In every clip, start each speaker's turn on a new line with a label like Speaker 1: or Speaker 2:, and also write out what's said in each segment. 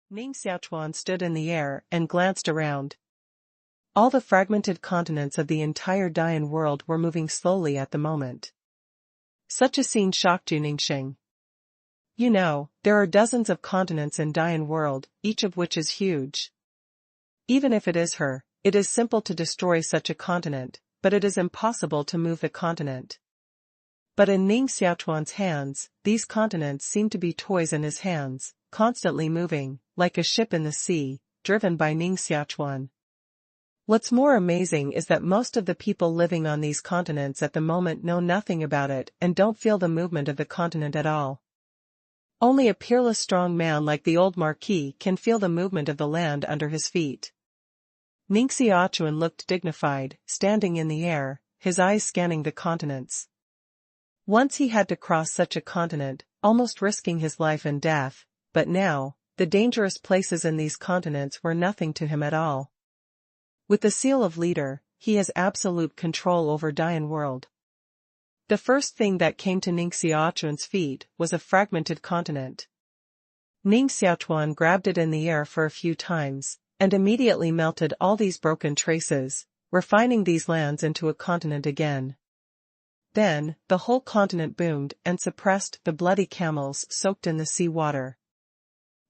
Speaker 1: Ning Xiaochuan stood in the air and glanced around. All the fragmented continents of the entire Dian world were moving slowly at the moment. Such a scene shocked Ningxing. You know, there are dozens of continents in Dian world, each of which is huge. Even if it is her, it is simple to destroy such a continent, but it is impossible to move the continent. But in Ning Xiaochuan's hands, these continents seem to be toys in his hands, constantly moving, like a ship in the sea, driven by Ning Xiaochuan. What's more amazing is that most of the people living on these continents at the moment know nothing about it and don't feel the movement of the continent at all. Only a peerless strong man like the old Marquis can feel the movement of the land under his feet. Ning Xiaochuan looked dignified, standing in the air, his eyes scanning the continents. Once he had to cross such a continent, almost risking his life and death, but now, the dangerous places in these continents were nothing to him at all. With the seal of leader, he has absolute control over Dian world. The first thing that came to Ning Xiaochuan's feet was a fragmented continent. Ning Xiaochuan grabbed it in the air for a few times, and immediately melted all these broken traces, refining these lands into a continent again. Then, the whole continent boomed and suppressed the bloody camels soaked in the sea water.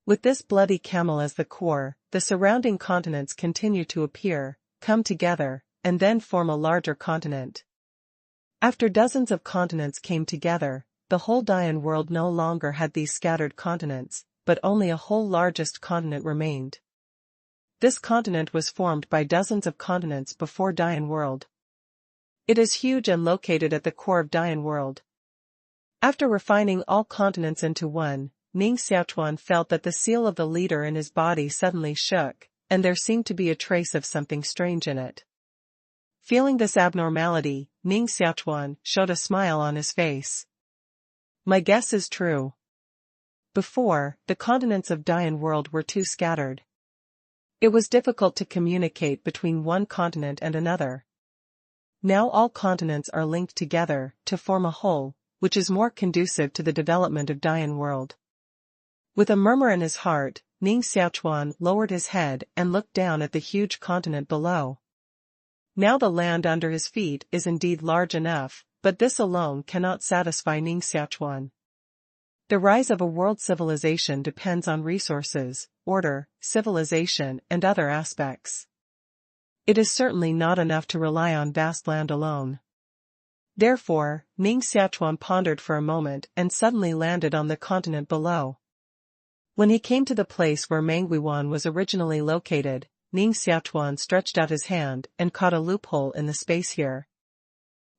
Speaker 1: With this bloody camel as the core, the surrounding continents continue to appear, come together, and then form a larger continent. After dozens of continents came together, the whole Dian world no longer had these scattered continents, but only a whole largest continent remained. This continent was formed by dozens of continents before Dian world. It is huge and located at the core of Dian world. After refining all continents into one, Ning Xiaochuan felt that the seal of the leader in his body suddenly shook, and there seemed to be a trace of something strange in it. Feeling this abnormality, Ning Xiaochuan showed a smile on his face. My guess is true. Before, the continents of Dian world were too scattered. It was difficult to communicate between one continent and another. Now all continents are linked together to form a whole, which is more conducive to the development of Dian world. With a murmur in his heart, Ning Xiaochuan lowered his head and looked down at the huge continent below. Now the land under his feet is indeed large enough, but this alone cannot satisfy Ning Xiaochuan. The rise of a world civilization depends on resources, order, civilization, and other aspects. It is certainly not enough to rely on vast land alone. Therefore, Ning Xiaochuan pondered for a moment and suddenly landed on the continent below. When he came to the place where Mangguiwan was originally located, Ning Xiaochuan stretched out his hand and caught a loophole in the space here.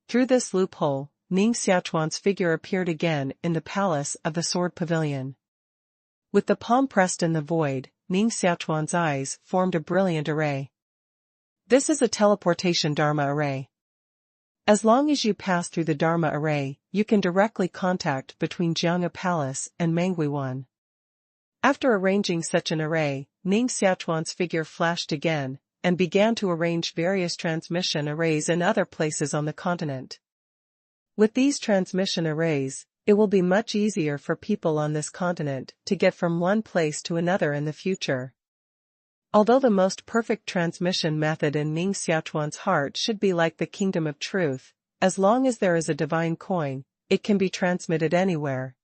Speaker 1: Through this loophole, Ning Xiaochuan's figure appeared again in the palace of the Sword Pavilion. With the palm pressed in the void, Ning Xiaochuan's eyes formed a brilliant array. This is a teleportation Dharma array. As long as you pass through the Dharma array, you can directly contact between Jiang'a Palace and Mangguiwan. After arranging such an array, Ning Xiaochuan's figure flashed again, and began to arrange various transmission arrays in other places on the continent. With these transmission arrays, it will be much easier for people on this continent to get from one place to another in the future. Although the most perfect transmission method in Ning Xiaochuan's heart should be like the kingdom of truth, as long as there is a divine coin, it can be transmitted anywhere.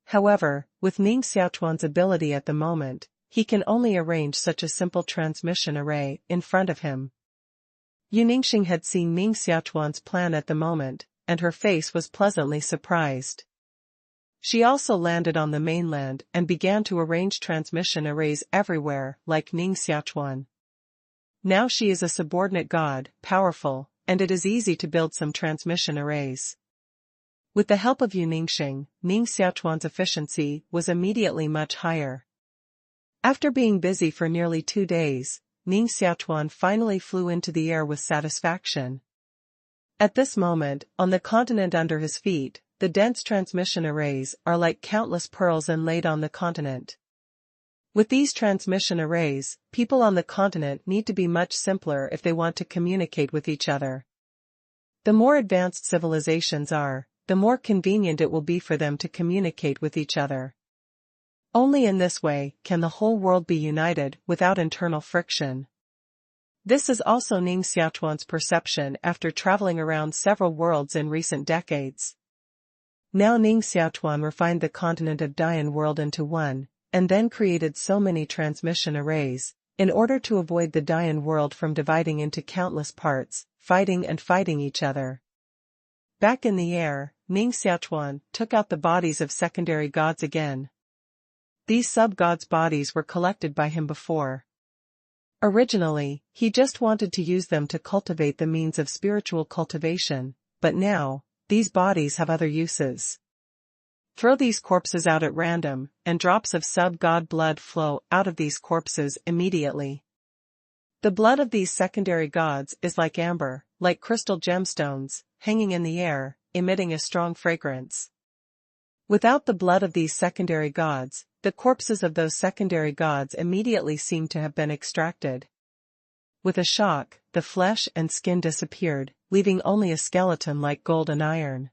Speaker 1: However, with Ning Xiaochuan's ability at the moment, he can only arrange such a simple transmission array in front of him. Yu Ningxing had seen Ning Xiaochuan's plan at the moment, and her face was pleasantly surprised. She also landed on the mainland and began to arrange transmission arrays everywhere, like Ning Xiaochuan. Now she is a subordinate god, powerful, and it is easy to build some transmission arrays. With the help of Yu Ningxing, Ning Xiaochuan's efficiency was immediately much higher. After being busy for nearly 2 days, Ning Xiaochuan finally flew into the air with satisfaction. At this moment, on the continent under his feet, the dense transmission arrays are like countless pearls inlaid on the continent. With these transmission arrays, people on the continent need to be much simpler if they want to communicate with each other. The more advanced civilizations are, the more convenient it will be for them to communicate with each other. Only in this way can the whole world be united without internal friction. This is also Ning Xiaochuan's perception after traveling around several worlds in recent decades. Now Ning Xiaochuan refined the continent of Dian world into one, and then created so many transmission arrays, in order to avoid the Dian world from dividing into countless parts, fighting each other. Back in the air, Ning Xiaochuan took out the bodies of secondary gods again. These sub-gods' bodies were collected by him before. Originally, he just wanted to use them to cultivate the means of spiritual cultivation, but now, these bodies have other uses. Throw these corpses out at random, and drops of sub-god blood flow out of these corpses immediately. The blood of these secondary gods is like amber, like crystal gemstones, hanging in the air, emitting a strong fragrance. Without the blood of these secondary gods, the corpses of those secondary gods immediately seem to have been extracted. With a shock, the flesh and skin disappeared, leaving only a skeleton like gold and iron.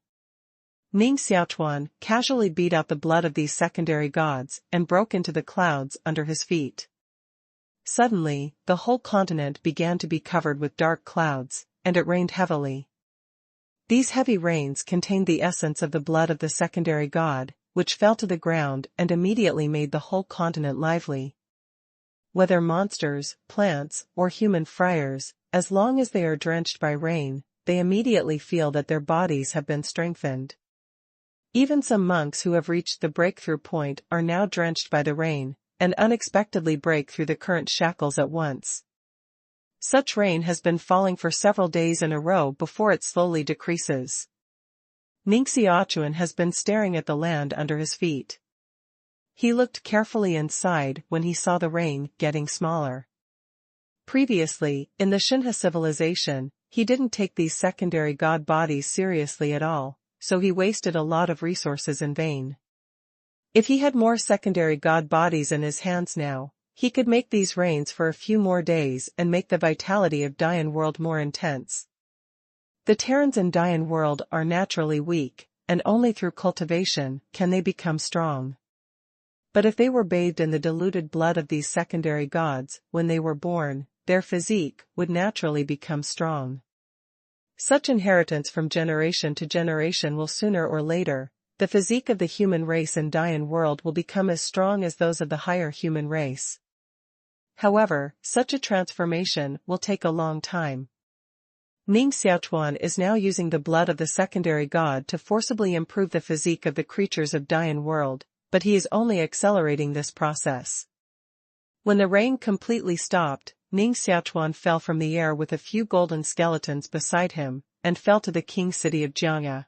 Speaker 1: Ning Xiaochuan casually beat out the blood of these secondary gods and broke into the clouds under his feet. Suddenly, the whole continent began to be covered with dark clouds, and it rained heavily. These heavy rains contained the essence of the blood of the secondary god, which fell to the ground and immediately made the whole continent lively. Whether monsters, plants, or human friars, as long as they are drenched by rain, they immediately feel that their bodies have been strengthened. Even some monks who have reached the breakthrough point are now drenched by the rain, and unexpectedly break through the current shackles at once. Such rain has been falling for several days in a row before it slowly decreases. Ning Xiaochuan has been staring at the land under his feet. He looked carefully inside when he saw the rain getting smaller. Previously, in the Xinhe civilization, he didn't take these secondary god bodies seriously at all, so he wasted a lot of resources in vain. If he had more secondary god bodies in his hands now, he could make these rains for a few more days and make the vitality of Dian world more intense. The Terrans in Dian world are naturally weak, and only through cultivation can they become strong. But if they were bathed in the diluted blood of these secondary gods when they were born, their physique would naturally become strong. Such inheritance from generation to generation will sooner or later, the physique of the human race in Dian world will become as strong as those of the higher human race. However, such a transformation will take a long time. Ning Xiaochuan is now using the blood of the secondary god to forcibly improve the physique of the creatures of Dian world, but he is only accelerating this process. When the rain completely stopped, Ning Xiaochuan fell from the air with a few golden skeletons beside him, and fell to the king city of Jianghe.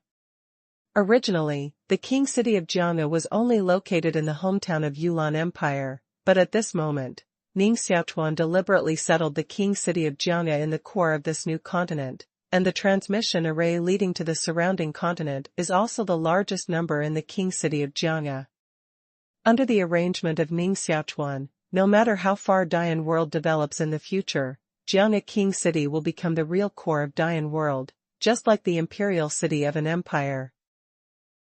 Speaker 1: Originally, the king city of Jianghe was only located in the hometown of Yulan Empire, but at this moment, Ning Xiaochuan deliberately settled the king city of Jianghe in the core of this new continent, and the transmission array leading to the surrounding continent is also the largest number in the king city of Jianghe. Under the arrangement of Ning Xiaochuan, no matter how far Dian world develops in the future, Jianghe king city will become the real core of Dian world, just like the imperial city of an empire.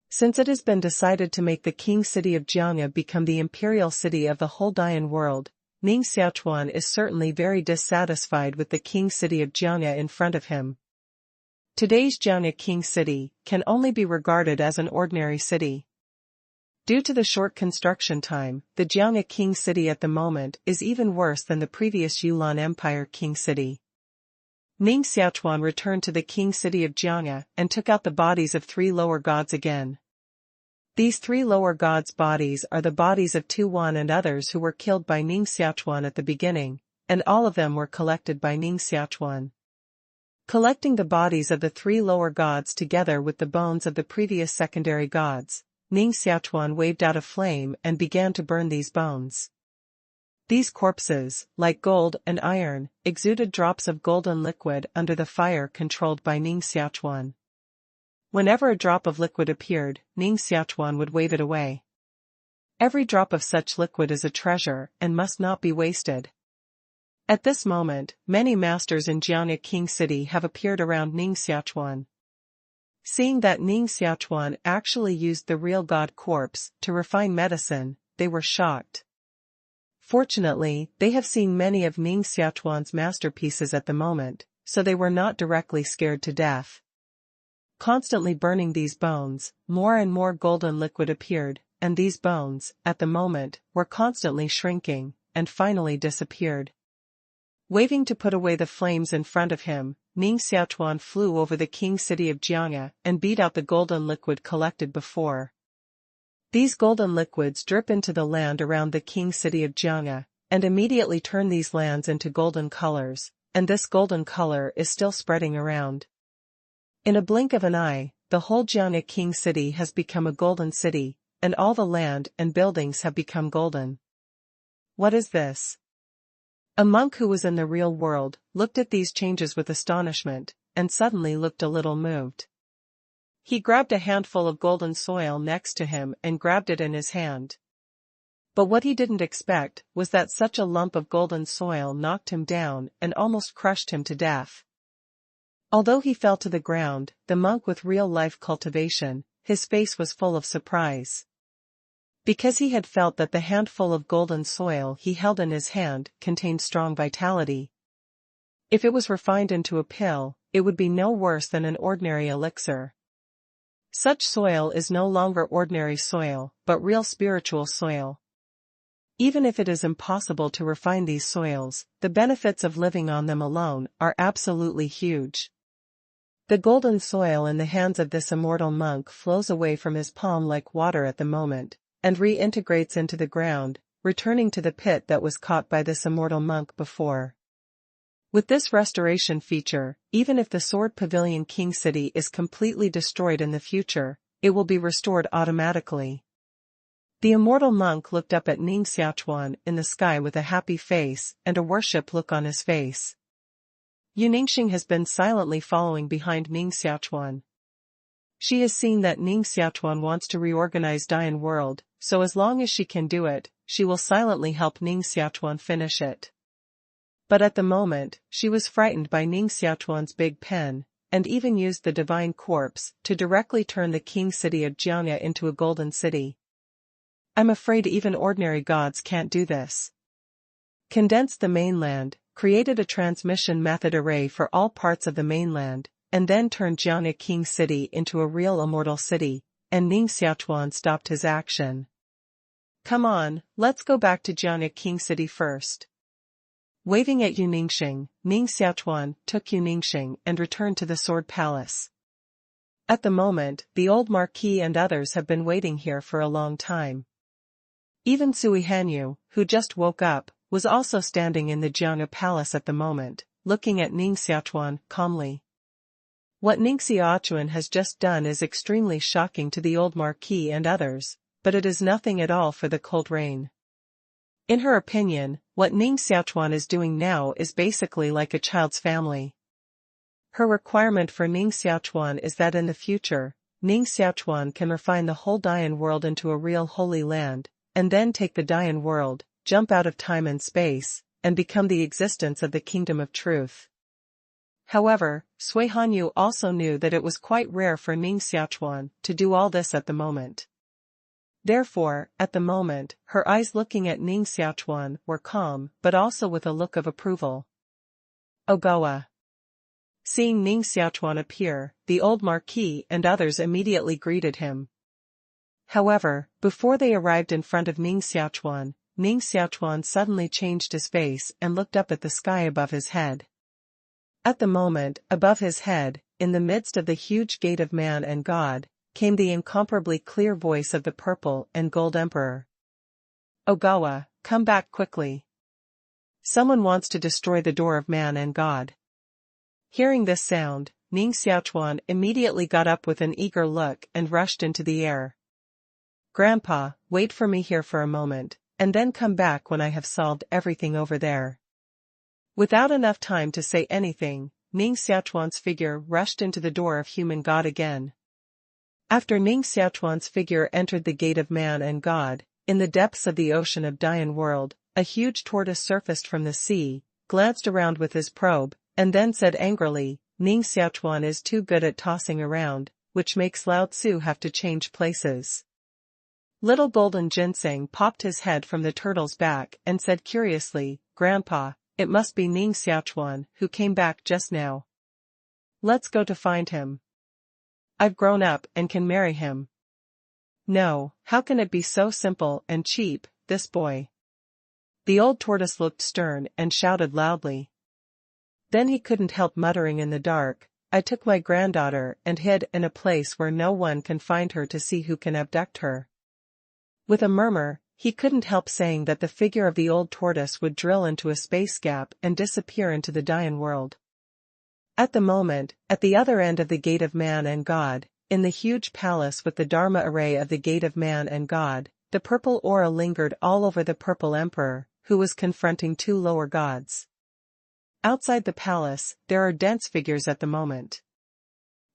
Speaker 1: Since it has been decided to make the king city of Jianghe become the imperial city of the whole Dian world, Ning Xiaochuan is certainly very dissatisfied with the king city of Jianghe in front of him. Today's Jianghe king city can only be regarded as an ordinary city. Due to the short construction time, the Jianghe king city at the moment is even worse than the previous Yulan Empire king city. Ning Xiaochuan returned to the king city of Jianghe and took out the bodies of 3 lower gods again. These 3 lower gods' bodies are the bodies of Tu Wan and others who were killed by Ning Xiaochuan at the beginning, and all of them were collected by Ning Xiaochuan. Collecting the bodies of the 3 lower gods together with the bones of the previous secondary gods, Ning Xiaochuan waved out a flame and began to burn these bones. These corpses, like gold and iron, exuded drops of golden liquid under the fire controlled by Ning Xiaochuan. Whenever a drop of liquid appeared, Ning Xiaochuan would wave it away. Every drop of such liquid is a treasure and must not be wasted. At this moment, many masters in Jianghe King City have appeared around Ning Xiaochuan. Seeing that Ning Xiaochuan actually used the real god corpse to refine medicine, they were shocked. Fortunately, they have seen many of Ning Xiaochuan's masterpieces at the moment, so they were not directly scared to death. Constantly burning these bones, more and more golden liquid appeared, and these bones, at the moment, were constantly shrinking, and finally disappeared. Waving to put away the flames in front of him, Ning Xiaochuan flew over the king city of Jiangya and beat out the golden liquid collected before. These golden liquids drip into the land around the king city of Jiangya, and immediately turn these lands into golden colors, and this golden color is still spreading around. In a blink of an eye, the whole Jiangya king city has become a golden city, and all the land and buildings have become golden. What is this? A monk who was in the real world looked at these changes with astonishment, and suddenly looked a little moved. He grabbed a handful of golden soil next to him and grabbed it in his hand. But what he didn't expect was that such a lump of golden soil knocked him down and almost crushed him to death. Although he fell to the ground, the monk with real-life cultivation, his face was full of surprise. Because he had felt that the handful of golden soil he held in his hand contained strong vitality. If it was refined into a pill, it would be no worse than an ordinary elixir. Such soil is no longer ordinary soil, but real spiritual soil. Even if it is impossible to refine these soils, the benefits of living on them alone are absolutely huge. The golden soil in the hands of this immortal monk flows away from his palm like water at the moment, and reintegrates into the ground, returning to the pit that was caught by this immortal monk before. With this restoration feature, even if the Sword Pavilion King City is completely destroyed in the future, it will be restored automatically. The immortal monk looked up at Ning Xiaochuan in the sky with a happy face and a worship look on his face. Yu Ningxing has been silently following behind Ning Xiaochuan. She has seen that Ning Xiaochuan wants to reorganize Dian World, so as long as she can do it, she will silently help Ning Xiaochuan finish it. But at the moment, she was frightened by Ning Xiaochuan's big pen, and even used the divine corpse to directly turn the king city of Jiangya into a golden city. I'm afraid even ordinary gods can't do this. Condensed the mainland, created a transmission method array for all parts of the mainland, and then turned Jiangya King City into a real immortal city, and Ning Xiaochuan stopped his action. Come on, let's go back to Jiangya King City first. Waving at Yu Ningxing, Ning Xiaochuan took Yu Ningxing and returned to the Sword Palace. At the moment, the old Marquis and others have been waiting here for a long time. Even Sui Hanyu, who just woke up, was also standing in the Jiangya Palace at the moment, looking at Ning Xiaochuan calmly. What Ning Xiaochuan has just done is extremely shocking to the old Marquis and others, but it is nothing at all for the cold rain. In her opinion, what Ning Xiaochuan is doing now is basically like a child's family. Her requirement for Ning Xiaochuan is that in the future, Ning Xiaochuan can refine the whole Dian world into a real holy land, and then take the Dian world, jump out of time and space, and become the existence of the kingdom of truth. However, Sui Hanyu also knew that it was quite rare for Ning Xiaochuan to do all this at the moment. Therefore, at the moment, her eyes looking at Ning Xiaochuan were calm but also with a look of approval. Ogawa. Seeing Ning Xiaochuan appear, the old Marquis and others immediately greeted him. However, before they arrived in front of Ning Xiaochuan suddenly changed his face and looked up at the sky above his head. At the moment, above his head, in the midst of the huge gate of man and God, came the incomparably clear voice of the purple and gold emperor. Ogawa, come back quickly. Someone wants to destroy the door of man and God. Hearing this sound, Ning Xiaochuan immediately got up with an eager look and rushed into the air. Grandpa, wait for me here for a moment, and then come back when I have solved everything over there. Without enough time to say anything, Ning Xiaochuan's figure rushed into the door of human God again. After Ning Xiaochuan's figure entered the gate of man and God, in the depths of the ocean of Dian World, a huge tortoise surfaced from the sea, glanced around with his probe, and then said angrily, Ning Xiaochuan is too good at tossing around, which makes Lao Tzu have to change places. Little golden ginseng popped his head from the turtle's back and said curiously, "Grandpa, it must be Ning Xiaochuan who came back just now. Let's go to find him. I've grown up and can marry him." "No, how can it be so simple and cheap, this boy?" The old tortoise looked stern and shouted loudly. Then he couldn't help muttering in the dark, "I took my granddaughter and hid in a place where no one can find her to see who can abduct her." With a murmur, he couldn't help saying that the figure of the old tortoise would drill into a space gap and disappear into the Dian world. At the moment, at the other end of the Gate of Man and God, in the huge palace with the Dharma array of the Gate of Man and God, the purple aura lingered all over the purple emperor, who was confronting two lower gods. Outside the palace, there are dense figures at the moment.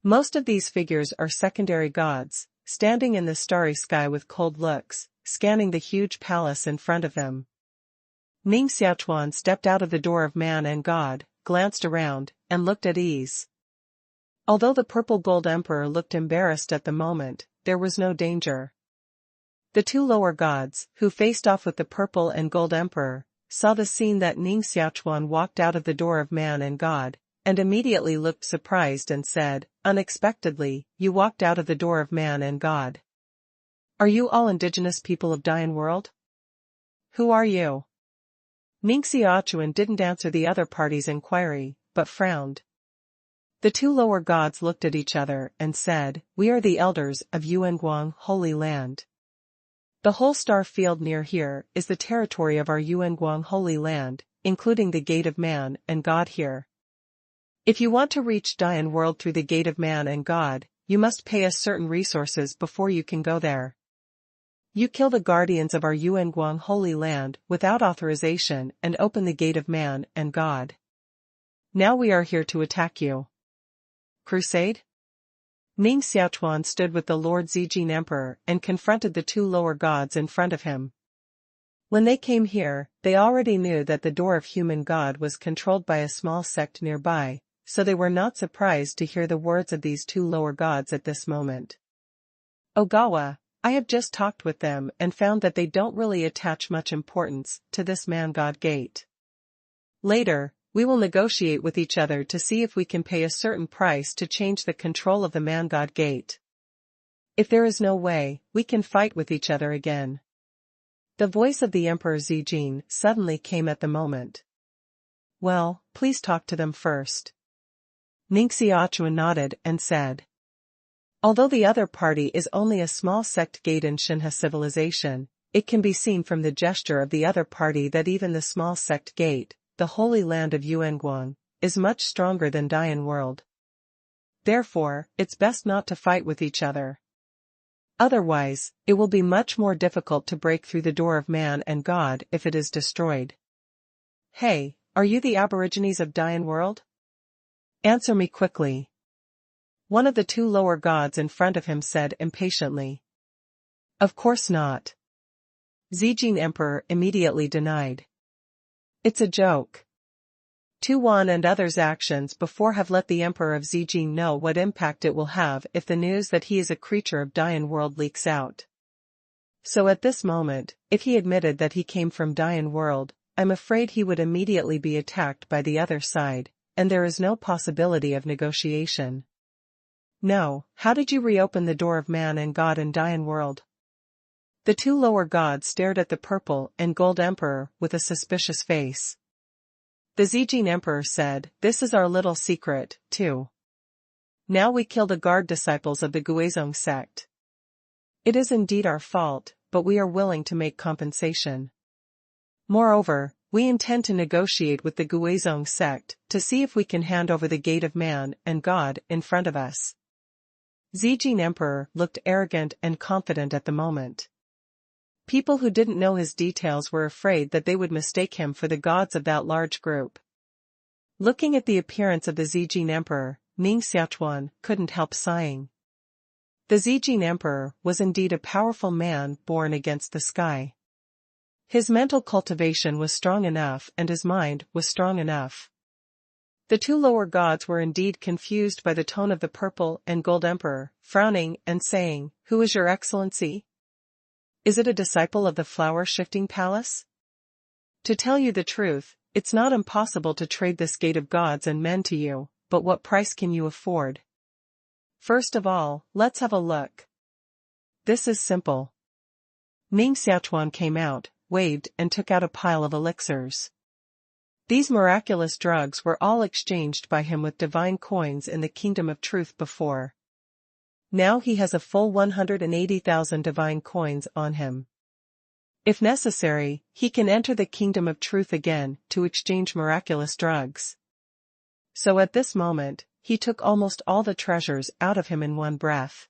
Speaker 1: Most of these figures are secondary gods, standing in the starry sky with cold looks, scanning the huge palace in front of them. Ning Xiaochuan stepped out of the door of Man and God, glanced around, and looked at ease. Although the purple gold emperor looked embarrassed at the moment, there was no danger. The two lower gods, who faced off with the purple and gold emperor, saw the scene that Ning Xiaochuan walked out of the door of Man and God, and immediately looked surprised and said, unexpectedly, "You walked out of the door of Man and God. Are you all indigenous people of Dian world? Who are you?" Ning Xiaochuan didn't answer the other party's inquiry, but frowned. The two lower gods looked at each other and said, "We are the elders of Yuanguang Holy Land. The whole star field near here is the territory of our Yuanguang Holy Land, including the Gate of Man and God here. If you want to reach Dian world through the Gate of Man and God, you must pay us certain resources before you can go there. You kill the guardians of our Yuanguang Holy Land without authorization and open the Gate of Man and God. Now we are here to attack you." Crusade? Ning Xiaochuan stood with the Lord Zijin Emperor and confronted the two lower gods in front of him. When they came here, they already knew that the door of human God was controlled by a small sect nearby, so they were not surprised to hear the words of these two lower gods at this moment. "Ogawa, I have just talked with them and found that they don't really attach much importance to this man-God gate. Later, we will negotiate with each other to see if we can pay a certain price to change the control of the man-God gate. If there is no way, we can fight with each other again." The voice of the Emperor Zijin suddenly came at the moment. "Well, please talk to them first." Ning Xiaochuan nodded and said, "Although the other party is only a small sect gate in Shinha civilization, it can be seen from the gesture of the other party that even the small sect gate, the Holy Land of Yuanguang, is much stronger than Dian world. Therefore, it's best not to fight with each other. Otherwise, it will be much more difficult to break through the door of Man and God if it is destroyed. Hey, are you the aborigines of Dian world? Answer me quickly." One of the two lower gods in front of him said impatiently. "Of course not." Zijin Emperor immediately denied. "It's a joke." Tuan and others' actions before have let the Emperor of Zijin know what impact it will have if the news that he is a creature of Dian world leaks out. So at this moment, if he admitted that he came from Dian world, I'm afraid he would immediately be attacked by the other side, and there is no possibility of negotiation. "No, how did you reopen the door of Man and God in Dian world?" The two lower gods stared at the purple and gold emperor with a suspicious face. The Zijin Emperor said, "This is our little secret, too. Now we kill the guard disciples of the Guizhong sect. It is indeed our fault, but we are willing to make compensation. Moreover, we intend to negotiate with the Guizhong sect to see if we can hand over the Gate of Man and God in front of us." Zijin Emperor looked arrogant and confident at the moment. People who didn't know his details were afraid that they would mistake him for the gods of that large group. Looking at the appearance of the Zijin Emperor, Ning Xiaochuan couldn't help sighing. The Zijin Emperor was indeed a powerful man born against the sky. His mental cultivation was strong enough and his mind was strong enough. The two lower gods were indeed confused by the tone of the purple and gold emperor, frowning and saying, "Who is your excellency?" Is it a disciple of the flower-shifting palace? To tell you the truth, it's not impossible to trade this gate of gods and men to you, but what price can you afford? First of all, let's have a look. This is simple. Ning Xiaochuan came out, waved and took out a pile of elixirs. These miraculous drugs were all exchanged by him with divine coins in the kingdom of truth before. Now he has a full 180,000 divine coins on him. If necessary, he can enter the kingdom of truth again to exchange miraculous drugs. So at this moment, he took almost all the treasures out of him in one breath.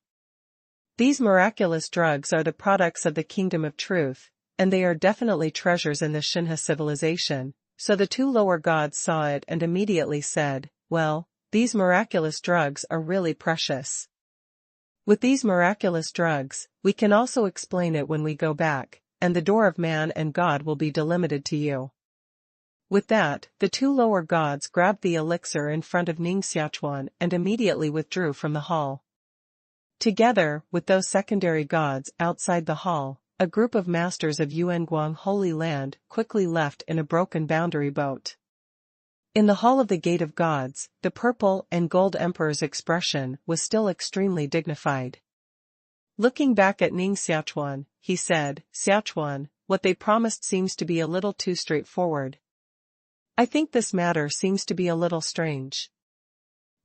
Speaker 1: These miraculous drugs are the products of the kingdom of truth, and they are definitely treasures in the Shinha civilization, so the two lower gods saw it and immediately said, well, these miraculous drugs are really precious. With these miraculous drugs, we can also explain it when we go back, and the door of man and God will be delimited to you. With that, the two lower gods grabbed the elixir in front of Ning Xiaochuan and immediately withdrew from the hall. Together, with those secondary gods outside the hall, a group of masters of Yuanguang Holy Land quickly left in a broken boundary boat. In the hall of the Gate of Gods, the purple and gold emperor's expression was still extremely dignified. Looking back at Ning Xiaochuan, he said, Xiaochuan, what they promised seems to be a little too straightforward. I think this matter seems to be a little strange.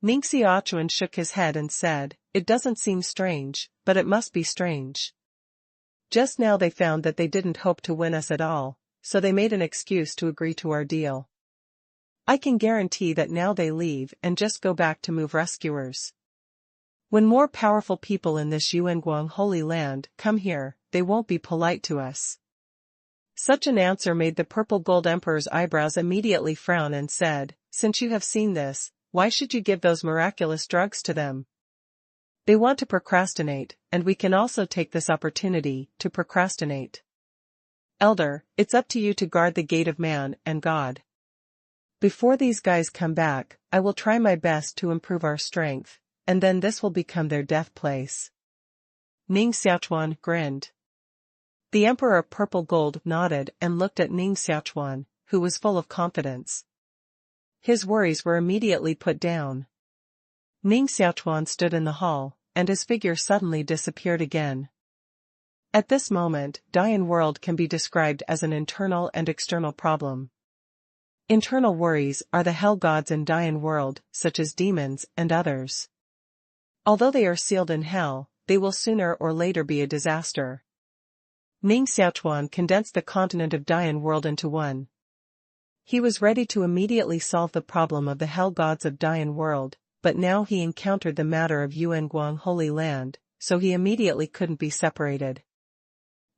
Speaker 1: Ning Xiaochuan shook his head and said, it doesn't seem strange, but it must be strange. Just now they found that they didn't hope to win us at all, so they made an excuse to agree to our deal. I can guarantee that now they leave and just go back to move rescuers. When more powerful people in this Yuanguang Holy Land come here, they won't be polite to us. Such an answer made the purple gold emperor's eyebrows immediately frown and said, since you have seen this, why should you give those miraculous drugs to them? They want to procrastinate, and we can also take this opportunity to procrastinate. Elder, it's up to you to guard the gate of man and God. Before these guys come back, I will try my best to improve our strength, and then this will become their death place. Ning Xiaochuan grinned. The Emperor of Purple Gold nodded and looked at Ning Xiaochuan, who was full of confidence. His worries were immediately put down. Ning Xiaochuan stood in the hall, and his figure suddenly disappeared again. At this moment, Dian world can be described as an internal and external problem. Internal worries are the hell gods in Dian world, such as demons and others. Although they are sealed in hell, they will sooner or later be a disaster. Ning Xiaochuan condensed the continent of Dian world into one. He was ready to immediately solve the problem of the hell gods of Dian world, but now he encountered the matter of Yuanguang Holy Land, so he immediately couldn't be separated.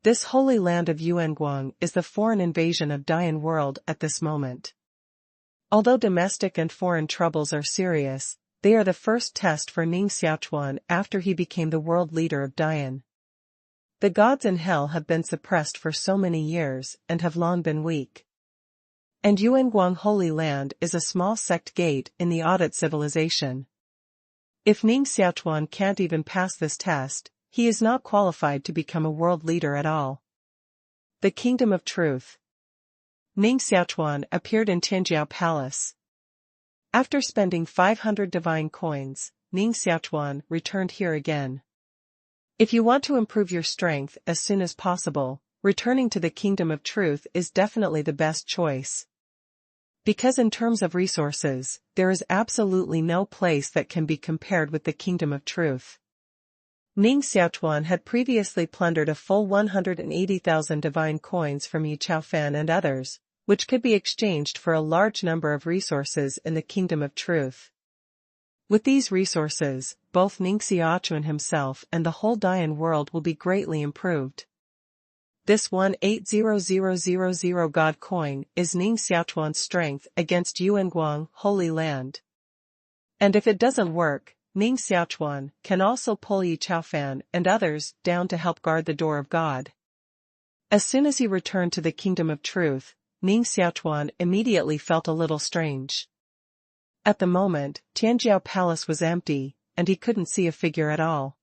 Speaker 1: This holy land of Yuanguang is the foreign invasion of Dian world at this moment. Although domestic and foreign troubles are serious, they are the first test for Ning Xiaochuan after he became the world leader of Dian. The gods in hell have been suppressed for so many years and have long been weak. And Yuanguang Holy Land is a small sect gate in the audit civilization. If Ning Xiaochuan can't even pass this test, he is not qualified to become a world leader at all. The Kingdom of Truth. Ning Xiaochuan appeared in Tianjiao Palace. After spending 500 divine coins, Ning Xiaochuan returned here again. If you want to improve your strength as soon as possible, returning to the Kingdom of Truth is definitely the best choice. Because in terms of resources, there is absolutely no place that can be compared with the Kingdom of Truth. Ning Xiaochuan had previously plundered a full 180,000 divine coins from Yi Chaofan and others, which could be exchanged for a large number of resources in the Kingdom of Truth. With these resources, both Ning Xiaochuan himself and the whole Dian world will be greatly improved. This 180000 God coin is Ning Xiaochuan's strength against Yuanguang Holy Land. And if it doesn't work, Ning Xiaochuan can also pull Yi Chaofan and others down to help guard the door of God. As soon as he returned to the Kingdom of Truth, Ning Xiaochuan immediately felt a little strange. At the moment, Tianjiao Palace was empty, and he couldn't see a figure at all.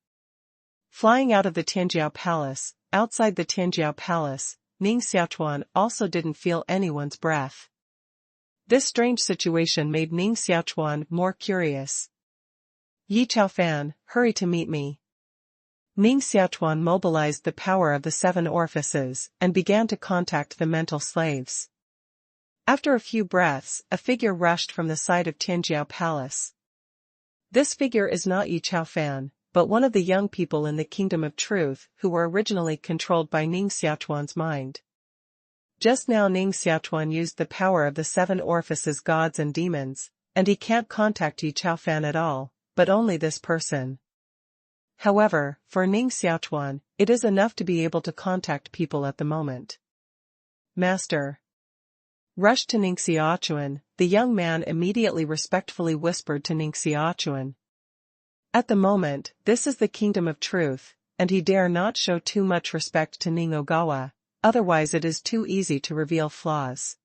Speaker 1: Flying out of the Tianjiao Palace, outside the Tianjiao Palace, Ning Xiaochuan also didn't feel anyone's breath. This strange situation made Ning Xiaochuan more curious. Yi Chaofan, hurry to meet me. Ning Xiaochuan mobilized the power of the 7 orifices and began to contact the mental slaves. After a few breaths, a figure rushed from the side of Tianjiao Palace. This figure is not Yi Chaofan, but one of the young people in the Kingdom of Truth who were originally controlled by Ning Xiaochuan's mind. Just now Ning Xiaochuan used the power of the 7 orifices gods and demons, and he can't contact Yi Chaofan at all, but only this person. However, for Ning Xiaochuan, it is enough to be able to contact people at the moment. Master. Rushed to Ning Xiaochuan, the young man immediately respectfully whispered to Ning Xiaochuan. At the moment, this is the Kingdom of Truth, and he dare not show too much respect to Ning Ogawa, otherwise it is too easy to reveal flaws.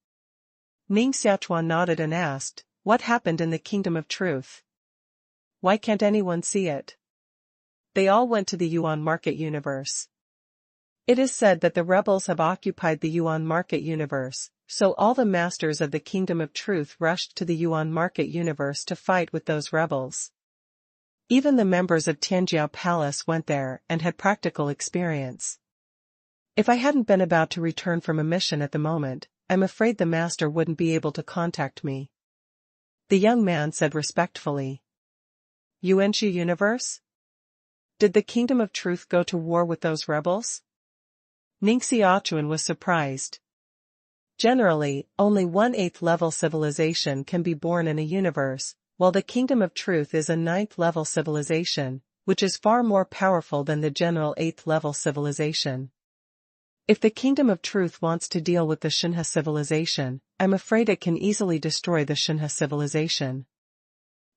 Speaker 1: Ning Xiaochuan nodded and asked, what happened in the Kingdom of Truth? Why can't anyone see it? They all went to the Yuan Market Universe. It is said that the rebels have occupied the Yuan Market Universe, so all the masters of the Kingdom of Truth rushed to the Yuan Market Universe to fight with those rebels. Even the members of Tianjiao Palace went there and had practical experience. If I hadn't been about to return from a mission at the moment, I'm afraid the master wouldn't be able to contact me. The young man said respectfully. Yuanxi Universe? Did the Kingdom of Truth go to war with those rebels? Ning Xiaochuan was surprised. Generally, only 1/8 level civilization can be born in a universe, while the Kingdom of Truth is a 9th level civilization, which is far more powerful than the general 8th level civilization. If the Kingdom of Truth wants to deal with the Shinha civilization, I'm afraid it can easily destroy the Shinha civilization.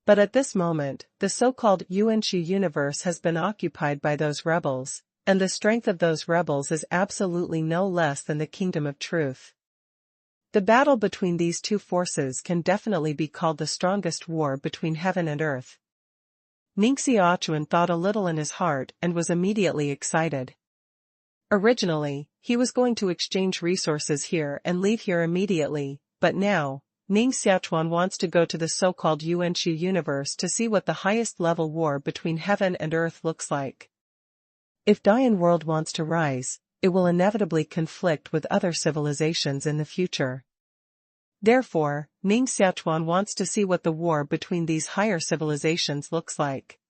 Speaker 1: But at this moment, the so-called Yuanxi universe has been occupied by those rebels, and the strength of those rebels is absolutely no less than the Kingdom of Truth. The battle between these two forces can definitely be called the strongest war between heaven and earth. Ning Xiaochuan thought a little in his heart and was immediately excited. Originally, he was going to exchange resources here and leave here immediately, but now, Ning Xiaochuan wants to go to the so-called Yuanxi universe to see what the highest level war between heaven and earth looks like. If Dian world wants to rise, it will inevitably conflict with other civilizations in the future. Therefore, Ning Xiaochuan wants to see what the war between these higher civilizations looks like.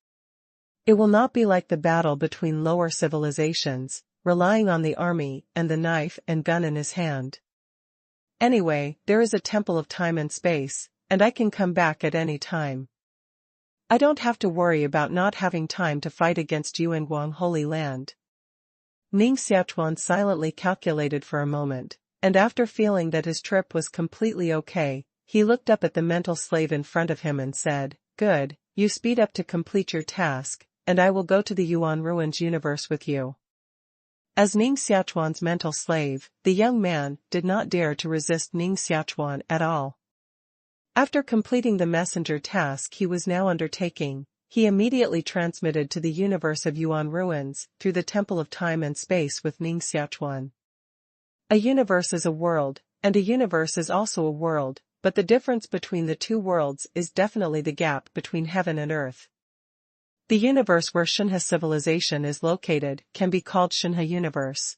Speaker 1: It will not be like the battle between lower civilizations, relying on the army and the knife and gun in his hand. Anyway, there is a temple of time and space, and I can come back at any time. I don't have to worry about not having time to fight against Yuanguang Holy Land. Ning Xiaochuan silently calculated for a moment, and after feeling that his trip was completely okay, he looked up at the mental slave in front of him and said, "Good, you speed up to complete your task, and I will go to the Yuan Ruins universe with you." As Ning Xiaochuan's mental slave, the young man did not dare to resist Ning Xiaochuan at all. After completing the messenger task he was now undertaking, he immediately transmitted to the universe of Yuan Ruins through the Temple of Time and Space with Ning Xiaochuan. A universe is a world, and a universe is also a world, but the difference between the two worlds is definitely the gap between heaven and earth. The universe where Shinha civilization is located can be called Shinha universe.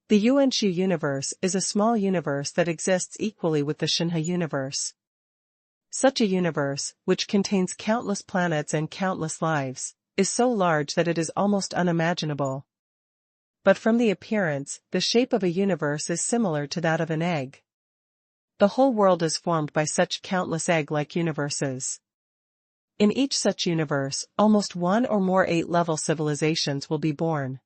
Speaker 1: The Yuanxi universe is a small universe that exists equally with the Shinha universe. Such a universe, which contains countless planets and countless lives, is so large that it is almost unimaginable. But from the appearance, the shape of a universe is similar to that of an egg. The whole world is formed by such countless egg-like universes. In each such universe, almost one or more 8-level civilizations will be born.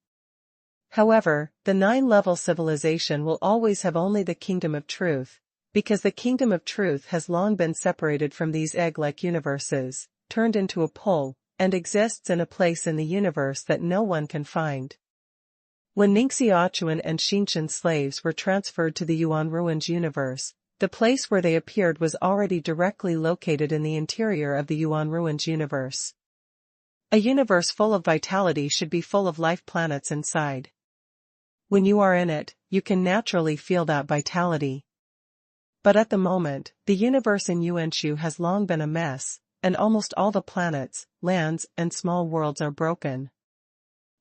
Speaker 1: However, the 9-level civilization will always have only the Kingdom of Truth, because the Kingdom of Truth has long been separated from these egg-like universes, turned into a pole, and exists in a place in the universe that no one can find. When Ning Xiaochuan and Xinshan's slaves were transferred to the Yuan Ruins universe, the place where they appeared was already directly located in the interior of the Yuan Ruins universe. A universe full of vitality should be full of life planets inside. When you are in it, you can naturally feel that vitality. But at the moment, the universe in Yuanshu has long been a mess, and almost all the planets, lands, and small worlds are broken.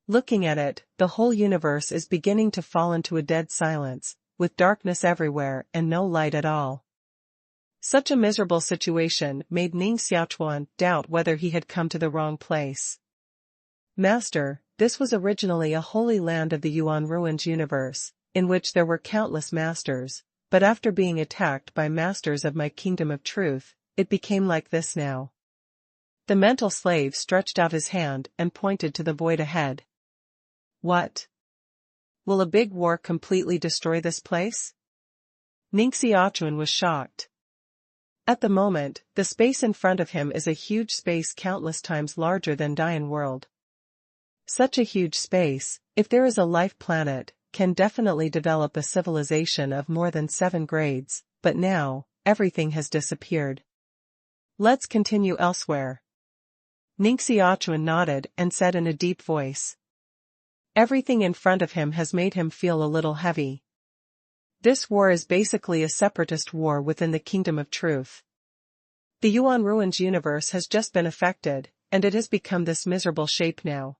Speaker 1: Looking at it, the whole universe is beginning to fall into a dead silence, with darkness everywhere and no light at all. Such a miserable situation made Ning Xiaochuan doubt whether he had come to the wrong place. Master, this was originally a holy land of the Yuan ruins universe, in which there were countless masters, but after being attacked by masters of my kingdom of truth, it became like this now. The mental slave stretched out his hand and pointed to the void ahead. What? Will a big war completely destroy this place? Ning Xiaochuan was shocked. At the moment, the space in front of him is a huge space countless times larger than Dian world. Such a huge space, if there is a life planet, can definitely develop a civilization of more than 7 grades, but now, everything has disappeared. Let's continue elsewhere. Ning Xiaochuan nodded and said in a deep voice. Everything in front of him has made him feel a little heavy. This war is basically a separatist war within the Kingdom of Truth. The Yuan Ruins universe has just been affected, and it has become this miserable shape now.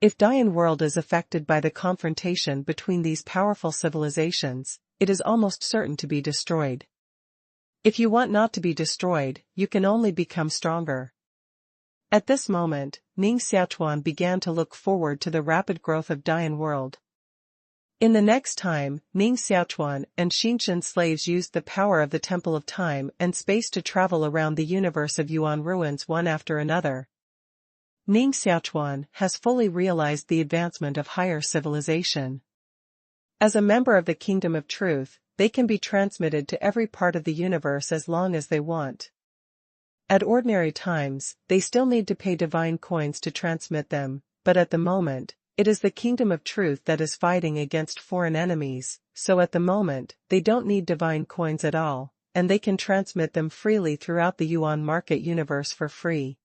Speaker 1: If Dian world is affected by the confrontation between these powerful civilizations, it is almost certain to be destroyed. If you want not to be destroyed, you can only become stronger. At this moment, Ning Xiaochuan began to look forward to the rapid growth of Dian world. In the next time, Ning Xiaochuan and Xinshan slaves used the power of the Temple of Time and Space to travel around the universe of Yuan ruins one after another. Ning Xiaochuan has fully realized the advancement of higher civilization. As a member of the Kingdom of Truth, they can be transmitted to every part of the universe as long as they want. At ordinary times, they still need to pay divine coins to transmit them, but at the moment, it is the Kingdom of Truth that is fighting against foreign enemies, so at the moment, they don't need divine coins at all, and they can transmit them freely throughout the Yuan market universe for free.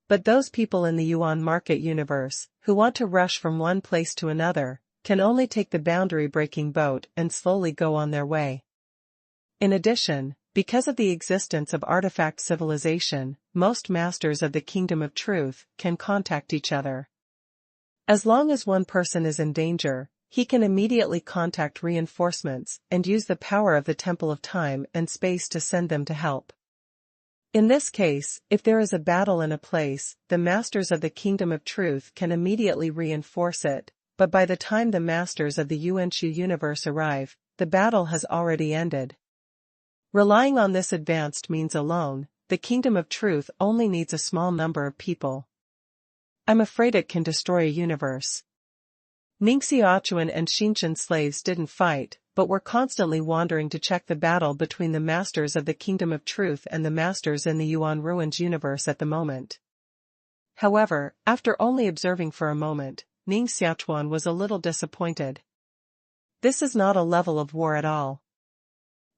Speaker 1: But those people in the Yuan market universe, who want to rush from one place to another, can only take the boundary-breaking boat and slowly go on their way. In addition, because of the existence of artifact civilization, most masters of the Kingdom of Truth can contact each other. As long as one person is in danger, he can immediately contact reinforcements and use the power of the Temple of Time and Space to send them to help. In this case, if there is a battle in a place, the masters of the Kingdom of Truth can immediately reinforce it, but by the time the masters of the Yuanshu universe arrive, the battle has already ended. Relying on this advanced means alone, the Kingdom of Truth only needs a small number of people. I'm afraid it can destroy a universe. Ning Xiaochuan and Xinshan slaves didn't fight, but were constantly wandering to check the battle between the masters of the Kingdom of Truth and the masters in the Yuan Ruins universe at the moment. However, after only observing for a moment, Ning Xiaochuan was a little disappointed. This is not a level of war at all.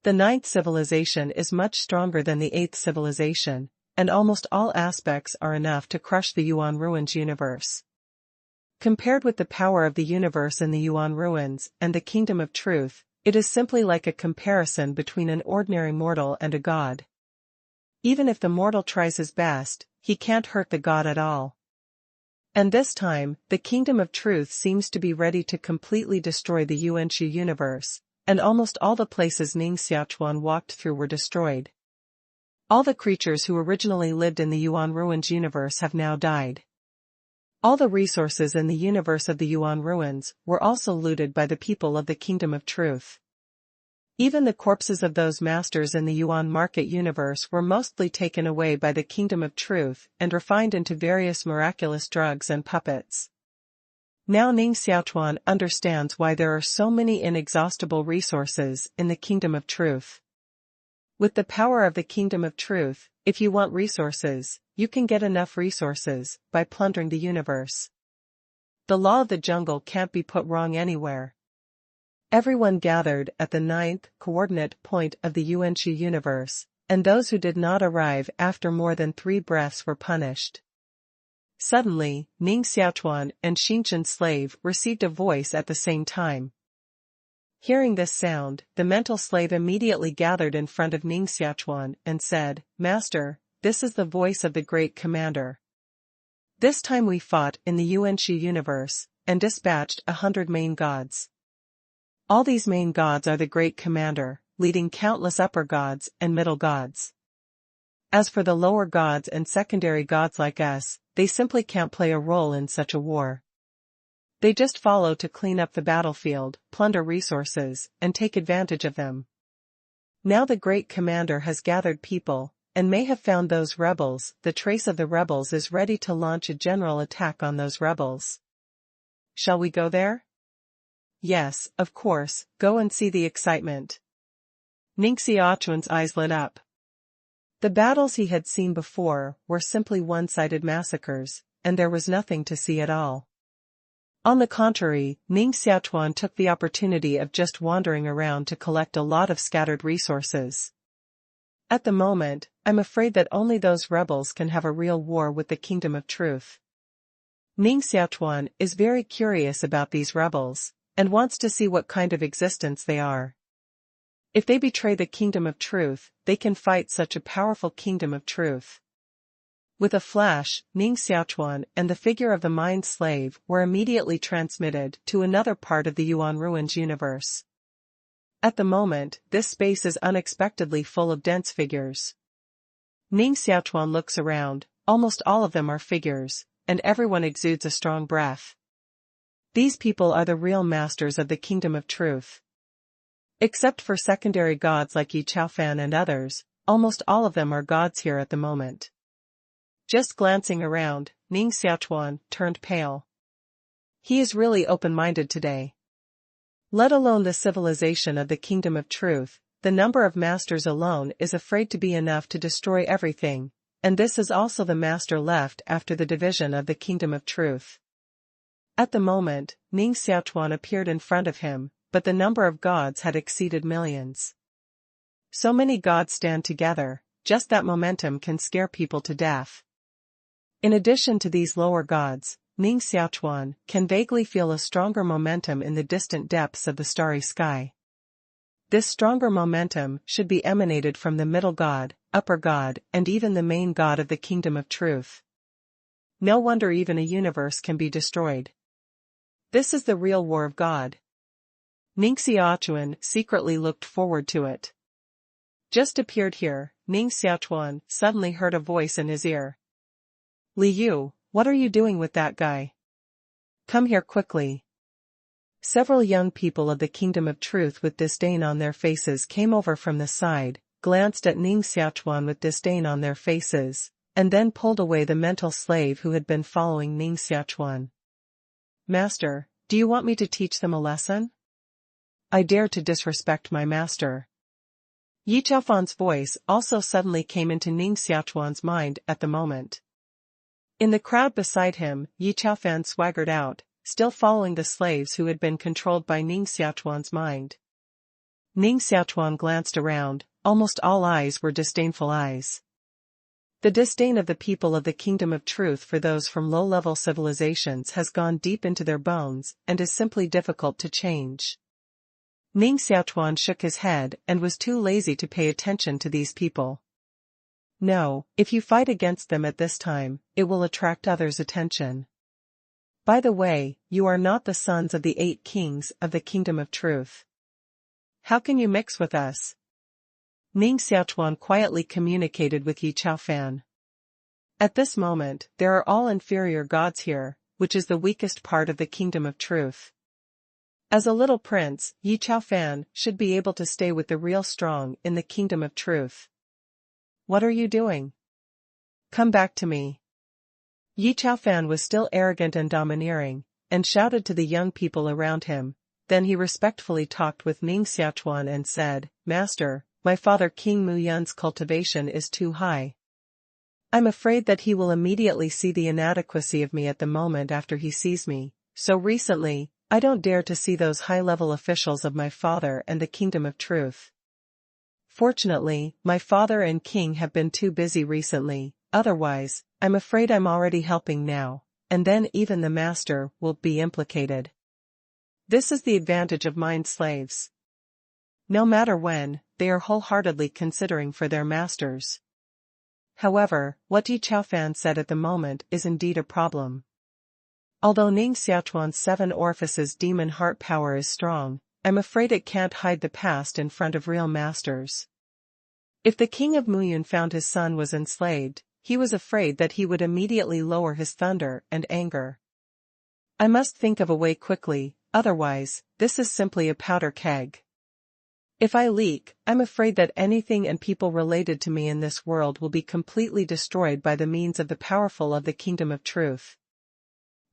Speaker 1: The 9th civilization is much stronger than the 8th civilization, and almost all aspects are enough to crush the Yuan Ruins universe. Compared with the power of the universe in the Yuan Ruins and the Kingdom of Truth, it is simply like a comparison between an ordinary mortal and a god. Even if the mortal tries his best, he can't hurt the god at all. And this time, the Kingdom of Truth seems to be ready to completely destroy the Yuanshu universe, and almost all the places Ning Xiaochuan walked through were destroyed. All the creatures who originally lived in the Yuan Ruins universe have now died. All the resources in the universe of the Yuan Ruins were also looted by the people of the Kingdom of Truth. Even the corpses of those masters in the Yuan market universe were mostly taken away by the Kingdom of Truth and refined into various miraculous drugs and puppets. Now Ning Xiaochuan understands why there are so many inexhaustible resources in the Kingdom of Truth. With the power of the Kingdom of Truth, if you want resources, you can get enough resources by plundering the universe. The law of the jungle can't be put wrong anywhere. Everyone gathered at the 9th coordinate point of the Yuanshu universe, and those who did not arrive after more than 3 breaths were punished. Suddenly, Ning Xiaochuan and Xinchen's slave received a voice at the same time. Hearing this sound, the mental slave immediately gathered in front of Ning Xiaochuan and said, "Master, this is the voice of the great commander. This time we fought in the Yuanxi universe, and dispatched 100 main gods. All these main gods are the great commander, leading countless upper gods and middle gods. As for the lower gods and secondary gods like us, they simply can't play a role in such a war. They just follow to clean up the battlefield, plunder resources, and take advantage of them. Now the great commander has gathered people, and may have found those rebels. The trace of the rebels is ready to launch a general attack on those rebels. Shall we go there?" "Yes, of course, go and see the excitement." Ning Xiaochuan's eyes lit up. The battles he had seen before were simply one-sided massacres, and there was nothing to see at all. On the contrary, Ning Xiaochuan took the opportunity of just wandering around to collect a lot of scattered resources. At the moment, I'm afraid that only those rebels can have a real war with the Kingdom of Truth. Ning Xiaochuan is very curious about these rebels, and wants to see what kind of existence they are. If they betray the Kingdom of Truth, they can fight such a powerful Kingdom of Truth. With a flash, Ning Xiaochuan and the figure of the mind slave were immediately transmitted to another part of the Yuan Ruins universe. At the moment, this space is unexpectedly full of dense figures. Ning Xiaochuan looks around, almost all of them are figures, and everyone exudes a strong breath. These people are the real masters of the Kingdom of Truth. Except for secondary gods like Yi Chaofan and others, almost all of them are gods here at the moment. Just glancing around, Ning Xiaochuan turned pale. He is really open-minded today. Let alone the civilization of the Kingdom of Truth, the number of masters alone is afraid to be enough to destroy everything, and this is also the master left after the division of the Kingdom of Truth. At the moment, Ning Xiaochuan appeared in front of him, but the number of gods had exceeded millions. So many gods stand together, just that momentum can scare people to death. In addition to these lower gods, Ning Xiaochuan can vaguely feel a stronger momentum in the distant depths of the starry sky. This stronger momentum should be emanated from the middle god, upper god, and even the main god of the Kingdom of Truth. No wonder even a universe can be destroyed. This is the real war of God. Ning Xiaochuan secretly looked forward to it. Just appeared here, Ning Xiaochuan suddenly heard a voice in his ear. "Li Yu, what are you doing with that guy? Come here quickly." Several young people of the Kingdom of Truth with disdain on their faces came over from the side, glanced at Ning Xiaochuan with disdain on their faces, and then pulled away the mental slave who had been following Ning Xiaochuan. "Master, do you want me to teach them a lesson? I dare to disrespect my master." Yi Chaofan's voice also suddenly came into Ning Xiaochuan's mind at the moment. In the crowd beside him, Yi Chaofan swaggered out, still following the slaves who had been controlled by Ning Xiaochuan's mind. Ning Xiaochuan glanced around, almost all eyes were disdainful eyes. The disdain of the people of the Kingdom of Truth for those from low-level civilizations has gone deep into their bones and is simply difficult to change. Ning Xiaochuan shook his head and was too lazy to pay attention to these people. No, if you fight against them at this time, it will attract others' attention. By the way, you are not the sons of the 8 kings of the Kingdom of Truth. How can you mix with us? Ning Xiaochuan quietly communicated with Yi Chaofan. At this moment, there are all inferior gods here, which is the weakest part of the Kingdom of Truth. As a little prince, Yi Chaofan should be able to stay with the real strong in the Kingdom of Truth. What are you doing? Come back to me. Yi Chaofan was still arrogant and domineering, and shouted to the young people around him. Then he respectfully talked with Ning Xiaochuan and said, "Master, my father King Muyun's cultivation is too high. I'm afraid that he will immediately see the inadequacy of me at the moment after he sees me, so recently, I don't dare to see those high-level officials of my father and the Kingdom of Truth. Fortunately, my father and king have been too busy recently, otherwise, I'm afraid I'm already helping now, and then even the master will be implicated. This is the advantage of mind slaves. No matter when, they are wholeheartedly considering for their masters. However, what Yi Chaofan said at the moment is indeed a problem. Although Ning Xiaochuan's 7 orifices demon heart power is strong, I'm afraid it can't hide the past in front of real masters. If the king of Muyun found his son was enslaved, he was afraid that he would immediately lower his thunder and anger. I must think of a way quickly, otherwise, this is simply a powder keg. If I leak, I'm afraid that anything and people related to me in this world will be completely destroyed by the means of the powerful of the kingdom of truth.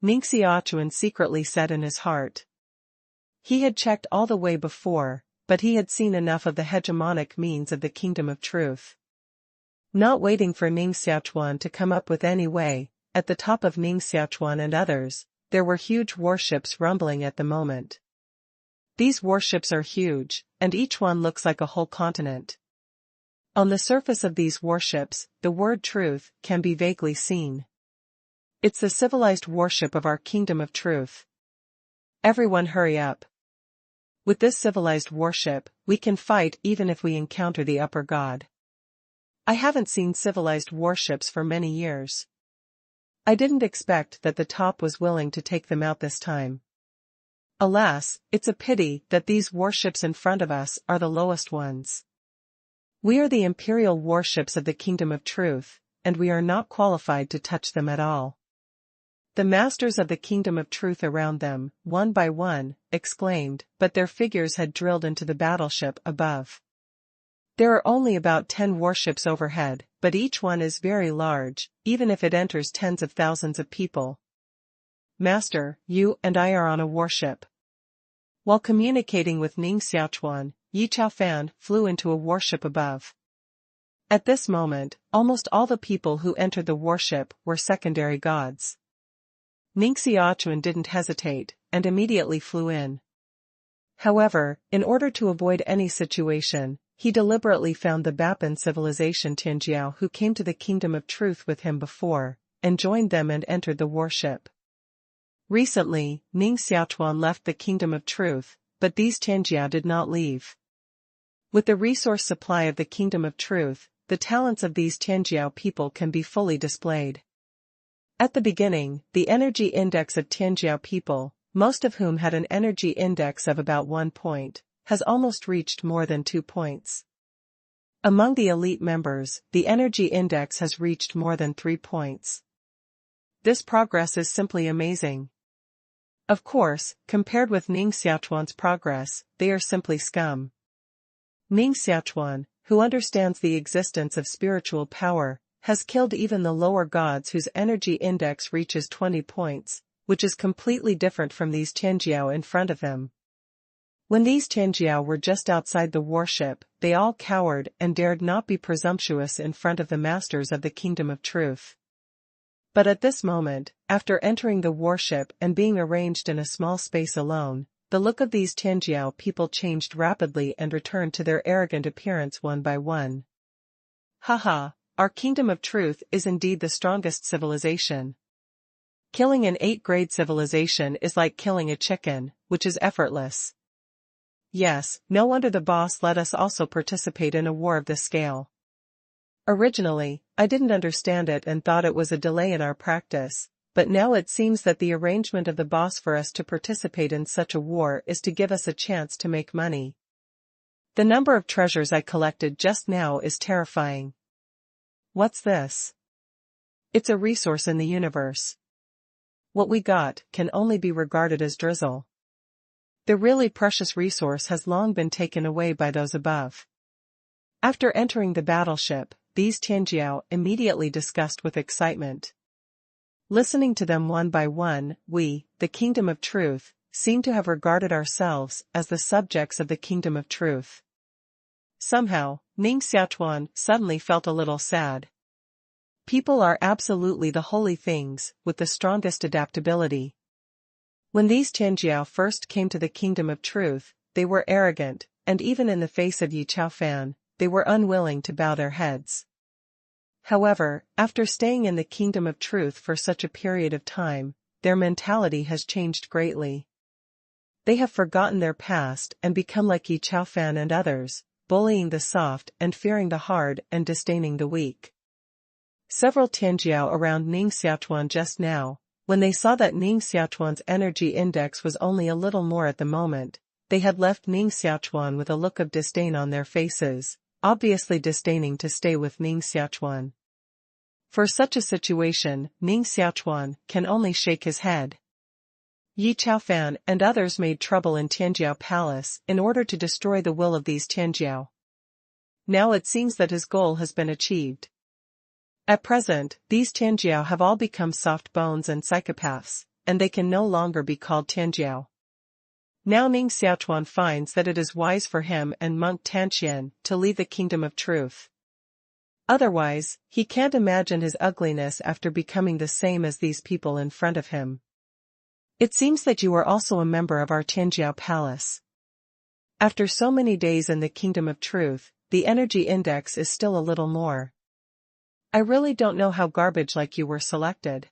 Speaker 1: Ning Xiaochuan secretly said in his heart. He had checked all the way before, but he had seen enough of the hegemonic means of the kingdom of truth. Not waiting for Ning Xiaochuan to come up with any way, at the top of Ning Xiaochuan and others, there were huge warships rumbling at the moment. These warships are huge, and each one looks like a whole continent. On the surface of these warships, the word truth can be vaguely seen. It's the civilized warship of our kingdom of truth. Everyone hurry up. With this civilized warship, we can fight even if we encounter the upper god. I haven't seen civilized warships for many years. I didn't expect that the top was willing to take them out this time. Alas, it's a pity that these warships in front of us are the lowest ones. We are the imperial warships of the kingdom of truth, and we are not qualified to touch them at all. The masters of the kingdom of truth around them, one by one, exclaimed, but their figures had drilled into the battleship above. There are only about 10 warships overhead, but each one is very large, even if it enters tens of thousands of people. Master, you and I are on a warship. While communicating with Ning Xiaochuan, Yi Chaofan flew into a warship above. At this moment, almost all the people who entered the warship were secondary gods. Ning Xiaochuan didn't hesitate, and immediately flew in. However, in order to avoid any situation, he deliberately found the Bapan civilization Tianjiao who came to the kingdom of truth with him before, and joined them and entered the warship. Recently, Ning Xiaochuan left the kingdom of truth, but these Tianjiao did not leave. With the resource supply of the kingdom of truth, the talents of these Tianjiao people can be fully displayed. At the beginning, the energy index of Tianjiao people, most of whom had an energy index of about 1 point, has almost reached more than 2 points. Among the elite members, the energy index has reached more than 3 points. This progress is simply amazing. Of course, compared with Ning Xiaochuan's progress, they are simply scum. Ning Xiaochuan, who understands the existence of spiritual power, has killed even the lower gods whose energy index reaches 20 points, which is completely different from these Tianjiao in front of them. When these Tianjiao were just outside the warship, they all cowered and dared not be presumptuous in front of the masters of the kingdom of truth. But at this moment, after entering the warship and being arranged in a small space alone, the look of these Tianjiao people changed rapidly and returned to their arrogant appearance one by one. Haha, our kingdom of truth is indeed the strongest civilization. Killing an 8th-grade civilization is like killing a chicken, which is effortless. Yes, no wonder the boss let us also participate in a war of this scale. Originally, I didn't understand it and thought it was a delay in our practice, but now it seems that the arrangement of the boss for us to participate in such a war is to give us a chance to make money. The number of treasures I collected just now is terrifying. What's this? It's a resource in the universe. What we got can only be regarded as drizzle. The really precious resource has long been taken away by those above. After entering the battleship, these Tianjiao immediately discussed with excitement. Listening to them one by one, we, the kingdom of truth, seem to have regarded ourselves as the subjects of the kingdom of truth. Somehow, Ning Xiaochuan suddenly felt a little sad. People are absolutely the holy things, with the strongest adaptability. When these Tianjiao first came to the kingdom of truth, they were arrogant, and even in the face of Yi Chaofan, they were unwilling to bow their heads. However, after staying in the kingdom of truth for such a period of time, their mentality has changed greatly. They have forgotten their past and become like Yi Chaofan and others, bullying the soft and fearing the hard and disdaining the weak. Several Tianjiao around Ning Xiaochuan just now, when they saw that Ning Xiaochuan's energy index was only a little more at the moment, they had left Ning Xiaochuan with a look of disdain on their faces, obviously disdaining to stay with Ning Xiaochuan. For such a situation, Ning Xiaochuan can only shake his head. Yi Chaofan and others made trouble in Tianjiao Palace in order to destroy the will of these Tianjiao. Now it seems that his goal has been achieved. At present, these Tianjiao have all become soft bones and psychopaths, and they can no longer be called Tianjiao. Now Ning Xiaochuan finds that it is wise for him and monk Tanxian to leave the kingdom of truth. Otherwise, he can't imagine his ugliness after becoming the same as these people in front of him. It seems that you are also a member of our Tianjiao Palace. After so many days in the kingdom of truth, the energy index is still a little more. I really don't know how garbage like you were selected.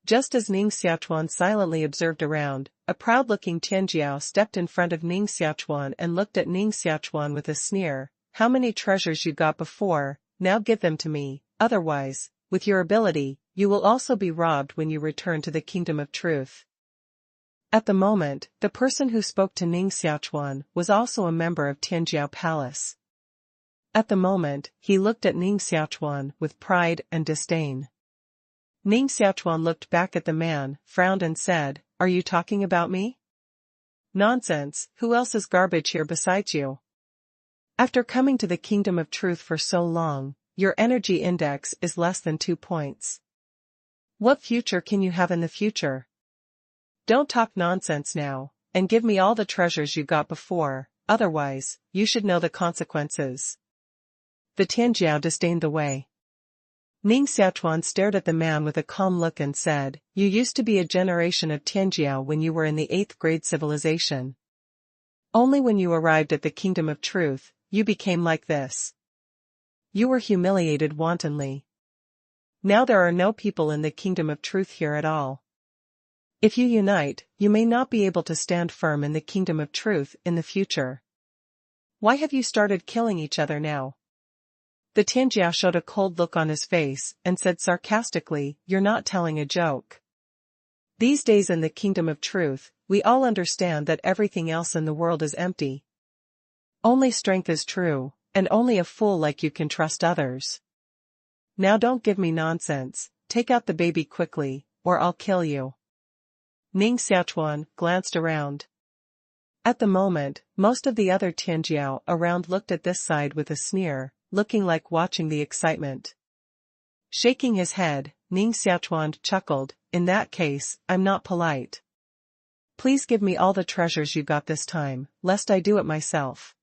Speaker 1: Just as Ning Xiaochuan silently observed around, a proud-looking Tianjiao stepped in front of Ning Xiaochuan and looked at Ning Xiaochuan with a sneer. How many treasures you got before, now give them to me, otherwise, with your ability, you will also be robbed when you return to the kingdom of truth. At the moment, the person who spoke to Ning Xiaochuan was also a member of Tianjiao Palace. At the moment, he looked at Ning Xiaochuan with pride and disdain. Ning Xiaochuan looked back at the man, frowned and said, "Are you talking about me?" "Nonsense, who else is garbage here besides you? After coming to the kingdom of truth for so long, your energy index is less than 2 points. What future can you have in the future? Don't talk nonsense now, and give me all the treasures you got before, otherwise, you should know the consequences." The Tianjiao disdained the way. Ning Xiaochuan stared at the man with a calm look and said, "You used to be a generation of Tianjiao when you were in the 8th grade civilization. Only when you arrived at the kingdom of truth, you became like this. You were humiliated wantonly. Now there are no people in the kingdom of truth here at all. If you unite, you may not be able to stand firm in the kingdom of truth in the future. Why have you started killing each other now?" The Tianjiao showed a cold look on his face and said sarcastically, "You're not telling a joke. These days in the kingdom of truth, we all understand that everything else in the world is empty. Only strength is true, and only a fool like you can trust others. Now don't give me nonsense, take out the baby quickly, or I'll kill you." Ning Xiaochuan glanced around. At the moment, most of the other Tianjiao around looked at this side with a sneer, looking like watching the excitement. Shaking his head, Ning Xiaochuan chuckled, "In that case, I'm not polite. Please give me all the treasures you got this time, lest I do it myself."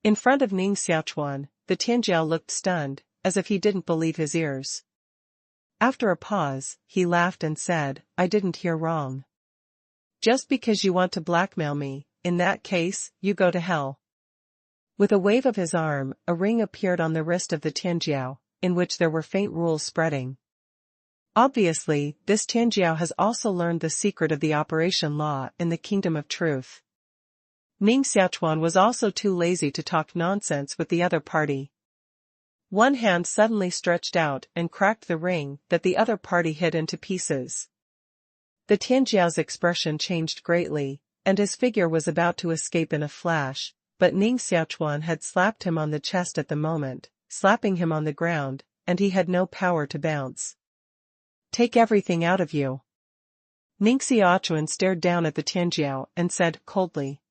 Speaker 1: In front of Ning Xiaochuan, the Tianjiao looked stunned, as if he didn't believe his ears. After a pause, he laughed and said, "I didn't hear wrong. Just because you want to blackmail me, in that case, you go to hell." With a wave of his arm, a ring appeared on the wrist of the Tianjiao, in which there were faint rules spreading. Obviously, this Tianjiao has also learned the secret of the operation law in the kingdom of truth. Ning Xiaochuan was also too lazy to talk nonsense with the other party. One hand suddenly stretched out and cracked the ring that the other party hit into pieces. The Tianjiao's expression changed greatly, and his figure was about to escape in a flash, but Ning Xiaochuan had slapped him on the chest at the moment, slapping him on the ground, and he had no power to bounce. "Take everything out of you." Ning Xiaochuan stared down at the Tianjiao and said coldly.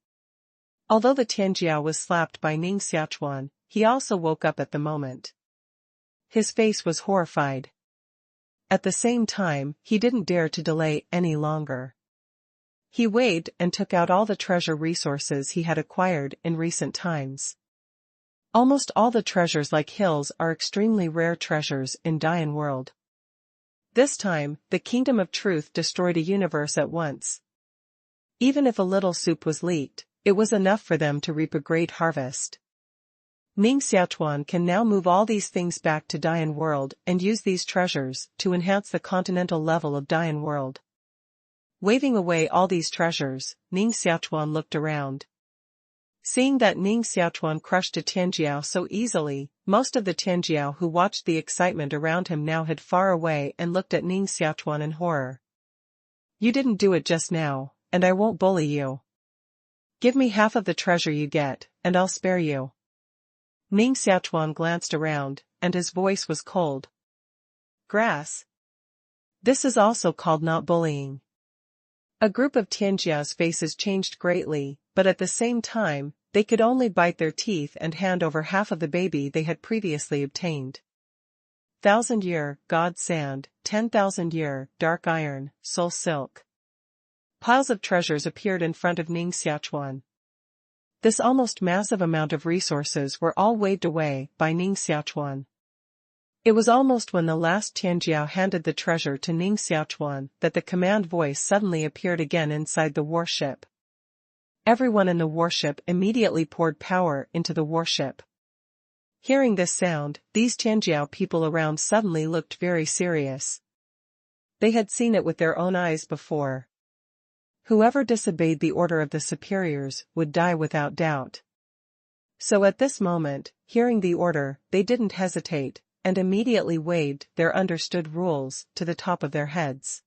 Speaker 1: Although the Tianjiao was slapped by Ning Xiaochuan, he also woke up at the moment. His face was horrified. At the same time, he didn't dare to delay any longer. He weighed and took out all the treasure resources he had acquired in recent times. Almost all the treasures like hills are extremely rare treasures in Dian world. This time, the kingdom of truth destroyed a universe at once. Even if a little soup was leaked, it was enough for them to reap a great harvest. Ning Xiaochuan can now move all these things back to Dian world and use these treasures to enhance the continental level of Dian world. Waving away all these treasures, Ning Xiaochuan looked around. Seeing that Ning Xiaochuan crushed a Tianjiao so easily, most of the Tianjiao who watched the excitement around him now hid far away and looked at Ning Xiaochuan in horror. You didn't do it just now, and I won't bully you. Give me half of the treasure you get, and I'll spare you. Ning Xiaochuan glanced around, and his voice was cold. Grass. This is also called not bullying. A group of Tianjiao's faces changed greatly, but at the same time, they could only bite their teeth and hand over half of the baby they had previously obtained. 1,000-year, God sand, 10,000-year, dark iron, soul silk. Piles of treasures appeared in front of Ning Xiaochuan. This almost massive amount of resources were all waved away by Ning Xiaochuan. It was almost when the last Tianjiao handed the treasure to Ning Xiaochuan that the command voice suddenly appeared again inside the warship. Everyone in the warship immediately poured power into the warship. Hearing this sound, these Tianjiao people around suddenly looked very serious. They had seen it with their own eyes before. Whoever disobeyed the order of the superiors would die without doubt. So at this moment, hearing the order, they didn't hesitate, and immediately waved their understood rules to the top of their heads.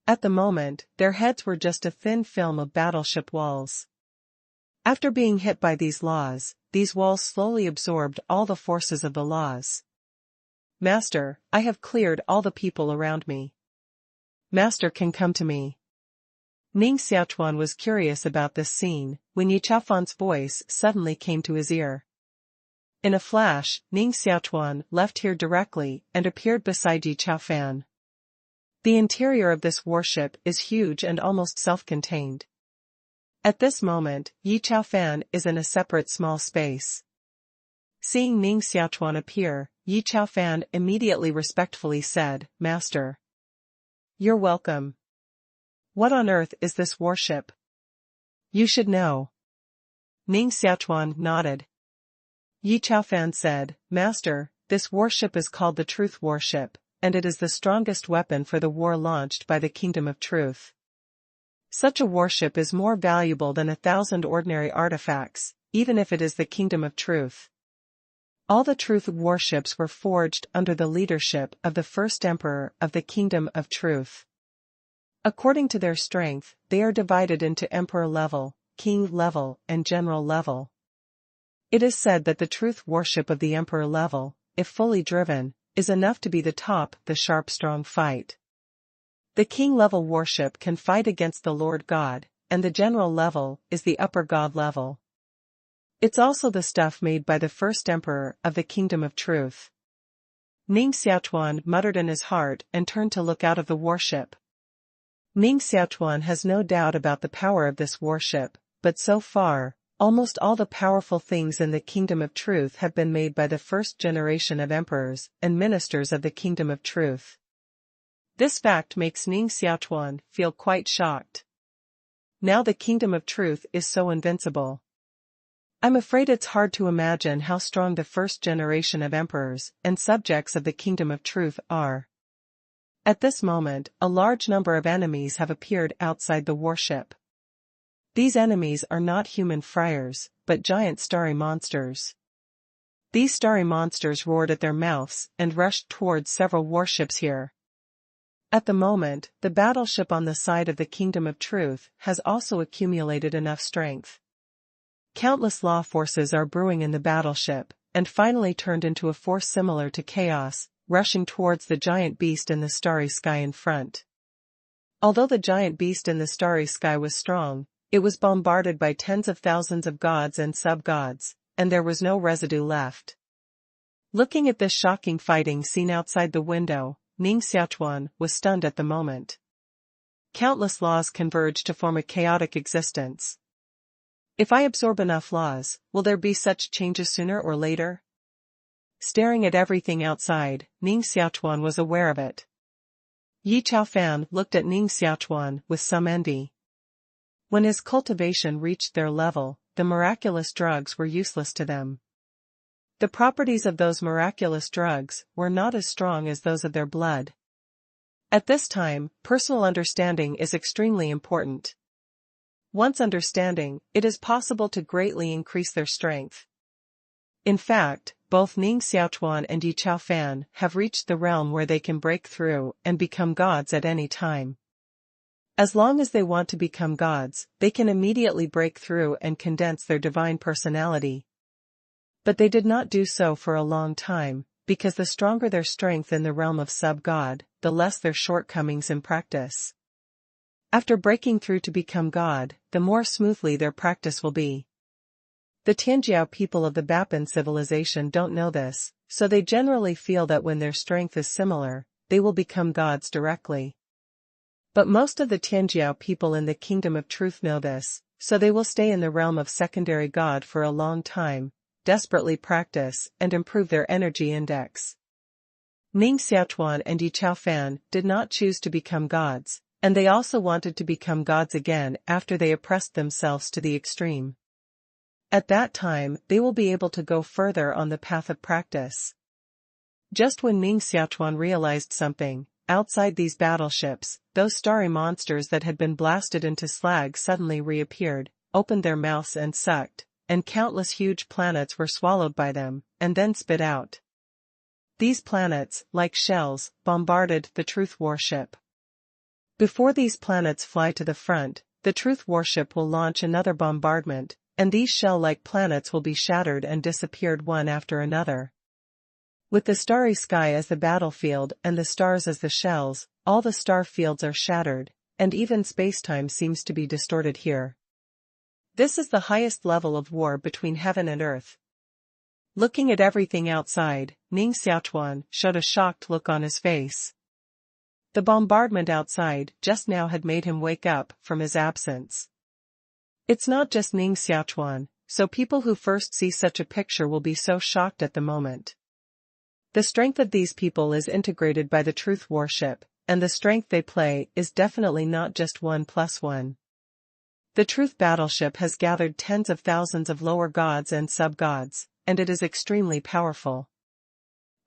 Speaker 1: At the moment, their heads were just a thin film of battleship walls. After being hit by these laws, these walls slowly absorbed all the forces of the laws. Master, I have cleared all the people around me. Master can come to me. Ning Xiaochuan was curious about this scene, when Yi Chaofan's voice suddenly came to his ear. In a flash, Ning Xiaochuan left here directly and appeared beside Yi Chaofan. The interior of this warship is huge and almost self-contained. At this moment, Yi Chaofan is in a separate small space. Seeing Ning Xiaochuan appear, Yi Chaofan immediately respectfully said, Master. You're welcome. What on earth is this warship? You should know. Ning Xiaochuan nodded. Yi Chaofan said, Master, this warship is called the Truth Warship, and it is the strongest weapon for the war launched by the Kingdom of Truth. Such a warship is more valuable than 1,000 ordinary artifacts, even if it is the Kingdom of Truth. All the Truth warships were forged under the leadership of the first Emperor of the Kingdom of Truth. According to their strength, they are divided into Emperor level, King level, and General level. It is said that the Truth warship of the Emperor level, if fully driven, is enough to be the top, the sharp strong fight. The King level warship can fight against the Lord God, and the General level is the upper God level. It's also the stuff made by the first Emperor of the Kingdom of Truth. Ning Xiaochuan muttered in his heart and turned to look out of the warship. Ning Xiaochuan has no doubt about the power of this warship, but so far, almost all the powerful things in the Kingdom of Truth have been made by the first generation of emperors and ministers of the Kingdom of Truth. This fact makes Ning Xiaochuan feel quite shocked. Now the Kingdom of Truth is so invincible. I'm afraid it's hard to imagine how strong the first generation of emperors and subjects of the Kingdom of Truth are. At this moment, a large number of enemies have appeared outside the warship. These enemies are not human friars, but giant starry monsters. These starry monsters roared at their mouths and rushed towards several warships here. At the moment, the battleship on the side of the Kingdom of Truth has also accumulated enough strength. Countless law forces are brewing in the battleship, and finally turned into a force similar to chaos, rushing towards the giant beast in the starry sky in front. Although the giant beast in the starry sky was strong, it was bombarded by tens of thousands of gods and sub-gods, and there was no residue left. Looking at this shocking fighting scene outside the window, Ning Xiaochuan was stunned at the moment. Countless laws converge to form a chaotic existence. If I absorb enough laws, will there be such changes sooner or later? Staring at everything outside, Ning Xiaochuan was aware of it. Yi Chaofan looked at Ning Xiaochuan with some envy. When his cultivation reached their level, the miraculous drugs were useless to them. The properties of those miraculous drugs were not as strong as those of their blood. At this time, personal understanding is extremely important. Once understanding, it is possible to greatly increase their strength. In fact, both Ning Xiaochuan and Yi Fan have reached the realm where they can break through and become gods at any time. As long as they want to become gods, they can immediately break through and condense their divine personality. But they did not do so for a long time, because the stronger their strength in the realm of sub-god, the less their shortcomings in practice. After breaking through to become God, the more smoothly their practice will be. The Tianjiao people of the Bapan civilization don't know this, so they generally feel that when their strength is similar, they will become gods directly. But most of the Tianjiao people in the Kingdom of Truth know this, so they will stay in the realm of secondary God for a long time, desperately practice and improve their energy index. Ning Xiaochuan and Yi Fan did not choose to become gods, and they also wanted to become gods again after they oppressed themselves to the extreme. At that time, they will be able to go further on the path of practice. Just when Ning Xiaochuan realized something, outside these battleships, those starry monsters that had been blasted into slag suddenly reappeared, opened their mouths and sucked, and countless huge planets were swallowed by them, and then spit out. These planets, like shells, bombarded the Truth warship. Before these planets fly to the front, the Truth warship will launch another bombardment, and these shell-like planets will be shattered and disappeared one after another. With the starry sky as the battlefield and the stars as the shells, all the star fields are shattered, and even space-time seems to be distorted here. This is the highest level of war between heaven and earth. Looking at everything outside, Ning Xiaochuan showed a shocked look on his face. The bombardment outside just now had made him wake up from his absence. It's not just Ning Xiaochuan, so people who first see such a picture will be so shocked at the moment. The strength of these people is integrated by the Truth warship, and the strength they play is definitely not just 1+1. The Truth battleship has gathered tens of thousands of lower gods and sub-gods, and it is extremely powerful.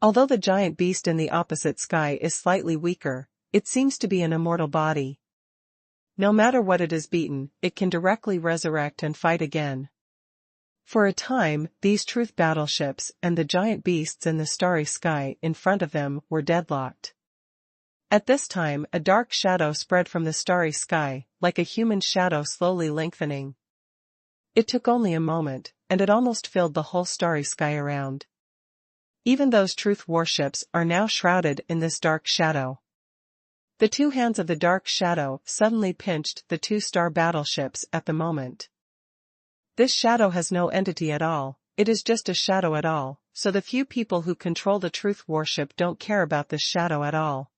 Speaker 1: Although the giant beast in the opposite sky is slightly weaker, it seems to be an immortal body. No matter what it is beaten, it can directly resurrect and fight again. For a time, these Truth battleships and the giant beasts in the starry sky in front of them were deadlocked. At this time, a dark shadow spread from the starry sky, like a human shadow slowly lengthening. It took only a moment, and it almost filled the whole starry sky around. Even those Truth warships are now shrouded in this dark shadow. The two hands of the dark shadow suddenly pinched the two star battleships at the moment. This shadow has no entity at all, it is just a shadow at all, so the few people who control the Truth warship don't care about this shadow at all.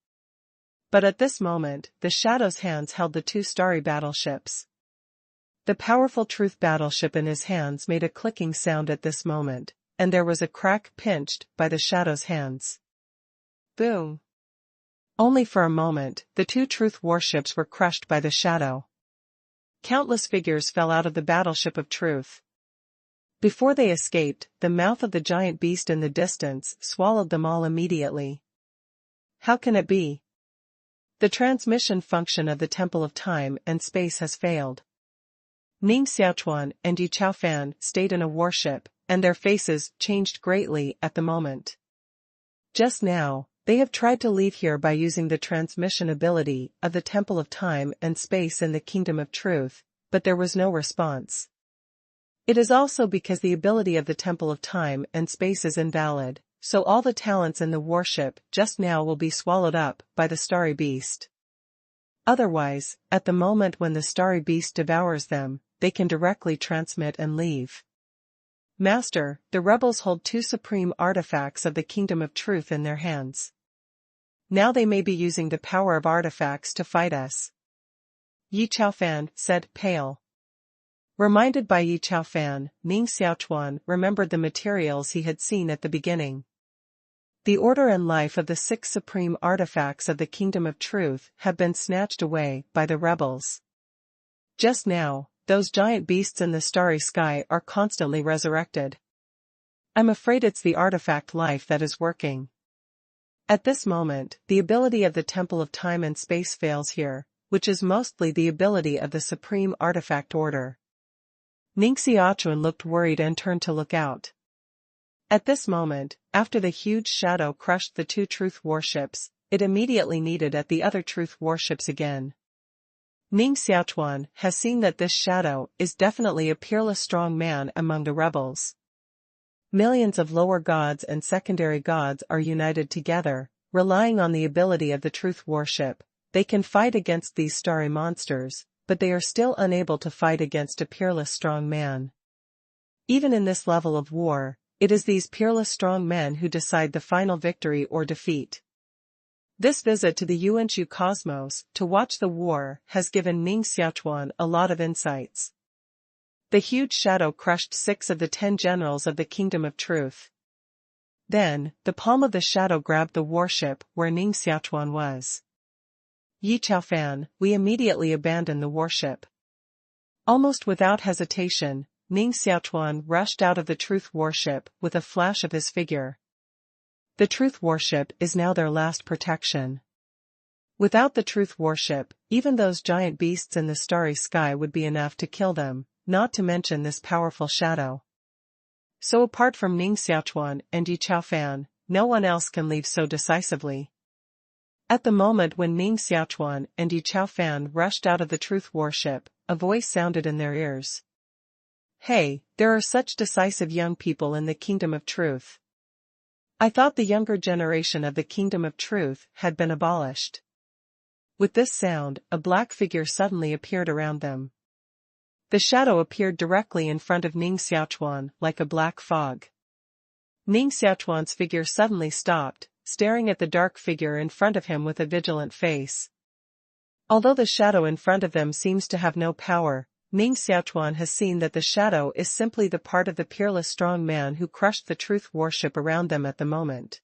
Speaker 1: But at this moment, the shadow's hands held the two starry battleships. The powerful Truth battleship in his hands made a clicking sound at this moment, and there was a crack pinched by the shadow's hands. Boom! Only for a moment, the two Truth warships were crushed by the shadow. Countless figures fell out of the battleship of Truth. Before they escaped, the mouth of the giant beast in the distance swallowed them all immediately. How can it be? The transmission function of the Temple of Time and Space has failed. Ning Xiaochuan and Yi Fan stayed in a warship, and their faces changed greatly at the moment. Just now, they have tried to leave here by using the transmission ability of the Temple of Time and Space in the Kingdom of Truth, but there was no response. It is also because the ability of the Temple of Time and Space is invalid, so all the talents in the warship just now will be swallowed up by the starry beast. Otherwise, at the moment when the starry beast devours them, they can directly transmit and leave. Master, the rebels hold two supreme artifacts of the Kingdom of Truth in their hands. Now they may be using the power of artifacts to fight us. Yi Fan said, pale. Reminded by Yi Fan, Ning Xiaochuan remembered the materials he had seen at the beginning. The order and life of the 6 supreme artifacts of the Kingdom of Truth have been snatched away by the rebels. Just now, those giant beasts in the starry sky are constantly resurrected. I'm afraid it's the artifact life that is working. At this moment, the ability of the Temple of Time and Space fails here, which is mostly the ability of the Supreme Artifact Order. Ning Xiaochuan looked worried and turned to look out. At this moment, after the huge shadow crushed the two truth warships, it immediately needed at the other truth warships again. Ning Xiaochuan has seen that this shadow is definitely a peerless strong man among the rebels. Millions of lower gods and secondary gods are united together, relying on the ability of the truth warship. They can fight against these starry monsters, but they are still unable to fight against a peerless strong man. Even in this level of war, it is these peerless strong men who decide the final victory or defeat. This visit to the Yuanshu cosmos to watch the war has given Ning Xiaochuan a lot of insights. The huge shadow crushed 6 of the 10 generals of the Kingdom of Truth. Then, the palm of the shadow grabbed the warship where Ning Xiaochuan was. Yi Chaofan, we immediately abandoned the warship. Almost without hesitation, Ning Xiaochuan rushed out of the truth warship with a flash of his figure. The truth warship is now their last protection. Without the truth warship, even those giant beasts in the starry sky would be enough to kill them, not to mention this powerful shadow. So apart from Ning Xiaochuan and Yi Chaofan, no one else can leave so decisively. At the moment when Ning Xiaochuan and Yi Chaofan rushed out of the truth warship, a voice sounded in their ears. Hey, there are such decisive young people in the Kingdom of Truth. I thought the younger generation of the Kingdom of Truth had been abolished. With this sound, a black figure suddenly appeared around them. The shadow appeared directly in front of Ning Xiaochuan like a black fog. Ning Xiaochuan's figure suddenly stopped, staring at the dark figure in front of him with a vigilant face. Although the shadow in front of them seems to have no power, Ning Xiaochuan has seen that the shadow is simply the part of the peerless strong man who crushed the truth warship around them at the moment.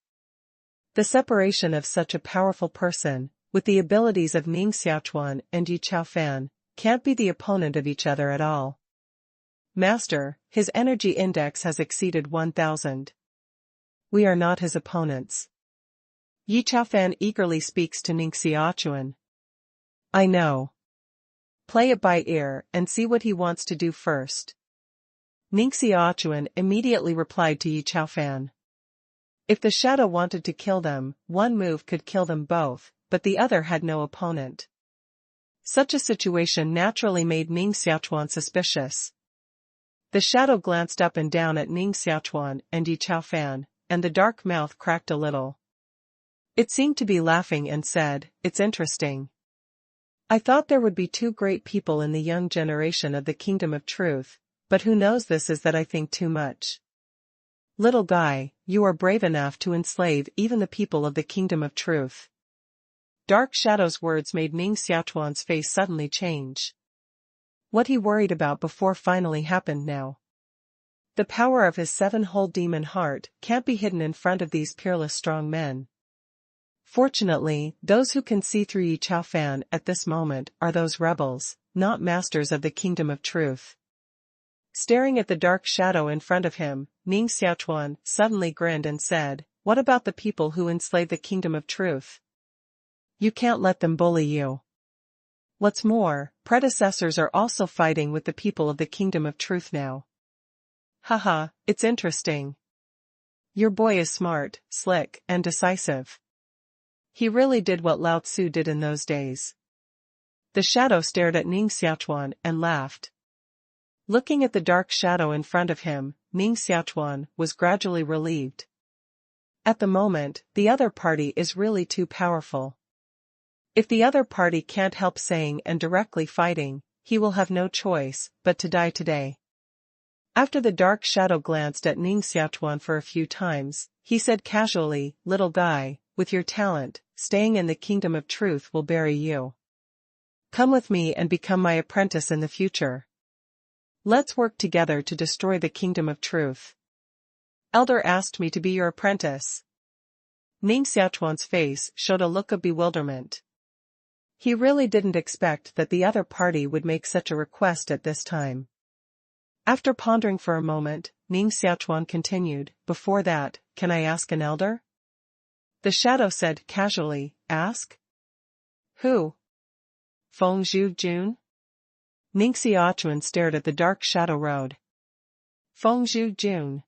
Speaker 1: The separation of such a powerful person, with the abilities of Ning Xiaochuan and Yi Chaofan, can't be the opponent of each other at all. Master, his energy index has exceeded 1000. We are not his opponents. Yi Chaofan eagerly speaks to Ning Xiaochuan. I know. Play it by ear and see what he wants to do first. Ning Xiaochuan immediately replied to Yi Chaofan. If the shadow wanted to kill them, one move could kill them both, but the other had no opponent. Such a situation naturally made Ning Xiaochuan suspicious. The shadow glanced up and down at Ning Xiaochuan and Yi Chaofan, and the dark mouth cracked a little. It seemed to be laughing and said, "It's interesting. I thought there would be 2 great people in the young generation of the Kingdom of Truth, but who knows this is that I think too much. Little guy, you are brave enough to enslave even the people of the Kingdom of Truth." Dark Shadow's words made Ning Xiaochuan's face suddenly change. What he worried about before finally happened now. The power of his 7-hole demon heart can't be hidden in front of these peerless strong men. Fortunately, those who can see through Yi Chaofan at this moment are those rebels, not masters of the Kingdom of Truth. Staring at the dark shadow in front of him, Ning Xiaochuan suddenly grinned and said, "What about the people who enslave the Kingdom of Truth? You can't let them bully you. What's more, predecessors are also fighting with the people of the Kingdom of Truth now. Haha, it's interesting. Your boy is smart, slick, and decisive. He really did what Lao Tzu did in those days." The shadow stared at Ning Xiaochuan and laughed. Looking at the dark shadow in front of him, Ning Xiaochuan was gradually relieved. At the moment, the other party is really too powerful. If the other party can't help saying and directly fighting, he will have no choice but to die today. After the dark shadow glanced at Ning Xiaochuan for a few times, he said casually, "Little guy, with your talent, staying in the Kingdom of Truth will bury you. Come with me and become my apprentice in the future. Let's work together to destroy the Kingdom of Truth." Elder asked me to be your apprentice. Ning Xiaochuan's face showed a look of bewilderment. He really didn't expect that the other party would make such a request at this time. After pondering for a moment, Ning Xiaochuan continued, "Before that, can I ask an elder?" The shadow said casually, "Ask? Who? Feng Jun?" Ning Xiaochuan stared at the dark shadow road. Feng Jun.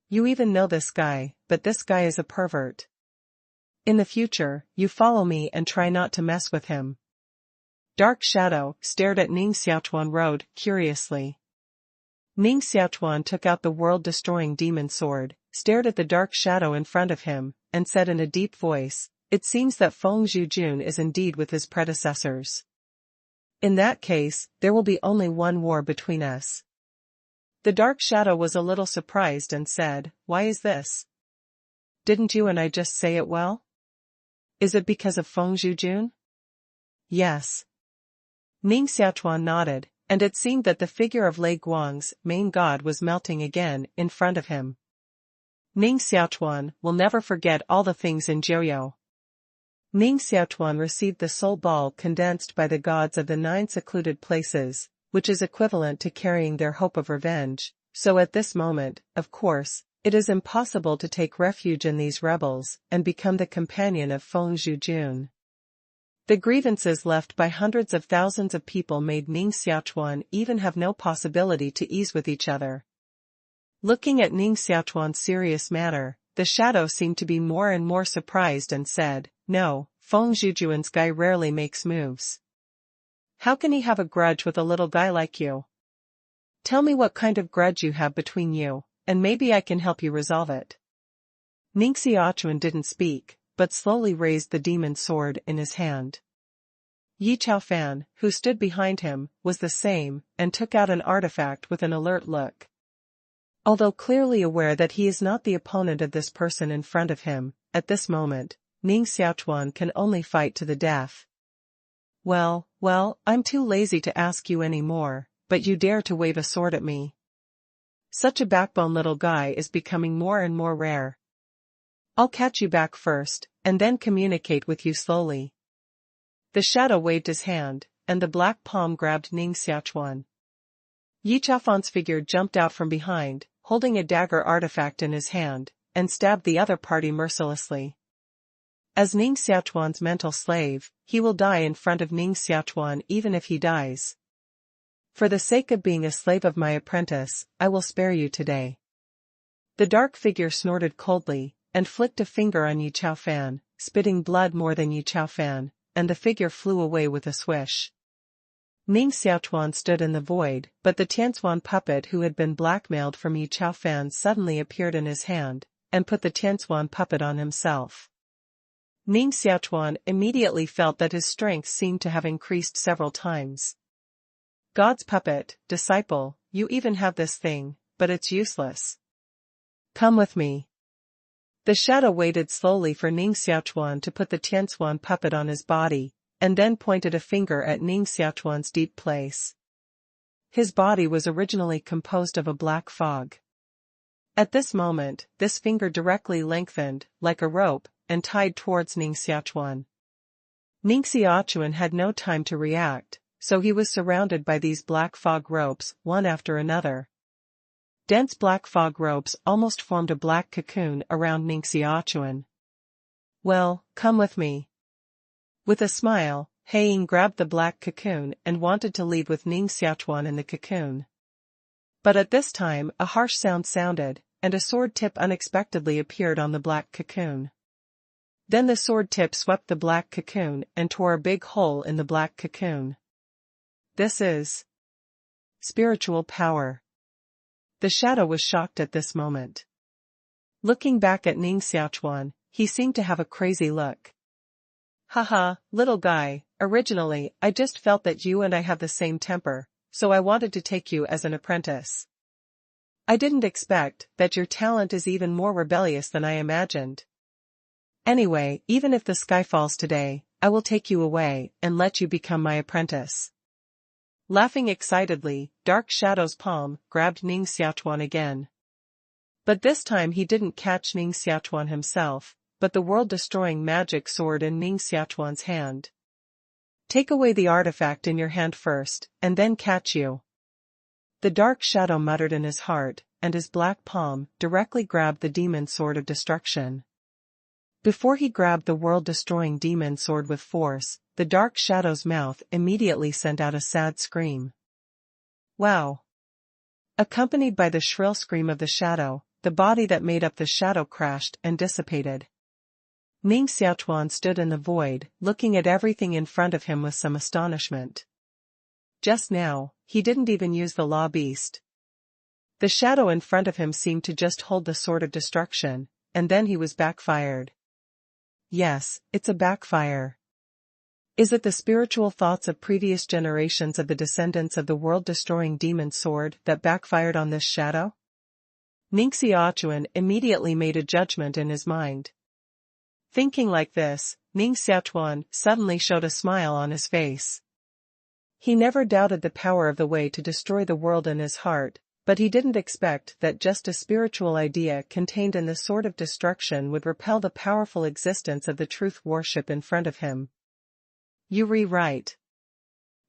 Speaker 1: You even know this guy, but this guy is a pervert. In the future, you follow me and try not to mess with him. Dark Shadow stared at Ning Xiaochuan road, curiously. Ning Xiaochuan took out the world-destroying demon sword, stared at the dark shadow in front of him, and said in a deep voice, "It seems that Feng Jun is indeed with his predecessors. In that case, there will be only one war between us." The dark shadow was a little surprised and said, "Why is this? Didn't you and I just say it well? Is it because of Feng Jun?" "Yes." Ning Xiaochuan nodded, and it seemed that the figure of Lei Guang's main god was melting again in front of him. Ning Xiaochuan will never forget all the things in Jiu. Ning Xiaochuan received the soul ball condensed by the gods of the 9 secluded places, which is equivalent to carrying their hope of revenge, so at this moment, of course, it is impossible to take refuge in these rebels and become the companion of Feng Jun. The grievances left by hundreds of thousands of people made Ning Xiaochuan even have no possibility to ease with each other. Looking at Ning Xiaochuan's serious manner, the shadow seemed to be more and more surprised and said, "No, Feng Jujuan's guy rarely makes moves. How can he have a grudge with a little guy like you? Tell me what kind of grudge you have between you, and maybe I can help you resolve it." Ning Xiaochuan didn't speak, but slowly raised the demon sword in his hand. Yi Chaofan, who stood behind him, was the same, and took out an artifact with an alert look. Although clearly aware that he is not the opponent of this person in front of him, at this moment, Ning Xiaochuan can only fight to the death. Well, I'm too lazy to ask you any more, but you dare to wave a sword at me. Such a backbone little guy is becoming more and more rare. I'll catch you back first, and then communicate with you slowly. The shadow waved his hand, and the black palm grabbed Ning Xiaochuan. Yi Chaofan's figure jumped out from behind, holding a dagger artifact in his hand, and stabbed the other party mercilessly. As Ning Xiaochuan's mental slave, he will die in front of Ning Xiaochuan even if he dies. For the sake of being a slave of my apprentice, I will spare you today. The dark figure snorted coldly, and flicked a finger on Yi Chaofan, spitting blood more than Yi Chaofan, and the figure flew away with a swish. Ning Xiaochuan stood in the void, but the Tianxuan puppet who had been blackmailed from Yi Chaofan suddenly appeared in his hand, and put the Tianxuan puppet on himself. Ning Xiaochuan immediately felt that his strength seemed to have increased several times. God's puppet, disciple, you even have this thing, but it's useless. Come with me. The shadow waited slowly for Ning Xiaochuan to put the Tianxuan puppet on his body, and then pointed a finger at Ning Xiaochuan's deep place. His body was originally composed of a black fog. At this moment, this finger directly lengthened, like a rope, and tied towards Ning Xiaochuan. Ning Xiaochuan had no time to react, so he was surrounded by these black fog ropes, one after another. Dense black fog ropes almost formed a black cocoon around Ning Xiaochuan. Well, come with me. With a smile, Haiying grabbed the black cocoon and wanted to leave with Ning Xiaochuan in the cocoon. But at this time a harsh sound sounded, and a sword tip unexpectedly appeared on the black cocoon. Then the sword tip swept the black cocoon and tore a big hole in the black cocoon. This is spiritual power. The shadow was shocked at this moment. Looking back at Ning Xiaochuan, he seemed to have a crazy look. Haha, little guy, originally I just felt that you and I have the same temper, so I wanted to take you as an apprentice. I didn't expect that your talent is even more rebellious than I imagined. Anyway, even if the sky falls today, I will take you away and let you become my apprentice. Laughing excitedly, Dark Shadow's palm grabbed Ning Xiaochuan again. But this time he didn't catch Ning Xiaochuan himself, but the world-destroying magic sword in Ning Xiaochuan's hand. Take away the artifact in your hand first, and then catch you. The dark shadow muttered in his heart, and his black palm directly grabbed the demon sword of destruction. Before he grabbed the world-destroying demon sword with force, the dark shadow's mouth immediately sent out a sad scream. Wow! Accompanied by the shrill scream of the shadow, the body that made up the shadow crashed and dissipated. Ning Xiaochuan stood in the void, looking at everything in front of him with some astonishment. Just now, he didn't even use the law beast. The shadow in front of him seemed to just hold the sword of destruction, and then he was backfired. Yes, it's a backfire. Is it the spiritual thoughts of previous generations of the descendants of the world-destroying demon sword that backfired on this shadow? Ning Xiaochuan immediately made a judgment in his mind. Thinking like this, Ning Xiaochuan suddenly showed a smile on his face. He never doubted the power of the way to destroy the world in his heart, but he didn't expect that just a spiritual idea contained in the sword of destruction would repel the powerful existence of the truth worship in front of him. You rewrite.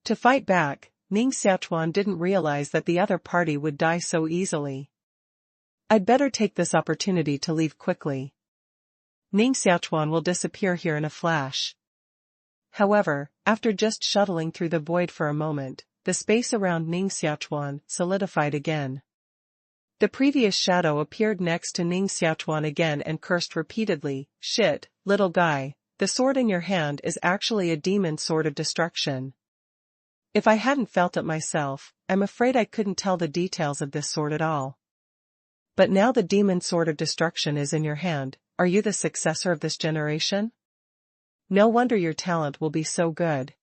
Speaker 1: To fight back, Ning Xiaochuan didn't realize that the other party would die so easily. I'd better take this opportunity to leave quickly. Ning Xiaochuan will disappear here in a flash. However, after just shuttling through the void for a moment, the space around Ning Xiaochuan solidified again. The previous shadow appeared next to Ning Xiaochuan again and cursed repeatedly, "Shit, little guy, the sword in your hand is actually a demon sword of destruction. If I hadn't felt it myself, I'm afraid I couldn't tell the details of this sword at all. But now the demon sword of destruction is in your hand, are you the successor of this generation? No wonder your talent will be so good.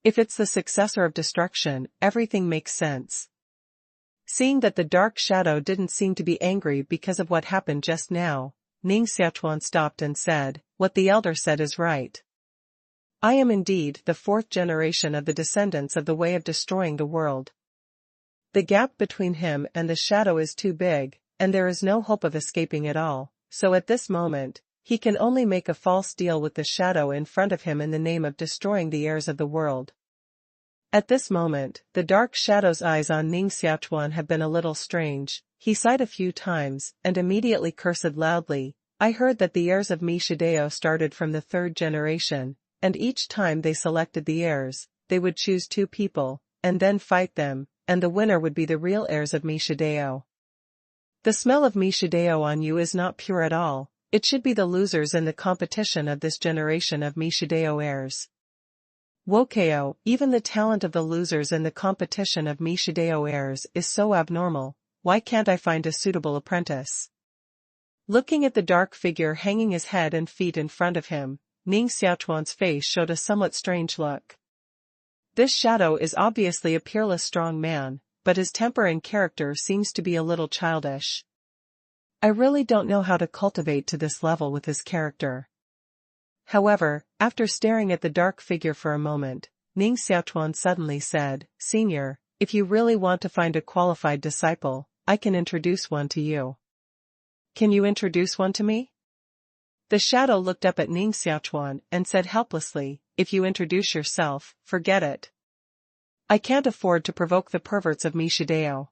Speaker 1: If it's the successor of destruction, everything makes sense." Seeing that the dark shadow didn't seem to be angry because of what happened just now, Ning Xiaochuan stopped and said, "What the elder said is right. I am indeed the fourth generation of the descendants of the way of destroying the world. The gap between him and the shadow is too big, and there is no hope of escaping at all, so at this moment, he can only make a false deal with the shadow in front of him in the name of destroying the heirs of the world." At this moment, the dark shadow's eyes on Ning Xiaochuan have been a little strange. He sighed a few times, and immediately cursed loudly. "I heard that the heirs of Mishideo started from the third generation, and each time they selected the heirs, they would choose two people, and then fight them, and the winner would be the real heirs of Mishideo. The smell of Mishideo on you is not pure at all. It should be the losers in the competition of this generation of Mishideo heirs. Wokeo, even the talent of the losers in the competition of Mishideo heirs is so abnormal, why can't I find a suitable apprentice?" Looking at the dark figure hanging his head and feet in front of him, Ning Xiaochuan's face showed a somewhat strange look. This shadow is obviously a peerless strong man, but his temper and character seems to be a little childish. I really don't know how to cultivate to this level with his character. However, after staring at the dark figure for a moment, Ning Xiaochuan suddenly said, "Senior, if you really want to find a qualified disciple, I can introduce one to you." "Can you introduce one to me?" The shadow looked up at Ning Xiaochuan and said helplessly, "If you introduce yourself, forget it. I can't afford to provoke the perverts of Mishideo.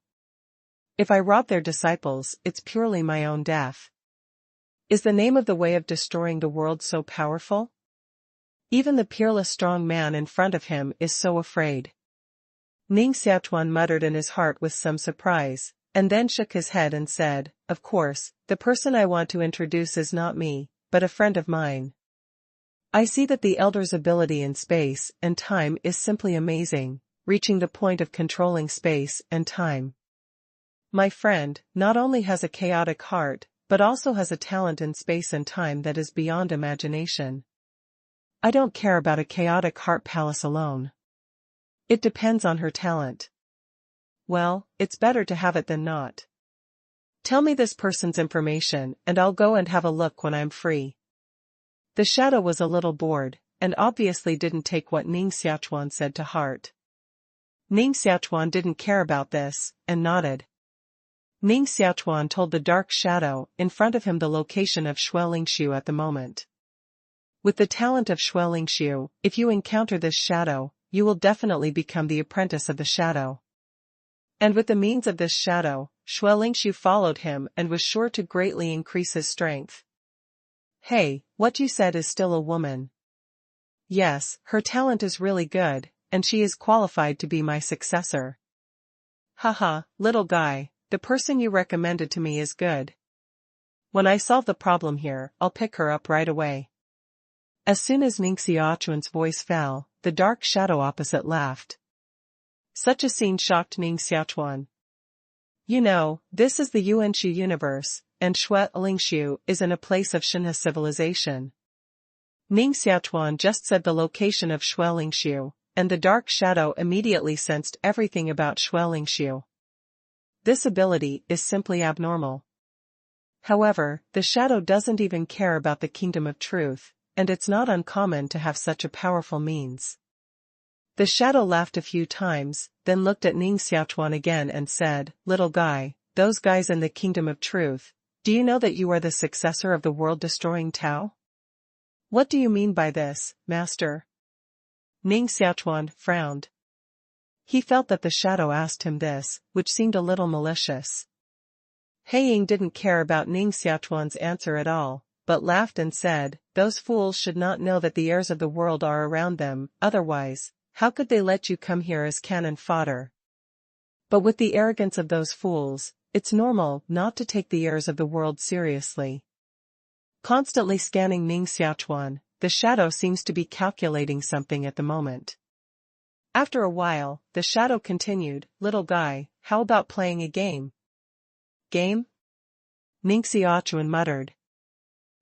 Speaker 1: If I rob their disciples, it's purely my own death. Is the name of the way of destroying the world so powerful? Even the peerless strong man in front of him is so afraid." Ning Xiaochuan muttered in his heart with some surprise, and then shook his head and said, "Of course, the person I want to introduce is not me, but a friend of mine. I see that the elder's ability in space and time is simply amazing, reaching the point of controlling space and time. My friend not only has a chaotic heart, but also has a talent in space and time that is beyond imagination. I don't care about a chaotic heart palace alone. It depends on her talent. Well, it's better to have it than not. Tell me this person's information and I'll go and have a look when I'm free." The shadow was a little bored, and obviously didn't take what Ning Xiaochuan said to heart. Ning Xiaochuan didn't care about this, and nodded. Ning Xiaochuan told the dark shadow in front of him the location of Shuelingxiu at the moment. With the talent of Shuelingxiu, if you encounter this shadow, you will definitely become the apprentice of the shadow. And with the means of this shadow, Lingxiu followed him and was sure to greatly increase his strength. Hey, what you said is still a woman. Yes, her talent is really good, and she is qualified to be my successor. Haha, little guy, the person you recommended to me is good. When I solve the problem here, I'll pick her up right away. As soon as Ning Xiaochuan's voice fell, the dark shadow opposite laughed. Such a scene shocked Ning Xiaochuan. You know, this is the Yuanshu universe, and Lingxiu is in a place of Shinha civilization. Ning Xiaochuan just said the location of Lingxiu, and the dark shadow immediately sensed everything about Lingxiu. This ability is simply abnormal. However, the shadow doesn't even care about the kingdom of truth, and it's not uncommon to have such a powerful means. The shadow laughed a few times, then looked at Ning Xiaochuan again and said, Little guy, those guys in the kingdom of truth, do you know that you are the successor of the world-destroying Tao? What do you mean by this, master? Ning Xiaochuan frowned. He felt that the shadow asked him this, which seemed a little malicious. Ying didn't care about Ning Xiaochuan's answer at all, but laughed and said, Those fools should not know that the heirs of the world are around them, otherwise, how could they let you come here as cannon fodder? But with the arrogance of those fools, it's normal not to take the heirs of the world seriously. Constantly scanning Ning Xiaochuan, the shadow seems to be calculating something at the moment. After a while, the shadow continued, Little guy, how about playing a game? Game? Ning Xiaochuan muttered.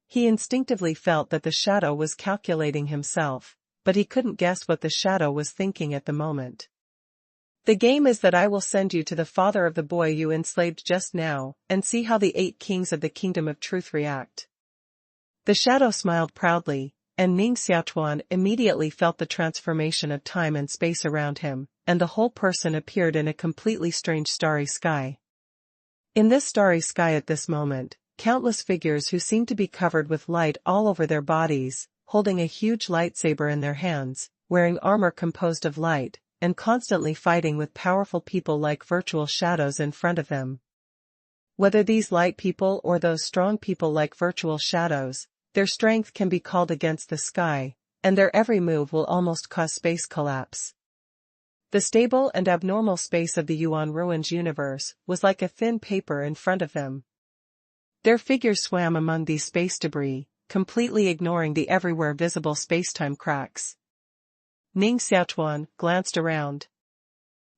Speaker 1: He instinctively felt that the shadow was calculating himself, but he couldn't guess what the shadow was thinking at the moment. The game is that I will send you to the father of the boy you enslaved just now, and see how the 8 kings of the kingdom of truth react. The shadow smiled proudly, and Ning Xiaochuan immediately felt the transformation of time and space around him, and the whole person appeared in a completely strange starry sky. In this starry sky at this moment, countless figures who seemed to be covered with light all over their bodies, holding a huge lightsaber in their hands, wearing armor composed of light, and constantly fighting with powerful people like virtual shadows in front of them. Whether these light people or those strong people like virtual shadows, their strength can be called against the sky, and their every move will almost cause space collapse. The stable and abnormal space of the Yuan Ruins universe was like a thin paper in front of them. Their figures swam among these space debris, completely ignoring the everywhere visible spacetime cracks. Ning Xiaochuan glanced around.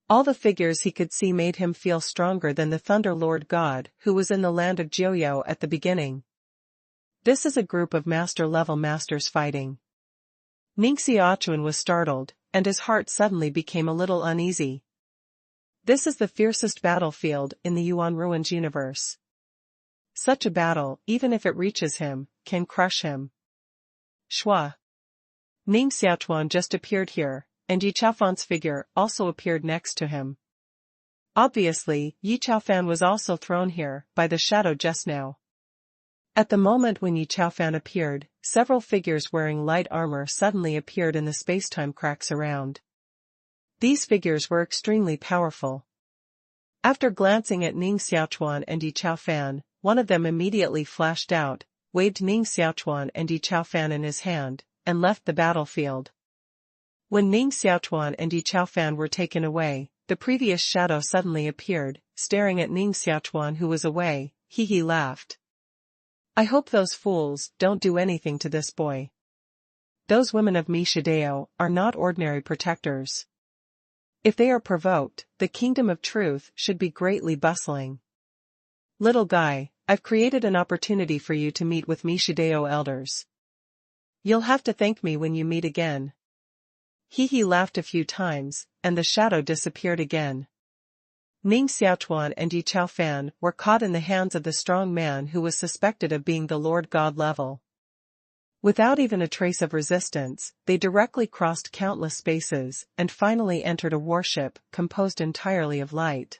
Speaker 1: All the figures he could see made him feel stronger than the Thunder Lord God who was in the land of Jiuyou at the beginning. This is a group of master-level masters fighting. Ning Xiaochuan was startled, and his heart suddenly became a little uneasy. This is the fiercest battlefield in the Yuan Ruins universe. Such a battle, even if it reaches him, can crush him. Shua. Ning Xiaochuan just appeared here, and Yi Chaofan's figure also appeared next to him. Obviously, Yi Chaofan was also thrown here by the shadow just now. At the moment when Yi Chaofan appeared, several figures wearing light armor suddenly appeared in the spacetime cracks around. These figures were extremely powerful. After glancing at Ning Xiaochuan and Yi Chaofan, one of them immediately flashed out, waved Ning Xiaochuan and Yi Chaofan in his hand, and left the battlefield. When Ning Xiaochuan and Yi Chaofan were taken away, the previous shadow suddenly appeared, staring at Ning Xiaochuan who was away. He laughed. I hope those fools don't do anything to this boy. Those women of Mishidao are not ordinary protectors. If they are provoked, the kingdom of truth should be greatly bustling. Little guy, I've created an opportunity for you to meet with Mishidao elders. You'll have to thank me when you meet again. He laughed a few times, and the shadow disappeared again. Ning Xiaochuan and Yi Chaofan were caught in the hands of the strong man who was suspected of being the Lord God level. Without even a trace of resistance, they directly crossed countless spaces and finally entered a warship composed entirely of light.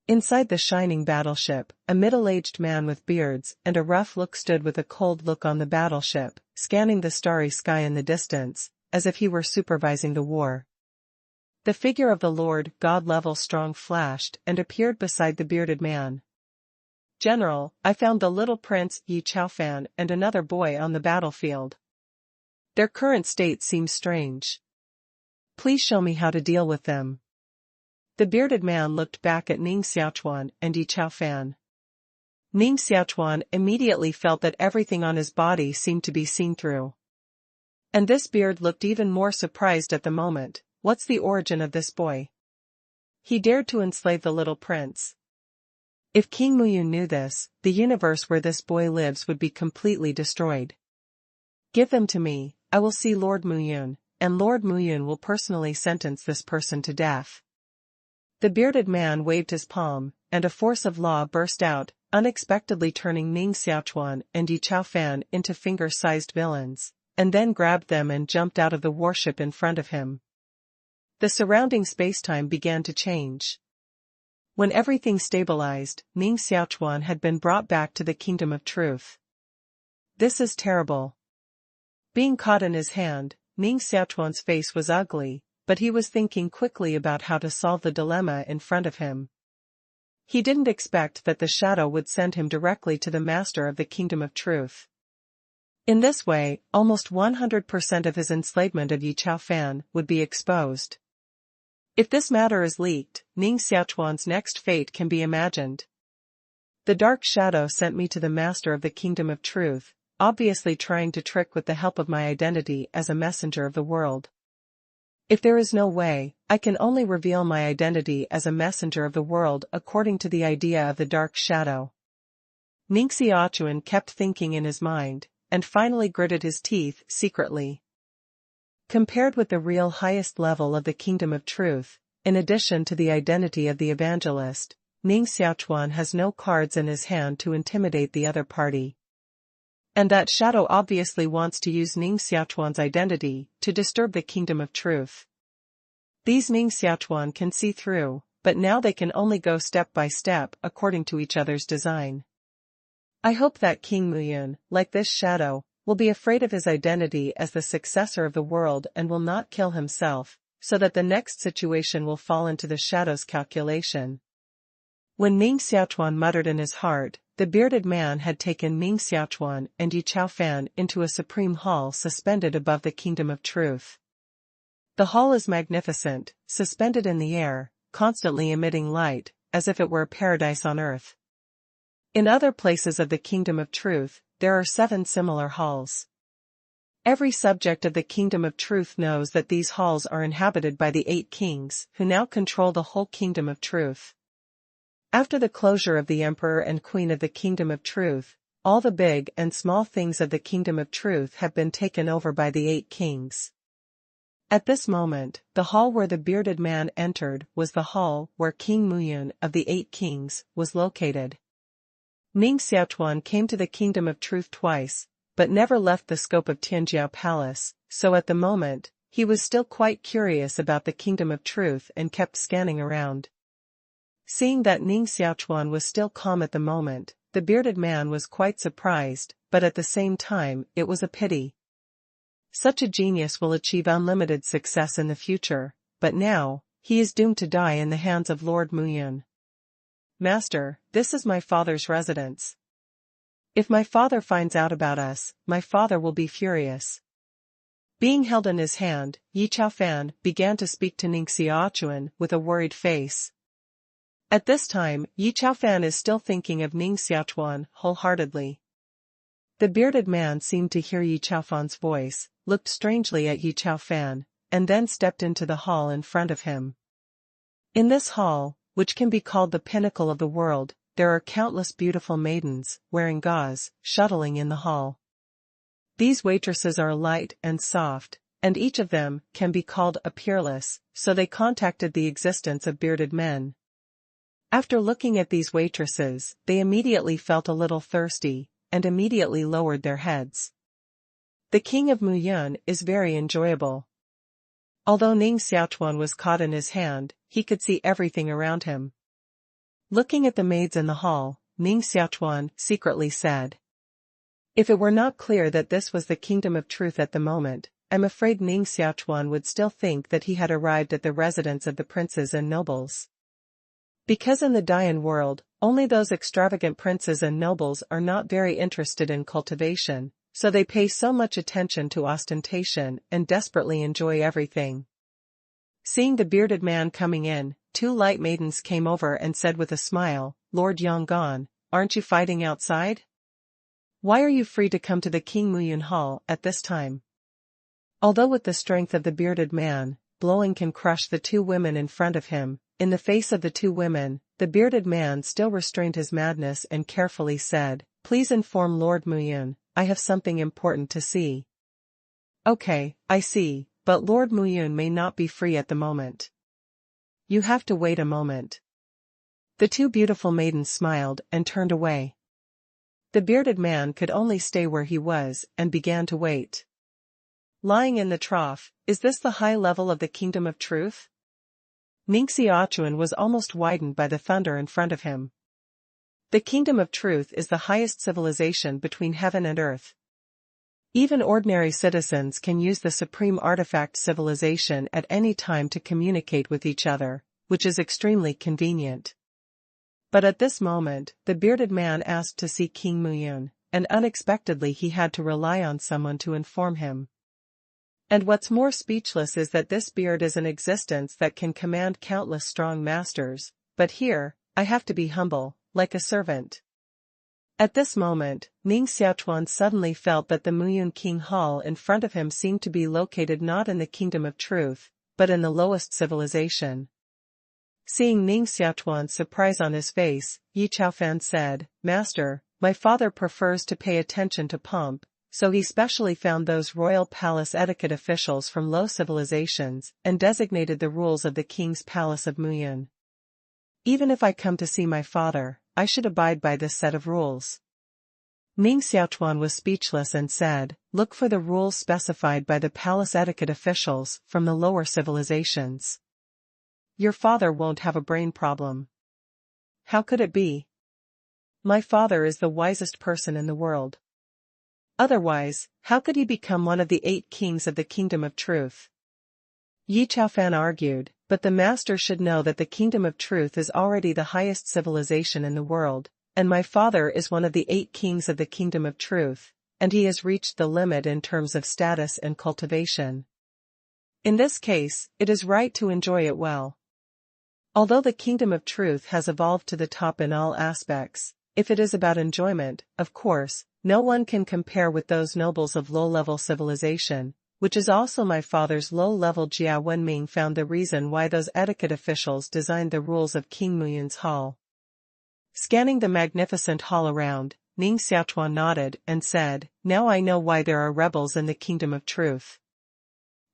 Speaker 1: Inside the shining battleship, a middle-aged man with beards and a rough look stood with a cold look on the battleship, scanning the starry sky in the distance, as if he were supervising the war. The figure of the Lord God level strong flashed and appeared beside the bearded man. "General, I found the little prince Yi Chaofan and another boy on the battlefield. Their current state seems strange. Please show me how to deal with them." The bearded man looked back at Ning Xiaochuan and Yi Chaofan. Ning Xiaochuan immediately felt that everything on his body seemed to be seen through. And this beard looked even more surprised at the moment. "What's the origin of this boy? He dared to enslave the little prince. If King Muyun knew this, the universe where this boy lives would be completely destroyed. Give them to me, I will see Lord Muyun, and Lord Muyun will personally sentence this person to death." The bearded man waved his palm, and a force of law burst out, unexpectedly turning Ning Xiaochuan and Yi Chaofan into finger-sized villains, and then grabbed them and jumped out of the warship in front of him. The surrounding spacetime began to change. When everything stabilized, Ning Xiaochuan had been brought back to the kingdom of truth. "This is terrible." Being caught in his hand, Ning Xiaochuan's face was ugly, but he was thinking quickly about how to solve the dilemma in front of him. He didn't expect that the shadow would send him directly to the master of the kingdom of truth. In this way, almost 100% of his enslavement of Yi Chaofan would be exposed. If this matter is leaked, Ning Xiaochuan's next fate can be imagined. "The dark shadow sent me to the master of the kingdom of truth, obviously trying to trick with the help of my identity as a messenger of the world. If there is no way, I can only reveal my identity as a messenger of the world according to the idea of the dark shadow." Ning Xiaochuan kept thinking in his mind, and finally gritted his teeth secretly. Compared with the real highest level of the kingdom of truth, in addition to the identity of the evangelist, Ning Xiaochuan has no cards in his hand to intimidate the other party. And that shadow obviously wants to use Ning Xiaochuan's identity to disturb the kingdom of truth. These Ning Xiaochuan can see through, but now they can only go step by step according to each other's design. I hope that King Muyun, like this shadow, will be afraid of his identity as the successor of the world and will not kill himself, so that the next situation will fall into the shadow's calculation. When Ning Xiaochuan muttered in his heart, the bearded man had taken Ning Xiaochuan and Yi Chaofan into a supreme hall suspended above the kingdom of truth. The hall is magnificent, suspended in the air, constantly emitting light, as if it were a paradise on earth. In other places of the kingdom of truth, there are 7 similar halls. Every subject of the kingdom of truth knows that these halls are inhabited by the 8 kings who now control the whole kingdom of truth. After the closure of the emperor and queen of the kingdom of truth, all the big and small things of the kingdom of truth have been taken over by the 8 kings. At this moment, the hall where the bearded man entered was the hall where King Muyun of the 8 kings was located. Ning Xiaochuan came to the kingdom of truth twice, but never left the scope of Tianjiao Palace, so at the moment, he was still quite curious about the kingdom of truth and kept scanning around. Seeing that Ning Xiaochuan was still calm at the moment, the bearded man was quite surprised, but at the same time, it was a pity. Such a genius will achieve unlimited success in the future, but now, he is doomed to die in the hands of Lord Muyun. "Master, this is my father's residence. If my father finds out about us, my father will be furious." Being held in his hand, Yi Chaofan began to speak to Ning Xiaochuan with a worried face. At this time, Yi Chaofan is still thinking of Ning Xiaochuan wholeheartedly. The bearded man seemed to hear Yi Chaofan's voice, looked strangely at Yi Chaofan, and then stepped into the hall in front of him. In this hall, which can be called the pinnacle of the world, there are countless beautiful maidens, wearing gauze, shuttling in the hall. These waitresses are light and soft, and each of them can be called a peerless, so they contacted the existence of bearded men. After looking at these waitresses, they immediately felt a little thirsty, and immediately lowered their heads. The king of Muyun is very enjoyable. Although Ning Xiaochuan was caught in his hand, he could see everything around him. Looking at the maids in the hall, Ning Xiaochuan secretly said, "If it were not clear that this was the kingdom of truth at the moment, I'm afraid Ning Xiaochuan would still think that he had arrived at the residence of the princes and nobles. Because in the Dian world, only those extravagant princes and nobles are not very interested in cultivation, so they pay so much attention to ostentation and desperately enjoy everything. Seeing the bearded man coming in, two light maidens came over and said with a smile, "Lord Yonggan, aren't you fighting outside? Why are you free to come to the King Muyun Hall at this time?" Although with the strength of the bearded man, blowing can crush the two women in front of him, in the face of the two women, the bearded man still restrained his madness and carefully said, "Please inform Lord Muyun, I have something important to see." "Okay, I see, but Lord Muyun may not be free at the moment. You have to wait a moment." The two beautiful maidens smiled and turned away. The bearded man could only stay where he was and began to wait. Lying in the trough, is this the high level of the kingdom of truth? Ning Xiaochuan was almost widened by the thunder in front of him. The kingdom of truth is the highest civilization between heaven and earth. Even ordinary citizens can use the supreme artifact civilization at any time to communicate with each other, which is extremely convenient. But at this moment, the bearded man asked to see King Muyun, and unexpectedly he had to rely on someone to inform him. And what's more speechless is that this beard is an existence that can command countless strong masters, but here, I have to be humble, like a servant. At this moment, Ning Xiaochuan suddenly felt that the Muyun King Hall in front of him seemed to be located not in the kingdom of truth, but in the lowest civilization. Seeing Ning Xiaochuan's surprise on his face, Yi Chaofan said, "Master, my father prefers to pay attention to pomp, so he specially found those royal palace etiquette officials from low civilizations and designated the rules of the king's palace of Muyun. Even if I come to see my father, I should abide by this set of rules." Ning Xiaochuan was speechless and said, "Look for the rules specified by the palace etiquette officials from the lower civilizations. Your father won't have a brain problem." "How could it be? My father is the wisest person in the world. Otherwise, how could he become one of the 8 kings of the kingdom of truth?" Yi Chaofan argued, "But the master should know that the kingdom of truth is already the highest civilization in the world, and my father is one of the 8 kings of the kingdom of truth, and he has reached the limit in terms of status and cultivation. In this case, it is right to enjoy it well. Although the kingdom of truth has evolved to the top in all aspects, if it is about enjoyment, of course, no one can compare with those nobles of low-level civilization, which is also my father's low-level." Jia Wenming found the reason why those etiquette officials designed the rules of King Muyun's hall. Scanning the magnificent hall around, Ning Xiaochuan nodded and said, "Now I know why there are rebels in the kingdom of truth.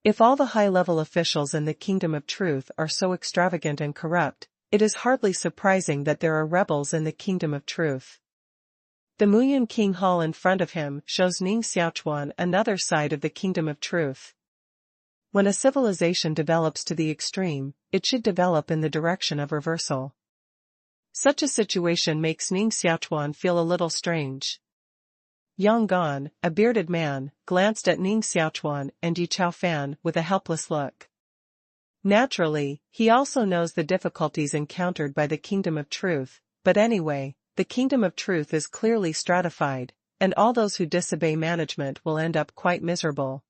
Speaker 1: If all the high-level officials in the kingdom of truth are so extravagant and corrupt, it is hardly surprising that there are rebels in the kingdom of truth." The Muyun King Hall in front of him shows Ning Xiaochuan another side of the kingdom of truth. When a civilization develops to the extreme, it should develop in the direction of reversal. Such a situation makes Ning Xiaochuan feel a little strange. Yonggan, a bearded man, glanced at Ning Xiaochuan and Yi Chaofan with a helpless look. Naturally, he also knows the difficulties encountered by the kingdom of truth, but anyway, the kingdom of truth is clearly stratified, and all those who disobey management will end up quite miserable.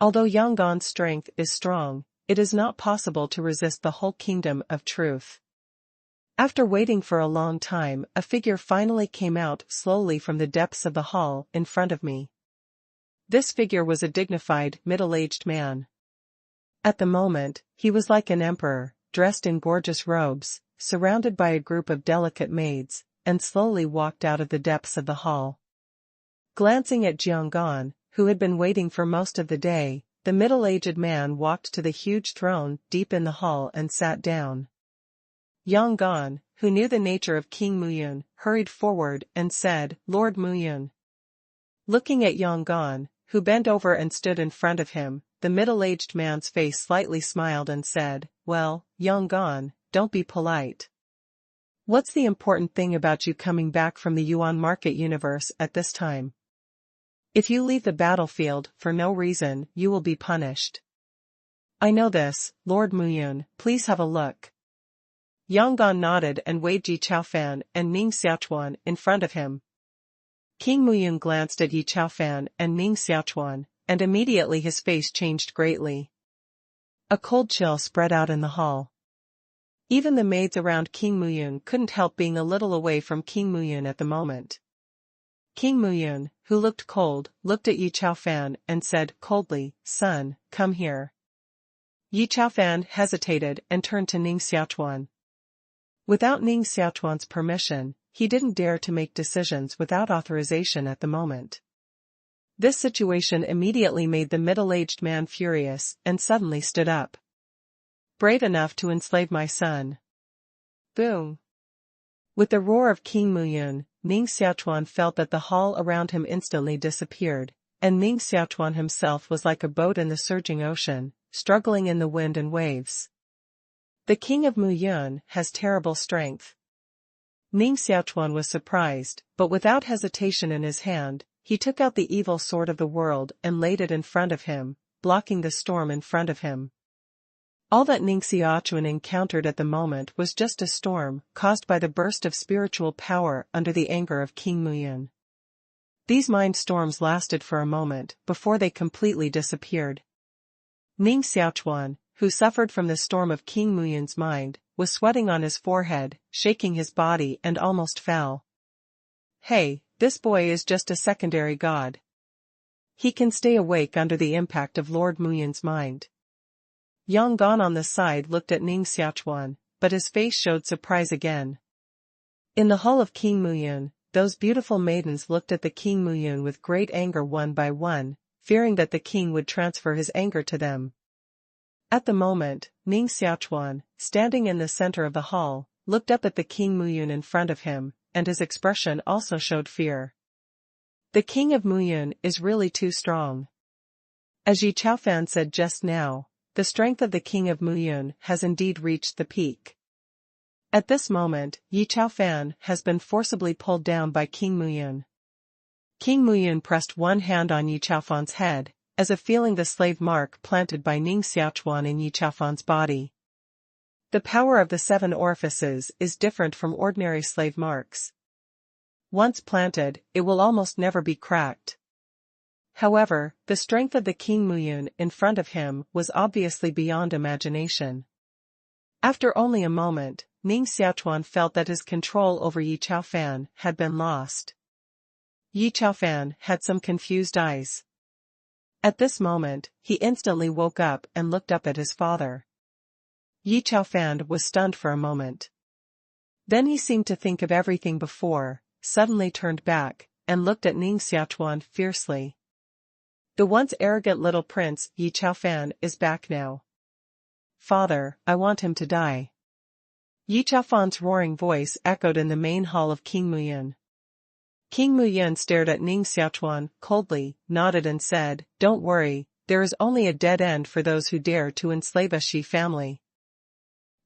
Speaker 1: Although Yonggan's strength is strong, it is not possible to resist the whole kingdom of truth. After waiting for a long time, a figure finally came out slowly from the depths of the hall in front of me. This figure was a dignified, middle-aged man. At the moment, he was like an emperor, dressed in gorgeous robes, surrounded by a group of delicate maids, and slowly walked out of the depths of the hall. Glancing at Jianggan, who had been waiting for most of the day, the middle-aged man walked to the huge throne deep in the hall and sat down. Yonggan, who knew the nature of King Muyun, hurried forward and said, "Lord Muyun." Looking at Yonggan, who bent over and stood in front of him, the middle-aged man's face slightly smiled and said, "Well, Yonggan, don't be polite. What's the important thing about you coming back from the Yuan market universe at this time?" If you leave the battlefield for no reason, you will be punished. I know this, Lord Muyun, please have a look. Yang Gan nodded and waved Yi Chaofan and Ning Xiaochuan in front of him. King Muyun glanced at Yi Chaofan and Ning Xiaochuan, and immediately his face changed greatly. A cold chill spread out in the hall. Even the maids around King Muyun couldn't help being a little away from King Muyun at the moment. King Muyun, who looked cold, looked at Yi Chaofan and said coldly, "Son, come here." Yi Chaofan hesitated and turned to Ning Xiaochuan. Without Ning Xiaochuan's permission, he didn't dare to make decisions without authorization at the moment. This situation immediately made the middle-aged man furious and suddenly stood up. "Brave enough to enslave my son." Boom! With the roar of King Muyun, Ning Xiaochuan felt that the hall around him instantly disappeared, and Ning Xiaochuan himself was like a boat in the surging ocean, struggling in the wind and waves. The king of Muyun has terrible strength. Ning Xiaochuan was surprised, but without hesitation in his hand, he took out the evil sword of the world and laid it in front of him, blocking the storm in front of him. All that Ning Xiaochuan encountered at the moment was just a storm caused by the burst of spiritual power under the anger of King Muyun. These mind storms lasted for a moment before they completely disappeared. Ning Xiaochuan, who suffered from the storm of King Muyun's mind, was sweating on his forehead, shaking his body and almost fell. "Hey, this boy is just a secondary god. He can stay awake under the impact of Lord Muyun's mind." Yang Gan on the side looked at Ning Xiaochuan, but his face showed surprise again. In the hall of King Muyun, those beautiful maidens looked at the King Muyun with great anger one by one, fearing that the king would transfer his anger to them. At the moment, Ning Xiaochuan, standing in the center of the hall, looked up at the King Muyun in front of him, and his expression also showed fear. The king of Muyun is really too strong. As Yi Chaofan said just now, the strength of the king of Muyun has indeed reached the peak. At this moment, Yi Chaofan has been forcibly pulled down by King Muyun. King Muyun pressed one hand on Yi Chaofan's head, as if feeling the slave mark planted by Ning Xiaochuan in Yi Chaofan's body. The power of the 7 orifices is different from ordinary slave marks. Once planted, it will almost never be cracked. However, the strength of the King Muyun in front of him was obviously beyond imagination. After only a moment, Ning Xiaochuan felt that his control over Yi Chaofan had been lost. Yi Chaofan had some confused eyes. At this moment, he instantly woke up and looked up at his father. Yi Chaofan was stunned for a moment. Then he seemed to think of everything before, suddenly turned back, and looked at Ning Xiaochuan fiercely. The once arrogant little prince Yi Chaofan is back now. "Father, I want him to die." Yi Chaofan's roaring voice echoed in the main hall of King Muyun. King Muyun stared at Ning Xiaochuan coldly, nodded and said, "Don't worry, there is only a dead end for those who dare to enslave a Shi family."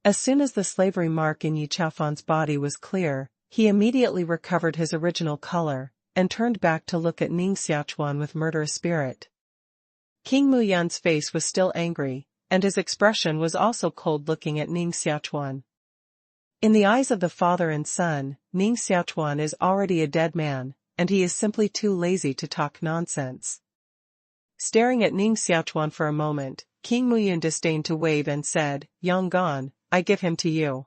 Speaker 1: As soon as the slavery mark in Yi Chaofan's body was clear, he immediately recovered his original color, and turned back to look at Ning Xiaochuan with murderous spirit. King Muyun's face was still angry, and his expression was also cold looking at Ning Xiaochuan. In the eyes of the father and son, Ning Xiaochuan is already a dead man, and he is simply too lazy to talk nonsense. Staring at Ning Xiaochuan for a moment, King Muyun disdained to wave and said, "Yang Gan, I give him to you.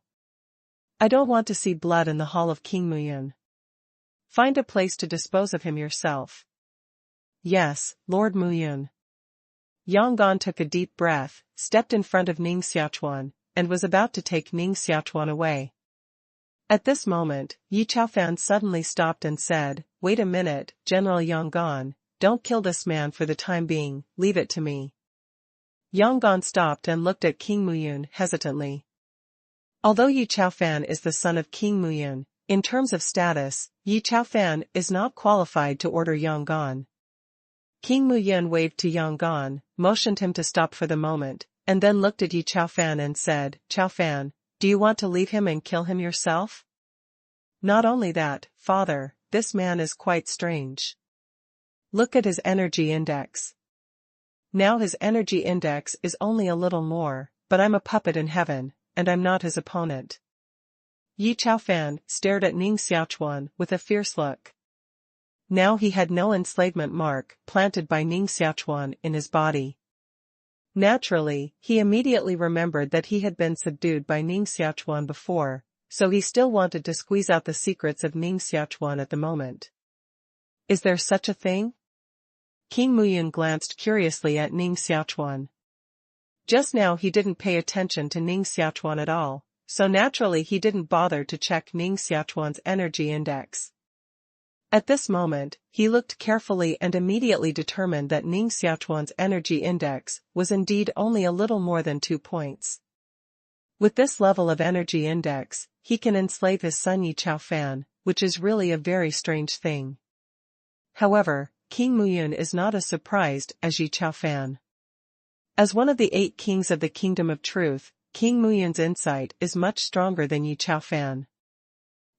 Speaker 1: I don't want to see blood in the hall of King Muyun. Find a place to dispose of him yourself." "Yes, Lord Muyun." Yang Gan took a deep breath, stepped in front of Ning Xiaochuan, and was about to take Ning Xiaochuan away. At this moment, Yi Chaofan suddenly stopped and said, "Wait a minute, General Yang Gan, don't kill this man for the time being, leave it to me." Yang Gan stopped and looked at King Muyun hesitantly. Although Yi Chaofan is the son of King Muyun, in terms of status, Yi Chaofan is not qualified to order Yang Gan. King Muyun waved to Yang Gan, motioned him to stop for the moment, and then looked at Yi Chaofan and said, "Chaofan, do you want to leave him and kill him yourself?" "Not only that, father, this man is quite strange. Look at his energy index. Now his energy index is only a little more, but I'm a puppet in heaven, and I'm not his opponent. Yi Chaofan stared at Ning Xiaochuan with a fierce look. Now he had no enslavement mark planted by Ning Xiaochuan in his body. Naturally, he immediately remembered that he had been subdued by Ning Xiaochuan before, so he still wanted to squeeze out the secrets of Ning Xiaochuan at the moment. Is there such a thing? King Muyun glanced curiously at Ning Xiaochuan. Just now he didn't pay attention to Ning Xiaochuan at all, so naturally he didn't bother to check Ning Xiaochuan's energy index. At this moment, he looked carefully and immediately determined that Ning Xiaochuan's energy index was indeed only a little more than 2 points. With this level of energy index, he can enslave his son Yi Chaofan, which is really a very strange thing. However, King Muyun is not as surprised as Yi Chaofan. As one of the 8 kings of the Kingdom of Truth, King Muyun's insight is much stronger than Yi Chaofan.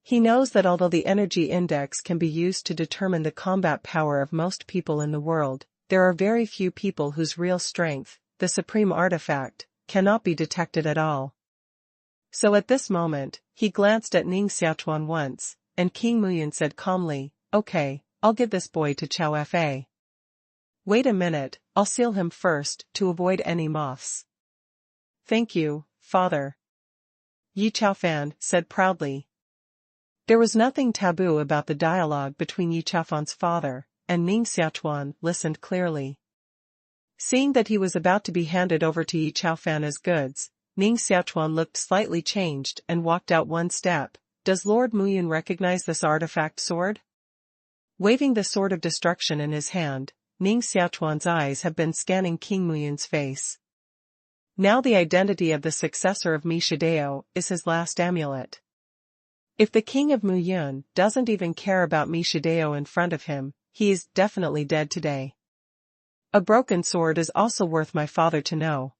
Speaker 1: He knows that although the energy index can be used to determine the combat power of most people in the world, there are very few people whose real strength, the supreme artifact, cannot be detected at all. So at this moment, he glanced at Ning Xiaochuan once, and King Muyun said calmly, "Okay, I'll give this boy to Chao Fa. Wait a minute, I'll seal him first to avoid any moths." "Thank you, father," Yi Chaofan said proudly. There was nothing taboo about the dialogue between Yi Chaofan's father, and Ning Xiaochuan listened clearly. Seeing that he was about to be handed over to Yi Chaofan as goods, Ning Xiaochuan looked slightly changed and walked out one step. "Does Lord Muyun recognize this artifact sword?" Waving the sword of destruction in his hand, Ning Xiaochuan's eyes have been scanning King Muyun's face. Now the identity of the successor of Mi Shidao is his last amulet. If the king of Muyun doesn't even care about Mi Shidao in front of him, he is definitely dead today. A broken sword is also worth my father to know.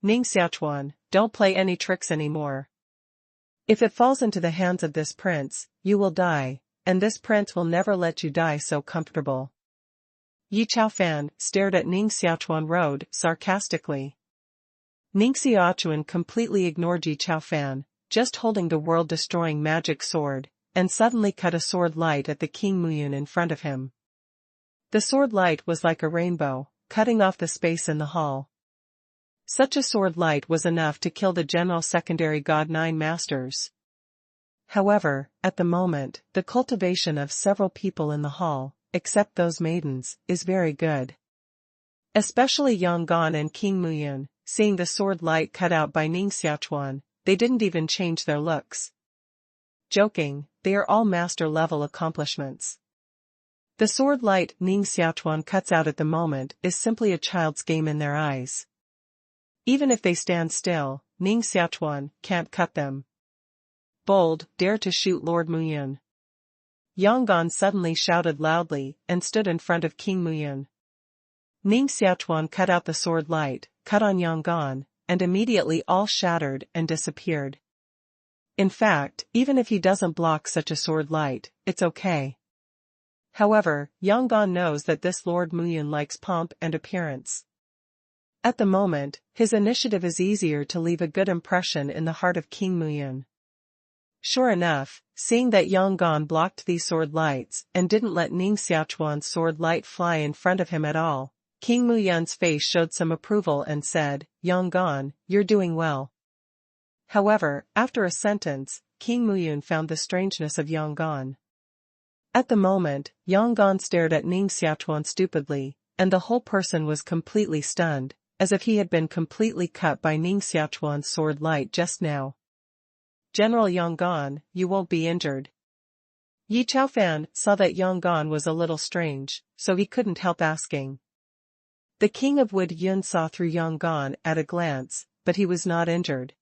Speaker 1: Ning Xiaochuan, don't play any tricks anymore. If it falls into the hands of this prince, you will die, and this prince will never let you die so comfortable. Yi Chaofan stared at Ning Xiaochuan road sarcastically. Ning Xiaochuan completely ignored Yi Chaofan, just holding the world-destroying magic sword, and suddenly cut a sword light at the King Muyun in front of him. The sword light was like a rainbow, cutting off the space in the hall. Such a sword light was enough to kill the general secondary god 9 masters. However, at the moment, the cultivation of several people in the hall, except those maidens, is very good. Especially Yonggan and King Muyun, seeing the sword light cut out by Ning Xiaochuan, they didn't even change their looks. Joking, they are all master-level accomplishments. The sword light Ning Xiaochuan cuts out at the moment is simply a child's game in their eyes. Even if they stand still, Ning Xiaochuan can't cut them. "Bold, dare to shoot Lord Muyun." Yonggan suddenly shouted loudly and stood in front of King Muyun. Ning Xiaochuan cut out the sword light, cut on Yonggan, and immediately all shattered and disappeared. In fact, even if he doesn't block such a sword light, it's okay. However, Yonggan knows that this Lord Muyun likes pomp and appearance. At the moment, his initiative is easier to leave a good impression in the heart of King Muyun. Sure enough, seeing that Yonggan blocked these sword lights and didn't let Ning Xiaochuan's sword light fly in front of him at all, King Muyun's face showed some approval and said, "Yonggan, you're doing well." However, after a sentence, King Muyun found the strangeness of Yonggan. At the moment, Yonggan stared at Ning Xiaochuan stupidly, and the whole person was completely stunned, as if he had been completely cut by Ning Xiaochuan's sword light just now. "General Yonggan, you won't be injured." Yi Chaofan saw that Yonggan was a little strange, so he couldn't help asking. The king of Wood Yun saw through Yonggan at a glance, but he was not injured.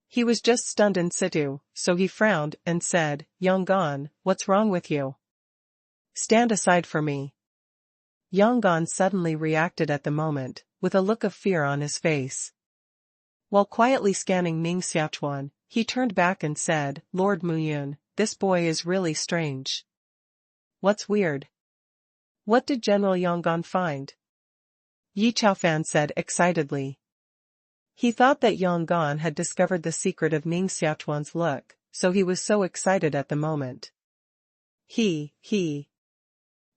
Speaker 1: He was just stunned in situ, so he frowned and said, "Yonggan, what's wrong with you? Stand aside for me." Yonggan suddenly reacted at the moment, with a look of fear on his face. While quietly scanning Ning Xiaochuan, he turned back and said, "Lord Muyun, this boy is really strange." "What's weird?" What did General Yonggan find? Yi Chaofan said excitedly. He thought that Yonggan had discovered the secret of Ning Xiaochuan's look, so he was so excited at the moment. He.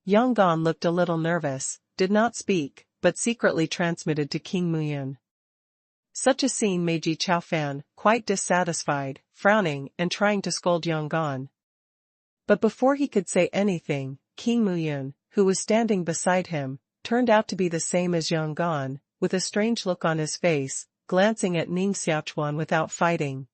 Speaker 1: Yonggan looked a little nervous, did not speak, but secretly transmitted to King Muyun. Such a scene made Yi Chaofan quite dissatisfied, frowning and trying to scold Yonggan. But before he could say anything, King Muyun, who was standing beside him, turned out to be the same as Yonggan, with a strange look on his face, glancing at Ning Xiaochuan without fighting.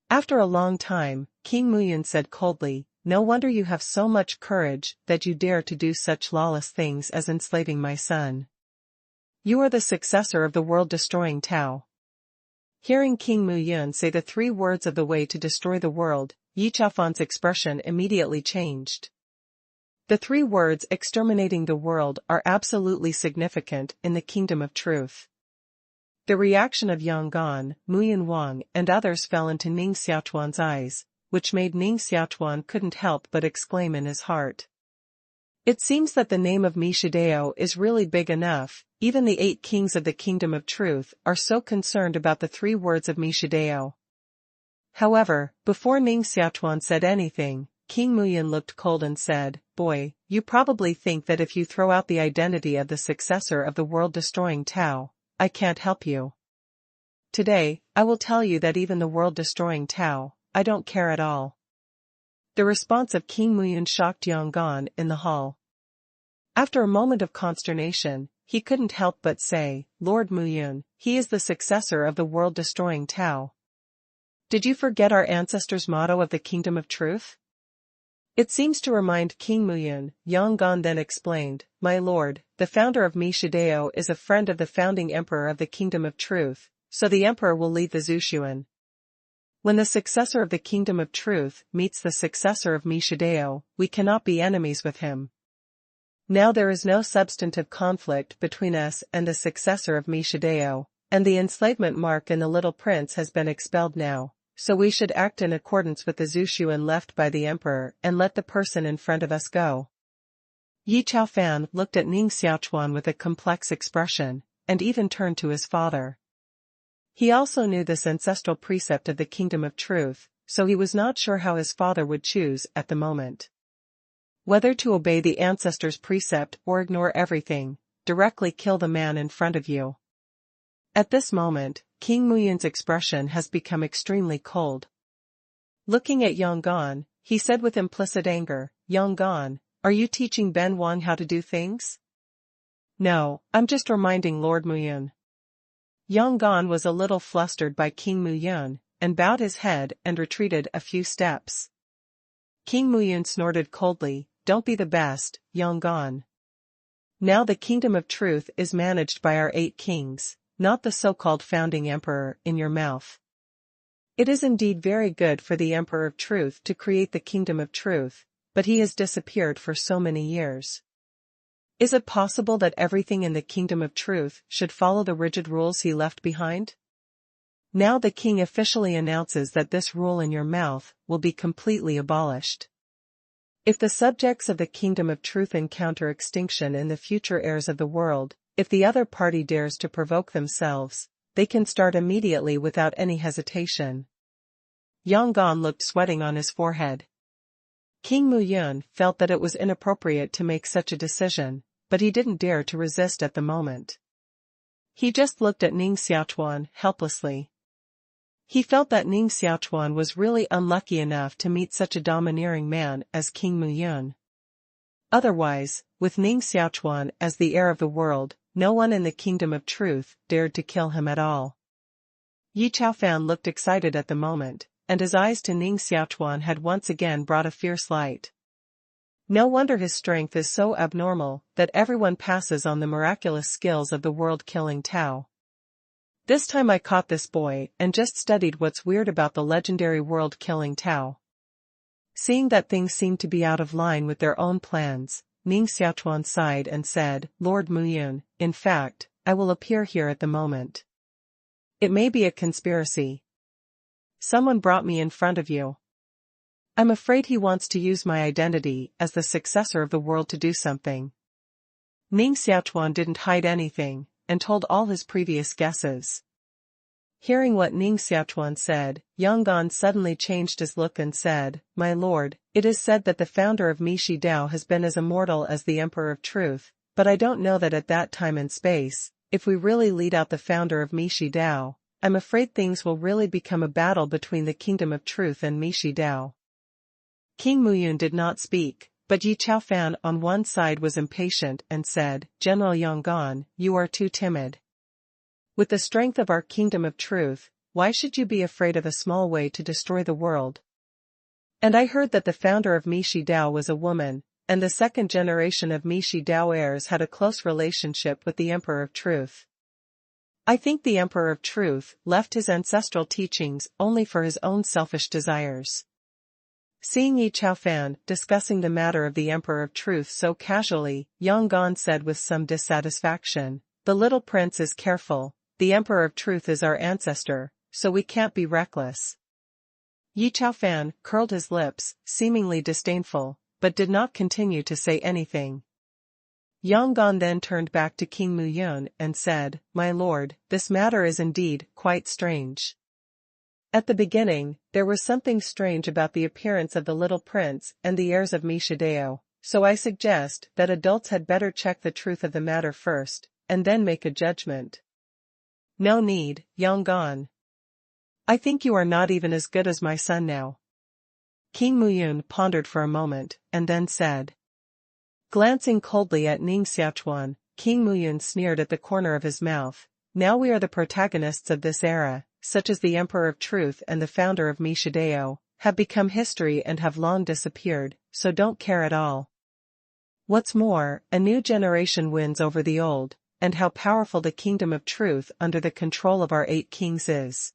Speaker 1: After a long time, King Muyun said coldly, "No wonder you have so much courage that you dare to do such lawless things as enslaving my son. You are the successor of the world-destroying Tao." Hearing King Muyun say the 3 words of the way to destroy the world, Yi Chaofan's expression immediately changed. The 3 words exterminating the world are absolutely significant in the kingdom of truth. The reaction of Yonggan, Muyun Wang and others fell into Ning Xiaochuan's eyes, which made Ning Xiaochuan couldn't help but exclaim in his heart. It seems that the name of Mi Shidao is really big enough. Even the 8 kings of the kingdom of truth are so concerned about the 3 words of Mi Shidao. However, before Ning Xiaochuan said anything, King Muyun looked cold and said, "Boy, you probably think that if you throw out the identity of the successor of the world-destroying Tao, I can't help you. Today, I will tell you that even the world-destroying Tao, I don't care at all." The response of King Muyun shocked Yonggan in the hall. After a moment of consternation, he couldn't help but say, "Lord Muyun, he is the successor of the world-destroying Tao. Did you forget our ancestors' motto of the kingdom of truth?" It seems to remind King Muyun. Yonggan then explained, "My lord, the founder of Mi Shidao is a friend of the founding emperor of the kingdom of truth, so the emperor will lead the Zhuxuan. When the successor of the kingdom of truth meets the successor of Mi Shidao, we cannot be enemies with him. Now there is no substantive conflict between us and the successor of Mi Shidao, and the enslavement mark in the little prince has been expelled now, so we should act in accordance with the Zhuxuan left by the emperor and let the person in front of us go." Yi Chaofan looked at Ning Xiaochuan with a complex expression, and even turned to his father. He also knew this ancestral precept of the kingdom of truth, so he was not sure how his father would choose at the moment. Whether to obey the ancestor's precept or ignore everything, directly kill the man in front of you. At this moment, King Muyun's expression has become extremely cold. Looking at Yonggan, he said with implicit anger, "Yonggan, are you teaching Ben Wang how to do things?" "No, I'm just reminding Lord Muyun." Yonggan was a little flustered by King Muyun, and bowed his head and retreated a few steps. King Muyun snorted coldly, "Don't be the best, Yonggan. Now the kingdom of truth is managed by our 8 kings, not the so-called founding emperor in your mouth. It is indeed very good for the emperor of truth to create the kingdom of truth, but he has disappeared for so many years. Is it possible that everything in the kingdom of truth should follow the rigid rules he left behind? Now the king officially announces that this rule in your mouth will be completely abolished. If the subjects of the kingdom of truth encounter extinction in the future heirs of the world, if the other party dares to provoke themselves, they can start immediately without any hesitation." Yonggan looked sweating on his forehead. King Muyun felt that it was inappropriate to make such a decision, but he didn't dare to resist at the moment. He just looked at Ning Xiaochuan helplessly. He felt that Ning Xiaochuan was really unlucky enough to meet such a domineering man as King Muyun. Otherwise, with Ning Xiaochuan as the heir of the world, no one in the kingdom of truth dared to kill him at all. Yi Chaofan looked excited at the moment, and his eyes to Ning Xiaochuan had once again brought a fierce light. No wonder his strength is so abnormal that everyone passes on the miraculous skills of the world-killing Tao. This time I caught this boy and just studied what's weird about the legendary world-killing Tao. Seeing that things seemed to be out of line with their own plans, Ning Xiaochuan sighed and said, "Lord Muyun, in fact, I will appear here at the moment. It may be a conspiracy. Someone brought me in front of you. I'm afraid he wants to use my identity as the successor of the world to do something, Ning Xiaochuan didn't hide anything, and told all his previous guesses. Hearing what Ning Xiaochuan said, Yanggan suddenly changed his look and said, "My lord, it is said that the founder of Mishi Dao has been as immortal as the Emperor of Truth, but I don't know that at that time and space, if we really lead out the founder of Mishi Dao, I'm afraid things will really become a battle between the Kingdom of Truth and Mishi Dao." King Muyun did not speak, but Yi Chaofan on one side was impatient and said, "General Yanggan, you are too timid. With the strength of our Kingdom of Truth, why should you be afraid of a small way to destroy the world? And I heard that the founder of Mishi Dao was a woman, and the second generation of Mishi Dao heirs had a close relationship with the Emperor of Truth. I think the Emperor of Truth left his ancestral teachings only for his own selfish desires." Seeing Yi Chaofan discussing the matter of the Emperor of Truth so casually, Yanggan said with some dissatisfaction, "The little prince is careful. The Emperor of Truth is our ancestor, so we can't be reckless." Yi Chaofan curled his lips, seemingly disdainful, but did not continue to say anything. Yanggan then turned back to King Muyun and said, "My lord, this matter is indeed quite strange. At the beginning, there was something strange about the appearance of the little prince and the heirs of Mishi Dao, so I suggest that adults had better check the truth of the matter first, and then make a judgment." "No need, Yanggan. I think you are not even as good as my son now." King Muyun pondered for a moment, and then said. Glancing coldly at Ning Xiaochuan, King Muyun sneered at the corner of his mouth, "Now we are the protagonists of this era, such as the Emperor of Truth and the founder of Mishi Dao, have become history and have long disappeared, so don't care at all. What's more, a new generation wins over the old, and how powerful the Kingdom of Truth under the control of our 8 kings is.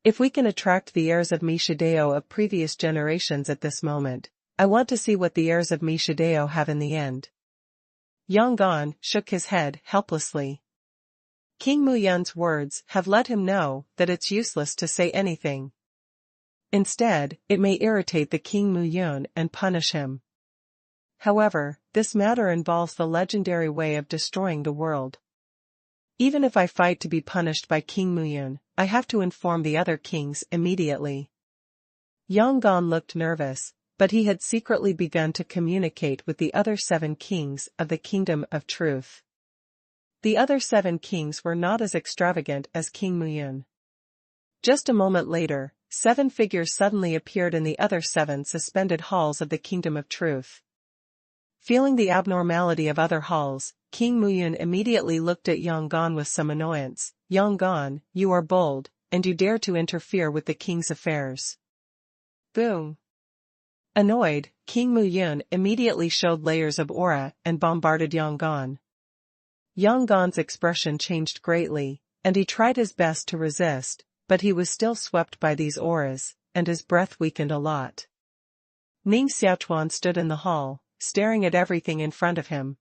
Speaker 1: If we can attract the heirs of Mishi Dao of previous generations at this moment, I want to see what the heirs of Mishi Dao have in the end." Yanggan shook his head helplessly. King Muyun's words have let him know that it's useless to say anything. Instead, it may irritate the King Muyun and punish him. However, this matter involves the legendary way of destroying the world. Even if I fight to be punished by King Muyun, I have to inform the other kings immediately. Yanggan looked nervous, but he had secretly begun to communicate with the other 7 kings of the Kingdom of Truth. The other 7 kings were not as extravagant as King Muyun. Just a moment later, 7 figures suddenly appeared in the other 7 suspended halls of the Kingdom of Truth. Feeling the abnormality of other halls, King Muyun immediately looked at Yanggan with some annoyance. "Yanggan, you are bold, and you dare to interfere with the king's affairs." Boom! Annoyed, King Muyun immediately showed layers of aura and bombarded Yanggan. Yanggan's expression changed greatly, and he tried his best to resist, but he was still swept by these auras, and his breath weakened a lot. Ning Xiaochuan stood in the hall, staring at everything in front of him.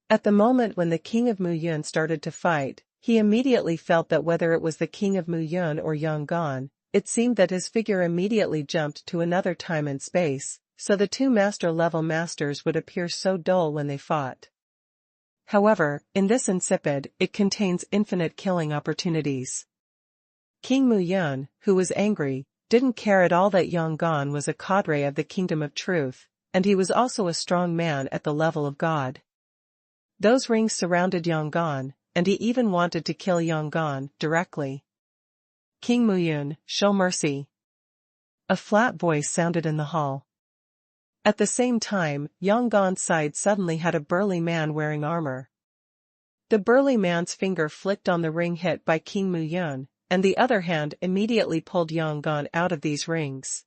Speaker 1: At the moment when the King of Muyun started to fight, he immediately felt that whether it was the King of Muyun or Yanggan, it seemed that his figure immediately jumped to another time and space, so the 2 master-level masters would appear so dull when they fought. However, in this insipid, it contains infinite killing opportunities. King Muyun, who was angry, didn't care at all that Yanggan was a cadre of the Kingdom of Truth, and he was also a strong man at the level of God. Those rings surrounded Yanggan, and he even wanted to kill Yanggan directly. "King Muyun, show mercy." A flat voice sounded in the hall. At the same time, Yanggan's side suddenly had a burly man wearing armor. The burly man's finger flicked on the ring hit by King Muyun, and the other hand immediately pulled Yanggan out of these rings.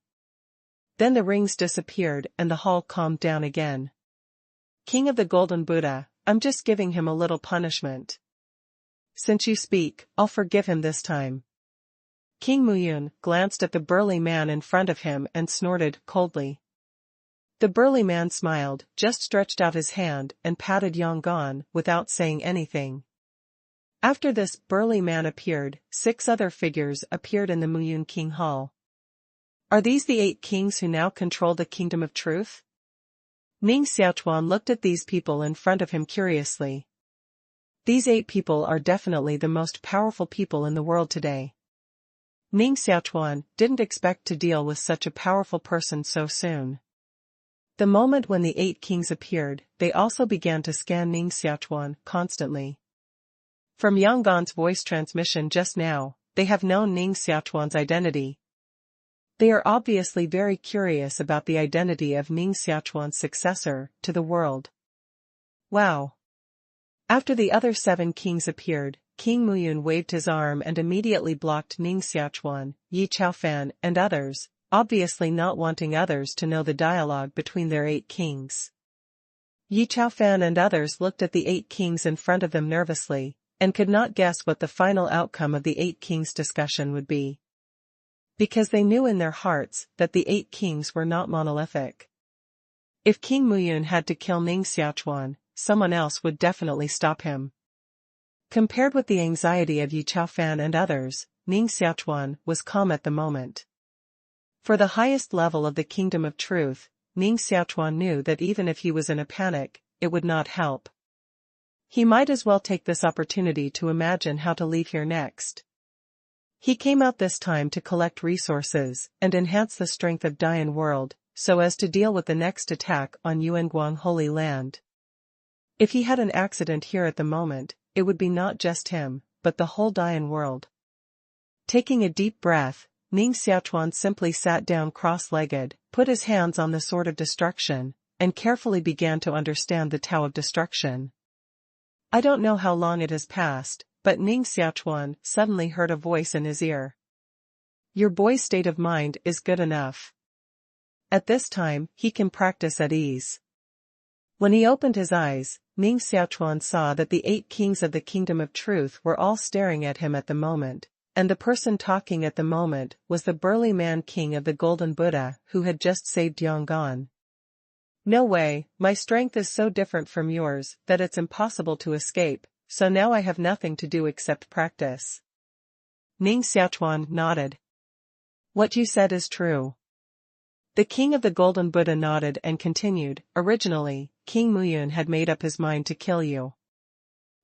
Speaker 1: Then the rings disappeared and the hall calmed down again. "King of the Golden Buddha, I'm just giving him a little punishment. Since you speak, I'll forgive him this time." King Muyun glanced at the burly man in front of him and snorted coldly. The burly man smiled, just stretched out his hand and patted Yanggan without saying anything. After this burly man appeared, 6 other figures appeared in the Muyun King Hall. "Are these the 8 kings who now control the Kingdom of Truth?" Ning Xiaochuan looked at these people in front of him curiously. These 8 people are definitely the most powerful people in the world today. Ning Xiaochuan didn't expect to deal with such a powerful person so soon. The moment when the 8 kings appeared, they also began to scan Ning Xiaochuan constantly. From Yanggan's voice transmission just now, they have known Ning Xiaochuan's identity. They are obviously very curious about the identity of Ning Xiaochuan's successor to the world. Wow! After the other 7 kings appeared, King Muyun waved his arm and immediately blocked Ning Xiaochuan, Yi Chaofan and others, obviously not wanting others to know the dialogue between their 8 kings. Yi Chaofan and others looked at the 8 kings in front of them nervously, and could not guess what the final outcome of the 8 kings' discussion would be. Because they knew in their hearts that the 8 kings were not monolithic. If King Muyun had to kill Ning Xiaochuan, someone else would definitely stop him. Compared with the anxiety of Yi Chaofan and others, Ning Xiaochuan was calm at the moment. For the highest level of the Kingdom of Truth, Ning Xiaochuan knew that even if he was in a panic, it would not help. He might as well take this opportunity to imagine how to leave here next. He came out this time to collect resources and enhance the strength of Dian World, so as to deal with the next attack on Yuanguang Holy Land. If he had an accident here at the moment, it would be not just him, but the whole Dian World. Taking a deep breath, Ning Xiaochuan simply sat down cross-legged, put his hands on the Sword of Destruction, and carefully began to understand the Tao of Destruction. I don't know how long it has passed, but Ning Xiaochuan suddenly heard a voice in his ear. Your boy's state of mind is good enough. At this time, he can practice at ease. When he opened his eyes, Ning Xiaochuan saw that the 8 kings of the Kingdom of Truth were all staring at him at the moment, and the person talking at the moment was the burly man king of the Golden Buddha who had just saved Yanggan. No way, my strength is so different from yours that it's impossible to escape, so now I have nothing to do except practice. Ning Xiaochuan nodded. What you said is true. The king of the Golden Buddha nodded and continued, originally, King Muyun had made up his mind to kill you.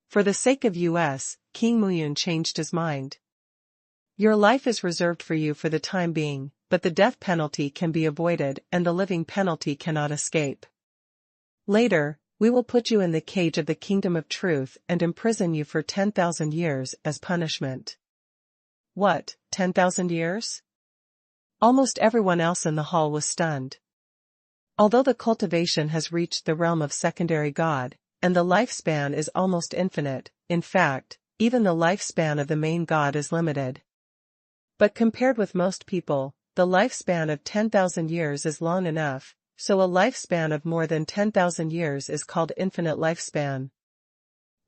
Speaker 1: For the sake of us, King Muyun changed his mind. Your life is reserved for you for the time being, but the death penalty can be avoided and the living penalty cannot escape. Later, we will put you in the cage of the Kingdom of Truth and imprison you for 10,000 years as punishment. What, 10,000 years? Almost everyone else in the hall was stunned. Although the cultivation has reached the realm of secondary God, and the lifespan is almost infinite, in fact, even the lifespan of the main God is limited. But compared with most people, the lifespan of 10,000 years is long enough, so a lifespan of more than 10,000 years is called infinite lifespan.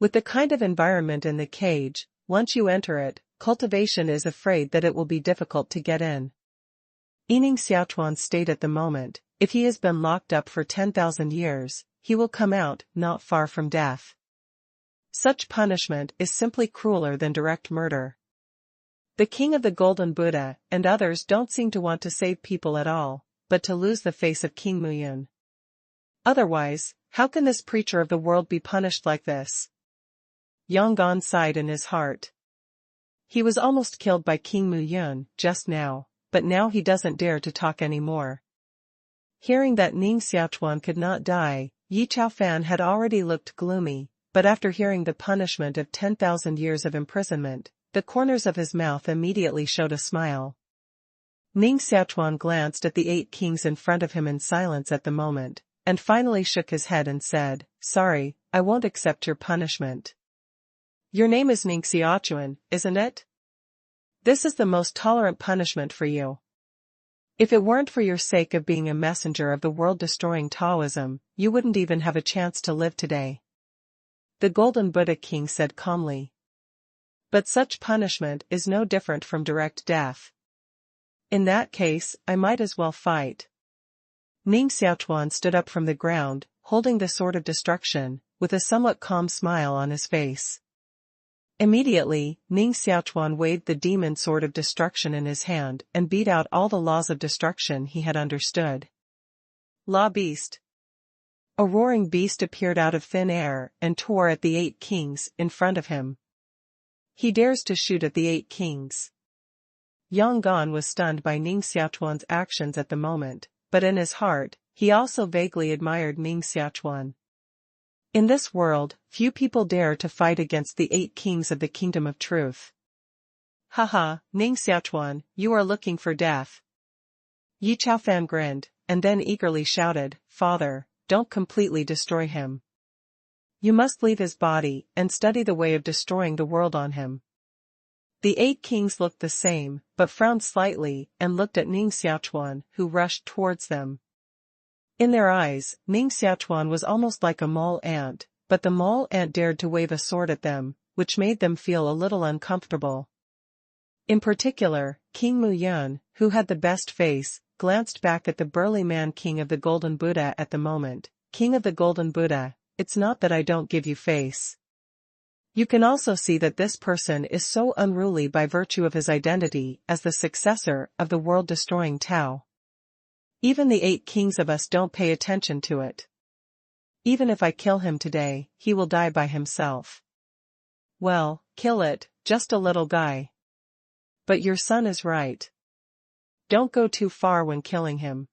Speaker 1: With the kind of environment in the cage, once you enter it, cultivation is afraid that it will be difficult to get in. Ning Xiaochuan's state at the moment, if he has been locked up for 10,000 years, he will come out not far from death. Such punishment is simply crueler than direct murder. The king of the Golden Buddha and others don't seem to want to save people at all, but to lose the face of King Muyun. Otherwise, how can this preacher of the world be punished like this? Yanggan sighed in his heart. He was almost killed by King Muyun just now, but now he doesn't dare to talk anymore. Hearing that Ning Xiaochuan could not die, Yi Chaofan had already looked gloomy, but after hearing the punishment of 10,000 years of imprisonment, the corners of his mouth immediately showed a smile. Ning Xiaochuan glanced at the 8 kings in front of him in silence at the moment, and finally shook his head and said, "Sorry, I won't accept your punishment." Your name is Ning Xiaochuan, isn't it? This is the most tolerant punishment for you. If it weren't for your sake of being a messenger of the world-destroying Taoism, you wouldn't even have a chance to live today. The Golden Buddha King said calmly. But such punishment is no different from direct death. In that case, I might as well fight. Ning Xiaochuan stood up from the ground, holding the Sword of Destruction, with a somewhat calm smile on his face. Immediately, Ning Xiaochuan waved the demon Sword of Destruction in his hand and beat out all the laws of destruction he had understood. Law Beast. A roaring beast appeared out of thin air and tore at the 8 kings in front of him. He dares to shoot at the 8 kings. Yang Gan was stunned by Ning Xiaochuan's actions at the moment, but in his heart, he also vaguely admired Ning Xiaochuan. In this world, few people dare to fight against the 8 kings of the Kingdom of Truth. Haha, Ning Xiaochuan, you are looking for death. Yi Chaofan grinned, and then eagerly shouted, Father, don't completely destroy him. You must leave his body and study the way of destroying the world on him. The 8 kings looked the same, but frowned slightly and looked at Ning Xiaochuan, who rushed towards them. In their eyes, Ning Xiaochuan was almost like a mole ant, but the mole ant dared to wave a sword at them, which made them feel a little uncomfortable. In particular, King Muyun, who had the best face, glanced back at the burly man King of the Golden Buddha at the moment. King of the Golden Buddha, it's not that I don't give you face. You can also see that this person is so unruly by virtue of his identity as the successor of the world-destroying Tao. Even the 8 kings of us don't pay attention to it. Even if I kill him today, he will die by himself. Well, kill it, just a little guy. But your son is right. Don't go too far when killing him.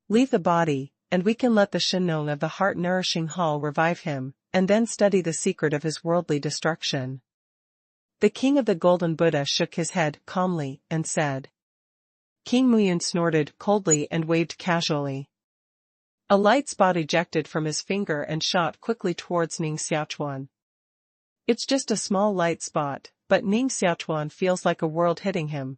Speaker 1: Leave the body, and we can let the Shenong of the heart-nourishing hall revive him, and then study the secret of his worldly destruction. The King of the Golden Buddha shook his head calmly and said. King Muyun snorted coldly and waved casually. A light spot ejected from his finger and shot quickly towards Ning Xiaochuan. It's just a small light spot, but Ning Xiaochuan feels like a world hitting him.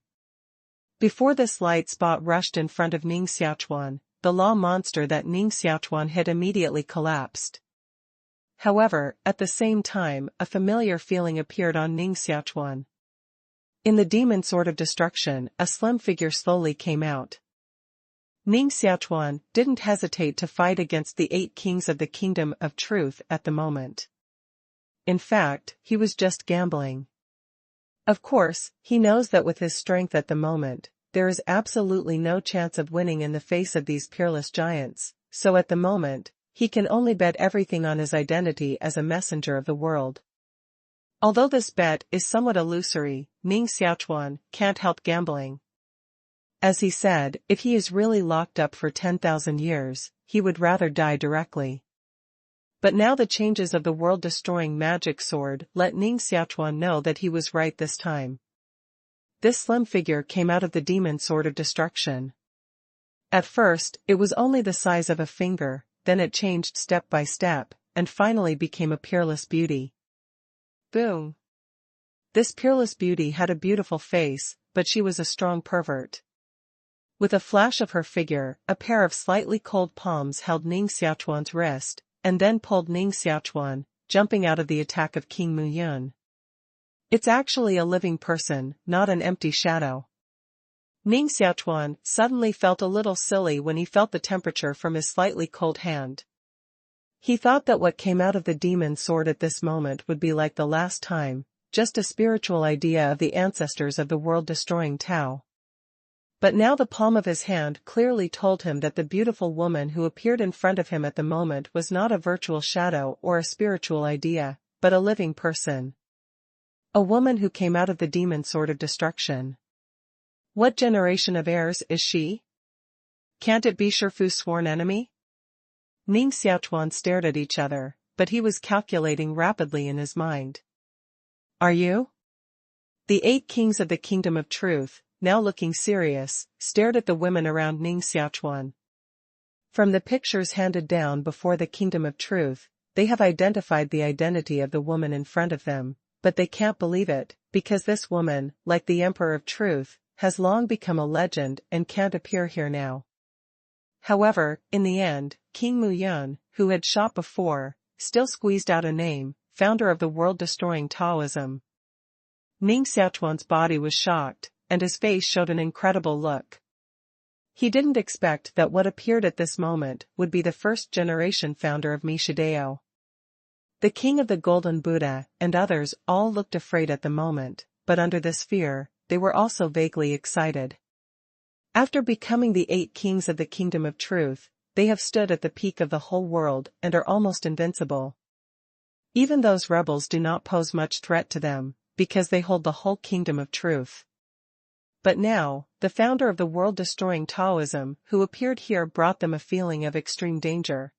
Speaker 1: Before this light spot rushed in front of Ning Xiaochuan, the law monster that Ning Xiaochuan hit immediately collapsed. However, at the same time, a familiar feeling appeared on Ning Xiaochuan. In the demon sword of destruction, a slim figure slowly came out. Ning Xiaochuan didn't hesitate to fight against the 8 kings of the Kingdom of Truth at the moment. In fact, he was just gambling. Of course, he knows that with his strength at the moment, there is absolutely no chance of winning in the face of these peerless giants, so at the moment, he can only bet everything on his identity as a messenger of the world. Although this bet is somewhat illusory, Ning Xiaochuan can't help gambling. As he said, if he is really locked up for 10,000 years, he would rather die directly. But now the changes of the world-destroying magic sword let Ning Xiaochuan know that he was right this time. This slim figure came out of the demon sword of destruction. At first, it was only the size of a finger, then it changed step by step, and finally became a peerless beauty. Boom! This peerless beauty had a beautiful face, but she was a strong pervert. With a flash of her figure, a pair of slightly cold palms held Ning Xiaochuan's wrist, and then pulled Ning Xiaochuan, jumping out of the attack of King Muyun. It's actually a living person, not an empty shadow. Ning Xiaochuan suddenly felt a little silly when he felt the temperature from his slightly cold hand. He thought that what came out of the demon sword at this moment would be like the last time, just a spiritual idea of the ancestors of the world-destroying Tao. But now the palm of his hand clearly told him that the beautiful woman who appeared in front of him at the moment was not a virtual shadow or a spiritual idea, but a living person. A woman who came out of the demon sword of destruction. What generation of heirs is she? Can't it be Shifu's sworn enemy? Ning Xiaochuan stared at each other, but he was calculating rapidly in his mind. Are you? The 8 kings of the Kingdom of Truth, now looking serious, stared at the women around Ning Xiaochuan. From the pictures handed down before the Kingdom of Truth, they have identified the identity of the woman in front of them, but they can't believe it, because this woman, like the Emperor of Truth, has long become a legend and can't appear here now. However, in the end, King Muyun, who had shot before, still squeezed out a name, founder of the world-destroying Taoism. Ning Xiaochuan's body was shocked, and his face showed an incredible look. He didn't expect that what appeared at this moment would be the first-generation founder of Mishidao. The King of the Golden Buddha and others all looked afraid at the moment, but under this fear, they were also vaguely excited. After becoming the 8 kings of the Kingdom of Truth, they have stood at the peak of the whole world and are almost invincible. Even those rebels do not pose much threat to them, because they hold the whole kingdom of truth. But now, the founder of the world-destroying Taoism who appeared here brought them a feeling of extreme danger.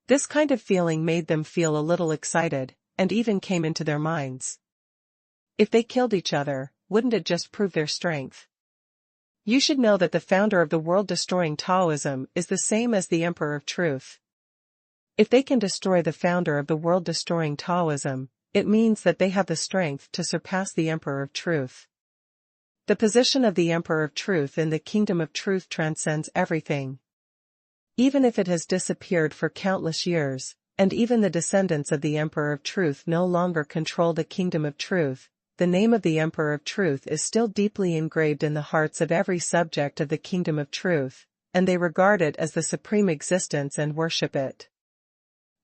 Speaker 1: This kind of feeling made them feel a little excited, and even came into their minds. If they killed each other, wouldn't it just prove their strength? You should know that the founder of the world-destroying Taoism is the same as the Emperor of Truth. If they can destroy the founder of the world-destroying Taoism, it means that they have the strength to surpass the Emperor of Truth. The position of the Emperor of Truth in the Kingdom of Truth transcends everything. Even if it has disappeared for countless years, and even the descendants of the Emperor of Truth no longer control the Kingdom of Truth, the name of the Emperor of Truth is still deeply engraved in the hearts of every subject of the Kingdom of Truth, and they regard it as the supreme existence and worship it.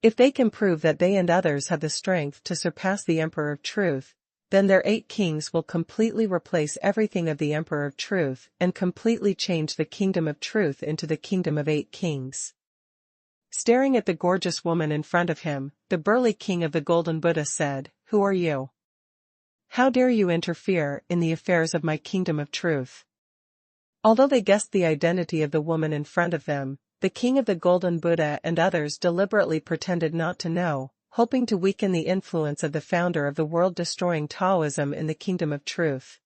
Speaker 1: If they can prove that they and others have the strength to surpass the Emperor of Truth, then their 8 kings will completely replace everything of the Emperor of Truth and completely change the Kingdom of Truth into the Kingdom of 8 kings. Staring at the gorgeous woman in front of him, the burly king of the Golden Buddha said, "Who are you? How dare you interfere in the affairs of my Kingdom of Truth?" Although they guessed the identity of the woman in front of them, the king of the Golden Buddha and others deliberately pretended not to know, hoping to weaken the influence of the founder of the world-destroying Taoism in the Kingdom of Truth.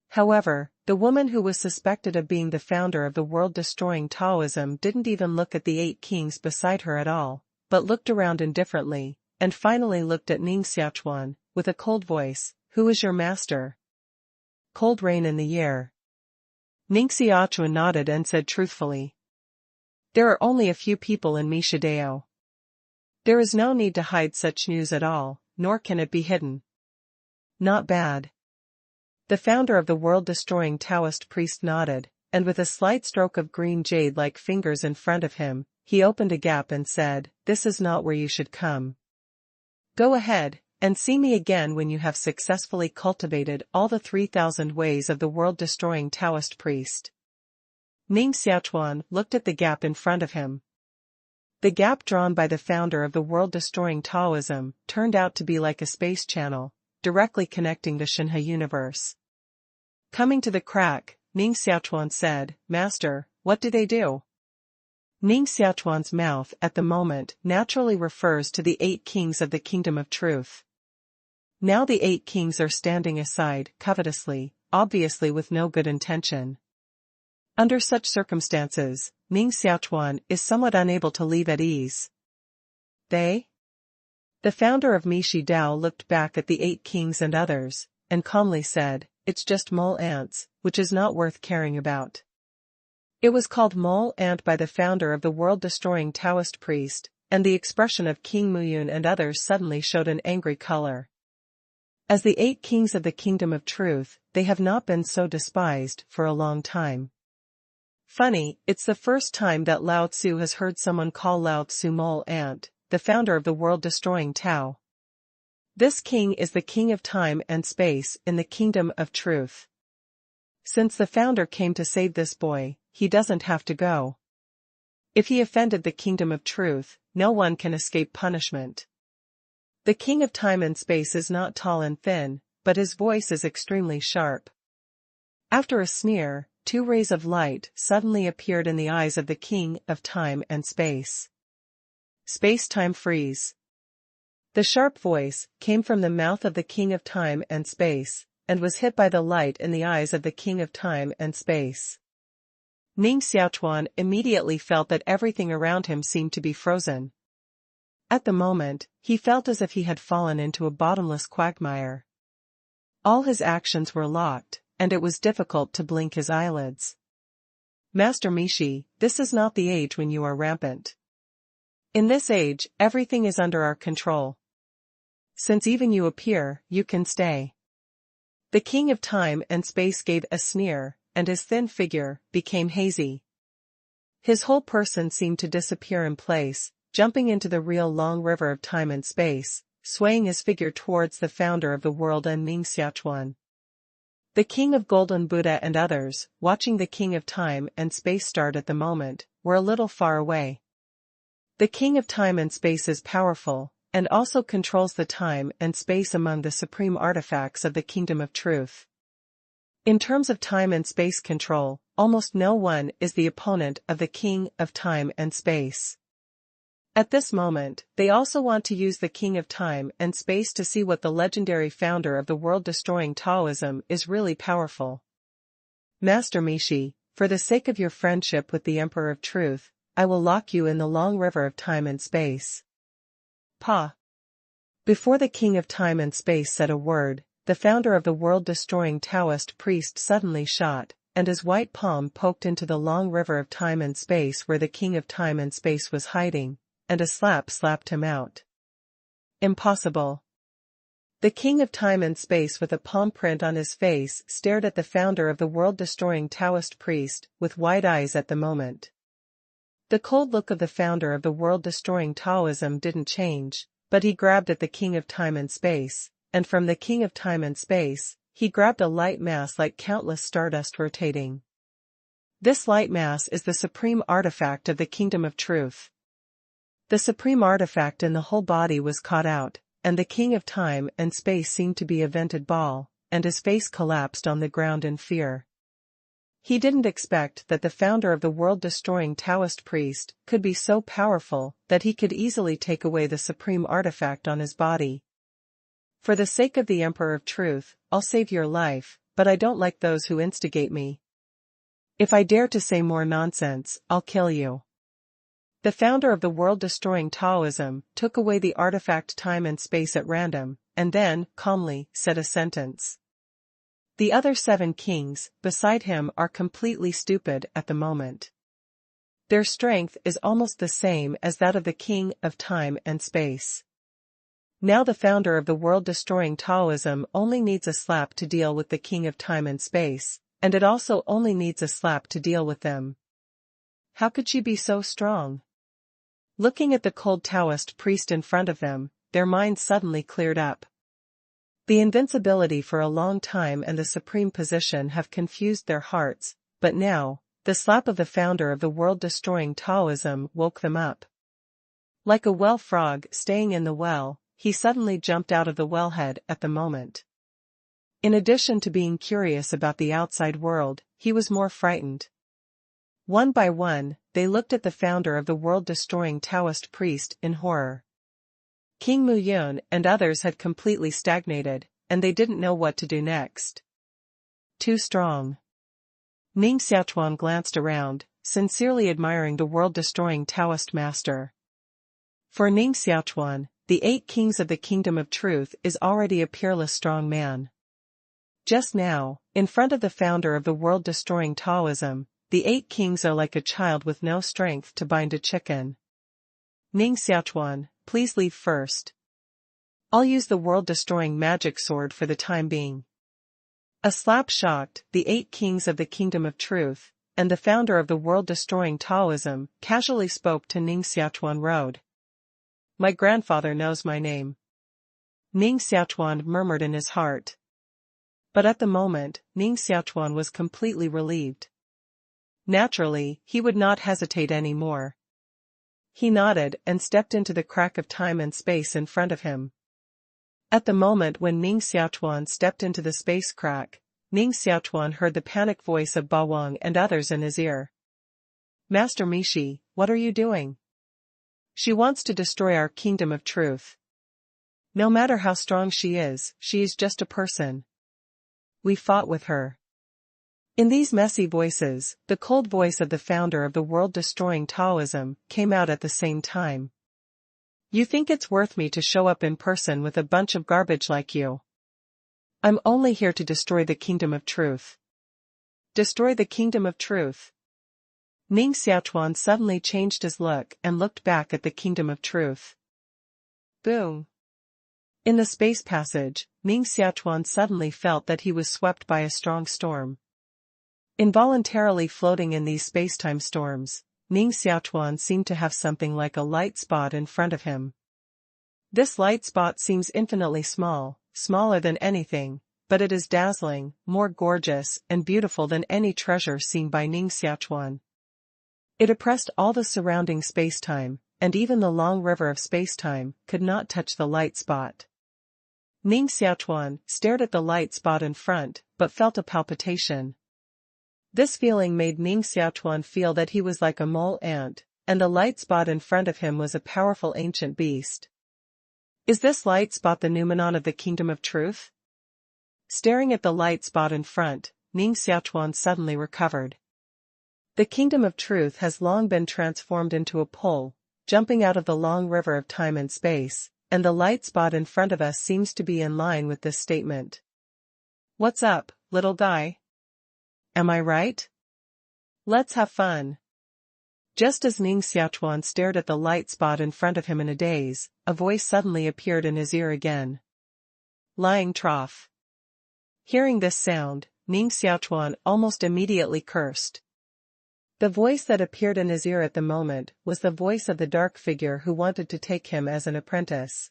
Speaker 1: However, the woman who was suspected of being the founder of the world-destroying Taoism didn't even look at the 8 kings beside her at all, but looked around indifferently, and finally looked at Ning Xiaochuan, with a cold voice. "Who is your master?" "Cold rain in the year." Ning Xiaochuan nodded and said truthfully, "There are only a few people in Mishidao. There is no need to hide such news at all, nor can it be hidden." "Not bad." The founder of the world-destroying Taoist priest nodded, and with a slight stroke of green jade-like fingers in front of him, he opened a gap and said, "This is not where you should come. Go ahead, and see me again when you have successfully cultivated all the 3,000 ways of the world-destroying Taoist priest." Ning Xiaochuan looked at the gap in front of him. The gap drawn by the founder of the world-destroying Taoism turned out to be like a space channel, directly connecting the Shinhe universe. Coming to the crack, Ning Xiaochuan said, "Master, what do they do?" Ning Xiaochuan's mouth at the moment naturally refers to the 8 kings of the Kingdom of Truth. Now the 8 kings are standing aside, covetously, obviously with no good intention. Under such circumstances, Ning Xiaochuan is somewhat unable to leave at ease. "They?" The founder of Mishi Dao looked back at the 8 kings and others, and calmly said, "It's just mole ants, which is not worth caring about." It was called mole ant by the founder of the world-destroying Taoist priest, and the expression of King Muyun and others suddenly showed an angry color. As the 8 kings of the Kingdom of Truth, they have not been so despised for a long time. Funny, it's the first time that Lao Tzu has heard someone call Lao Tzu mole ant, the founder of the world-destroying Tao. This king is the king of time and space in the Kingdom of Truth. Since the founder came to save this boy, he doesn't have to go. If he offended the Kingdom of Truth, no one can escape punishment. The king of time and space is not tall and thin, but his voice is extremely sharp. After a sneer, 2 rays of light suddenly appeared in the eyes of the king of time and space. Space-time freeze. The sharp voice came from the mouth of the king of time and space, and was hit by the light in the eyes of the king of time and space. Ning Xiaochuan immediately felt that everything around him seemed to be frozen. At the moment, he felt as if he had fallen into a bottomless quagmire. All his actions were locked, and it was difficult to blink his eyelids. "Master Mishi, this is not the age when you are rampant. In this age, everything is under our control. Since even you appear, you can stay." The king of time and space gave a sneer, and his thin figure became hazy. His whole person seemed to disappear in place, jumping into the real long river of time and space, swaying his figure towards the founder of the world and Ning Xiaochuan. The King of Golden Buddha and others, watching the King of Time and Space start at the moment, were a little far away. The King of Time and Space is powerful, and also controls the time and space among the supreme artifacts of the Kingdom of Truth. In terms of time and space control, almost no one is the opponent of the King of Time and Space. At this moment, they also want to use the King of Time and Space to see what the legendary founder of the world-destroying Taoism is really powerful. Master Mishi, for the sake of your friendship with the Emperor of Truth, I will lock you in the long river of time and space. Pa. Before the King of Time and Space said a word, the founder of the world-destroying Taoist priest suddenly shot, and his white palm poked into the long river of time and space where the King of Time and Space was hiding, and a slap slapped him out. Impossible. The King of Time and Space with a palm print on his face stared at the founder of the world-destroying Taoist priest with wide eyes at the moment. The cold look of the founder of the world-destroying Taoism didn't change, but he grabbed at the King of Time and Space, and from the King of Time and Space, he grabbed a light mass like countless stardust rotating. This light mass is the supreme artifact of the Kingdom of Truth. The supreme artifact in the whole body was caught out, and the King of Time and Space seemed to be a vented ball, and his face collapsed on the ground in fear. He didn't expect that the founder of the world-destroying Taoist priest could be so powerful that he could easily take away the supreme artifact on his body. For the sake of the Emperor of Truth, I'll save your life, but I don't like those who instigate me. If I dare to say more nonsense, I'll kill you. The founder of the world-destroying Taoism took away the artifact time and space at random, and then, calmly, said a sentence. The other 7 kings, beside him, are completely stupid at the moment. Their strength is almost the same as that of the King of Time and Space. Now the founder of the world-destroying Taoism only needs a slap to deal with the King of Time and Space, and it also only needs a slap to deal with them. How could she be so strong? Looking at the cold Taoist priest in front of them, their minds suddenly cleared up. The invincibility for a long time and the supreme position have confused their hearts, but now, the slap of the founder of the world-destroying Taoism woke them up. Like a well frog staying in the well, he suddenly jumped out of the wellhead at the moment. In addition to being curious about the outside world, he was more frightened. One by one, they looked at the founder of the world-destroying Taoist priest in horror. King Muyun and others had completely stagnated, and they didn't know what to do next. Too strong. Ning Xiaochuan glanced around, sincerely admiring the world-destroying Taoist master. For Ning Xiaochuan, the 8 kings of the Kingdom of Truth is already a peerless strong man. Just now, in front of the founder of the world-destroying Taoism, the 8 kings are like a child with no strength to bind a chicken. Ning Xiaochuan, please leave first. I'll use the world-destroying magic sword for the time being. A slap shocked the 8 kings of the Kingdom of Truth, and the founder of the world-destroying Taoism casually spoke to Ning Xiaochuan Road. My grandfather knows my name. Ning Xiaochuan murmured in his heart. But at the moment, Ning Xiaochuan was completely relieved. Naturally, he would not hesitate any more. He nodded and stepped into the crack of time and space in front of him. At the moment when Ning Xiaochuan stepped into the space crack, Ning Xiaochuan heard the panicked voice of Ba Wang and others in his ear. Master Mishi, what are you doing? She wants to destroy our Kingdom of Truth. No matter how strong she is just a person. We fought with her. In these messy voices, the cold voice of the founder of the world-destroying Taoism came out at the same time. You think it's worth me to show up in person with a bunch of garbage like you? I'm only here to destroy the Kingdom of Truth. Destroy the Kingdom of Truth. Ning Xiaochuan suddenly changed his look and looked back at the Kingdom of Truth. Boom. In the space passage, Ning Xiaochuan suddenly felt that he was swept by a strong storm. Involuntarily floating in these space-time storms, Ning Xiaochuan seemed to have something like a light spot in front of him. This light spot seems infinitely small, smaller than anything, but it is dazzling, more gorgeous and beautiful than any treasure seen by Ning Xiaochuan. It oppressed all the surrounding space-time, and even the long river of space-time could not touch the light spot. Ning Xiaochuan stared at the light spot in front, but felt a palpitation. This feeling made Ning Xiaochuan feel that he was like a mole ant, and the light spot in front of him was a powerful ancient beast. Is this light spot the noumenon of the kingdom of truth? Staring at the light spot in front, Ning Xiaochuan suddenly recovered. The kingdom of truth has long been transformed into a pole, jumping out of the long river of time and space, and the light spot in front of us seems to be in line with this statement. What's up, little guy? Am I right? Let's have fun. Just as Ning Xiaochuan stared at the light spot in front of him in a daze, a voice suddenly appeared in his ear again. Lying trough. Hearing this sound, Ning Xiaochuan almost immediately cursed. The voice that appeared in his ear at the moment was the voice of the dark figure who wanted to take him as an apprentice.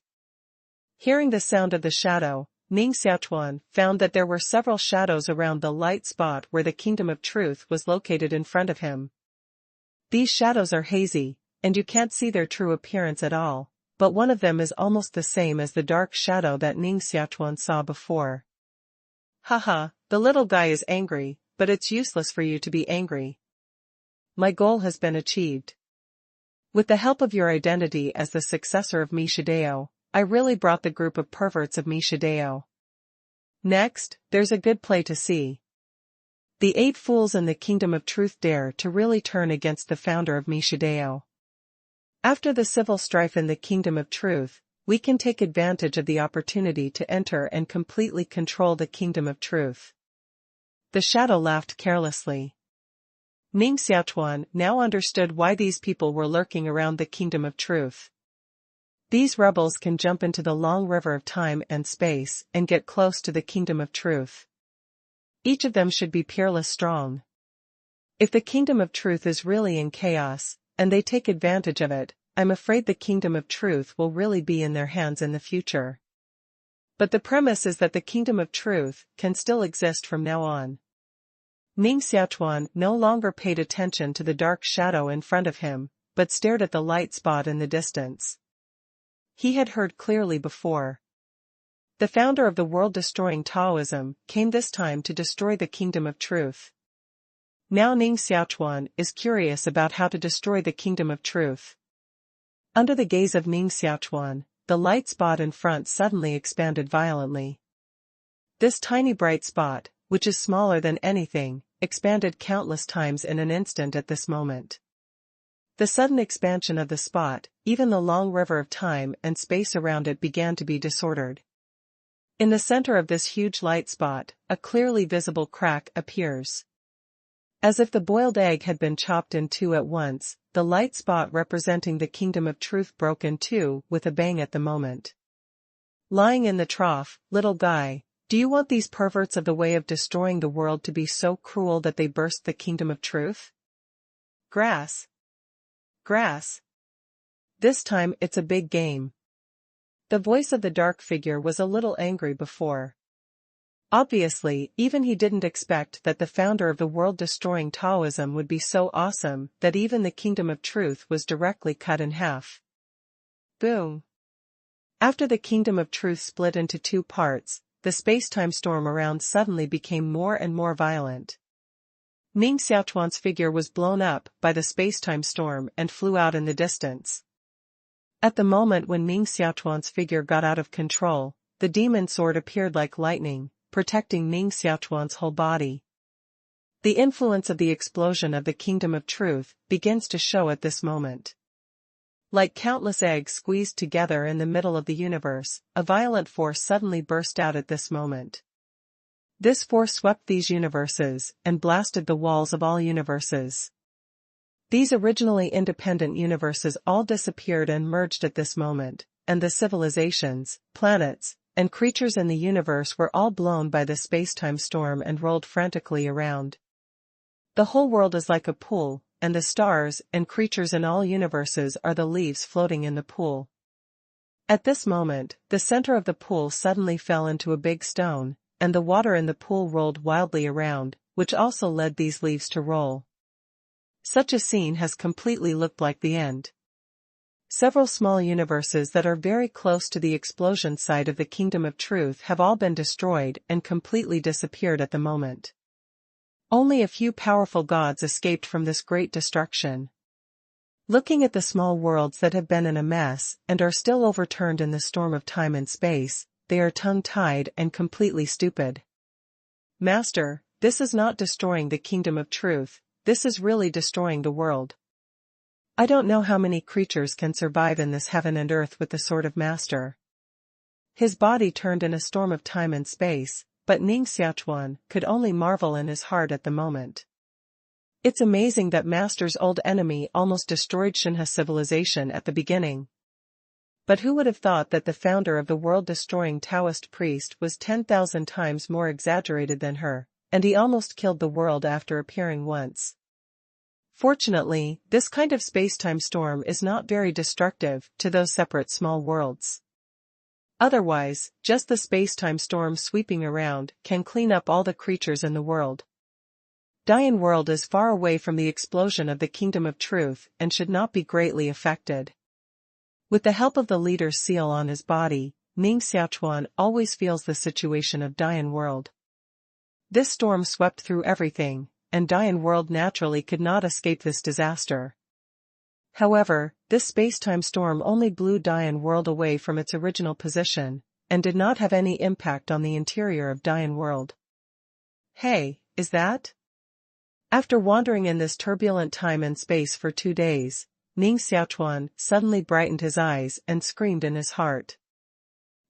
Speaker 1: Hearing the sound of the shadow, Ning Xiaochuan found that there were several shadows around the light spot where the kingdom of truth was located in front of him. These shadows are hazy, and you can't see their true appearance at all, but one of them is almost the same as the dark shadow that Ning Xiaochuan saw before. Haha, the little guy is angry, but it's useless for you to be angry. My goal has been achieved. With the help of your identity as the successor of Mi Shidao, I really brought the group of perverts of Mi Shidao. Next, there's a good play to see. The 8 fools in the kingdom of truth dare to really turn against the founder of Mi Shidao. After the civil strife in the kingdom of truth, we can take advantage of the opportunity to enter and completely control the kingdom of truth. The shadow laughed carelessly. Ning Xiaochuan now understood why these people were lurking around the kingdom of truth. These rebels can jump into the long river of time and space and get close to the kingdom of truth. Each of them should be peerless strong. If the kingdom of truth is really in chaos, and they take advantage of it, I'm afraid the kingdom of truth will really be in their hands in the future. But the premise is that the kingdom of truth can still exist from now on. Ning Xiaochuan no longer paid attention to the dark shadow in front of him, but stared at the light spot in the distance. He had heard clearly before. The founder of the world-destroying Taoism came this time to destroy the kingdom of truth. Now Ning Xiaochuan is curious about how to destroy the kingdom of truth. Under the gaze of Ning Xiaochuan, the light spot in front suddenly expanded violently. This tiny bright spot, which is smaller than anything, expanded countless times in an instant at this moment. The sudden expansion of the spot, even the long river of time and space around it began to be disordered. In the center of this huge light spot, a clearly visible crack appears. As if the boiled egg had been chopped in two at once, the light spot representing the kingdom of truth broke in two with a bang at the moment. Lying in the trough, little guy, do you want these perverts of the way of destroying the world to be so cruel that they burst the kingdom of truth? Grass. Grass. This time it's a big game. The voice of the dark figure was a little angry before. Obviously, even he didn't expect that the founder of the world-destroying Taoism would be so awesome that even the kingdom of truth was directly cut in half. Boom. After the kingdom of truth split into two parts, the space-time storm around suddenly became more and more violent. Ning Xiaochuan's figure was blown up by the space-time storm and flew out in the distance. At the moment when Ning Xiaochuan's figure got out of control, the demon sword appeared like lightning, protecting Ning Xiaochuan's whole body. The influence of the explosion of the kingdom of truth begins to show at this moment. Like countless eggs squeezed together in the middle of the universe, a violent force suddenly burst out at this moment. This force swept these universes and blasted the walls of all universes. These originally independent universes all disappeared and merged at this moment, and the civilizations, planets, and creatures in the universe were all blown by the space-time storm and rolled frantically around. The whole world is like a pool, and the stars and creatures in all universes are the leaves floating in the pool. At this moment, the center of the pool suddenly fell into a big stone, and the water in the pool rolled wildly around, which also led these leaves to roll. Such a scene has completely looked like the end. Several small universes that are very close to the explosion site of the Kingdom of Truth have all been destroyed and completely disappeared at the moment. Only a few powerful gods escaped from this great destruction. Looking at the small worlds that have been in a mess and are still overturned in the storm of time and space, they are tongue-tied and completely stupid. Master, this is not destroying the Kingdom of Truth, this is really destroying the world. I don't know how many creatures can survive in this heaven and earth with the sword of Master. His body turned in a storm of time and space, but Ning Xiaochuan could only marvel in his heart at the moment. It's amazing that Master's old enemy almost destroyed Shinha's civilization at the beginning. But who would have thought that the founder of the world-destroying Taoist priest was 10,000 times more exaggerated than her, and he almost killed the world after appearing once. Fortunately, this kind of space-time storm is not very destructive to those separate small worlds. Otherwise, just the space-time storm sweeping around can clean up all the creatures in the world. Dian world is far away from the explosion of the Kingdom of Truth and should not be greatly affected. With the help of the leader's seal on his body, Ning Xiaochuan always feels the situation of Dian world. This storm swept through everything, and Dian world naturally could not escape this disaster. However, this space-time storm only blew Dian world away from its original position, and did not have any impact on the interior of Dian world. Hey, is that? After wandering in this turbulent time and space for 2 days, Ning Xiaochuan suddenly brightened his eyes and screamed in his heart.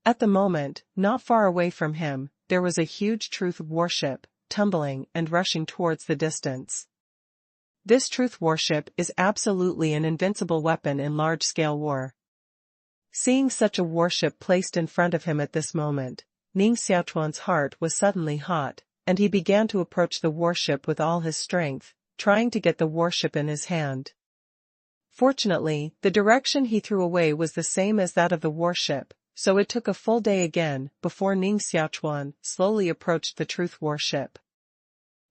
Speaker 1: At the moment, not far away from him, there was a huge truth warship, tumbling and rushing towards the distance. This truth warship is absolutely an invincible weapon in large-scale war. Seeing such a warship placed in front of him at this moment, Ning Xiaochuan's heart was suddenly hot, and he began to approach the warship with all his strength, trying to get the warship in his hand. Fortunately, the direction he threw away was the same as that of the warship, so it took a full day again before Ning Xiaochuan slowly approached the truth warship.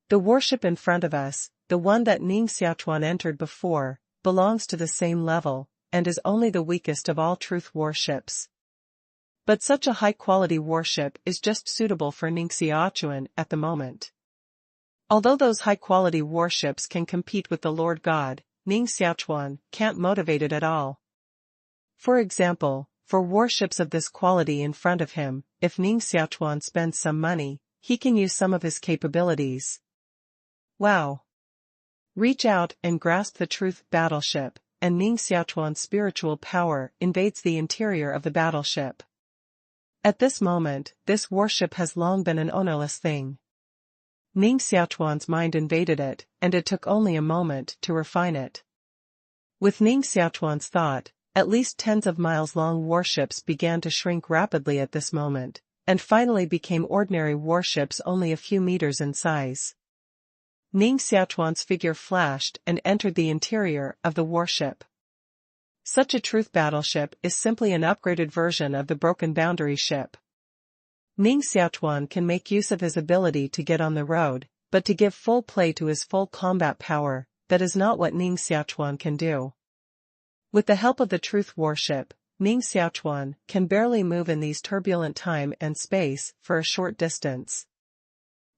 Speaker 1: The warship in front of us, the one that Ning Xiaochuan entered before, belongs to the same level, and is only the weakest of all truth warships. But such a high-quality warship is just suitable for Ning Xiaochuan at the moment. Although those high-quality warships can compete with the Lord God, Ning Xiaochuan can't motivate it at all. For example, for warships of this quality in front of him, if Ning Xiaochuan spends some money, he can use some of his capabilities. Wow! Reach out and grasp the truth battleship, and Ning Xiaochuan's spiritual power invades the interior of the battleship. At this moment, this warship has long been an ownerless thing. Ning Xiaochuan's mind invaded it, and it took only a moment to refine it. With Ning Xiaochuan's thought, at least tens of miles-long warships began to shrink rapidly at this moment, and finally became ordinary warships only a few meters in size. Ning Xiaochuan's figure flashed and entered the interior of the warship. Such a truth battleship is simply an upgraded version of the broken boundary ship. Ning Xiaochuan can make use of his ability to get on the road, but to give full play to his full combat power, that is not what Ning Xiaochuan can do. With the help of the truth warship, Ning Xiaochuan can barely move in these turbulent time and space for a short distance.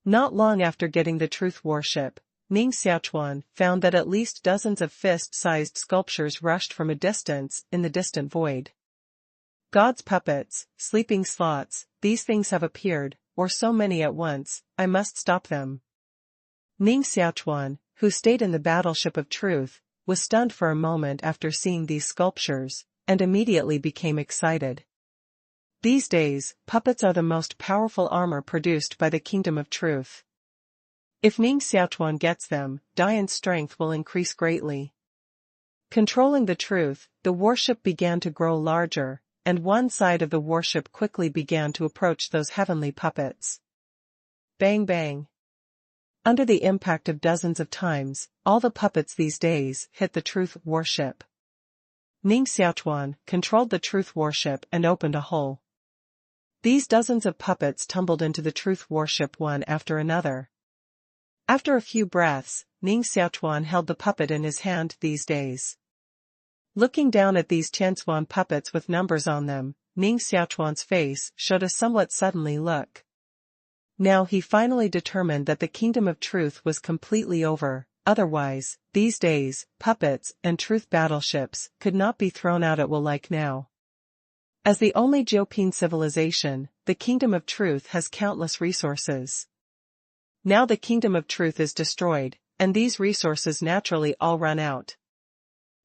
Speaker 1: Not long after getting the truth warship, Ning Xiaochuan found that at least dozens of fist-sized sculptures rushed from a distance in the distant void. God's puppets, sleeping slots, these things have appeared, or so many at once, I must stop them. Ning Xiaochuan, who stayed in the battleship of truth, was stunned for a moment after seeing these sculptures, and immediately became excited. These days, puppets are the most powerful armor produced by the Kingdom of Truth. If Ning Xiaochuan gets them, Dian's strength will increase greatly. Controlling the truth, the warship began to grow larger, and one side of the warship quickly began to approach those heavenly puppets. Bang bang. Under the impact of dozens of times, all the puppets these days hit the truth warship. Ning Xiaochuan controlled the truth warship and opened a hole. These dozens of puppets tumbled into the truth warship one after another. After a few breaths, Ning Xiaochuan held the puppet in his hand these days. Looking down at these Tianshuan puppets with numbers on them, Ning Xiaochuan's face showed a somewhat suddenly look. Now he finally determined that the kingdom of truth was completely over, otherwise, these days, puppets and truth battleships could not be thrown out at will like now. As the only Jioping civilization, the kingdom of truth has countless resources. Now the kingdom of truth is destroyed, and these resources naturally all run out.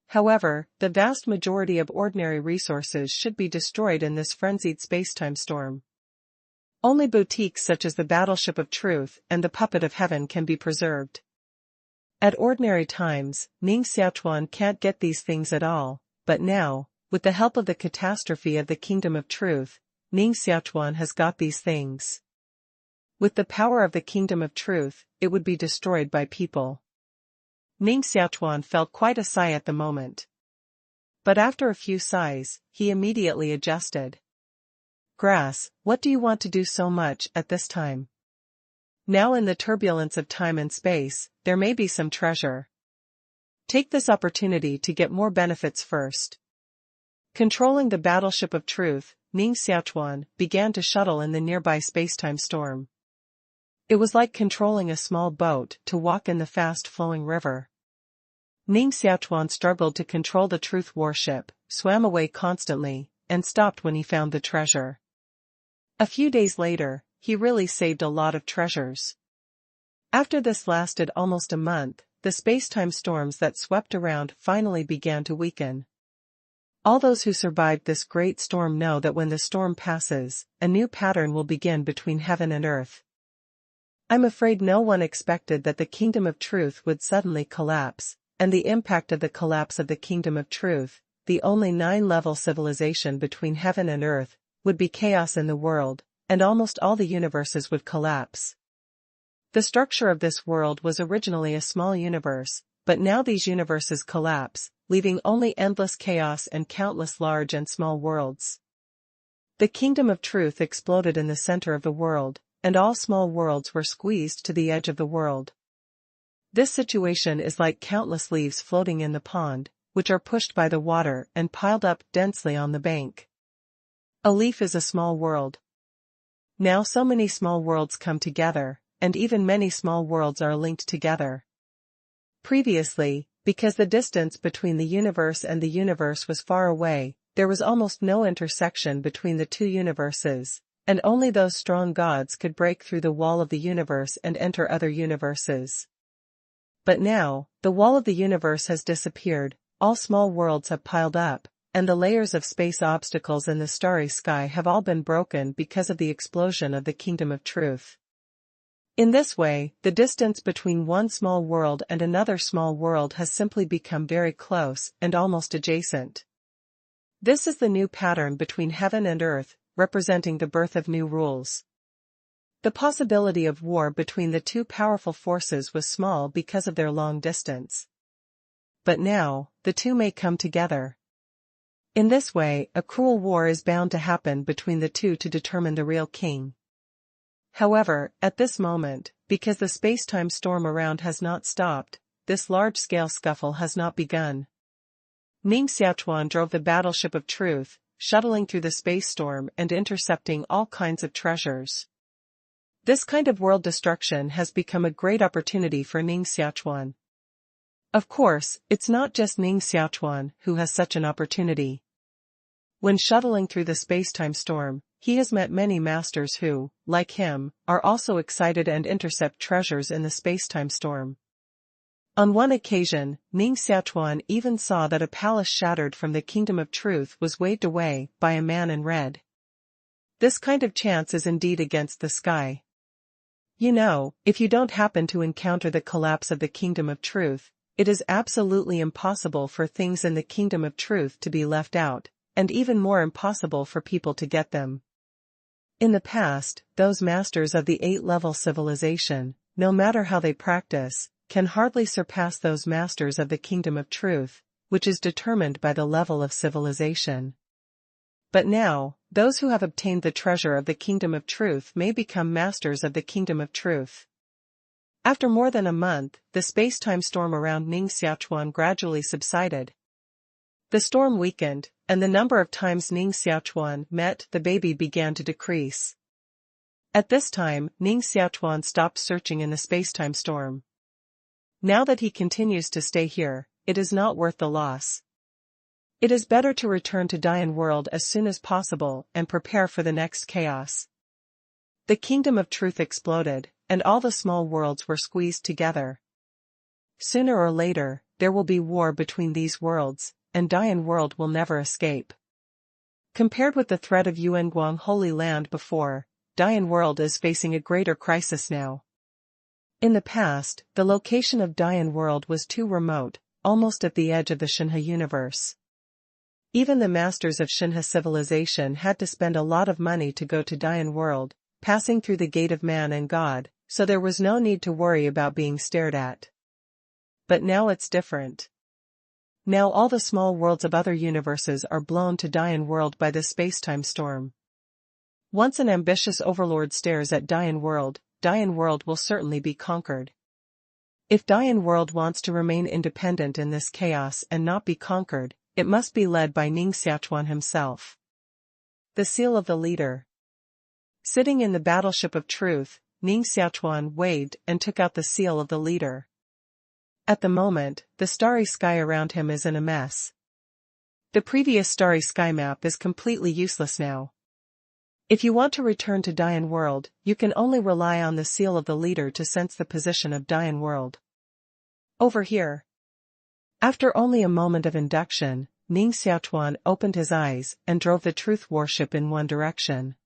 Speaker 1: However, the vast majority of ordinary resources should be destroyed in this frenzied spacetime storm. Only boutiques such as the Battleship of Truth and the Puppet of Heaven can be preserved. At ordinary times, Ning Xiaochuan can't get these things at all, but now, with the help of the catastrophe of the Kingdom of Truth, Ning Xiaochuan has got these things. With the power of the Kingdom of Truth, it would be destroyed by people. Ning Xiaochuan felt quite a sigh at the moment. But after a few sighs, he immediately adjusted. Grass, what do you want to do so much at this time? Now in the turbulence of time and space, there may be some treasure. Take this opportunity to get more benefits first. Controlling the Battleship of Truth, Ning Xiaochuan began to shuttle in the nearby spacetime storm. It was like controlling a small boat to walk in the fast-flowing river. Ning Xiaochuan struggled to control the truth warship, swam away constantly, and stopped when he found the treasure. A few days later, he really saved a lot of treasures. After this lasted almost a month, the spacetime storms that swept around finally began to weaken. All those who survived this great storm know that when the storm passes, a new pattern will begin between heaven and earth. I'm afraid no one expected that the Kingdom of Truth would suddenly collapse, and the impact of the collapse of the Kingdom of Truth, the only 9-level civilization between heaven and earth, would be chaos in the world, and almost all the universes would collapse. The structure of this world was originally a small universe, but now these universes collapse, leaving only endless chaos and countless large and small worlds. The Kingdom of Truth exploded in the center of the world, and all small worlds were squeezed to the edge of the world. This situation is like countless leaves floating in the pond, which are pushed by the water and piled up densely on the bank. A leaf is a small world. Now so many small worlds come together, and even many small worlds are linked together. Previously, because the distance between the universe and the universe was far away, there was almost no intersection between the two universes, and only those strong gods could break through the wall of the universe and enter other universes. But now, the wall of the universe has disappeared, all small worlds have piled up, and the layers of space obstacles in the starry sky have all been broken because of the explosion of the Kingdom of Truth. In this way, the distance between one small world and another small world has simply become very close and almost adjacent. This is the new pattern between heaven and earth, representing the birth of new rules. The possibility of war between the two powerful forces was small because of their long distance. But now, the two may come together. In this way, a cruel war is bound to happen between the two to determine the real king. However, at this moment, because the space-time storm around has not stopped, this large-scale scuffle has not begun. Ning Xiaochuan drove the Battleship of Truth, shuttling through the space storm and intercepting all kinds of treasures. This kind of world destruction has become a great opportunity for Ning Xiaochuan. Of course, it's not just Ning Xiaochuan who has such an opportunity. When shuttling through the space-time storm, he has met many masters who, like him, are also excited and intercept treasures in the space-time storm. On one occasion, Ning Xiaochuan even saw that a palace shattered from the Kingdom of Truth was waved away by a man in red. This kind of chance is indeed against the sky. You know, if you don't happen to encounter the collapse of the Kingdom of Truth, it is absolutely impossible for things in the Kingdom of Truth to be left out, and even more impossible for people to get them. In the past, those masters of the 8-level civilization, no matter how they practice, can hardly surpass those masters of the Kingdom of Truth, which is determined by the level of civilization. But now, those who have obtained the treasure of the kingdom of truth may become masters of the kingdom of truth. After more than a month, the space-time storm around Ning Xiaochuan gradually subsided. The storm weakened, and the number of times Ning Xiaochuan met the baby began to decrease. At this time, Ning Xiaochuan stopped searching in the space-time storm. Now that he continues to stay here, it is not worth the loss. It is better to return to Dian world as soon as possible and prepare for the next chaos. The kingdom of truth exploded, and all the small worlds were squeezed together. Sooner or later, there will be war between these worlds, and Dian world will never escape. Compared with the threat of Yuanguang Holy Land before, Dian world is facing a greater crisis now. In the past, the location of Dian world was too remote, almost at the edge of the Shinhe universe. Even the masters of Shinhe civilization had to spend a lot of money to go to Dian world, passing through the gate of man and God, so there was no need to worry about being stared at. But now it's different. Now all the small worlds of other universes are blown to Dian world by the space-time storm. Once an ambitious overlord stares at Dian world will certainly be conquered. If Dian world wants to remain independent in this chaos and not be conquered, it must be led by Ning Xiaochuan himself. The seal of the leader. Sitting in the battleship of truth, Ning Xiaochuan waved and took out the seal of the leader. At the moment, the starry sky around him is in a mess. The previous starry sky map is completely useless now. If you want to return to Dian world, you can only rely on the seal of the leader to sense the position of Dian world. Over here. After only a moment of induction, Ning Xiaochuan opened his eyes and drove the truth warship in one direction.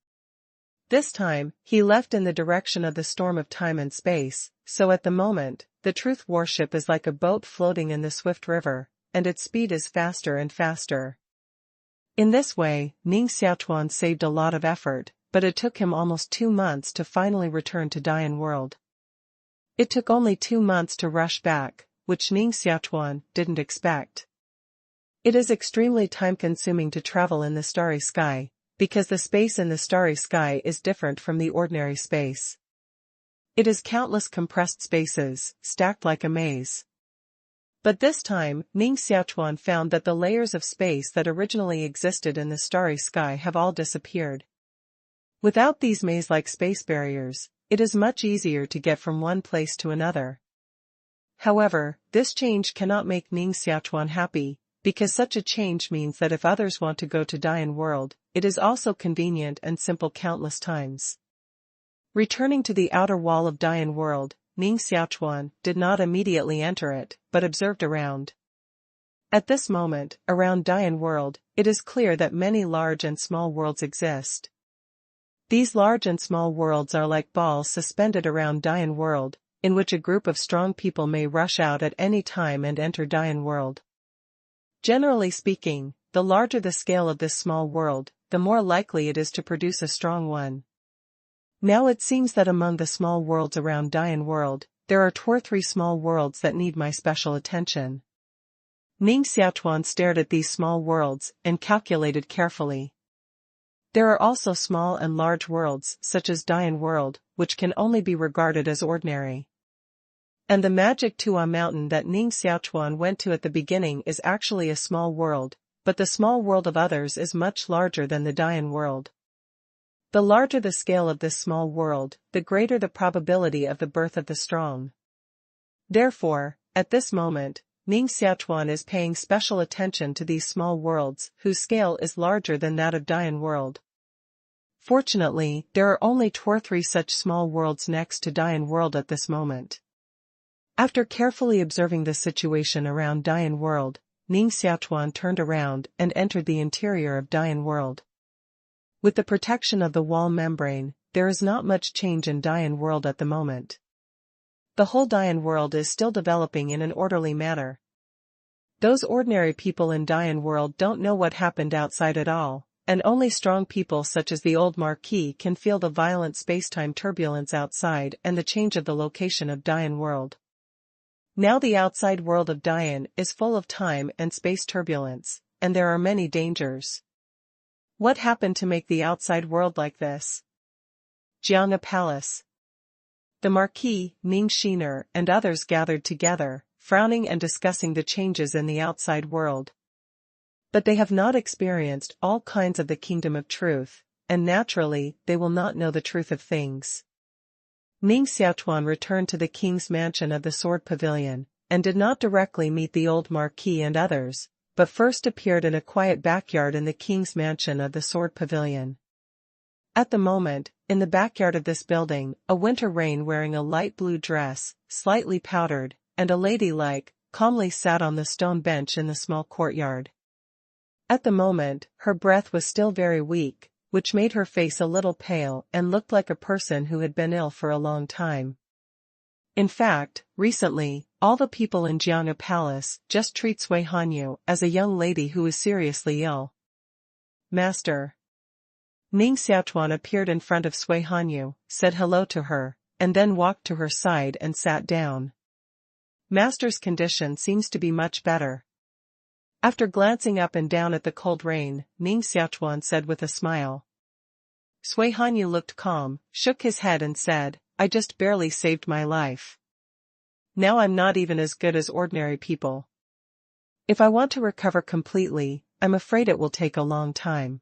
Speaker 1: This time, he left in the direction of the storm of time and space, so at the moment, the truth warship is like a boat floating in the swift river, and its speed is faster and faster. In this way, Ning Xiaochuan saved a lot of effort, but it took him almost 2 months to finally return to Dian world. It took only 2 months to rush back, which Ning Xiaochuan didn't expect. It is extremely time-consuming to travel in the starry sky, because the space in the starry sky is different from the ordinary space. It is countless compressed spaces, stacked like a maze. But this time, Ning Xiaochuan found that the layers of space that originally existed in the starry sky have all disappeared. Without these maze-like space barriers, it is much easier to get from one place to another. However, this change cannot make Ning Xiaochuan happy, because such a change means that if others want to go to Dian world, it is also convenient and simple countless times. Returning to the outer wall of Dian world, Ning Xiaochuan did not immediately enter it, but observed around. At this moment, around Dian world, it is clear that many large and small worlds exist. These large and small worlds are like balls suspended around Dian world, in which a group of strong people may rush out at any time and enter Dian world. Generally speaking, the larger the scale of this small world, the more likely it is to produce a strong one. Now it seems that among the small worlds around Dian world, there are 2 or 3 small worlds that need my special attention. Ning Xiaochuan stared at these small worlds and calculated carefully. There are also small and large worlds, such as Dian world, which can only be regarded as ordinary. And the magic Tua mountain that Ning Xiaochuan went to at the beginning is actually a small world, but the small world of others is much larger than the Dian world. The larger the scale of this small world, the greater the probability of the birth of the strong. Therefore, at this moment, Ning Xiaochuan is paying special attention to these small worlds, whose scale is larger than that of Dian world. Fortunately, there are only 2 or 3 such small worlds next to Dian world at this moment. After carefully observing the situation around Dian world, Ning Xiaochuan turned around and entered the interior of Dian world. With the protection of the wall membrane, there is not much change in Dian world at the moment. The whole Dian world is still developing in an orderly manner. Those ordinary people in Dian world don't know what happened outside at all, and only strong people such as the old Marquis can feel the violent space-time turbulence outside and the change of the location of Dian world. Now the outside world of Dian is full of time and space turbulence, and there are many dangers. What happened to make the outside world like this? Jiang Palace. The Marquis, Ning Xiaochuan, and others gathered together, frowning and discussing the changes in the outside world. But they have not experienced all kinds of the kingdom of truth, and naturally, they will not know the truth of things. Ning Xiaochuan returned to the king's mansion of the Sword Pavilion, and did not directly meet the old Marquis and others, but first appeared in a quiet backyard in the king's mansion of the Sword Pavilion. At the moment, in the backyard of this building, a winter rain wearing a light blue dress, slightly powdered, and a ladylike, calmly sat on the stone bench in the small courtyard. At the moment, her breath was still very weak, which made her face a little pale and looked like a person who had been ill for a long time. In fact, recently, all the people in Jiang Palace just treat Sui Hanyu as a young lady who is seriously ill. Master. Ning Xiaochuan appeared in front of Sui Hanyu, said hello to her, and then walked to her side and sat down. Master's condition seems to be much better. After glancing up and down at the cold rain, Ning Xiaochuan said with a smile. Sui Hanyu looked calm, shook his head and said, I just barely saved my life. Now I'm not even as good as ordinary people. If I want to recover completely, I'm afraid it will take a long time.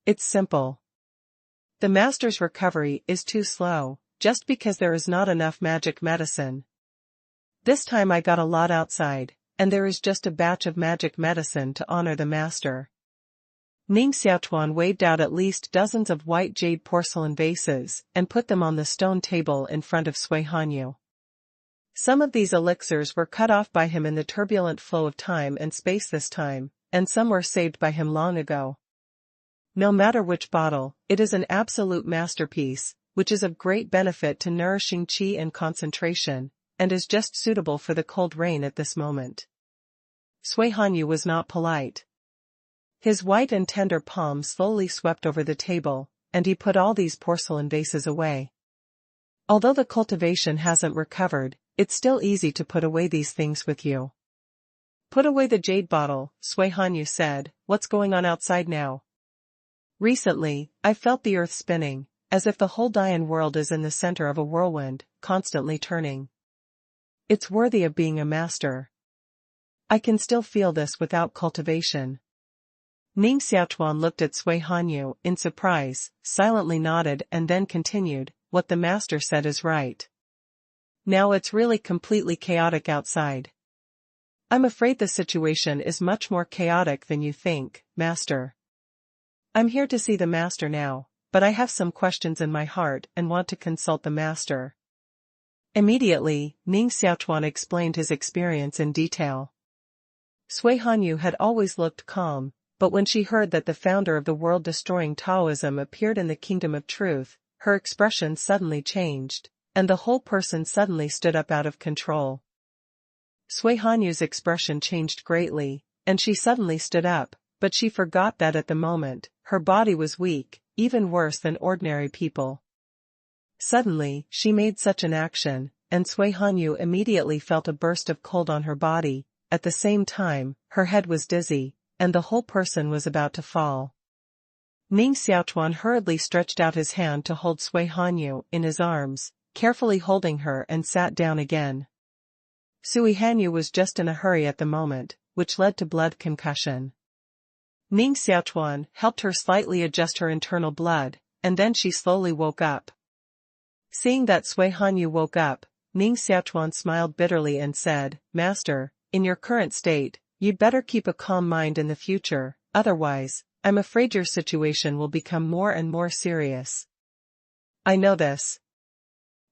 Speaker 1: It's simple. The master's recovery is too slow, just because there is not enough magic medicine. This time I got a lot outside, and there is just a batch of magic medicine to honor the master. Ning Xiaochuan waved out at least dozens of white jade porcelain vases and put them on the stone table in front of Sui Hanyu. Some of these elixirs were cut off by him in the turbulent flow of time and space this time, and some were saved by him long ago. No matter which bottle, it is an absolute masterpiece, which is of great benefit to nourishing qi and concentration, and is just suitable for the cold rain at this moment. Sui Hanyu was not polite. His white and tender palm slowly swept over the table, and he put all these porcelain vases away. Although the cultivation hasn't recovered, it's still easy to put away these things with you. Put away the jade bottle, Sui Hanyu said, what's going on outside now? Recently, I felt the earth spinning, as if the whole Dian world is in the center of a whirlwind, constantly turning. It's worthy of being a master. I can still feel this without cultivation. Ning Xiaochuan looked at Sui Hanyu in surprise, silently nodded and then continued, what the master said is right. Now it's really completely chaotic outside. I'm afraid the situation is much more chaotic than you think, master. I'm here to see the master now, but I have some questions in my heart and want to consult the master. Immediately, Ning Xiaochuan explained his experience in detail. Sui Hanyu had always looked calm, but when she heard that the founder of the world-destroying Taoism appeared in the kingdom of truth, her expression suddenly changed, and the whole person suddenly stood up out of control. Sui Hanyu's expression changed greatly, and she suddenly stood up, but she forgot that at the moment, her body was weak, even worse than ordinary people. Suddenly, she made such an action, and Sui Hanyu immediately felt a burst of cold on her body. At the same time, her head was dizzy, and the whole person was about to fall. Ning Xiaochuan hurriedly stretched out his hand to hold Sui Hanyu in his arms, carefully holding her and sat down again. Sui Hanyu was just in a hurry at the moment, which led to blood concussion. Ning Xiaochuan helped her slightly adjust her internal blood, and then she slowly woke up. Seeing that Sui Hanyu woke up, Ning Xiaochuan smiled bitterly and said, Master, in your current state, you'd better keep a calm mind in the future, otherwise, I'm afraid your situation will become more and more serious. I know this.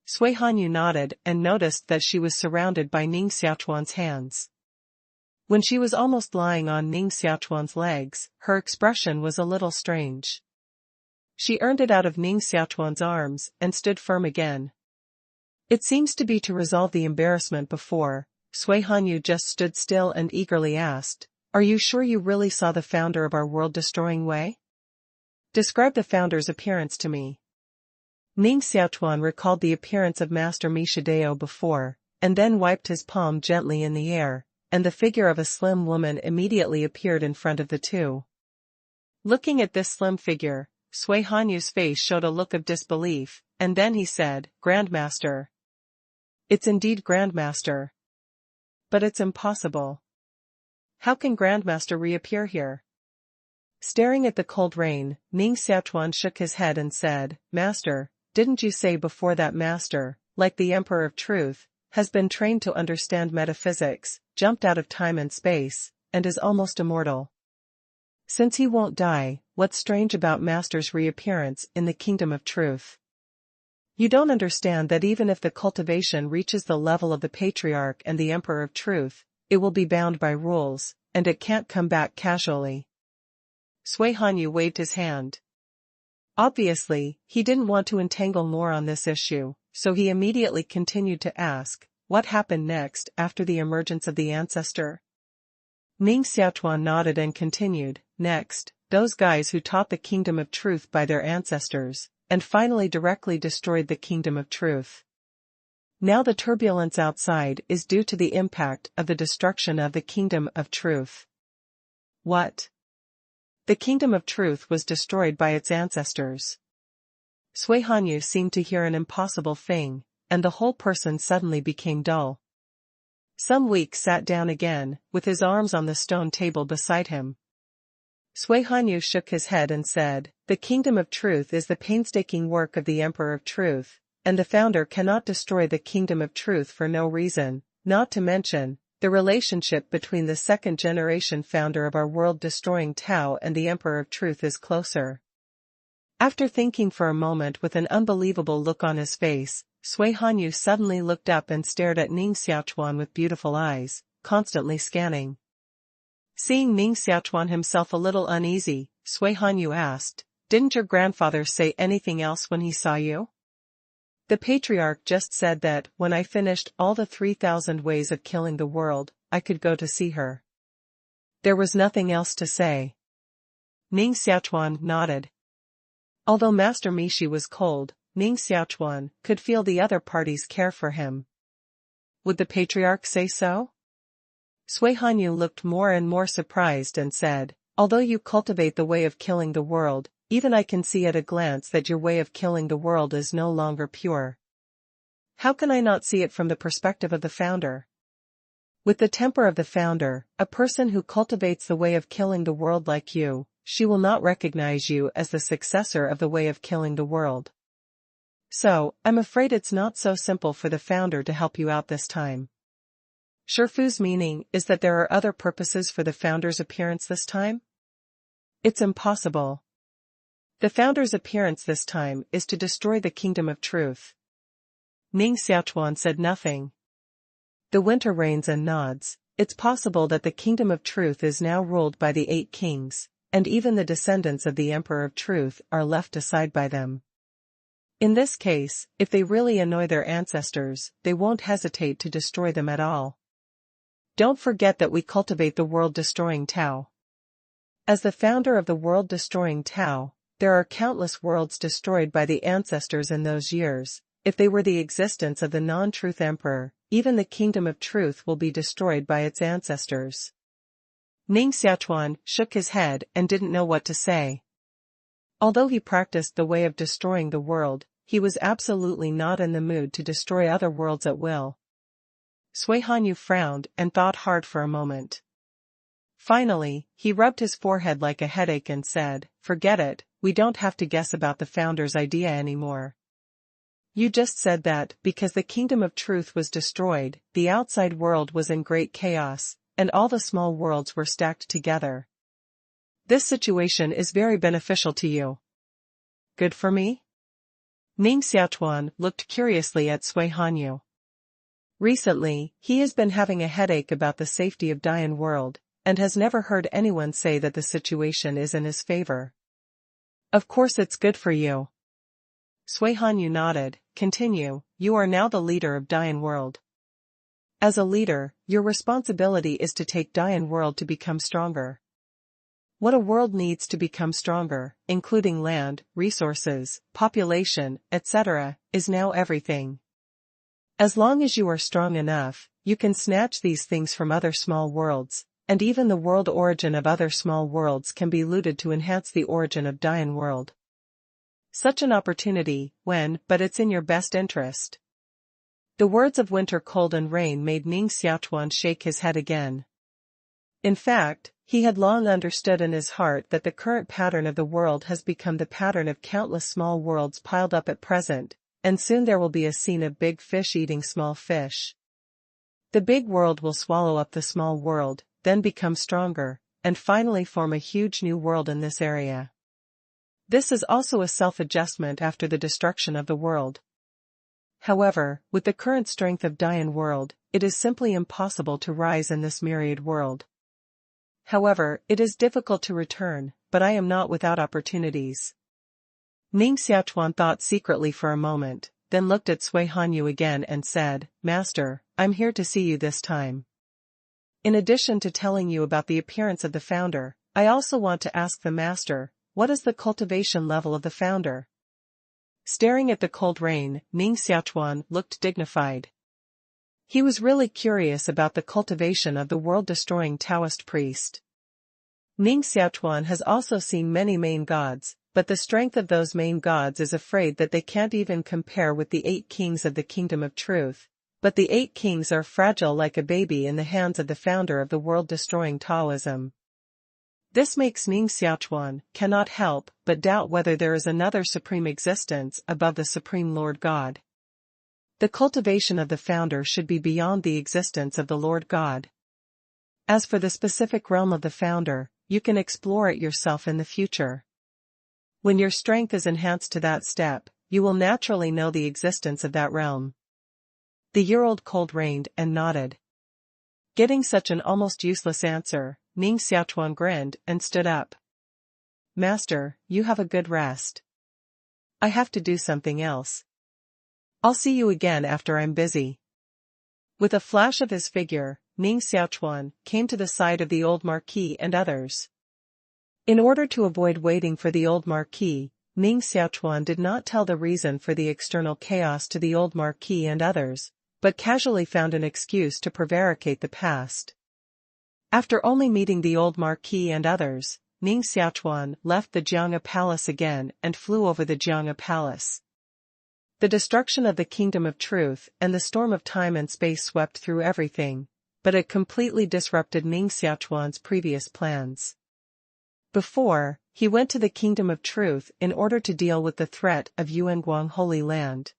Speaker 1: Sui Hanyu nodded and noticed that she was surrounded by Ning Xiaochuan's hands. When she was almost lying on Ning Xiaochuan's legs, her expression was a little strange. She earned it out of Ning Xiaochuan's arms and stood firm again. It seems to be to resolve the embarrassment before. Sui Hanyu just stood still and eagerly asked, Are you sure you really saw the founder of our world-destroying way? Describe the founder's appearance to me. Ning Xiaochuan recalled the appearance of Master Mishideo before, and then wiped his palm gently in the air, and the figure of a slim woman immediately appeared in front of the two. Looking at this slim figure, Sui Hanyu's face showed a look of disbelief, and then he said, "Grandmaster." "It's indeed Grandmaster. But it's impossible. How can Grandmaster reappear here?" Staring at the cold rain, Ning Xiaochuan shook his head and said, "Master, didn't you say before that Master, like the Emperor of Truth, has been trained to understand metaphysics, jumped out of time and space, and is almost immortal? Since he won't die, what's strange about Master's reappearance in the Kingdom of Truth? You don't understand that even if the cultivation reaches the level of the Patriarch and the Emperor of Truth, it will be bound by rules, and it can't come back casually." Sui Hanyu waved his hand. Obviously, he didn't want to entangle more on this issue, so he immediately continued to ask, "What happened next after the emergence of the ancestor?" Ning Xiaochuan nodded and continued, "Next, those guys who taught the Kingdom of Truth by their ancestors, and finally directly destroyed the Kingdom of Truth. Now the turbulence outside is due to the impact of the destruction of the Kingdom of Truth." "What? The Kingdom of Truth was destroyed by its ancestors?" Sui Hanyu seemed to hear an impossible thing, and the whole person suddenly became dull. Some Week sat down again, with his arms on the stone table beside him. Sui Hanyu shook his head and said, "The Kingdom of Truth is the painstaking work of the Emperor of Truth, and the founder cannot destroy the Kingdom of Truth for no reason, not to mention, the relationship between the second-generation founder of our world-destroying Tao and the Emperor of Truth is closer." After thinking for a moment with an unbelievable look on his face, Sui Hanyu suddenly looked up and stared at Ning Xiaochuan with beautiful eyes, constantly scanning. Seeing Ning Xiaochuan himself a little uneasy, Sui Hanyu asked, "Didn't your grandfather say anything else when he saw you?" "The Patriarch just said that, when I finished all the 3,000 ways of killing the world, I could go to see her. There was nothing else to say." Ning Xiaochuan nodded. Although Master Mishi was cold, Ning Xiaochuan could feel the other party's care for him. Would the Patriarch say so? Sui Hanyu looked more and more surprised and said, "Although you cultivate the way of killing the world, even I can see at a glance that your way of killing the world is no longer pure. How can I not see it from the perspective of the founder? With the temper of the founder, a person who cultivates the way of killing the world like you, she will not recognize you as the successor of the way of killing the world. So, I'm afraid it's not so simple for the founder to help you out this time." Shifu's meaning is that there are other purposes for the founder's appearance this time? It's impossible. The founder's appearance this time is to destroy the Kingdom of Truth. Ning Xiaochuan said nothing. The winter rains and nods. It's possible that the Kingdom of Truth is now ruled by the 8 kings, and even the descendants of the Emperor of Truth are left aside by them. In this case, if they really annoy their ancestors, they won't hesitate to destroy them at all. Don't forget that we cultivate the world-destroying Tao. As the founder of the world-destroying Tao, there are countless worlds destroyed by the ancestors in those years. If they were the existence of the non-truth emperor, even the Kingdom of Truth will be destroyed by its ancestors." Ning Xiaochuan shook his head and didn't know what to say. Although he practiced the way of destroying the world, he was absolutely not in the mood to destroy other worlds at will. Sui Hanyu frowned and thought hard for a moment. Finally, he rubbed his forehead like a headache and said, "Forget it, we don't have to guess about the founder's idea anymore. You just said that, because the Kingdom of Truth was destroyed, the outside world was in great chaos, and all the small worlds were stacked together. This situation is very beneficial to you." "Good for me?" Ning Xiaochuan looked curiously at Sui Hanyu. Recently, he has been having a headache about the safety of Dian world, and has never heard anyone say that the situation is in his favor. "Of course it's good for you." Sui Hanyu nodded. "Continue, you are now the leader of Dian world. As a leader, your responsibility is to take Dian world to become stronger. What a world needs to become stronger, including land, resources, population, etc., is now everything. As long as you are strong enough, you can snatch these things from other small worlds, and even the world origin of other small worlds can be looted to enhance the origin of Dian world. Such an opportunity, but it's in your best interest. The words of winter cold and rain made Ning Xiaochuan shake his head again. In fact, he had long understood in his heart that the current pattern of the world has become the pattern of countless small worlds piled up at present, and soon there will be a scene of big fish eating small fish. The big world will swallow up the small world, then become stronger, and finally form a huge new world in this area. This is also a self-adjustment after the destruction of the world. However, with the current strength of Dian world, it is simply impossible to rise in this myriad world. However, it is difficult to return, but I am not without opportunities. Ning Xiaochuan thought secretly for a moment, then looked at Sui Hanyu again and said, "Master, I'm here to see you this time. In addition to telling you about the appearance of the founder, I also want to ask the master, what is the cultivation level of the founder?" Staring at the cold rain, Ning Xiaochuan looked dignified. He was really curious about the cultivation of the world-destroying Taoist priest. Ning Xiaochuan has also seen many main gods, but the strength of those main gods is afraid that they can't even compare with the 8 kings of the Kingdom of Truth, but the 8 kings are fragile like a baby in the hands of the founder of the world-destroying Taoism. This makes Ning Xiaochuan cannot help but doubt whether there is another supreme existence above the Supreme Lord God. The cultivation of the founder should be beyond the existence of the Lord God. As for the specific realm of the founder, you can explore it yourself in the future. When your strength is enhanced to that step, you will naturally know the existence of that realm. The year-old cold rained and nodded. Getting such an almost useless answer, Ning Xiaochuan grinned and stood up. "Master, you have a good rest. I have to do something else. I'll see you again after I'm busy." With a flash of his figure, Ning Xiaochuan came to the side of the old marquis and others. In order to avoid waiting for the old marquis, Ning Xiaochuan did not tell the reason for the external chaos to the old marquis and others, but casually found an excuse to prevaricate the past. After only meeting the old marquis and others, Ning Xiaochuan left the Jiang'a Palace again and flew over the Jiang'a Palace. The destruction of the Kingdom of Truth and the storm of time and space swept through everything, but it completely disrupted Ning Xiaochuan's previous plans. Before, he went to the Kingdom of Truth in order to deal with the threat of Yuanguang Holy Land.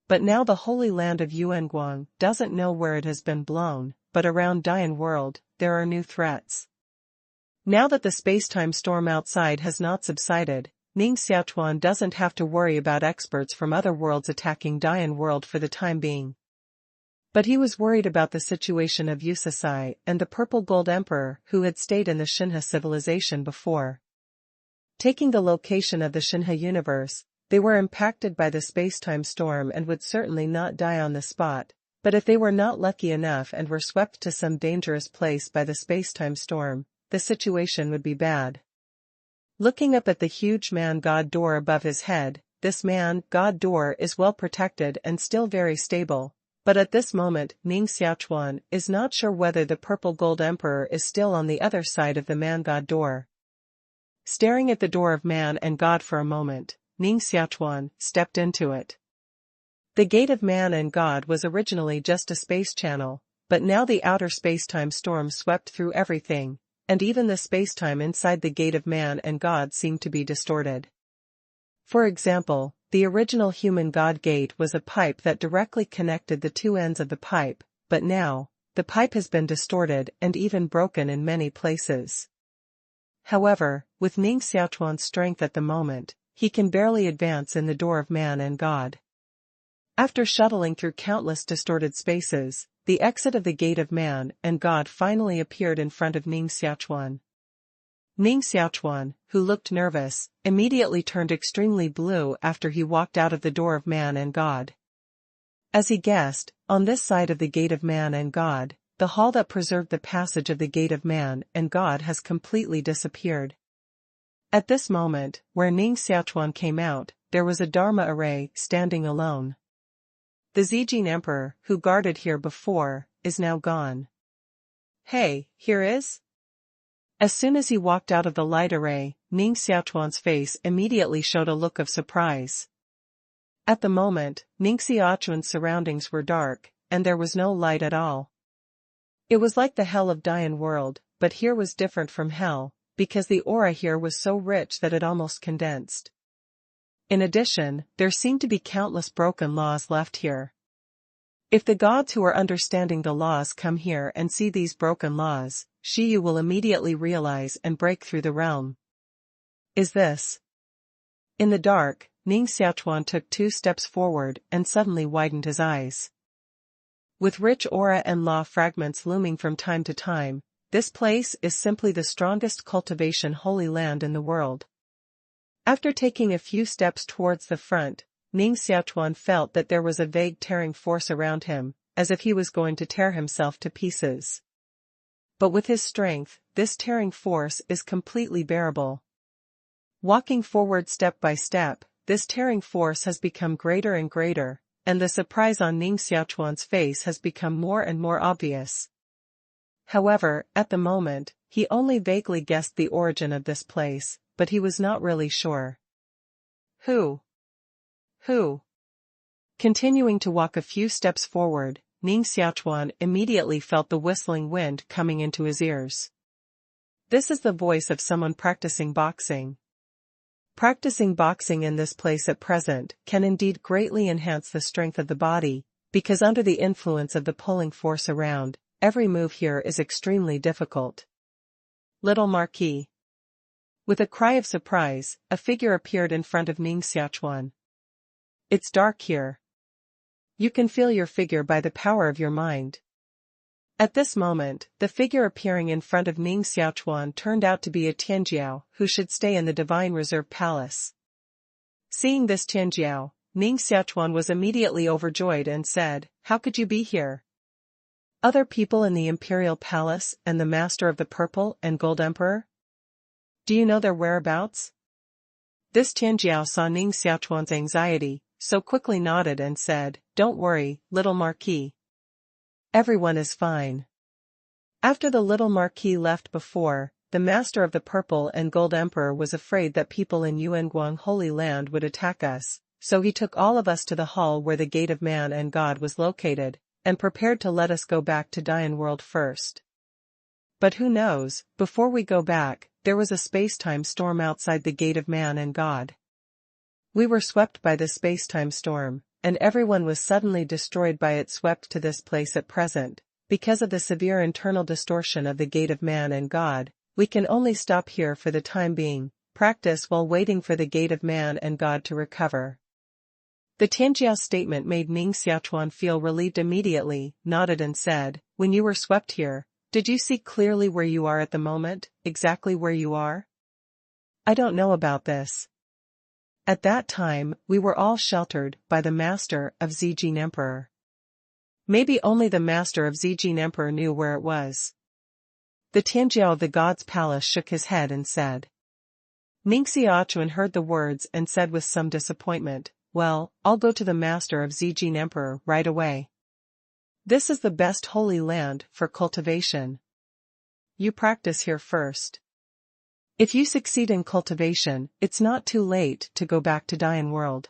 Speaker 1: But now the Holy Land of Yuanguang doesn't know where it has been blown, but around Dian world, there are new threats. Now that the space-time storm outside has not subsided, Ning Xiaochuan doesn't have to worry about experts from other worlds attacking Dian world for the time being. But he was worried about the situation of Yusasai and the Purple Gold Emperor who had stayed in the Shinha civilization before. Taking the location of the Shinha universe, they were impacted by the space-time storm and would certainly not die on the spot, but if they were not lucky enough and were swept to some dangerous place by the space-time storm, the situation would be bad. Looking up at the huge man-god door above his head, this man-god door is well protected and still very stable, but at this moment Ning Xiaochuan is not sure whether the Purple Gold Emperor is still on the other side of the man-god door. Staring at the door of man and God for a moment, Ning Xiaochuan stepped into it. The gate of man and God was originally just a space channel, but now the outer space-time storm swept through everything, and even the space-time inside the gate of man and God seemed to be distorted. For example, the original human God gate was a pipe that directly connected the two ends of the pipe, but now, the pipe has been distorted and even broken in many places. However, with Ning Xiaochuan's strength at the moment, he can barely advance in the door of man and God. After shuttling through countless distorted spaces, the exit of the gate of man and God finally appeared in front of Ning Xiaochuan. Ning Xiaochuan, who looked nervous, immediately turned extremely blue after he walked out of the door of man and God. As he guessed, on this side of the gate of man and God, the hall that preserved the passage of the gate of man and God has completely disappeared. At this moment, where Ning Xiaochuan came out, there was a Dharma array standing alone. The Zijin Emperor, who guarded here before, is now gone. Hey, here is? As soon as he walked out of the light array, Ning Xiaochuan's face immediately showed a look of surprise. At the moment, Ning Xiaochuan's surroundings were dark, and there was no light at all. It was like the hell of Dian world, but here was different from hell, because the aura here was so rich that it almost condensed. In addition, there seemed to be countless broken laws left here. If the gods who are understanding the laws come here and see these broken laws, Shiyu will immediately realize and break through the realm. Is this? In the dark, Ning Xiaochuan took 2 steps forward and suddenly widened his eyes. With rich aura and law fragments looming from time to time, this place is simply the strongest cultivation holy land in the world. After taking a few steps towards the front, Ning Xiaochuan felt that there was a vague tearing force around him, as if he was going to tear himself to pieces. But with his strength, this tearing force is completely bearable. Walking forward step by step, this tearing force has become greater and greater, and the surprise on Ning Xiaochuan's face has become more and more obvious. However, at the moment, he only vaguely guessed the origin of this place, but he was not really sure. Who? Continuing to walk a few steps forward, Ning Xiaochuan immediately felt the whistling wind coming into his ears. This is the voice of someone practicing boxing. Practicing boxing in this place at present can indeed greatly enhance the strength of the body, because under the influence of the pulling force around, every move here is extremely difficult. Little Marquis. With a cry of surprise, a figure appeared in front of Ning Xiaochuan. It's dark here. You can feel your figure by the power of your mind. At this moment, the figure appearing in front of Ning Xiaochuan turned out to be a Tianjiao who should stay in the Divine Reserve Palace. Seeing this Tianjiao, Ning Xiaochuan was immediately overjoyed and said, "How could you be here? Other people in the Imperial Palace and the Master of the Purple and Gold Emperor? Do you know their whereabouts?" This Tianjiao saw Ning Xiaochuan's anxiety, so quickly nodded and said, "Don't worry, little Marquis. Everyone is fine." After the little Marquis left before, the Master of the Purple and Gold Emperor was afraid that people in Yuanguang Holy Land would attack us, so he took all of us to the hall where the Gate of Man and God was located, and prepared to let us go back to Dian World first. But who knows, before we go back, there was a space-time storm outside the Gate of Man and God. We were swept by the space-time storm, and everyone was suddenly destroyed by it, swept to this place at present. Because of the severe internal distortion of the Gate of Man and God, we can only stop here for the time being, practice while waiting for the Gate of Man and God to recover. The Tianjiao's statement made Ning Xiaochuan feel relieved immediately, nodded and said, "When you were swept here, did you see clearly where you are at the moment, exactly where you are?" "I don't know about this. At that time, we were all sheltered by the Master of Zijin Emperor. Maybe only the Master of Zijin Emperor knew where it was." The Tianjiao of the God's Palace shook his head and said. Ning Xiaochuan heard the words and said with some disappointment, "Well, I'll go to the Master of Zijin Emperor right away. This is the best holy land for cultivation. You practice here first. If you succeed in cultivation, it's not too late to go back to Dian World."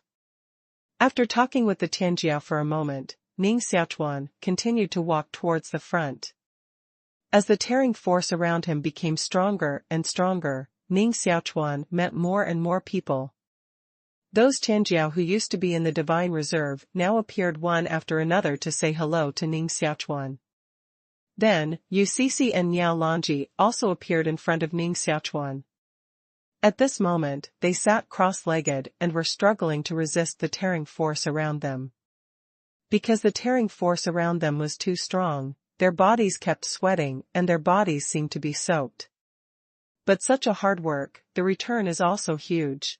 Speaker 1: After talking with the Tianjiao for a moment, Ning Xiaochuan continued to walk towards the front. As the tearing force around him became stronger and stronger, Ning Xiaochuan met more and more people. Those Tianjiao who used to be in the Divine Reserve now appeared one after another to say hello to Ning Xiaochuan. Then, Yu Cixi and Niao Longji also appeared in front of Ning Xiaochuan. At this moment, they sat cross-legged and were struggling to resist the tearing force around them. Because the tearing force around them was too strong, their bodies kept sweating and their bodies seemed to be soaked. But such a hard work, the return is also huge.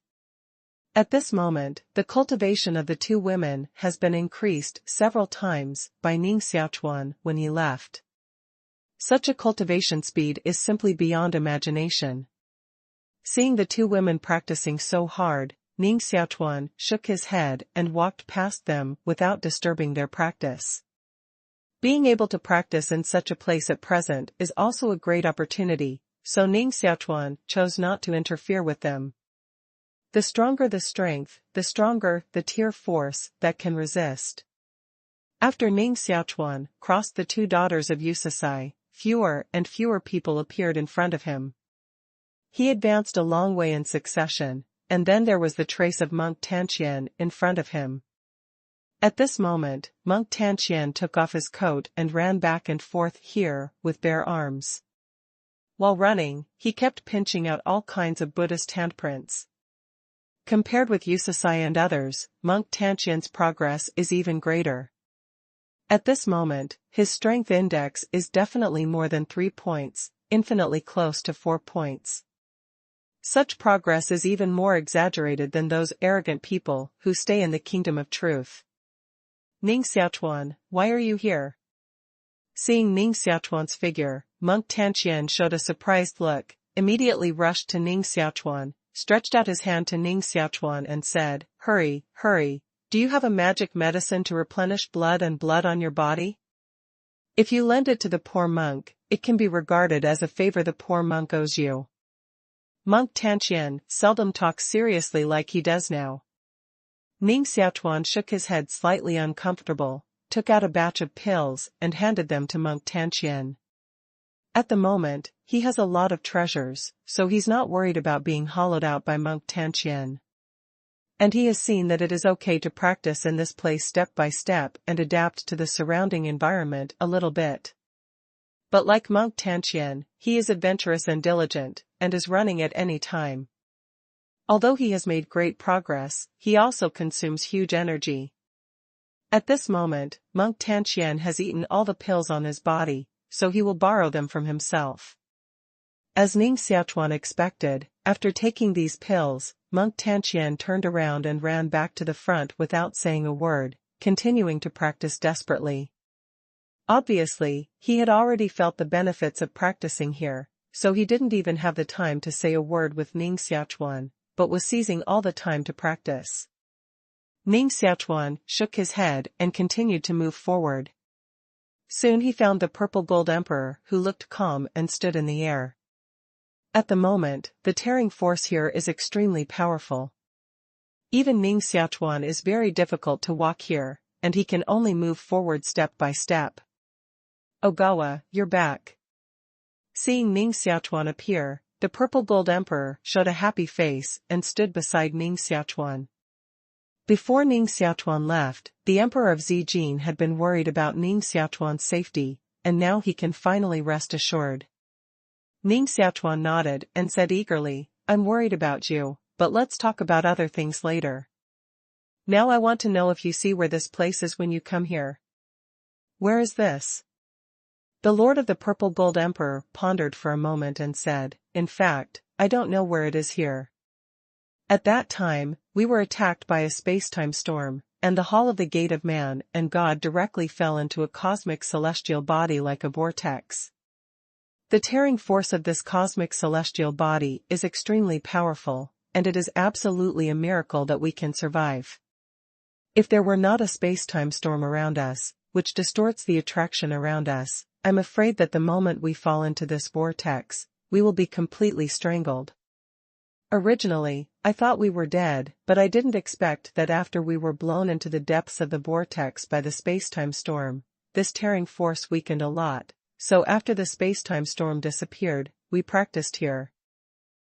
Speaker 1: At this moment, the cultivation of the two women has been increased several times by Ning Xiaochuan when he left. Such a cultivation speed is simply beyond imagination. Seeing the two women practicing so hard, Ning Xiaochuan shook his head and walked past them without disturbing their practice. Being able to practice in such a place at present is also a great opportunity, so Ning Xiaochuan chose not to interfere with them. The stronger the strength, the stronger the tier force that can resist. After Ning Xiaochuan crossed the two daughters of Yusasai, fewer and fewer people appeared in front of him. He advanced a long way in succession, and then there was the trace of Monk Tanqian in front of him. At this moment, Monk Tanqian took off his coat and ran back and forth here, with bare arms. While running, he kept pinching out all kinds of Buddhist handprints. Compared with Yusasai and others, Monk Tanqian's progress is even greater. At this moment, his strength index is definitely more than 3 points, infinitely close to 4 points. Such progress is even more exaggerated than those arrogant people who stay in the kingdom of truth. Ning Xiaochuan, why are you here? Seeing Ning Xiaochuan's figure, Monk Tanqian showed a surprised look, immediately rushed to Ning Xiaochuan, stretched out his hand to Ning Xiaochuan and said, "Hurry, hurry, do you have a magic medicine to replenish blood and blood on your body? If you lend it to the poor monk, it can be regarded as a favor the poor monk owes you." Monk Tanqian seldom talks seriously like he does now. Ning Xiaochuan shook his head slightly uncomfortable, took out a batch of pills and handed them to Monk Tanqian. At the moment, he has a lot of treasures, so he's not worried about being hollowed out by Monk Tanqian. And he has seen that it is okay to practice in this place step by step and adapt to the surrounding environment a little bit. But like Monk Tanqian, he is adventurous and diligent, and is running at any time. Although he has made great progress, he also consumes huge energy. At this moment, Monk Tanqian has eaten all the pills on his body, so he will borrow them from himself. As Ning Xiaochuan expected, after taking these pills, Monk Tanqian turned around and ran back to the front without saying a word, continuing to practice desperately. Obviously, he had already felt the benefits of practicing here, so he didn't even have the time to say a word with Ning Xiaochuan, but was seizing all the time to practice. Ning Xiaochuan shook his head and continued to move forward. Soon he found the purple gold emperor who looked calm and stood in the air. At the moment, the tearing force here is extremely powerful. Even Ning Xiaochuan is very difficult to walk here, and he can only move forward step by step. "Ogawa, you're back." Seeing Ning Xiaochuan appear, the purple gold emperor showed a happy face and stood beside Ning Xiaochuan. Before Ning Xiaochuan left, the emperor of Zijin had been worried about Ning Xiaochuan's safety, and now he can finally rest assured. Ning Xiaochuan nodded and said eagerly, "I'm worried about you, but let's talk about other things later. Now I want to know if you see where this place is when you come here." "Where is this?" The Lord of the Purple Gold Emperor pondered for a moment and said, "In fact, I don't know where it is here. At that time, we were attacked by a space-time storm, and the Hall of the Gate of Man and God directly fell into a cosmic celestial body like a vortex. The tearing force of this cosmic celestial body is extremely powerful, and it is absolutely a miracle that we can survive. If there were not a space-time storm around us, which distorts the attraction around us, I'm afraid that the moment we fall into this vortex, we will be completely strangled. Originally, I thought we were dead, but I didn't expect that after we were blown into the depths of the vortex by the space-time storm, this tearing force weakened a lot, so after the space-time storm disappeared, we practiced here."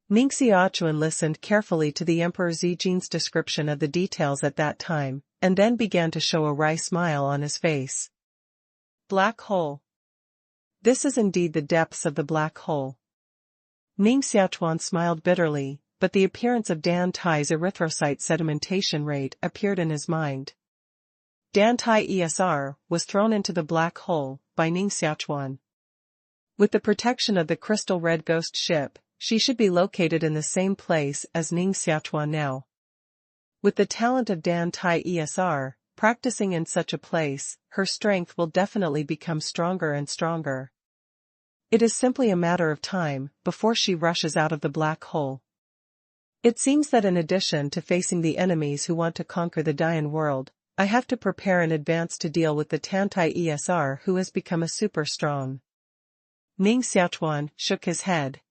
Speaker 1: Ning Xiaochuan listened carefully to the Emperor Zijin's description of the details at that time, and then began to show a wry smile on his face. "Black hole. This is indeed the depths of the black hole." Ning Xiaochuan smiled bitterly, but the appearance of Dan Tai's erythrocyte sedimentation rate appeared in his mind. Dan Tai ESR was thrown into the black hole by Ning Xiaochuan. With the protection of the crystal red ghost ship, she should be located in the same place as Ning Xiaochuan now. With the talent of Dan Tai ESR, practicing in such a place, her strength will definitely become stronger and stronger. It is simply a matter of time before she rushes out of the black hole. It seems that in addition to facing the enemies who want to conquer the Dian world, I have to prepare in advance to deal with the Tantai ESR who has become a super strong. Ning Xiaochuan shook his head.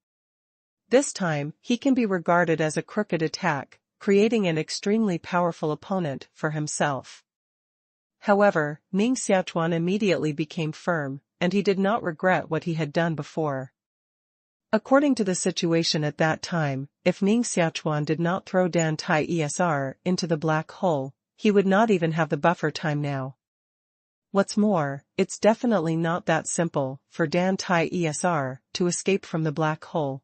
Speaker 1: This time, he can be regarded as a crooked attack, creating an extremely powerful opponent for himself. However, Ning Xiaochuan immediately became firm, and he did not regret what he had done before. According to the situation at that time, if Ning Xiaochuan did not throw Dan Tai ESR into the black hole, he would not even have the buffer time now. What's more, it's definitely not that simple for Dan Tai ESR to escape from the black hole.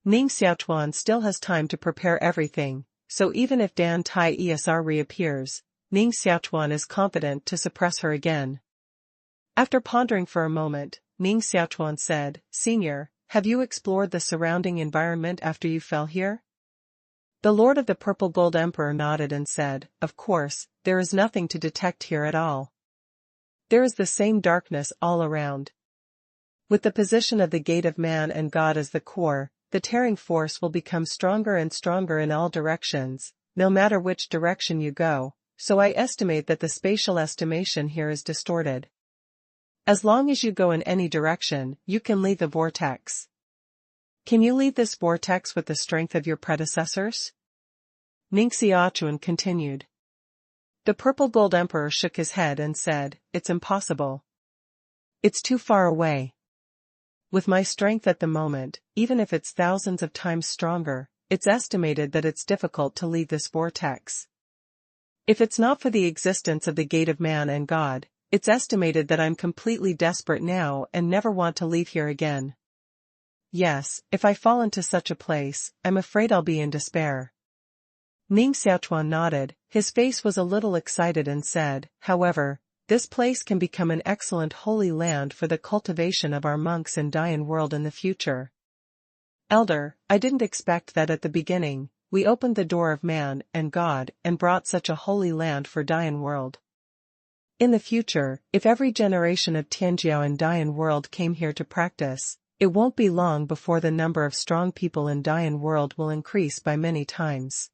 Speaker 1: Ning Xiaochuan still has time to prepare everything, so even if Dan Tai ESR reappears, Ning Xiaochuan is confident to suppress her again. After pondering for a moment, Ning Xiaochuan said, "Senior, have you explored the surrounding environment after you fell here?" The Lord of the Purple Gold Emperor nodded and said, "Of course, there is nothing to detect here at all. There is the same darkness all around. With the position of the gate of man and God as the core, the tearing force will become stronger and stronger in all directions, no matter which direction you go, so I estimate that the spatial estimation here is distorted. As long as you go in any direction, you can leave the vortex. Can you leave this vortex with the strength of your predecessors?" Ning Xiaochuan continued. The Purple Gold Emperor shook his head and said, "It's impossible. It's too far away. With my strength at the moment, even if it's thousands of times stronger, it's estimated that it's difficult to leave this vortex. If it's not for the existence of the gate of man and God, it's estimated that I'm completely desperate now and never want to leave here again. Yes, if I fall into such a place, I'm afraid I'll be in despair." Ning Xiaochuan nodded, his face was a little excited and said, "However, this place can become an excellent holy land for the cultivation of our monks in Dian world in the future. Elder, I didn't expect that at the beginning, we opened the door of man and God and brought such a holy land for Dian world. In the future, if every generation of Tianjiao in Dian world came here to practice, it won't be long before the number of strong people in Dian world will increase by many times."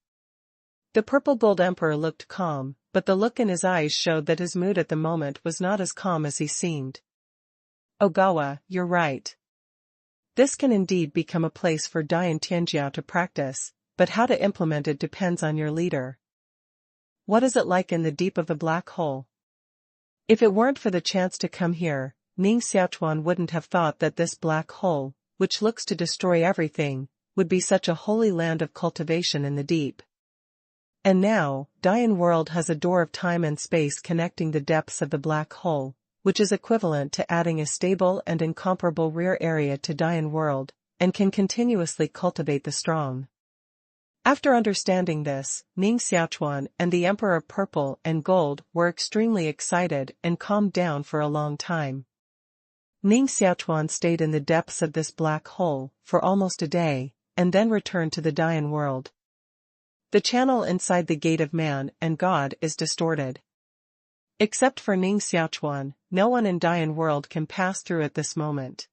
Speaker 1: The Purple Gold Emperor looked calm, but the look in his eyes showed that his mood at the moment was not as calm as he seemed. "Ogawa, you're right. This can indeed become a place for Dian Tianjiao to practice, but how to implement it depends on your leader. What is it like in the deep of the black hole? If it weren't for the chance to come here, Ning Xiaochuan wouldn't have thought that this black hole, which looks to destroy everything, would be such a holy land of cultivation in the deep. And now, Dian world has a door of time and space connecting the depths of the black hole, which is equivalent to adding a stable and incomparable rear area to Dian world, and can continuously cultivate the strong." After understanding this, Ning Xiaochuan and the Emperor of Purple and Gold were extremely excited and calmed down for a long time. Ning Xiaochuan stayed in the depths of this black hole for almost a day, and then returned to the Dian world. The channel inside the gate of man and God is distorted. Except for Ning Xiaochuan, no one in Dian world can pass through at this moment.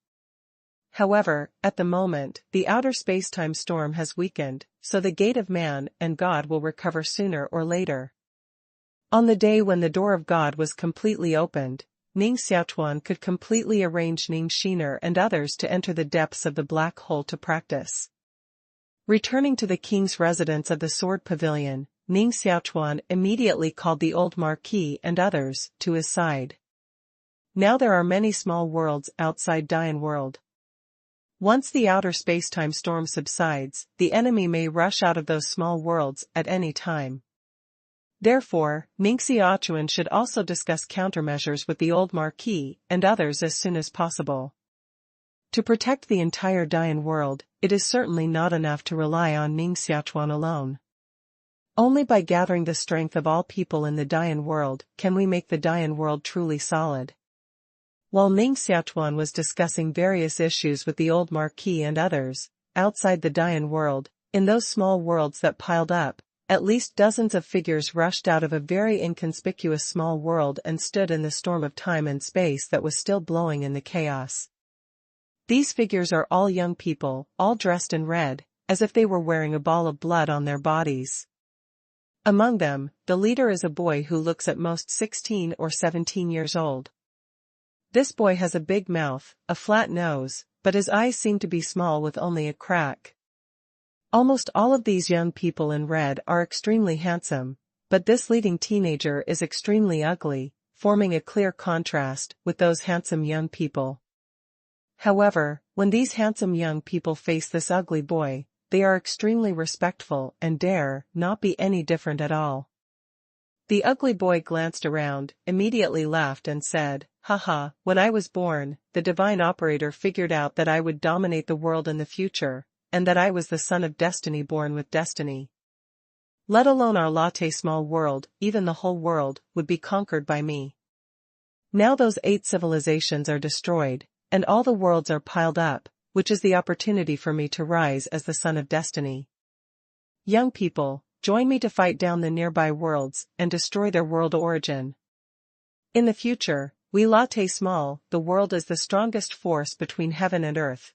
Speaker 1: However, at the moment, the outer space-time storm has weakened, so the gate of man and God will recover sooner or later. On the day when the door of God was completely opened, Ning Xiaochuan could completely arrange Ning Shiner and others to enter the depths of the black hole to practice. Returning to the king's residence of the Sword Pavilion, Ning Xiaochuan immediately called the old Marquis and others to his side. Now there are many small worlds outside Dian world. Once the outer space-time storm subsides, the enemy may rush out of those small worlds at any time. Therefore, Ning Xiaochuan should also discuss countermeasures with the old Marquis and others as soon as possible. To protect the entire Dian world, it is certainly not enough to rely on Ning Xiaochuan alone. Only by gathering the strength of all people in the Dian world can we make the Dian world truly solid. While Ning Xiaochuan was discussing various issues with the old Marquis and others, outside the Dian world, in those small worlds that piled up, at least dozens of figures rushed out of a very inconspicuous small world and stood in the storm of time and space that was still blowing in the chaos. These figures are all young people, all dressed in red, as if they were wearing a ball of blood on their bodies. Among them, the leader is a boy who looks at most 16 or 17 years old. This boy has a big mouth, a flat nose, but his eyes seem to be small with only a crack. Almost all of these young people in red are extremely handsome, but this leading teenager is extremely ugly, forming a clear contrast with those handsome young people. However, when these handsome young people face this ugly boy, they are extremely respectful and dare not be any different at all. The ugly boy glanced around, immediately laughed and said, "Haha, when I was born, the divine operator figured out that I would dominate the world in the future, and that I was the son of destiny born with destiny. Let alone our latte small world, even the whole world, would be conquered by me. Now those 8 civilizations are destroyed, and all the worlds are piled up, which is the opportunity for me to rise as the son of destiny. Young people, join me to fight down the nearby worlds and destroy their world origin. In the future, we latte small, the world is the strongest force between heaven and earth.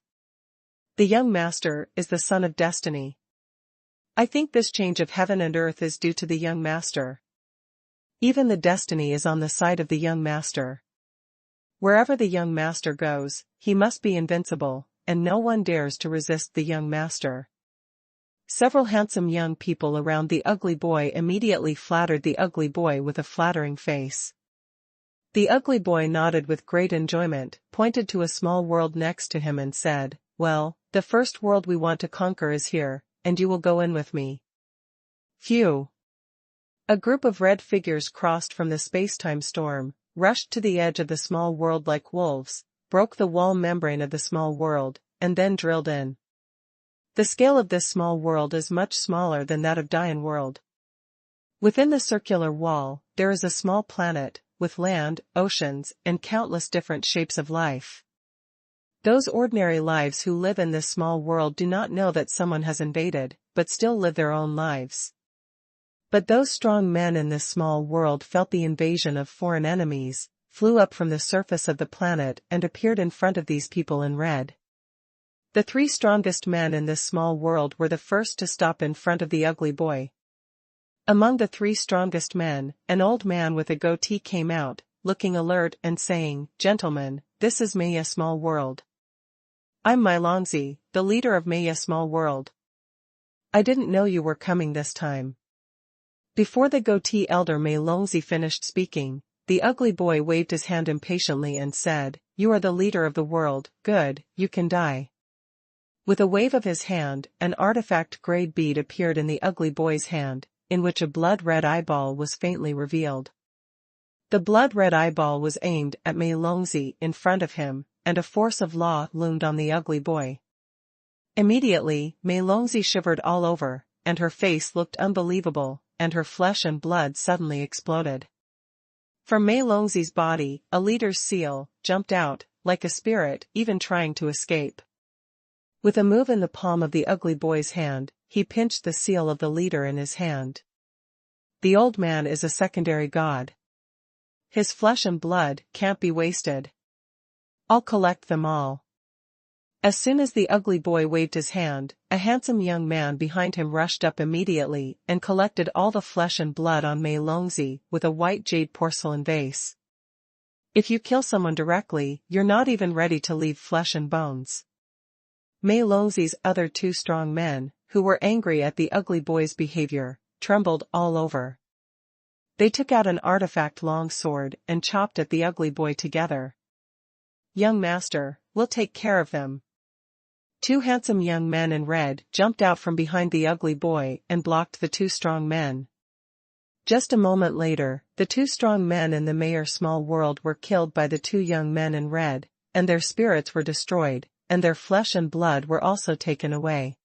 Speaker 1: The young master is the son of destiny. I think this change of heaven and earth is due to the young master. Even the destiny is on the side of the young master. Wherever the young master goes, he must be invincible, and no one dares to resist the young master." Several handsome young people around the ugly boy immediately flattered the ugly boy with a flattering face. The ugly boy nodded with great enjoyment, pointed to a small world next to him and said, "Well, the first world we want to conquer is here, and you will go in with me." Phew! A group of red figures crossed from the space-time storm, rushed to the edge of the small world like wolves, broke the wall membrane of the small world, and then drilled in. The scale of this small world is much smaller than that of Dian world. Within the circular wall, there is a small planet, with land, oceans, and countless different shapes of life. Those ordinary lives who live in this small world do not know that someone has invaded, but still live their own lives. But those strong men in this small world felt the invasion of foreign enemies, flew up from the surface of the planet and appeared in front of these people in red. The 3 strongest men in this small world were the first to stop in front of the ugly boy. Among the 3 strongest men, an old man with a goatee came out, looking alert and saying, "Gentlemen, this is Maya Small World. I'm Milongzi, the leader of Maya Small World. I didn't know you were coming this time." Before the goatee elder Milongzi finished speaking, the ugly boy waved his hand impatiently and said, "You are the leader of the world, good, you can die." With a wave of his hand, an artifact-grade bead appeared in the ugly boy's hand, in which a blood-red eyeball was faintly revealed. The blood-red eyeball was aimed at Milongzi in front of him, and a force of law loomed on the ugly boy. Immediately, Milongzi shivered all over, and her face looked unbelievable, and her flesh and blood suddenly exploded. From Milongzi's body, a leader's seal jumped out, like a spirit, even trying to escape. With a move in the palm of the ugly boy's hand, he pinched the seal of the leader in his hand. The old man is a secondary god. His flesh and blood can't be wasted. I'll collect them all. As soon as the ugly boy waved his hand, a handsome young man behind him rushed up immediately and collected all the flesh and blood on Milongzi with a white jade porcelain vase. If you kill someone directly, you're not even ready to leave flesh and bones. Milongzi's other 2 strong men, who were angry at the ugly boy's behavior, trembled all over. They took out an artifact long sword and chopped at the ugly boy together. "Young master, we'll take care of them." 2 handsome young men in red jumped out from behind the ugly boy and blocked the 2 strong men. Just a moment later, the 2 strong men in the Mayor Small World were killed by the 2 young men in red, and their spirits were destroyed, and their flesh and blood were also taken away.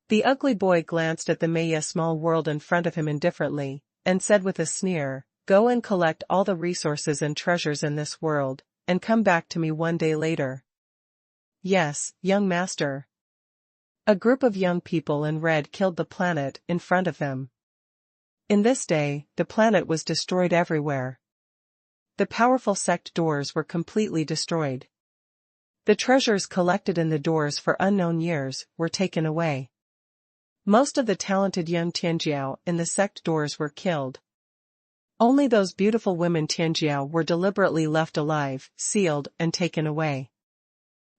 Speaker 1: The ugly boy glanced at the Maya Small World in front of him indifferently, and said with a sneer, "Go and collect all the resources and treasures in this world, and come back to me one day later." "Yes, young master." A group of young people in red killed the planet in front of them. In this day, the planet was destroyed everywhere. The powerful sect doors were completely destroyed. The treasures collected in the doors for unknown years were taken away. Most of the talented young Tianjiao in the sect doors were killed. Only those beautiful women Tianjiao were deliberately left alive, sealed, and taken away.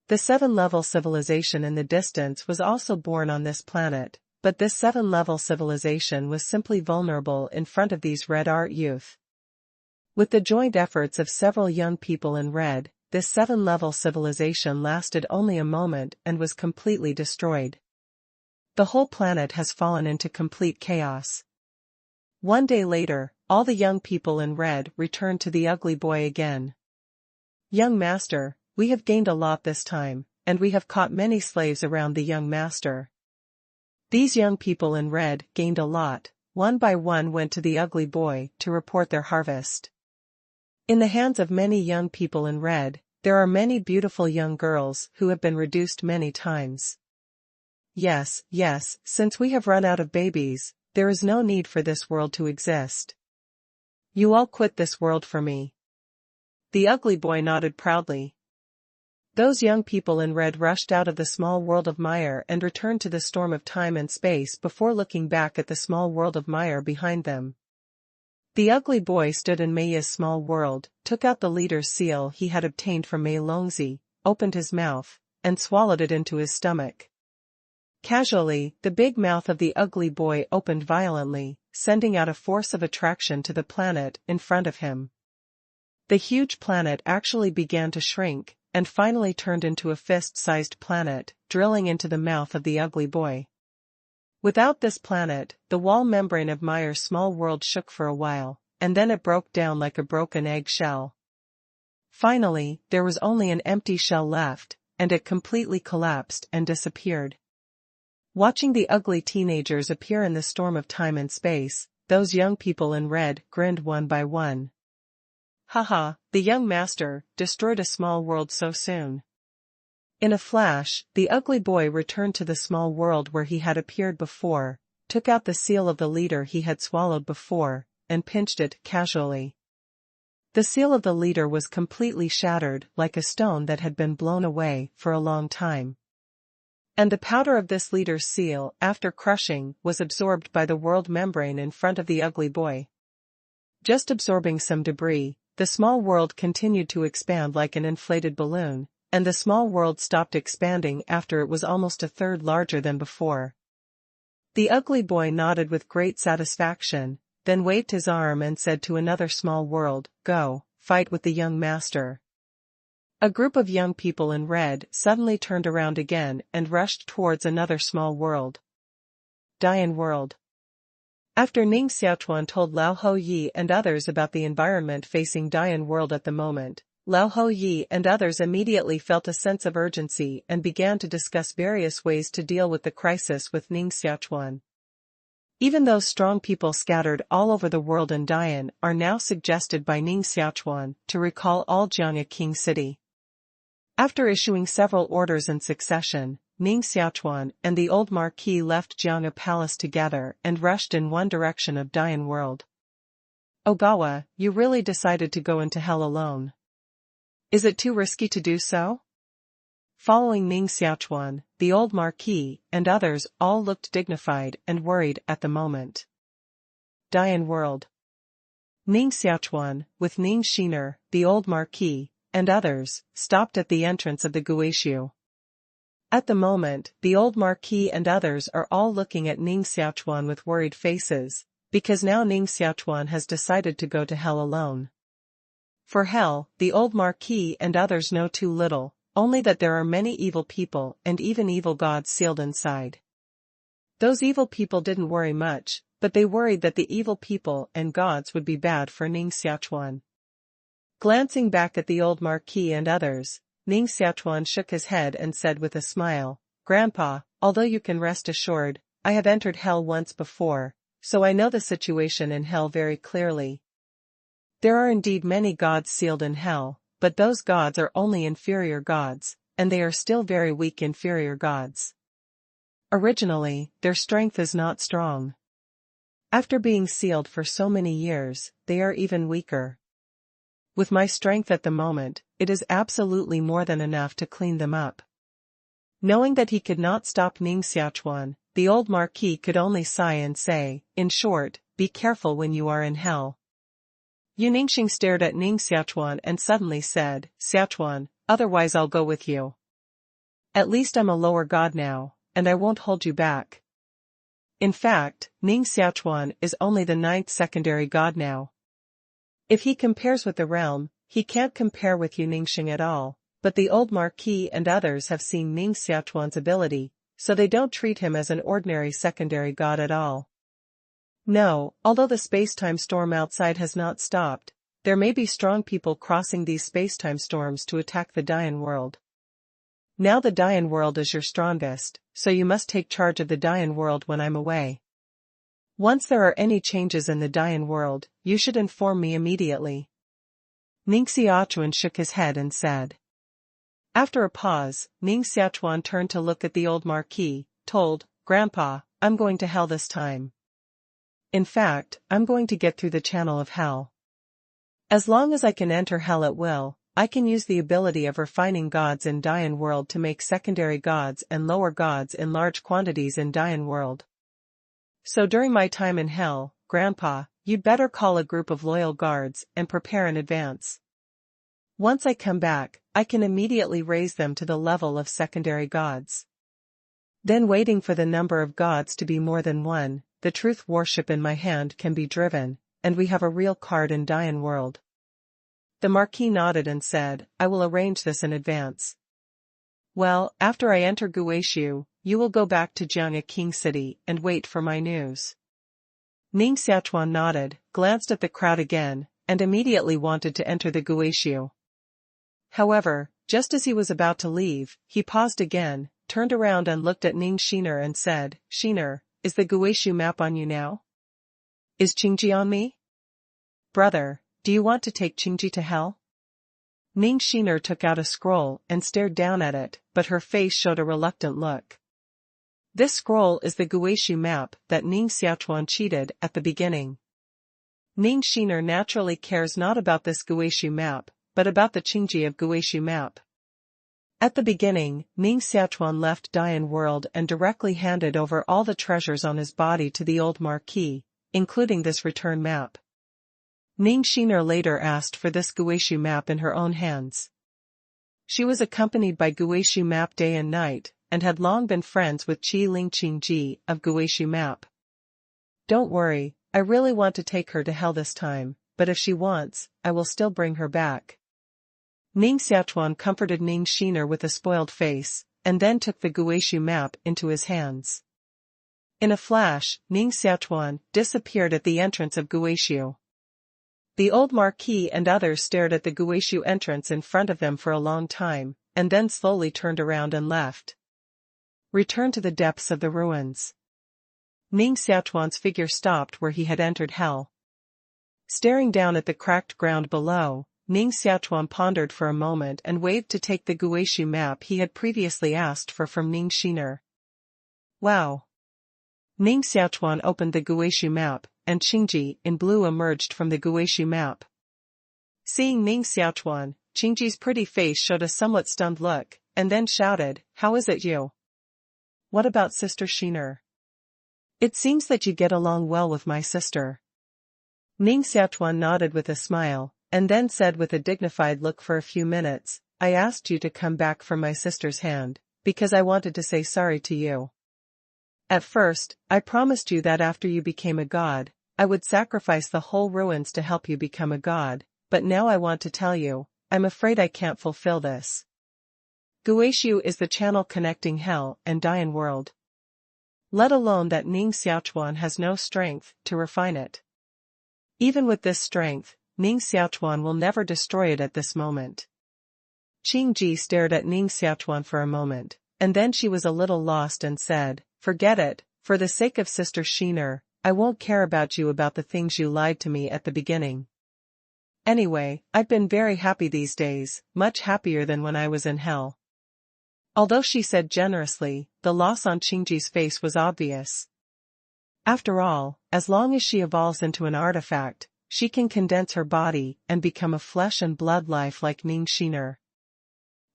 Speaker 1: The 7-level civilization in the distance was also born on this planet, but this 7-level civilization was simply vulnerable in front of these red art youth. With the joint efforts of several young people in red, this 7-level civilization lasted only a moment and was completely destroyed. The whole planet has fallen into complete chaos. One day later, all the young people in red returned to the ugly boy again. Young master, we have gained a lot this time, and we have caught many slaves around the young master. These young people in red gained a lot. One by one went to the ugly boy to report their harvest. In the hands of many young people in red, there are many beautiful young girls who have been reduced many times. Yes, since we have run out of babies, there is no need for this world to exist. You all quit this world for me. The ugly boy nodded proudly. Those young people in red rushed out of the small world of mire and returned to the storm of time and space before looking back at the small world of mire behind them. The ugly boy stood in Mei's small world, took out the leader's seal he had obtained from Mei Longzi, opened his mouth, and swallowed it into his stomach. Casually, the big mouth of the ugly boy opened violently, sending out a force of attraction to the planet in front of him. The huge planet actually began to shrink, and finally turned into a fist-sized planet, drilling into the mouth of the ugly boy. Without this planet, the wall membrane of Mire's small world shook for a while, and then it broke down like a broken egg shell. Finally, there was only an empty shell left, and it completely collapsed and disappeared. Watching the ugly teenagers appear in the storm of time and space, those young people in red grinned one by one. Haha, the young master destroyed a small world so soon. In a flash, the ugly boy returned to the small world where he had appeared before, took out the seal of the leader he had swallowed before, and pinched it casually. The seal of the leader was completely shattered like a stone that had been blown away for a long time. And the powder of this leader's seal, after crushing, was absorbed by the world membrane in front of the ugly boy. Just absorbing some debris, the small world continued to expand like an inflated balloon, and the small world stopped expanding after it was almost a third larger than before. The ugly boy nodded with great satisfaction, then waved his arm and said to another small world, "Go, fight with the young master." A group of young people in red suddenly turned around again and rushed towards another small world. Dian world. After Ning Xiaochuan told Lao Ho Yi and others about the environment facing Dian world at the moment, Lao Ho Yi and others immediately felt a sense of urgency and began to discuss various ways to deal with the crisis with Ning Xiaochuan. Even those strong people scattered all over the world in Dian are now suggested by Ning Xiaochuan to recall all Jiang'a King City. After issuing several orders in succession, Ning Xiaochuan and the old Marquis left Jiang'a Palace together and rushed in one direction of Dian world. Ogawa, you really decided to go into hell alone. Is it too risky to do so? Following Ning Xiaochuan, the old Marquis and others all looked dignified and worried at the moment. Dian world. Ning Xiaochuan, with Ning Shiner, the old Marquis, and others, stopped at the entrance of the Guishu. At the moment, the old Marquis and others are all looking at Ning Xiaochuan with worried faces, because now Ning Xiaochuan has decided to go to hell alone. For hell, the old Marquis and others know too little, only that there are many evil people and even evil gods sealed inside. Those evil people didn't worry much, but they worried that the evil people and gods would be bad for Ning Xiaochuan. Glancing back at the old Marquis and others, Ning Xiaochuan shook his head and said with a smile, "Grandpa, although you can rest assured, I have entered hell once before, so I know the situation in hell very clearly. There are indeed many gods sealed in hell, but those gods are only inferior gods, and they are still very weak inferior gods. Originally, their strength is not strong. After being sealed for so many years, they are even weaker. With my strength at the moment, it is absolutely more than enough to clean them up." Knowing that he could not stop Ning Xiaochuan, the old Marquis could only sigh and say, in short, be careful when you are in hell. Ningxing stared at Ning Xiaochuan and suddenly said, Xiaochuan, otherwise I'll go with you. At least I'm a lower god now, and I won't hold you back. In fact, Ning Xiaochuan is only the 9th secondary god now. If he compares with the realm, he can't compare with Ningxing at all, but the old Marquis and others have seen Ning Xiaochuan's ability, so they don't treat him as an ordinary secondary god at all. No, although the space-time storm outside has not stopped, there may be strong people crossing these space-time storms to attack the Dian world. Now the Dian world is your strongest, so you must take charge of the Dian world when I'm away. Once there are any changes in the Dian world, you should inform me immediately. Ning Xiaochuan shook his head and said. After a pause, Ning Xiaochuan turned to look at the old Marquis, told, Grandpa, I'm going to hell this time. In fact, I'm going to get through the channel of hell. As long as I can enter hell at will, I can use the ability of refining gods in Dian world to make secondary gods and lower gods in large quantities in Dian world. So during my time in hell, Grandpa, you'd better call a group of loyal guards and prepare in advance. Once I come back, I can immediately raise them to the level of secondary gods. Then waiting for the number of gods to be more than one, the truth worship in my hand can be driven, and we have a real card in Dian world. The Marquis nodded and said, I will arrange this in advance. Well, after I enter Guishu, you will go back to Jiang'a King City and wait for my news. Ning Xiaochuan nodded, glanced at the crowd again, and immediately wanted to enter the Guishu. However, just as he was about to leave, he paused again, turned around and looked at Ning Xiaochuan and said, Xiaochuan, is the Guishu map on you now? Is Qingji on me? Brother, do you want to take Qingji to hell? Ning Xiaochuan took out a scroll and stared down at it, but her face showed a reluctant look. This scroll is the Guishu map that Ning Xiaochuan cheated at the beginning. Ning Xiaochuan naturally cares not about this Guishu map, but about the Qingji of Guishu map. At the beginning, Ning Xiaochuan left Dian world and directly handed over all the treasures on his body to the old Marquis, including this return map. Ning Xiaochuan later asked for this Guishu map in her own hands. She was accompanied by Guishu map day and night, and had long been friends with Qi Ling Qingji of Guishu map. Don't worry, I really want to take her to hell this time, but if she wants, I will still bring her back. Ning Xiaochuan comforted Ning Xiaochuan with a spoiled face, and then took the Guishu map into his hands. In a flash, Ning Xiaochuan disappeared at the entrance of Guishu. The old Marquis and others stared at the Guishu entrance in front of them for a long time, and then slowly turned around and left. Return to the depths of the ruins. Ning Xiaochuan's figure stopped where he had entered hell. Staring down at the cracked ground below, Ning Xiaochuan pondered for a moment and waved to take the Guishu map he had previously asked for from Ning Xiaochuan. Wow! Ning Xiaochuan opened the Guishu map, and Qingji in blue emerged from the Guishu map. Seeing Ning Xiaochuan, Qingji's pretty face showed a somewhat stunned look, and then shouted, How is it you? What about Sister Xiaochuan? It seems that you get along well with my sister. Ning Xiaochuan nodded with a smile, and then said with a dignified look for a few minutes, I asked you to come back from my sister's hand, because I wanted to say sorry to you. At first, I promised you that after you became a god, I would sacrifice the whole ruins to help you become a god, but now I want to tell you, I'm afraid I can't fulfill this. Guishu is the channel connecting hell and Dian world. Let alone that Ning Xiaochuan has no strength to refine it. Even with this strength, Ning Xiaochuan will never destroy it at this moment. Qingji stared at Ning Xiaochuan for a moment, and then she was a little lost and said, Forget it, for the sake of Sister Xiaochuan, I won't care about you about the things you lied to me at the beginning. Anyway, I've been very happy these days, much happier than when I was in hell. Although she said generously, the loss on Qingji's face was obvious. After all, as long as she evolves into an artifact, she can condense her body and become a flesh and blood life like Ning Xiaochuan.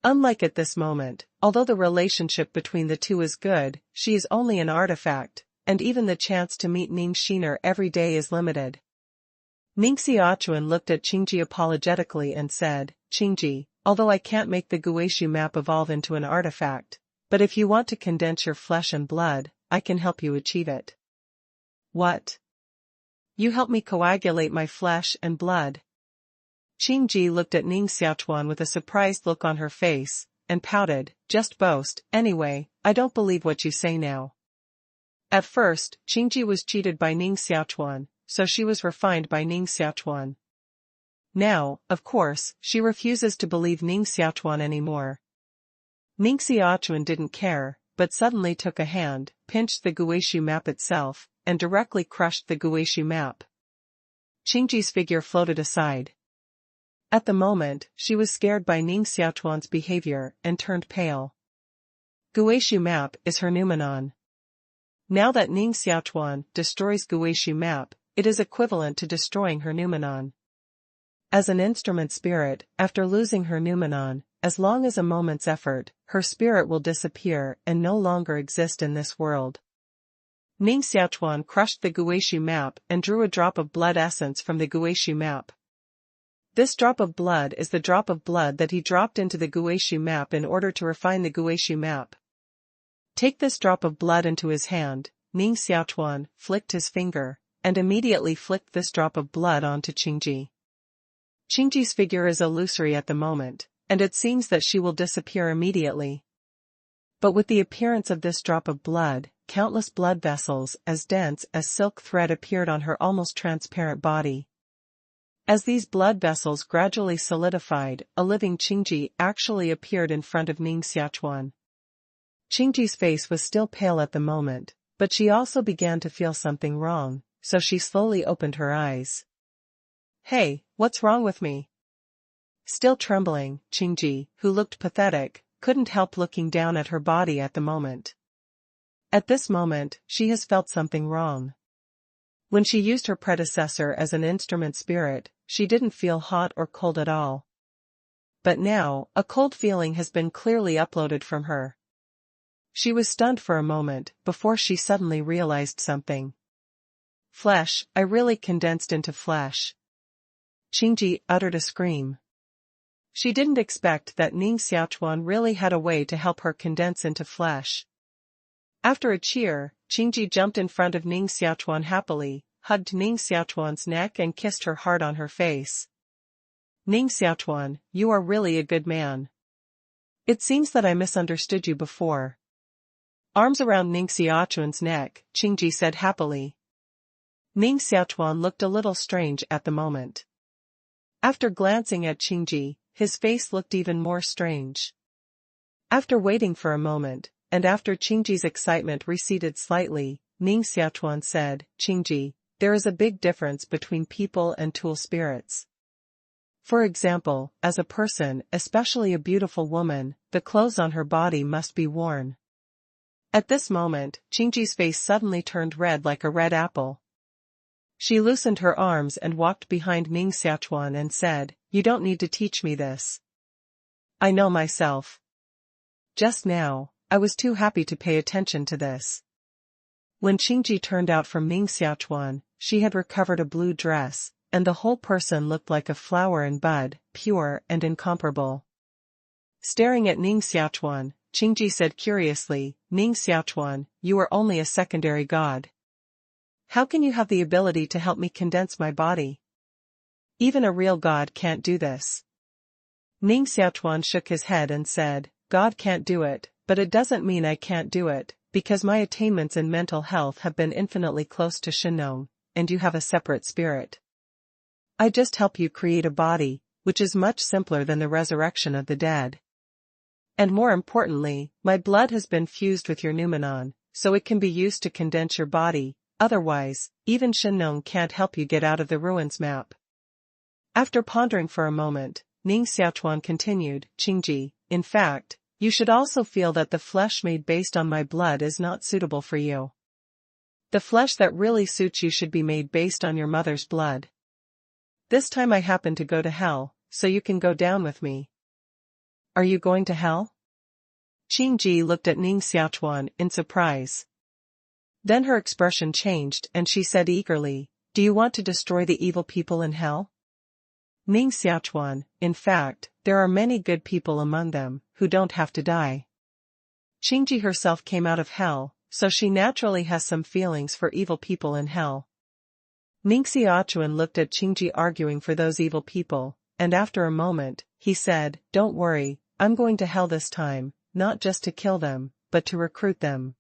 Speaker 1: Unlike at this moment, although the relationship between the two is good, she is only an artifact, and even the chance to meet Ning Xiaochuan every day is limited. Ning Xiaochuan looked at Qingji apologetically and said, Qingji, although I can't make the Guishu map evolve into an artifact, but if you want to condense your flesh and blood, I can help you achieve it. What? You help me coagulate my flesh and blood? Qingji looked at Ning Xiaochuan with a surprised look on her face, and pouted, just boast, anyway, I don't believe what you say now. At first, Qingji was cheated by Ning Xiaochuan, so she was refined by Ning Xiaochuan. Now, of course, she refuses to believe Ning Xiaochuan anymore. Ning Xiaochuan didn't care, but suddenly took a hand, pinched the Guishu map itself, and directly crushed the Guishu map. Qingji's figure floated aside. At the moment, she was scared by Ning Xiaochuan's behavior and turned pale. Guishu map is her noumenon. Now that Ning Xiaochuan destroys Guishu map, it is equivalent to destroying her noumenon. As an instrument spirit, after losing her noumenon, as long as a moment's effort, her spirit will disappear and no longer exist in this world. Ning Xiaochuan crushed the Guishu map and drew a drop of blood essence from the Guishu map. This drop of blood is the drop of blood that he dropped into the Guishu map in order to refine the Guishu map. Take this drop of blood into his hand. Ning Xiaochuan flicked his finger, and immediately flicked this drop of blood onto Qingji. Qingji's figure is illusory at the moment, and it seems that she will disappear immediately. But with the appearance of this drop of blood, countless blood vessels as dense as silk thread appeared on her almost transparent body. As these blood vessels gradually solidified, a living Qingji actually appeared in front of Ning Xiaochuan. Qingji's face was still pale at the moment, but she also began to feel something wrong, so she slowly opened her eyes. Hey, what's wrong with me? Still trembling, Qingji, who looked pathetic, couldn't help looking down at her body at the moment. At this moment, she has felt something wrong. When she used her predecessor as an instrument spirit, she didn't feel hot or cold at all. But now, a cold feeling has been clearly uploaded from her. She was stunned for a moment, before she suddenly realized something. Flesh, I really condensed into flesh. Qingji uttered a scream. She didn't expect that Ning Xiaochuan really had a way to help her condense into flesh. After a cheer, Qingji jumped in front of Ning Xiaochuan happily, hugged Ning Xiaochuan's neck and kissed her hard on her face. Ning Xiaochuan, you are really a good man. It seems that I misunderstood you before. Arms around Ning Xiaochuan's neck, Qingji said happily. Ning Xiaochuan looked a little strange at the moment. After glancing at Qingji, his face looked even more strange. After waiting for a moment, and after Qingji's excitement receded slightly, Ning Xiaochuan said, Qingji, there is a big difference between people and tool spirits. For example, as a person, especially a beautiful woman, the clothes on her body must be worn. At this moment, Qingji's face suddenly turned red like a red apple. She loosened her arms and walked behind Ning Xiaochuan and said, You don't need to teach me this. I know myself. Just now, I was too happy to pay attention to this. When Qingji turned out from Ning Xiaochuan, she had recovered a blue dress, and the whole person looked like a flower in bud, pure and incomparable. Staring at Ning Xiaochuan, Qingji said curiously, Ning Xiaochuan, you are only a secondary god. How can you have the ability to help me condense my body? Even a real god can't do this. Ning Xiaochuan shook his head and said, God can't do it, but it doesn't mean I can't do it, because my attainments in mental health have been infinitely close to Shinong, and you have a separate spirit. I just help you create a body, which is much simpler than the resurrection of the dead. And more importantly, my blood has been fused with your noumenon, so it can be used to condense your body, otherwise, even Shinong can't help you get out of the ruins map. After pondering for a moment, Ning Xiaochuan continued, Qingji, in fact, you should also feel that the flesh made based on my blood is not suitable for you. The flesh that really suits you should be made based on your mother's blood. This time I happen to go to hell, so you can go down with me. Are you going to hell? Qingji looked at Ning Xiaochuan in surprise. Then her expression changed and she said eagerly, do you want to destroy the evil people in hell? Ning Xiaochuan, in fact, there are many good people among them, who don't have to die. Qingji herself came out of hell, so she naturally has some feelings for evil people in hell. Ning Xiaochuan looked at Qingji arguing for those evil people, and after a moment, he said, don't worry, I'm going to hell this time, not just to kill them, but to recruit them.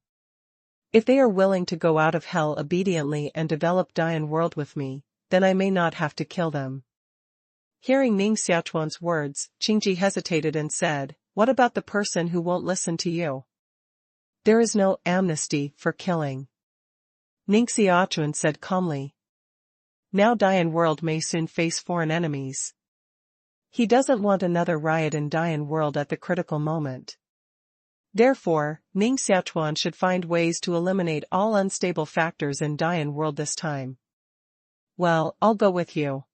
Speaker 1: If they are willing to go out of hell obediently and develop Dian world with me, then I may not have to kill them. Hearing Ning Xiaochuan's words, Qingji hesitated and said, what about the person who won't listen to you? There is no amnesty for killing. Ning Xiaochuan said calmly. Now Dian world may soon face foreign enemies. He doesn't want another riot in Dian world at the critical moment. Therefore, Ning Xiaochuan should find ways to eliminate all unstable factors in Dian world this time. Well, I'll go with you.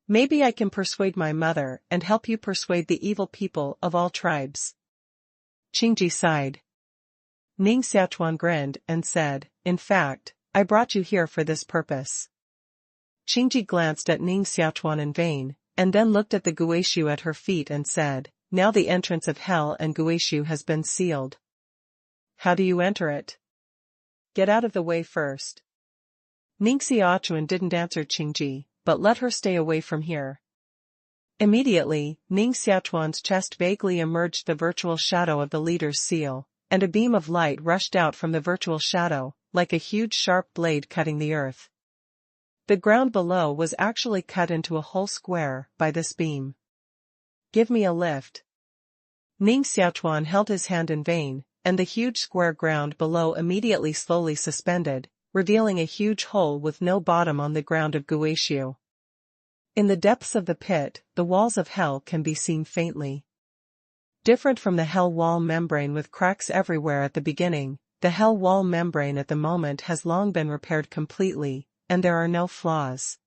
Speaker 1: Maybe I can persuade my mother and help you persuade the evil people of all tribes. Qingji sighed. Ning Xiaochuan grinned and said, in fact, I brought you here for this purpose. Qingji glanced at Ning Xiaochuan in vain, and then looked at the guishu at her feet and said, now the entrance of hell and guishu has been sealed. How do you enter it? Get out of the way first. Ning Xiaochuan didn't answer Qingji, but let her stay away from here. Immediately, Ning Xiaochuan's chest vaguely emerged the virtual shadow of the leader's seal, and a beam of light rushed out from the virtual shadow, like a huge sharp blade cutting the earth. The ground below was actually cut into a whole square by this beam. Give me a lift. Ning Xiaochuan held his hand in vain, and the huge square ground below immediately slowly suspended, revealing a huge hole with no bottom on the ground of guishu. In the depths of the pit, the walls of hell can be seen faintly. Different from the hell wall membrane with cracks everywhere at the beginning, the hell wall membrane at the moment has long been repaired completely, and there are no flaws.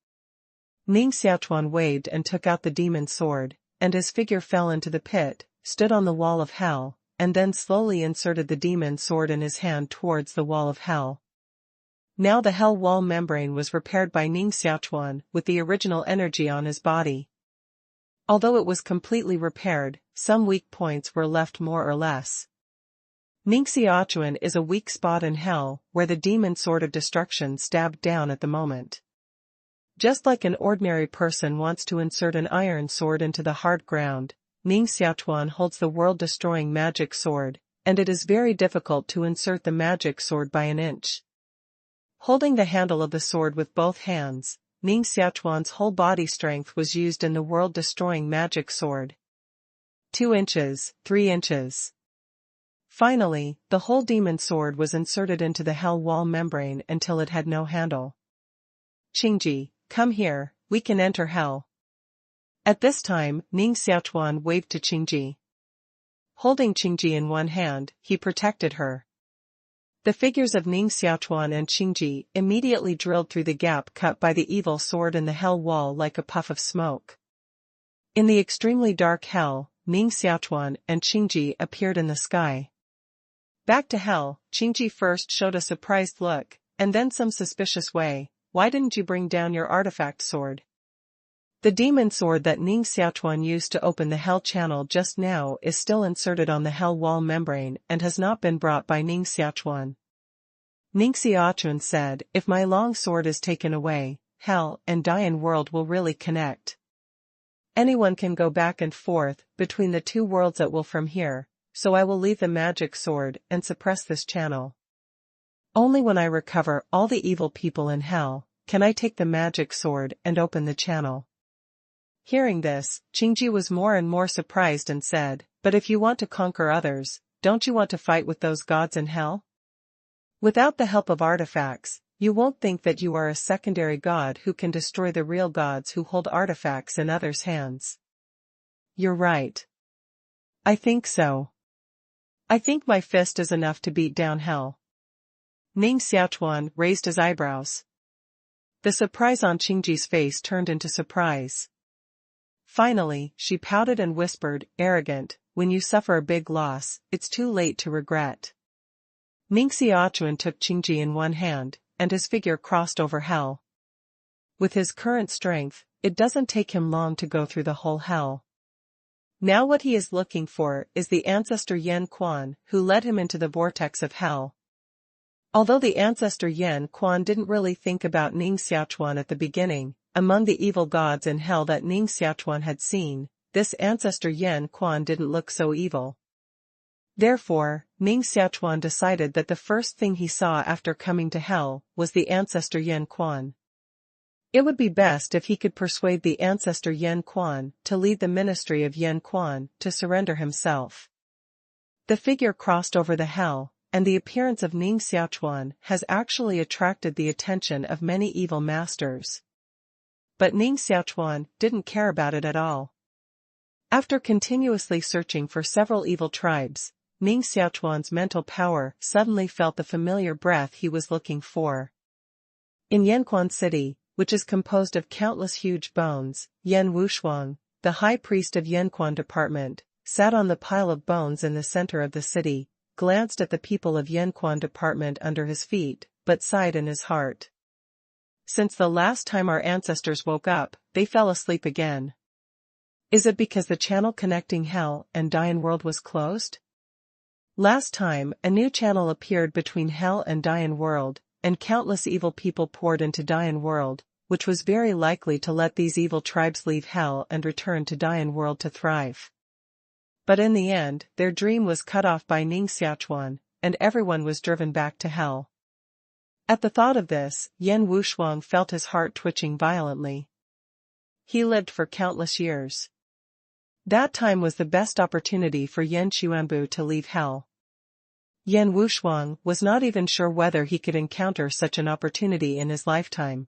Speaker 1: Ning Xiaochuan waved and took out the demon sword, and his figure fell into the pit, stood on the wall of hell, and then slowly inserted the demon sword in his hand towards the wall of hell. Now the hell wall membrane was repaired by Ning Xiaochuan with the original energy on his body. Although it was completely repaired, some weak points were left more or less. Ning Xiaochuan is a weak spot in hell where the demon sword of destruction stabbed down at the moment. Just like an ordinary person wants to insert an iron sword into the hard ground, Ning Xiaochuan holds the world-destroying magic sword, and it is very difficult to insert the magic sword by an inch. Holding the handle of the sword with both hands, Ning Xiaochuan's whole body strength was used in the world-destroying magic sword. 2 inches, 3 inches. Finally, the whole demon sword was inserted into the hell wall membrane until it had no handle. Qingji, come here, we can enter hell. At this time, Ning Xiaochuan waved to Qingji. Holding Qingji in one hand, he protected her. The figures of Ning Xiaochuan and Qingji immediately drilled through the gap cut by the evil sword in the hell wall like a puff of smoke. In the extremely dark hell, Ning Xiaochuan and Qingji appeared in the sky. Back to hell, Qingji first showed a surprised look, and then some suspicious way. Why didn't you bring down your artifact sword? The demon sword that Ning Xiaochuan used to open the hell channel just now is still inserted on the hell wall membrane and has not been brought by Ning Xiaochuan. Ning Xiaochuan said, if my long sword is taken away, hell and Dian world will really connect. Anyone can go back and forth between the two worlds at will from here, so I will leave the magic sword and suppress this channel. Only when I recover all the evil people in hell, can I take the magic sword and open the channel. Hearing this, Qingji was more and more surprised and said, but if you want to conquer others, don't you want to fight with those gods in hell? Without the help of artifacts, you won't think that you are a secondary god who can destroy the real gods who hold artifacts in others' hands. You're right. I think so. I think my fist is enough to beat down hell. Ning Xiaochuan raised his eyebrows. The surprise on Qingji's face turned into surprise. Finally, she pouted and whispered, arrogant, when you suffer a big loss, it's too late to regret. Ning Xiaochuan took Qingji in one hand, and his figure crossed over hell. With his current strength, it doesn't take him long to go through the whole hell. Now what he is looking for is the ancestor Yan Quan, who led him into the vortex of hell. Although the ancestor Yan Quan didn't really think about Ning Xiaochuan at the beginning, among the evil gods in hell that Ning Xiaochuan had seen, this ancestor Yan Quan didn't look so evil. Therefore, Ning Xiaochuan decided that the first thing he saw after coming to hell was the ancestor Yan Quan. It would be best if he could persuade the ancestor Yan Quan to lead the ministry of Yan Quan to surrender himself. The figure crossed over the hell, and the appearance of Ning Xiaochuan has actually attracted the attention of many evil masters. But Ning Xiaochuan didn't care about it at all. After continuously searching for several evil tribes, Ning Xiaochuan's mental power suddenly felt the familiar breath he was looking for. In Yanquan City, which is composed of countless huge bones, Yan Wushuang, the high priest of Yanquan Department, sat on the pile of bones in the center of the city, glanced at the people of Yanquan Department under his feet, but sighed in his heart. Since the last time our ancestors woke up, they fell asleep again. Is it because the channel connecting hell and Dian world was closed? Last time, a new channel appeared between hell and Dian world, and countless evil people poured into Dian world, which was very likely to let these evil tribes leave hell and return to Dian world to thrive. But in the end, their dream was cut off by Ning Xiaochuan, and everyone was driven back to hell. At the thought of this, Yan Wushuang felt his heart twitching violently. He lived for countless years. That time was the best opportunity for Yan Xuanbu to leave hell. Yan Wushuang was not even sure whether he could encounter such an opportunity in his lifetime.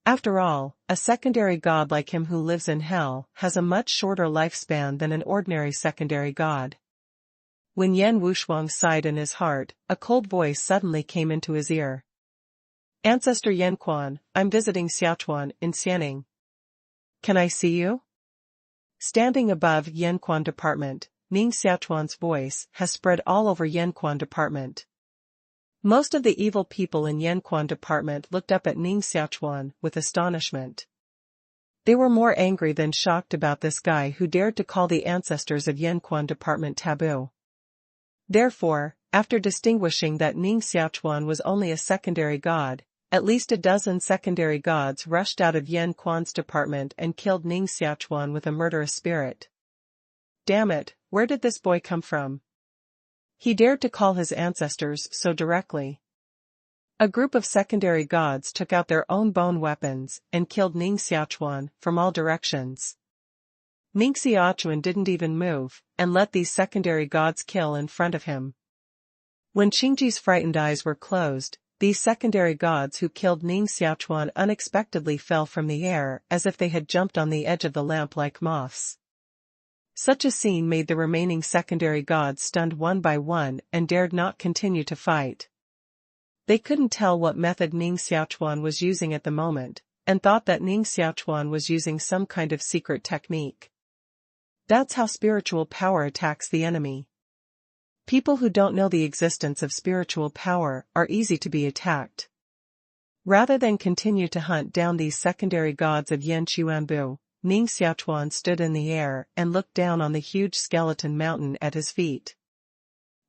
Speaker 1: After all, a secondary god like him who lives in hell has a much shorter lifespan than an ordinary secondary god. When Yan Wushuang sighed in his heart, a cold voice suddenly came into his ear. Ancestor Yan Quan, I'm visiting Xiaochuan in Xianing. Can I see you? Standing above Yanquan Department, Ning Xiaochuan's voice has spread all over Yanquan Department. Most of the evil people in Yanquan Department looked up at Ning Xiaochuan with astonishment. They were more angry than shocked about this guy who dared to call the ancestors of Yanquan Department taboo. Therefore, after distinguishing that Ning Xiaochuan was only a secondary god, at least a dozen secondary gods rushed out of Yan Quan's department and killed Ning Xiaochuan with a murderous spirit. Damn it, where did this boy come from? He dared to call his ancestors so directly. A group of secondary gods took out their own bone weapons and killed Ning Xiaochuan from all directions. Ning Xiaochuan didn't even move, and let these secondary gods kill in front of him. When Qingji's frightened eyes were closed, these secondary gods who killed Ning Xiaochuan unexpectedly fell from the air as if they had jumped on the edge of the lamp like moths. Such a scene made the remaining secondary gods stunned one by one and dared not continue to fight. They couldn't tell what method Ning Xiaochuan was using at the moment, and thought that Ning Xiaochuan was using some kind of secret technique. That's how spiritual power attacks the enemy. People who don't know the existence of spiritual power are easy to be attacked. Rather than continue to hunt down these secondary gods of Yan Xuanbu, Ning Xiaochuan stood in the air and looked down on the huge skeleton mountain at his feet.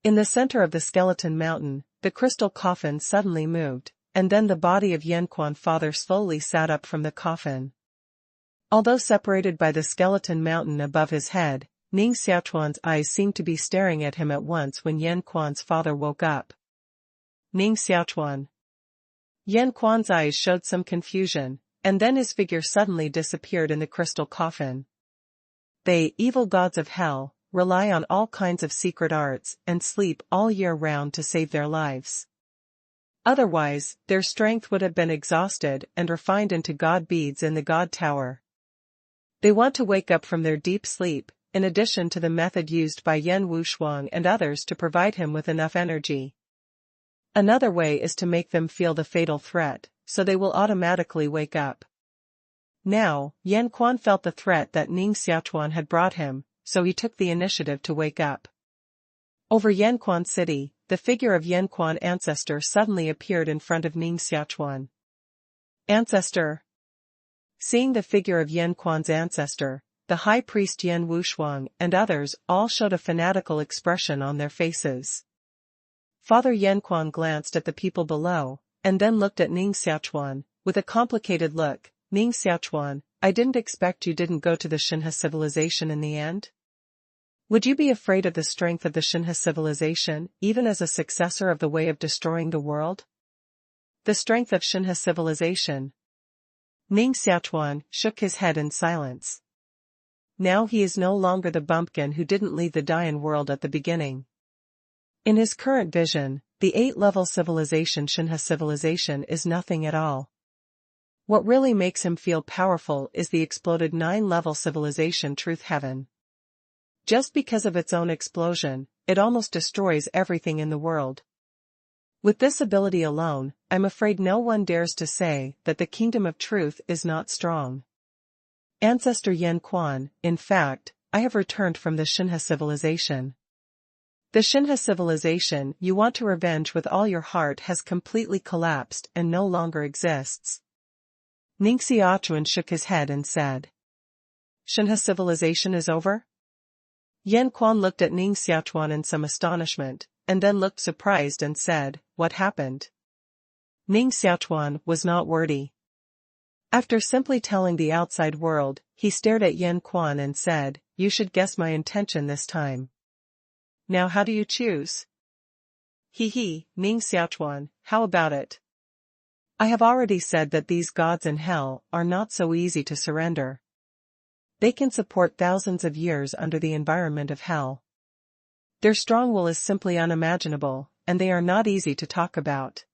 Speaker 1: In the center of the skeleton mountain, the crystal coffin suddenly moved, and then the body of Yanquan father slowly sat up from the coffin. Although separated by the skeleton mountain above his head, Ning Xiaochuan's eyes seemed to be staring at him at once when Yanquan's father woke up. Ning Xiaochuan. Yanquan's eyes showed some confusion, and then his figure suddenly disappeared in the crystal coffin. They, evil gods of hell, rely on all kinds of secret arts and sleep all year round to save their lives. Otherwise, their strength would have been exhausted and refined into god beads in the god tower. They want to wake up from their deep sleep, in addition to the method used by Yan Wushuang and others to provide him with enough energy. Another way is to make them feel the fatal threat, so they will automatically wake up. Now, Yan Quan felt the threat that Ning Xiaochuan had brought him, so he took the initiative to wake up. Over Yanquan City, the figure of Yanquan ancestor suddenly appeared in front of Ning Xiaochuan. Ancestor. Seeing the figure of Yanquan's ancestor, the high priest Yan Wushuang and others all showed a fanatical expression on their faces. Father Yanquan glanced at the people below, and then looked at Ning Xiaochuan, with a complicated look. Ning Xiaochuan, I didn't expect you didn't go to the Xinhe civilization in the end? Would you be afraid of the strength of the Xinhe civilization, even as a successor of the way of destroying the world? The strength of Xinhe civilization. Ning Xiaochuan shook his head in silence. Now he is no longer the bumpkin who didn't leave the Dian world at the beginning. In his current vision, the 8-level civilization Xinhe civilization is nothing at all. What really makes him feel powerful is the exploded 9-level civilization Truth Heaven. Just because of its own explosion, it almost destroys everything in the world. With this ability alone, I'm afraid no one dares to say that the kingdom of truth is not strong. Ancestor Yan Quan, in fact, I have returned from the Xinhe civilization. The Xinhe civilization you want to revenge with all your heart has completely collapsed and no longer exists. Ning Xiaochuan shook his head and said. Xinhe civilization is over? Yan Quan looked at Ning Xiaochuan in some astonishment, and then looked surprised and said, What happened? Ning Xiaochuan was not wordy. After simply telling the outside world, he stared at Yan Quan and said, You should guess my intention this time. Now how do you choose? Ning Xiaochuan, how about it? I have already said that these gods in hell are not so easy to surrender. They can support thousands of years under the environment of hell. Their strong will is simply unimaginable, and they are not easy to talk about.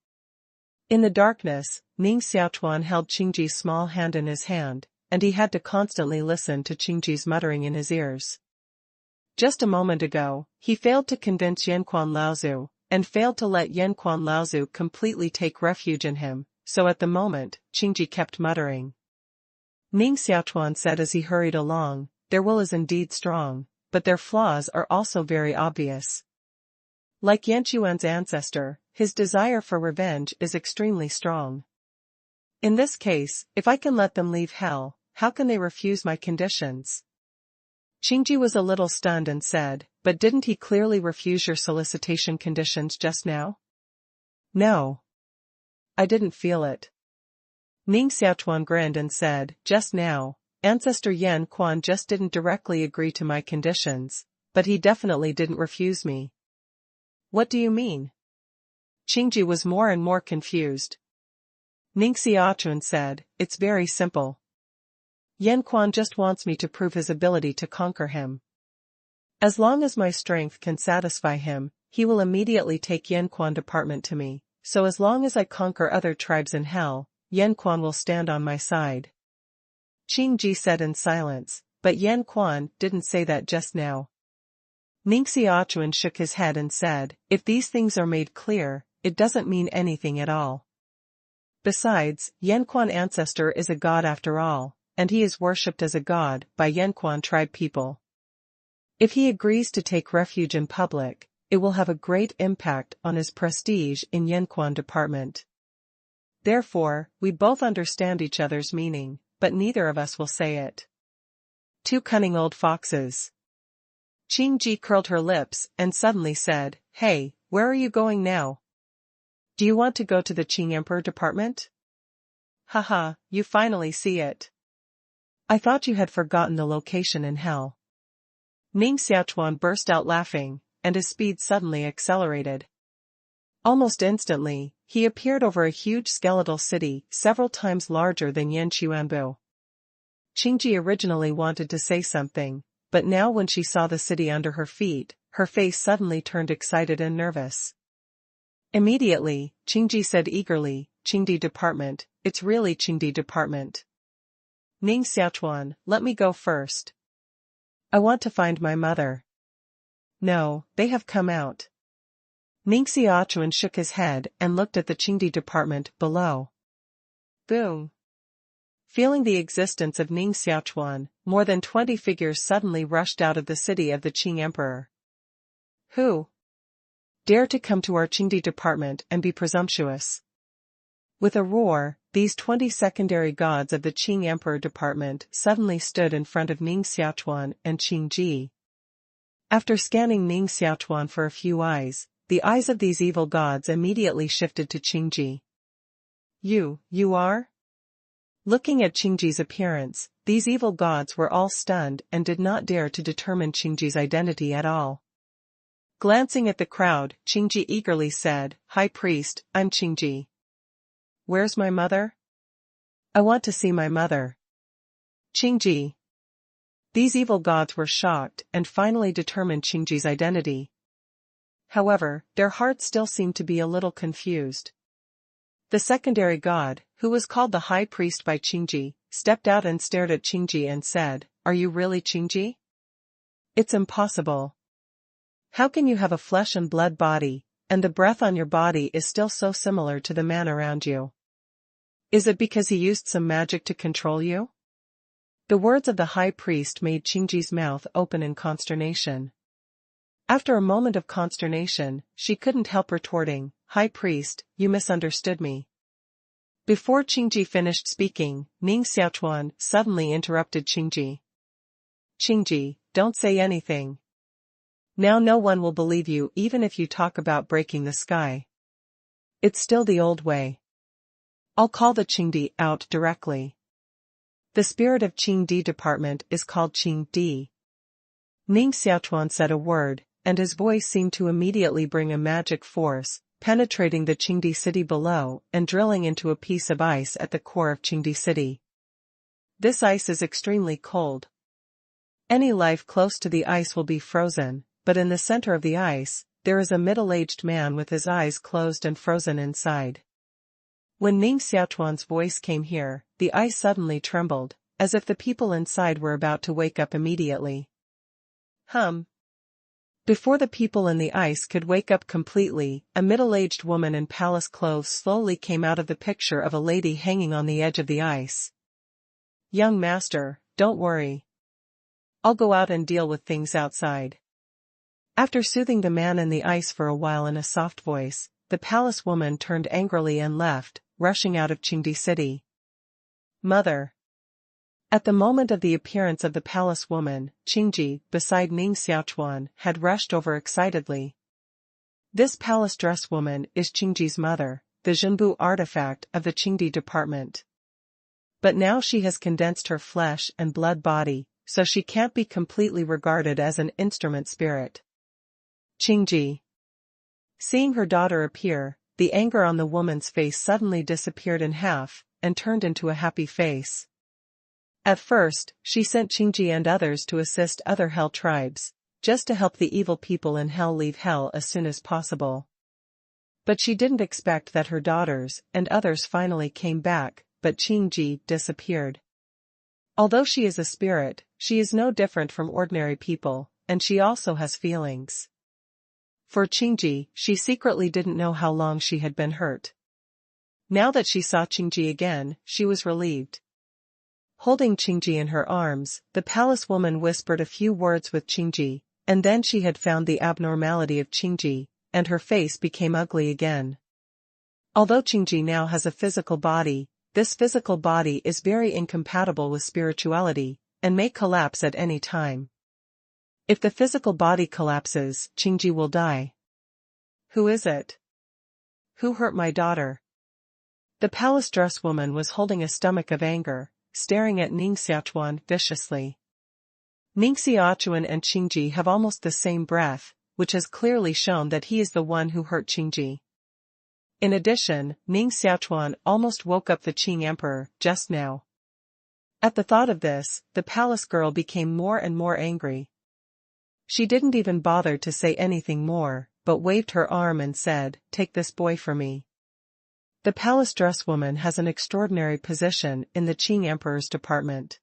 Speaker 1: In the darkness, Ning Xiaochuan held Qingji's small hand in his hand, and he had to constantly listen to Qingji's muttering in his ears. Just a moment ago, he failed to convince Yanquan Laozu, and failed to let Yanquan Laozu completely take refuge in him, so at the moment, Qingji kept muttering. Ning Xiaochuan said as he hurried along, Their will is indeed strong, but their flaws are also very obvious. Like Yanquan's ancestor, his desire for revenge is extremely strong. In this case, if I can let them leave hell, how can they refuse my conditions? Qingji was a little stunned and said, But didn't he clearly refuse your solicitation conditions just now? No. I didn't feel it. Ning Xiaochuan grinned and said, Just now, Ancestor Yan Quan just didn't directly agree to my conditions, but he definitely didn't refuse me. What do you mean? Qingji was more and more confused. Ning Xiaochuan said, It's very simple. Yan Quan just wants me to prove his ability to conquer him. As long as my strength can satisfy him, he will immediately take Yan Quan department to me, so as long as I conquer other tribes in hell, Yan Quan will stand on my side. Qingji said in silence, but Yan Quan didn't say that just now. Ning Xiaochuan shook his head and said, If these things are made clear, it doesn't mean anything at all. Besides, Yan Quan ancestor is a god after all, and he is worshipped as a god by Yan Quan tribe people. If he agrees to take refuge in public, it will have a great impact on his prestige in Yan Quan department. Therefore, we both understand each other's meaning, but neither of us will say it. Two cunning old foxes. Qingji curled her lips and suddenly said, Hey, where are you going now? Do you want to go to the Qing Emperor department? Haha, you finally see it. I thought you had forgotten the location in hell. Ning Xiaochuan burst out laughing, and his speed suddenly accelerated. Almost instantly, he appeared over a huge skeletal city several times larger than Yanquanbu. Qingji originally wanted to say something, but now when she saw the city under her feet, her face suddenly turned excited and nervous. Immediately, Qingji said eagerly, Qingdi department, it's really Qingdi department. Ning Xiaochuan, let me go first. I want to find my mother. No, they have come out. Ning Xiaochuan shook his head and looked at the Qingdi department below. Boom. Feeling the existence of Ning Xiaochuan, more than 20 figures suddenly rushed out of the city of the Qing Emperor. Who dare to come to our Qingdi department and be presumptuous? With a roar, these 20 secondary gods of the Qing Emperor department suddenly stood in front of Ning Xiaochuan and Qing Ji. After scanning Ning Xiaochuan for a few eyes, the eyes of these evil gods immediately shifted to Qing Ji. You are? Looking at Qing Ji's appearance, these evil gods were all stunned and did not dare to determine Qing Ji's identity at all. Glancing at the crowd, Qing Ji eagerly said, "High Priest, I'm Qing Ji. Where's my mother? I want to see my mother." Qing Ji. These evil gods were shocked and finally determined Qing Ji's identity. However, their hearts still seemed to be a little confused. The secondary god, who was called the High Priest by Qing Ji, stepped out and stared at Qing Ji and said, "Are you really Qing Ji? It's impossible. How can you have a flesh and blood body, and the breath on your body is still so similar to the man around you? Is it because he used some magic to control you?" The words of the High Priest made Qing Ji's mouth open in consternation. After a moment of consternation, she couldn't help retorting, "High Priest, you misunderstood me." Before Qing Ji finished speaking, Ning Xiaochuan suddenly interrupted Qing Ji. "Qing Ji, don't say anything. Now no one will believe you even if you talk about breaking the sky. It's still the old way. I'll call the Qing Di out directly. The spirit of Qing Di department is called Qing Di." Ning Xiaochuan said a word, and his voice seemed to immediately bring a magic force, penetrating the Qingdi city below and drilling into a piece of ice at the core of Qingdi city. This ice is extremely cold. Any life close to the ice will be frozen, but in the center of the ice, there is a middle-aged man with his eyes closed and frozen inside. When Ning Xiaochuan's voice came here, the ice suddenly trembled, as if the people inside were about to wake up immediately. Before the people in the ice could wake up completely, a middle-aged woman in palace clothes slowly came out of the picture of a lady hanging on the edge of the ice. "Young master, don't worry. I'll go out and deal with things outside." After soothing the man in the ice for a while in a soft voice, the palace woman turned angrily and left, rushing out of Qingdi city. "Mother." At the moment of the appearance of the palace woman, Qing Ji, beside Ning Xiaochuan, had rushed over excitedly. This palace dress woman is Qing Ji's mother, the Zhenbu artifact of the Qingdi department. But now she has condensed her flesh and blood body, so she can't be completely regarded as an instrument spirit. Qing Ji. Seeing her daughter appear, the anger on the woman's face suddenly disappeared in half, and turned into a happy face. At first, she sent Qing Ji and others to assist other Hell tribes, just to help the evil people in Hell leave Hell as soon as possible. But she didn't expect that her daughters and others finally came back, but Qing Ji disappeared. Although she is a spirit, she is no different from ordinary people, and she also has feelings. For Qing Ji, she secretly didn't know how long she had been hurt. Now that she saw Qing Ji again, she was relieved. Holding Qing Ji in her arms, the palace woman whispered a few words with Qing Ji, and then she had found the abnormality of Qing Ji, and her face became ugly again. Although Qing Ji now has a physical body, this physical body is very incompatible with spirituality, and may collapse at any time. If the physical body collapses, Qing Ji will die. Who is it? Who hurt my daughter? The palace dress woman was holding a stomach of anger, staring at Ning Xiaochuan viciously. Ning Xiaochuan and Qing Ji have almost the same breath, which has clearly shown that he is the one who hurt Qing Ji. In addition, Ning Xiaochuan almost woke up the Qing Emperor just now. At the thought of this, the palace girl became more and more angry. She didn't even bother to say anything more, but waved her arm and said, "Take this boy for me." The palace dress woman has an extraordinary position in the Qing Emperor's department.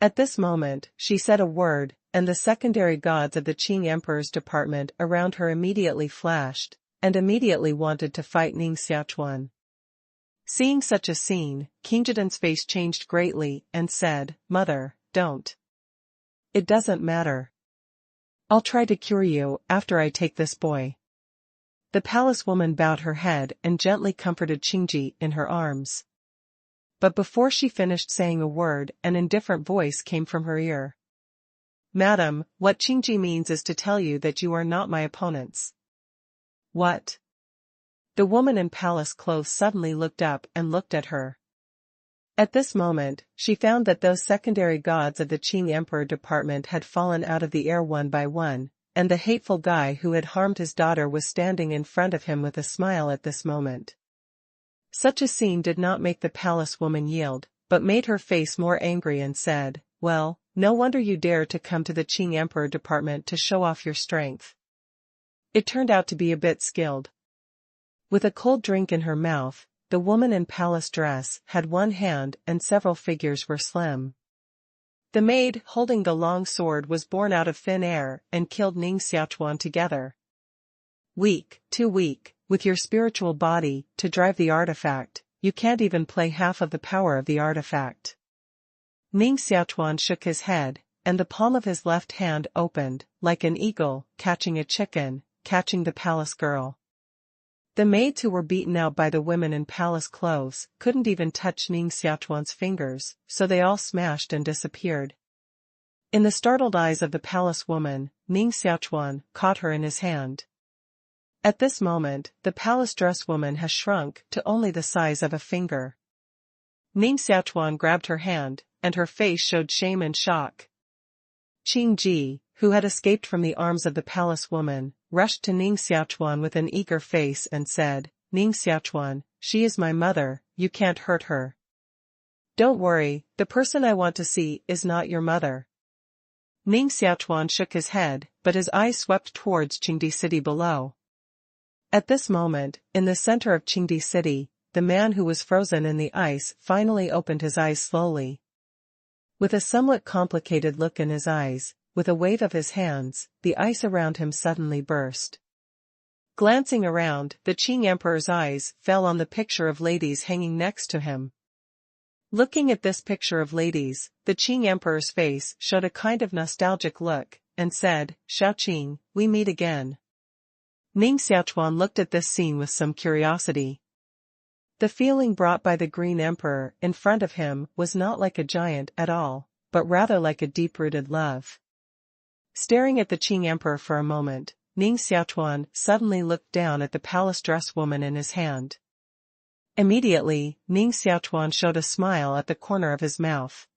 Speaker 1: At this moment, she said a word, and the secondary gods of the Qing Emperor's department around her immediately flashed, and immediately wanted to fight Ning Xiaochuan. Seeing such a scene, King Jidan's face changed greatly and said, "Mother, don't. It doesn't matter. I'll try to cure you after I take this boy." The palace woman bowed her head and gently comforted Qingji in her arms. But before she finished saying a word, an indifferent voice came from her ear. "Madam, what Qingji means is to tell you that you are not my opponents." "What?" The woman in palace clothes suddenly looked up and looked at her. At this moment, she found that those secondary gods of the Qing Emperor department had fallen out of the air one by one, and the hateful guy who had harmed his daughter was standing in front of him with a smile at this moment. Such a scene did not make the palace woman yield, but made her face more angry and said, "Well, no wonder you dare to come to the Qing Emperor department to show off your strength." It turned out to be a bit skilled. With a cold drink in her mouth, the woman in palace dress had one hand and several figures were slim. The maid, holding the long sword, was born out of thin air and killed Ning Xiaochuan together. "Weak, too weak, with your spiritual body, to drive the artifact, you can't even play half of the power of the artifact." Ning Xiaochuan shook his head, and the palm of his left hand opened, like an eagle, catching a chicken, catching the palace girl. The maids who were beaten out by the women in palace clothes couldn't even touch Ning Xiaochuan's fingers, so they all smashed and disappeared. In the startled eyes of the palace woman, Ning Xiaochuan caught her in his hand. At this moment, the palace dress woman has shrunk to only the size of a finger. Ning Xiaochuan grabbed her hand, and her face showed shame and shock. Qingji, who had escaped from the arms of the palace woman, rushed to Ning Xiaochuan with an eager face and said, "Ning Xiaochuan, she is my mother, you can't hurt her." "Don't worry, the person I want to see is not your mother." Ning Xiaochuan shook his head, but his eyes swept towards Qingdi city below. At this moment, in the center of Qingdi city, the man who was frozen in the ice finally opened his eyes slowly. With a somewhat complicated look in his eyes, with a wave of his hands, the ice around him suddenly burst. Glancing around, the Qing Emperor's eyes fell on the picture of ladies hanging next to him. Looking at this picture of ladies, the Qing Emperor's face showed a kind of nostalgic look, and said, "Xiaoqing, we meet again." Ning Xiaochuan looked at this scene with some curiosity. The feeling brought by the Green Emperor in front of him was not like a giant at all, but rather like a deep-rooted love. Staring at the Qing Emperor for a moment, Ning Xiaochuan suddenly looked down at the palace dress woman in his hand. Immediately, Ning Xiaochuan showed a smile at the corner of his mouth.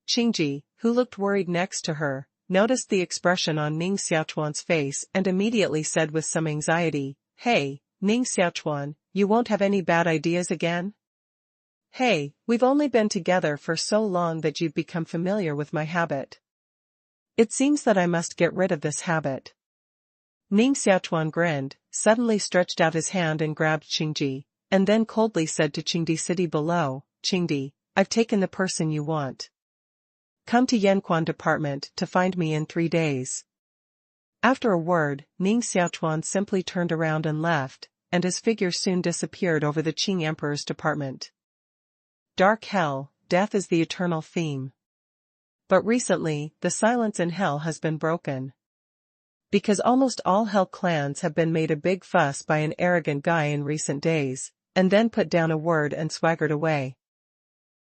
Speaker 1: Qingji, who looked worried next to her, noticed the expression on Ning Xiaochuan's face and immediately said with some anxiety, "Hey, Ning Xiaochuan, you won't have any bad ideas again? Hey, we've only been together for so long that you've become familiar with my habit. It seems that I must get rid of this habit." Ning Xiaochuan grinned, suddenly stretched out his hand and grabbed Qingji, and then coldly said to Qingdi city below, "Qingdi, I've taken the person you want. Come to Yanquan department to find me in 3 days." After a word, Ning Xiaochuan simply turned around and left, and his figure soon disappeared over the Qing Emperor's department. Dark hell, death is the eternal theme. But recently, the silence in hell has been broken. Because almost all hell clans have been made a big fuss by an arrogant guy in recent days, and then put down a word and swaggered away.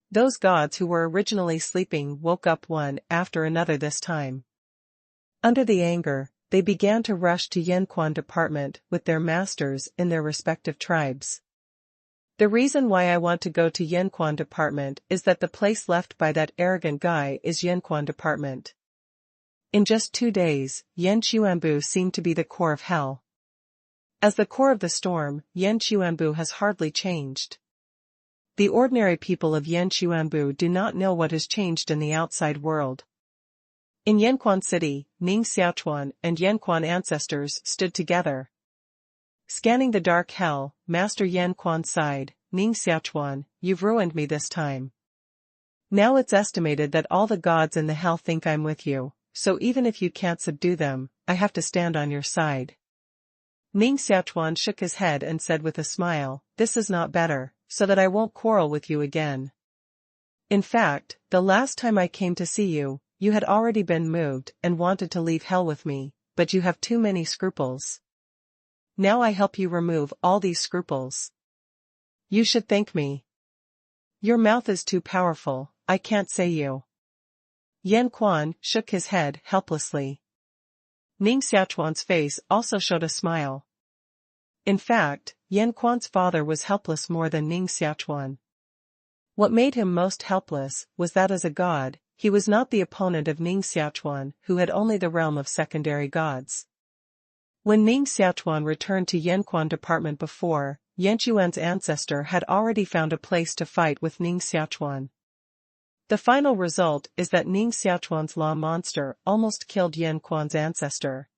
Speaker 1: Those gods who were originally sleeping woke up one after another this time. Under the anger, they began to rush to Yanquan department with their masters in their respective tribes. The reason why I want to go to Yanquan department is that the place left by that arrogant guy is Yanquan department. In just 2 days, Yanquanbu seemed to be the core of hell. As the core of the storm, Yanquanbu has hardly changed. The ordinary people of Yanquanbu do not know what has changed in the outside world. In Yanquan City, Ning Xiaochuan and Yanquan ancestors stood together. Scanning the dark hell, Master Yanquan sighed, "Ning Xiaochuan, you've ruined me this time. Now it's estimated that all the gods in the hell think I'm with you, so even if you can't subdue them, I have to stand on your side." Ning Xiaochuan shook his head and said with a smile, "This is not better, so that I won't quarrel with you again. In fact, the last time I came to see you, you had already been moved and wanted to leave hell with me, but you have too many scruples. Now I help you remove all these scruples. You should thank me. Your mouth is too powerful, I can't say you. Yan Quan shook his head helplessly. Ning Xiaochuan's face also showed a smile. In fact, Yan Quan's father was helpless more than Ning Xiaochuan. What made him most helpless was that as a god, he was not the opponent of Ning Xiaochuan, who had only the realm of secondary gods. When Ning Xiaochuan returned to Yan Quan department before, Yan Xuan's ancestor had already found a place to fight with Ning Xiaochuan. The final result is that Ning Xiaochuan's law monster almost killed Yan Quan's ancestor.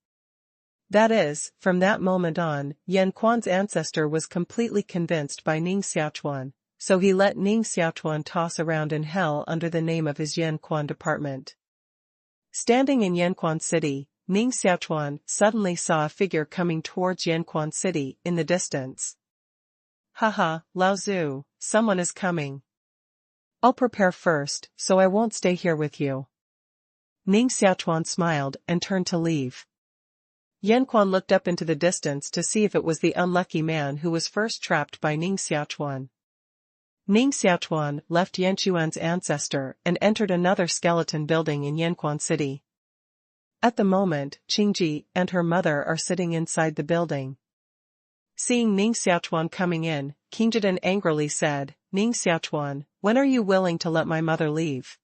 Speaker 1: That is, from that moment on, Yan Quan's ancestor was completely convinced by Ning Xiaochuan, so he let Ning Xiaochuan toss around in hell under the name of his Yan Quan department. Standing in Yan Quan City, Ning Xiaochuan suddenly saw a figure coming towards Yan Quan City in the distance. Haha, Lao Zhu, someone is coming. I'll prepare first, so I won't stay here with you. Ning Xiaochuan smiled and turned to leave. Yan Quan looked up into the distance to see if it was the unlucky man who was first trapped by Ning Xiaochuan. Ning Xiaochuan left Yan Xuan's ancestor and entered another skeleton building in Yan Quan City. At the moment, Qingji and her mother are sitting inside the building. Seeing Ning Xiaochuan coming in, Qingji angrily said, Ning Xiaochuan, when are you willing to let my mother leave?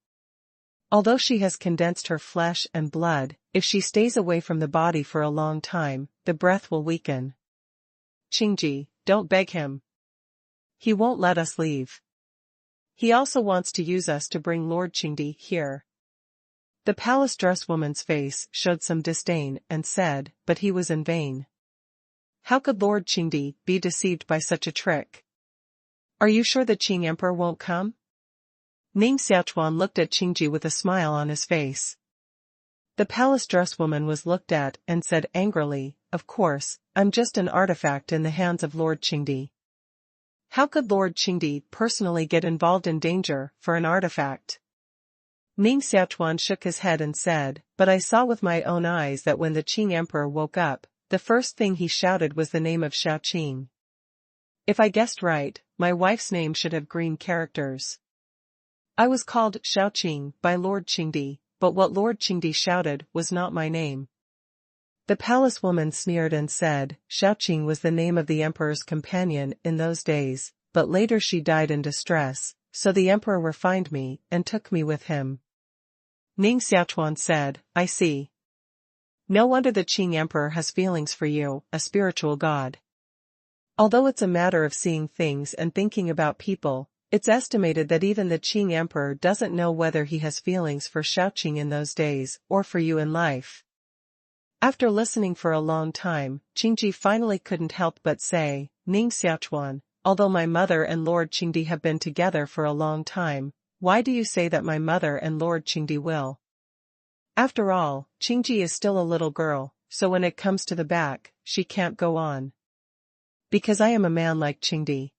Speaker 1: Although she has condensed her flesh and blood, if she stays away from the body for a long time, the breath will weaken. Qingji, don't beg him. He won't let us leave. He also wants to use us to bring Lord Qingdi here. The palace dress woman's face showed some disdain and said, but he was in vain. How could Lord Qingdi be deceived by such a trick? Are you sure the Qing Emperor won't come? Ning Xiaochuan looked at Qingji with a smile on his face. The palace dress woman was looked at and said angrily, of course, I'm just an artifact in the hands of Lord Qingdi. How could Lord Qingdi personally get involved in danger for an artifact? Ning Xiaochuan shook his head and said, but I saw with my own eyes that when the Qing Emperor woke up, the first thing he shouted was the name of Xiaoqing. If I guessed right, my wife's name should have green characters. I was called Xiaoqing by Lord Qingdi, but what Lord Qingdi shouted was not my name. The palace woman sneered and said, Xiaoqing was the name of the emperor's companion in those days, but later she died in distress, so the emperor refined me and took me with him. Ning Xiaochuan said, I see. No wonder the Qing emperor has feelings for you, a spiritual god. Although it's a matter of seeing things and thinking about people, it's estimated that even the Qing emperor doesn't know whether he has feelings for Xiaoqing in those days or for you in life. After listening for a long time, Qingji finally couldn't help but say, Ning Xiaochuan, although my mother and Lord Qingdi have been together for a long time, why do you say that my mother and Lord Qingdi will? After all, Qingji is still a little girl, so when it comes to the back, she can't go on. Because I am a man like Qingdi.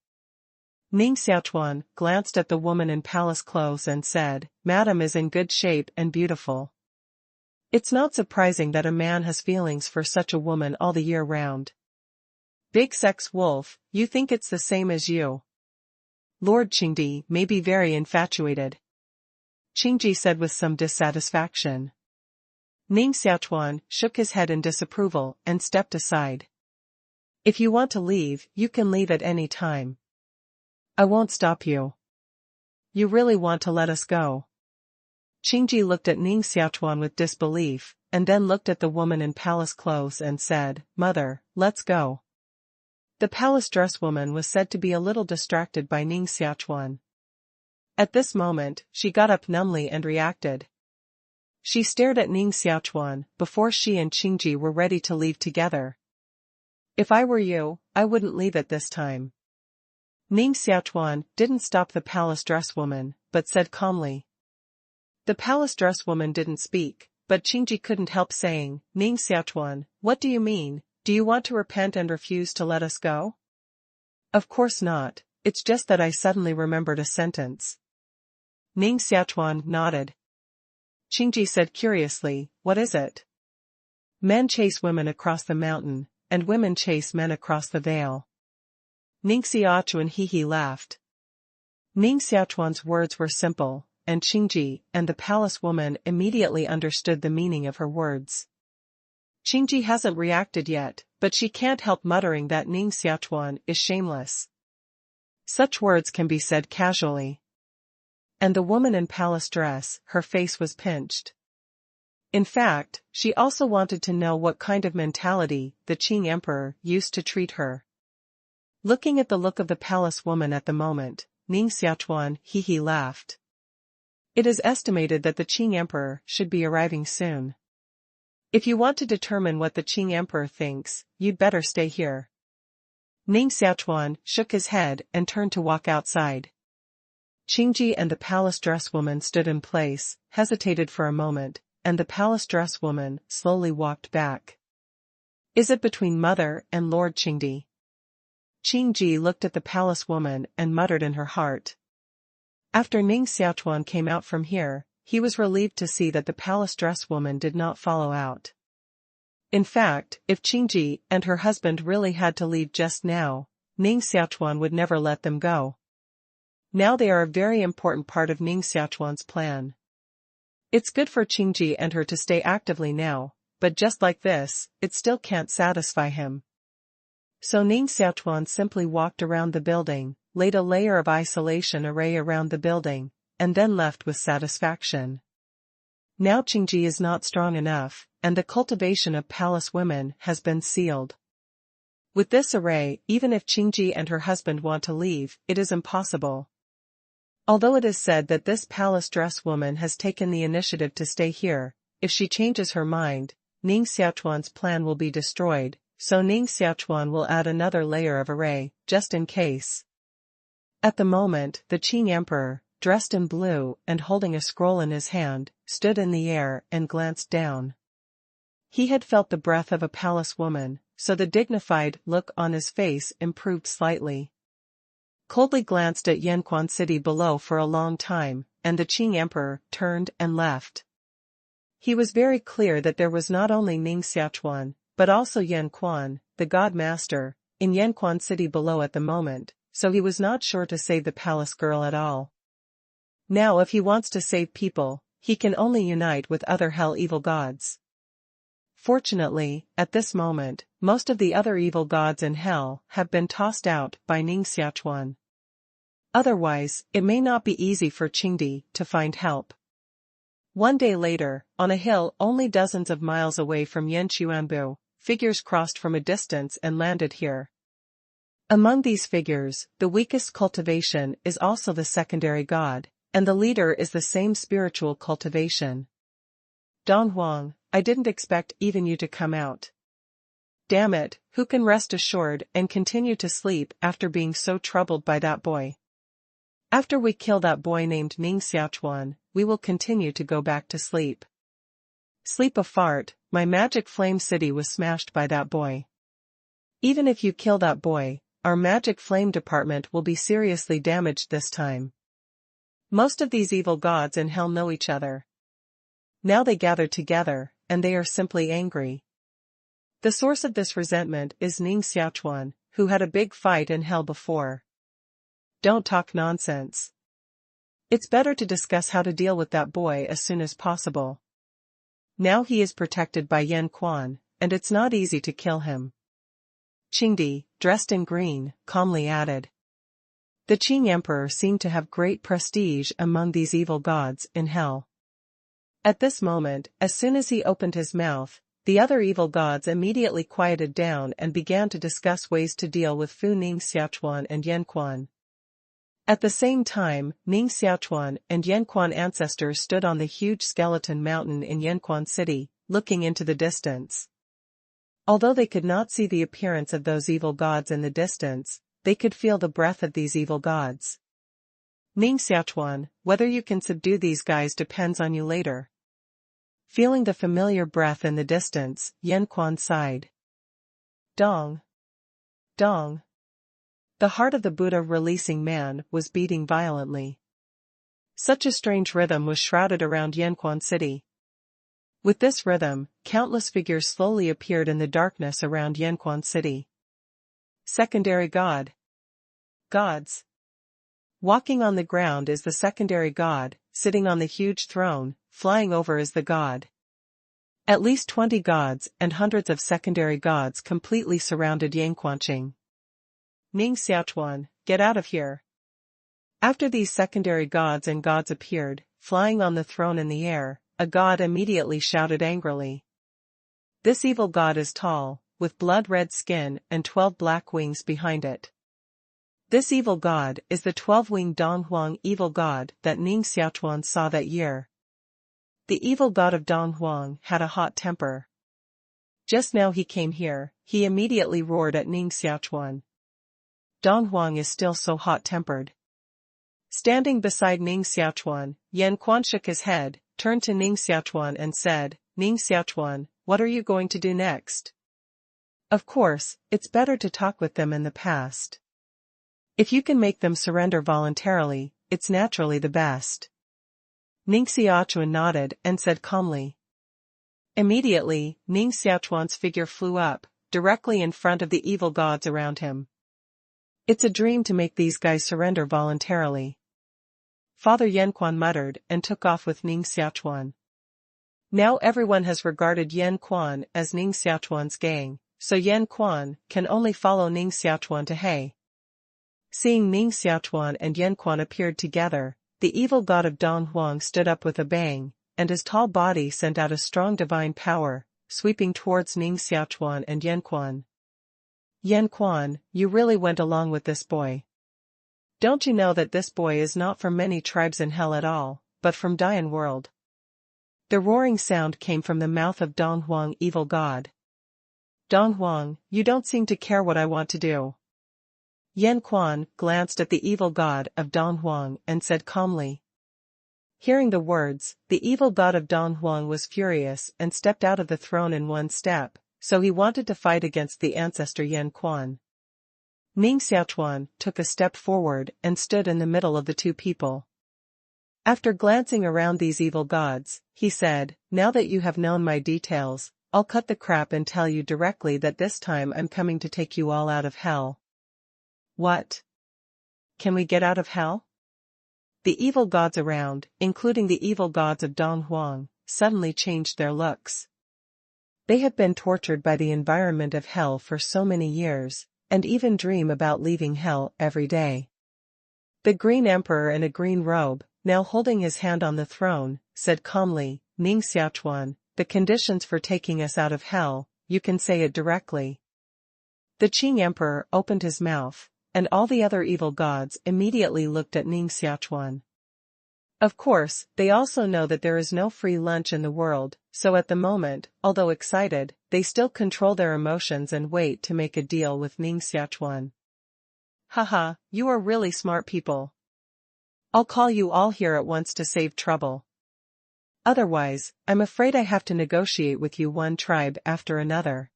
Speaker 1: Ning Xiaochuan glanced at the woman in palace clothes and said, Madam is in good shape and beautiful. It's not surprising that a man has feelings for such a woman all the year round. Big sex wolf, you think it's the same as you? Lord Qingdi may be very infatuated. Qingji said with some dissatisfaction. Ning Xiaochuan shook his head in disapproval and stepped aside. If you want to leave, you can leave at any time. I won't stop you. You really want to let us go? Qingji looked at Ning Xiaochuan with disbelief, and then looked at the woman in palace clothes and said, Mother, let's go. The palace dress woman was said to be a little distracted by Ning Xiaochuan. At this moment, she got up numbly and reacted. She stared at Ning Xiaochuan before she and Qingji were ready to leave together. If I were you, I wouldn't leave at this time. Ning Xiaochuan didn't stop the palace dress woman, but said calmly. The palace dress woman didn't speak, but Qingji couldn't help saying, Ning Xiaochuan, what do you mean? Do you want to repent and refuse to let us go? Of course not, it's just that I suddenly remembered a sentence. Ning Xiaochuan nodded. Qingji said curiously, what is it? Men chase women across the mountain, and women chase men across the vale. Ning Xiaochuan hee laughed. Ning Xiaochuan's words were simple, and Qingji and the palace woman immediately understood the meaning of her words. Qingji hasn't reacted yet, but she can't help muttering that Ning Xiaochuan is shameless. Such words can be said casually. And the woman in palace dress, her face was pinched. In fact, she also wanted to know what kind of mentality the Qing emperor used to treat her. Looking at the look of the palace woman at the moment, Ning Xiaochuan hee laughed. It is estimated that the Qing emperor should be arriving soon. If you want to determine what the Qing emperor thinks, you'd better stay here. Ning Xiaochuan shook his head and turned to walk outside. Qingji and the palace dress woman stood in place, hesitated for a moment, and the palace dress woman slowly walked back. Is it between mother and Lord Qingdi? Qingji looked at the palace woman and muttered in her heart. After Ning Xiaochuan came out from here, he was relieved to see that the palace dress woman did not follow out. In fact, if Qingji and her husband really had to leave just now, Ning Xiaochuan would never let them go. Now they are a very important part of Ning Xiaochuan's plan. It's good for Qingji and her to stay actively now, but just like this, it still can't satisfy him. So Ning Xiaochuan simply walked around the building, laid a layer of isolation array around the building, and then left with satisfaction. Now Qingji is not strong enough, and the cultivation of palace women has been sealed. With this array, even if Qingji and her husband want to leave, it is impossible. Although it is said that this palace dress woman has taken the initiative to stay here, if she changes her mind, Ning Xiaochuan's plan will be destroyed, so Ning Xiaochuan will add another layer of array, just in case. At the moment, the Qing emperor, dressed in blue and holding a scroll in his hand, stood in the air and glanced down. He had felt the breath of a palace woman, so the dignified look on his face improved slightly. Coldly glanced at Yanquan City below for a long time, and the Qing emperor turned and left. He was very clear that there was not only Ning Xiaochuan, but also Yanquan, the god master, in Yanquan City below at the moment, so he was not sure to save the palace girl at all. Now if he wants to save people, he can only unite with other hell evil gods. Fortunately, at this moment, most of the other evil gods in hell have been tossed out by Ning Xiaochuan. Otherwise, it may not be easy for Qingdi to find help. One day later, on a hill only dozens of miles away from Yanquanbu, figures crossed from a distance and landed here. Among these figures, the weakest cultivation is also the secondary god, and the leader is the same spiritual cultivation. Dong Huang, I didn't expect even you to come out. Damn it, who can rest assured and continue to sleep after being so troubled by that boy? After we kill that boy named Ning Xiaochuan, we will continue to go back to sleep. Sleep a fart, my magic flame city was smashed by that boy. Even if you kill that boy, our magic flame department will be seriously damaged this time. Most of these evil gods in hell know each other. Now they gather together, and they are simply angry. The source of this resentment is Ning Xiaochuan, who had a big fight in hell before. Don't talk nonsense. It's better to discuss how to deal with that boy as soon as possible. Now he is protected by Yanquan, and it's not easy to kill him. Qingdi, dressed in green, calmly added. The Qing emperor seemed to have great prestige among these evil gods in hell. At this moment, as soon as he opened his mouth, the other evil gods immediately quieted down and began to discuss ways to deal with Fu Ning Xiaochuan and Yanquan. At the same time, Ning Xiaochuan and Yanquan ancestors stood on the huge skeleton mountain in Yanquan City, looking into the distance. Although they could not see the appearance of those evil gods in the distance, they could feel the breath of these evil gods. Ning Xiaochuan, whether you can subdue these guys depends on you later. Feeling the familiar breath in the distance, Yanquan sighed. Dong. Dong. The heart of the Buddha-releasing man was beating violently. Such a strange rhythm was shrouded around Yanquan City. With this rhythm, countless figures slowly appeared in the darkness around Yanquan City. Secondary God. Gods. Walking on the ground is the secondary god, sitting on the huge throne, flying over is the god. At least 20 gods and hundreds of secondary gods completely surrounded Yanquanqing. Ning Xiaochuan, get out of here. After these secondary gods and gods appeared, flying on the throne in the air, a god immediately shouted angrily. This evil god is tall, with blood-red skin and 12 black wings behind it. This evil god is the 12-winged Donghuang evil god that Ning Xiaochuan saw that year. The evil god of Donghuang had a hot temper. Just now he came here, he immediately roared at Ning Xiaochuan. Donghuang is still so hot-tempered. Standing beside Ning Xiaochuan, Yanquan shook his head, turned to Ning Xiaochuan and said, Ning Xiaochuan, what are you going to do next? Of course, it's better to talk with them in the past. If you can make them surrender voluntarily, it's naturally the best. Ning Xiaochuan nodded and said calmly. Immediately, Ning Xiaochuan's figure flew up, directly in front of the evil gods around him. It's a dream to make these guys surrender voluntarily. Father Yanquan muttered and took off with Ning Xiaochuan. Now everyone has regarded Yanquan as Ning Xiaochuan's gang, so Yanquan can only follow Ning Xiaochuan to He. Seeing Ning Xiaochuan and Yanquan appeared together, the evil god of Donghuang stood up with a bang, and his tall body sent out a strong divine power, sweeping towards Ning Xiaochuan and Yanquan. Yanquan, you really went along with this boy. Don't you know that this boy is not from many tribes in hell at all, but from Dian world? The roaring sound came from the mouth of Donghuang evil god. Donghuang, you don't seem to care what I want to do. Yanquan glanced at the evil god of Donghuang and said calmly. Hearing the words, the evil god of Donghuang was furious and stepped out of the throne in one step, so he wanted to fight against the ancestor Yanquan. Ning Xiaochuan took a step forward and stood in the middle of the two people. After glancing around these evil gods, he said, now that you have known my details, I'll cut the crap and tell you directly that this time I'm coming to take you all out of hell. What? Can we get out of hell? The evil gods around, including the evil gods of Donghuang, suddenly changed their looks. They have been tortured by the environment of hell for so many years, and even dream about leaving hell every day. The Green Emperor in a green robe, now holding his hand on the throne, said calmly, Ning Xiaochuan, the conditions for taking us out of hell, you can say it directly. The Qing Emperor opened his mouth, and all the other evil gods immediately looked at Ning Xiaochuan. Of course, they also know that there is no free lunch in the world, so at the moment, although excited, they still control their emotions and wait to make a deal with Ning Xiaochuan. Haha, you are really smart people. I'll call you all here at once to save trouble. Otherwise, I'm afraid I have to negotiate with you one tribe after another.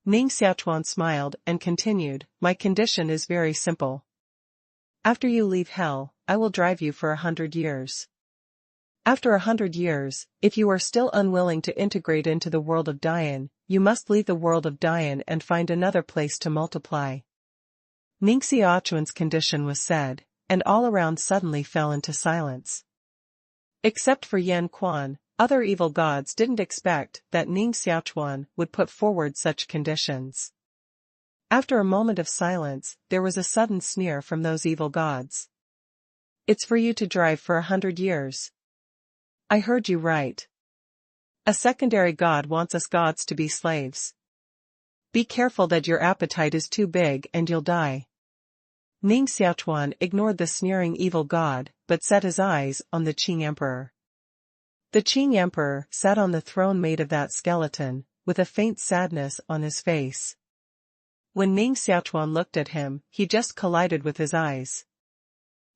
Speaker 1: Ning Xiaochuan smiled and continued, my condition is very simple. After you leave hell, I will drive you for 100 years. After 100 years, if you are still unwilling to integrate into the world of Dian, you must leave the world of Dian and find another place to multiply. Ning Xiaochuan's condition was said, and all around suddenly fell into silence. Except for Yanquan, other evil gods didn't expect that Ning Xiaochuan would put forward such conditions. After a moment of silence, there was a sudden sneer from those evil gods. It's for you to drive for 100 years. I heard you right. A secondary god wants us gods to be slaves. Be careful that your appetite is too big and you'll die. Ning Xiaochuan ignored the sneering evil god, but set his eyes on the Qing Emperor. The Qing Emperor sat on the throne made of that skeleton, with a faint sadness on his face. When Ning Xiaochuan looked at him, he just collided with his eyes.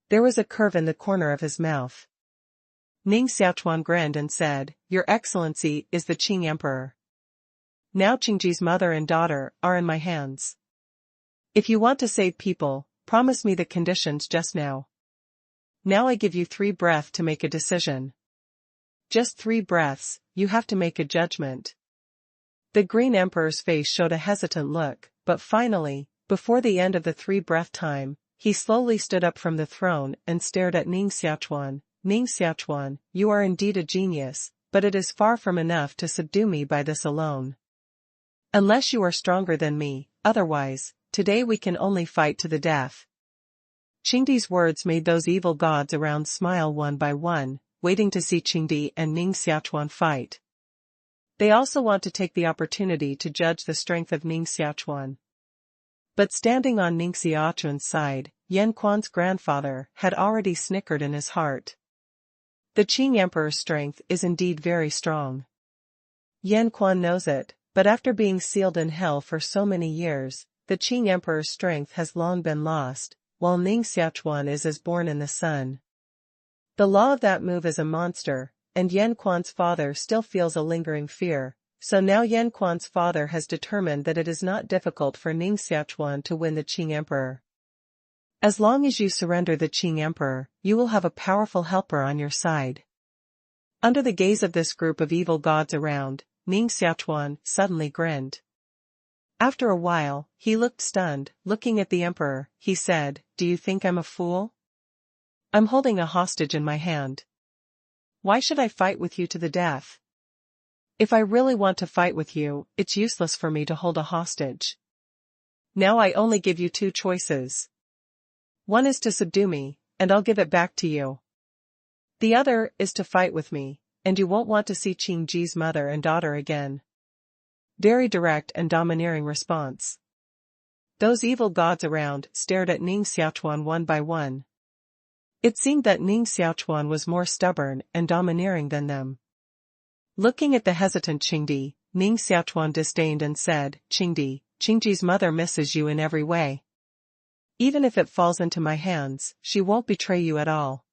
Speaker 1: There was a curve in the corner of his mouth. Ning Xiaochuan grinned and said, Your Excellency is the Qing Emperor. Now Qingji's mother and daughter are in my hands. If you want to save people, promise me the conditions just now. Now I give you 3 breaths to make a decision. Just 3 breaths, you have to make a judgment. The Green Emperor's face showed a hesitant look, but finally, before the end of the 3-breath time, he slowly stood up from the throne and stared at Ning Xiaochuan. Ning Xiaochuan, you are indeed a genius, but it is far from enough to subdue me by this alone. Unless you are stronger than me, otherwise, today we can only fight to the death. Qingdi's words made those evil gods around smile one by one, waiting to see Qingdi and Ning Xiaochuan fight. They also want to take the opportunity to judge the strength of Ning Xiaochuan. But standing on Ning Xiaochuan's side, Yan Quan's grandfather had already snickered in his heart. The Qing Emperor's strength is indeed very strong. Yan Quan knows it, but after being sealed in hell for so many years, the Qing Emperor's strength has long been lost, while Ning Xiaochuan is as born in the sun. The law of that move is a monster, and Yan Quan's father still feels a lingering fear, so now Yan Quan's father has determined that it is not difficult for Ning Xiaochuan to win the Qing Emperor. As long as you surrender the Qing Emperor, you will have a powerful helper on your side. Under the gaze of this group of evil gods around, Ning Xiaochuan suddenly grinned. After a while, he looked stunned. Looking at the Emperor, he said, "Do you think I'm a fool? I'm holding a hostage in my hand. Why should I fight with you to the death? If I really want to fight with you, it's useless for me to hold a hostage. Now I only give you 2 choices. One is to subdue me, and I'll give it back to you. The other is to fight with me, and you won't want to see Qingji's mother and daughter again." Very direct and domineering response. Those evil gods around stared at Ning Xiaochuan one by one. It seemed that Ning Xiaochuan was more stubborn and domineering than them. Looking at the hesitant Qingdi, Ning Xiaochuan disdained and said, Qingji's mother misses you in every way. Even if it falls into my hands, she won't betray you at all.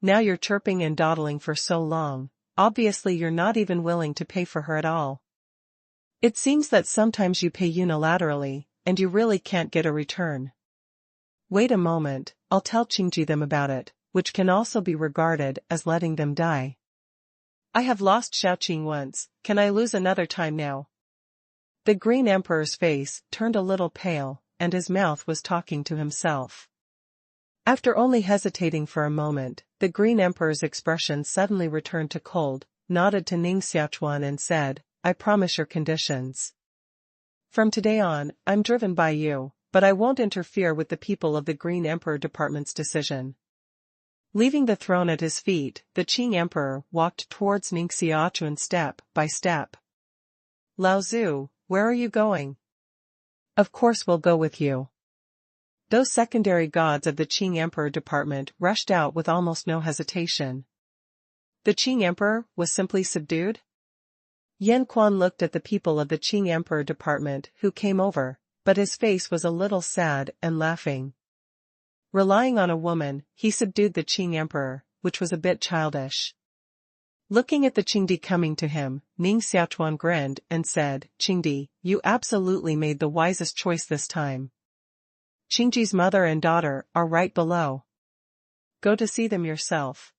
Speaker 1: Now you're chirping and dawdling for so long, obviously you're not even willing to pay for her at all. It seems that sometimes you pay unilaterally, and you really can't get a return. Wait a moment, I'll tell Qingji them about it, which can also be regarded as letting them die. I have lost Xiaoqing once, can I lose another time now? The Green Emperor's face turned a little pale, and his mouth was talking to himself. After only hesitating for a moment, the Green Emperor's expression suddenly returned to cold, nodded to Ning Xiaochuan and said, I promise your conditions. From today on, I'm driven by you, but I won't interfere with the people of the Green Emperor Department's decision. Leaving the throne at his feet, the Qing Emperor walked towards Ning Xiaochuan step by step. Lao Zhu, where are you going? Of course we'll go with you. Those secondary gods of the Qing Emperor Department rushed out with almost no hesitation. The Qing Emperor was simply subdued? Yan Quan looked at the people of the Qing Emperor Department who came over, but his face was a little sad and laughing. Relying on a woman, he subdued the Qing Emperor, which was a bit childish. Looking at the Qingdi coming to him, Ning Xiaochuan grinned and said, Qingdi, you absolutely made the wisest choice this time. Qingji's mother and daughter are right below. Go to see them yourself.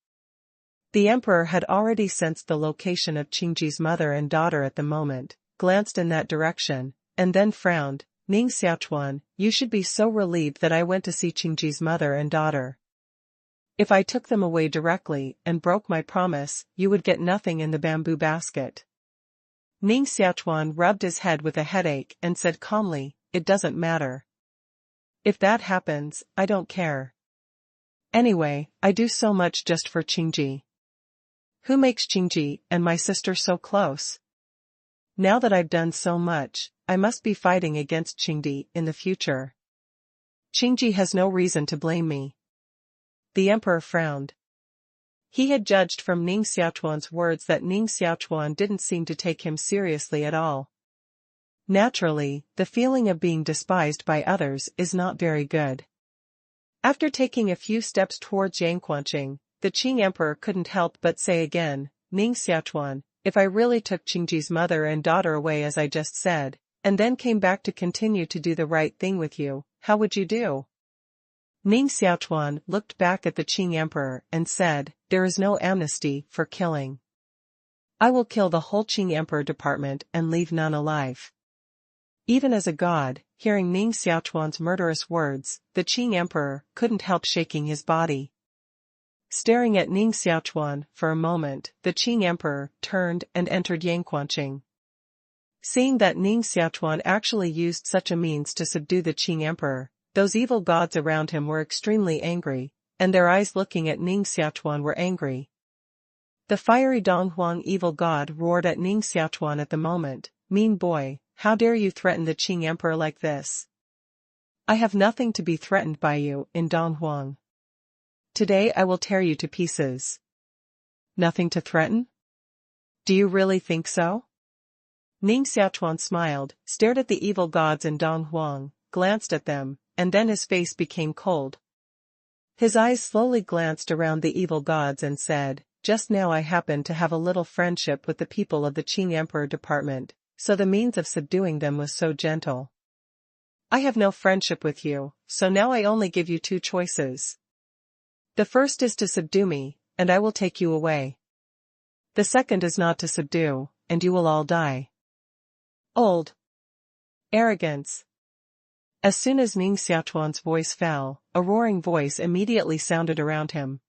Speaker 1: The emperor had already sensed the location of Qingji's mother and daughter at the moment, glanced in that direction, and then frowned. Ning Xiaochuan, you should be so relieved that I went to see Qingji's mother and daughter. If I took them away directly and broke my promise, you would get nothing in the bamboo basket. Ning Xiaochuan rubbed his head with a headache and said calmly, it doesn't matter. If that happens, I don't care. Anyway, I do so much just for Qingji. Who makes Qingji and my sister so close? Now that I've done so much, I must be fighting against Qingdi in the future. Qingji has no reason to blame me. The emperor frowned. He had judged from Ning Xiaochuan's words that Ning Xiaochuan didn't seem to take him seriously at all. Naturally, the feeling of being despised by others is not very good. After taking a few steps towards Yangquanqing, the Qing emperor couldn't help but say again, Ning Xiaochuan, if I really took Qingji's mother and daughter away as I just said, and then came back to continue to do the right thing with you, how would you do? Ning Xiaochuan looked back at the Qing emperor and said, there is no amnesty for killing. I will kill the whole Qing emperor department and leave none alive. Even as a god, hearing Ning Xiaochuan's murderous words, the Qing emperor couldn't help shaking his body. Staring at Ning Xiaochuan for a moment, the Qing emperor turned and entered Yangquanqing. Seeing that Ning Xiaochuan actually used such a means to subdue the Qing emperor, those evil gods around him were extremely angry, and their eyes looking at Ning Xiaochuan were angry. The fiery Donghuang evil god roared at Ning Xiaochuan at the moment, mean boy, how dare you threaten the Qing emperor like this? I have nothing to be threatened by you in Donghuang. Today I will tear you to pieces. Nothing to threaten? Do you really think so? Ning Xiaochuan smiled, stared at the evil gods in Donghuang, glanced at them, and then his face became cold. His eyes slowly glanced around the evil gods and said, just now I happened to have a little friendship with the people of the Qing Emperor department, so the means of subduing them was so gentle. I have no friendship with you, so now I only give you two choices. The first is to subdue me, and I will take you away. The second is not to subdue, and you will all die. Old. Arrogance. As soon as Ning Xiaochuan's voice fell, a roaring voice immediately sounded around him.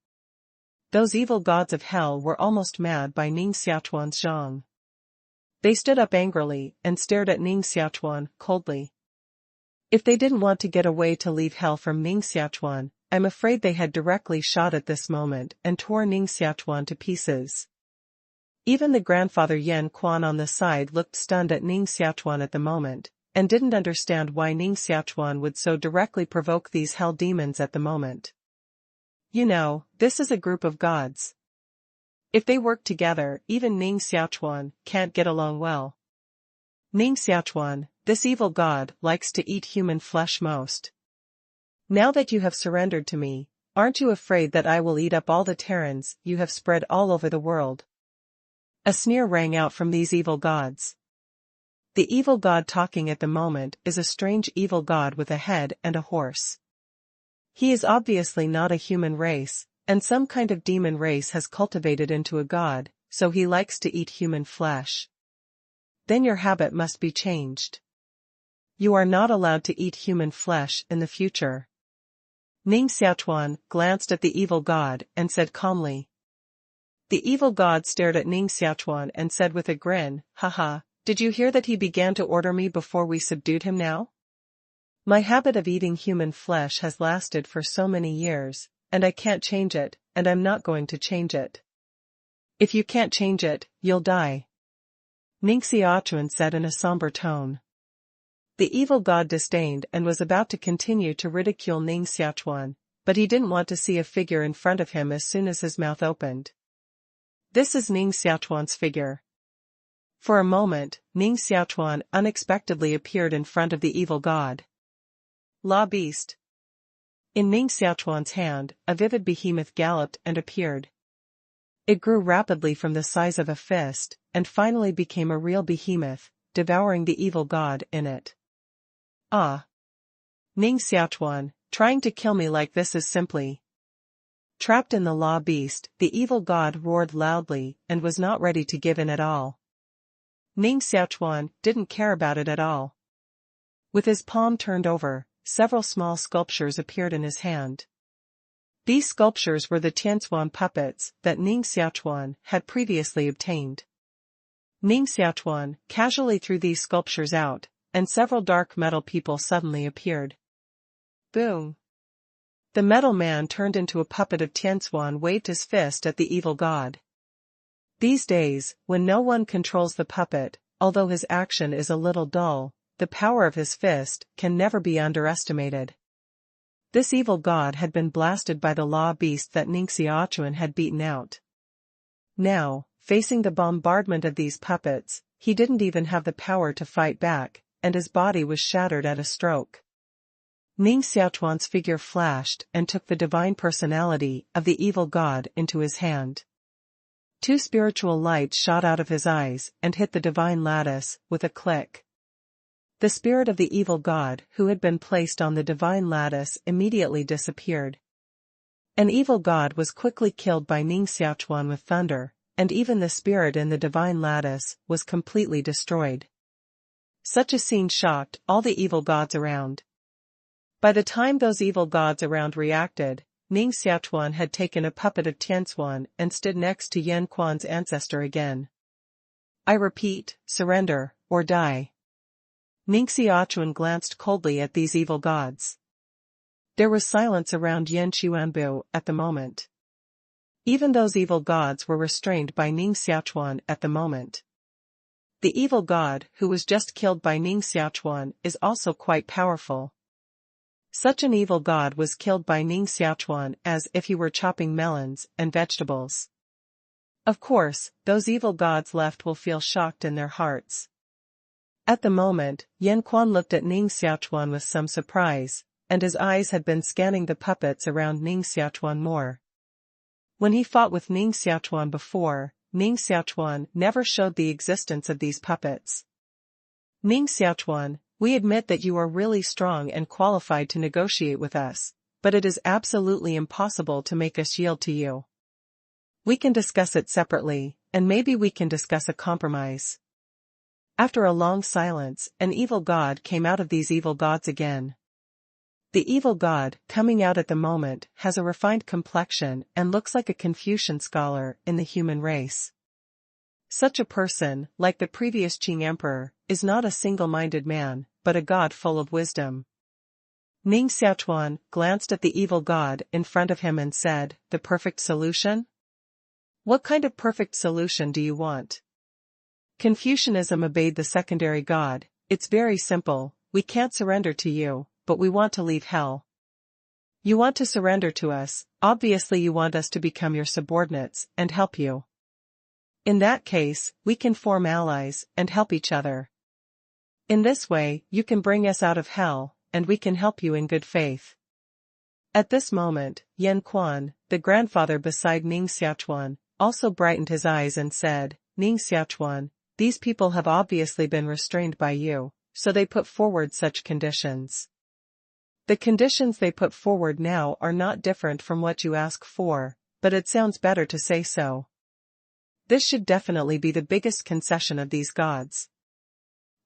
Speaker 1: Those evil gods of hell were almost mad by Ning Xiaochuan's zhang. They stood up angrily and stared at Ning Xiaochuan coldly. If they didn't want to get away to leave hell from Ning Xiaochuan, I'm afraid they had directly shot at this moment and tore Ning Xiaochuan to pieces. Even the grandfather Yan Quan on the side looked stunned at Ning Xiaochuan at the moment, and didn't understand why Ning Xiaochuan would so directly provoke these hell demons at the moment. You know, this is a group of gods. If they work together, even Ning Xiaochuan can't get along well. Ning Xiaochuan, this evil god, likes to eat human flesh most. Now that you have surrendered to me, aren't you afraid that I will eat up all the Terrans you have spread all over the world? A sneer rang out from these evil gods. The evil god talking at the moment is a strange evil god with a head and a horse. He is obviously not a human race, and some kind of demon race has cultivated into a god, so he likes to eat human flesh. Then your habit must be changed. You are not allowed to eat human flesh in the future. Ning Xiaochuan glanced at the evil god and said calmly. The evil god stared at Ning Xiaochuan and said with a grin, haha, did you hear that he began to order me before we subdued him now? My habit of eating human flesh has lasted for so many years, and I can't change it, and I'm not going to change it. If you can't change it, you'll die. Ning Xiaochuan said in a somber tone. The evil god disdained and was about to continue to ridicule Ning Xiaochuan, but he didn't want to see a figure in front of him as soon as his mouth opened. This is Ning Xiaochuan's figure. For a moment, Ning Xiaochuan unexpectedly appeared in front of the evil god. Law beast. In Ning Xiaochuan's hand, a vivid behemoth galloped and appeared. It grew rapidly from the size of a fist, and finally became a real behemoth, devouring the evil god in it. Ah! Ning Xiaochuan, trying to kill me like this is simply. Trapped in the law beast, the evil god roared loudly and was not ready to give in at all. Ning Xiaochuan didn't care about it at all. With his palm turned over, several small sculptures appeared in his hand. These sculptures were the Tianzuan puppets that Ning Xiaochuan had previously obtained. Ning Xiaochuan casually threw these sculptures out, and several dark metal people suddenly appeared. Boom! The metal man turned into a puppet of Tianzuan waved his fist at the evil god. These days, when no one controls the puppet, although his action is a little dull, the power of his fist can never be underestimated. This evil god had been blasted by the law beast that Ning Xiaochuan had beaten out. Now, facing the bombardment of these puppets, he didn't even have the power to fight back, and his body was shattered at a stroke. Ning Xiaochuan's figure flashed and took the divine personality of the evil god into his hand. Two spiritual lights shot out of his eyes and hit the divine lattice with a click. The spirit of the evil god who had been placed on the divine lattice immediately disappeared. An evil god was quickly killed by Ning Xiaochuan with thunder, and even the spirit in the divine lattice was completely destroyed. Such a scene shocked all the evil gods around. By the time those evil gods around reacted, Ning Xiaochuan had taken a puppet of Tianxuan and stood next to Yan Quan's ancestor again. I repeat, surrender, or die. Ning Xiaochuan glanced coldly at these evil gods. There was silence around Yan Xuanbu at the moment. Even those evil gods were restrained by Ning Xiaochuan at the moment. The evil god who was just killed by Ning Xiaochuan is also quite powerful. Such an evil god was killed by Ning Xiaochuan as if he were chopping melons and vegetables. Of course, those evil gods left will feel shocked in their hearts. At the moment, Yan Quan looked at Ning Xiaochuan with some surprise, and his eyes had been scanning the puppets around Ning Xiaochuan more. When he fought with Ning Xiaochuan before, Ning Xiaochuan never showed the existence of these puppets. Ning Xiaochuan, we admit that you are really strong and qualified to negotiate with us, but it is absolutely impossible to make us yield to you. We can discuss it separately, and maybe we can discuss a compromise. After a long silence, an evil god came out of these evil gods again. The evil god, coming out at the moment, has a refined complexion and looks like a Confucian scholar in the human race. Such a person, like the previous Qing emperor, is not a single-minded man, but a god full of wisdom. Ning Xiaochuan glanced at the evil god in front of him and said, "The perfect solution? What kind of perfect solution do you want?" Confucianism obeyed the secondary god. It's very simple, we can't surrender to you, but we want to leave hell. You want to surrender to us, obviously you want us to become your subordinates and help you. In that case, we can form allies and help each other. In this way, you can bring us out of hell, and we can help you in good faith. At this moment, Yan Quan, the grandfather beside Ning Xiaochuan, also brightened his eyes and said, "Ning Xiaochuan, these people have obviously been restrained by you, so they put forward such conditions. The conditions they put forward now are not different from what you ask for, but it sounds better to say so. This should definitely be the biggest concession of these gods.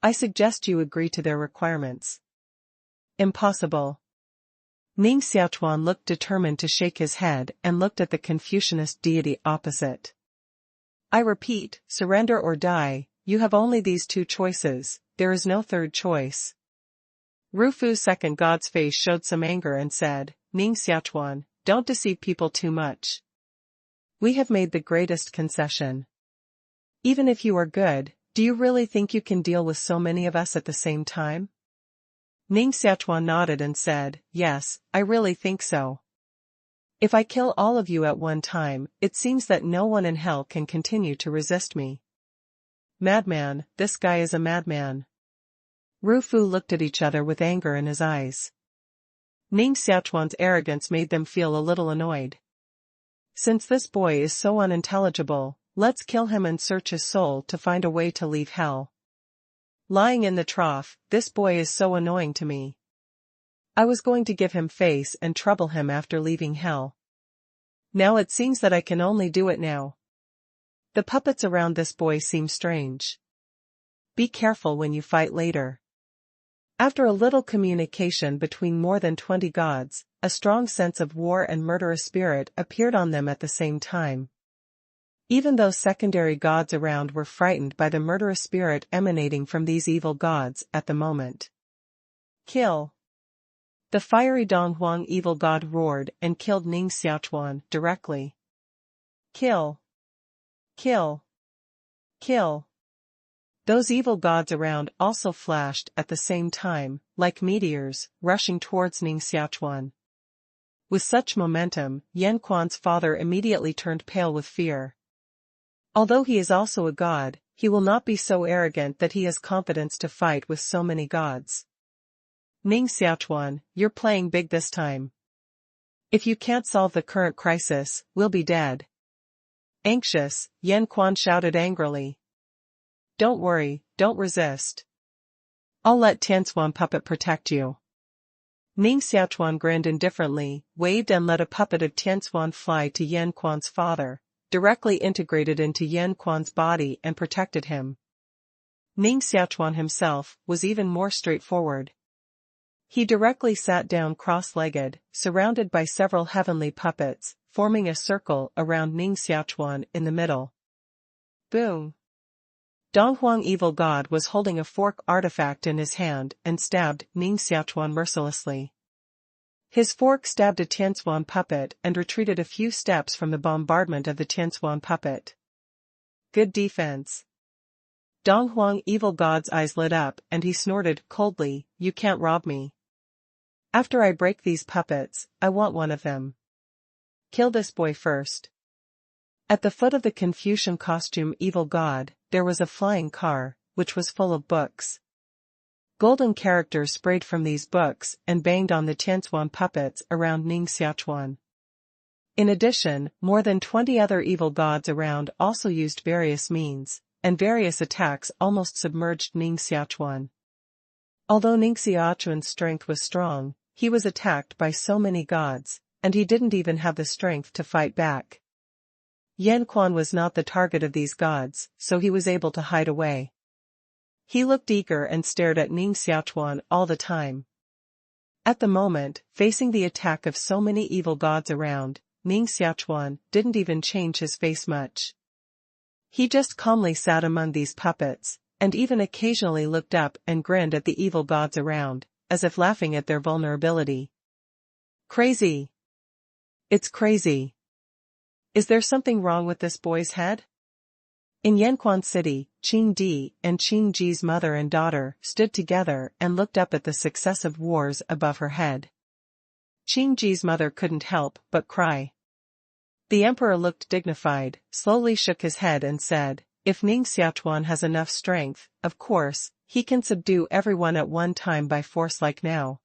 Speaker 1: I suggest you agree to their requirements." Impossible. Ning Xiaochuan looked determined to shake his head and looked at the Confucianist deity opposite. I repeat, surrender or die, you have only these two choices, there is no third choice. Rufu's second god's face showed some anger and said, "Ning Xiaochuan, don't deceive people too much. We have made the greatest concession. Even if you are good, do you really think you can deal with so many of us at the same time?" Ning Xiaochuan nodded and said, "Yes, I really think so. If I kill all of you at one time, it seems that no one in hell can continue to resist me." Madman, this guy is a madman. Rufu looked at each other with anger in his eyes. Ning Xiaochuan's arrogance made them feel a little annoyed. Since this boy is so unintelligible, let's kill him and search his soul to find a way to leave hell. Lying in the trough, this boy is so annoying to me. I was going to give him face and trouble him after leaving hell. Now it seems that I can only do it now. The puppets around this boy seem strange. Be careful when you fight later. After a little communication between more than 20 gods, a strong sense of war and murderous spirit appeared on them at the same time. Even those secondary gods around were frightened by the murderous spirit emanating from these evil gods at the moment. Kill! The fiery Donghuang evil god roared and killed Ning Xiaochuan directly. Kill! Kill! Kill! Those evil gods around also flashed at the same time, like meteors, rushing towards Ning Xiaochuan. With such momentum, Yan Quan's father immediately turned pale with fear. Although he is also a god, he will not be so arrogant that he has confidence to fight with so many gods. Ning Xiaochuan, you're playing big this time. If you can't solve the current crisis, we'll be dead. Anxious, Yan Quan shouted angrily. Don't worry, don't resist. I'll let Tianquan puppet protect you. Ning Xiaochuan grinned indifferently, waved and let a puppet of Tianquan fly to Yan Quan's father, directly integrated into Yan Quan's body and protected him. Ning Xiaochuan himself was even more straightforward. He directly sat down cross-legged, surrounded by several heavenly puppets, forming a circle around Ning Xiaochuan in the middle. Boom! Donghuang Evil God was holding a fork artifact in his hand and stabbed Ning Xiaochuan mercilessly. His fork stabbed a Tianquan puppet and retreated a few steps from the bombardment of the Tianquan puppet. Good defense. Donghuang Evil God's eyes lit up and he snorted coldly, "You can't rob me. After I break these puppets, I want one of them. Kill this boy first." At the foot of the Confucian costume Evil God, there was a flying car, which was full of books. Golden characters sprayed from these books and banged on the Tianquan puppets around Ning Xiaochuan. In addition, more than 20 other evil gods around also used various means, and various attacks almost submerged Ning Xiaochuan. Although Ning Xiaochuan's strength was strong, he was attacked by so many gods, and he didn't even have the strength to fight back. Yan Quan was not the target of these gods, so he was able to hide away. He looked eager and stared at Ning Xiaochuan all the time. At the moment, facing the attack of so many evil gods around, Ning Xiaochuan didn't even change his face much. He just calmly sat among these puppets, and even occasionally looked up and grinned at the evil gods around, as if laughing at their vulnerability. Crazy. It's crazy. Is there something wrong with this boy's head? In Yanquan City, Qing Di and Qing Ji's mother and daughter stood together and looked up at the successive wars above her head. Qing Ji's mother couldn't help but cry. The emperor looked dignified, slowly shook his head and said, "If Ning Xiaochuan has enough strength, of course, he can subdue everyone at one time by force like now.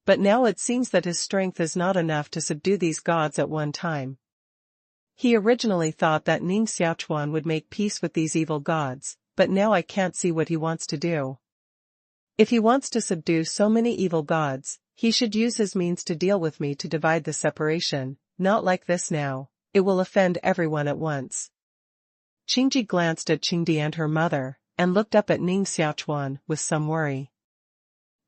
Speaker 1: But now it seems that his strength is not enough to subdue these gods at one time. He originally thought that Ning Xiaochuan would make peace with these evil gods, but now I can't see what he wants to do. If he wants to subdue so many evil gods, he should use his means to deal with me to divide the separation, not like this now, it will offend everyone at once." Qingji glanced at Qingdi and her mother, and looked up at Ning Xiaochuan with some worry.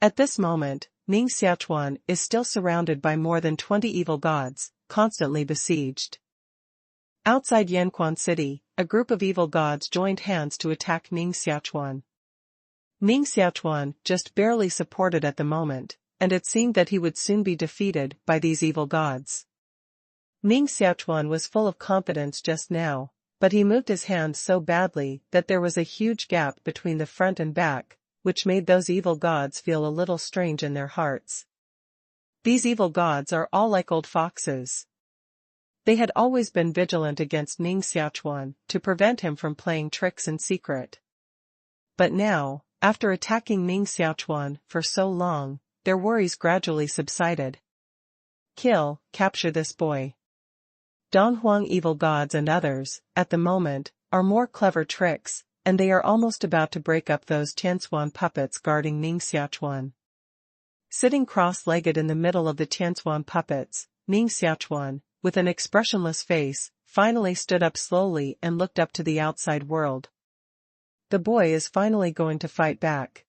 Speaker 1: At this moment, Ning Xiaochuan is still surrounded by more than 20 evil gods, constantly besieged. Outside Yanquan City, a group of evil gods joined hands to attack Ning Xiaochuan. Ning Xiaochuan just barely supported at the moment, and it seemed that he would soon be defeated by these evil gods. Ning Xiaochuan was full of confidence just now, but he moved his hand so badly that there was a huge gap between the front and back, which made those evil gods feel a little strange in their hearts. These evil gods are all like old foxes. They had always been vigilant against Ning Xiaochuan to prevent him from playing tricks in secret. But now, after attacking Ning Xiaochuan for so long, their worries gradually subsided. Capture this boy. Donghuang evil gods and others, at the moment, are more clever tricks, and they are almost about to break up those Tianquan puppets guarding Ning Xiaochuan. Sitting cross-legged in the middle of the Tianquan puppets, Ning Xiaochuan, with an expressionless face, finally stood up slowly and looked up to the outside world. The boy is finally going to fight back.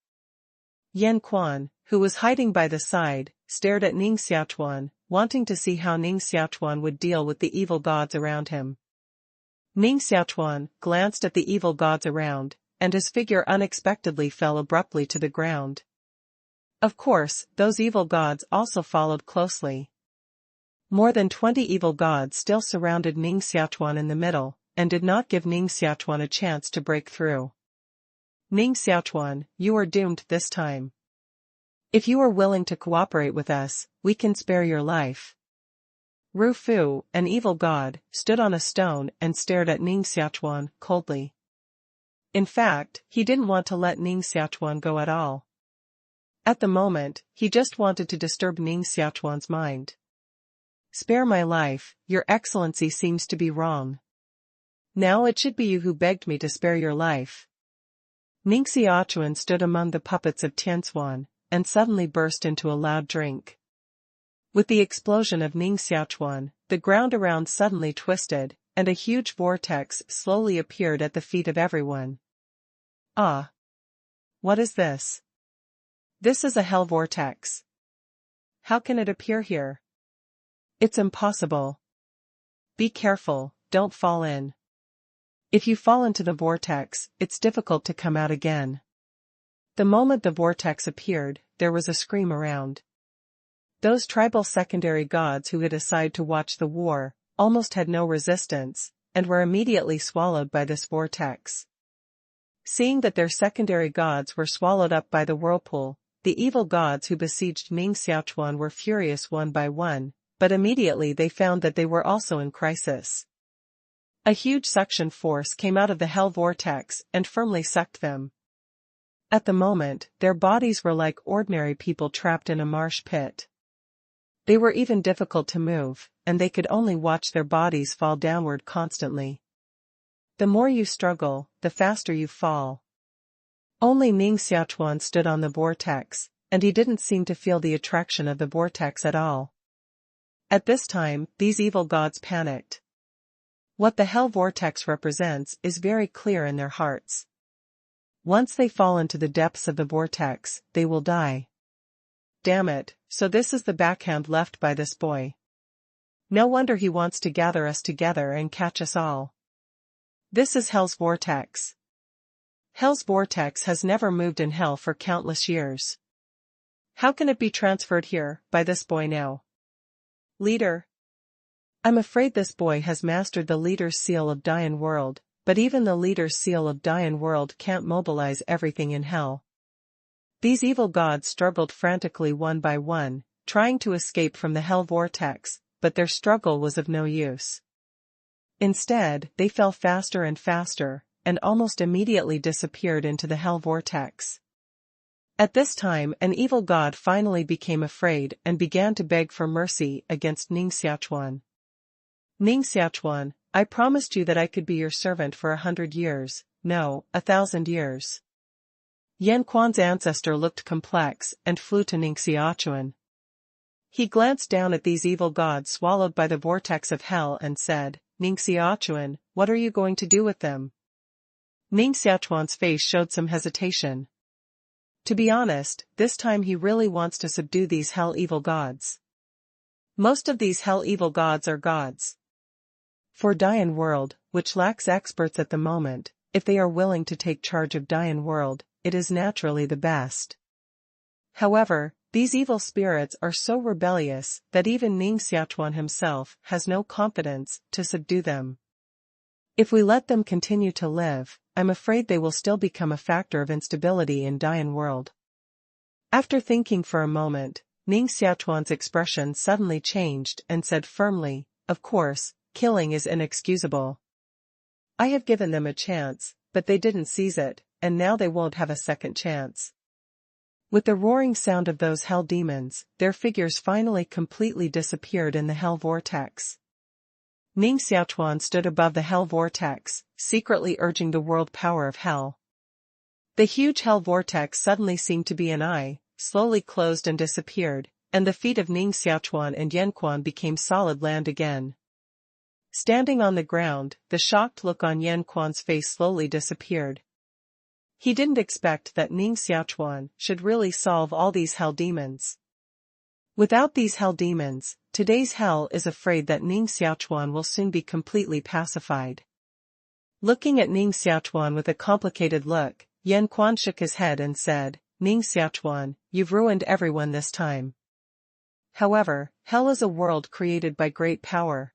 Speaker 1: Yan Quan, who was hiding by the side, stared at Ning Xiaochuan, wanting to see how Ning Xiaochuan would deal with the evil gods around him. Ning Xiaochuan glanced at the evil gods around, and his figure unexpectedly fell abruptly to the ground. Of course, those evil gods also followed closely. More than 20 evil gods still surrounded Ning Xiaochuan in the middle, and did not give Ning Xiaochuan a chance to break through. Ning Xiaochuan, you are doomed this time. If you are willing to cooperate with us, we can spare your life. Ru Fu, an evil god, stood on a stone and stared at Ning Xiaochuan coldly. In fact, he didn't want to let Ning Xiaochuan go at all. At the moment, he just wanted to disturb Ning Xiaochuan's mind. Spare my life, your excellency seems to be wrong. Now it should be you who begged me to spare your life. Ning Xiaochuan stood among the puppets of Tianxuan, and suddenly burst into a loud drink. With the explosion of Ning Xiaochuan, the ground around suddenly twisted, and a huge vortex slowly appeared at the feet of everyone. Ah! What is this? This is a hell vortex. How can it appear here? It's impossible. Be careful, don't fall in. If you fall into the vortex, it's difficult to come out again. The moment the vortex appeared, there was a scream around. Those tribal secondary gods who had decided to watch the war almost had no resistance, and were immediately swallowed by this vortex. Seeing that their secondary gods were swallowed up by the whirlpool, the evil gods who besieged Ning Xiaochuan were furious one by one, but immediately they found that they were also in crisis. A huge suction force came out of the hell vortex and firmly sucked them. At the moment, their bodies were like ordinary people trapped in a marsh pit. They were even difficult to move, and they could only watch their bodies fall downward constantly. The more you struggle, the faster you fall. Only Ning Xiaochuan stood on the vortex, and he didn't seem to feel the attraction of the vortex at all. At this time, these evil gods panicked. What the hell vortex represents is very clear in their hearts. Once they fall into the depths of the vortex, they will die. Damn it, so this is the backhand left by this boy. No wonder he wants to gather us together and catch us all. This is hell's vortex. Hell's vortex has never moved in hell for countless years. How can it be transferred here, by this boy now? Leader. I'm afraid this boy has mastered the leader's seal of Dian World, but even the leader's seal of Dian World can't mobilize everything in hell. These evil gods struggled frantically one by one, trying to escape from the hell vortex, but their struggle was of no use. Instead, they fell faster and faster, and almost immediately disappeared into the hell vortex. At this time, an evil god finally became afraid and began to beg for mercy against Ning Xiaochuan. Ning Xiaochuan, I promised you that I could be your servant for 100 years, no, 1,000 years. Yan Quan's ancestor looked complex and flew to Ning Xiaochuan. He glanced down at these evil gods swallowed by the vortex of hell and said, Ning Xiaochuan, what are you going to do with them? Ning Xiaochuan's face showed some hesitation. To be honest, this time he really wants to subdue these hell evil gods. Most of these hell evil gods are gods. For Dian World, which lacks experts at the moment, if they are willing to take charge of Dian World, it is naturally the best. However, these evil spirits are so rebellious that even Ning Xiaochuan himself has no confidence to subdue them. If we let them continue to live, I'm afraid they will still become a factor of instability in Dian World. After thinking for a moment, Ning Xiaochuan's expression suddenly changed and said firmly, of course, killing is inexcusable. I have given them a chance, but they didn't seize it, and now they won't have a second chance. With the roaring sound of those hell demons, their figures finally completely disappeared in the hell vortex. Ning Xiaochuan stood above the hell vortex, secretly urging the world power of hell. The huge hell vortex suddenly seemed to be an eye, slowly closed and disappeared, and the feet of Ning Xiaochuan and Yanquan became solid land again. Standing on the ground, the shocked look on Yanquan's face slowly disappeared. He didn't expect that Ning Xiaochuan should really solve all these hell demons. Without these hell demons, today's hell is afraid that Ning Xiaochuan will soon be completely pacified. Looking at Ning Xiaochuan with a complicated look, Yanquan shook his head and said, Ning Xiaochuan, you've ruined everyone this time. However, hell is a world created by great power.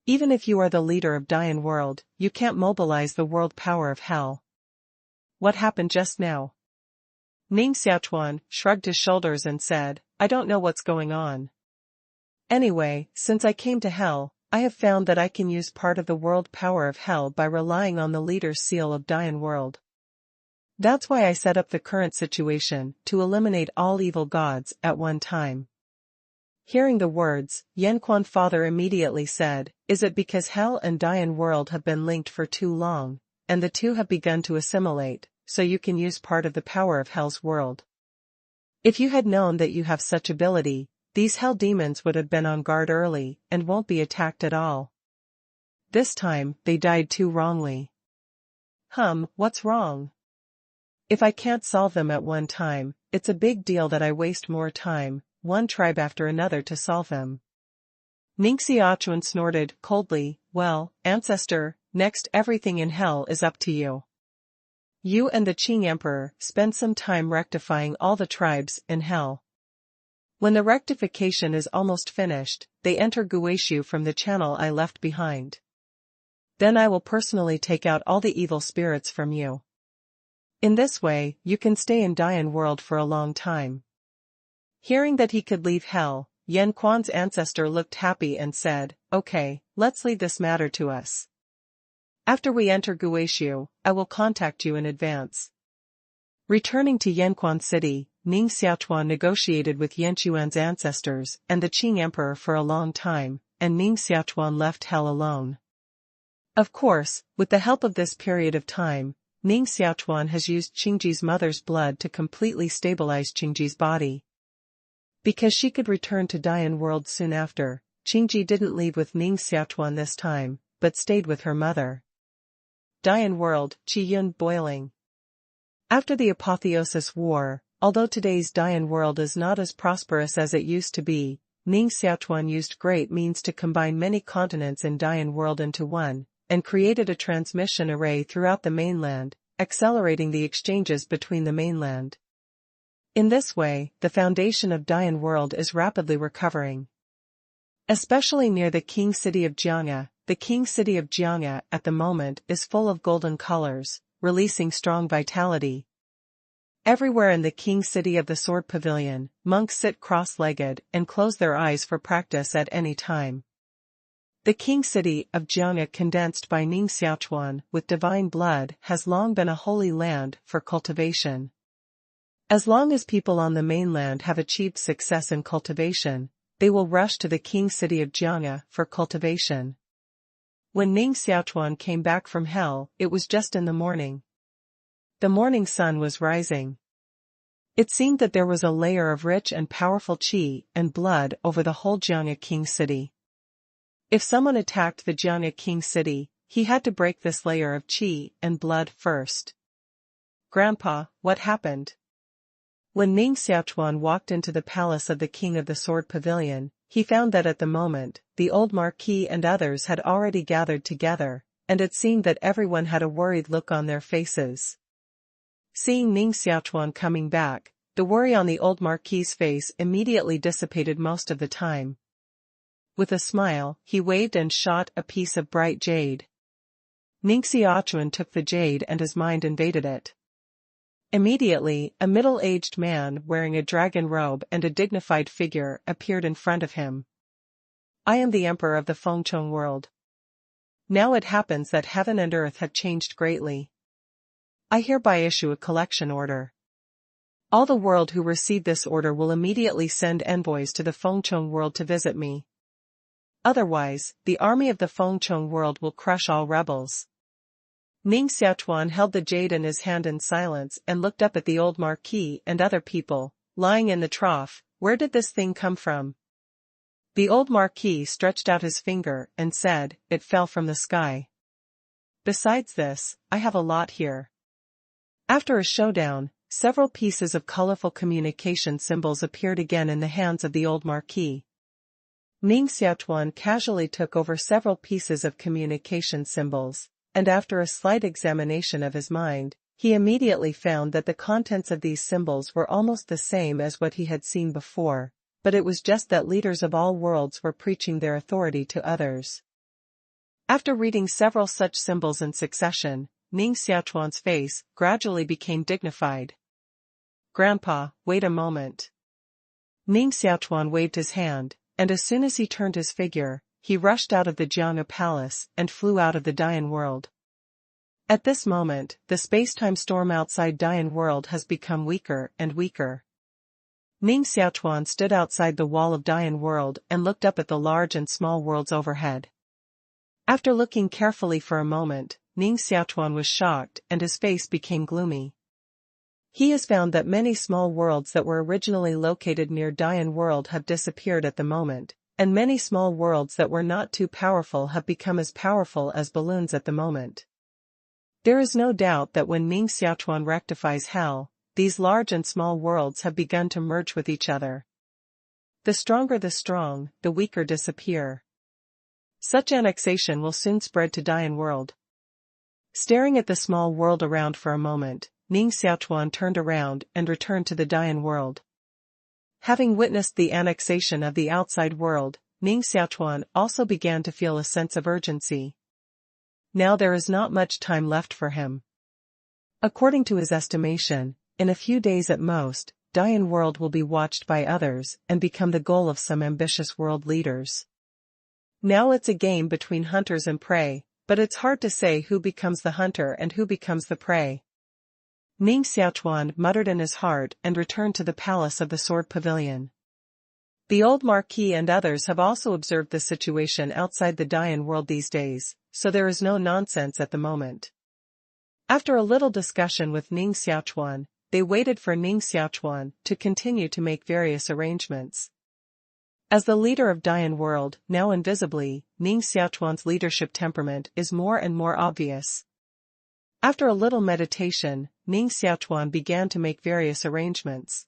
Speaker 1: Even if you are the leader of Dian World, you can't mobilize the world power of hell. What happened just now? Ning Xiaochuan shrugged his shoulders and said, I don't know what's going on. Anyway, since I came to hell, I have found that I can use part of the world power of hell by relying on the leader's seal of Dian World. That's why I set up the current situation, to eliminate all evil gods at one time. Hearing the words, Yanquan father immediately said, is it because hell and Dian World have been linked for too long, and the two have begun to assimilate, so you can use part of the power of Hell's world. If you had known that you have such ability, these Hell demons would have been on guard early and won't be attacked at all. This time, they died too wrongly. What's wrong? If I can't solve them at one time, it's a big deal that I waste more time, one tribe after another to solve them. Ning Xiaochuan snorted coldly, well, ancestor, next everything in Hell is up to you. You and the Qing Emperor spend some time rectifying all the tribes in Hell. When the rectification is almost finished, they enter Guishu from the channel I left behind. Then I will personally take out all the evil spirits from you. In this way, you can stay in Dian world for a long time. Hearing that he could leave Hell, Yan Quan's ancestor looked happy and said, okay, let's leave this matter to us. After we enter Guishu, I will contact you in advance. Returning to Yanquan City, Ning Xiaochuan negotiated with Yanquan's ancestors and the Qing Emperor for a long time, and Ning Xiaochuan left Hell alone. Of course, with the help of this period of time, Ning Xiaochuan has used Qingji's mother's blood to completely stabilize Qingji's body. Because she could return to Dian world soon after, Qingji didn't leave with Ning Xiaochuan this time, but stayed with her mother. Dian world, Qiyun boiling. After the Apotheosis War, although today's Dian world is not as prosperous as it used to be, Ning Xiaochuan used great means to combine many continents in Dian world into one, and created a transmission array throughout the mainland, accelerating the exchanges between the mainland. In this way, the foundation of Dian world is rapidly recovering. Especially near the king city of Jiang'a, the king city of Jiang'a at the moment is full of golden colors, releasing strong vitality. Everywhere in the king city of the Sword Pavilion, monks sit cross-legged and close their eyes for practice at any time. The king city of Jiang'a, condensed by Ning Xiaochuan with divine blood, has long been a holy land for cultivation. As long as people on the mainland have achieved success in cultivation, they will rush to the king city of Jiang'a for cultivation. When Ning Xiaochuan came back from Hell, it was just in the morning. The morning sun was rising. It seemed that there was a layer of rich and powerful qi and blood over the whole Jiang'a king city. If someone attacked the Jiang'a king city, he had to break this layer of qi and blood first. Grandpa, what happened? When Ning Xiaochuan walked into the palace of the king of the Sword Pavilion, he found that at the moment, the old marquis and others had already gathered together, and it seemed that everyone had a worried look on their faces. Seeing Ning Xiaochuan coming back, the worry on the old marquis's face immediately dissipated most of the time. With a smile, he waved and shot a piece of bright jade. Ning Xiaochuan took the jade and his mind invaded it. Immediately, a middle-aged man wearing a dragon robe and a dignified figure appeared in front of him. I am the emperor of the Fengchong world. Now it happens that heaven and earth have changed greatly. I hereby issue a collection order. All the world who receive this order will immediately send envoys to the Fengchong world to visit me. Otherwise, the army of the Fengchong world will crush all rebels. Ning Xiaochuan held the jade in his hand in silence and looked up at the old marquis and other people, lying in the trough. Where did this thing come from? The old marquis stretched out his finger and said, it fell from the sky. Besides this, I have a lot here. After a showdown, several pieces of colorful communication symbols appeared again in the hands of the old marquis. Ning Xiaochuan casually took over several pieces of communication symbols, and after a slight examination of his mind, he immediately found that the contents of these symbols were almost the same as what he had seen before, but it was just that leaders of all worlds were preaching their authority to others. After reading several such symbols in succession, Ning Xiaochuan's face gradually became dignified. Grandpa, wait a moment. Ning Xiaochuan waved his hand, and as soon as he turned his figure, he rushed out of the Jiang'a palace and flew out of the Dian world. At this moment, the space-time storm outside Dian world has become weaker and weaker. Ning Xiaochuan stood outside the wall of Dian world and looked up at the large and small worlds overhead. After looking carefully for a moment, Ning Xiaochuan was shocked and his face became gloomy. He has found that many small worlds that were originally located near Dian World have disappeared at the moment, and many small worlds that were not too powerful have become as powerful as balloons at the moment. There is no doubt that when Ning Xiaochuan rectifies hell, these large and small worlds have begun to merge with each other. The stronger the strong, the weaker disappear. Such annexation will soon spread to Dian World. Staring at the small world around for a moment, Ning Xiaochuan turned around and returned to the Dian World. Having witnessed the annexation of the outside world, Ning Xiaochuan also began to feel a sense of urgency. Now there is not much time left for him. According to his estimation, in a few days at most, Dian World will be watched by others and become the goal of some ambitious world leaders. Now it's a game between hunters and prey, but it's hard to say who becomes the hunter and who becomes the prey. Ning Xiaochuan muttered in his heart and returned to the palace of the Sword Pavilion. The old Marquis and others have also observed the situation outside the Dian World these days, so there is no nonsense at the moment. After a little discussion with Ning Xiaochuan, they waited for Ning Xiaochuan to continue to make various arrangements. As the leader of Dian World, now invisibly, Ning Xiaochuan's leadership temperament is more and more obvious. After a little meditation, Ning Xiaochuan began to make various arrangements.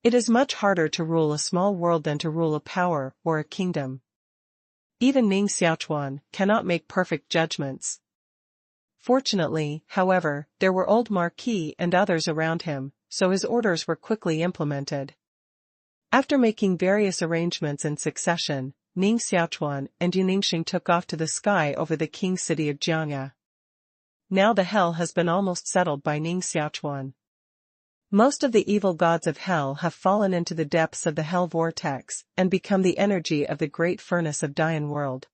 Speaker 1: It is much harder to rule a small world than to rule a power or a kingdom. Even Ning Xiaochuan cannot make perfect judgments. Fortunately, however, there were old Marquis and others around him, so his orders were quickly implemented. After making various arrangements in succession, Ning Xiaochuan and Yuningxing took off to the sky over the king city of Jiangya. Now the hell has been almost settled by Ning Xiaochuan. Most of the evil gods of hell have fallen into the depths of the hell vortex and become the energy of the great furnace of Dian World.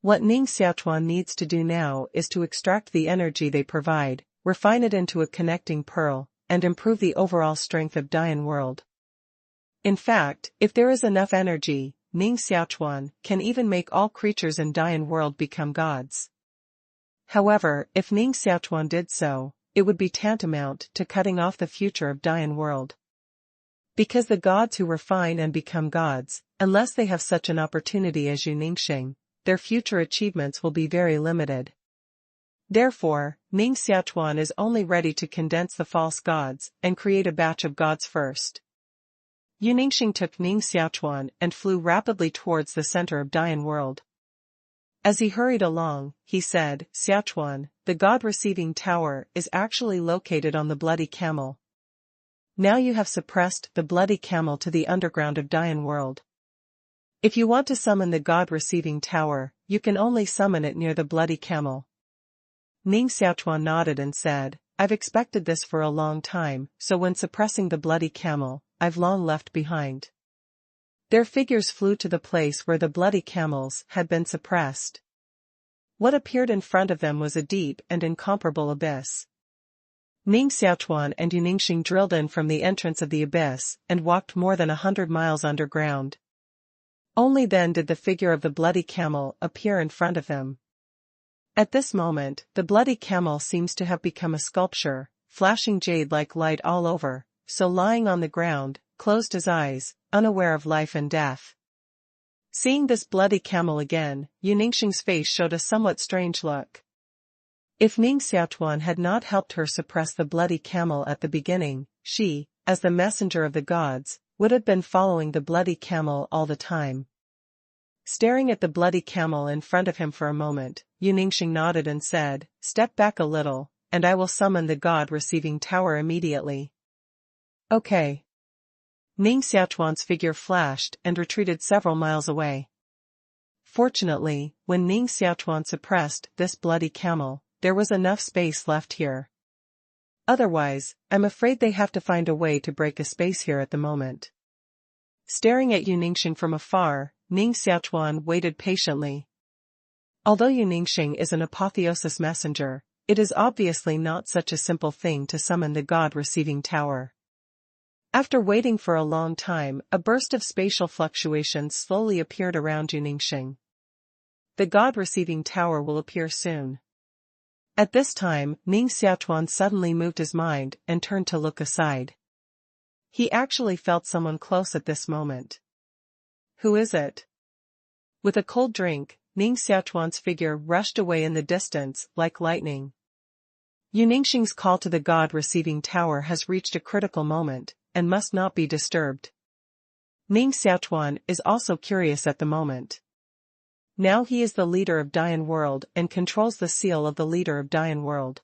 Speaker 1: What Ning Xiaochuan needs to do now is to extract the energy they provide, refine it into a connecting pearl, and improve the overall strength of Dian World. In fact, if there is enough energy, Ning Xiaochuan can even make all creatures in Dian World become gods. However, if Ning Xiaochuan did so, it would be tantamount to cutting off the future of Dian World. Because the gods who refine and become gods, unless they have such an opportunity as Yuningxing, their future achievements will be very limited. Therefore, Ning Xiaochuan is only ready to condense the false gods and create a batch of gods first. Yuningxing took Ning Xiaochuan and flew rapidly towards the center of Dian World. As he hurried along, he said, "Xiaochuan, the god-receiving tower is actually located on the Bloody Camel. Now you have suppressed the Bloody Camel to the underground of Dian World. If you want to summon the god-receiving tower, you can only summon it near the Bloody Camel." Ning Xiaochuan nodded and said, "I've expected this for a long time, so when suppressing the Bloody Camel, I've long left behind." Their figures flew to the place where the bloody camels had been suppressed. What appeared in front of them was a deep and incomparable abyss. Ning Xiaochuan and Yuningxing drilled in from the entrance of the abyss and walked more than 100 miles underground. Only then did the figure of the bloody camel appear in front of them. At this moment, the bloody camel seems to have become a sculpture, flashing jade-like light all over, so lying on the ground, closed his eyes, unaware of life and death. Seeing this bloody camel again, Yuningxing's face showed a somewhat strange look. If Ning Xiaochuan had not helped her suppress the bloody camel at the beginning, she, as the messenger of the gods, would have been following the bloody camel all the time. Staring at the bloody camel in front of him for a moment, Yuningxing nodded and said, "Step back a little, and I will summon the god-receiving tower immediately." "Okay." Ning Xiaochuan's figure flashed and retreated several miles away. Fortunately, when Ning Xiaochuan suppressed this bloody camel, there was enough space left here. Otherwise, I'm afraid they have to find a way to break a space here at the moment. Staring at Yuningxing from afar, Ning Xiaochuan waited patiently. Although Yuningxing is an apotheosis messenger, it is obviously not such a simple thing to summon the god-receiving tower. After waiting for a long time, a burst of spatial fluctuations slowly appeared around Yuningxing. The god-receiving tower will appear soon. At this time, Ning Xiaochuan suddenly moved his mind and turned to look aside. He actually felt someone close at this moment. Who is it? With a cold drink, Ning Xiaochuan's figure rushed away in the distance like lightning. Yuningxing's call to the God-receiving tower has reached a critical moment, and must not be disturbed. Ning Xiaochuan is also curious at the moment. Now he is the leader of Dian World and controls the seal of the leader of Dian World.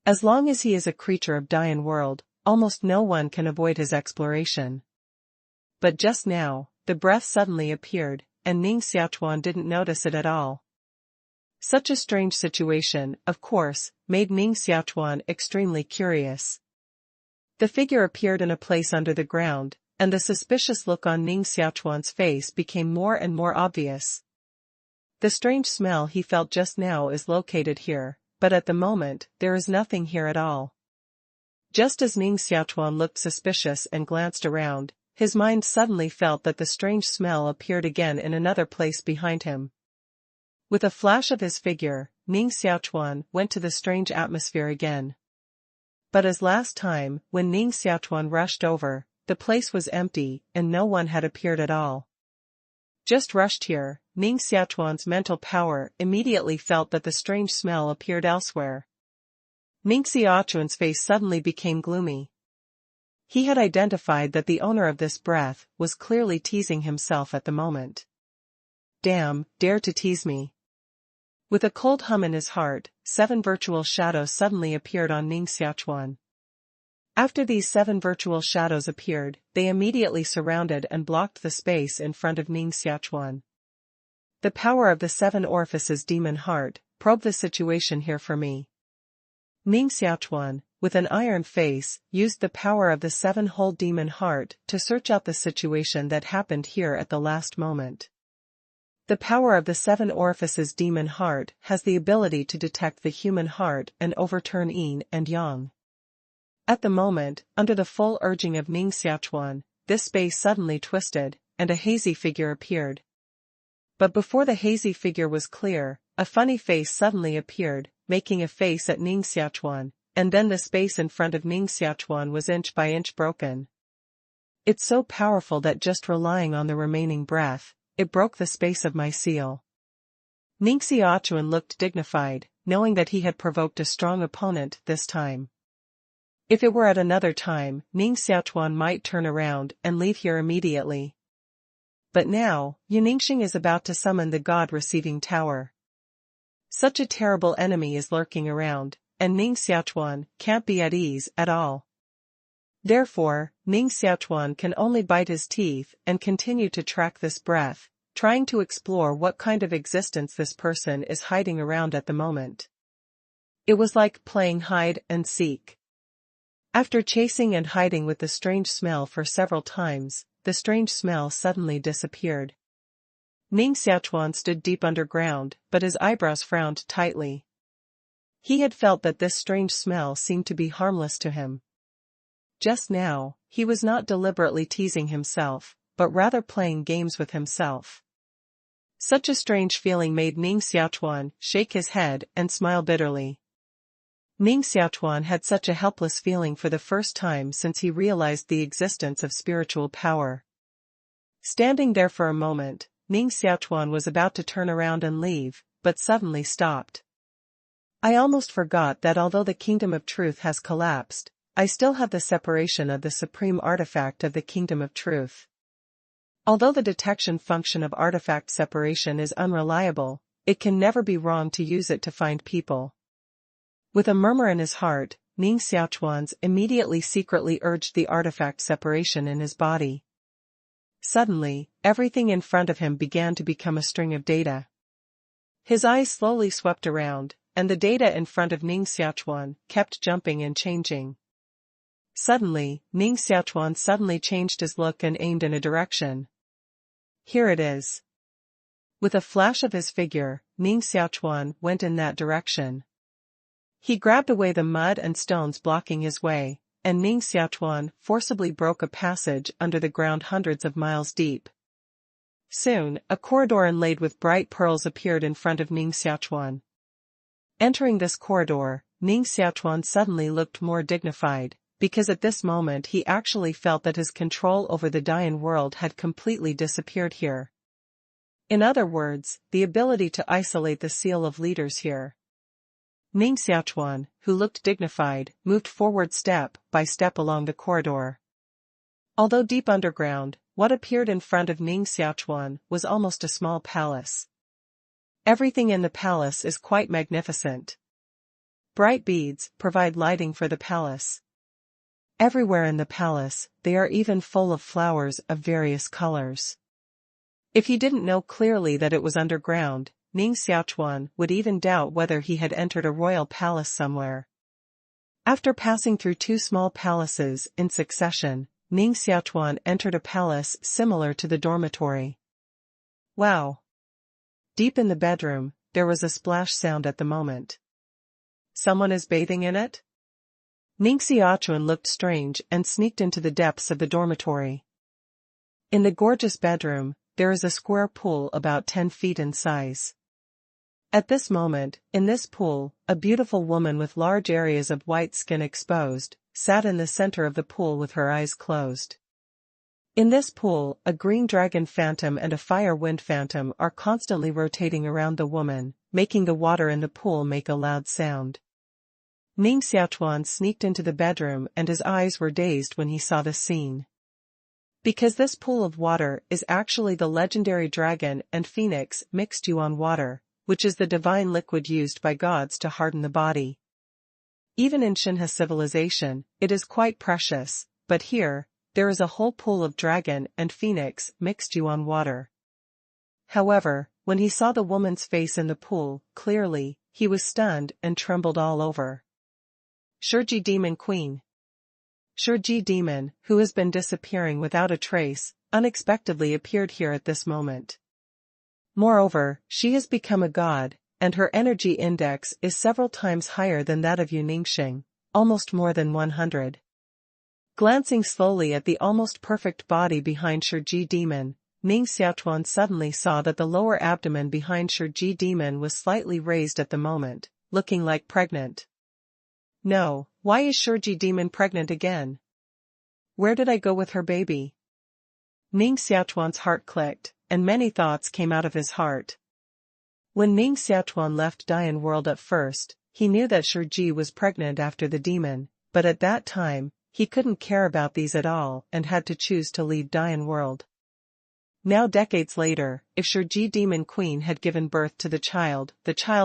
Speaker 1: As long as he is a creature of Dian World, almost no one can avoid his exploration. But just now, the breath suddenly appeared, and Ning Xiaochuan didn't notice it at all. Such a strange situation, of course, made Ning Xiaochuan extremely curious. The figure appeared in a place under the ground, and the suspicious look on Ning Xiaochuan's face became more and more obvious. The strange smell he felt just now is located here, but at the moment, there is nothing here at all. Just as Ning Xiaochuan looked suspicious and glanced around, his mind suddenly felt that the strange smell appeared again in another place behind him. With a flash of his figure, Ning Xiaochuan went to the strange atmosphere again. But as last time, when Ning Xiaochuan rushed over, the place was empty, and no one had appeared at all. Just rushed here, Ning Xiaochuan's mental power immediately felt that the strange smell appeared elsewhere. Ning Xiaochuan's face suddenly became gloomy. He had identified that the owner of this breath was clearly teasing himself at the moment. Damn, dare to tease me. With a cold hum in his heart, 7 virtual shadows suddenly appeared on Ning Xiaochuan. After these 7 virtual shadows appeared, they immediately surrounded and blocked the space in front of Ning Xiaochuan. The power of the 7 orifices demon heart, probe the situation here for me. Ning Xiaochuan, with an iron face, used the power of the 7-hole demon heart to search out the situation that happened here at the last moment. The power of the 7 orifices demon heart has the ability to detect the human heart and overturn yin and yang. At the moment, under the full urging of Ning Xiaochuan, this space suddenly twisted, and a hazy figure appeared. But before the hazy figure was clear, a funny face suddenly appeared, making a face at Ning Xiaochuan, and then the space in front of Ning Xiaochuan was inch by inch broken. It's so powerful that just relying on the remaining breath, it broke the space of my seal. Ning Xiaochuan looked dignified, knowing that he had provoked a strong opponent this time. If it were at another time, Ning Xiaochuan might turn around and leave here immediately. But now, Yuningxing is about to summon the God-receiving tower. Such a terrible enemy is lurking around, and Ning Xiaochuan can't be at ease at all. Therefore, Ning Xiaochuan can only bite his teeth and continue to track this breath, trying to explore what kind of existence this person is hiding around at the moment. It was like playing hide and seek. After chasing and hiding with the strange smell for several times, the strange smell suddenly disappeared. Ning Xiaochuan stood deep underground, but his eyebrows frowned tightly. He had felt that this strange smell seemed to be harmless to him. Just now, he was not deliberately teasing himself, but rather playing games with himself. Such a strange feeling made Ning Xiaochuan shake his head and smile bitterly. Ning Xiaochuan had such a helpless feeling for the first time since he realized the existence of spiritual power. Standing there for a moment, Ning Xiaochuan was about to turn around and leave, but suddenly stopped. I almost forgot that although the Kingdom of Truth has collapsed, I still have the separation of the supreme artifact of the Kingdom of Truth. Although the detection function of artifact separation is unreliable, it can never be wrong to use it to find people. With a murmur in his heart, Ning Xiaochuan immediately secretly urged the artifact separation in his body. Suddenly, everything in front of him began to become a string of data. His eyes slowly swept around, and the data in front of Ning Xiaochuan kept jumping and changing. Suddenly, Ning Xiaochuan suddenly changed his look and aimed in a direction. Here it is. With a flash of his figure, Ning Xiaochuan went in that direction. He grabbed away the mud and stones blocking his way, and Ning Xiaochuan forcibly broke a passage under the ground hundreds of miles deep. Soon, a corridor inlaid with bright pearls appeared in front of Ning Xiaochuan. Entering this corridor, Ning Xiaochuan suddenly looked more dignified, because at this moment he actually felt that his control over the Dian world had completely disappeared here. In other words, the ability to isolate the seal of leaders here. Ning Xiaochuan, who looked dignified, moved forward step by step along the corridor. Although deep underground, what appeared in front of Ning Xiaochuan was almost a small palace. Everything in the palace is quite magnificent. Bright beads provide lighting for the palace. Everywhere in the palace, they are even full of flowers of various colors. If he didn't know clearly that it was underground, Ning Xiaochuan would even doubt whether he had entered a royal palace somewhere. After passing through two small palaces in succession, Ning Xiaochuan entered a palace similar to the dormitory. Wow! Deep in the bedroom, there was a splash sound at the moment. Someone is bathing in it? Ning Xiaochuan looked strange and sneaked into the depths of the dormitory. In the gorgeous bedroom, there is a square pool about 10 feet in size. At this moment, in this pool, a beautiful woman with large areas of white skin exposed, sat in the center of the pool with her eyes closed. In this pool, a green dragon phantom and a fire wind phantom are constantly rotating around the woman, making the water in the pool make a loud sound. Ning Xiaochuan sneaked into the bedroom and his eyes were dazed when he saw the scene. Because this pool of water is actually the legendary dragon and phoenix mixed yuan water, which is the divine liquid used by gods to harden the body. Even in Xinhe civilization, it is quite precious, but here, there is a whole pool of dragon and phoenix mixed yuan water. However, when he saw the woman's face in the pool, clearly, he was stunned and trembled all over. Shiji Demon Queen. Shiji Demon, who has been disappearing without a trace, unexpectedly appeared here at this moment. Moreover, she has become a god, and her energy index is several times higher than that of Yuningxing, almost more than 100. Glancing slowly at the almost perfect body behind Shiji Demon, Ning Xiaochuan suddenly saw that the lower abdomen behind Shiji Demon was slightly raised at the moment, looking like pregnant. No, why is Shiji Demon pregnant again? Where did I go with her baby? Ning Xiaochuan's heart clicked, and many thoughts came out of his heart. When Ning Xiaochuan left Dian world at first, he knew that Shiji was pregnant after the demon, but at that time, he couldn't care about these at all and had to choose to leave Dian world. Now decades later, if Shiji Demon Queen had given birth to the child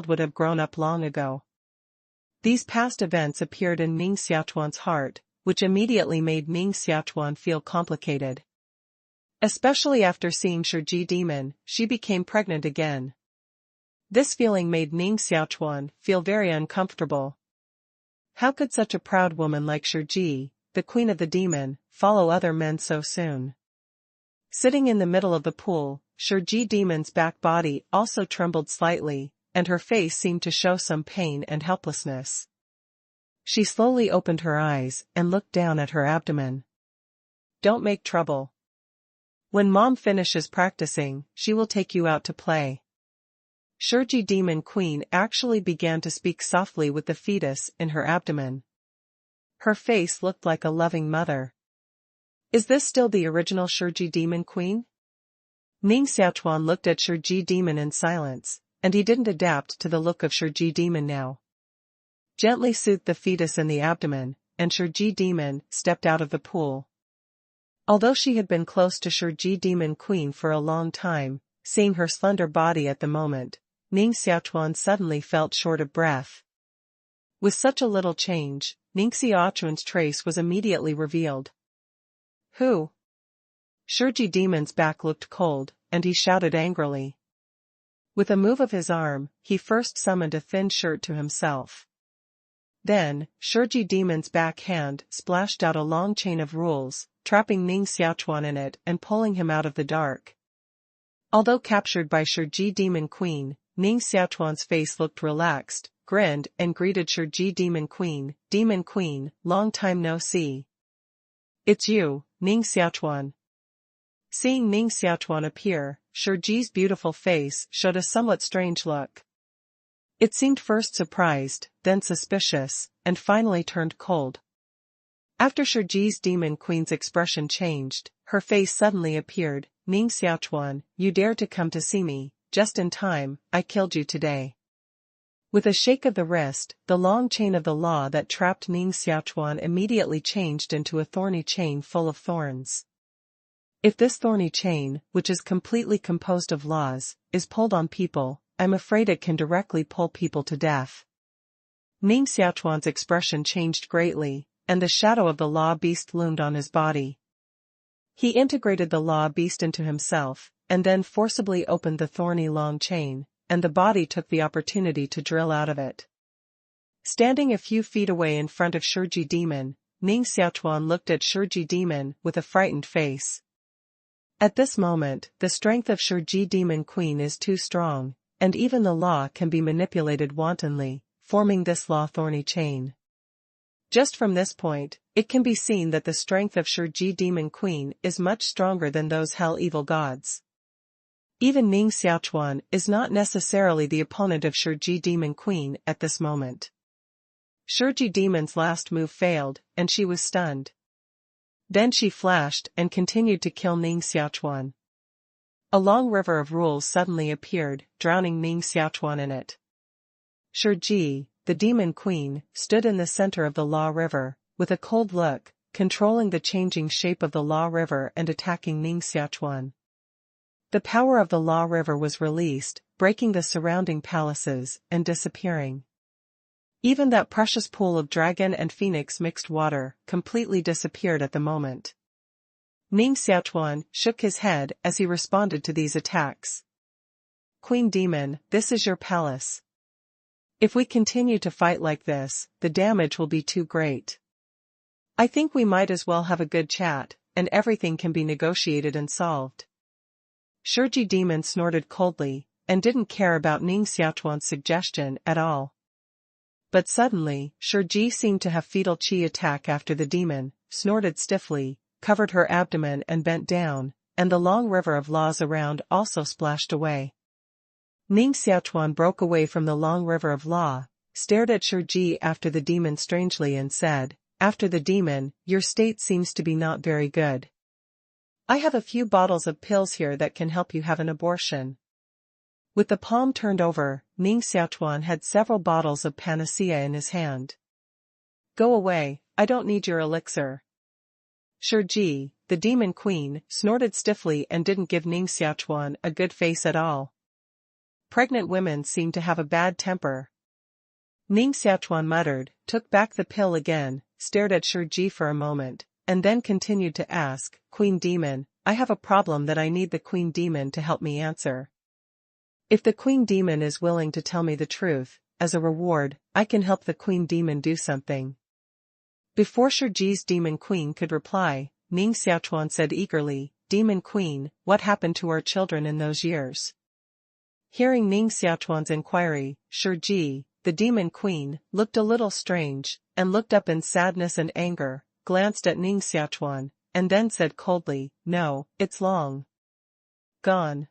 Speaker 1: would have grown up long ago. These past events appeared in Ning Xiaochuan's heart, which immediately made Ning Xiaochuan feel complicated. Especially after seeing Shiji Demon, she became pregnant again. This feeling made Ning Xiaochuan feel very uncomfortable. How could such a proud woman like Shiji, the queen of the demon, follow other men so soon? Sitting in the middle of the pool, Shiji Demon's back body also trembled slightly, and her face seemed to show some pain and helplessness. She slowly opened her eyes and looked down at her abdomen. Don't make trouble. When Mom finishes practicing, she will take you out to play. Shiji Demon Queen actually began to speak softly with the fetus in her abdomen. Her face looked like a loving mother. Is this still the original Shiji Demon Queen? Ning Xiaochuan looked at Shiji Demon in silence, and he didn't adapt to the look of Shiji Demon now. Gently soothed the fetus in the abdomen, and Shiji Demon stepped out of the pool. Although she had been close to Shiji Demon Queen for a long time, seeing her slender body at the moment, Ning Xiaochuan suddenly felt short of breath. With such a little change, Ning Xiaochuan's trace was immediately revealed. Who? Shiji Demon's back looked cold, and he shouted angrily. With a move of his arm, he first summoned a thin shirt to himself. Then, Shiji Demon's back hand splashed out a long chain of rules, trapping Ning Xiaochuan in it and pulling him out of the dark. Although captured by Shiji Demon Queen, Ning Xiaochuan's face looked relaxed, grinned and greeted Shiji Demon Queen, long time no see. It's you, Ning Xiaochuan. Seeing Ning Xiaochuan appear, Shiji's beautiful face showed a somewhat strange look. It seemed first surprised, then suspicious, and finally turned cold. After Shiji's demon queen's expression changed, her face suddenly appeared. Ning Xiaochuan, you dared to come to see me, just in time, I killed you today. With a shake of the wrist, the long chain of the law that trapped Ning Xiaochuan immediately changed into a thorny chain full of thorns. If this thorny chain, which is completely composed of laws, is pulled on people, I'm afraid it can directly pull people to death. Ning Xiaochuan's expression changed greatly, and the shadow of the law beast loomed on his body. He integrated the law beast into himself, and then forcibly opened the thorny long chain, and the body took the opportunity to drill out of it. Standing a few feet away in front of Shiji Demon, Ning Xiaochuan looked at Shiji Demon with a frightened face. At this moment, the strength of Shiji Demon Queen is too strong, and even the law can be manipulated wantonly, forming this law thorny chain. Just from this point, it can be seen that the strength of Shiji Demon Queen is much stronger than those hell evil gods. Even Ning Xiaochuan is not necessarily the opponent of Shiji Demon Queen at this moment. Shiji Demon's last move failed, and she was stunned. Then she flashed and continued to kill Ning Xiaochuan. A long river of rules suddenly appeared, drowning Ning Xiaochuan in it. Shiji, the demon queen, stood in the center of the law river, with a cold look, controlling the changing shape of the law river and attacking Ning Xiaochuan. The power of the law river was released, breaking the surrounding palaces and disappearing. Even that precious pool of dragon and phoenix mixed water completely disappeared at the moment. Ning Xiaochuan shook his head as he responded to these attacks. Queen Demon, this is your palace. If we continue to fight like this, the damage will be too great. I think we might as well have a good chat, and everything can be negotiated and solved. Shiji Demon snorted coldly, and didn't care about Ning Xiaochuan's suggestion at all. But suddenly, Shiji seemed to have fetal chi attack after the demon, snorted stiffly, covered her abdomen and bent down, and the long river of laws around also splashed away. Ning Xiaochuan broke away from the long river of law, stared at Shiji after the demon strangely and said, after the demon, your state seems to be not very good. I have a few bottles of pills here that can help you have an abortion. With the palm turned over, Ning Xiaochuan had several bottles of panacea in his hand. Go away, I don't need your elixir. Shiji, the demon queen, snorted stiffly and didn't give Ning Xiaochuan a good face at all. Pregnant women seem to have a bad temper. Ning Xiaochuan muttered, took back the pill again, stared at Shiji for a moment, and then continued to ask, Queen Demon, I have a problem that I need the Queen Demon to help me answer. If the Queen Demon is willing to tell me the truth, as a reward, I can help the Queen Demon do something. Before Shiji's Demon Queen could reply, Ning Xiaochuan said eagerly, Demon Queen, what happened to our children in those years? Hearing Ning Xiaochuan's inquiry, Shiji, the demon queen, looked a little strange, and looked up in sadness and anger, glanced at Ning Xiaochuan, and then said coldly, no, it's long gone.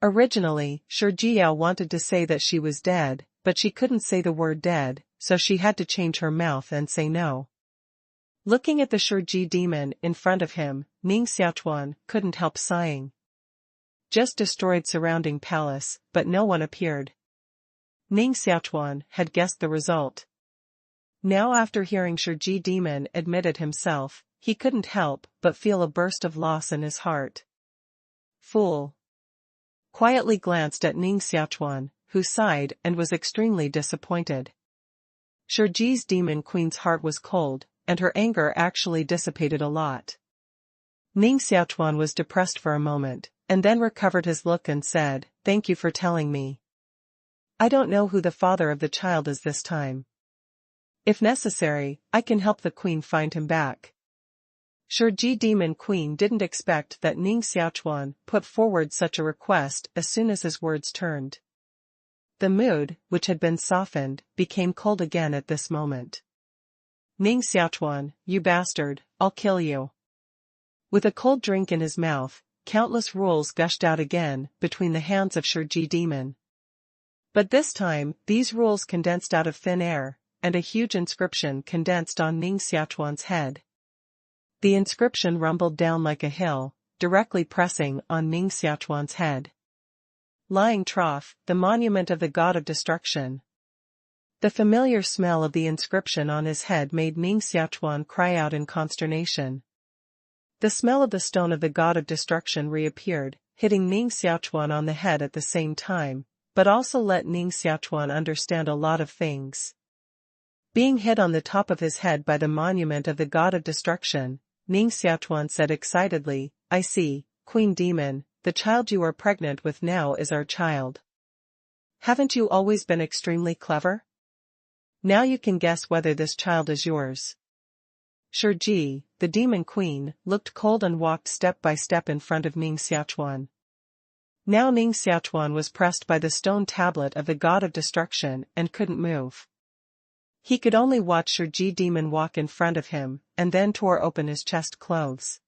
Speaker 1: Originally, Shiji wanted to say that she was dead, but she couldn't say the word dead, so she had to change her mouth and say no. Looking at the Shiji demon in front of him, Ning Xiaochuan couldn't help sighing. Just destroyed surrounding palace, but no one appeared. Ning Xiaochuan had guessed the result. Now after hearing Shiji Demon admitted himself, he couldn't help but feel a burst of loss in his heart. Fool. Quietly glanced at Ning Xiaochuan, who sighed and was extremely disappointed. Shiji's demon queen's heart was cold, and her anger actually dissipated a lot. Ning Xiaochuan was depressed for a moment, and then recovered his look and said, thank you for telling me. I don't know who the father of the child is this time. If necessary, I can help the queen find him back. Shiji Demon Queen didn't expect that Ning Xiaochuan put forward such a request as soon as his words turned. The mood, which had been softened, became cold again at this moment. Ning Xiaochuan, you bastard, I'll kill you. With a cold drink in his mouth, countless rules gushed out again between the hands of Shiji Demon. But this time, these rules condensed out of thin air, and a huge inscription condensed on Ning Xiaochuan's head. The inscription rumbled down like a hill, directly pressing on Ning Xiaochuan's head. Lying trough, the monument of the god of destruction. The familiar smell of the inscription on his head made Ning Xiaochuan cry out in consternation. The smell of the stone of the god of destruction reappeared, hitting Ning Xiaochuan on the head at the same time, but also let Ning Xiaochuan understand a lot of things. Being hit on the top of his head by the monument of the god of destruction, Ning Xiaochuan said excitedly, "I see, Queen Demon, the child you are pregnant with now is our child. Haven't you always been extremely clever? Now you can guess whether this child is yours." Shiji, the demon queen, looked cold and walked step by step in front of Ning Xiaochuan. Now Ning Xiaochuan was pressed by the stone tablet of the god of destruction and couldn't move. He could only watch Shiji demon walk in front of him, and then tore open his chest clothes.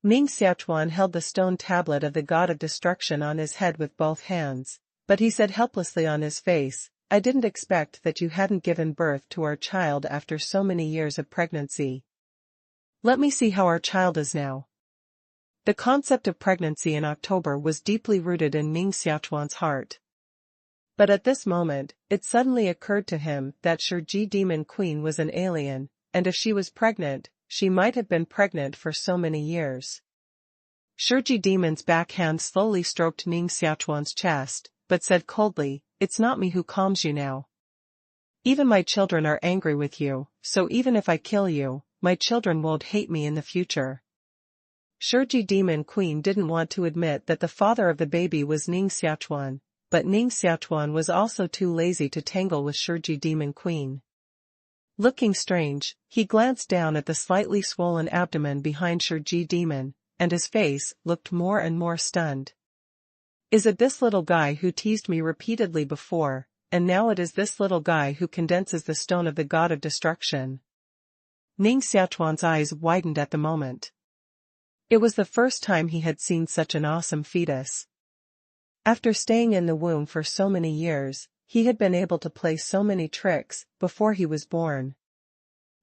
Speaker 1: Ning Xiaochuan held the stone tablet of the god of destruction on his head with both hands, but he said helplessly on his face, "I didn't expect that you hadn't given birth to our child after so many years of pregnancy. Let me see how our child is now." The concept of pregnancy in October was deeply rooted in Ning Xiaochuan's heart. But at this moment, it suddenly occurred to him that Shiji Demon Queen was an alien, and if she was pregnant, she might have been pregnant for so many years. Shiji Demon's backhand slowly stroked Ning Xiaochuan's chest, but said coldly, "It's not me who calms you now. Even my children are angry with you, so even if I kill you, my children won't hate me in the future." Shiji Demon Queen didn't want to admit that the father of the baby was Ning Xiaochuan, but Ning Xiaochuan was also too lazy to tangle with Shiji Demon Queen. Looking strange, he glanced down at the slightly swollen abdomen behind Shiji Demon, and his face looked more and more stunned. "Is it this little guy who teased me repeatedly before, and now it is this little guy who condenses the stone of the god of destruction?" Ning Xiaochuan's eyes widened at the moment. It was the first time he had seen such an awesome fetus. After staying in the womb for so many years, he had been able to play so many tricks before he was born.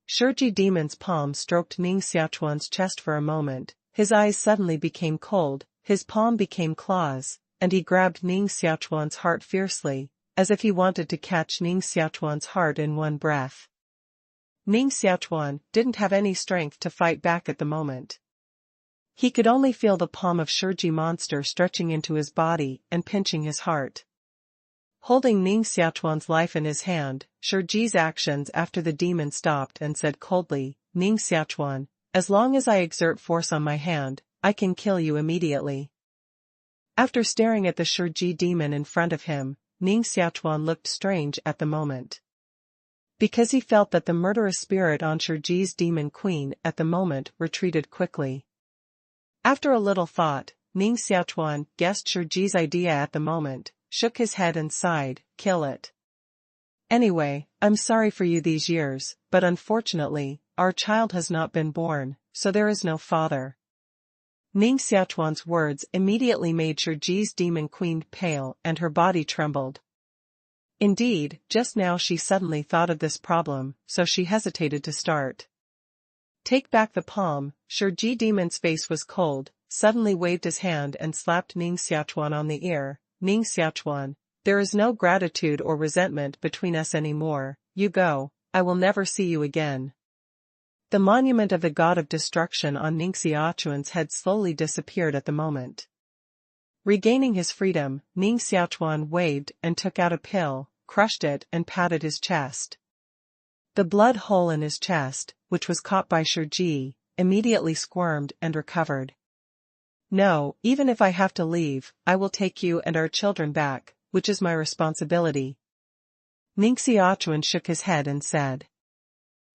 Speaker 1: Shiji Demon's palm stroked Ning Xiaochuan's chest for a moment, his eyes suddenly became cold, his palm became claws, and he grabbed Ning Xiaochuan's heart fiercely, as if he wanted to catch Ning Xiaochuan's heart in one breath. Ning Xiaochuan didn't have any strength to fight back at the moment. He could only feel the palm of Shiji monster stretching into his body and pinching his heart. Holding Ning Xiaochuan's life in his hand, Shiji's actions after the demon stopped and said coldly, "Ning Xiaochuan, as long as I exert force on my hand, I can kill you immediately." After staring at the Shiji demon in front of him, Ning Xiaochuan looked strange at the moment. Because he felt that the murderous spirit on Shiji's demon queen at the moment retreated quickly. After a little thought, Ning Xiaochuan guessed Shiji's idea at the moment, shook his head and sighed, "Kill it. Anyway, I'm sorry for you these years, but unfortunately, our child has not been born, so there is no father." Ning Xiaochuan's words immediately made Shiji's demon queen pale and her body trembled. Indeed, just now she suddenly thought of this problem, so she hesitated to start. "Take back the palm." Shiji Demon's face was cold, suddenly waved his hand and slapped Ning Xiaochuan on the ear. "Ning Xiaochuan, there is no gratitude or resentment between us anymore. You go, I will never see you again." The monument of the god of destruction on Ning Xiaochuan's head slowly disappeared at the moment. Regaining his freedom, Ning Xiaochuan waved and took out a pill, crushed it and patted his chest. The blood hole in his chest, which was caught by Shiji, immediately squirmed and recovered. "No, even if I have to leave, I will take you and our children back, which is my responsibility." Ning Xiaochuan shook his head and said.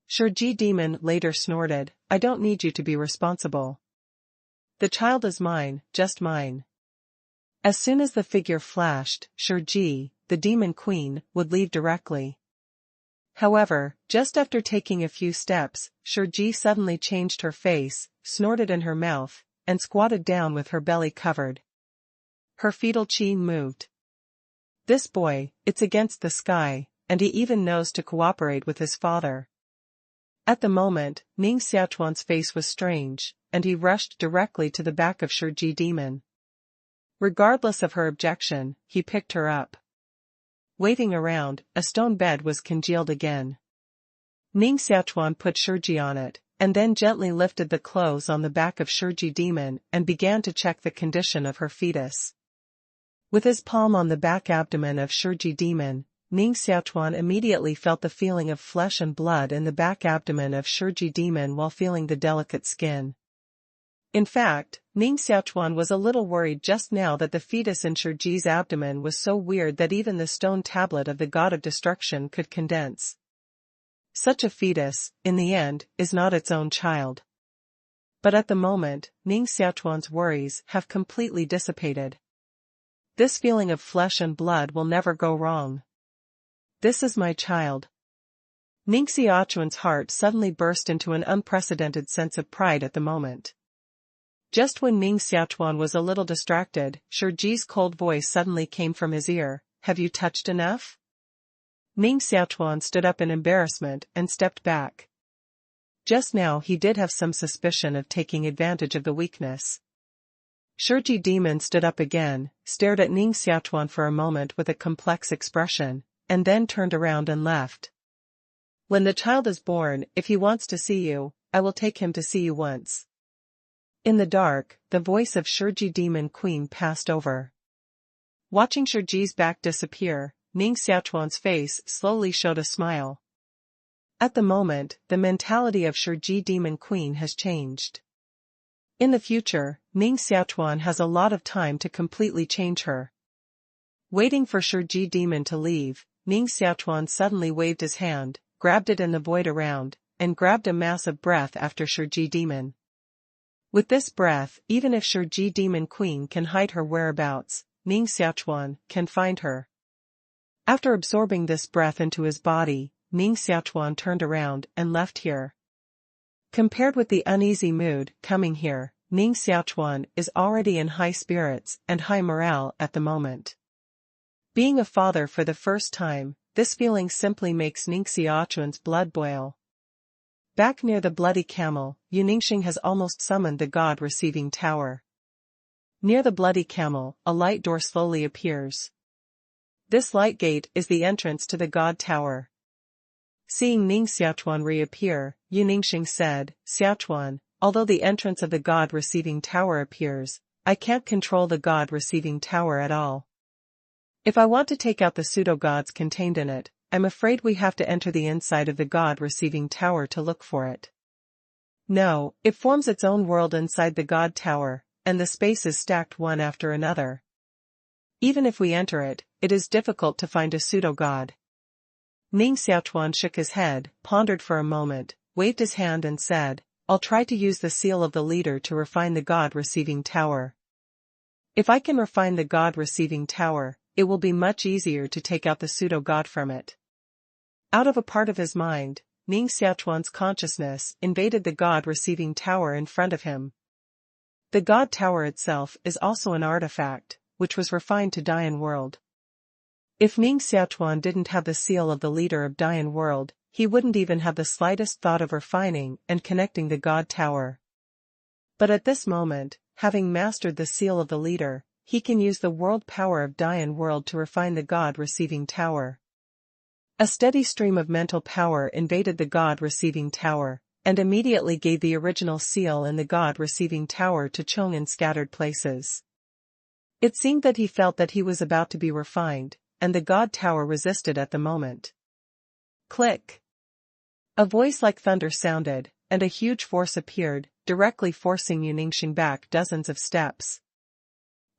Speaker 1: Shiji Demon later snorted, "I don't need you to be responsible. The child is mine, just mine." As soon as the figure flashed, Shiji, the demon queen, would leave directly. However, just after taking a few steps, Shiji suddenly changed her face, snorted in her mouth, and squatted down with her belly covered. Her fetal chi moved. This boy, it's against the sky, and he even knows to cooperate with his father. At the moment, Ning Xiaochuan's face was strange, and he rushed directly to the back of Shiji Demon. Regardless of her objection, he picked her up. Waving around, a stone bed was congealed again. Ning Xiaochuan put Shiji on it, and then gently lifted the clothes on the back of Shiji Demon and began to check the condition of her fetus. With his palm on the back abdomen of Shiji Demon, Ning Xiaochuan immediately felt the feeling of flesh and blood in the back abdomen of Shiji Demon while feeling the delicate skin. In fact, Ning Xiaochuan was a little worried just now that the fetus in Shiji's abdomen was so weird that even the stone tablet of the god of destruction could condense. Such a fetus, in the end, is not its own child. But at the moment, Ning Xiaochuan's worries have completely dissipated. This feeling of flesh and blood will never go wrong. This is my child. Ning Xiaochuan's heart suddenly burst into an unprecedented sense of pride at the moment. Just when Ning Xiaochuan was a little distracted, Shiji's cold voice suddenly came from his ear. Have you touched enough? Ning Xiaochuan stood up in embarrassment and stepped back. Just now he did have some suspicion of taking advantage of the weakness. Shiji Demon stood up again, stared at Ning Xiaochuan for a moment with a complex expression, and then turned around and left. When the child is born, if he wants to see you, I will take him to see you once. In the dark, the voice of Shiji Demon Queen passed over. Watching Shiji's back disappear, Ning Xiaochuan's face slowly showed a smile. At the moment, the mentality of Shiji Demon Queen has changed. In the future, Ning Xiaochuan has a lot of time to completely change her. Waiting for Shiji Demon to leave, Ning Xiaochuan suddenly waved his hand, grabbed it in the void around, and grabbed a mass of breath after Shiji Demon. With this breath, even if Shiji Demon Queen can hide her whereabouts, Ning Xiaochuan can find her. After absorbing this breath into his body, Ning Xiaochuan turned around and left here. Compared with the uneasy mood coming here, Ning Xiaochuan is already in high spirits and high morale at the moment. Being a father for the first time, this feeling simply makes Ning Xiaochuan's blood boil. Back near the bloody camel, Yuningxing has almost summoned the god-receiving tower. Near the bloody camel, a light door slowly appears. This light gate is the entrance to the god tower. Seeing Ning Xiaochuan reappear, Yuningxing said, Xiaochuan, although the entrance of the god-receiving tower appears, I can't control the god-receiving tower at all. If I want to take out the pseudo-gods contained in it, I'm afraid we have to enter the inside of the god-receiving tower to look for it. No, it forms its own world inside the god tower, and the space is stacked one after another. Even if we enter it, it is difficult to find a pseudo-god. Ning Xiaochuan shook his head, pondered for a moment, waved his hand and said, I'll try to use the seal of the leader to refine the god-receiving tower. If I can refine the god-receiving tower, it will be much easier to take out the pseudo-god from it. Out of a part of his mind, Ning Xiaochuan's consciousness invaded the god-receiving tower in front of him. The god tower itself is also an artifact, which was refined to Dian World. If Ning Xiaochuan didn't have the seal of the leader of Dian World, he wouldn't even have the slightest thought of refining and connecting the god tower. But at this moment, having mastered the seal of the leader, he can use the world power of Dian World to refine the god-receiving tower. A steady stream of mental power invaded the god-receiving tower, and immediately gave the original seal in the god-receiving tower to Chong in scattered places. It seemed that he felt that he was about to be refined, and the god tower resisted at the moment. Click! A voice like thunder sounded, and a huge force appeared, directly forcing Yuningxing back dozens of steps.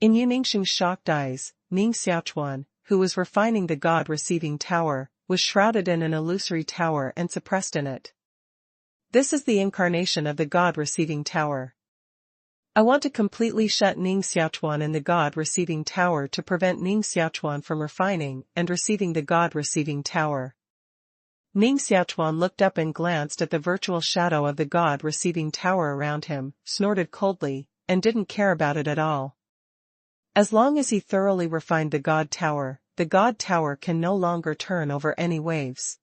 Speaker 1: In Yuningxing's shocked eyes, Ning Xiaochuan, who was refining the god-receiving tower, was shrouded in an illusory tower and suppressed in it. This is the incarnation of the god-receiving tower. I want to completely shut Ning Xiaochuan in the god-receiving tower to prevent Ning Xiaochuan from refining and receiving the god-receiving tower. Ning Xiaochuan looked up and glanced at the virtual shadow of the god-receiving tower around him, snorted coldly, and didn't care about it at all. As long as he thoroughly refined the god tower, the God Tower can no longer turn over any waves.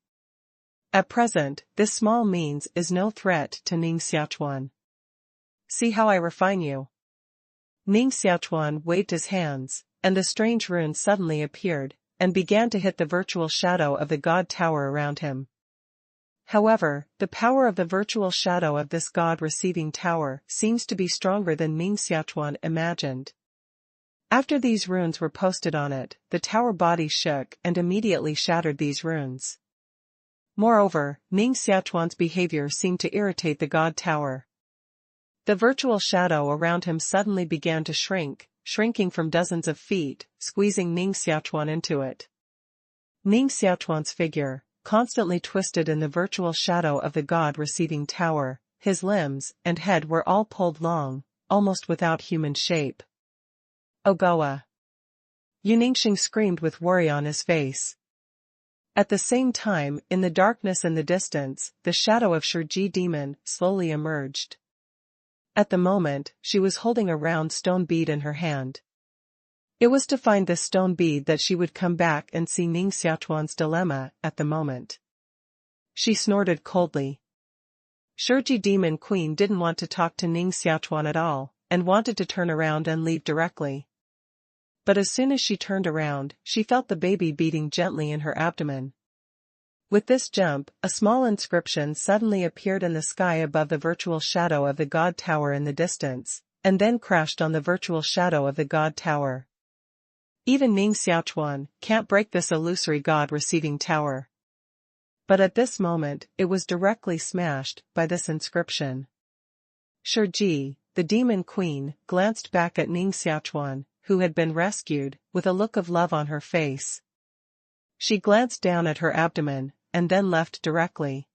Speaker 1: At present, this small means is no threat to Ning Xiaochuan. See how I refine you. Ning Xiaochuan waved his hands, and the strange rune suddenly appeared, and began to hit the virtual shadow of the God Tower around him. However, the power of the virtual shadow of this God-receiving tower seems to be stronger than Ning Xiaochuan imagined. After these runes were posted on it, the tower body shook and immediately shattered these runes. Moreover, Ning Xiaochuan's behavior seemed to irritate the God Tower. The virtual shadow around him suddenly began to shrinking from dozens of feet, squeezing Ning Xiaochuan into it. Ning Xiaochuan's figure, constantly twisted in the virtual shadow of the God-receiving tower, his limbs and head were all pulled long, almost without human shape. Ogawa! Ningxing screamed with worry on his face. At the same time, in the darkness in the distance, the shadow of Shiji demon slowly emerged. At the moment, she was holding a round stone bead in her hand. It was to find this stone bead that she would come back and see Ning Xiaochuan's dilemma at the moment. She snorted coldly. Shiji Demon Queen didn't want to talk to Ning Xiaochuan at all, and wanted to turn around and leave directly. But as soon as she turned around, she felt the baby beating gently in her abdomen. With this jump, a small inscription suddenly appeared in the sky above the virtual shadow of the God Tower in the distance, and then crashed on the virtual shadow of the God Tower. Even Ning Xiaochuan can't break this illusory God-receiving tower. But at this moment, it was directly smashed by this inscription. Shiji, the Demon Queen, glanced back at Ning Xiaochuan, who had been rescued, with a look of love on her face. She glanced down at her abdomen, and then left directly.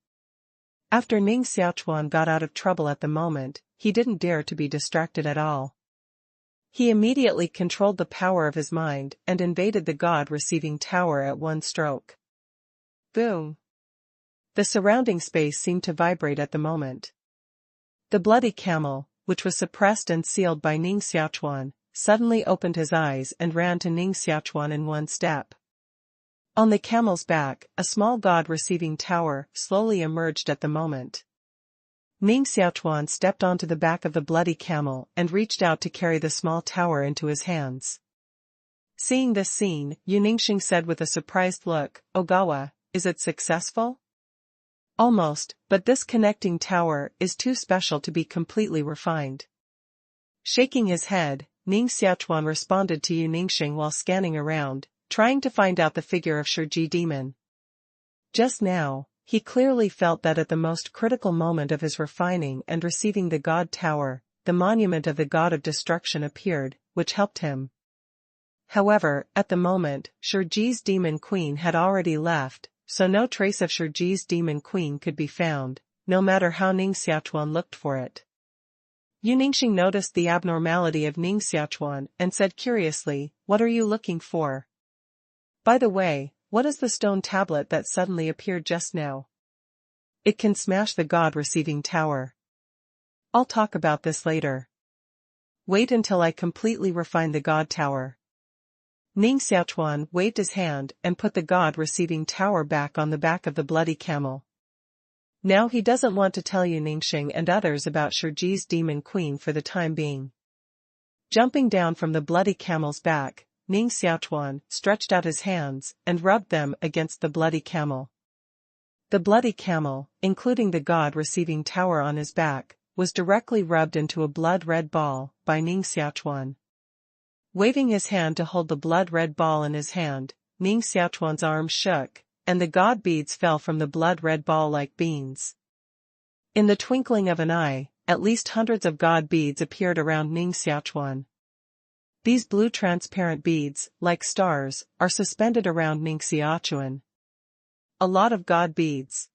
Speaker 1: After Ning Xiaochuan got out of trouble at the moment, he didn't dare to be distracted at all. He immediately controlled the power of his mind and invaded the God-receiving tower at one stroke. Boom! The surrounding space seemed to vibrate at the moment. The bloody camel, which was suppressed and sealed by Ning Xiaochuan, suddenly opened his eyes and ran to Ning Xiaochuan in one step. On the camel's back, a small God-receiving tower slowly emerged at the moment. Ning Xiaochuan stepped onto the back of the bloody camel and reached out to carry the small tower into his hands. Seeing this scene, Ningxing said with a surprised look, "Ogawa, is it successful?" "Almost, but this connecting tower is too special to be completely refined." Shaking his head, Ning Xiaochuan responded to Ningxing while scanning around, trying to find out the figure of Shiji demon. Just now, he clearly felt that at the most critical moment of his refining and receiving the God Tower, the monument of the God of Destruction appeared, which helped him. However, at the moment, Shiji's Demon Queen had already left, so no trace of Shiji's Demon Queen could be found, no matter how Ning Xiaochuan looked for it. Ningxing noticed the abnormality of Ning Xiaochuan and said curiously, "What are you looking for? By the way, what is the stone tablet that suddenly appeared just now? It can smash the God-receiving tower. I'll talk about this later. Wait until I completely refine the God Tower." Ning Xiaochuan waved his hand and put the God-receiving tower back on the back of the bloody camel. Now he doesn't want to tell Ningxing and others about Shiji's Demon Queen for the time being. Jumping down from the bloody camel's back, Ning Xiaochuan stretched out his hands and rubbed them against the bloody camel. The bloody camel, including the God-receiving tower on his back, was directly rubbed into a blood-red ball by Ning Xiaochuan. Waving his hand to hold the blood-red ball in his hand, Ning Xiaochuan's arm shook, and the god beads fell from the blood-red ball like beans. In the twinkling of an eye, at least hundreds of god beads appeared around Ning Xiaochuan. These blue transparent beads, like stars, are suspended around Ning Xiaochuan. A lot of god beads.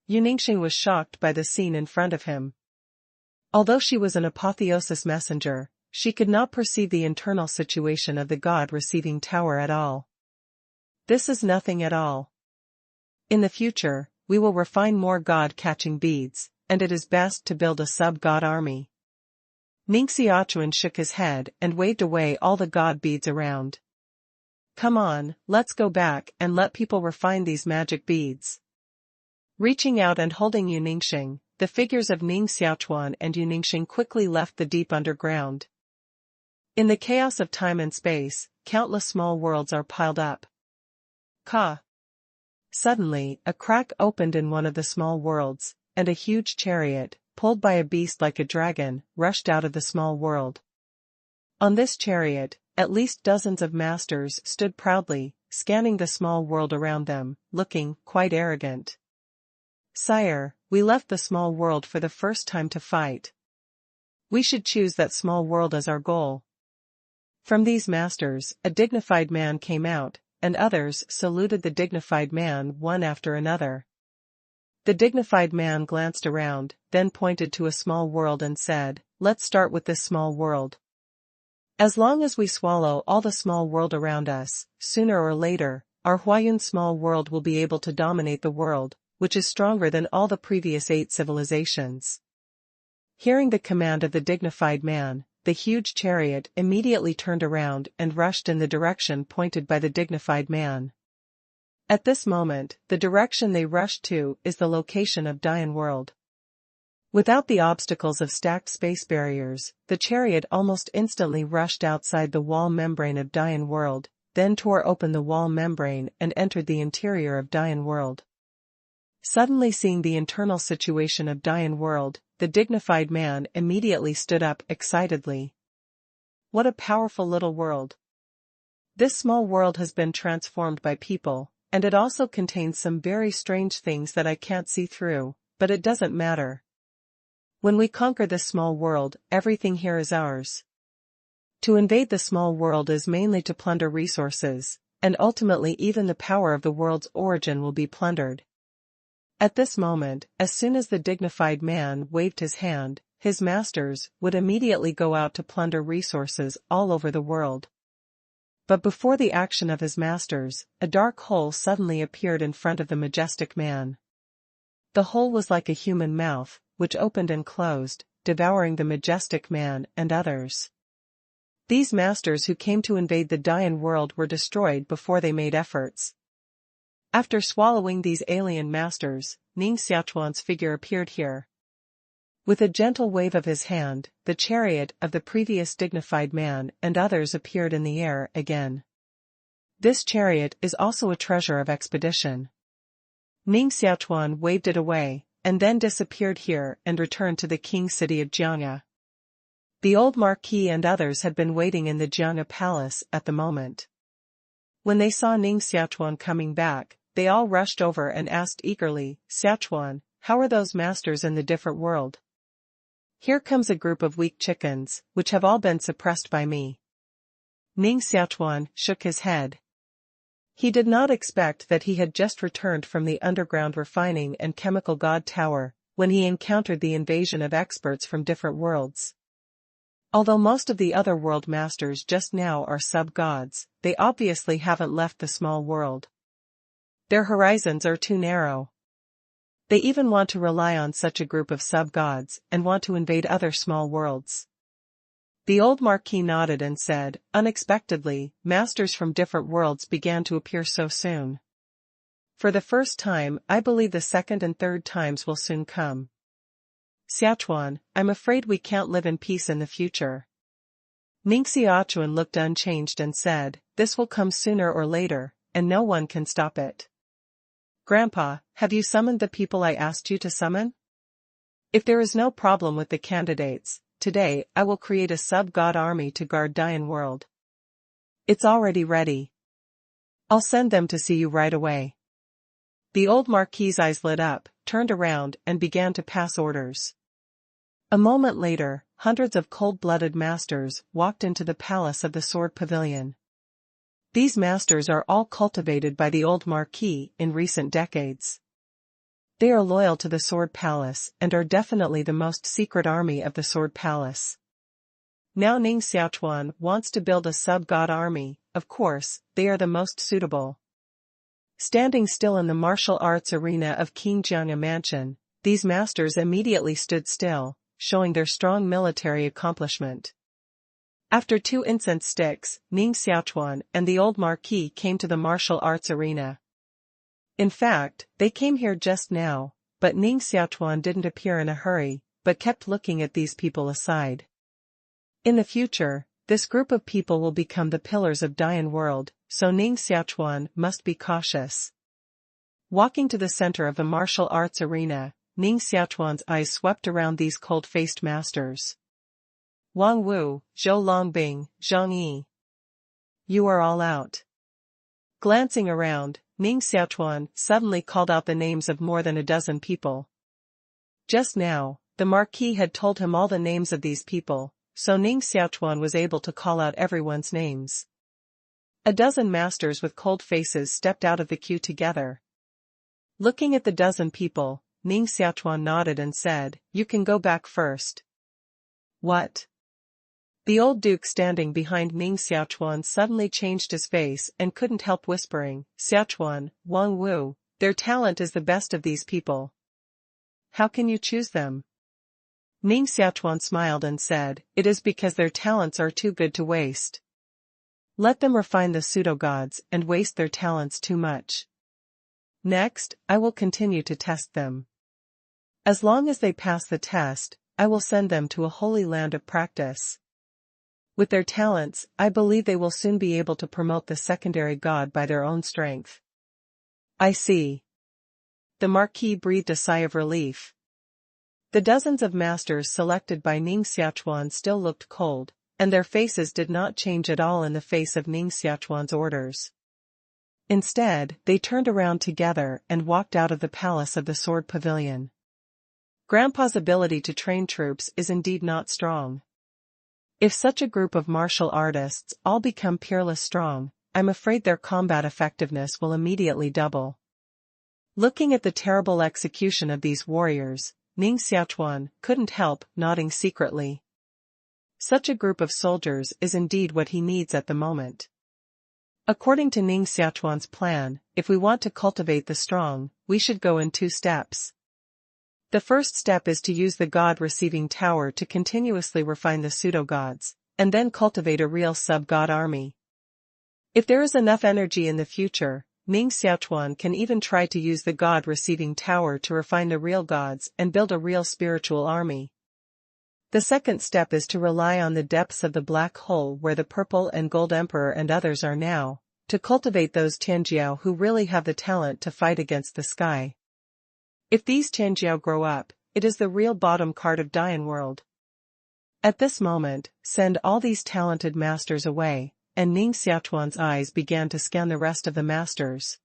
Speaker 1: Ningxing was shocked by the scene in front of him. Although she was an apotheosis messenger, she could not perceive the internal situation of the God-receiving tower at all. This is nothing at all. In the future, we will refine more God-catching beads, and it is best to build a sub-God army. Ning Xiaochuan shook his head and waved away all the God beads around. Come on, let's go back and let people refine these magic beads. Reaching out and holding Yu Ningxing, the figures of Ning Xiaochuan and Yu Ningxing quickly left the deep underground. In the chaos of time and space, countless small worlds are piled up. Ka! Suddenly, a crack opened in one of the small worlds, and a huge chariot, pulled by a beast like a dragon, rushed out of the small world. On this chariot, at least dozens of masters stood proudly, scanning the small world around them, looking quite arrogant. Sire, we left the small world for the first time to fight. We should choose that small world as our goal. From these masters, a dignified man came out, and others saluted the dignified man one after another. The dignified man glanced around, then pointed to a small world and said, "Let's start with this small world. As long as we swallow all the small world around us, sooner or later, our Huayun small world will be able to dominate the world, which is stronger than all the previous 8 civilizations." Hearing the command of the dignified man, the huge chariot immediately turned around and rushed in the direction pointed by the dignified man. At this moment, the direction they rushed to is the location of Dian World. Without the obstacles of stacked space barriers, the chariot almost instantly rushed outside the wall membrane of Dian World, then tore open the wall membrane and entered the interior of Dian World. Suddenly seeing the internal situation of Dian World, the dignified man immediately stood up excitedly. What a powerful little world! This small world has been transformed by people, and it also contains some very strange things that I can't see through, but it doesn't matter. When we conquer this small world, everything here is ours. To invade the small world is mainly to plunder resources, and ultimately even the power of the world's origin will be plundered. At this moment, as soon as the dignified man waved his hand, his masters would immediately go out to plunder resources all over the world. But before the action of his masters, a dark hole suddenly appeared in front of the majestic man. The hole was like a human mouth, which opened and closed, devouring the majestic man and others. These masters who came to invade the Dian world were destroyed before they made efforts. After swallowing these alien masters, Ning Xiaochuan's figure appeared here. With a gentle wave of his hand, the chariot of the previous dignified man and others appeared in the air again. This chariot is also a treasure of expedition. Ning Xiaochuan waved it away, and then disappeared here and returned to the king city of Jiangya. The old marquis and others had been waiting in the Jiangya palace at the moment. When they saw Ning Xiaochuan coming back, they all rushed over and asked eagerly, "Xiaochuan, how are those masters in the different world? Here comes a group of weak chickens, which have all been suppressed by me." Ning Xiaochuan shook his head. He did not expect that he had just returned from the underground refining and chemical god tower, when he encountered the invasion of experts from different worlds. Although most of the other world masters just now are sub-gods, they obviously haven't left the small world. Their horizons are too narrow. They even want to rely on such a group of sub-gods and want to invade other small worlds. The old marquis nodded and said, "Unexpectedly, masters from different worlds began to appear so soon. For the first time, I believe the second and third times will soon come. Xiaochuan, I'm afraid we can't live in peace in the future." Ning Xiaochuan looked unchanged and said, "This will come sooner or later, and no one can stop it. Grandpa, have you summoned the people I asked you to summon? If there is no problem with the candidates, today I will create a sub-god army to guard Dian World. It's already ready. I'll send them to see you right away." The old marquis's eyes lit up, turned around and began to pass orders. A moment later, hundreds of cold-blooded masters walked into the palace of the Sword Pavilion. These masters are all cultivated by the old marquis in recent decades. They are loyal to the Sword Palace and are definitely the most secret army of the Sword Palace. Now Ning Xiaochuan wants to build a sub-god army, of course, they are the most suitable. Standing still in the martial arts arena of King Jiangya Mansion, these masters immediately stood still, showing their strong military accomplishment. After 2 incense sticks, Ning Xiaochuan and the old Marquis came to the martial arts arena. In fact, they came here just now, but Ning Xiaochuan didn't appear in a hurry, but kept looking at these people aside. In the future, this group of people will become the pillars of Dian world, so Ning Xiaochuan must be cautious. Walking to the center of the martial arts arena, Ning Xiaochuan's eyes swept around these cold-faced masters. Wang Wu, Zhou Longbing, Zhang Yi. You are all out. Glancing around, Ning Xiaochuan suddenly called out the names of more than a dozen people. Just now, the Marquis had told him all the names of these people, so Ning Xiaochuan was able to call out everyone's names. A dozen masters with cold faces stepped out of the queue together. Looking at the dozen people, Ning Xiaochuan nodded and said, "You can go back first." What? The old duke standing behind Ning Xiaochuan suddenly changed his face and couldn't help whispering, "Xiaochuan, Wang Wu, their talent is the best of these people. How can you choose them?" Ning Xiaochuan smiled and said, "It is because their talents are too good to waste. Let them refine the pseudo-gods and waste their talents too much. Next, I will continue to test them. As long as they pass the test, I will send them to a holy land of practice. With their talents, I believe they will soon be able to promote the secondary god by their own strength." I see. The Marquis breathed a sigh of relief. The dozens of masters selected by Ning Xiaochuan still looked cold, and their faces did not change at all in the face of Ning Xiaochuan's orders. Instead, they turned around together and walked out of the palace of the Sword Pavilion. Grandpa's ability to train troops is indeed not strong. If such a group of martial artists all become peerless strong, I'm afraid their combat effectiveness will immediately double. Looking at the terrible execution of these warriors, Ning Xiaochuan couldn't help nodding secretly. Such a group of soldiers is indeed what he needs at the moment. According to Ning Xiaochuan's plan, if we want to cultivate the strong, we should go in 2 steps. The first step is to use the god-receiving tower to continuously refine the pseudo-gods, and then cultivate a real sub-god army. If there is enough energy in the future, Ning Xiaochuan can even try to use the god-receiving tower to refine the real gods and build a real spiritual army. The second step is to rely on the depths of the black hole where the purple and gold emperor and others are now, to cultivate those Tianjiao who really have the talent to fight against the sky. If these Tianjiao grow up, it is the real bottom card of Dian world. At this moment, send all these talented masters away, and Ning Xiaochuan's eyes began to scan the rest of the masters.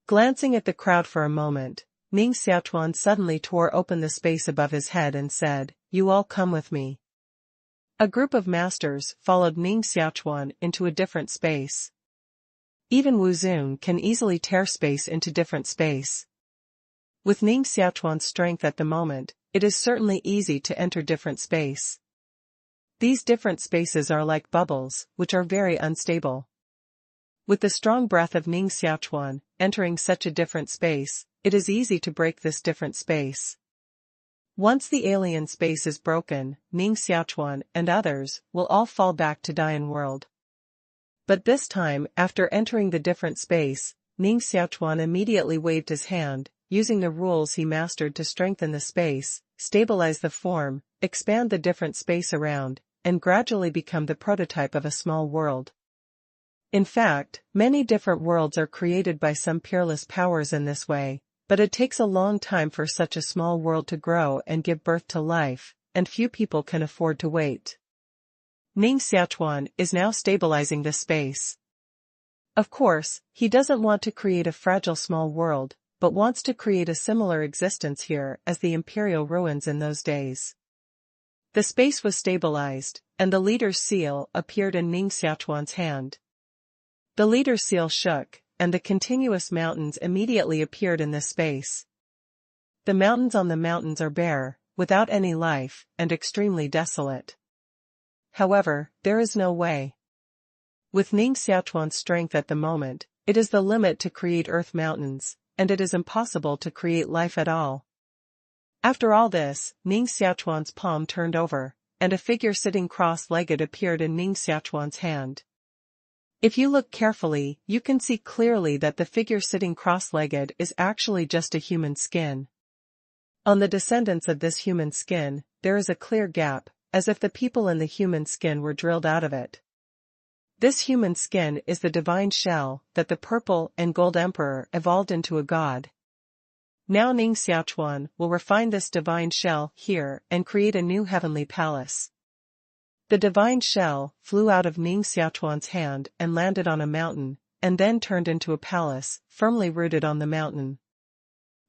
Speaker 1: Glancing at the crowd for a moment, Ning Xiaochuan suddenly tore open the space above his head and said, "You all come with me." A group of masters followed Ning Xiaochuan into a different space. Even Wu Zun can easily tear space into different space. With Ning Xiaochuan's strength at the moment, it is certainly easy to enter different space. These different spaces are like bubbles, which are very unstable. With the strong breath of Ning Xiaochuan, entering such a different space, it is easy to break this different space. Once the alien space is broken, Ning Xiaochuan and others will all fall back to Dian world. But this time, after entering the different space, Ning Xiaochuan immediately waved his hand, using the rules he mastered to strengthen the space, stabilize the form, expand the different space around, and gradually become the prototype of a small world. In fact, many different worlds are created by some peerless powers in this way, but it takes a long time for such a small world to grow and give birth to life, and few people can afford to wait. Ning Xiaochuan is now stabilizing the space. Of course, he doesn't want to create a fragile small world, but wants to create a similar existence here as the imperial ruins in those days. The space was stabilized, and the leader's seal appeared in Ning Xiaochuan's hand. The leader's seal shook, and the continuous mountains immediately appeared in this space. The mountains on the mountains are bare, without any life, and extremely desolate. However, there is no way. With Ning Xiaochuan's strength at the moment, it is the limit to create earth mountains, and it is impossible to create life at all. After all this, Ning Xiaochuan's palm turned over, and a figure sitting cross-legged appeared in Ning Xiaochuan's hand. If you look carefully, you can see clearly that the figure sitting cross-legged is actually just a human skin. On the descendants of this human skin, there is a clear gap, as if the people in the human skin were drilled out of it. This human skin is the divine shell that the purple and gold emperor evolved into a god. Now Ning Xiaochuan will refine this divine shell here and create a new heavenly palace. The divine shell flew out of Ning Xiaochuan's hand and landed on a mountain, and then turned into a palace, firmly rooted on the mountain.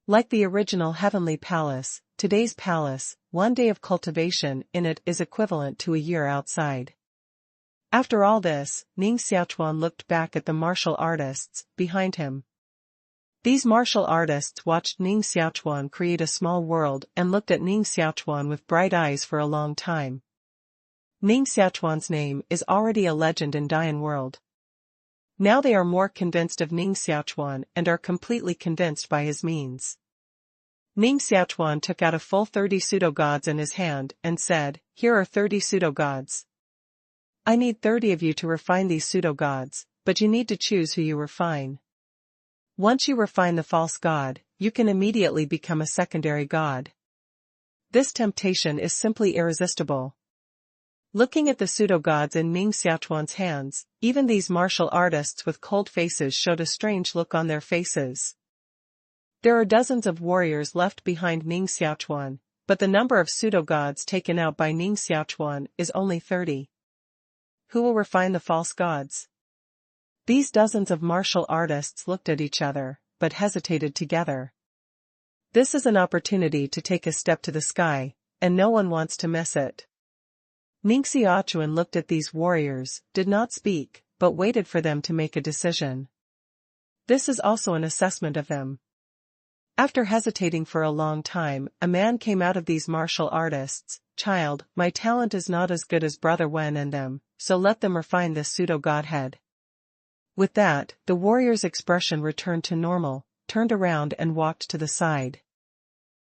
Speaker 1: Like the original heavenly palace, today's palace, 1 day of cultivation in it is equivalent to a year outside. After all this, Ning Xiaochuan looked back at the martial artists behind him. These martial artists watched Ning Xiaochuan create a small world and looked at Ning Xiaochuan with bright eyes for a long time. Ning Xiaochuan's name is already a legend in Dian world. Now they are more convinced of Ning Xiaochuan and are completely convinced by his means. Ning Xiaochuan took out a full 30 pseudo-gods in his hand and said, "Here are 30 pseudo-gods. I need 30 of you to refine these pseudo-gods, but you need to choose who you refine. Once you refine the false god, you can immediately become a secondary god. This temptation is simply irresistible." Looking at the pseudo-gods in Ning Xiaochuan's hands, even these martial artists with cold faces showed a strange look on their faces. There are dozens of warriors left behind Ning Xiaochuan, but the number of pseudo-gods taken out by Ning Xiaochuan is only 30. Who will refine the false gods? These dozens of martial artists looked at each other, but hesitated together. This is an opportunity to take a step to the sky, and no one wants to miss it. Ning Xiaochuan looked at these warriors, did not speak, but waited for them to make a decision. This is also an assessment of them. After hesitating for a long time, a man came out of these martial artists. "Child, my talent is not as good as Brother Wen and them, so let them refine this pseudo-godhead." With that, the warrior's expression returned to normal, turned around and walked to the side.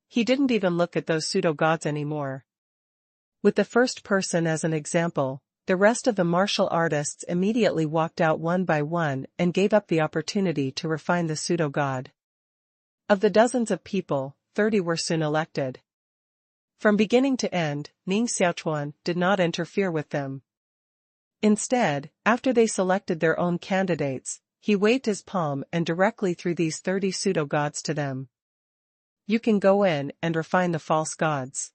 Speaker 1: He didn't even look at those pseudo-gods anymore. With the first person as an example, the rest of the martial artists immediately walked out one by one and gave up the opportunity to refine the pseudo-god. Of the dozens of people, 30 were soon elected. From beginning to end, Ning Xiaochuan did not interfere with them. Instead, after they selected their own candidates, he waved his palm and directly threw these 30 pseudo-gods to them. "You can go in and refine the false gods.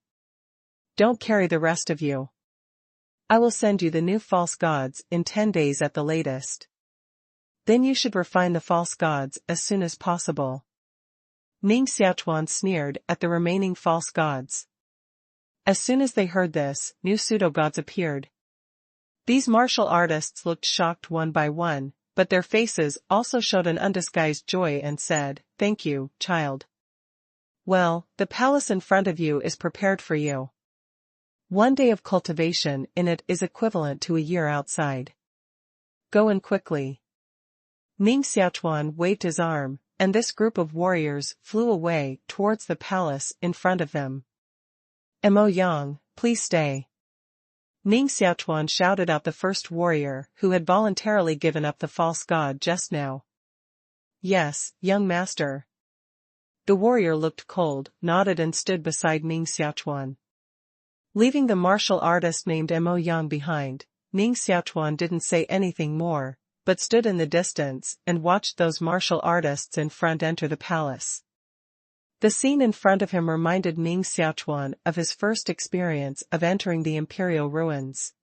Speaker 1: Don't carry the rest of you. I will send you the new false gods in 10 days at the latest. Then you should refine the false gods as soon as possible." Ning Xiaochuan sneered at the remaining false gods. As soon as they heard this, new pseudo-gods appeared. These martial artists looked shocked one by one, but their faces also showed an undisguised joy and said, "Thank you, child. Well, the palace in front of you is prepared for you. 1 day of cultivation in it is equivalent to a year outside. Go in quickly." Ning Xiaochuan waved his arm, and this group of warriors flew away towards the palace in front of them. "Mo Yang, please stay." Ning Xiaochuan shouted out the first warrior who had voluntarily given up the false god just now. "Yes, young master." The warrior looked cold, nodded and stood beside Ning Xiaochuan. Leaving the martial artist named Mo Yang behind, Ning Xiaochuan didn't say anything more, but stood in the distance and watched those martial artists in front enter the palace. The scene in front of him reminded Ning Xiaochuan of his first experience of entering the imperial ruins.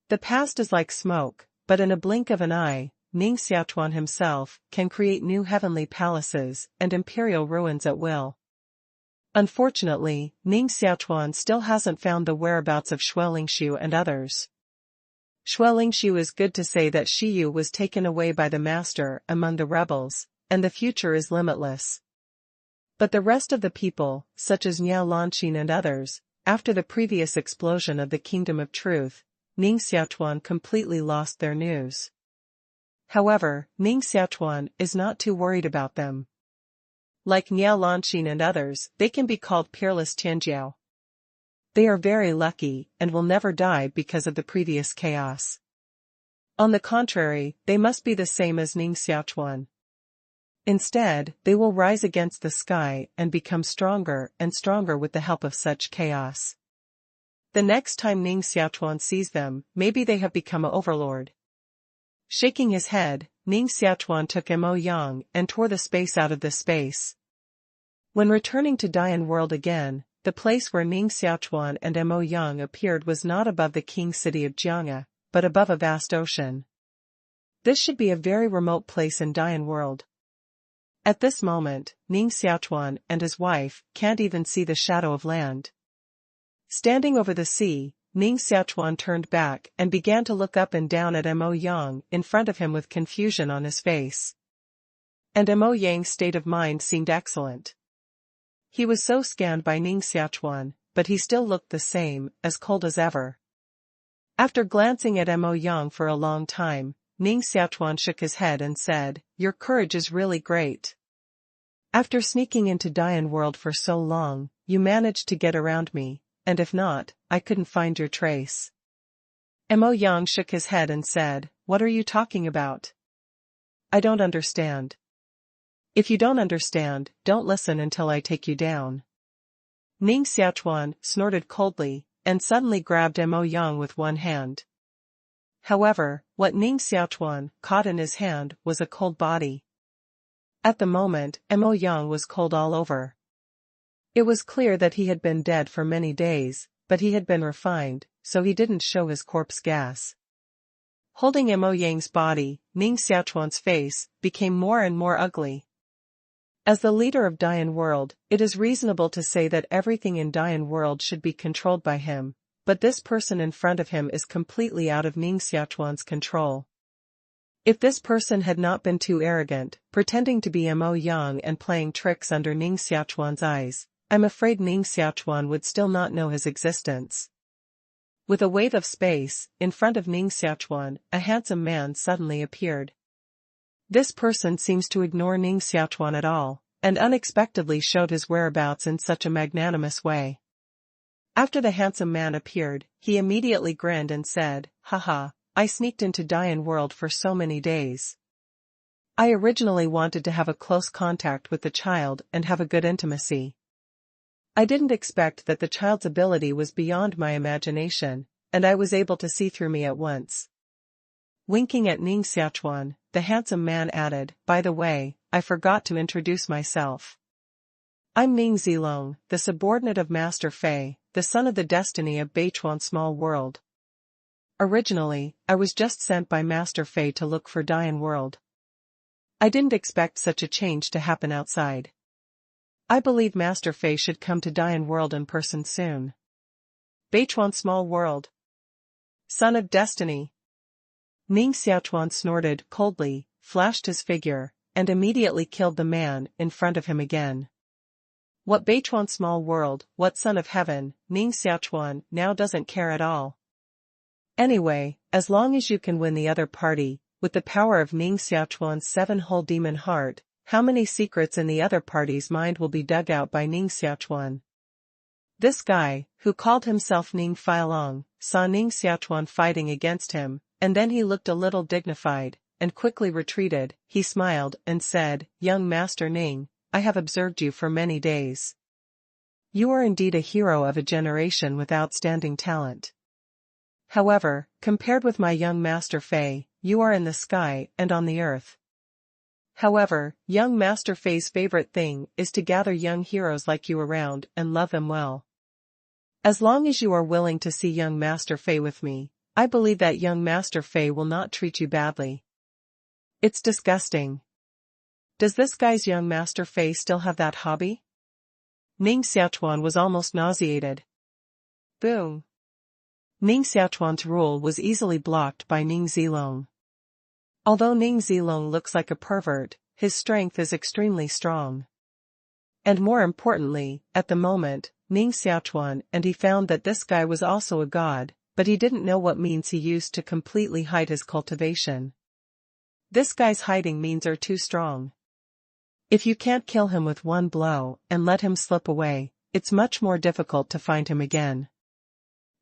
Speaker 1: The past is like smoke, but in a blink of an eye, Ning Xiaochuan himself can create new heavenly palaces and imperial ruins at will. Unfortunately, Ning Xiaochuan still hasn't found the whereabouts of Shuelingshu and others. Shuelingshu is good to say that Shiyu was taken away by the master among the rebels, and the future is limitless. But the rest of the people, such as Niao Lanqin and others, after the previous explosion of the Kingdom of Truth, Ning Xiaochuan completely lost their news. However, Ning Xiaochuan is not too worried about them. Like Niao Lanqin and others, they can be called peerless Tianjiao. They are very lucky and will never die because of the previous chaos. On the contrary, they must be the same as Ning Xiaochuan. Instead, they will rise against the sky and become stronger and stronger with the help of such chaos. The next time Ning Xiaochuan sees them, maybe they have become an overlord. Shaking his head, Ning Xiaochuan took Mo Yang and tore the space out of the space. When returning to Dian world again, the place where Ning Xiaochuan and Mo Yang appeared was not above the king city of Jiang'a, but above a vast ocean. This should be a very remote place in Dian world. At this moment, Ning Xiaochuan and his wife can't even see the shadow of land. Standing over the sea, Ning Xiaochuan turned back and began to look up and down at Mo Yang in front of him with confusion on his face. And Mo Yang's state of mind seemed excellent. He was so scanned by Ning Xiaochuan, but he still looked the same, as cold as ever. After glancing at Mo Yang for a long time, Ning Xiaochuan shook his head and said, "Your courage is really great. After sneaking into Dian world for so long, you managed to get around me, and if not, I couldn't find your trace." Mo Yang shook his head and said, "What are you talking about? I don't understand." "If you don't understand, don't listen until I take you down." Ning Xiaochuan snorted coldly, and suddenly grabbed Mo Yang with one hand. However, what Ning Xiaochuan caught in his hand was a cold body. At the moment, Mo Yang was cold all over. It was clear that he had been dead for many days, but he had been refined, so he didn't show his corpse gas. Holding Mo Yang's body, Ning Xiaochuan's face became more and more ugly. As the leader of Dian world, it is reasonable to say that everything in Dian world should be controlled by him, but this person in front of him is completely out of Ning Xiaochuan's control. If this person had not been too arrogant, pretending to be Mo Yang and playing tricks under Ning Xiaochuan's eyes, I'm afraid Ning Xiaochuan would still not know his existence. With a wave of space, in front of Ning Xiaochuan, a handsome man suddenly appeared. This person seems to ignore Ning Xiaochuan at all, and unexpectedly showed his whereabouts in such a magnanimous way. After the handsome man appeared, he immediately grinned and said, "Haha, I sneaked into Dian world for so many days. I originally wanted to have a close contact with the child and have a good intimacy. I didn't expect that the child's ability was beyond my imagination, and I was able to see through me at once." Winking at Ning Xiaochuan, the handsome man added, "By the way, I forgot to introduce myself. I'm Ming Zilong, the subordinate of Master Fei, the son of the destiny of Beichuan Small World. Originally, I was just sent by Master Fei to look for Dian world. I didn't expect such a change to happen outside. I believe Master Fei should come to Dian world in person soon." Beichuan Small World. Son of Destiny. Ning Xiaochuan snorted coldly, flashed his figure, and immediately killed the man in front of him again. What Beichuan Small World, what son of heaven, Ning Xiaochuan now doesn't care at all. Anyway, as long as you can win the other party, with the power of Ning Xiaochuan's 7-hole demon heart, how many secrets in the other party's mind will be dug out by Ning Xiaochuan? This guy, who called himself Ning Xiaolong, saw Ning Xiaochuan fighting against him, and then he looked a little dignified, and quickly retreated. He smiled and said, "Young Master Ning, I have observed you for many days. You are indeed a hero of a generation with outstanding talent. However, compared with my young Master Fei, you are in the sky and on the earth. However, young Master Fei's favorite thing is to gather young heroes like you around and love them well. As long as you are willing to see young Master Fei with me, I believe that young Master Fei will not treat you badly. It's disgusting. Does this guy's young Master Fei still have that hobby?" Ning Xiaochuan was almost nauseated. Boom. Ning Xiaochuan's rule was easily blocked by Ning Zilong. Although Ning Zilong looks like a pervert, his strength is extremely strong. And more importantly, at the moment, Ning Xiaochuan and he found that this guy was also a god, but he didn't know what means he used to completely hide his cultivation. This guy's hiding means are too strong. If you can't kill him with one blow and let him slip away, it's much more difficult to find him again.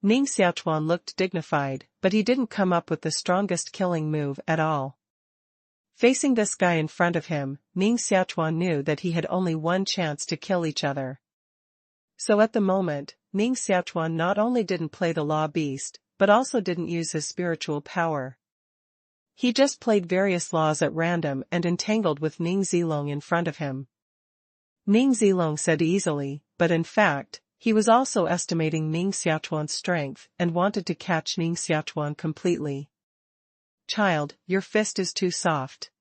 Speaker 1: Ning Xiaochuan looked dignified, but he didn't come up with the strongest killing move at all. Facing this guy in front of him, Ning Xiaochuan knew that he had only one chance to kill each other. So at the moment, Ning Xiaochuan not only didn't play the law beast, but also didn't use his spiritual power. He just played various laws at random and entangled with Ning Zilong in front of him. Ning Zilong said easily, but in fact, he was also estimating Ning Xiaochuan's strength and wanted to catch Ning Xiaochuan completely. Child, your fist is too soft.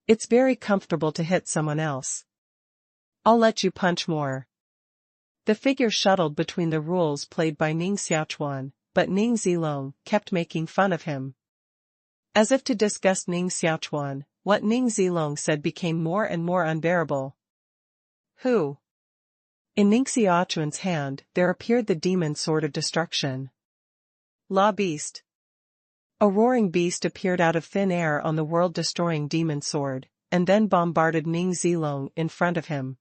Speaker 1: It's very comfortable to hit someone else. I'll let you punch more. The figure shuttled between the rules played by Ning Xiaochuan, but Ning Zilong kept making fun of him. As if to disgust Ning Xiaochuan, what Ning Zilong said became more and more unbearable. Who? In Ning Xiaochuan's hand there appeared the demon sword of destruction. Law beast. A roaring beast appeared out of thin air on the world-destroying demon sword, and then bombarded Ning Zilong in front of him.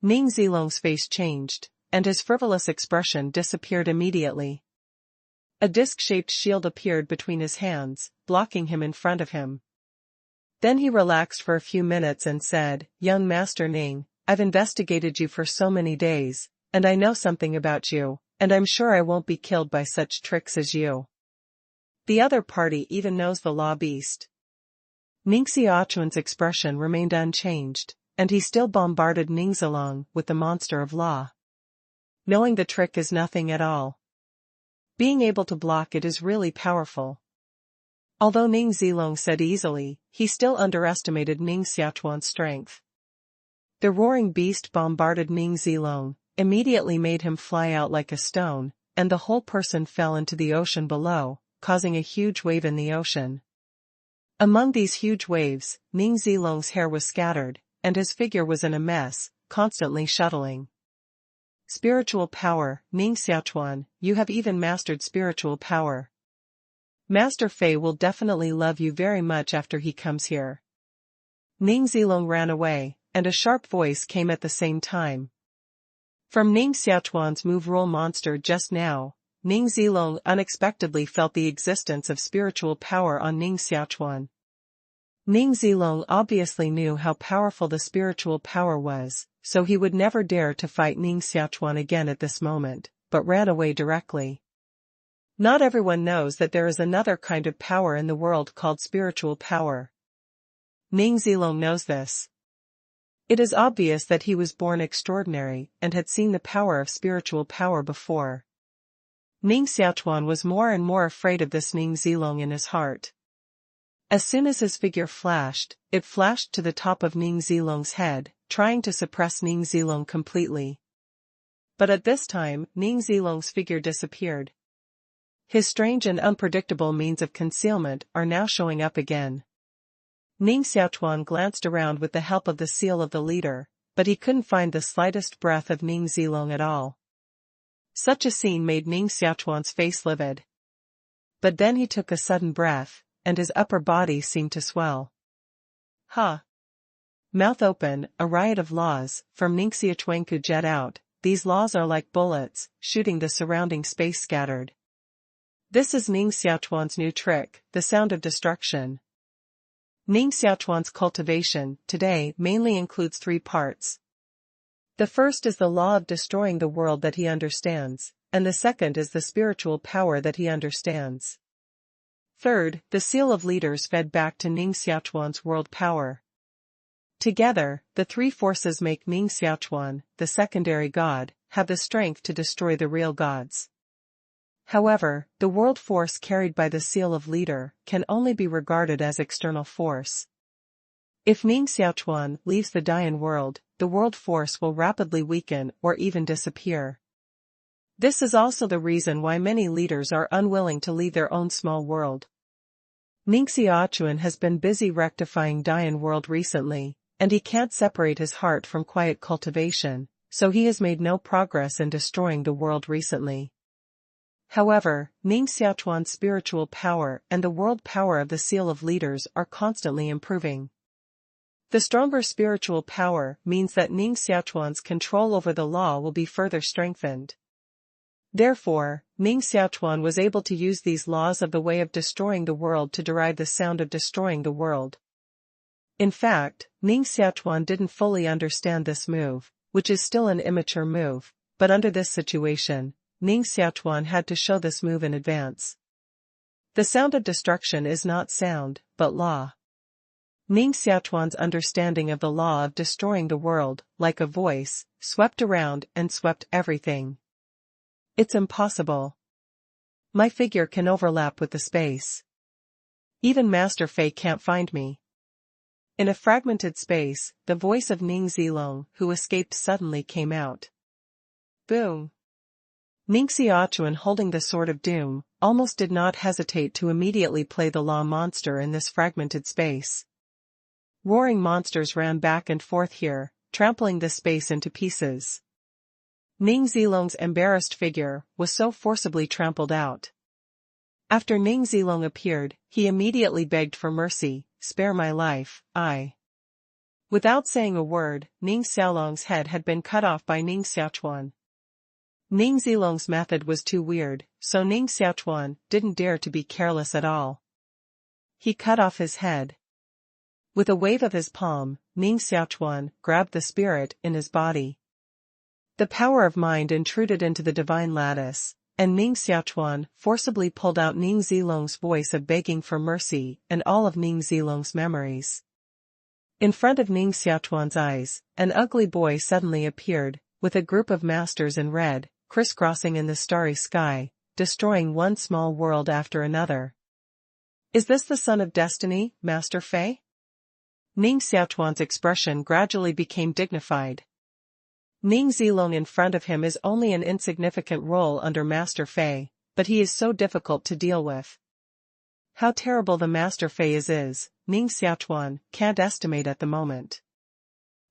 Speaker 1: Ning Zilong's face changed, and his frivolous expression disappeared immediately. A disc-shaped shield appeared between his hands, blocking him in front of him. Then he relaxed for a few minutes and said, "Young Master Ning, I've investigated you for so many days, and I know something about you, and I'm sure I won't be killed by such tricks as you. The other party even knows the law beast." Ning Xiaochuan's expression remained unchanged, and he still bombarded Ning Zilong with the monster of law. Knowing the trick is nothing at all. Being able to block it is really powerful. Although Ning Zilong said easily, he still underestimated Ning Xiaochuan's strength. The roaring beast bombarded Ning Zilong, immediately made him fly out like a stone, and the whole person fell into the ocean below, causing a huge wave in the ocean. Among these huge waves, Ning Zilong's hair was scattered, and his figure was in a mess, constantly shuttling. Spiritual power, Ning Xiaochuan, you have even mastered spiritual power. Master Fei will definitely love you very much after he comes here. Ning Zilong ran away, and a sharp voice came at the same time. From Ning Xiaochuan's move rule monster just now, Ning Zilong unexpectedly felt the existence of spiritual power on Ning Xiaochuan. Ning Zilong obviously knew how powerful the spiritual power was, so he would never dare to fight Ning Xiaochuan again at this moment, but ran away directly. Not everyone knows that there is another kind of power in the world called spiritual power. Ning Zilong knows this. It is obvious that he was born extraordinary and had seen the power of spiritual power before. Ning Xiaochuan was more and more afraid of this Ning Zilong in his heart. As soon as his figure flashed, it flashed to the top of Ning Zilong's head, trying to suppress Ning Zilong completely. But at this time, Ning Zilong's figure disappeared. His strange and unpredictable means of concealment are now showing up again. Ning Xiaochuan glanced around with the help of the seal of the leader, but he couldn't find the slightest breath of Ning Zilong at all. Such a scene made Ning Xiaochuan's face livid. But then he took a sudden breath, and his upper body seemed to swell. Huh! Mouth open, a riot of laws from Ning Xiaochuan could jet out. These laws are like bullets, shooting the surrounding space scattered. This is Ning Xiaochuan's new trick, the sound of destruction. Ning Xiaochuan's cultivation, today, mainly includes 3 parts. The first is the law of destroying the world that he understands, and the second is the spiritual power that he understands. Third, the seal of leaders fed back to Ning Xiaochuan's world power. Together, the 3 forces make Ning Xiaochuan, the secondary god, have the strength to destroy the real gods. However, the world force carried by the seal of leader can only be regarded as external force. If Ning Xiaochuan leaves the Dian world, the world force will rapidly weaken or even disappear. This is also the reason why many leaders are unwilling to leave their own small world. Ning Xiaochuan has been busy rectifying Dian world recently, and he can't separate his heart from quiet cultivation, so he has made no progress in destroying the world recently. However, Ning Xiaochuan's spiritual power and the world power of the seal of leaders are constantly improving. The stronger spiritual power means that Ning Xiaochuan's control over the law will be further strengthened. Therefore, Ning Xiaochuan was able to use these laws of the way of destroying the world to derive the sound of destroying the world. In fact, Ning Xiaochuan didn't fully understand this move, which is still an immature move, but under this situation, Ning Xiaochuan had to show this move in advance. The sound of destruction is not sound, but law. Ning Xiaochuan's understanding of the law of destroying the world, like a voice, swept around and swept everything. It's impossible. My figure can overlap with the space. Even Master Fei can't find me. In a fragmented space, the voice of Ning Zilong, who escaped suddenly, came out. Boom! Ning Xiaochuan, holding the Sword of Doom, almost did not hesitate to immediately play the law monster in this fragmented space. Roaring monsters ran back and forth here, trampling the space into pieces. Ning Zilong's embarrassed figure was so forcibly trampled out. After Ning Zilong appeared, he immediately begged for mercy, "Spare my life, I." Without saying a word, Ning Xiaolong's head had been cut off by Ning Xiaochuan. Ning Zilong's method was too weird, so Ning Xiaochuan didn't dare to be careless at all. He cut off his head. With a wave of his palm, Ning Xiaochuan grabbed the spirit in his body. The power of mind intruded into the divine lattice, and Ning Xiaochuan forcibly pulled out Ning Zilong's voice of begging for mercy and all of Ning Zilong's memories. In front of Ning Xiaochuan's eyes, an ugly boy suddenly appeared, with a group of masters in red, crisscrossing in the starry sky, destroying one small world after another. Is this the son of destiny, Master Fei? Ning Xiaochuan's expression gradually became dignified. Ning Zilong in front of him is only an insignificant role under Master Fei, but he is so difficult to deal with. How terrible the Master Fei is, Ning Xiaochuan can't estimate at the moment.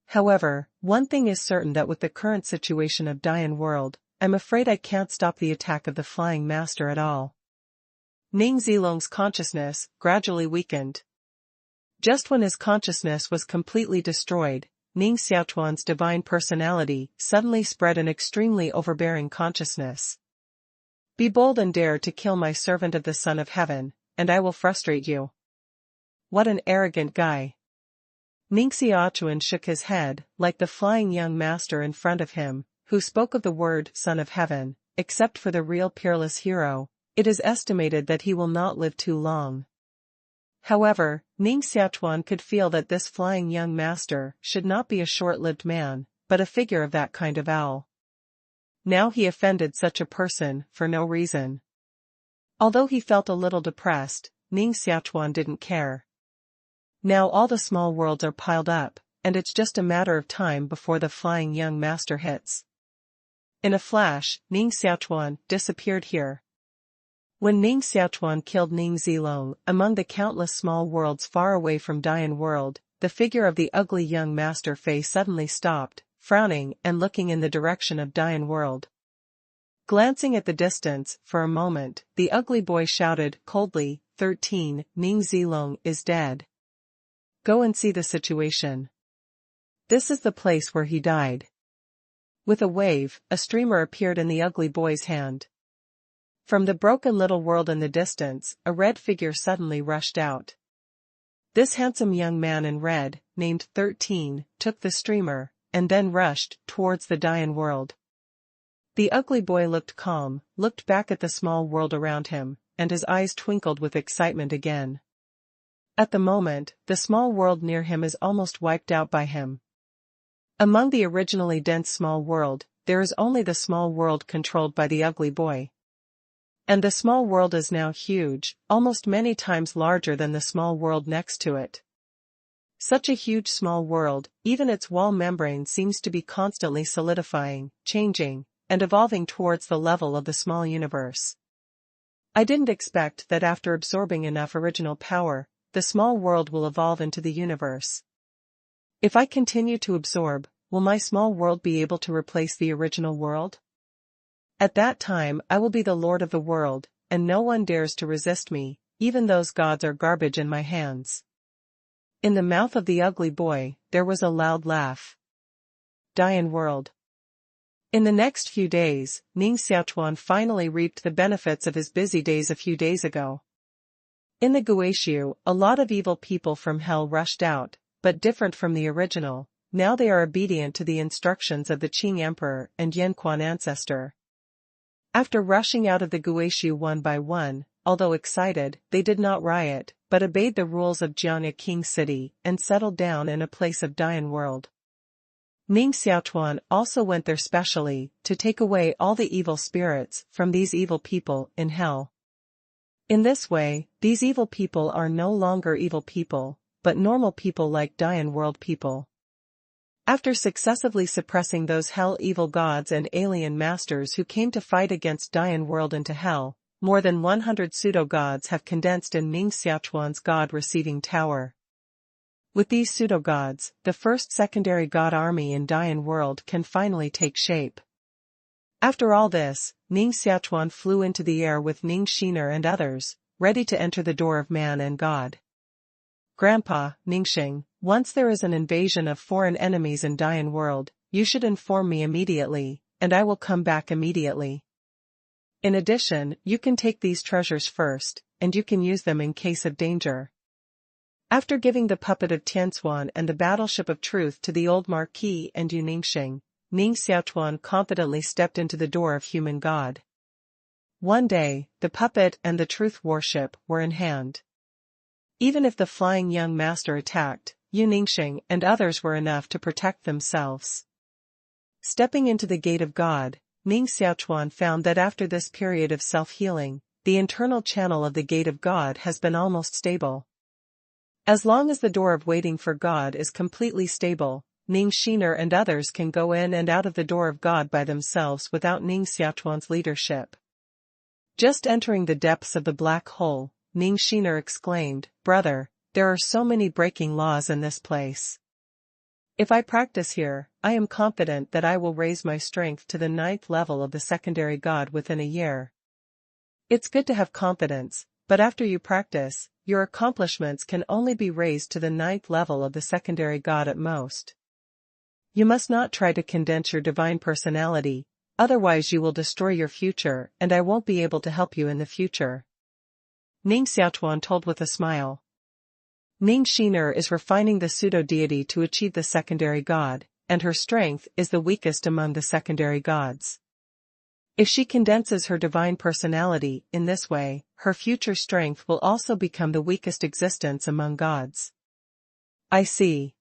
Speaker 1: However, one thing is certain, that with the current situation of Dian world, I'm afraid I can't stop the attack of the Flying Master at all. Ning Zilong's consciousness gradually weakened. Just when his consciousness was completely destroyed, Ning Xiaochuan's divine personality suddenly spread an extremely overbearing consciousness. Be bold and dare to kill my servant of the Son of Heaven, and I will frustrate you. What an arrogant guy. Ning Xiaochuan shook his head, like the flying young master in front of him, who spoke of the word Son of Heaven. Except for the real peerless hero, it is estimated that he will not live too long. However, Ning Xiaochuan could feel that this flying young master should not be a short-lived man, but a figure of that kind of owl. Now he offended such a person for no reason. Although he felt a little depressed, Ning Xiaochuan didn't care. Now all the small worlds are piled up, and it's just a matter of time before the flying young master hits. In a flash, Ning Xiaochuan disappeared here. When Ning Xiaochuan killed Ning Zilong among the countless small worlds far away from Dian world, the figure of the ugly young Master Fei suddenly stopped, frowning and looking in the direction of Dian world. Glancing at the distance for a moment, the ugly boy shouted coldly, 13, Ning Zilong is dead. Go and see the situation. This is the place where he died. With a wave, a streamer appeared in the ugly boy's hand. From the broken little world in the distance, a red figure suddenly rushed out. This handsome young man in red, named 13, took the streamer, and then rushed towards the Dian world. The ugly boy looked calm, looked back at the small world around him, and his eyes twinkled with excitement again. At the moment, the small world near him is almost wiped out by him. Among the originally dense small world, there is only the small world controlled by the ugly boy. And the small world is now huge, almost many times larger than the small world next to it. Such a huge small world, even its wall membrane seems to be constantly solidifying, changing, and evolving towards the level of the small universe. I didn't expect that after absorbing enough original power, the small world will evolve into the universe. If I continue to absorb, will my small world be able to replace the original world? At that time I will be the lord of the world, and no one dares to resist me, even those gods are garbage in my hands. In the mouth of the ugly boy, there was a loud laugh. Dian world. In the next few days, Ning Xiaochuan finally reaped the benefits of his busy days a few days ago. In the Guishu, a lot of evil people from hell rushed out, but different from the original, now they are obedient to the instructions of the Qing Emperor and Yanquan ancestor. After rushing out of the Guishu one by one, although excited, they did not riot, but obeyed the rules of Jiang'an King City and settled down in a place of Dian world. Ning Xiaochuan also went there specially to take away all the evil spirits from these evil people in hell. In this way, these evil people are no longer evil people, but normal people like Dian world people. After successively suppressing those hell evil gods and alien masters who came to fight against Dian world into hell, more than 100 pseudo-gods have condensed in Ning Xiaochuan's god-receiving tower. With these pseudo-gods, the first secondary god army in Dian world can finally take shape. After all this, Ning Xiaochuan flew into the air with Ning Xiaochuan and others, ready to enter the door of man and God. Grandpa, Ningxing, once there is an invasion of foreign enemies in Dian world, you should inform me immediately, and I will come back immediately. In addition, you can take these treasures first, and you can use them in case of danger. After giving the puppet of Tianxuan and the battleship of truth to the old Marquis and Yu Ningxing, Ning Xiaochuan confidently stepped into the door of human God. One day, the puppet and the truth warship were in hand. Even if the flying young master attacked, Yu Ningxing and others were enough to protect themselves. Stepping into the gate of God, Ning Xiaochuan found that after this period of self-healing, the internal channel of the gate of God has been almost stable. As long as the door of waiting for God is completely stable, Ning Xiaochuan and others can go in and out of the door of God by themselves without Ning Xiaochuan's leadership. Just entering the depths of the black hole, Ning Xiaochuan exclaimed, "Brother, there are so many breaking laws in this place. If I practice here, I am confident that I will raise my strength to the 9th level of the secondary God within a year." It's good to have confidence, but after you practice, your accomplishments can only be raised to the 9th level of the secondary God at most. You must not try to condense your divine personality, otherwise you will destroy your future and I won't be able to help you in the future. Ning Xiaochuan told with a smile. Ning Xiaochuan is refining the pseudo-deity to achieve the secondary God, and her strength is the weakest among the secondary gods. If she condenses her divine personality in this way, her future strength will also become the weakest existence among gods. I see.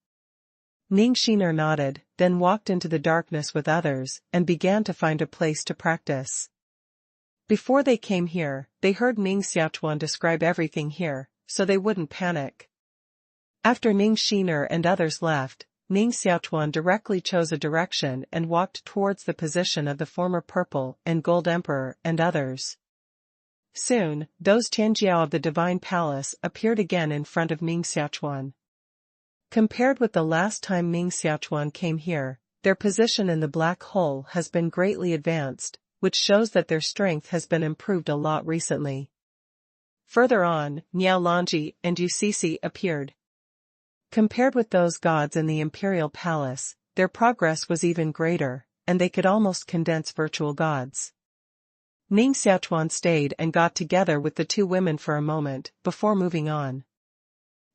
Speaker 1: Ning Xiaochuan nodded, then walked into the darkness with others and began to find a place to practice. Before they came here, they heard Ning Xiaochuan describe everything here, so they wouldn't panic. After Ning Xiaochuan and others left, Ning Xiaochuan directly chose a direction and walked towards the position of the former Purple and Gold Emperor and others. Soon, those Tianjiao of the Divine Palace appeared again in front of Ning Xiaochuan. Compared with the last time Ning Xiaochuan came here, their position in the black hole has been greatly advanced, which shows that their strength has been improved a lot recently. Further on, Niao Lanji and Ucisi appeared. Compared with those gods in the imperial palace, their progress was even greater, and they could almost condense virtual gods. Ning Xiaochuan stayed and got together with the two women for a moment, before moving on.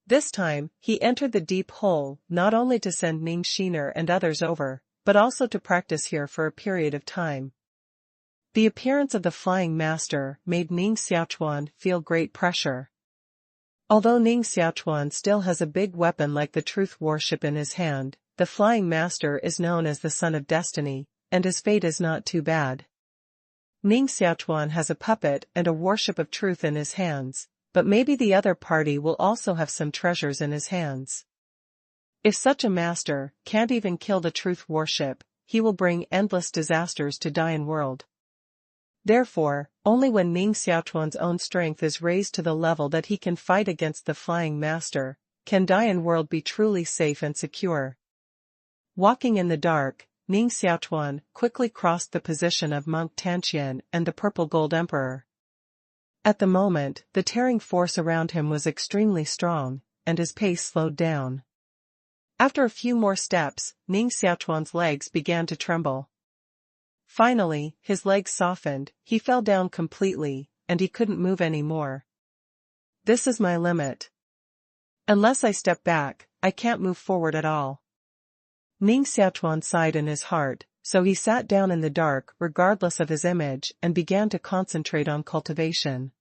Speaker 1: This time, he entered the deep hole, not only to send Ning Xiaochuan and others over, but also to practice here for a period of time. The appearance of the flying master made Ning Xiaochuan feel great pressure. Although Ning Xiaochuan still has a big weapon like the truth warship in his hand, the flying master is known as the son of destiny, and his fate is not too bad. Ning Xiaochuan has a puppet and a warship of truth in his hands, but maybe the other party will also have some treasures in his hands. If such a master can't even kill the truth warship, he will bring endless disasters to Dian world. Therefore, only when Ning Xiaochuan's own strength is raised to the level that he can fight against the flying master, can Dian world be truly safe and secure. Walking in the dark, Ning Xiaochuan quickly crossed the position of Monk Tanqian and the Purple Gold Emperor. At the moment, the tearing force around him was extremely strong, and his pace slowed down. After a few more steps, Ning Xiaochuan's legs began to tremble. Finally, his legs softened, he fell down completely, and he couldn't move anymore. This is my limit. Unless I step back, I can't move forward at all. Ning Xiaochuan sighed in his heart, so he sat down in the dark regardless of his image and began to concentrate on cultivation.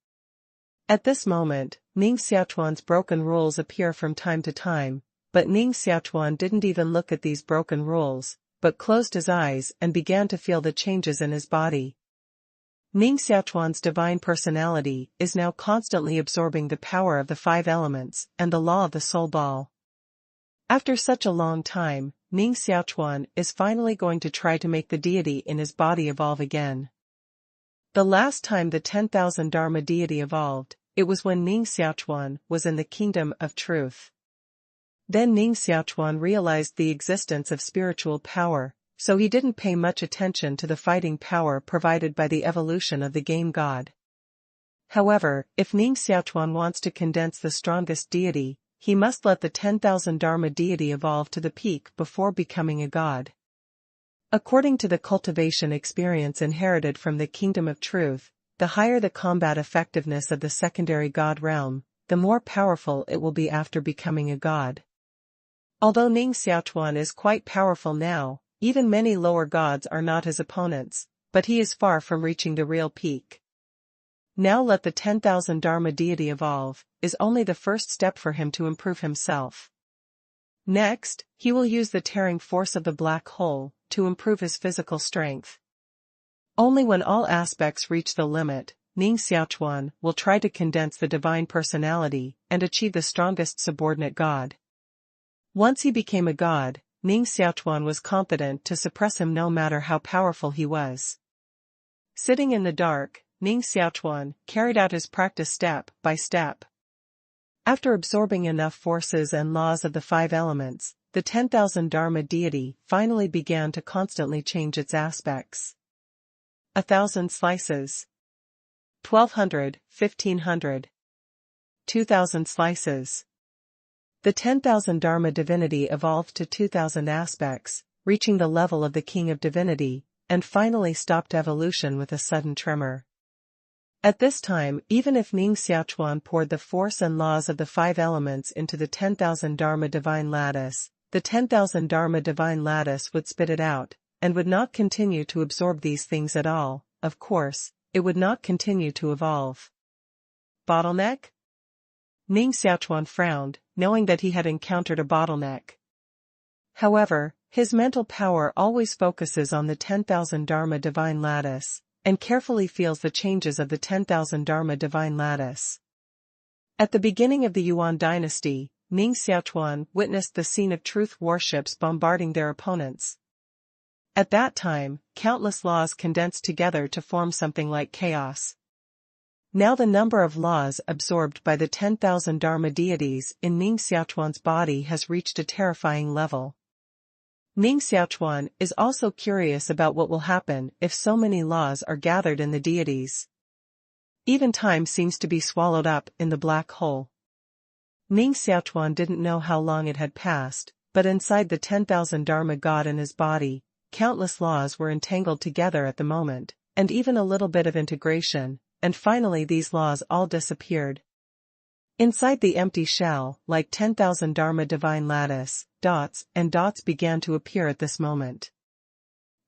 Speaker 1: At this moment, Ning Xiaochuan's broken rules appear from time to time, but Ning Xiaochuan didn't even look at these broken rules, but closed his eyes and began to feel the changes in his body. Ning Xiaochuan's divine personality is now constantly absorbing the power of the 5 elements and the law of the soul ball. After such a long time, Ning Xiaochuan is finally going to try to make the deity in his body evolve again. The last time the 10,000 Dharma deity evolved, it was when Ning Xiaochuan was in the kingdom of truth. Then Ning Xiaochuan realized the existence of spiritual power, so he didn't pay much attention to the fighting power provided by the evolution of the game god. However, if Ning Xiaochuan wants to condense the strongest deity, he must let the 10,000 Dharma deity evolve to the peak before becoming a god. According to the cultivation experience inherited from the kingdom of truth, the higher the combat effectiveness of the secondary god realm, the more powerful it will be after becoming a god. Although Ning Xiaochuan is quite powerful now, even many lower gods are not his opponents, but he is far from reaching the real peak. Now let the 10,000 Dharma deity evolve, is only the first step for him to improve himself. Next, he will use the tearing force of the black hole to improve his physical strength. Only when all aspects reach the limit, Ning Xiaochuan will try to condense the divine personality and achieve the strongest subordinate god. Once he became a god, Ning Xiaochuan was confident to suppress him no matter how powerful he was. Sitting in the dark, Ning Xiaochuan carried out his practice step by step. After absorbing enough forces and laws of the 5 elements, the 10,000 Dharma deity finally began to constantly change its aspects. 1,000 slices. 1,200, 1,500. 2,000 slices. The 10,000 Dharma divinity evolved to 2,000 aspects, reaching the level of the king of divinity, and finally stopped evolution with a sudden tremor. At this time, even if Ning Xiaochuan poured the force and laws of the 5 elements into the 10,000 Dharma divine lattice, the 10,000 Dharma divine lattice would spit it out, and would not continue to absorb these things at all. Of course, it would not continue to evolve. Bottleneck? Ning Xiaochuan frowned, knowing that he had encountered a bottleneck. However, his mental power always focuses on the 10,000 Dharma divine lattice, and carefully feels the changes of the 10,000 Dharma divine lattice. At the beginning of the Yuan dynasty, Ning Xiaochuan witnessed the scene of truth warships bombarding their opponents. At that time, countless laws condensed together to form something like chaos. Now the number of laws absorbed by the 10,000 Dharma deities in Ning Xiaochuan's body has reached a terrifying level. Ning Xiaochuan is also curious about what will happen if so many laws are gathered in the deities. Even time seems to be swallowed up in the black hole. Ning Xiaochuan didn't know how long it had passed, but inside the 10,000 Dharma god in his body, countless laws were entangled together at the moment, and even a little bit of integration, and finally these laws all disappeared. Inside the empty shell, like 10,000 Dharma divine lattice, dots and dots began to appear at this moment.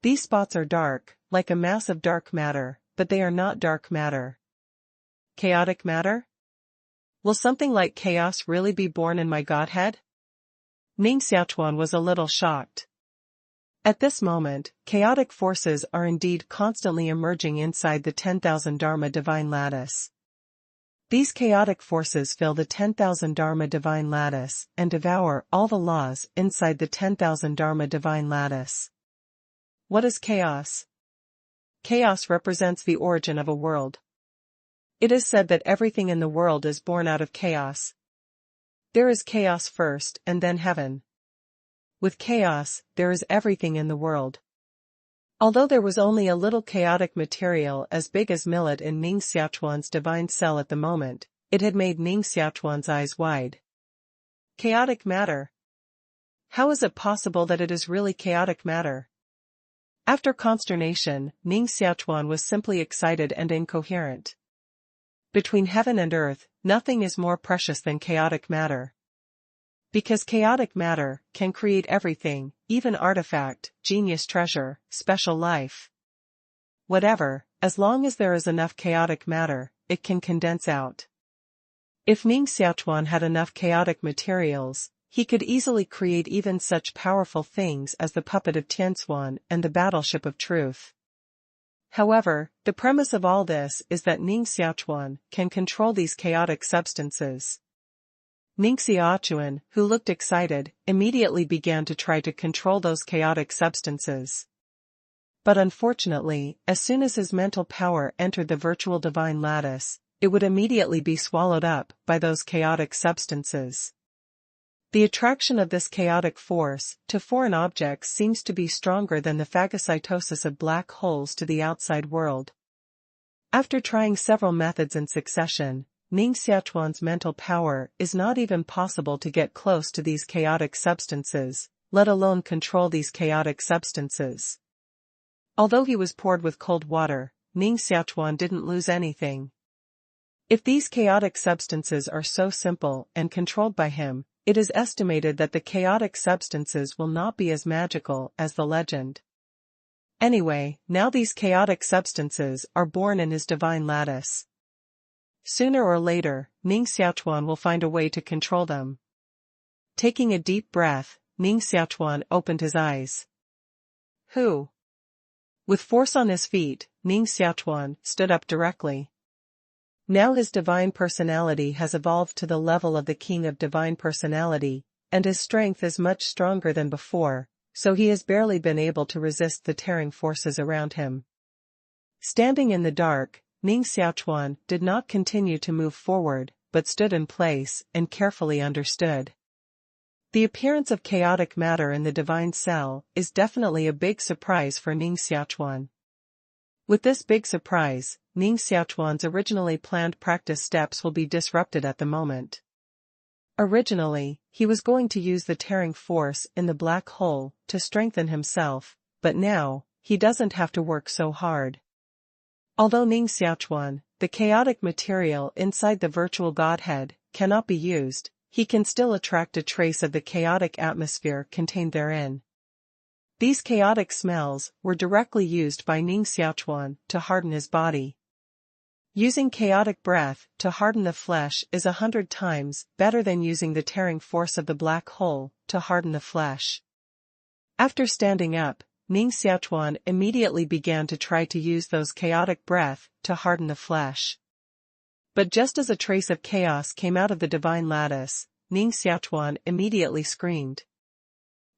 Speaker 1: These spots are dark, like a mass of dark matter, but they are not dark matter. Chaotic matter? Will something like chaos really be born in my godhead? Ning Xiaochuan was a little shocked. At this moment, chaotic forces are indeed constantly emerging inside the 10,000 Dharma divine lattice. These chaotic forces fill the 10,000 Dharma divine lattice and devour all the laws inside the 10,000 Dharma divine lattice. What is chaos? Chaos represents the origin of a world. It is said that everything in the world is born out of chaos. There is chaos first and then heaven. With chaos, there is everything in the world. Although there was only a little chaotic material as big as millet in Ning Xiaochuan's divine cell at the moment, it had made Ning Xiaochuan's eyes wide. Chaotic matter. How is it possible that it is really chaotic matter? After consternation, Ning Xiaochuan was simply excited and incoherent. Between heaven and earth, nothing is more precious than chaotic matter. Because chaotic matter can create everything, even artifact, genius treasure, special life. Whatever, as long as there is enough chaotic matter, it can condense out. If Ning Xiaochuan had enough chaotic materials, he could easily create even such powerful things as the puppet of Tianxuan and the battleship of truth. However, the premise of all this is that Ning Xiaochuan can control these chaotic substances. Ning Xiaochuan, who looked excited, immediately began to try to control those chaotic substances. But unfortunately, as soon as his mental power entered the virtual divine lattice, it would immediately be swallowed up by those chaotic substances. The attraction of this chaotic force to foreign objects seems to be stronger than the phagocytosis of black holes to the outside world. After trying several methods in succession, Ning Xiaochuan's mental power is not even possible to get close to these chaotic substances, let alone control these chaotic substances. Although he was poured with cold water, Ning Xiaochuan didn't lose anything. If these chaotic substances are so simple and controlled by him, it is estimated that the chaotic substances will not be as magical as the legend. Anyway, now these chaotic substances are born in his divine lattice. Sooner or later, Ning Xiaochuan will find a way to control them. Taking a deep breath, Ning Xiaochuan opened his eyes. Who? With force on his feet, Ning Xiaochuan stood up directly. Now his divine personality has evolved to the level of the king of divine personality, and his strength is much stronger than before, so he has barely been able to resist the tearing forces around him. Standing in the dark, Ning Xiaochuan did not continue to move forward, but stood in place and carefully understood. The appearance of chaotic matter in the divine cell is definitely a big surprise for Ning Xiaochuan. With this big surprise, Ning Xiaochuan's originally planned practice steps will be disrupted at the moment. Originally, he was going to use the tearing force in the black hole to strengthen himself, but now, he doesn't have to work so hard. Although Ning Xiaochuan, the chaotic material inside the virtual godhead, cannot be used, he can still attract a trace of the chaotic atmosphere contained therein. These chaotic smells were directly used by Ning Xiaochuan to harden his body. Using chaotic breath to harden the flesh is 100 times better than using the tearing force of the black hole to harden the flesh. After standing up, Ning Xiaochuan immediately began to try to use those chaotic breath to harden the flesh. But just as a trace of chaos came out of the divine lattice, Ning Xiaochuan immediately screamed.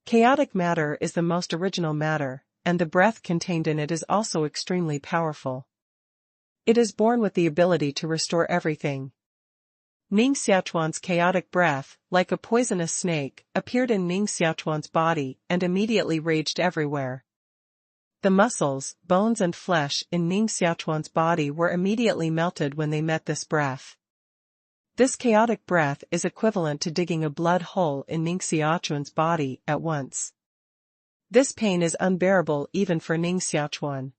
Speaker 1: Chaotic matter is the most original matter, and the breath contained in it is also extremely powerful. It is born with the ability to restore everything. Ning Xiaochuan's chaotic breath, like a poisonous snake, appeared in Ning Xiaochuan's body and immediately raged everywhere. The muscles, bones and flesh in Ning Xiaochuan's body were immediately melted when they met this breath. This chaotic breath is equivalent to digging a blood hole in Ning Xiaochuan's body at once. This pain is unbearable even for Ning Xiaochuan.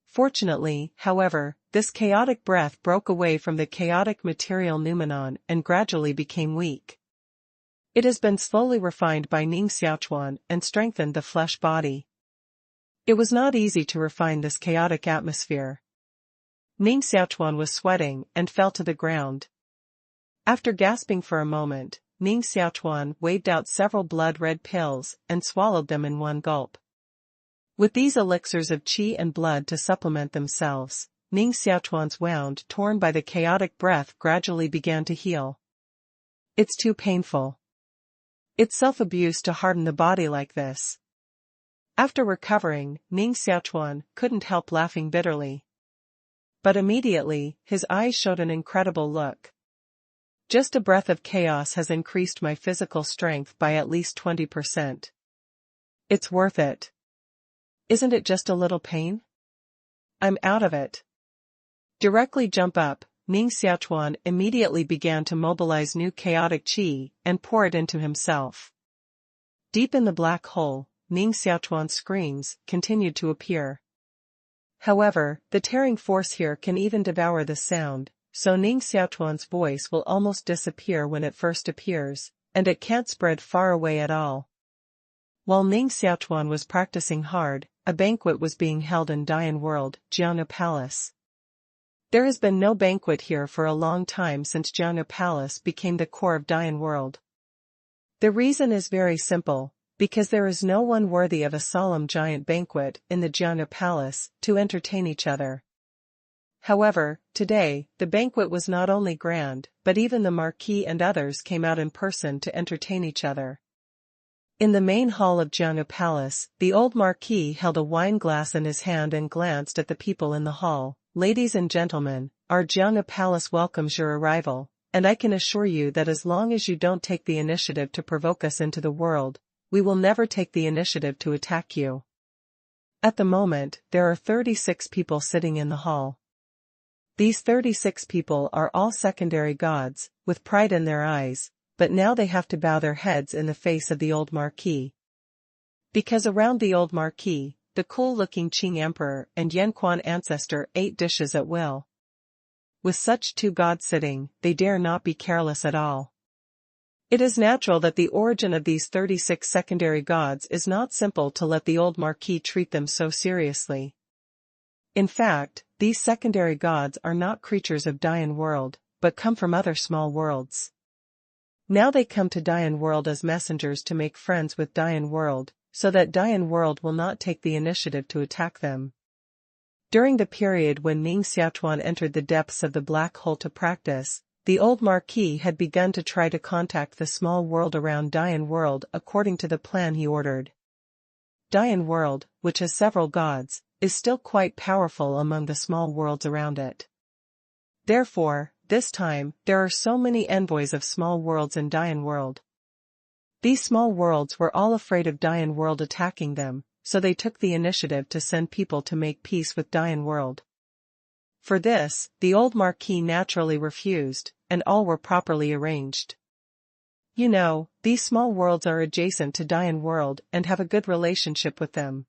Speaker 1: Fortunately, however, this chaotic breath broke away from the chaotic material noumenon and gradually became weak. It has been slowly refined by Ning Xiaochuan and strengthened the flesh body. It was not easy to refine this chaotic atmosphere. Ning Xiaochuan was sweating and fell to the ground. After gasping for a moment, Ning Xiaochuan waved out several blood-red pills and swallowed them in one gulp. With these elixirs of qi and blood to supplement themselves, Ning Xiaochuan's wound torn by the chaotic breath gradually began to heal. It's too painful. It's self-abuse to harden the body like this. After recovering, Ning Xiaochuan couldn't help laughing bitterly. But immediately, his eyes showed an incredible look. Just a breath of chaos has increased my physical strength by at least 20%. It's worth it. Isn't it just a little pain? I'm out of it. Directly jump up, Ning Xiaochuan immediately began to mobilize new chaotic qi and pour it into himself. Deep in the black hole, Ning Xiaochuan's screams continued to appear. However, the tearing force here can even devour the sound, so Ning Xiaochuan's voice will almost disappear when it first appears, and it can't spread far away at all. While Ning Xiaochuan was practicing hard, a banquet was being held in Dian World, Jiu Palace. There has been no banquet here for a long time since Jiu Palace became the core of Dian World. The reason is very simple, because there is no one worthy of a solemn giant banquet in the Jiu Palace to entertain each other. However, today, the banquet was not only grand, but even the Marquis and others came out in person to entertain each other. In the main hall of Jiu Palace, the old Marquis held a wine glass in his hand and glanced at the people in the hall. Ladies and gentlemen, our Jiu Palace welcomes your arrival, and I can assure you that as long as you don't take the initiative to provoke us into the world, we will never take the initiative to attack you. At the moment, there are 36 people sitting in the hall. These 36 people are all secondary gods, with pride in their eyes, but now they have to bow their heads in the face of the old Marquis. Because around the old Marquis, the cool-looking Qing Emperor and Yanquan ancestor ate dishes at will. With such two gods sitting, they dare not be careless at all. It is natural that the origin of these 36 secondary gods is not simple to let the old Marquis treat them so seriously. In fact, these secondary gods are not creatures of Dian World, but come from other small worlds. Now they come to Dian World as messengers to make friends with Dian World, so that Dian World will not take the initiative to attack them. During the period when Ning Xiaochuan entered the depths of the black hole to practice, the old Marquis had begun to try to contact the small world around Dian World according to the plan he ordered. Dian World, which has several gods, is still quite powerful among the small worlds around it. Therefore, this time, there are so many envoys of small worlds in Dian World. These small worlds were all afraid of Dian World attacking them, so they took the initiative to send people to make peace with Dian World. For this, the old Marquis naturally refused, and all were properly arranged. You know, these small worlds are adjacent to Dian World and have a good relationship with them.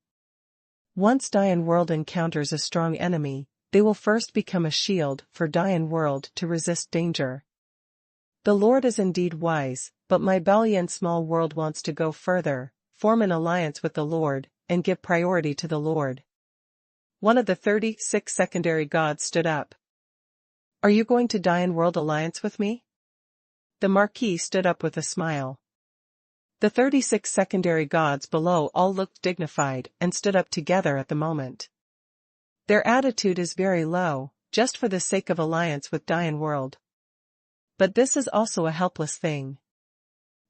Speaker 1: Once Dian World encounters a strong enemy, they will first become a shield for Dian World to resist danger. The Lord is indeed wise, but my Balian small world wants to go further, form an alliance with the Lord, and give priority to the Lord. One of the 36 secondary gods stood up. Are you going to Dian World alliance with me? The Marquis stood up with a smile. The 36 secondary gods below all looked dignified and stood up together at the moment. Their attitude is very low, just for the sake of alliance with Dian World. But this is also a helpless thing.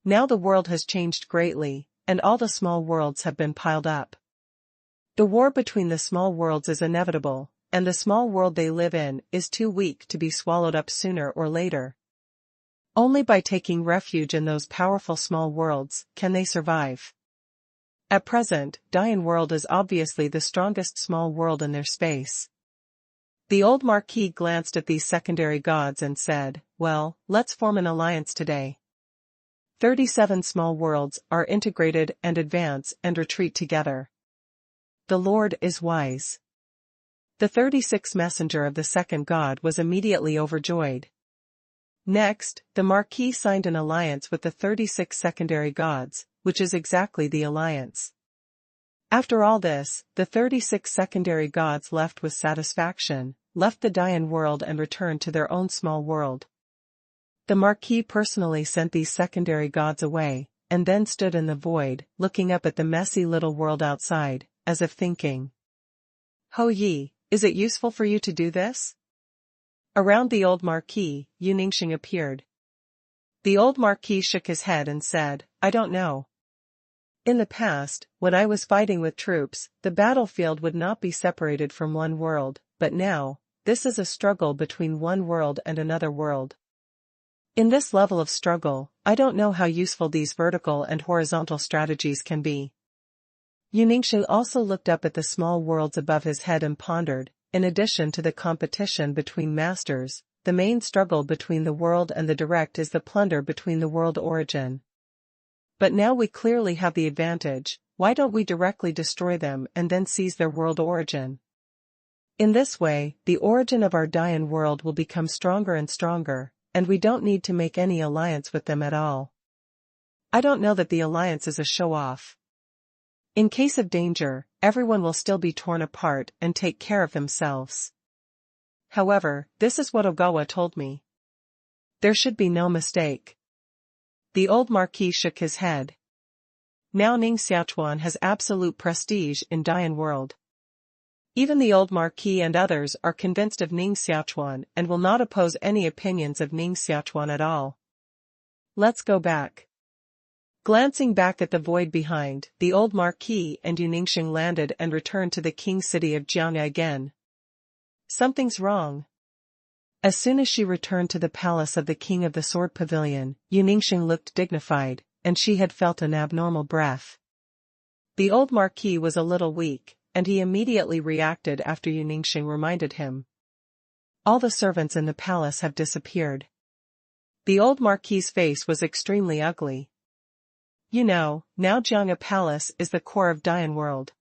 Speaker 1: Now the world has changed greatly, and all the small worlds have been piled up. The war between the small worlds is inevitable, and the small world they live in is too weak to be swallowed up sooner or later. Only by taking refuge in those powerful small worlds can they survive. At present, Dian World is obviously the strongest small world in their space. The old Marquis glanced at these secondary gods and said, well, let's form an alliance today. 37 small worlds are integrated and advance and retreat together. The Lord is wise. The 36th messenger of the second god was immediately overjoyed. Next, the Marquis signed an alliance with the 36 secondary gods, which is exactly the alliance. After all this, the 36 secondary gods left with satisfaction, left the Dian World and returned to their own small world. The Marquis personally sent these secondary gods away, and then stood in the void, looking up at the messy little world outside, as if thinking, Ho Yi, is it useful for you to do this? Around the old Marquis, Yu Ningxing appeared. The old Marquis shook his head and said, I don't know. In the past, when I was fighting with troops, the battlefield would not be separated from one world, but now, this is a struggle between one world and another world. In this level of struggle, I don't know how useful these vertical and horizontal strategies can be. Yu Ningxing also looked up at the small worlds above his head and pondered, in addition to the competition between masters, the main struggle between the world and the direct is the plunder between the world origin. But now we clearly have the advantage, why don't we directly destroy them and then seize their world origin? In this way, the origin of our Dian world will become stronger and stronger, and we don't need to make any alliance with them at all. I don't know that the alliance is a show-off. In case of danger, everyone will still be torn apart and take care of themselves. However, this is what Ogawa told me. There should be no mistake. The old Marquis shook his head. Now Ning Xiaochuan has absolute prestige in Dian world. Even the old Marquis and others are convinced of Ning Xiaochuan and will not oppose any opinions of Ning Xiaochuan at all. Let's go back. Glancing back at the void behind, the old Marquis and Yu Ningxing landed and returned to the king city of Jiangya again. Something's wrong. As soon as she returned to the palace of the king of the sword pavilion, Yu Ningxing looked dignified, and she had felt an abnormal breath. The old Marquis was a little weak, and he immediately reacted after Yu Ningxing reminded him. All the servants in the palace have disappeared. The old Marquis's face was extremely ugly. You know, now Jiangya Palace is the core of Dian world.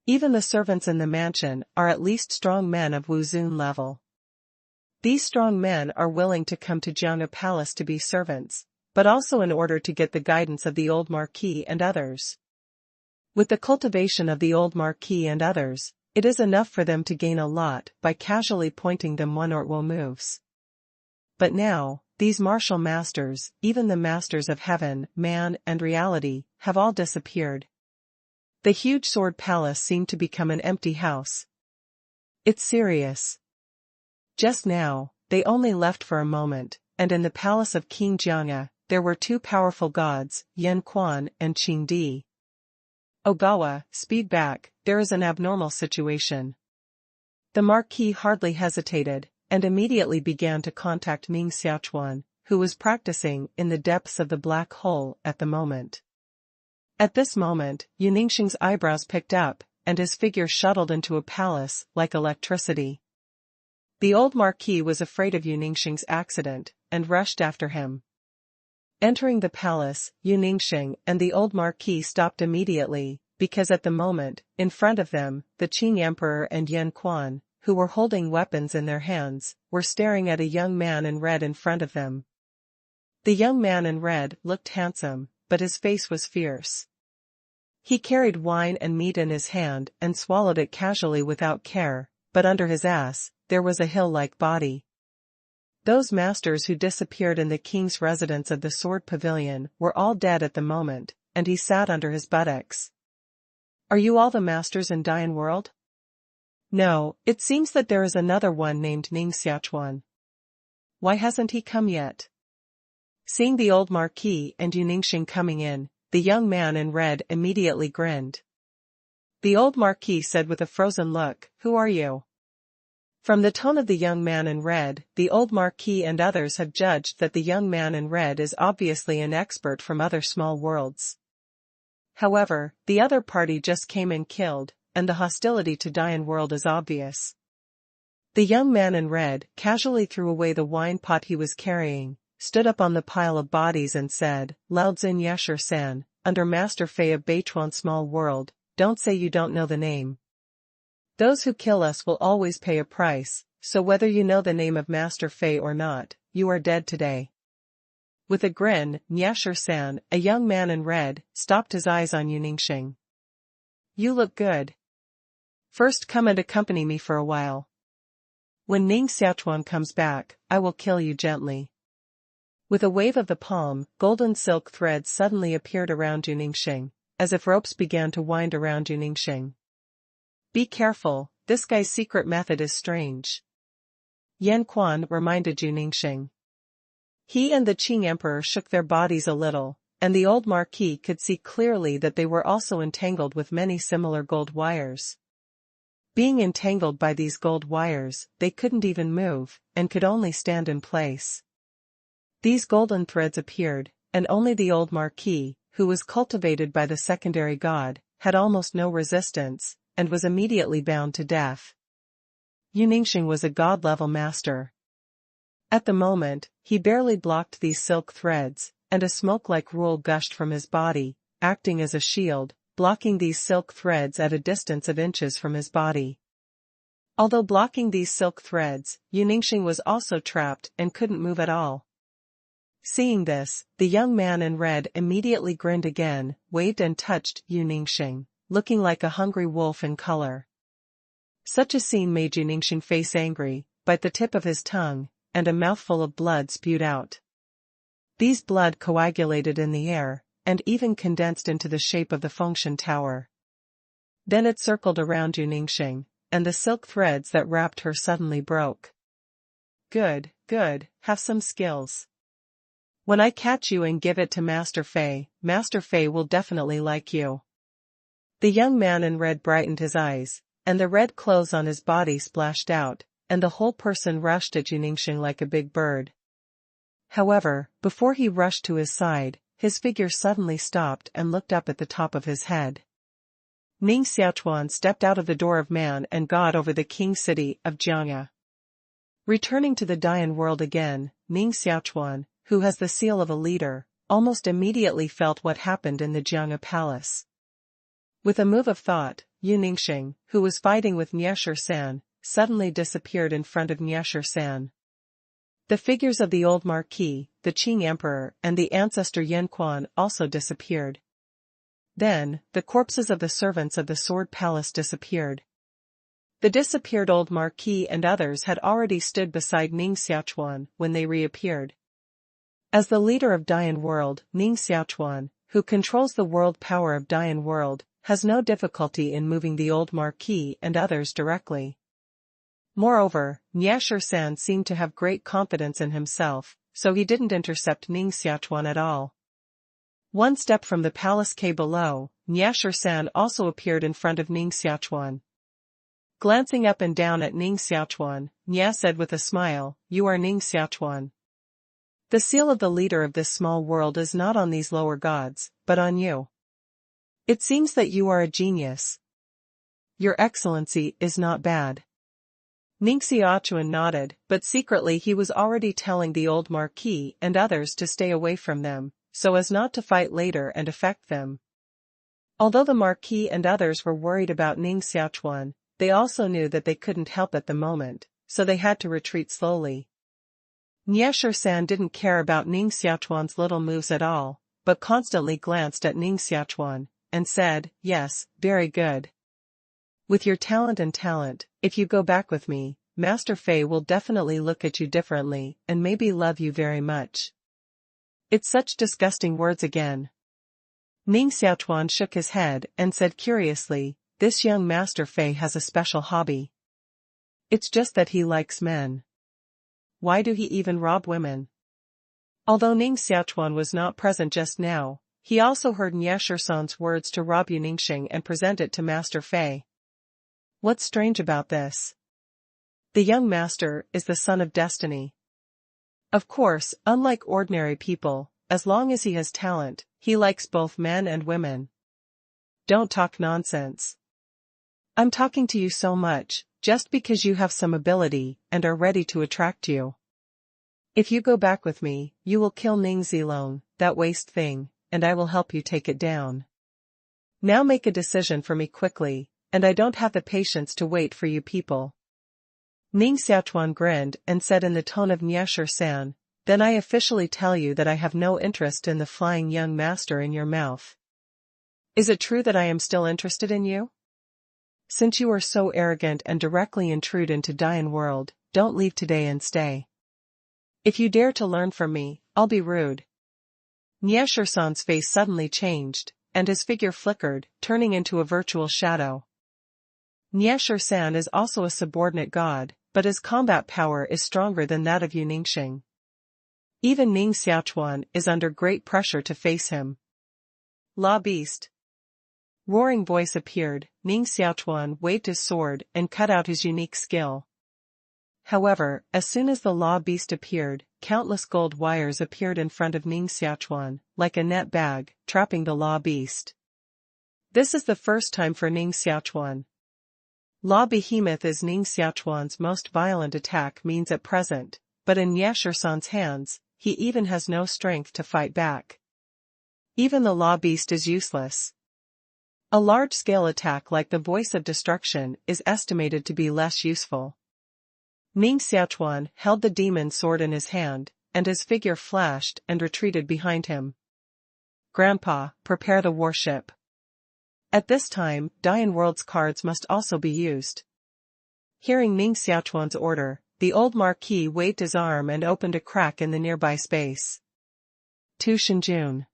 Speaker 1: Even the servants in the mansion are at least strong men of Wuzun level. These strong men are willing to come to Jiangya Palace to be servants, but also in order to get the guidance of the old Marquis and others. With the cultivation of the old Marquis and others, it is enough for them to gain a lot by casually pointing them one or two moves. But now, these martial masters, even the masters of heaven, man, and reality, have all disappeared. The huge sword palace seemed to become an empty house. It's serious. Just now, they only left for a moment, and in the palace of King Jiangya, there were two powerful gods, Yan Quan and Qing Di. Ogawa, speed back, there is an abnormal situation. The Marquis hardly hesitated, and immediately began to contact Ning Xiaochuan, who was practicing in the depths of the black hole at the moment. At this moment, Yu Ningxing's eyebrows picked up, and his figure shuttled into a palace like electricity. The old Marquis was afraid of Yu Ningxing's accident, and rushed after him. Entering the palace, Yu Ningxing and the old Marquis stopped immediately, because at the moment, in front of them, the Qing Emperor and Yan Quan, who were holding weapons in their hands, were staring at a young man in red in front of them. The young man in red looked handsome, but his face was fierce. He carried wine and meat in his hand and swallowed it casually without care, but under his ass, there was a hill-like body. Those masters who disappeared in the king's residence of the sword pavilion were all dead at the moment, and he sat under his buttocks. Are you all the masters in Dian world? No, it seems that there is another one named Ning Xiaochuan. Why hasn't he come yet? Seeing the old Marquis and Yu Ningxing coming in, the young man in red immediately grinned. The old Marquis said with a frozen look, "Who are you?" From the tone of the young man in red, the old Marquis and others had judged that the young man in red is obviously an expert from other small worlds. However, the other party just came and killed, and the hostility to Dian world is obvious. The young man in red casually threw away the wine pot he was carrying, stood up on the pile of bodies and said, "Laodzin Yashir-san, under Master Fei of Beichuan small world, don't say you don't know the name. Those who kill us will always pay a price, so whether you know the name of Master Fei or not, you are dead today." With a grin, Nyashir-san, a young man in red, stopped his eyes on Yu Ningxing. "You look good. First come and accompany me for a while. When Ning Xiaochuan comes back, I will kill you gently." With a wave of the palm, golden silk threads suddenly appeared around Yu Ningxing, as if ropes began to wind around Yu Ningxing. "Be careful, this guy's secret method is strange." Yan Quan reminded Yu Ningxing. He and the Qing Emperor shook their bodies a little, and the old Marquis could see clearly that they were also entangled with many similar gold wires. Being entangled by these gold wires, they couldn't even move, and could only stand in place. These golden threads appeared, and only the old Marquis, who was cultivated by the secondary god, had almost no resistance, and was immediately bound to death. Yu Ningxing was a god-level master. At the moment, he barely blocked these silk threads, and a smoke-like roll gushed from his body, acting as a shield, blocking these silk threads at a distance of inches from his body. Although blocking these silk threads, Yu Ningxing was also trapped and couldn't move at all. Seeing this, the young man in red immediately grinned again, waved and touched Yu Ningxing, looking like a hungry wolf in color. Such a scene made Yu Ningxing face angry, bite the tip of his tongue, and a mouthful of blood spewed out. These blood coagulated in the air, and even condensed into the shape of the Fengshan Tower. Then it circled around Yu Ningxing, and the silk threads that wrapped her suddenly broke. Good, good, have some skills. When I catch you and give it to Master Fei will definitely like you. The young man in red brightened his eyes, and the red clothes on his body splashed out, and the whole person rushed at Yu Ningxing like a big bird. However, before he rushed to his side, his figure suddenly stopped and looked up at the top of his head. Ning Xiaochuan stepped out of the door of man and god over the king city of Jiangya. Returning to the Dian world again, Ning Xiaochuan, who has the seal of a leader, almost immediately felt what happened in the Jiangya palace. With a move of thought, Yu Ningxing, who was fighting with Niesher-san, suddenly disappeared in front of Niesher-san. The figures of the old marquis, the Qing emperor, and the ancestor Yanquan also disappeared. Then, the corpses of the servants of the Sword Palace disappeared. The disappeared old marquis and others had already stood beside Ning Xiaochuan when they reappeared. As the leader of Dian World, Ning Xiaochuan, who controls the world power of Dian World, has no difficulty in moving the old marquis and others directly. Moreover, Niesher-san seemed to have great confidence in himself, so he didn't intercept Ning Xiaochuan at all. One step from the palace quay below, Niesher-san also appeared in front of Ning Xiaochuan. Glancing up and down at Ning Xiaochuan, Nia said with a smile, "You are Ning Xiaochuan. The seal of the leader of this small world is not on these lower gods, but on you. It seems that you are a genius. Your excellency is not bad." Ning Xiaochuan nodded, but secretly he was already telling the old marquis and others to stay away from them, so as not to fight later and affect them. Although the marquis and others were worried about Ning Xiaochuan, they also knew that they couldn't help at the moment, so they had to retreat slowly. Niesher-san didn't care about Ning Xiaochuan's little moves at all, but constantly glanced at Ning Xiaochuan, and said, "Yes, very good. With your talent, if you go back with me, Master Fei will definitely look at you differently and maybe love you very much." It's such disgusting words again. Ning Xiaochuan shook his head and said curiously, "This young Master Fei has a special hobby. It's just that he likes men. Why do he even rob women?" Although Ning Xiaochuan was not present just now, he also heard Niesher-san's words to rob Yu Ningxing and present it to Master Fei. What's strange about this? The young master is the son of destiny. Of course, unlike ordinary people, as long as he has talent, he likes both men and women. Don't talk nonsense. I'm talking to you so much, just because you have some ability and are ready to attract you. If you go back with me, you will kill Ning Zilong, that waste thing, and I will help you take it down. Now make a decision for me quickly, and I don't have the patience to wait for you people." Ning Xiaochuan grinned and said in the tone of Niesher-san, "Then I officially tell you that I have no interest in the flying young master in your mouth. Is it true that I am still interested in you? Since you are so arrogant and directly intrude into Dian World, don't leave today and stay. If you dare to learn from me, I'll be rude." Niesher-san's face suddenly changed, and his figure flickered, turning into a virtual shadow. Niesher-san is also a subordinate god, but his combat power is stronger than that of Yu Ningxing. Even Ning Xiaochuan is under great pressure to face him. "Law Beast!" Roaring voice appeared. Ning Xiaochuan waved his sword and cut out his unique skill. However, as soon as the Law Beast appeared, countless gold wires appeared in front of Ning Xiaochuan, like a net bag, trapping the Law Beast. This is the first time for Ning Xiaochuan. Law Behemoth is Ning Xiaochuan's most violent attack means at present, but in Niesher-san's hands, he even has no strength to fight back. Even the Law Beast is useless. A large-scale attack like the Voice of Destruction is estimated to be less useful. Ning Xiaochuan held the demon sword in his hand, and his figure flashed and retreated behind him. Grandpa, prepare the warship. At this time, Dian World's cards must also be used. Hearing Ning Xiaochuan's order, the old Marquis waved his arm and opened a crack in the nearby space. Tu Shinjun.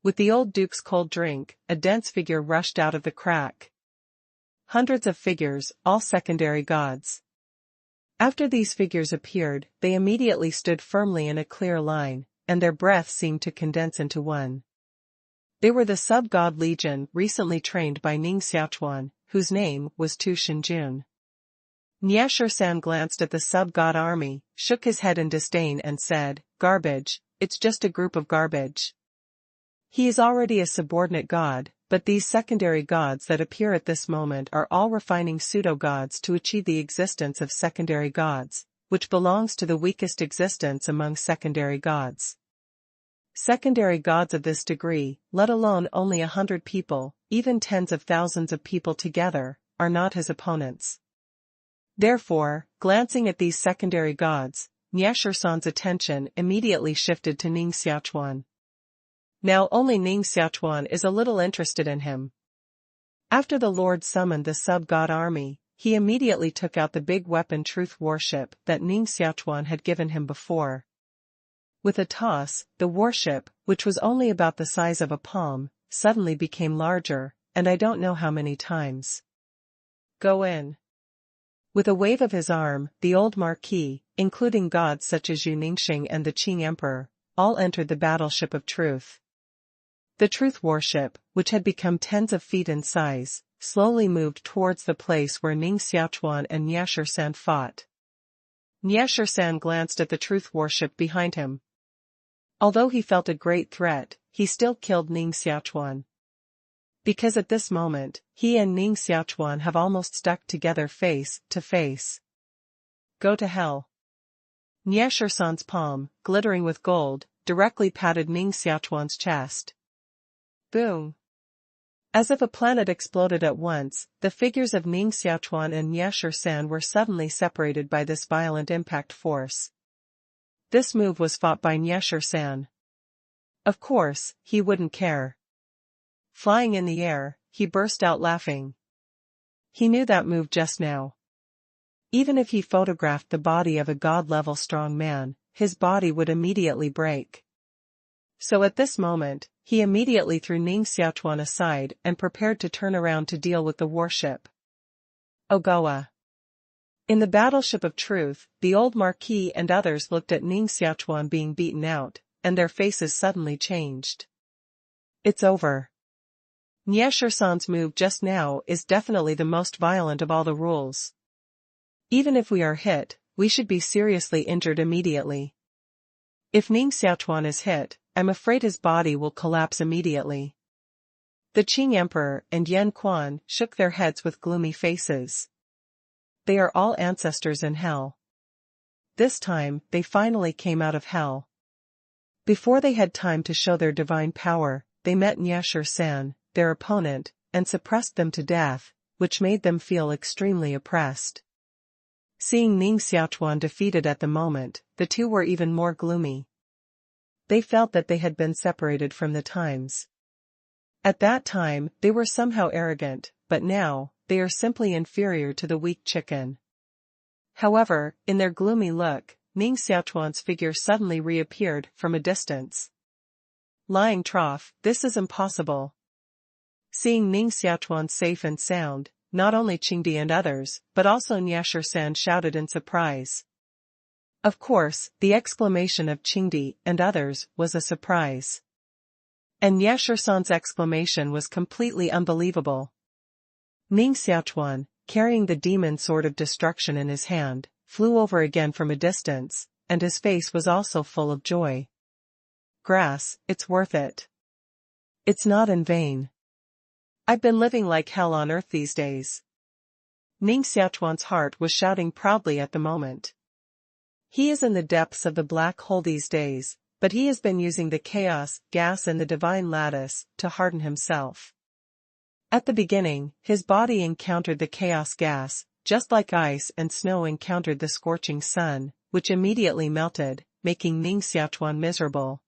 Speaker 1: With the old duke's cold drink, a dense figure rushed out of the crack. Hundreds of figures, all secondary gods. After these figures appeared, they immediately stood firmly in a clear line, and their breath seemed to condense into one. They were the sub-god legion recently trained by Ning Xiaochuan, whose name was Tu Shinjun. Niasher-san glanced at the sub-god army, shook his head in disdain and said, "Garbage, it's just a group of garbage." He is already a subordinate god, but these secondary gods that appear at this moment are all refining pseudo-gods to achieve the existence of secondary gods, which belongs to the weakest existence among secondary gods. Secondary gods of this degree, let alone only 100 people, even tens of thousands of people together, are not his opponents. Therefore, glancing at these secondary gods, Niasher-san's attention immediately shifted to Ning Xiaochuan. Now only Ning Xiaochuan is a little interested in him. After the Lord summoned the sub-god army, he immediately took out the big weapon Truth warship that Ning Xiaochuan had given him before. With a toss, the warship, which was only about the size of a palm, suddenly became larger, and I don't know how many times. Go in. With a wave of his arm, the old Marquis, including gods such as Yu Ningxing and the Qing Emperor, all entered the battleship of Truth. The Truth warship, which had become tens of feet in size, slowly moved towards the place where Ning Xiaochuan and Niasher-san fought. Niasher-san glanced at the Truth warship behind him. Although he felt a great threat, he still killed Ning Xiaochuan. Because at this moment, he and Ning Xiaochuan have almost stuck together face to face. Go to hell. Niasher-san's palm, glittering with gold, directly patted Ning Xiaochuan's chest. Boom. As if a planet exploded at once, the figures of Ning Xiaochuan and Niasher-san were suddenly separated by this violent impact force. This move was fought by Niasher-san. Of course, he wouldn't care. Flying in the air, he burst out laughing. He knew that move just now. Even if he photographed the body of a god-level strong man, his body would immediately break. So at this moment, he immediately threw Ning Xiaochuan aside and prepared to turn around to deal with the warship. Ogawa. In the battleship of Truth, the old Marquis and others looked at Ning Xiaochuan being beaten out, and their faces suddenly changed. It's over. Niasher-san's move just now is definitely the most violent of all the rules. Even if we are hit, we should be seriously injured immediately. If Ning Xiaochuan is hit, I'm afraid his body will collapse immediately. The Qing Emperor and Yan Quan shook their heads with gloomy faces. They are all ancestors in hell. This time, they finally came out of hell. Before they had time to show their divine power, they met Niasher-san, their opponent, and suppressed them to death, which made them feel extremely oppressed. Seeing Ning Xiaochuan defeated at the moment, the two were even more gloomy. They felt that they had been separated from the times. At that time, they were somehow arrogant, but now, they are simply inferior to the weak chicken. However, in their gloomy look, Ning Xiaochuan's figure suddenly reappeared from a distance. Lying trough, this is impossible. Seeing Ning Xiaochuan safe and sound, not only Qingdi and others, but also Niasher-san shouted in surprise. Of course, the exclamation of Qingdi and others was a surprise. And Niasher-san's exclamation was completely unbelievable. Ning Xiaochuan, carrying the demon sword of destruction in his hand, flew over again from a distance, and his face was also full of joy. Grass, it's worth it. It's not in vain. I've been living like hell on earth these days. Ning Xiaochuan's heart was shouting proudly at the moment. He is in the depths of the black hole these days, but he has been using the chaos, gas and the divine lattice to harden himself. At the beginning, his body encountered the chaos gas, just like ice and snow encountered the scorching sun, which immediately melted, making Ning Xiaochuan miserable.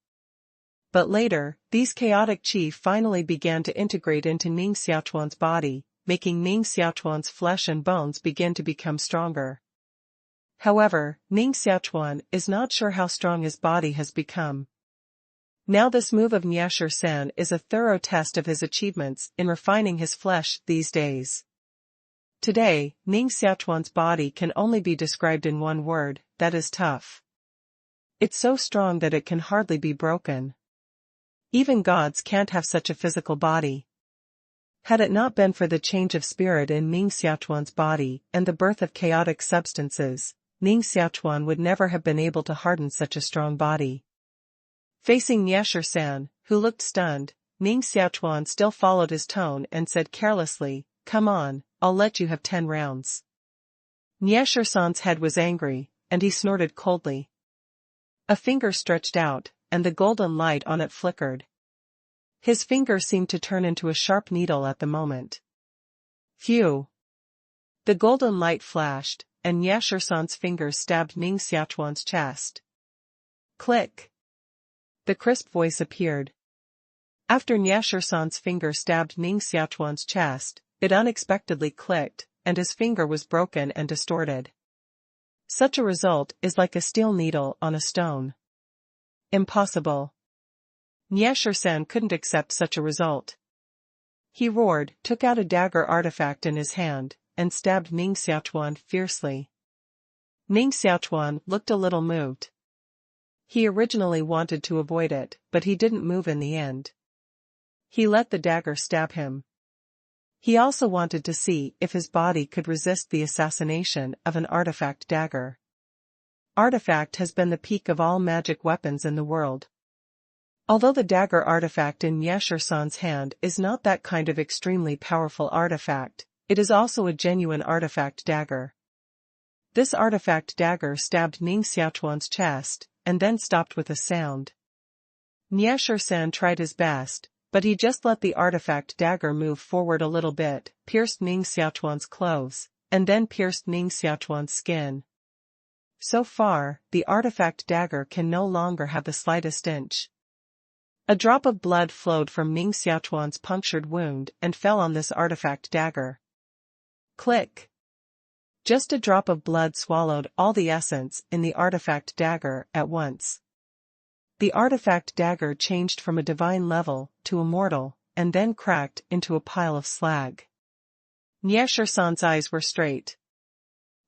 Speaker 1: But later, these chaotic qi finally began to integrate into Ning Xiaochuan's body, making Ning Xiaochuan's flesh and bones begin to become stronger. However, Ning Xiaochuan is not sure how strong his body has become. Now this move of Niasher-san is a thorough test of his achievements in refining his flesh these days. Today, Ning Xiaochuan's body can only be described in one word, that is tough. It's so strong that it can hardly be broken. Even gods can't have such a physical body. Had it not been for the change of spirit in Ning Xiaochuan's body and the birth of chaotic substances, Ning Xiaochuan would never have been able to harden such a strong body. Facing Niasher-san, who looked stunned, Ning Xiaochuan still followed his tone and said carelessly, "Come on, I'll let you have 10 rounds." Niasher-san's head was angry, and he snorted coldly. A finger stretched out, and the golden light on it flickered. His finger seemed to turn into a sharp needle at the moment. Phew! The golden light flashed, and Niasher-san's fingers stabbed Ning Xiaochuan's chest. Click! The crisp voice appeared. After Niasher-san's finger stabbed Ning Xiaochuan's chest, it unexpectedly clicked, and his finger was broken and distorted. Such a result is like a steel needle on a stone. Impossible. Niasher-san couldn't accept such a result. He roared, took out a dagger artifact in his hand, and stabbed Ning Xiaochuan fiercely. Ning Xiaochuan looked a little moved. He originally wanted to avoid it, but he didn't move in the end. He let the dagger stab him. He also wanted to see if his body could resist the assassination of an artifact dagger. Artifact has been the peak of all magic weapons in the world. Although the dagger artifact in Niasher-san's hand is not that kind of extremely powerful artifact, it is also a genuine artifact dagger. This artifact dagger stabbed Ning Xiaochuan's chest, and then stopped with a sound. Niasher-san tried his best, but he just let the artifact dagger move forward a little bit, pierced Ning Xiaochuan's clothes, and then pierced Ning Xiaochuan's skin. So far, the artifact dagger can no longer have the slightest inch. A drop of blood flowed from Ning Xiaochuan's punctured wound and fell on this artifact dagger. Click! Just a drop of blood swallowed all the essence in the artifact dagger at once. The artifact dagger changed from a divine level to a mortal, and then cracked into a pile of slag. Niasher-san's eyes were straight.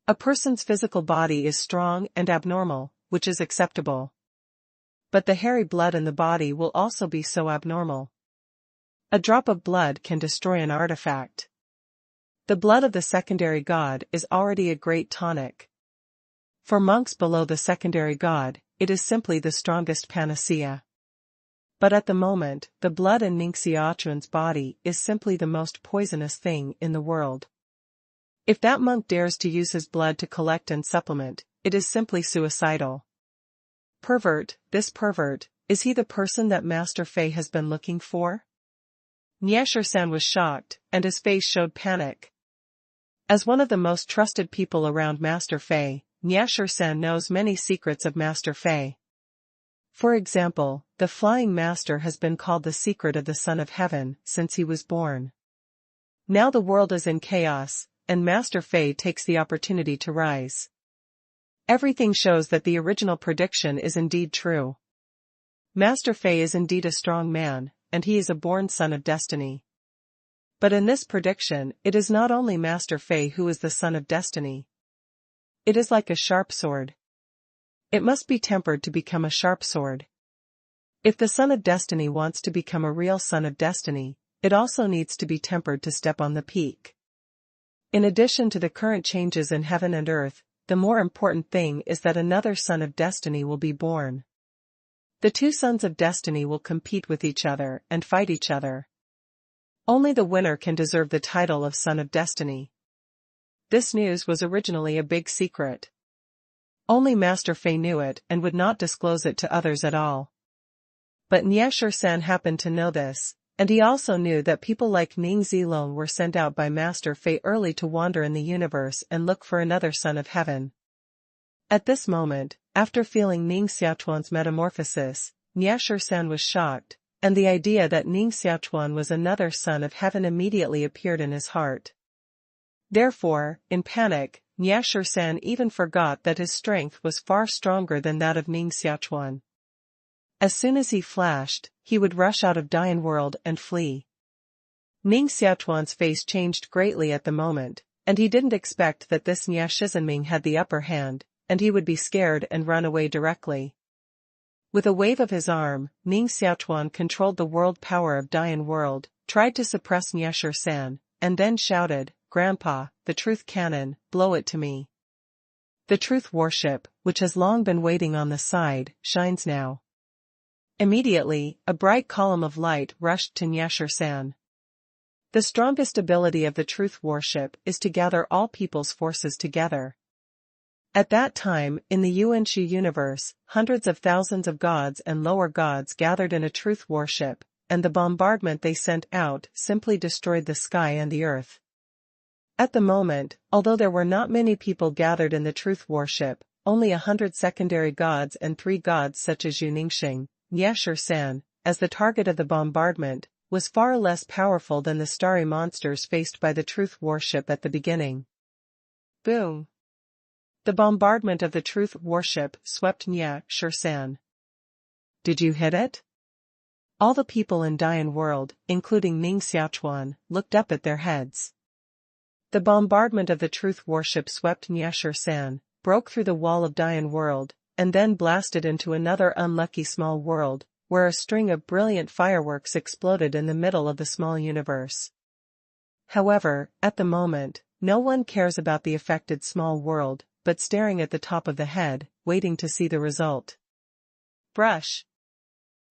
Speaker 1: A person's physical body is strong and abnormal, which is acceptable. But the hairy blood in the body will also be so abnormal. A drop of blood can destroy an artifact. The blood of the secondary god is already a great tonic. For monks below the secondary god, it is simply the strongest panacea. But at the moment, the blood in Ning Xiaochuan's body is simply the most poisonous thing in the world. If that monk dares to use his blood to collect and supplement, it is simply suicidal. Pervert, this pervert, is he the person that Master Fei has been looking for? Niasher-san was shocked, and his face showed panic. As one of the most trusted people around Master Fei, Niasher-san knows many secrets of Master Fei. For example, the Flying Master has been called the secret of the Son of Heaven since he was born. Now the world is in chaos, and Master Fei takes the opportunity to rise. Everything shows that the original prediction is indeed true. Master Fei is indeed a strong man, and he is a born son of destiny. But in this prediction, it is not only Master Fei who is the son of destiny. It is like a sharp sword. It must be tempered to become a sharp sword. If the son of destiny wants to become a real son of destiny, it also needs to be tempered to step on the peak. In addition to the current changes in heaven and earth, the more important thing is that another son of destiny will be born. The two sons of destiny will compete with each other and fight each other. Only the winner can deserve the title of son of destiny. This news was originally a big secret. Only Master Fei knew it and would not disclose it to others at all. But Niasher-san happened to know this, And he also knew that people like Ning Xiaochuan were sent out by Master Fei early to wander in the universe and look for another son of heaven. At this moment, after feeling Ning Xiaochuan's metamorphosis, Xiaochuan was shocked, and the idea that Ning Xiaochuan was another son of heaven immediately appeared in his heart. Therefore, in panic, Xiaochuan even forgot that his strength was far stronger than that of Ning Xiaochuan. As soon as he flashed, he would rush out of Dian world and flee. Ning Xiaochuan's face changed greatly at the moment, and he didn't expect that this Xiaochuan had the upper hand, and he would be scared and run away directly. With a wave of his arm, Ning Xiaochuan controlled the world power of Dian world, tried to suppress Xiaochuan, and then shouted, "Grandpa, the truth cannon, blow it to me." The truth warship, which has long been waiting on the side, shines now. Immediately, a bright column of light rushed to Xiaochuan. The strongest ability of the truth warship is to gather all people's forces together. At that time, in the Yuanxi universe, hundreds of thousands of gods and lower gods gathered in a truth warship, and the bombardment they sent out simply destroyed the sky and the earth. At the moment, although there were not many people gathered in the truth warship, only 100 secondary gods and 3 gods such as Ning Xiaochuan, as the target of the bombardment, was far less powerful than the starry monsters faced by the truth warship at the beginning. Boom! The bombardment of the truth warship swept Xiaochuan. Did you hit it? All the people in Dian world, including Ning Xiaochuan, looked up at their heads. The bombardment of the truth warship swept Xiaochuan, broke through the wall of Dian world, and then blasted into another unlucky small world, where a string of brilliant fireworks exploded in the middle of the small universe. However, at the moment, no one cares about the affected small world, but staring at the top of the head, waiting to see the result. Brush!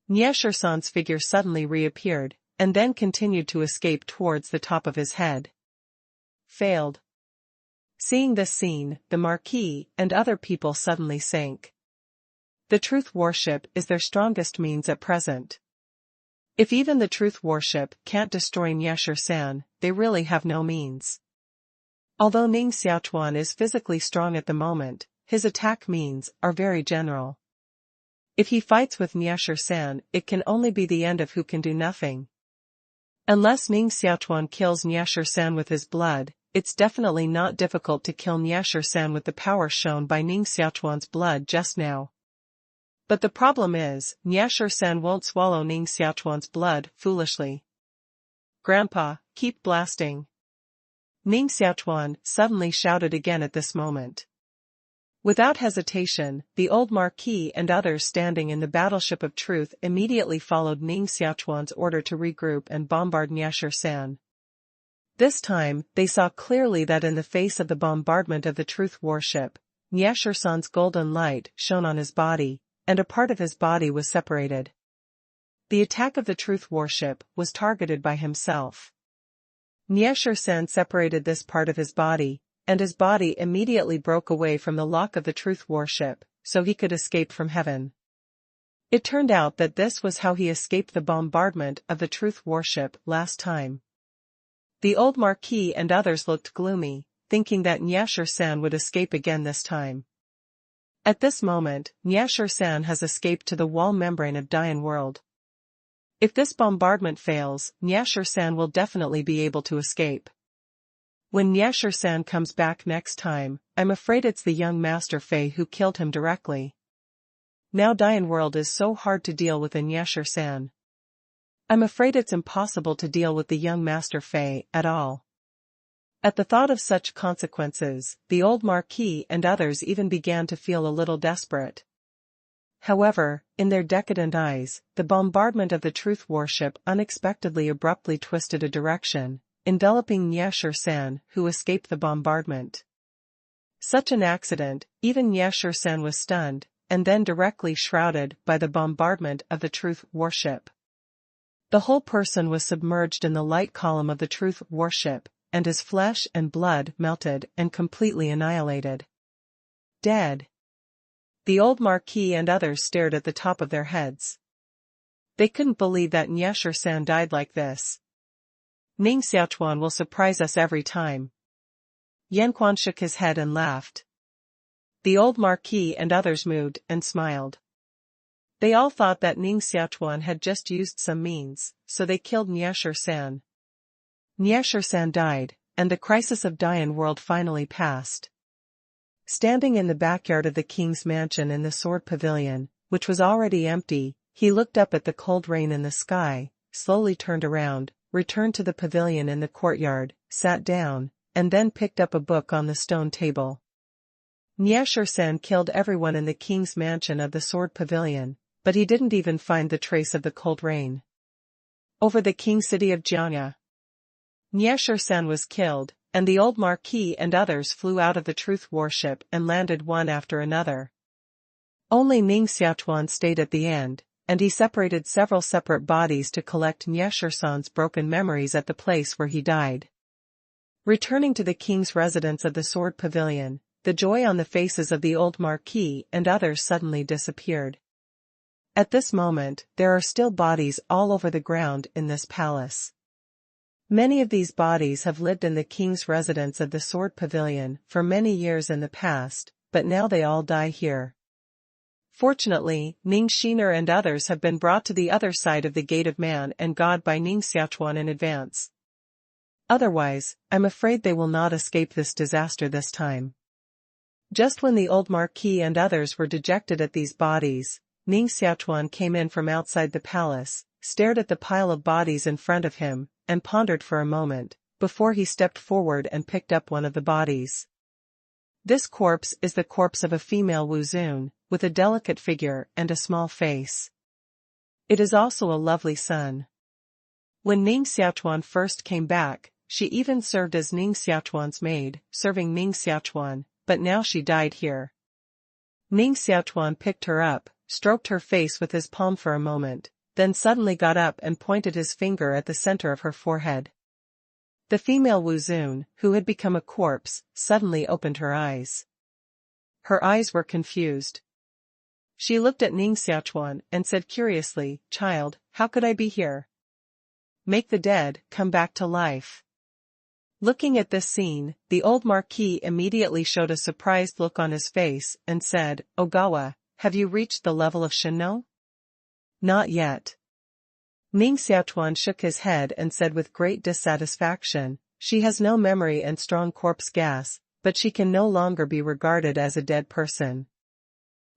Speaker 1: Xiaochuan's figure suddenly reappeared, and then continued to escape towards the top of his head. Failed. Seeing this scene, the Marquis and other people suddenly sank. The truth warship is their strongest means at present. If even the truth warship can't destroy Xiaochuan, they really have no means. Although Ning Xiaochuan is physically strong at the moment, his attack means are very general. If he fights with Xiaochuan, it can only be the end of who can do nothing. Unless Ning Xiaochuan kills Xiaochuan with his blood, it's definitely not difficult to kill Xiaochuan with the power shown by Ning Xiaochuan's blood just now. But the problem is, Xiaochuan won't swallow Ning Xiaochuan's blood foolishly. "Grandpa, keep blasting!" Ning Xiaochuan suddenly shouted again at this moment. Without hesitation, the old Marquis and others standing in the battleship of truth immediately followed Ning Xiaochuan's order to regroup and bombard Xiaochuan. This time, they saw clearly that in the face of the bombardment of the truth warship, Xiaochuan's golden light shone on his body, and a part of his body was separated. The attack of the truth warship was targeted by himself. Xiaochuan separated this part of his body, and his body immediately broke away from the lock of the truth warship, so he could escape from heaven. It turned out that this was how he escaped the bombardment of the truth warship last time. The old Marquis and others looked gloomy, thinking that Xiaochuan would escape again this time. At this moment, Xiaochuan has escaped to the wall membrane of Dian world. If this bombardment fails, Xiaochuan will definitely be able to escape. When Xiaochuan comes back next time, I'm afraid it's the young Master Fei who killed him directly. Now Dian world is so hard to deal with in Xiaochuan. I'm afraid it's impossible to deal with the young Master Fei at all. At the thought of such consequences, the old Marquis and others even began to feel a little desperate. However, in their decadent eyes, the bombardment of the truth warship unexpectedly abruptly twisted a direction, enveloping Xiaochuan, who escaped the bombardment. Such an accident, even Xiaochuan was stunned, and then directly shrouded by the bombardment of the truth warship. The whole person was submerged in the light column of the truth warship, and his flesh and blood melted and completely annihilated. Dead. The old Marquis and others stared at the top of their heads. They couldn't believe that Ning Xiaochuan died like this. Ning Xiaochuan will surprise us every time. Yanquan shook his head and laughed. The old marquis and others moved and smiled. They all thought that Ning Xiaochuan had just used some means, so they killed Ning Xiaochuan. Ning Xiaochuan died, and the crisis of Dian world finally passed. Standing in the backyard of the king's mansion in the sword pavilion, which was already empty, he looked up at the cold rain in the sky, slowly turned around, returned to the pavilion in the courtyard, sat down, and then picked up a book on the stone table. Ning Xiaochuan killed everyone in the king's mansion of the sword pavilion, but he didn't even find the trace of the cold rain. Over the king city of Jiangya, Ning Xiaochuan was killed, and the old marquis and others flew out of the truth warship and landed one after another. Only Ning Xiaochuan stayed at the end, and he separated several separate bodies to collect Ning Xiaochuan's broken memories at the place where he died. Returning to the king's residence of the sword pavilion, the joy on the faces of the old marquis and others suddenly disappeared. At this moment, there are still bodies all over the ground in this palace. Many of these bodies have lived in the king's residence of the sword pavilion for many years in the past, but now they all die here. Fortunately, Ning Xiaochuan and others have been brought to the other side of the gate of man and God by Ning Xiaochuan in advance. Otherwise, I'm afraid they will not escape this disaster this time. Just when the old marquis and others were dejected at these bodies, Ning Xiaochuan came in from outside the palace, stared at the pile of bodies in front of him, and pondered for a moment, before he stepped forward and picked up one of the bodies. This corpse is the corpse of a female Wuzun, with a delicate figure and a small face. It is also a lovely son. When Ning Xiaochuan first came back, she even served as Ning Xiaochuan's maid, serving Ning Xiaochuan, but now she died here. Ning Xiaochuan picked her up, stroked her face with his palm for a moment, then suddenly got up and pointed his finger at the center of her forehead. The female Wuzun, who had become a corpse, suddenly opened her eyes. Her eyes were confused. She looked at Ning Xiaochuan and said curiously, "Child, how could I be here? Make the dead come back to life." Looking at this scene, the old marquis immediately showed a surprised look on his face and said, "Ogawa, have you reached the level of Shinno?" "Not yet." Ning Xiaochuan shook his head and said with great dissatisfaction, "She has no memory and strong corpse gas, but she can no longer be regarded as a dead person.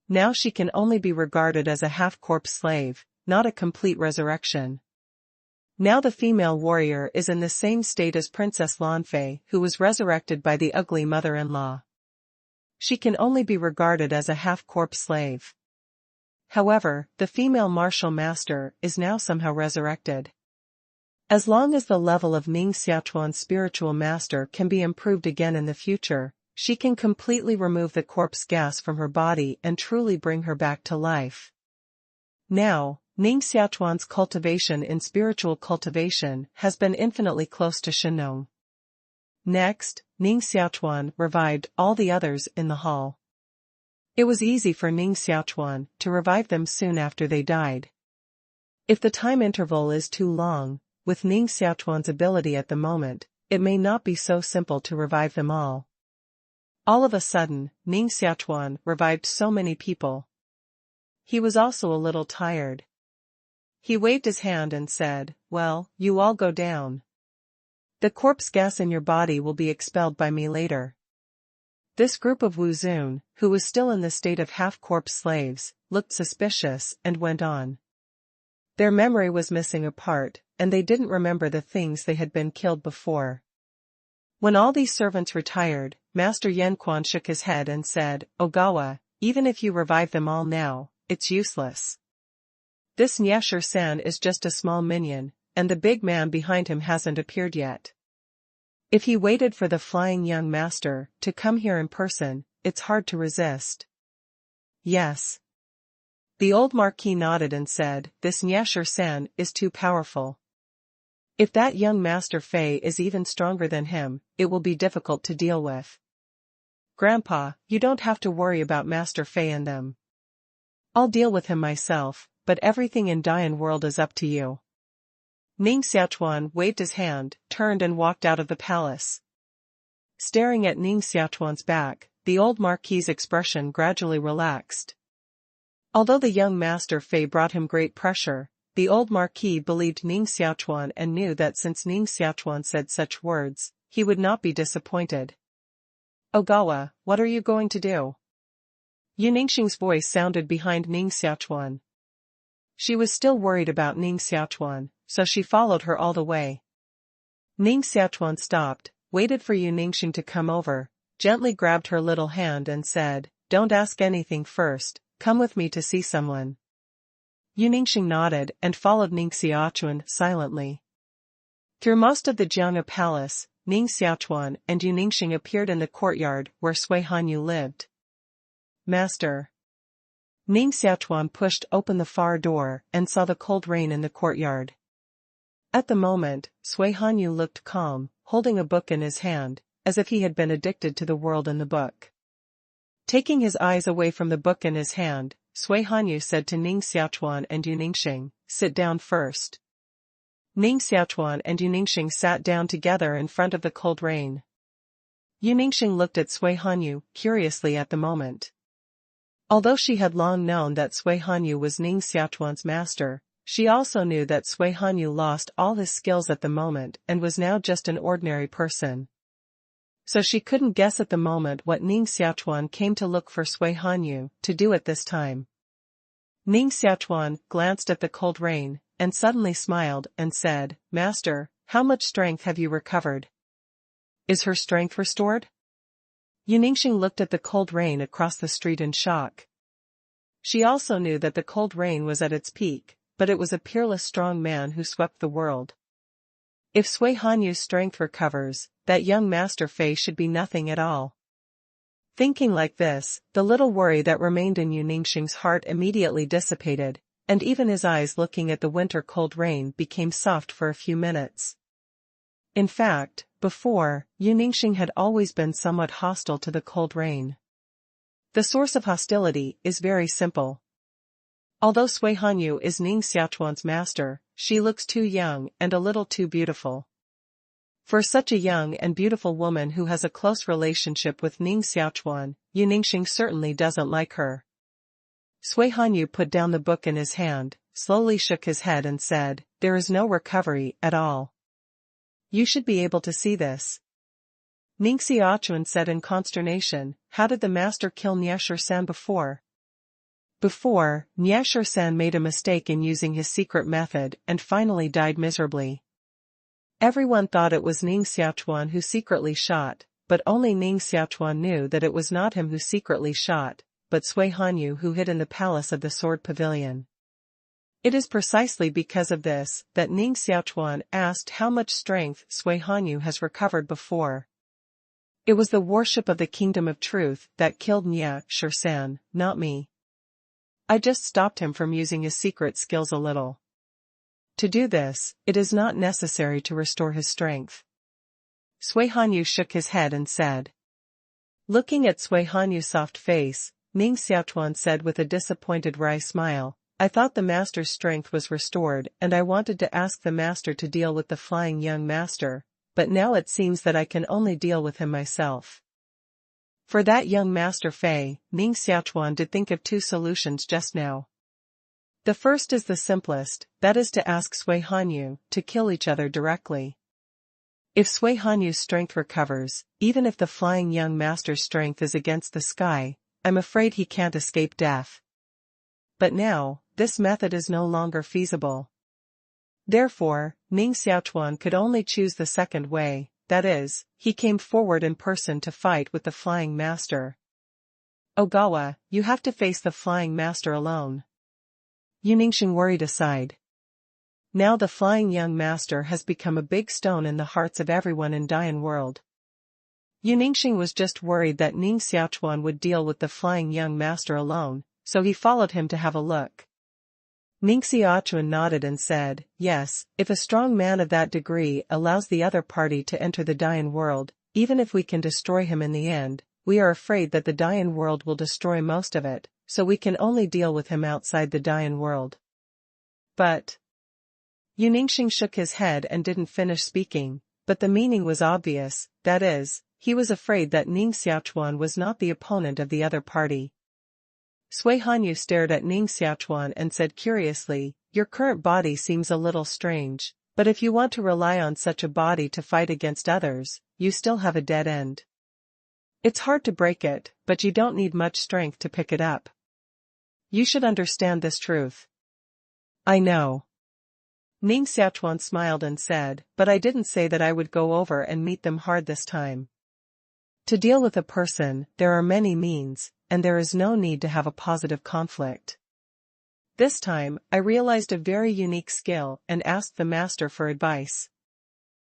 Speaker 1: Now she can only be regarded as a half-corpse slave, not a complete resurrection." Now the female warrior is in the same state as Princess Lanfei, who was resurrected by the ugly mother-in-law. She can only be regarded as a half-corpse slave. However, the female martial master is now somehow resurrected. As long as the level of Ning Xiaochuan's spiritual master can be improved again in the future, she can completely remove the corpse gas from her body and truly bring her back to life. Now, Ning Xiaochuan's cultivation in spiritual cultivation has been infinitely close to Shinong. Next, Ning Xiaochuan revived all the others in the hall. It was easy for Ning Xiaochuan to revive them soon after they died. If the time interval is too long, with Ning Xiaochuan's ability at the moment, it may not be so simple to revive them all. All of a sudden, Ning Xiaochuan revived so many people. He was also a little tired. He waved his hand and said, "Well, you all go down. The corpse gas in your body will be expelled by me later." This group of Wuzun, who was still in the state of half-corpse slaves, looked suspicious and went on. Their memory was missing a part, and they didn't remember the things they had been killed before. When all these servants retired, Master Yanquan shook his head and said, "Ogawa, even if you revive them all now, it's useless. This Ning Xiaochuan is just a small minion, and the big man behind him hasn't appeared yet. If he waited for the flying young master to come here in person, it's hard to resist." "Yes." The old marquis nodded and said, "This Ning Xiaochuan is too powerful. If that young master Fei is even stronger than him, it will be difficult to deal with. Grandpa, you don't have to worry about Master Fei and them. I'll deal with him myself, but everything in Dian world is up to you. Ning Xiaochuan waved his hand, turned and walked out of the palace. Staring at Ning Xiaochuan's back, the old marquis's expression gradually relaxed. Although the young master Fei brought him great pressure, the old marquis believed Ning Xiaochuan and knew that since Ning Xiaochuan said such words, he would not be disappointed. Ogawa, what are you going to do? Yu Ningxing's voice sounded behind Ning Xiaochuan. She was still worried about Ning Xiaochuan, so she followed her all the way. Ning Xiaochuan stopped, waited for Yu Ningxing to come over, gently grabbed her little hand and said, "Don't ask anything first, come with me to see someone." Yu Ningxing nodded and followed Ning Xiaochuan silently. Through most of the Jianghe palace, Ning Xiaochuan and Yu Ningxing appeared in the courtyard where Sui Hanyu lived. Master. Ning Xiaochuan pushed open the far door and saw the cold rain in the courtyard. At the moment, Sui Hanyu looked calm, holding a book in his hand, as if he had been addicted to the world in the book. Taking his eyes away from the book in his hand, Sui Hanyu said to Ning Xiaochuan and Yu Ningxing, "Sit down first." Ning Xiaochuan and Yu Ningxing sat down together in front of the cold rain. Yu Ningxing looked at Sui Hanyu curiously at the moment. Although she had long known that Sui Hanyu was Ning Xiaochuan's master, she also knew that Sui Hanyu lost all his skills at the moment and was now just an ordinary person. So she couldn't guess at the moment what Ning Xiaochuan came to look for Sui Hanyu to do at this time. Ning Xiaochuan glanced at the cold rain, and suddenly smiled and said, "Master, how much strength have you recovered? Is her strength restored?" Yu Ningxing looked at the cold rain across the street in shock. She also knew that the cold rain was at its peak, but it was a peerless strong man who swept the world. If Sui Hanyu's strength recovers, that young master Fei should be nothing at all. Thinking like this, the little worry that remained in Yu Ningxing's heart immediately dissipated, and even his eyes looking at the winter cold rain became soft for a few minutes. In fact, before, Yu Ningxing had always been somewhat hostile to the cold rain. The source of hostility is very simple. Although Sui Hanyu is Ning Xiaochuan's master, she looks too young and a little too beautiful. For such a young and beautiful woman who has a close relationship with Ning Xiaochuan, Yu Ningxing certainly doesn't like her. Sui Hanyu put down the book in his hand, slowly shook his head and said, "There is no recovery at all. You should be able to see this." Ning Xiaochuan said in consternation, "How did the master kill Niesher-san before?" Before, Niesher-san made a mistake in using his secret method and finally died miserably. Everyone thought it was Ning Xiaochuan who secretly shot, but only Ning Xiaochuan knew that it was not him who secretly shot, but Sui Hanyu who hid in the palace of the Sword Pavilion. It is precisely because of this that Ning Xiaochuan asked how much strength Sui Hanyu has recovered before. It was the worship of the Kingdom of Truth that killed Niesher-san, not me. I just stopped him from using his secret skills a little. To do this, it is not necessary to restore his strength." Sui Hanyu shook his head and said. Looking at Sui Hanyu's soft face, Ning Xiaochuan said with a disappointed wry smile, "I thought the master's strength was restored and I wanted to ask the master to deal with the flying young master, but now it seems that I can only deal with him myself." For that young master Fei, Ning Xiaochuan did think of two solutions just now. The first is the simplest, that is to ask Sui Hanyu to kill each other directly. If Sui Hanyu's strength recovers, even if the flying young master's strength is against the sky, I'm afraid he can't escape death. But now, this method is no longer feasible. Therefore, Ning Xiaochuan could only choose the second way, that is, he came forward in person to fight with the flying master. "Ogawa, you have to face the flying master alone." Yu Ningxing worried aside. Now the flying young master has become a big stone in the hearts of everyone in Dian world. Yu Ningxing was just worried that Ning Xiaochuan would deal with the flying young master alone, so he followed him to have a look. Ning Xiaochuan nodded and said, "Yes, if a strong man of that degree allows the other party to enter the Dian world, even if we can destroy him in the end, we are afraid that the Dian world will destroy most of it, so we can only deal with him outside the Dian world." But Yu Ningxing shook his head and didn't finish speaking, but the meaning was obvious, that is, he was afraid that Ning Xiaochuan was not the opponent of the other party. Sui Hanyu stared at Ning Xiaochuan and said curiously, "Your current body seems a little strange, but if you want to rely on such a body to fight against others, you still have a dead end. It's hard to break it, but you don't need much strength to pick it up. You should understand this truth." "I know." Ning Xiaochuan smiled and said, "But I didn't say that I would go over and meet them hard this time. To deal with a person, there are many means, and there is no need to have a positive conflict. This time, I realized a very unique skill and asked the master for advice."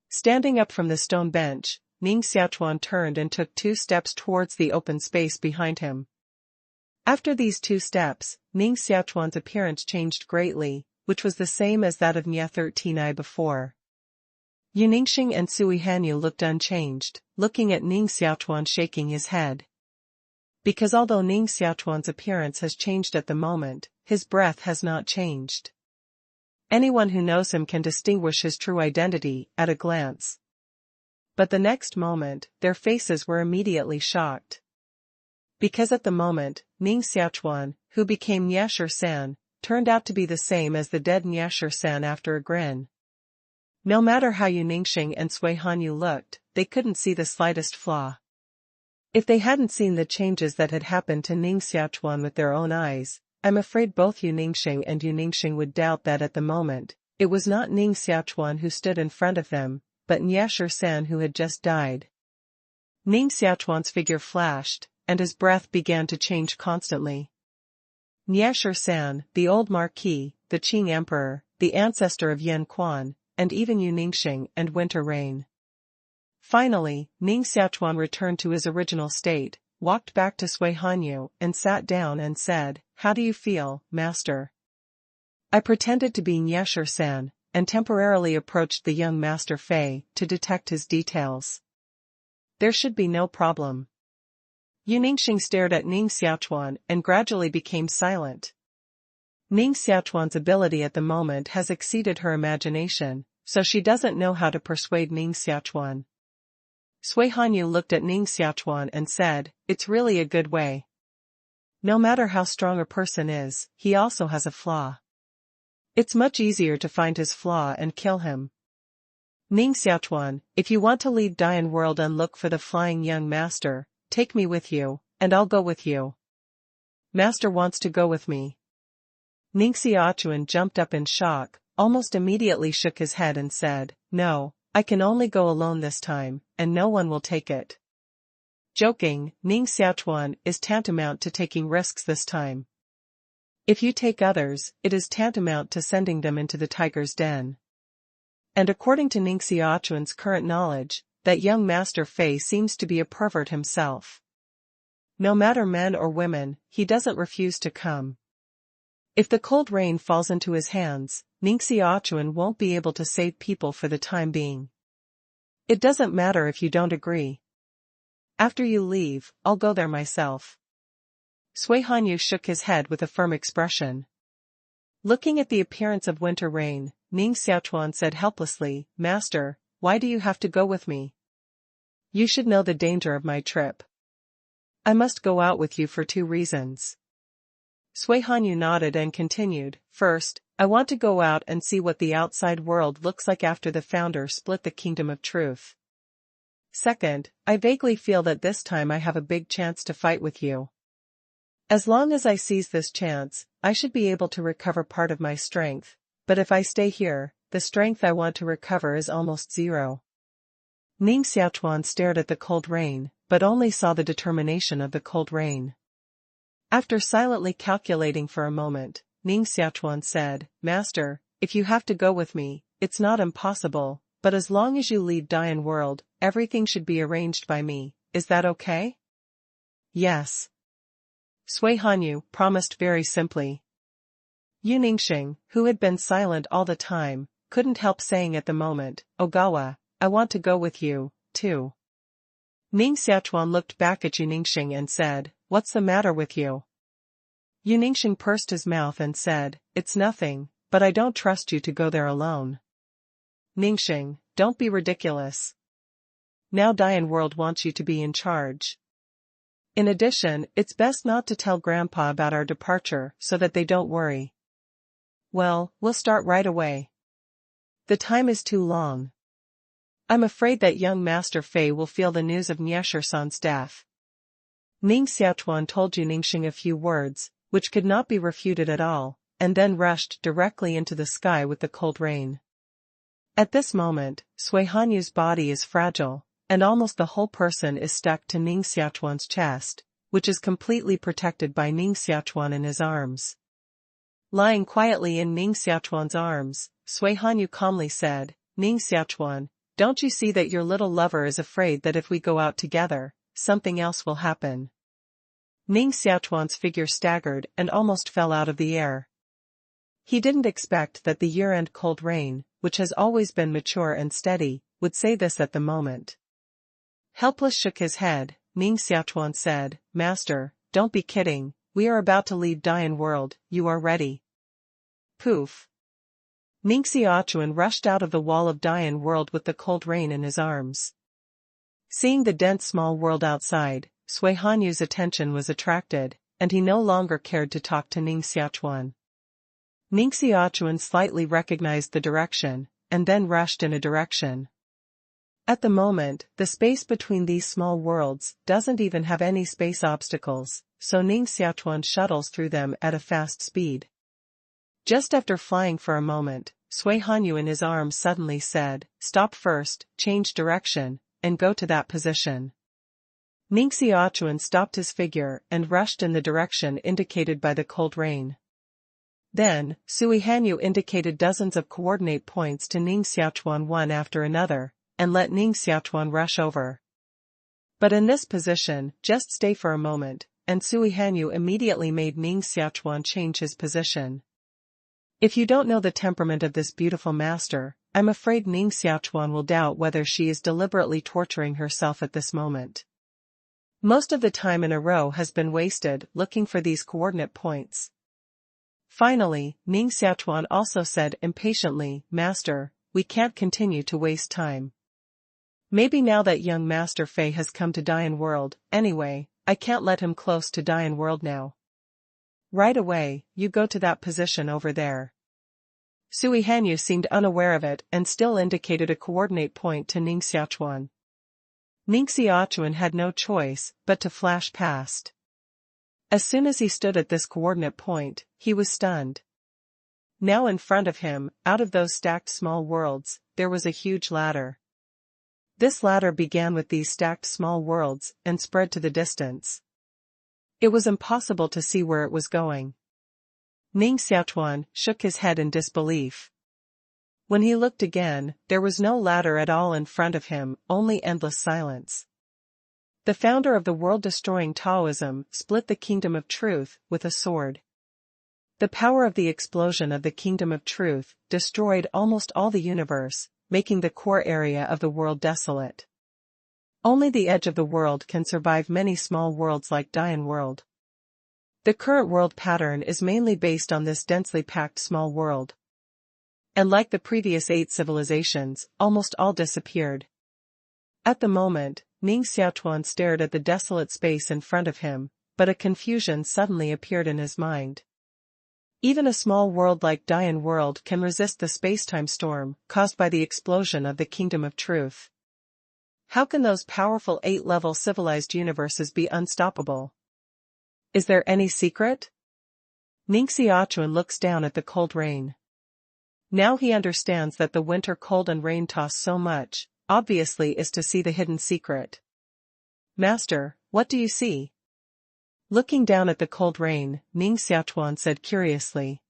Speaker 1: Standing up from the stone bench, Ning Xiaochuan turned and took 2 steps towards the open space behind him. After these 2 steps, Ning Xiaochuan's appearance changed greatly, which was the same as that of Nya 13I before. Yu Ningxing and Sui Hanyu looked unchanged, looking at Ning Xiaochuan shaking his head. Because although Ning Xiaochuan's appearance has changed at the moment, his breath has not changed. Anyone who knows him can distinguish his true identity at a glance. But the next moment, their faces were immediately shocked. Because at the moment, Ning Xiaochuan, who became Nyashir-san, turned out to be the same as the dead Nyashir-san after a grin. No matter how Yu Ningxing and Sui Hanyu looked, they couldn't see the slightest flaw. If they hadn't seen the changes that had happened to Ning Xiaochuan with their own eyes, I'm afraid both Yu Ningxing and Yu Ningxing would doubt that at the moment, it was not Ning Xiaochuan who stood in front of them, but Nyashir-san who had just died. Ning Xiaochuan's figure flashed, and his breath began to change constantly. Nyashir-san, the old marquis, the Qing emperor, the ancestor of Yan Quan, and even Yu Ningxing and Winter Rain. Finally, Ning Xiaochuan returned to his original state, walked back to Sui Hanyu and sat down and said, "How do you feel, master?" I pretended to be Nyashir-san, and temporarily approached the young master Fei to detect his details. There should be no problem. Yu Ningxing stared at Ning Xiaochuan and gradually became silent. Ning Xiaochuan's ability at the moment has exceeded her imagination, so she doesn't know how to persuade Ning Xiaochuan. Sui Hanyu looked at Ning Xiaochuan and said, "It's really a good way. No matter how strong a person is, he also has a flaw. It's much easier to find his flaw and kill him. Ning Xiaochuan, if you want to leave Dian World and look for the flying young master, take me with you, and I'll go with you." "Master wants to go with me." Ning Xiaochuan jumped up in shock, almost immediately shook his head and said, "No, I can only go alone this time, and no one will take it." Joking, Ning Xiaochuan is tantamount to taking risks this time. If you take others, it is tantamount to sending them into the tiger's den. And according to Ning Xiaochuan's current knowledge, that young Master Fei seems to be a pervert himself. No matter men or women, he doesn't refuse to come. If the cold rain falls into his hands, Ning Xiaochuan won't be able to save people for the time being. It doesn't matter if you don't agree. After you leave, I'll go there myself. Sui Hanyu shook his head with a firm expression. Looking at the appearance of Winter Rain, Ning Xiaochuan said helplessly, "Master, why do you have to go with me? You should know the danger of my trip. I must go out with you for 2 reasons. Sui Hanyu nodded and continued, "First, I want to go out and see what the outside world looks like after the founder split the Kingdom of Truth. Second, I vaguely feel that this time I have a big chance to fight with you. As long as I seize this chance, I should be able to recover part of my strength, but if I stay here, the strength I want to recover is almost 0. Ning Xiaochuan stared at the cold rain, but only saw the determination of the cold rain. After silently calculating for a moment, Ning Xiaochuan said, "Master, if you have to go with me, it's not impossible, but as long as you leave Dian World, everything should be arranged by me, is that okay?" "Yes." Sui Hanyu promised very simply. Yu Ningxing, who had been silent all the time, couldn't help saying at the moment, "Ogawa, I want to go with you, too." Ning Xiaochuan looked back at Yu Ningxing and said, "What's the matter with you?" Yu Ningxing pursed his mouth and said, "It's nothing, but I don't trust you to go there alone. Ningxing, don't be ridiculous. Now Dian World wants you to be in charge. In addition, it's best not to tell Grandpa about our departure so that they don't worry. Well, we'll start right away. The time is too long. I'm afraid that young Master Fei will feel the news of Niesher-san's death. Ning Xiaochuan told Ningxing a few words, which could not be refuted at all, and then rushed directly into the sky with the cold rain. At this moment, Sui Hanyu's body is fragile, and almost the whole person is stuck to Ning Xiaochuan's chest, which is completely protected by Ning Xiaochuan in his arms. Lying quietly in Ning Xiaochuan's arms, Sui Hanyu calmly said, Ning Xiaochuan, don't you see that your little lover is afraid that if we go out together, something else will happen? Ning Xiaochuan's figure staggered and almost fell out of the air. He didn't expect that the year-end cold rain, which has always been mature and steady, would say this at the moment. Helpless shook his head, Ning Xiaochuan said, Master, don't be kidding, we are about to leave Dian World, you are ready. Poof. Ning Xiaochuan rushed out of the wall of Dian World with the cold rain in his arms. Seeing the dense small world outside, Sui Hanyu's attention was attracted, and he no longer cared to talk to Ning Xiaochuan. Ning Xiaochuan slightly recognized the direction, and then rushed in a direction. At the moment, the space between these small worlds doesn't even have any space obstacles, so Ning Xiaochuan shuttles through them at a fast speed. Just after flying for a moment, Sui Hanyu in his arms suddenly said, Stop first, change direction, and go to that position. Ning Xiaochuan stopped his figure and rushed in the direction indicated by the cold rain. Then, Sui Hanyu indicated dozens of coordinate points to Ning Xiaochuan one after another, and let Ning Xiaochuan rush over. But in this position, just stay for a moment, and Sui Hanyu immediately made Ning Xiaochuan change his position. If you don't know the temperament of this beautiful master, I'm afraid Ning Xiaochuan will doubt whether she is deliberately torturing herself at this moment. Most of the time in a row has been wasted looking for these coordinate points. Finally, Ning Xiaochuan also said impatiently, Master, we can't continue to waste time. Maybe now that young Master Fei has come to Dian World, anyway, I can't let him close to Dian World now. Right away, you go to that position over there. Sui Hanyu seemed unaware of it and still indicated a coordinate point to Ning Xiaochuan. Ning Xiaochuan had no choice but to flash past. As soon as he stood at this coordinate point, he was stunned. Now in front of him, out of those stacked small worlds, there was a huge ladder. This ladder began with these stacked small worlds and spread to the distance. It was impossible to see where it was going. Ning Xiaochuan shook his head in disbelief. When he looked again, there was no ladder at all in front of him, only endless silence. The founder of the world-destroying Taoism split the kingdom of truth with a sword. The power of the explosion of the kingdom of truth destroyed almost all the universe, making the core area of the world desolate. Only the edge of the world can survive many small worlds like Dian World. The current world pattern is mainly based on this densely packed small world. And like the previous 8 civilizations, almost all disappeared. At the moment, Ning Xiaochuan stared at the desolate space in front of him, but a confusion suddenly appeared in his mind. Even a small world like Dian World can resist the space-time storm caused by the explosion of the kingdom of truth. How can those powerful 8-level civilized universes be unstoppable? Is there any secret? Ning Xiaochuan looks down at the cold rain. Now he understands that the winter cold and rain toss so much, obviously is to see the hidden secret. Master, what do you see? Looking down at the cold rain, Ning Xiaochuan said curiously.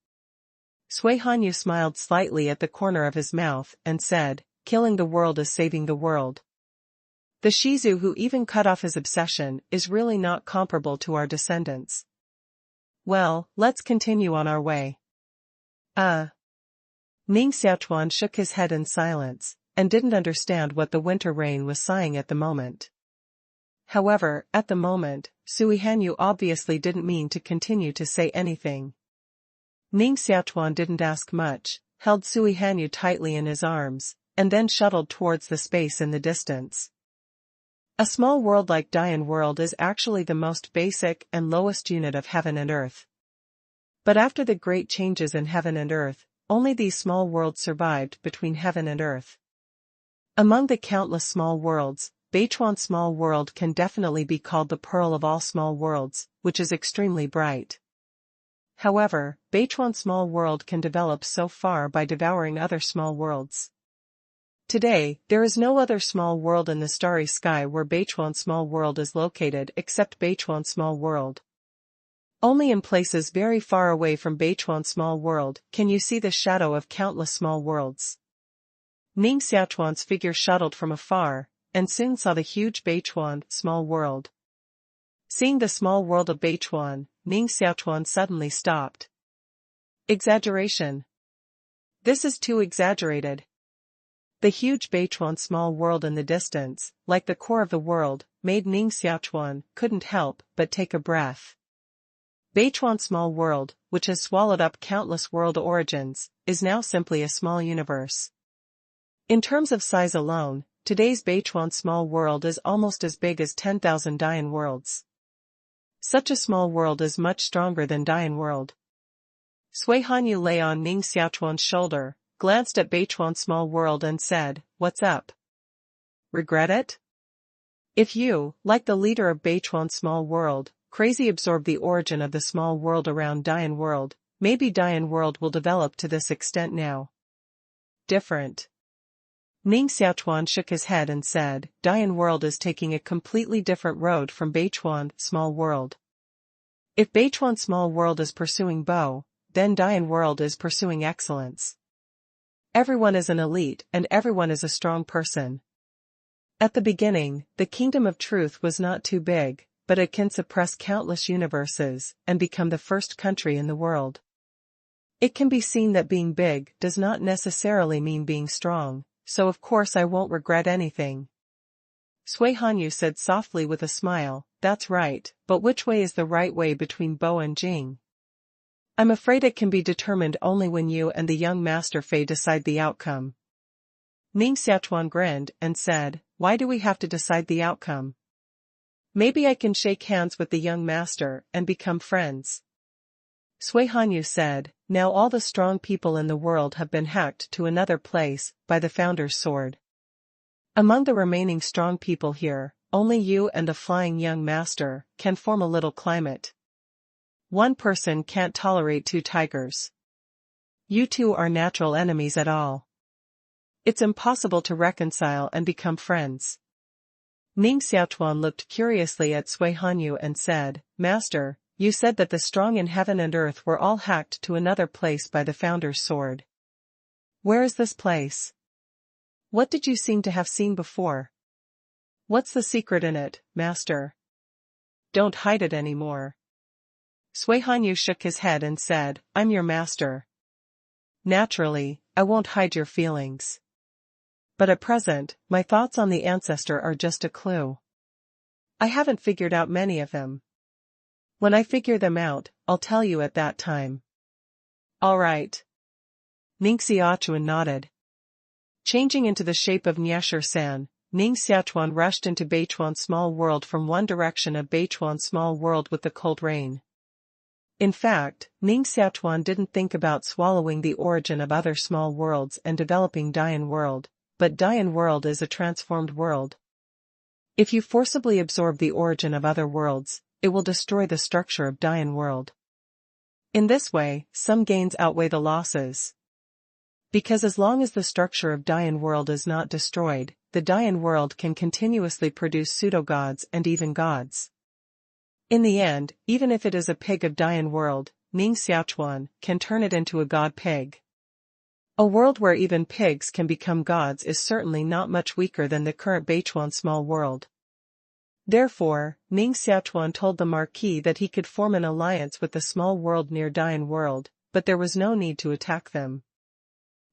Speaker 1: Sui Hanyu smiled slightly at the corner of his mouth and said, Killing the world is saving the world. The Shizu who even cut off his obsession is really not comparable to our descendants. Well, let's continue on our way. Ning Xiaochuan shook his head in silence, and didn't understand what the winter rain was sighing at the moment. However, at the moment, Sui Hanyu obviously didn't mean to continue to say anything. Ning Xiaochuan didn't ask much, held Sui Hanyu tightly in his arms, and then shuttled towards the space in the distance. A small world like Dian world is actually the most basic and lowest unit of heaven and earth. But after the great changes in heaven and earth, only these small worlds survived between heaven and earth. Among the countless small worlds, Beichuan small world can definitely be called the pearl of all small worlds, which is extremely bright. However, Beichuan small world can develop so far by devouring other small worlds. Today, there is no other small world in the starry sky where Beichuan small world is located except Beichuan small world. Only in places very far away from Beichuan small world can you see the shadow of countless small worlds. Ning Xiaochuan's figure shuttled from afar, and soon saw the huge Beichuan small world. Seeing the small world of Beichuan, Ning Xiaochuan suddenly stopped. Exaggeration. This is too exaggerated. The huge Beichuan small world in the distance, like the core of the world, made Ning Xiaochuan couldn't help but take a breath. Beichuan small world, which has swallowed up countless world origins, is now simply a small universe. In terms of size alone, today's Beichuan small world is almost as big as 10,000 Dian worlds. Such a small world is much stronger than Dian world. Sui Hanyu lay on Ning Xiaochuan's shoulder, glanced at Beichuan small world and said, "What's up? Regret it? If you, like the leader of Beichuan small world, crazy absorb the origin of the small world around Dian world, maybe Dian world will develop to this extent now." Different. Ning Xiaochuan shook his head and said, "Dian world is taking a completely different road from Beichuan small world. If Beichuan small world is pursuing Bo, then Dian world is pursuing excellence. Everyone is an elite and everyone is a strong person. At the beginning, the kingdom of truth was not too big, but it can suppress countless universes and become the first country in the world. It can be seen that being big does not necessarily mean being strong, so of course I won't regret anything." Sui Hanyu said softly with a smile, "That's right, but which way is the right way between Bo and Jing? I'm afraid it can be determined only when you and the young master Fei decide the outcome." Ning Xiaochuan grinned and said, "Why do we have to decide the outcome? Maybe I can shake hands with the young master and become friends." Sui Hanyu said, "Now all the strong people in the world have been hacked to another place by the founder's sword. Among the remaining strong people here, only you and the flying young master can form a little climate. One person can't tolerate two tigers. You two are natural enemies at all. It's impossible to reconcile and become friends." Ning Xiaochuan looked curiously at Sui Hanyu and said, "Master, you said that the strong in heaven and earth were all hacked to another place by the founder's sword. Where is this place? What did you seem to have seen before? What's the secret in it, master? Don't hide it anymore." Sui Hanyu shook his head and said, "I'm your master. Naturally, I won't hide your feelings. But at present, my thoughts on the ancestor are just a clue. I haven't figured out many of them. When I figure them out, I'll tell you at that time." "All right." Ning Xiaochuan nodded. Changing into the shape of Nyesher-san, Ning Xiaochuan rushed into Beichuan small world from one direction of Beichuan small world with the cold rain. In fact, Ning Xiaochuan didn't think about swallowing the origin of other small worlds and developing Dian world, but Dian world is a transformed world. If you forcibly absorb the origin of other worlds, it will destroy the structure of Dian world. In this way, some gains outweigh the losses. Because as long as the structure of Dian world is not destroyed, the Dian world can continuously produce pseudo-gods and even gods. In the end, even if it is a pig of Dian world, Ning Xiaochuan can turn it into a god pig. A world where even pigs can become gods is certainly not much weaker than the current Beichuan small world. Therefore, Ning Xiaochuan told the Marquis that he could form an alliance with the small world near Dian world, but there was no need to attack them.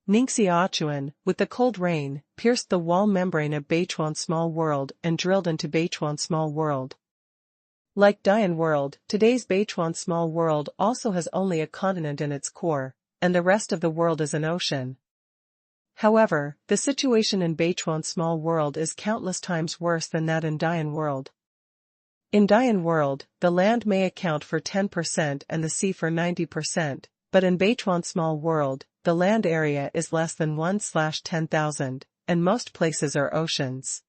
Speaker 1: Ning Xiaochuan, with the cold rain, pierced the wall membrane of Beichuan small world and drilled into Beichuan small world. Like Dian World, today's Beichuan small world also has only a continent in its core, and the rest of the world is an ocean. However, the situation in Beichuan small world is countless times worse than that in Dian World. In Dian World, the land may account for 10% and the sea for 90%, but in Beichuan small world, the land area is less than 1/10,000, and most places are oceans.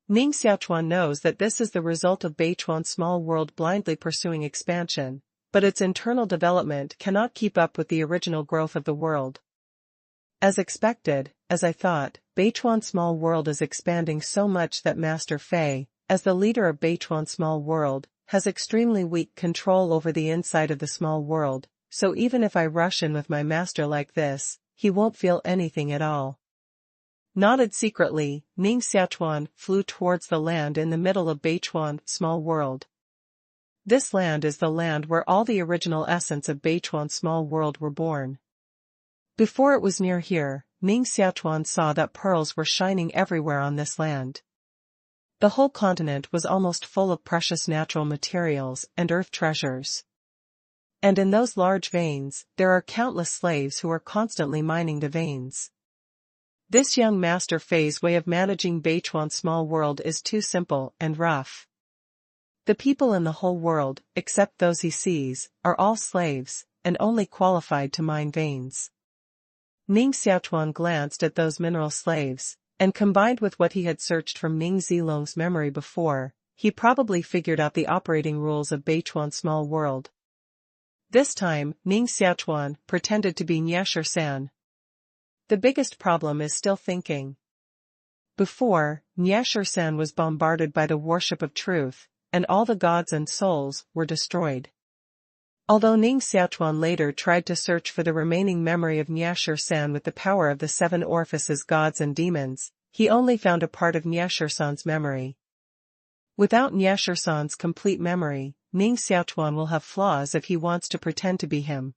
Speaker 1: Ning Xiaochuan knows that this is the result of Beichuan small world blindly pursuing expansion, but its internal development cannot keep up with the original growth of the world. As expected, as I thought, Beichuan small world is expanding so much that Master Fei, as the leader of Beichuan small world, has extremely weak control over the inside of the small world, so even if I rush in with my master like this, he won't feel anything at all. Nodded secretly, Ning Xiaochuan flew towards the land in the middle of Beichuan small world. This land is the land where all the original essence of Beichuan small world were born. Before it was near here, Ning Xiaochuan saw that pearls were shining everywhere on this land. The whole continent was almost full of precious natural materials and earth treasures. And in those large veins, there are countless slaves who are constantly mining the veins. This young Master Fei's way of managing Beichuan small world is too simple and rough. The people in the whole world, except those he sees, are all slaves, and only qualified to mine veins. Ning Xiaochuan glanced at those mineral slaves, and combined with what he had searched from Ning Zilong's memory before, he probably figured out the operating rules of Beichuan small world. This time, Ning Xiaochuan pretended to be Niesher-san. The biggest problem is still thinking. Before, Niesher-san was bombarded by the worship of truth, and all the gods and souls were destroyed. Although Ning Xiaochuan later tried to search for the remaining memory of Niesher-san with the power of the 7 orifices gods and demons, he only found a part of Niesher-san's memory. Without Niesher-san's complete memory, Ning Xiaochuan will have flaws if he wants to pretend to be him.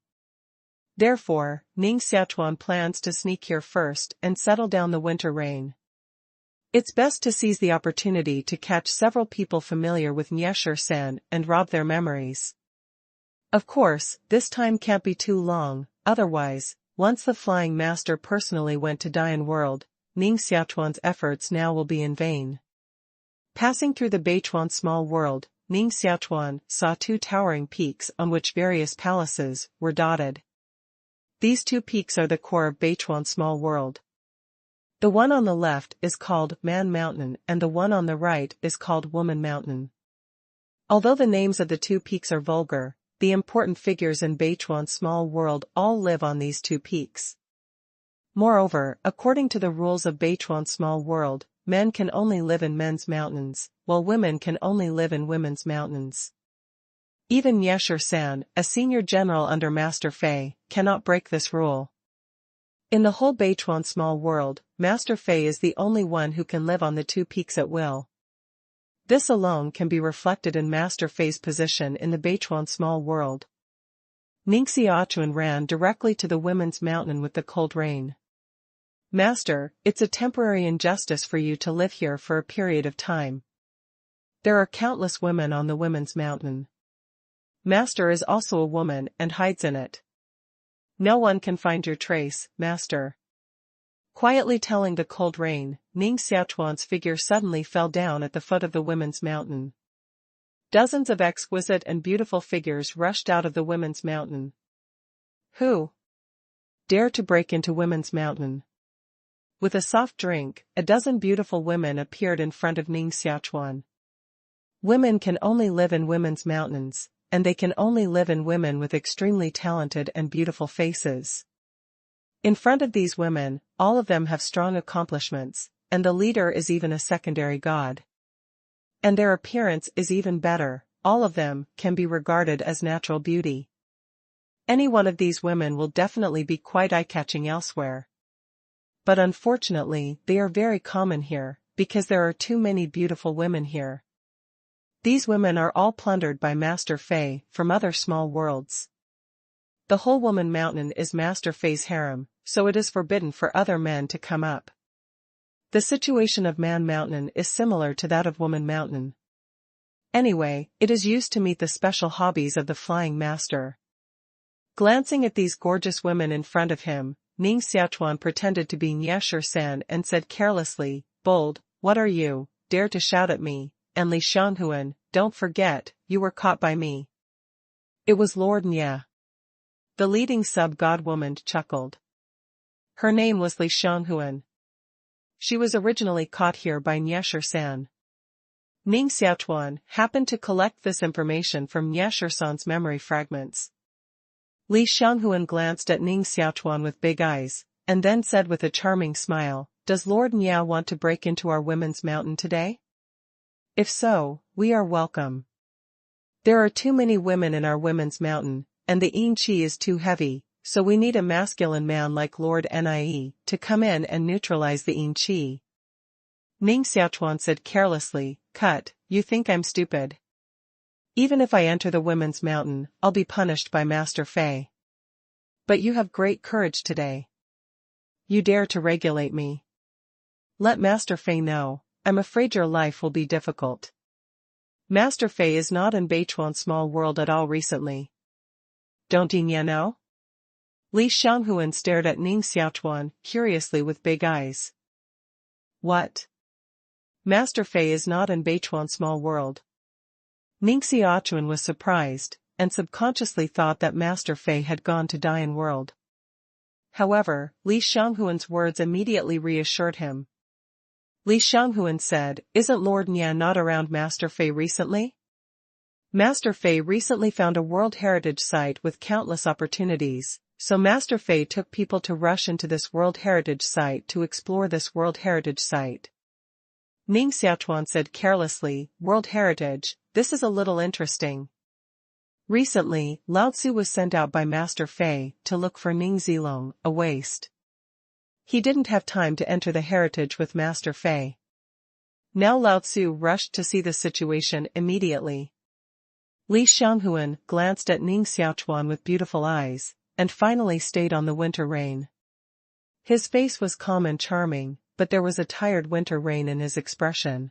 Speaker 1: Therefore, Ning Xiaochuan plans to sneak here first and settle down the winter rain. It's best to seize the opportunity to catch several people familiar with Niesher-san and rob their memories. Of course, this time can't be too long, otherwise, once the Flying Master personally went to Dian World, Ning Xiaochuan's efforts now will be in vain. Passing through the Beichuan small world, Ning Xiaochuan saw 2 towering peaks on which various palaces were dotted. These 2 peaks are the core of Beichuan small world. The one on the left is called Man Mountain and the one on the right is called Woman Mountain. Although the names of the 2 peaks are vulgar, the important figures in Beichuan small world all live on these 2 peaks. Moreover, according to the rules of Beichuan small world, men can only live in men's mountains, while women can only live in women's mountains. Even Niesher-san, a senior general under Master Fei, cannot break this rule. In the whole Beichuan small world, Master Fei is the only one who can live on the 2 peaks at will. This alone can be reflected in Master Fei's position in the Beichuan small world. Ning Xiaochuan ran directly to the women's mountain with the cold rain. Master, it's a temporary injustice for you to live here for a period of time. There are countless women on the women's mountain. Master is also a woman and hides in it. No one can find your trace, Master. Quietly telling the cold rain, Ning Xiaochuan's figure suddenly fell down at the foot of the women's mountain. Dozens of exquisite and beautiful figures rushed out of the women's mountain. Who dare to break into women's mountain? With a soft drink, a dozen beautiful women appeared in front of Ning Xiaochuan. Women can only live in women's mountains, and they can only live in women with extremely talented and beautiful faces. In front of these women, all of them have strong accomplishments, and the leader is even a secondary god. And their appearance is even better, all of them can be regarded as natural beauty. Any one of these women will definitely be quite eye-catching elsewhere. But unfortunately, they are very common here, because there are too many beautiful women here. These women are all plundered by Master Fei from other small worlds. The whole Woman Mountain is Master Fei's harem, so it is forbidden for other men to come up. The situation of Man Mountain is similar to that of Woman Mountain. Anyway, it is used to meet the special hobbies of the flying master. Glancing at these gorgeous women in front of him, Ning Xiaochuan pretended to be Nye San and said carelessly, "Bold, what are you, dare to shout at me, and Li Xianghuan, don't forget, you were caught by me." It was Lord Nye. The leading sub-god woman chuckled. Her name was Li Xianghuan. She was originally caught here by Nye San. Ning Xiaochuan happened to collect this information from Nye San's memory fragments. Li Xianghuan glanced at Ning Xiaochuan with big eyes, and then said with a charming smile, "Does Lord Nye want to break into our women's mountain today? If so, we are welcome. There are too many women in our women's mountain, and the yin qi is too heavy, so we need a masculine man like Lord Nie to come in and neutralize the yin qi." Ning Xiaochuan said carelessly, "Cut, you think I'm stupid? Even if I enter the women's mountain, I'll be punished by Master Fei. But you have great courage today. You dare to regulate me. Let Master Fei know, I'm afraid your life will be difficult. Master Fei is not in Beichuan small world at all recently. Don't you know?" Li Xianghuan stared at Ning Xiaochuan curiously with big eyes. "What? Master Fei is not in Beichuan small world." Ning Xiaochuan was surprised, and subconsciously thought that Master Fei had gone to Dian world. However, Li Xianghuan's words immediately reassured him. Li Xianghuan said, "Isn't Lord Nye not around Master Fei recently? Master Fei recently found a World Heritage Site with countless opportunities, so Master Fei took people to rush into this World Heritage Site to explore this World Heritage Site." Ning Xiaochuan said carelessly, "World Heritage, this is a little interesting. Recently, Lao Tzu was sent out by Master Fei to look for Ning Zilong, a waste. He didn't have time to enter the heritage with Master Fei. Now Lao Tzu rushed to see the situation immediately." Li Xianghuan glanced at Ning Xiaochuan with beautiful eyes, and finally stayed on the winter rain. His face was calm and charming, but there was a tired winter rain in his expression.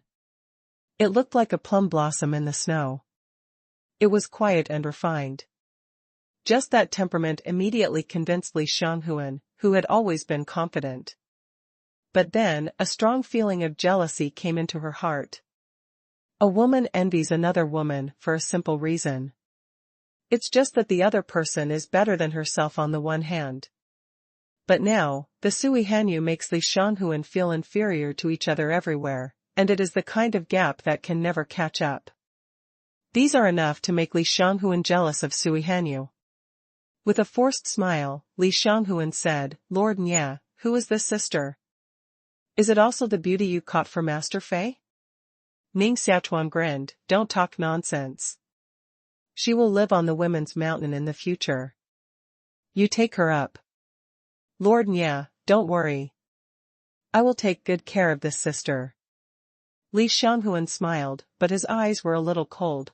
Speaker 1: It looked like a plum blossom in the snow. It was quiet and refined. Just that temperament immediately convinced Li Xianghuan, who had always been confident. But then, a strong feeling of jealousy came into her heart. A woman envies another woman for a simple reason. It's just that the other person is better than herself on the one hand. But now, the Sui Hanyu makes Li Xianghuan feel inferior to each other everywhere, and it is the kind of gap that can never catch up. These are enough to make Li Xianghuan jealous of Sui Hanyu. With a forced smile, Li Xianghuan said, "Lord Nye, who is this sister? Is it also the beauty you caught for Master Fei?" Ning Xiaochuan grinned, "Don't talk nonsense. She will live on the women's mountain in the future. You take her up. Lord Nye, don't worry. I will take good care of this sister." Li Xianghuan smiled, but his eyes were a little cold.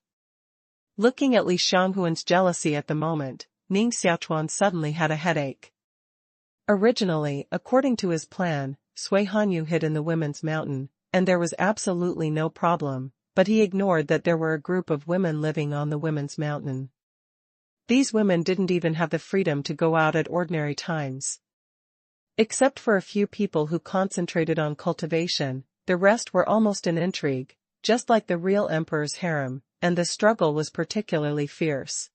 Speaker 1: Looking at Li Xianghuan's jealousy at the moment, Ning Xiaochuan suddenly had a headache. Originally, according to his plan, Sui Hanyu hid in the women's mountain, and there was absolutely no problem, but he ignored that there were a group of women living on the women's mountain. These women didn't even have the freedom to go out at ordinary times. Except for a few people who concentrated on cultivation, the rest were almost in intrigue, just like the real emperor's harem, and the struggle was particularly fierce.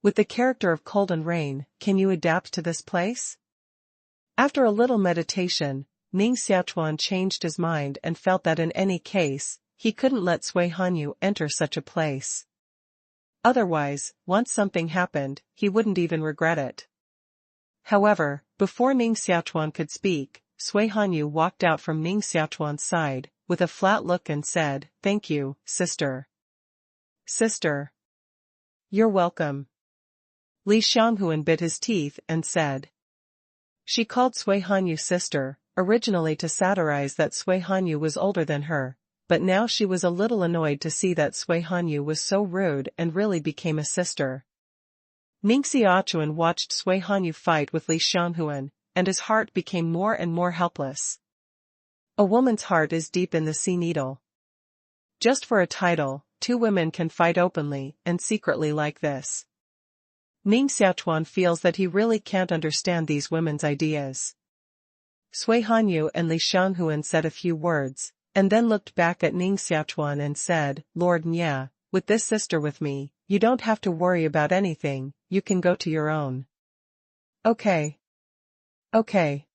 Speaker 1: With the character of cold and rain, can you adapt to this place? After a little meditation, Ning Xiaochuan changed his mind and felt that in any case, he couldn't let Sui Hanyu enter such a place. Otherwise, once something happened, he wouldn't even regret it. However, before Ning Xiaochuan could speak, Sui Hanyu walked out from Ning Xiaochuan's side, with a flat look and said, "Thank you, sister." "Sister. You're welcome." Li Xianghuan bit his teeth and said. She called Sui Hanyu sister, originally to satirize that Sui Hanyu was older than her, but now she was a little annoyed to see that Sui Hanyu was so rude and really became a sister. Ning Xiaochuan watched Sui Hanyu fight with Li Xianghuan, and his heart became more and more helpless. A woman's heart is deep in the sea needle. Just for a title, two women can fight openly and secretly like this? Ning Xiaochuan feels that he really can't understand these women's ideas. Sui Hanyu and Li Xianghuan said a few words, and then looked back at Ning Xiaochuan and said, Lord Nya, with this sister with me, you don't have to worry about anything, you can go to your own. Okay. Okay.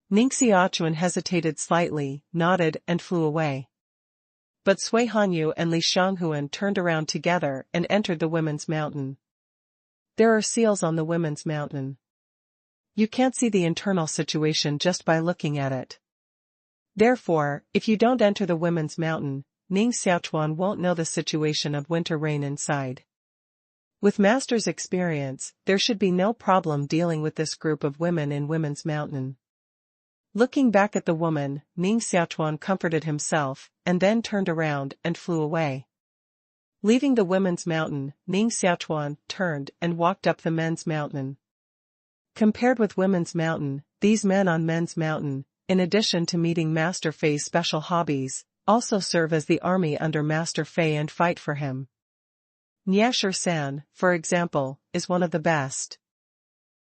Speaker 1: Ning Xiaochuan hesitated slightly, nodded and flew away. But Sui Hanyu and Li Xianghuan turned around together and entered the women's mountain. There are seals on the women's mountain. You can't see the internal situation just by looking at it. Therefore, if you don't enter the women's mountain, Ning Xiaochuan won't know the situation of winter rain inside. With Master's experience, there should be no problem dealing with this group of women in women's mountain. Looking back at the woman, Ning Xiaochuan comforted himself, and then turned around and flew away. Leaving the women's mountain, Ning Xiaochuan turned and walked up the men's mountain. Compared with women's mountain, these men on men's mountain, in addition to meeting Master Fei's special hobbies, also serve as the army under Master Fei and fight for him. Niashi-san, for example, is one of the best.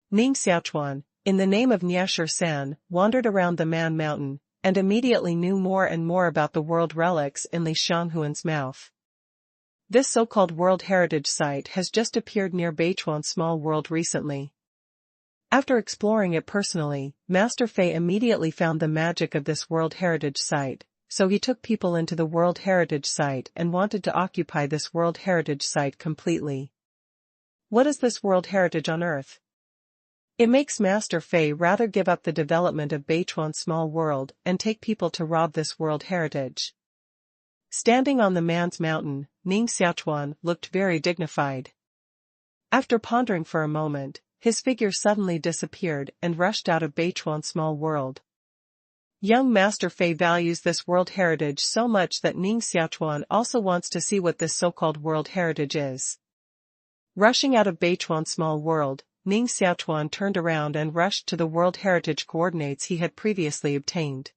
Speaker 1: Ning Xiaochuan, in the name of Niashi-san, wandered around the Man Mountain, and immediately knew more and more about the world relics in Li Xianghuan's mouth. This so-called World Heritage Site has just appeared near Beichuan Small World recently. After exploring it personally, Master Fei immediately found the magic of this World Heritage Site, so he took people into the World Heritage Site and wanted to occupy this World Heritage Site completely. What is this World Heritage on Earth? It makes Master Fei rather give up the development of Beichuan Small World and take people to rob this World Heritage. Standing on the man's mountain, Ning Xiaochuan looked very dignified. After pondering for a moment, his figure suddenly disappeared and rushed out of Beichuan Small World. Young Master Fei values this World Heritage so much that Ning Xiaochuan also wants to see what this so-called World Heritage is. Rushing out of Beichuan Small World, Ning Xiaochuan turned around and rushed to the World Heritage coordinates he had previously obtained.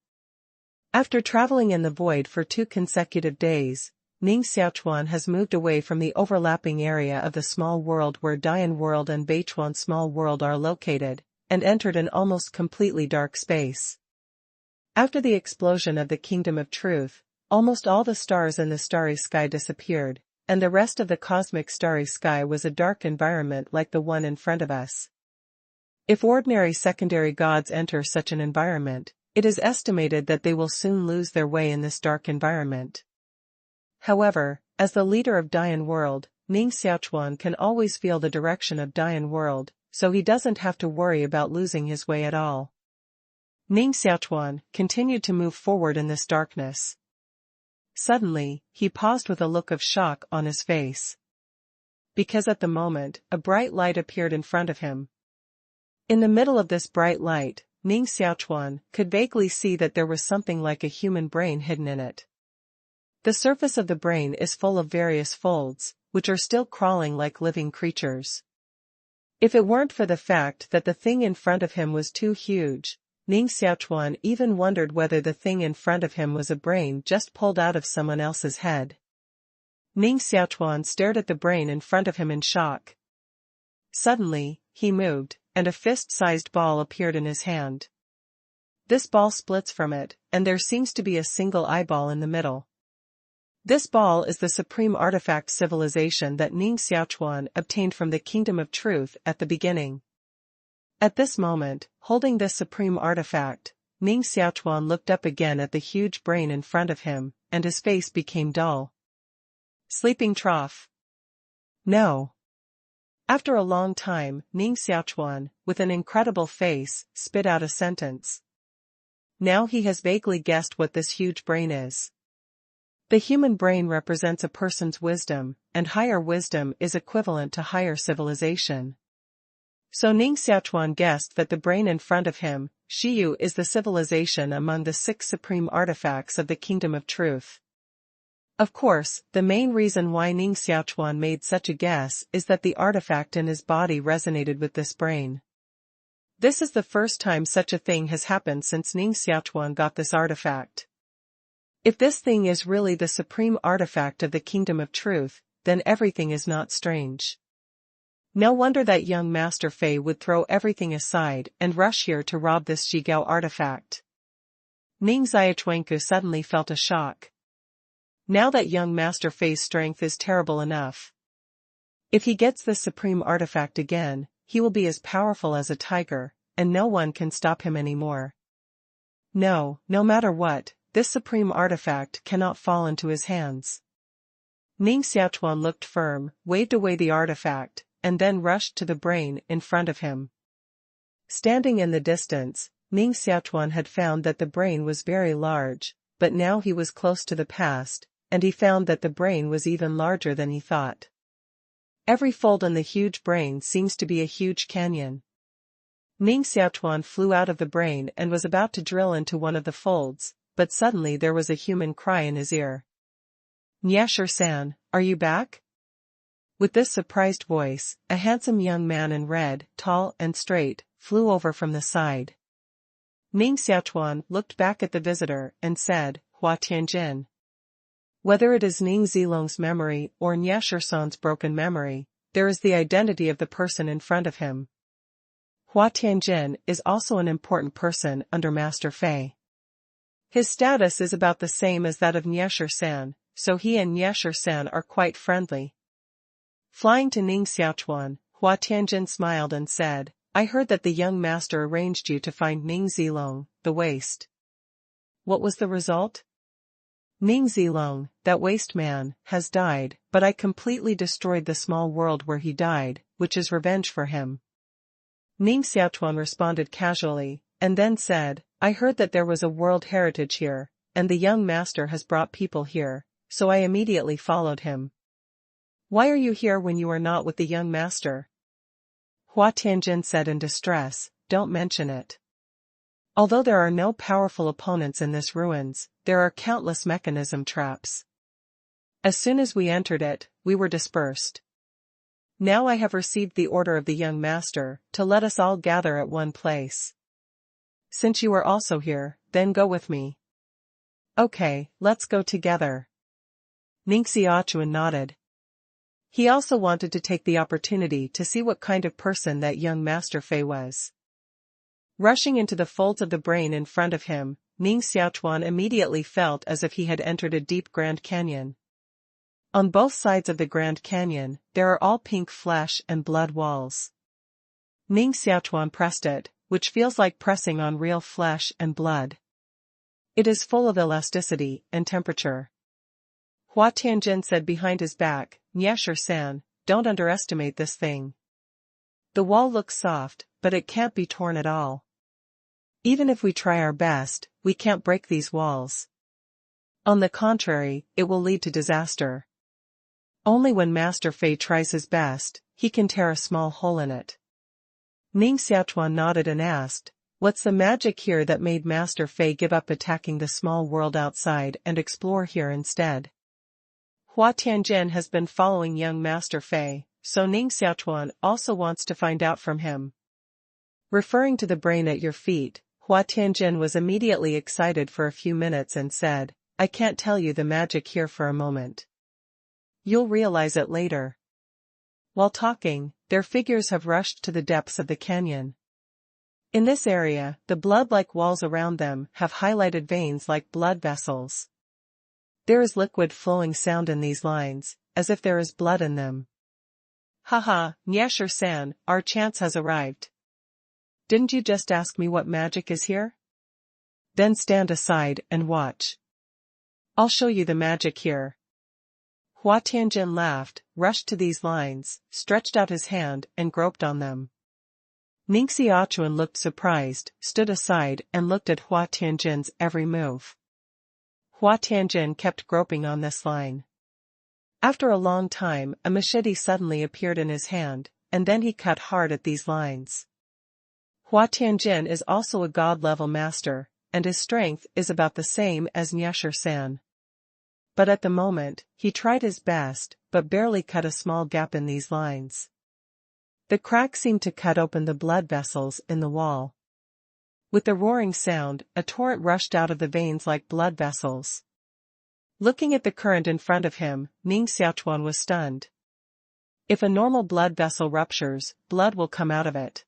Speaker 1: After traveling in the void for 2 consecutive days, Ning Xiaochuan has moved away from the overlapping area of the Small World where Dian World and Beichuan Small World are located, and entered an almost completely dark space. After the explosion of the Kingdom of Truth, almost all the stars in the starry sky disappeared, and the rest of the cosmic starry sky was a dark environment like the one in front of us. If ordinary secondary gods enter such an environment, it is estimated that they will soon lose their way in this dark environment. However, as the leader of Dian World, Ning Xiaochuan can always feel the direction of Dian World, so he doesn't have to worry about losing his way at all. Ning Xiaochuan continued to move forward in this darkness. Suddenly, he paused with a look of shock on his face. Because at the moment, a bright light appeared in front of him. In the middle of this bright light, Ning Xiaochuan could vaguely see that there was something like a human brain hidden in it. The surface of the brain is full of various folds, which are still crawling like living creatures. If it weren't for the fact that the thing in front of him was too huge, Ning Xiaochuan even wondered whether the thing in front of him was a brain just pulled out of someone else's head. Ning Xiaochuan stared at the brain in front of him in shock. Suddenly, he moved, and a fist-sized ball appeared in his hand. This ball splits from it, and there seems to be a single eyeball in the middle. This ball is the supreme artifact civilization that Ning Xiaochuan obtained from the Kingdom of Truth at the beginning. At this moment, holding this supreme artifact, Ning Xiaochuan looked up again at the huge brain in front of him, and his face became dull. Sleeping trough. No. After a long time, Ning Xiaochuan, with an incredible face, spit out a sentence. Now he has vaguely guessed what this huge brain is. The human brain represents a person's wisdom, and higher wisdom is equivalent to higher civilization. So Ning Xiaochuan guessed that the brain in front of him, Shiyu, is the civilization among the 6 supreme artifacts of the Kingdom of Truth. Of course, the main reason why Ning Xiaochuan made such a guess is that the artifact in his body resonated with this brain. This is the first time such a thing has happened since Ning Xiaochuan got this artifact. If this thing is really the supreme artifact of the kingdom of truth, then everything is not strange. No wonder that young Master Fei would throw everything aside and rush here to rob this Jigao artifact. Ning Xiaochuan suddenly felt a shock. Now that young Master Fei's strength is terrible enough. If he gets this supreme artifact again, he will be as powerful as a tiger, and no one can stop him anymore. No matter what, this supreme artifact cannot fall into his hands. Ning Xiaochuan looked firm, waved away the artifact, and then rushed to the brain in front of him. Standing in the distance, Ning Xiaochuan had found that the brain was very large, but now he was close to the past, and he found that the brain was even larger than he thought. Every fold in the huge brain seems to be a huge canyon. Ning Xiaochuan flew out of the brain and was about to drill into one of the folds, but suddenly there was a human cry in his ear. "Nyashir-san, are you back?" With this surprised voice, a handsome young man in red, tall and straight, flew over from the side. Ning Xiaochuan looked back at the visitor and said, "Hua Tianjin." Whether it is Ning Zilong's memory or Nyashir-san's broken memory, there is the identity of the person in front of him. Hua Tianjin is also an important person under Master Fei. His status is about the same as that of Nyashir-san, so he and Nyashir-san are quite friendly. Flying to Ning Xiaochuan, Hua Tianjin smiled and said, "I heard that the young master arranged you to find Ning Zilong, the waste. What was the result?" "Ning Zilong, that waste man, has died, but I completely destroyed the small world where he died, which is revenge for him." Ning Xiaochuan responded casually, and then said, "I heard that there was a world heritage here, and the young master has brought people here, so I immediately followed him." "Why are you here when you are not with the young master?" Hua Tianjin said in distress, "Don't mention it. Although there are no powerful opponents in this ruins, there are countless mechanism traps. As soon as we entered it, we were dispersed. Now I have received the order of the young master to let us all gather at one place. Since you are also here, then go with me." "Okay, let's go together." Ning Xiaochuan nodded. He also wanted to take the opportunity to see what kind of person that young Master Fei was. Rushing into the folds of the brain in front of him, Ning Xiaochuan immediately felt as if he had entered a deep Grand Canyon. On both sides of the Grand Canyon, there are all pink flesh and blood walls. Ning Xiaochuan pressed it, which feels like pressing on real flesh and blood. It is full of elasticity and temperature. Hua Tianjin said behind his back, "Nyashir-san, don't underestimate this thing. The wall looks soft, but it can't be torn at all. Even if we try our best, we can't break these walls. On the contrary, it will lead to disaster. Only when Master Fei tries his best, he can tear a small hole in it." Ning Xiaochuan nodded and asked, "What's the magic here that made Master Fei give up attacking the small world outside and explore here instead?" Hua Tianjin has been following young Master Fei, so Ning Xiaochuan also wants to find out from him. Referring to the brain at your feet, Hua Tianjin was immediately excited for a few minutes and said, "I can't tell you the magic here for a moment. You'll realize it later." While talking, their figures have rushed to the depths of the canyon. In this area, the blood-like walls around them have highlighted veins like blood vessels. There is liquid flowing sound in these lines, as if there is blood in them. "Haha, Nyashir-san, our chance has arrived. Didn't you just ask me what magic is here? Then stand aside and watch. I'll show you the magic here." Hua Tianjin laughed, rushed to these lines, stretched out his hand and groped on them. Ning Xiaochuan looked surprised, stood aside and looked at Hua Tianjin's every move. Hua Tianjin kept groping on this line. After a long time, a machete suddenly appeared in his hand, and then he cut hard at these lines. Hua Tianjin is also a god-level master, and his strength is about the same as Nyashir-san. But at the moment, he tried his best, but barely cut a small gap in these lines. The crack seemed to cut open the blood vessels in the wall. With the roaring sound, a torrent rushed out of the veins like blood vessels. Looking at the current in front of him, Ning Xiaochuan was stunned. If a normal blood vessel ruptures, blood will come out of it.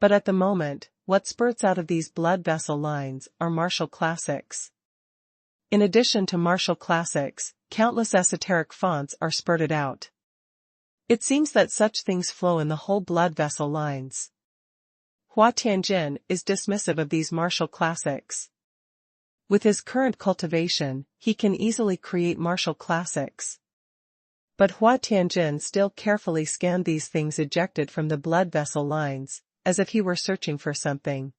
Speaker 1: But at the moment, what spurts out of these blood vessel lines are martial classics. In addition to martial classics, countless esoteric fonts are spurted out. It seems that such things flow in the whole blood vessel lines. Hua Tianjin is dismissive of these martial classics. With his current cultivation, he can easily create martial classics. But Hua Tianjin still carefully scanned these things ejected from the blood vessel lines, as if he were searching for something.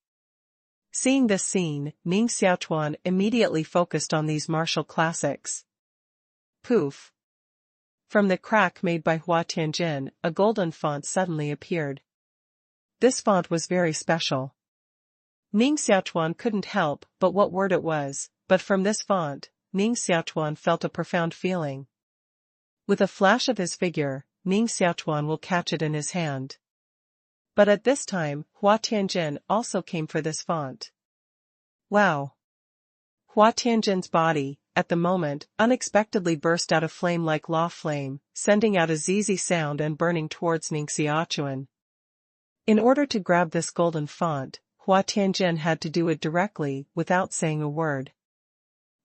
Speaker 1: Seeing this scene, Ning Xiaochuan immediately focused on these martial classics. Poof! From the crack made by Hua Tianjin, a golden font suddenly appeared. This font was very special. Ning Xiaochuan couldn't help but what word it was, but from this font, Ning Xiaochuan felt a profound feeling. With a flash of his figure, Ning Xiaochuan will catch it in his hand. But at this time, Hua Tianjin also came for this font. Wow! Hua Tianjin's body, at the moment, unexpectedly burst out a flame like law flame, sending out a zizzy sound and burning towards Ning Xiaochuan. In order to grab this golden font, Hua Tianjin had to do it directly, without saying a word.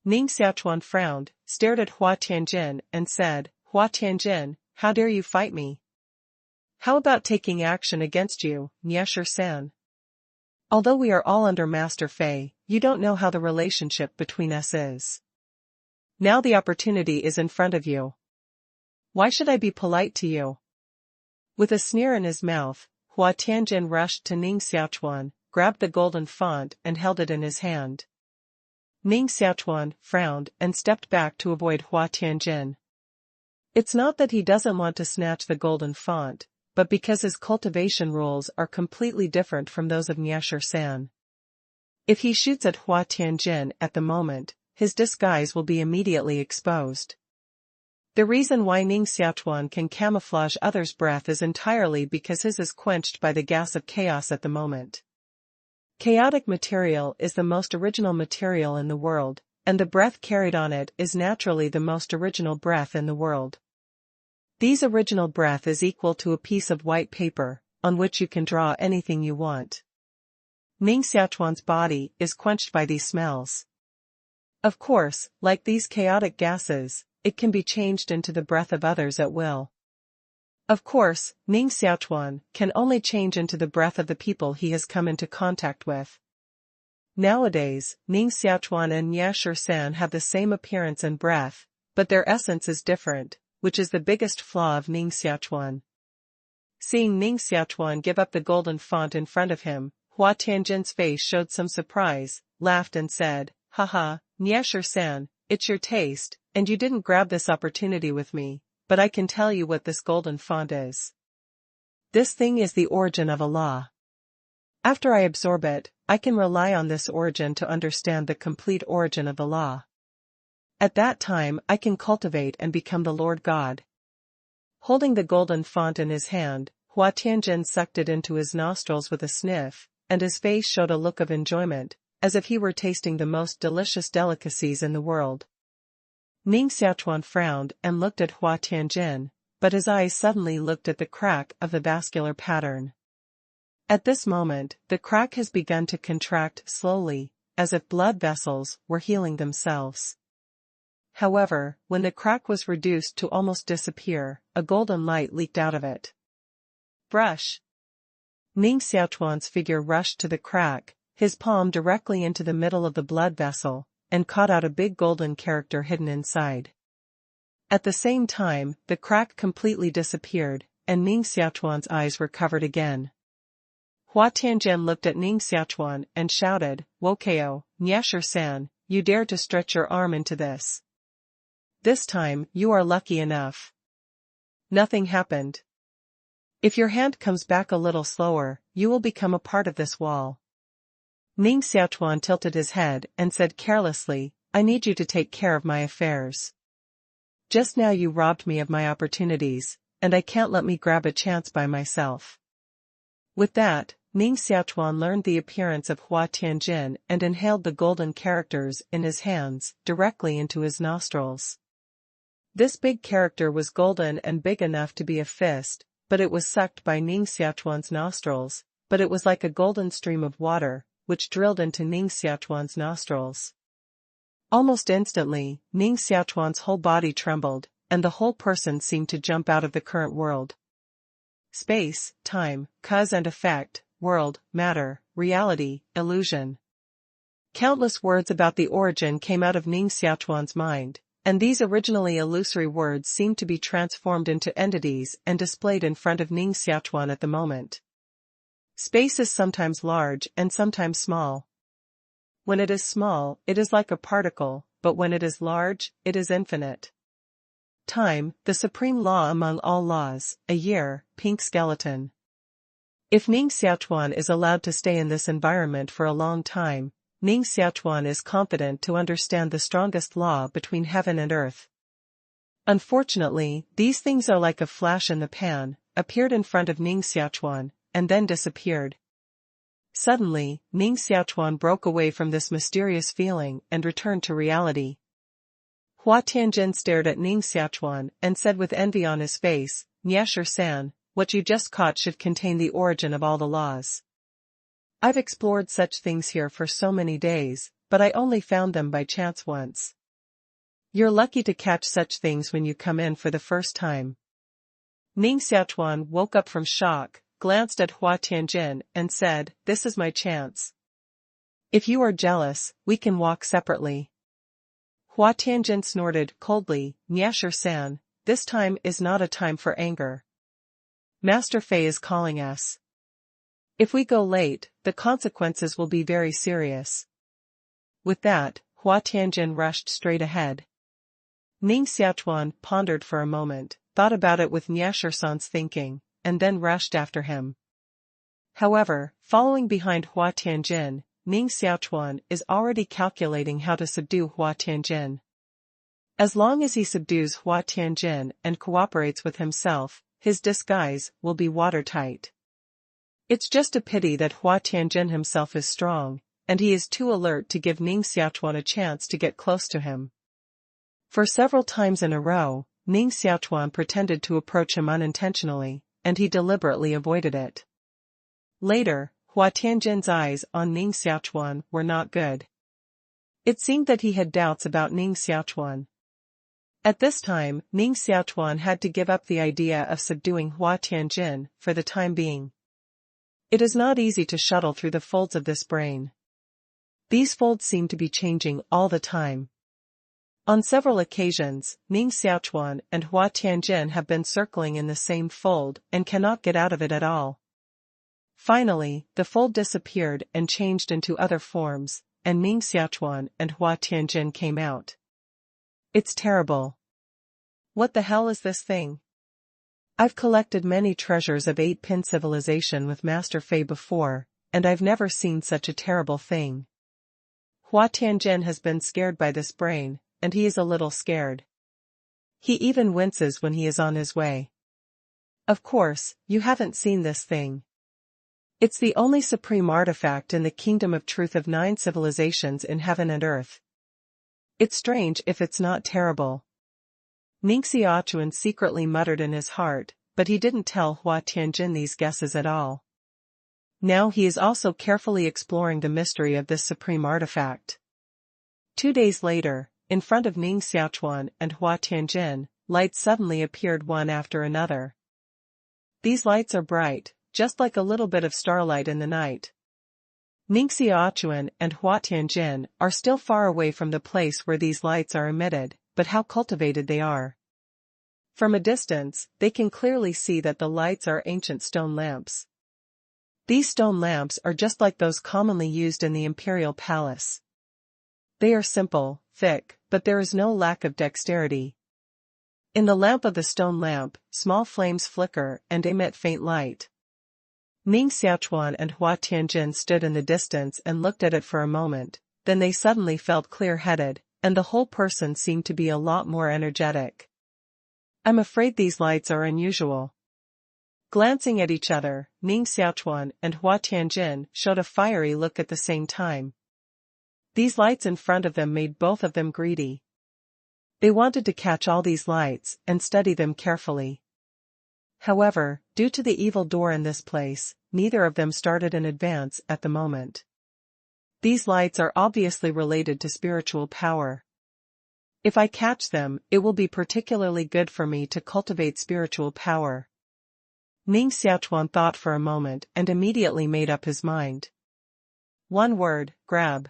Speaker 1: Ning Xiaochuan frowned, stared at Hua Tianjin, and said, "Hua Tianjin, how dare you fight me? How about taking action against you, Niesher-san? Although we are all under Master Fei, you don't know how the relationship between us is. Now the opportunity is in front of you. Why should I be polite to you?" With a sneer in his mouth, Hua Tianjin rushed to Ning Xiaochuan, grabbed the golden font and held it in his hand. Ning Xiaochuan frowned and stepped back to avoid Hua Tianjin. It's not that he doesn't want to snatch the golden font, but because his cultivation rules are completely different from those of Niesher-san. If he shoots at Hua Tianjin at the moment, his disguise will be immediately exposed. The reason why Ning Xiaochuan can camouflage others' breath is entirely because his is quenched by the gas of chaos at the moment. Chaotic material is the most original material in the world, and the breath carried on it is naturally the most original breath in the world. These original breath is equal to a piece of white paper, on which you can draw anything you want. Ning Xiaochuan's body is quenched by these smells. Of course, like these chaotic gases, it can be changed into the breath of others at will. Of course, Ning Xiaochuan can only change into the breath of the people he has come into contact with. Nowadays, Ning Xiaochuan and Niesher-san have the same appearance and breath, but their essence is different, which is the biggest flaw of Ning Xiaochuan. Seeing Ning Xiaochuan give up the golden font in front of him, Hua Tianjin's face showed some surprise, laughed and said, "Haha, Niesher-san, it's your taste, and you didn't grab this opportunity with me, but I can tell you what this golden font is. This thing is the origin of a law. After I absorb it, I can rely on this origin to understand the complete origin of the law. At that time I can cultivate and become the Lord God." Holding the golden font in his hand, Hua Tianjin sucked it into his nostrils with a sniff, and his face showed a look of enjoyment, as if he were tasting the most delicious delicacies in the world. Ning Xiaochuan frowned and looked at Hua Tianjin, but his eyes suddenly looked at the crack of the vascular pattern. At this moment, the crack has begun to contract slowly, as if blood vessels were healing themselves. However, when the crack was reduced to almost disappear, a golden light leaked out of it. Brush! Ning Xiaochuan's figure rushed to the crack, his palm directly into the middle of the blood vessel, and caught out a big golden character hidden inside. At the same time, the crack completely disappeared, and Ning Xiaochuan's eyes were covered again. Hua Tianjin looked at Ning Xiaochuan and shouted, "Wokeo, Niesher-san, you dare to stretch your arm into this. This time, you are lucky enough." Nothing happened. "If your hand comes back a little slower, you will become a part of this wall." Ning Xiaochuan tilted his head and said carelessly, "I need you to take care of my affairs. Just now you robbed me of my opportunities, and I can't let me grab a chance by myself." With that, Ning Xiaochuan learned the appearance of Hua Tianjin and inhaled the golden characters in his hands directly into his nostrils. This big character was golden and big enough to be a fist, but it was sucked by Ning Xiaochuan's nostrils, but it was like a golden stream of water, which drilled into Ning Xiaochuan's nostrils. Almost instantly, Ning Xiaochuan's whole body trembled, and the whole person seemed to jump out of the current world. Space, time, cause and effect, world, matter, reality, illusion. Countless words about the origin came out of Ning Xiaochuan's mind, and these originally illusory words seemed to be transformed into entities and displayed in front of Ning Xiaochuan at the moment. Space is sometimes large and sometimes small. When it is small, it is like a particle, but when it is large, it is infinite. Time, the supreme law among all laws, a year, pink skeleton. If Ning Xiaochuan is allowed to stay in this environment for a long time, Ning Xiaochuan is confident to understand the strongest law between heaven and earth. Unfortunately, these things are like a flash in the pan, appeared in front of Ning Xiaochuan, and then disappeared. Suddenly, Ning Xiaochuan broke away from this mysterious feeling and returned to reality. Hua Tianjin stared at Ning Xiaochuan and said with envy on his face, "Niasher-san, what you just caught should contain the origin of all the laws. I've explored such things here for so many days, but I only found them by chance once. You're lucky to catch such things when you come in for the first time." Ning Xiaochuan woke up from shock, glanced at Hua Tianjin, and said, "This is my chance. If you are jealous, we can walk separately." Hua Tianjin snorted coldly, "Niasher-san, this time is not a time for anger. Master Fei is calling us. If we go late, the consequences will be very serious." With that, Hua Tianjin rushed straight ahead. Ning Xiaochuan pondered for a moment, thought about it with Niasher-san's thinking, and then rushed after him. However, following behind Hua Tianjin, Ning Xiaochuan is already calculating how to subdue Hua Tianjin. As long as he subdues Hua Tianjin and cooperates with himself, his disguise will be watertight. It's just a pity that Hua Tianjin himself is strong, and he is too alert to give Ning Xiaochuan a chance to get close to him. For several times in a row, Ning Xiaochuan pretended to approach him unintentionally, and he deliberately avoided it. Later, Hua Tianjin's eyes on Ning Xiaochuan were not good. It seemed that he had doubts about Ning Xiaochuan. At this time, Ning Xiaochuan had to give up the idea of subduing Hua Tianjin for the time being. It is not easy to shuttle through the folds of this brain. These folds seem to be changing all the time. On several occasions, Ning Xiaochuan and Hua Tianjin have been circling in the same fold and cannot get out of it at all. Finally, the fold disappeared and changed into other forms, and Ning Xiaochuan and Hua Tianjin came out. It's terrible. What the hell is this thing? I've collected many treasures of 8-pin civilization with Master Fei before, and I've never seen such a terrible thing. Hua Tianjin has been scared by this brain, and he is a little scared. He even winces when he is on his way. Of course, you haven't seen this thing. It's the only supreme artifact in the kingdom of truth of 9 civilizations in heaven and earth. It's strange if it's not terrible. Ning Xiaochuan secretly muttered in his heart, but he didn't tell Hua Tianjin these guesses at all. Now he is also carefully exploring the mystery of this supreme artifact. 2 days later, in front of Ning Xiaochuan and Hua Tianjin, lights suddenly appeared one after another. These lights are bright, just like a little bit of starlight in the night. Ning Xiaochuan and Hua Tianjin are still far away from the place where these lights are emitted, but how cultivated they are. From a distance, they can clearly see that the lights are ancient stone lamps. These stone lamps are just like those commonly used in the imperial palace. They are simple, thick, but there is no lack of dexterity. In the lamp of the stone lamp, small flames flicker and emit faint light. Ning Xiaochuan and Hua Tianjin stood in the distance and looked at it for a moment, then they suddenly felt clear-headed, and the whole person seemed to be a lot more energetic. I'm afraid these lights are unusual. Glancing at each other, Ning Xiaochuan and Hua Tianjin showed a fiery look at the same time. These lights in front of them made both of them greedy. They wanted to catch all these lights and study them carefully. However, due to the evil door in this place, neither of them started an advance at the moment. These lights are obviously related to spiritual power. If I catch them, it will be particularly good for me to cultivate spiritual power. Ning Xiaochuan thought for a moment and immediately made up his mind. One word, grab.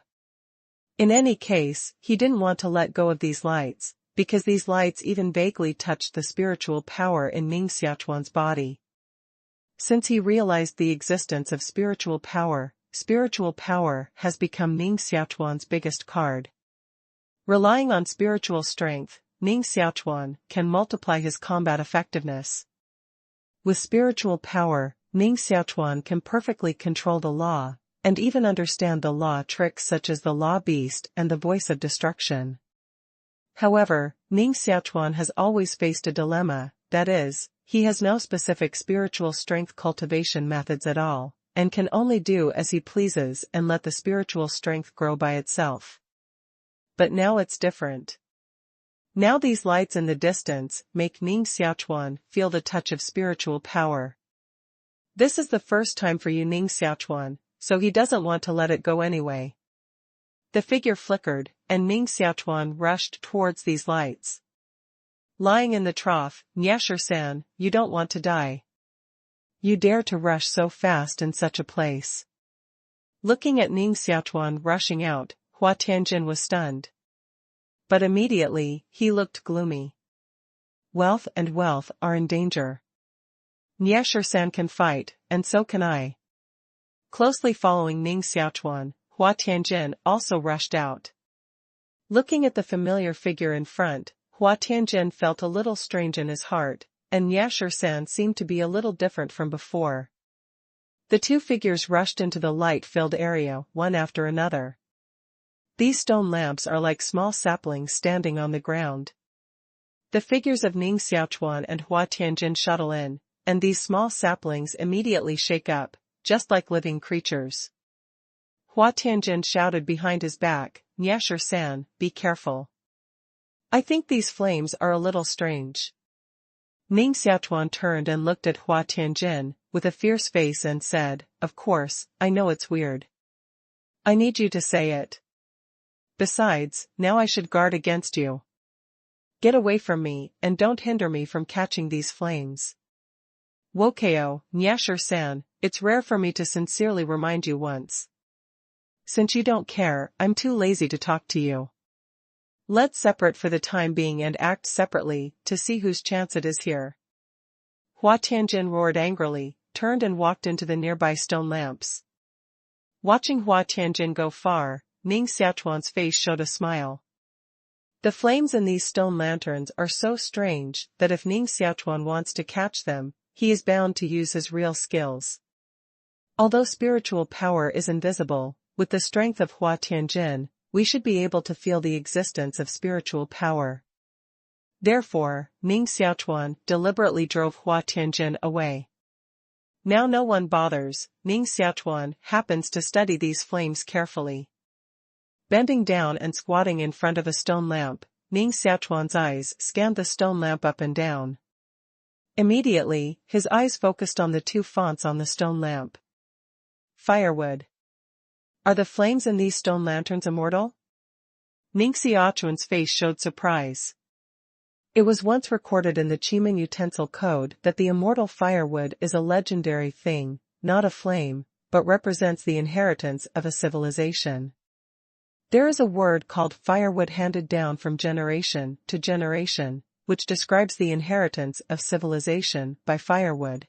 Speaker 1: In any case, he didn't want to let go of these lights, because these lights even vaguely touched the spiritual power in Ning Xiaochuan's body. Since he realized the existence of spiritual power has become Ning Xiaochuan's biggest card. Relying on spiritual strength, Ning Xiaochuan can multiply his combat effectiveness. With spiritual power, Ning Xiaochuan can perfectly control the law, and even understand the law tricks such as the law beast and the voice of destruction. However, Ning Xiaochuan has always faced a dilemma, that is, he has no specific spiritual strength cultivation methods at all, and can only do as he pleases and let the spiritual strength grow by itself. But now it's different. Now these lights in the distance make Ning Xiaochuan feel the touch of spiritual power. This is the first time for you, Ning Xiaochuan, so he doesn't want to let it go anyway. The figure flickered, and Ning Xiaochuan rushed towards these lights. Lying in the trough, Nyasher-san, you don't want to die. You dare to rush so fast in such a place. Looking at Ning Xiaochuan rushing out, Hua Tianjin was stunned. But immediately, he looked gloomy. Wealth are in danger. Nyasher-san can fight, and so can I. Closely following Ning Xiaochuan, Hua Tianjin also rushed out. Looking at the familiar figure in front, Hua Tianjin felt a little strange in his heart, and Nyasher-san seemed to be a little different from before. The two figures rushed into the light-filled area, one after another. These stone lamps are like small saplings standing on the ground. The figures of Ning Xiaochuan and Hua Tianjin shuttle in, and these small saplings immediately shake up, just like living creatures. Hua Tianjin shouted behind his back, Nyasher-san, be careful. I think these flames are a little strange. Ning Xiaochuan turned and looked at Hua Tianjin, with a fierce face and said, of course, I know it's weird. I need you to say it. Besides, now I should guard against you. Get away from me, and don't hinder me from catching these flames. Wokeo, Nyasher-san, it's rare for me to sincerely remind you once. Since you don't care, I'm too lazy to talk to you. Let's separate for the time being and act separately, to see whose chance it is here. Hua Tianjin roared angrily, turned and walked into the nearby stone lamps. Watching Hua Tianjin go far, Ning Xiaochuan's face showed a smile. The flames in these stone lanterns are so strange that if Ning Xiaochuan wants to catch them, he is bound to use his real skills. Although spiritual power is invisible, with the strength of Hua Tianjin, we should be able to feel the existence of spiritual power. Therefore, Ning Xiaochuan deliberately drove Hua Tianjin away. Now no one bothers, Ning Xiaochuan happens to study these flames carefully. Bending down and squatting in front of a stone lamp, Ning Xiaochuan's eyes scanned the stone lamp up and down. Immediately, his eyes focused on the two fonts on the stone lamp. Firewood. Are the flames in these stone lanterns immortal? Ning Xiaochuan's face showed surprise. It was once recorded in the Qimeng utensil code that the immortal firewood is a legendary thing, not a flame, but represents the inheritance of a civilization. There is a word called firewood handed down from generation to generation, which describes the inheritance of civilization by firewood.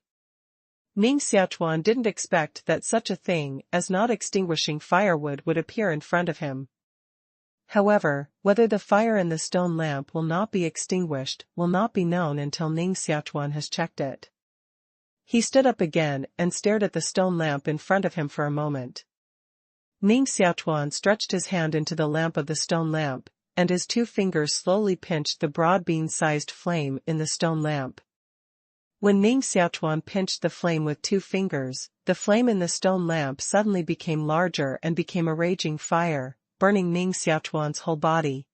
Speaker 1: Ning Xiaochuan didn't expect that such a thing as not extinguishing firewood would appear in front of him. However, whether the fire in the stone lamp will not be extinguished will not be known until Ning Xiaochuan has checked it. He stood up again and stared at the stone lamp in front of him for a moment. Ning Xiaochuan stretched his hand into the lamp of the stone lamp, and his two fingers slowly pinched the broad bean-sized flame in the stone lamp. When Ning Xiaochuan pinched the flame with 2 fingers, the flame in the stone lamp suddenly became larger and became a raging fire, burning Ning Xiaochuan's whole body.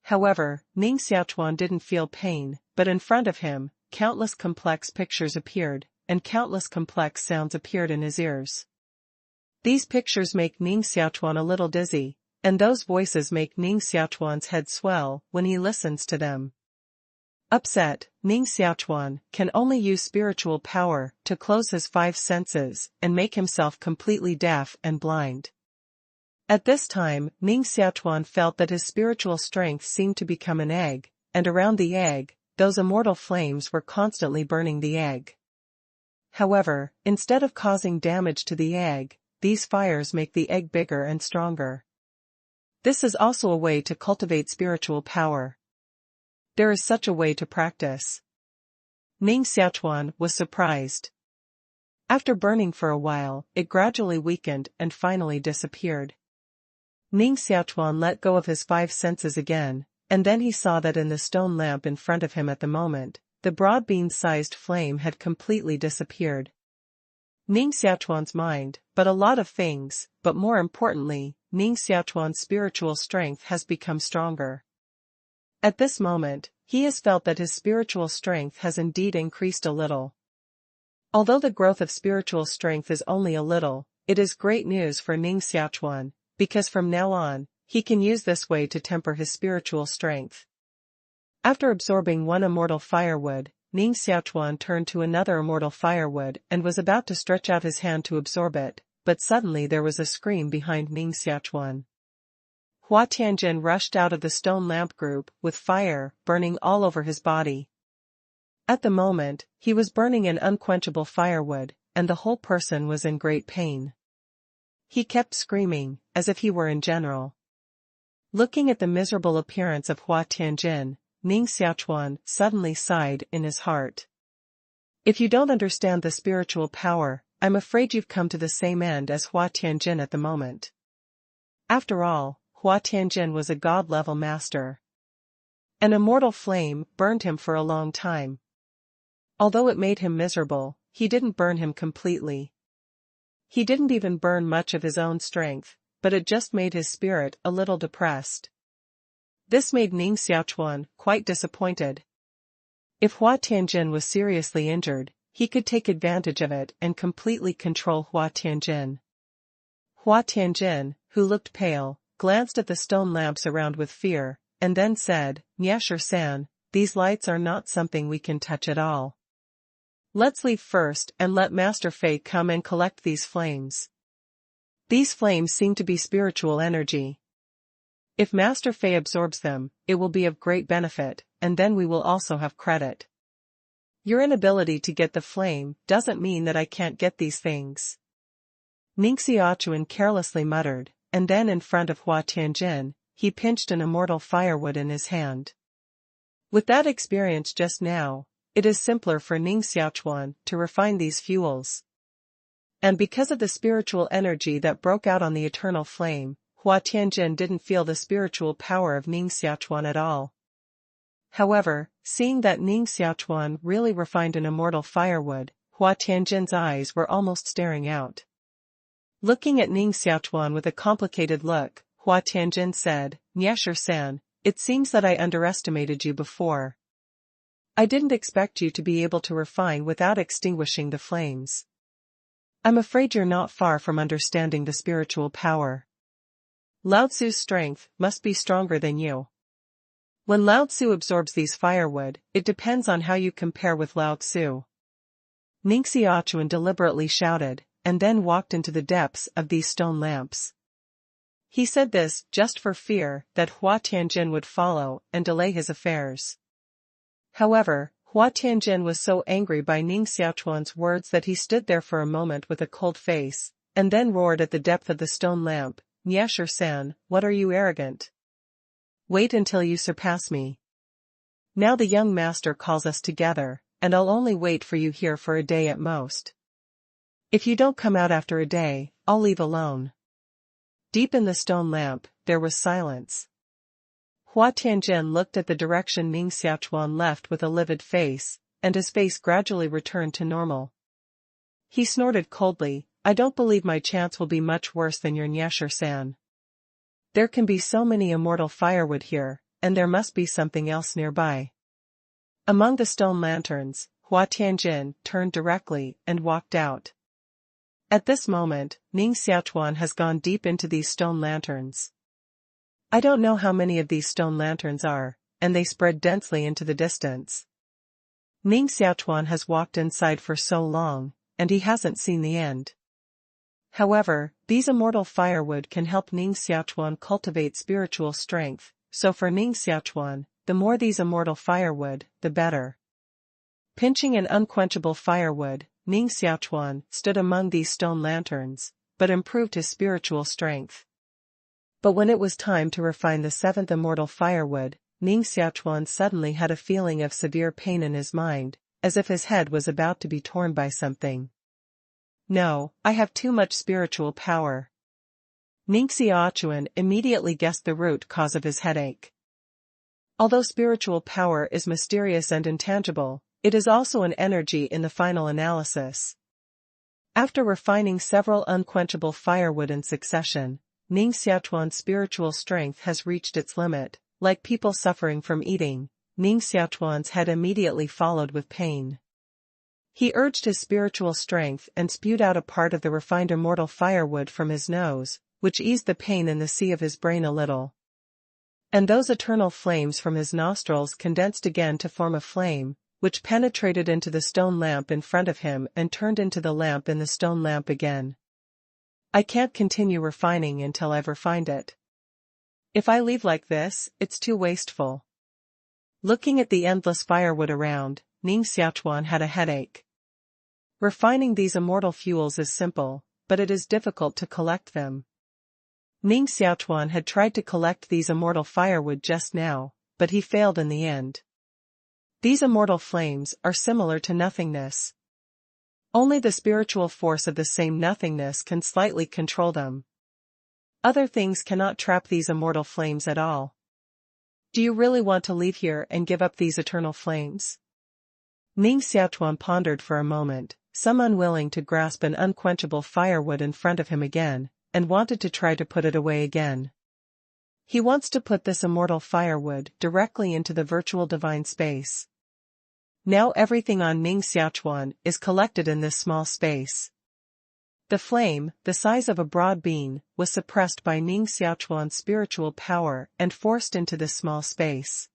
Speaker 1: However, Ning Xiaochuan didn't feel pain, but in front of him, countless complex pictures appeared, and countless complex sounds appeared in his ears. These pictures make Ning Xiaochuan a little dizzy, and those voices make Ning Xiaochuan's head swell when he listens to them. Upset, Ning Xiaochuan can only use spiritual power to close his 5 senses and make himself completely deaf and blind. At this time, Ning Xiaochuan felt that his spiritual strength seemed to become an egg, and around the egg, those immortal flames were constantly burning the egg. However, instead of causing damage to the egg, these fires make the egg bigger and stronger. This is also a way to cultivate spiritual power. There is such a way to practice. Ning Xiaochuan was surprised. After burning for a while, it gradually weakened and finally disappeared. Ning Xiaochuan let go of his 5 senses again, and then he saw that in the stone lamp in front of him at the moment, the broad bean-sized flame had completely disappeared. Ning Xiaochuan's mind, but a lot of things, but more importantly, Ning Xiaochuan's spiritual strength has become stronger. At this moment, he has felt that his spiritual strength has indeed increased a little. Although the growth of spiritual strength is only a little, it is great news for Ning Xiaochuan, because from now on, he can use this way to temper his spiritual strength. After absorbing 1 immortal firewood, Ning Xiaochuan turned to another immortal firewood and was about to stretch out his hand to absorb it, but suddenly there was a scream behind Ning Xiaochuan. Hua Tianjin rushed out of the stone lamp group with fire burning all over his body. At the moment, he was burning an unquenchable firewood, and the whole person was in great pain. He kept screaming, as if he were in general. Looking at the miserable appearance of Hua Tianjin, Ning Xiaochuan suddenly sighed in his heart. If you don't understand the spiritual power, I'm afraid you've come to the same end as Hua Tianjin at the moment. After all, Hua Tianjin was a god-level master. An immortal flame burned him for a long time. Although it made him miserable, he didn't burn him completely. He didn't even burn much of his own strength, but it just made his spirit a little depressed. This made Ning Xiaochuan quite disappointed. If Hua Tianjin was seriously injured, he could take advantage of it and completely control Hua Tianjin. Hua Tianjin, who looked pale, glanced at the stone lamps around with fear, and then said, "Nyasher-san, these lights are not something we can touch at all. Let's leave first and let Master Fei come and collect these flames. These flames seem to be spiritual energy. If Master Fei absorbs them, it will be of great benefit, and then we will also have credit. Your inability to get the flame doesn't mean that I can't get these things." Ning Xiaochuan carelessly muttered, and then in front of Hua Tianjin, he pinched an immortal firewood in his hand. With that experience just now, it is simpler for Ning Xiaochuan to refine these fuels. And because of the spiritual energy that broke out on the eternal flame, Hua Tianjin didn't feel the spiritual power of Ning Xiaochuan at all. However, seeing that Ning Xiaochuan really refined an immortal firewood, Hua Tianjin's eyes were almost staring out. Looking at Ning Xiaochuan with a complicated look, Hua Tianjin said, "Nyasher-san, it seems that I underestimated you before. I didn't expect you to be able to refine without extinguishing the flames. I'm afraid you're not far from understanding the spiritual power. Lao Tzu's strength must be stronger than you. When Lao Tzu absorbs these firewood, it depends on how you compare with Lao Tzu." Ning Xiaochuan deliberately shouted, and then walked into the depths of these stone lamps. He said this just for fear that Hua Tianjin would follow and delay his affairs. However, Hua Tianjin was so angry by Ning Xiaochuan's words that he stood there for a moment with a cold face, and then roared at the depth of the stone lamp, "Nyasher-san, what are you arrogant? Wait until you surpass me. Now the young master calls us together, and I'll only wait for you here for a day at most. If you don't come out after a day, I'll leave alone." Deep in the stone lamp, there was silence. Hua Tianjin looked at the direction Ning Xiaochuan left with a livid face, and his face gradually returned to normal. He snorted coldly, "I don't believe my chance will be much worse than your Nyasher-san. There can be so many immortal firewood here, and there must be something else nearby." Among the stone lanterns, Hua Tianjin turned directly and walked out. At this moment, Ning Xiaochuan has gone deep into these stone lanterns. I don't know how many of these stone lanterns are, and they spread densely into the distance. Ning Xiaochuan has walked inside for so long, and he hasn't seen the end. However, these immortal firewood can help Ning Xiaochuan cultivate spiritual strength, so for Ning Xiaochuan, the more these immortal firewood, the better. Pinching an unquenchable firewood, Ning Xiaochuan stood among these stone lanterns, but improved his spiritual strength. But when it was time to refine the seventh immortal firewood, Ning Xiaochuan suddenly had a feeling of severe pain in his mind, as if his head was about to be torn by something. No, I have too much spiritual power. Ning Xiaochuan immediately guessed the root cause of his headache. Although spiritual power is mysterious and intangible, it is also an energy in the final analysis. After refining several unquenchable firewood in succession, Ning Xiaochuan's spiritual strength has reached its limit. Like people suffering from eating, Ning Xiaochuan's head immediately followed with pain. He urged his spiritual strength and spewed out a part of the refined immortal firewood from his nose, which eased the pain in the sea of his brain a little. And those eternal flames from his nostrils condensed again to form a flame, which penetrated into the stone lamp in front of him and turned into the lamp in the stone lamp again. I can't continue refining until I've refined it. If I leave like this, it's too wasteful. Looking at the endless firewood around, Ning Xiaochuan had a headache. Refining these immortal fuels is simple, but it is difficult to collect them. Ning Xiaochuan had tried to collect these immortal firewood just now, but he failed in the end. These immortal flames are similar to nothingness. Only the spiritual force of the same nothingness can slightly control them. Other things cannot trap these immortal flames at all. Do you really want to leave here and give up these eternal flames? Ning Xiaochuan pondered for a moment, some unwilling to grasp an unquenchable firewood in front of him again, and wanted to try to put it away again. He wants to put this immortal firewood directly into the virtual divine space. Now everything on Ning Xiaochuan is collected in this small space. The flame, the size of a broad bean, was suppressed by Ning Xiaochuan's spiritual power and forced into this small space.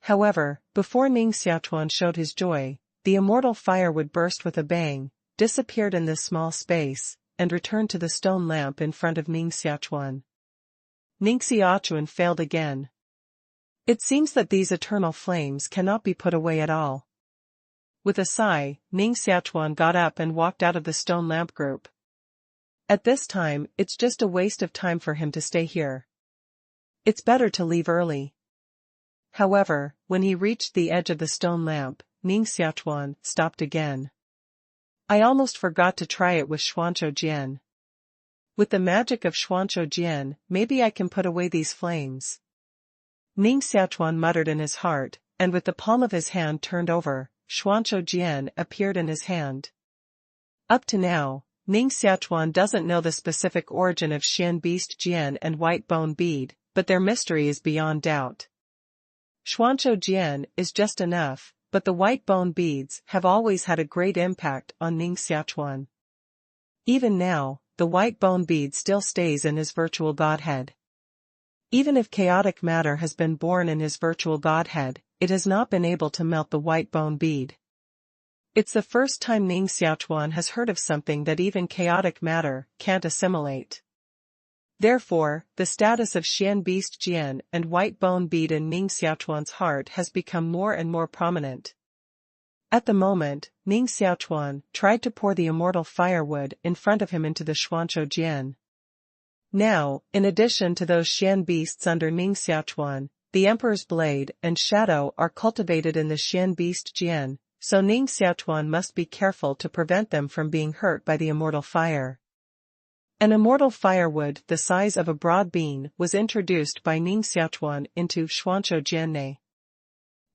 Speaker 1: However, before Ning Xiaochuan showed his joy, the immortal firewood burst with a bang, disappeared in this small space, and returned to the stone lamp in front of Ning Xiaochuan. Ning Xiaochuan failed again. It seems that these eternal flames cannot be put away at all. With a sigh, Ning Xiaochuan got up and walked out of the stone lamp group. At this time, it's just a waste of time for him to stay here. It's better to leave early. However, when he reached the edge of the stone lamp, Ning Xiaochuan stopped again. I almost forgot to try it with Xuanzhou Jian. With the magic of Xuanzhou Jian, maybe I can put away these flames. Ning Xiaochuan muttered in his heart, and with the palm of his hand turned over, Xuanzhou Jian appeared in his hand. Up to now, Ning Xiaochuan doesn't know the specific origin of Xian Beast Jian and White Bone Bead, but their mystery is beyond doubt. Xuanzhou Jian is just enough, but the white bone beads have always had a great impact on Ning Xiaochuan. Even now, the white bone bead still stays in his virtual godhead. Even if chaotic matter has been born in his virtual godhead, it has not been able to melt the white bone bead. It's the first time Ning Xiaochuan has heard of something that even chaotic matter can't assimilate. Therefore, the status of Xian Beast Jian and White Bone Bead in Ning Xiaochuan's heart has become more and more prominent. At the moment, Ning Xiaochuan tried to pour the immortal firewood in front of him into the Xuanzhou Jian. Now, in addition to those Xian beasts under Ning Xiaochuan, the Emperor's Blade and Shadow are cultivated in the Xian Beast Jian, so Ning Xiaochuan must be careful to prevent them from being hurt by the immortal fire. An immortal firewood the size of a broad bean was introduced by Ning Xiaochuan into Xuanzhou Jianne.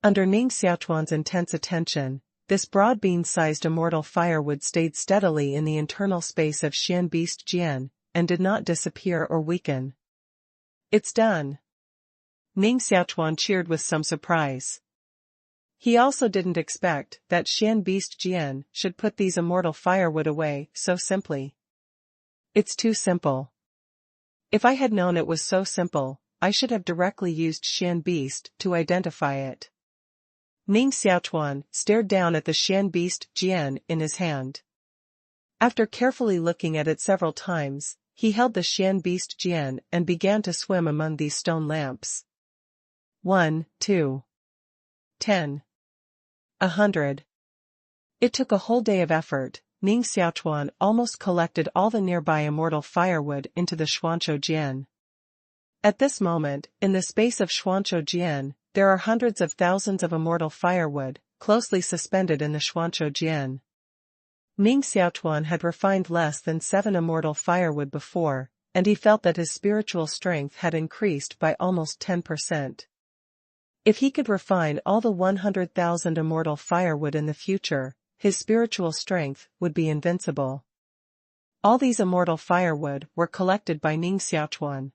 Speaker 1: Under Ning Xiaochuan's intense attention, this broad bean-sized immortal firewood stayed steadily in the internal space of Xian Beast Jian, and did not disappear or weaken. It's done. Ning Xiaochuan cheered with some surprise. He also didn't expect that Xian Beast Jian should put these immortal firewood away so simply. It's too simple. If I had known it was so simple, I should have directly used Xian Beast to identify it. Ning Xiaochuan stared down at the Xian Beast Jian in his hand. After carefully looking at it several times, he held the Xian Beast Jian and began to swim among these stone lamps. 1, 2, 10, 100. It took a whole day of effort. Ning Xiaochuan almost collected all the nearby immortal firewood into the Xuanzhou Jian. At this moment, in the space of Xuanzhou Jian, there are hundreds of thousands of immortal firewood, closely suspended in the Xuanzhou Jian. Ning Xiaochuan had refined less than 7 immortal firewood before, and he felt that his spiritual strength had increased by almost 10%. If he could refine all the 100,000 immortal firewood in the future, his spiritual strength would be invincible. All these immortal firewood were collected by Ning Xiaochuan.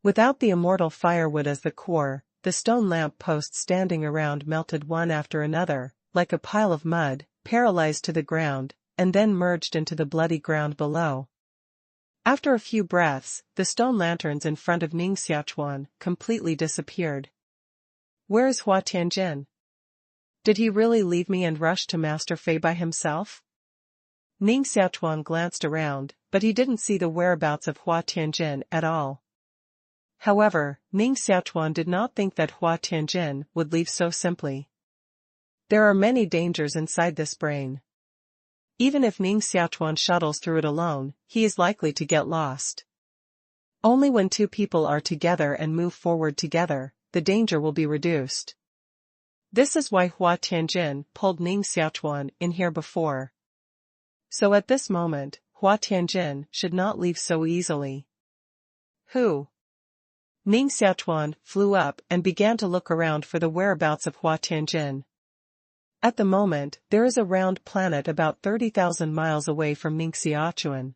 Speaker 1: Without the immortal firewood as the core, the stone lamp posts standing around melted one after another, like a pile of mud, paralyzed to the ground, and then merged into the bloody ground below. After a few breaths, the stone lanterns in front of Ning Xiaochuan completely disappeared. Where's Hua Tianjin? Did he really leave me and rush to Master Fei by himself? Ning Xiaochuan glanced around, but he didn't see the whereabouts of Hua Tianjin at all. However, Ning Xiaochuan did not think that Hua Tianjin would leave so simply. There are many dangers inside this brain. Even if Ning Xiaochuan shuttles through it alone, he is likely to get lost. Only when two people are together and move forward together, the danger will be reduced. This is why Hua Tianjin pulled Ning Xiaochuan in here before. So at this moment, Hua Tianjin should not leave so easily. Who? Ning Xiaochuan flew up and began to look around for the whereabouts of Hua Tianjin. At the moment, there is a round planet about 30,000 miles away from Ning Xiaochuan.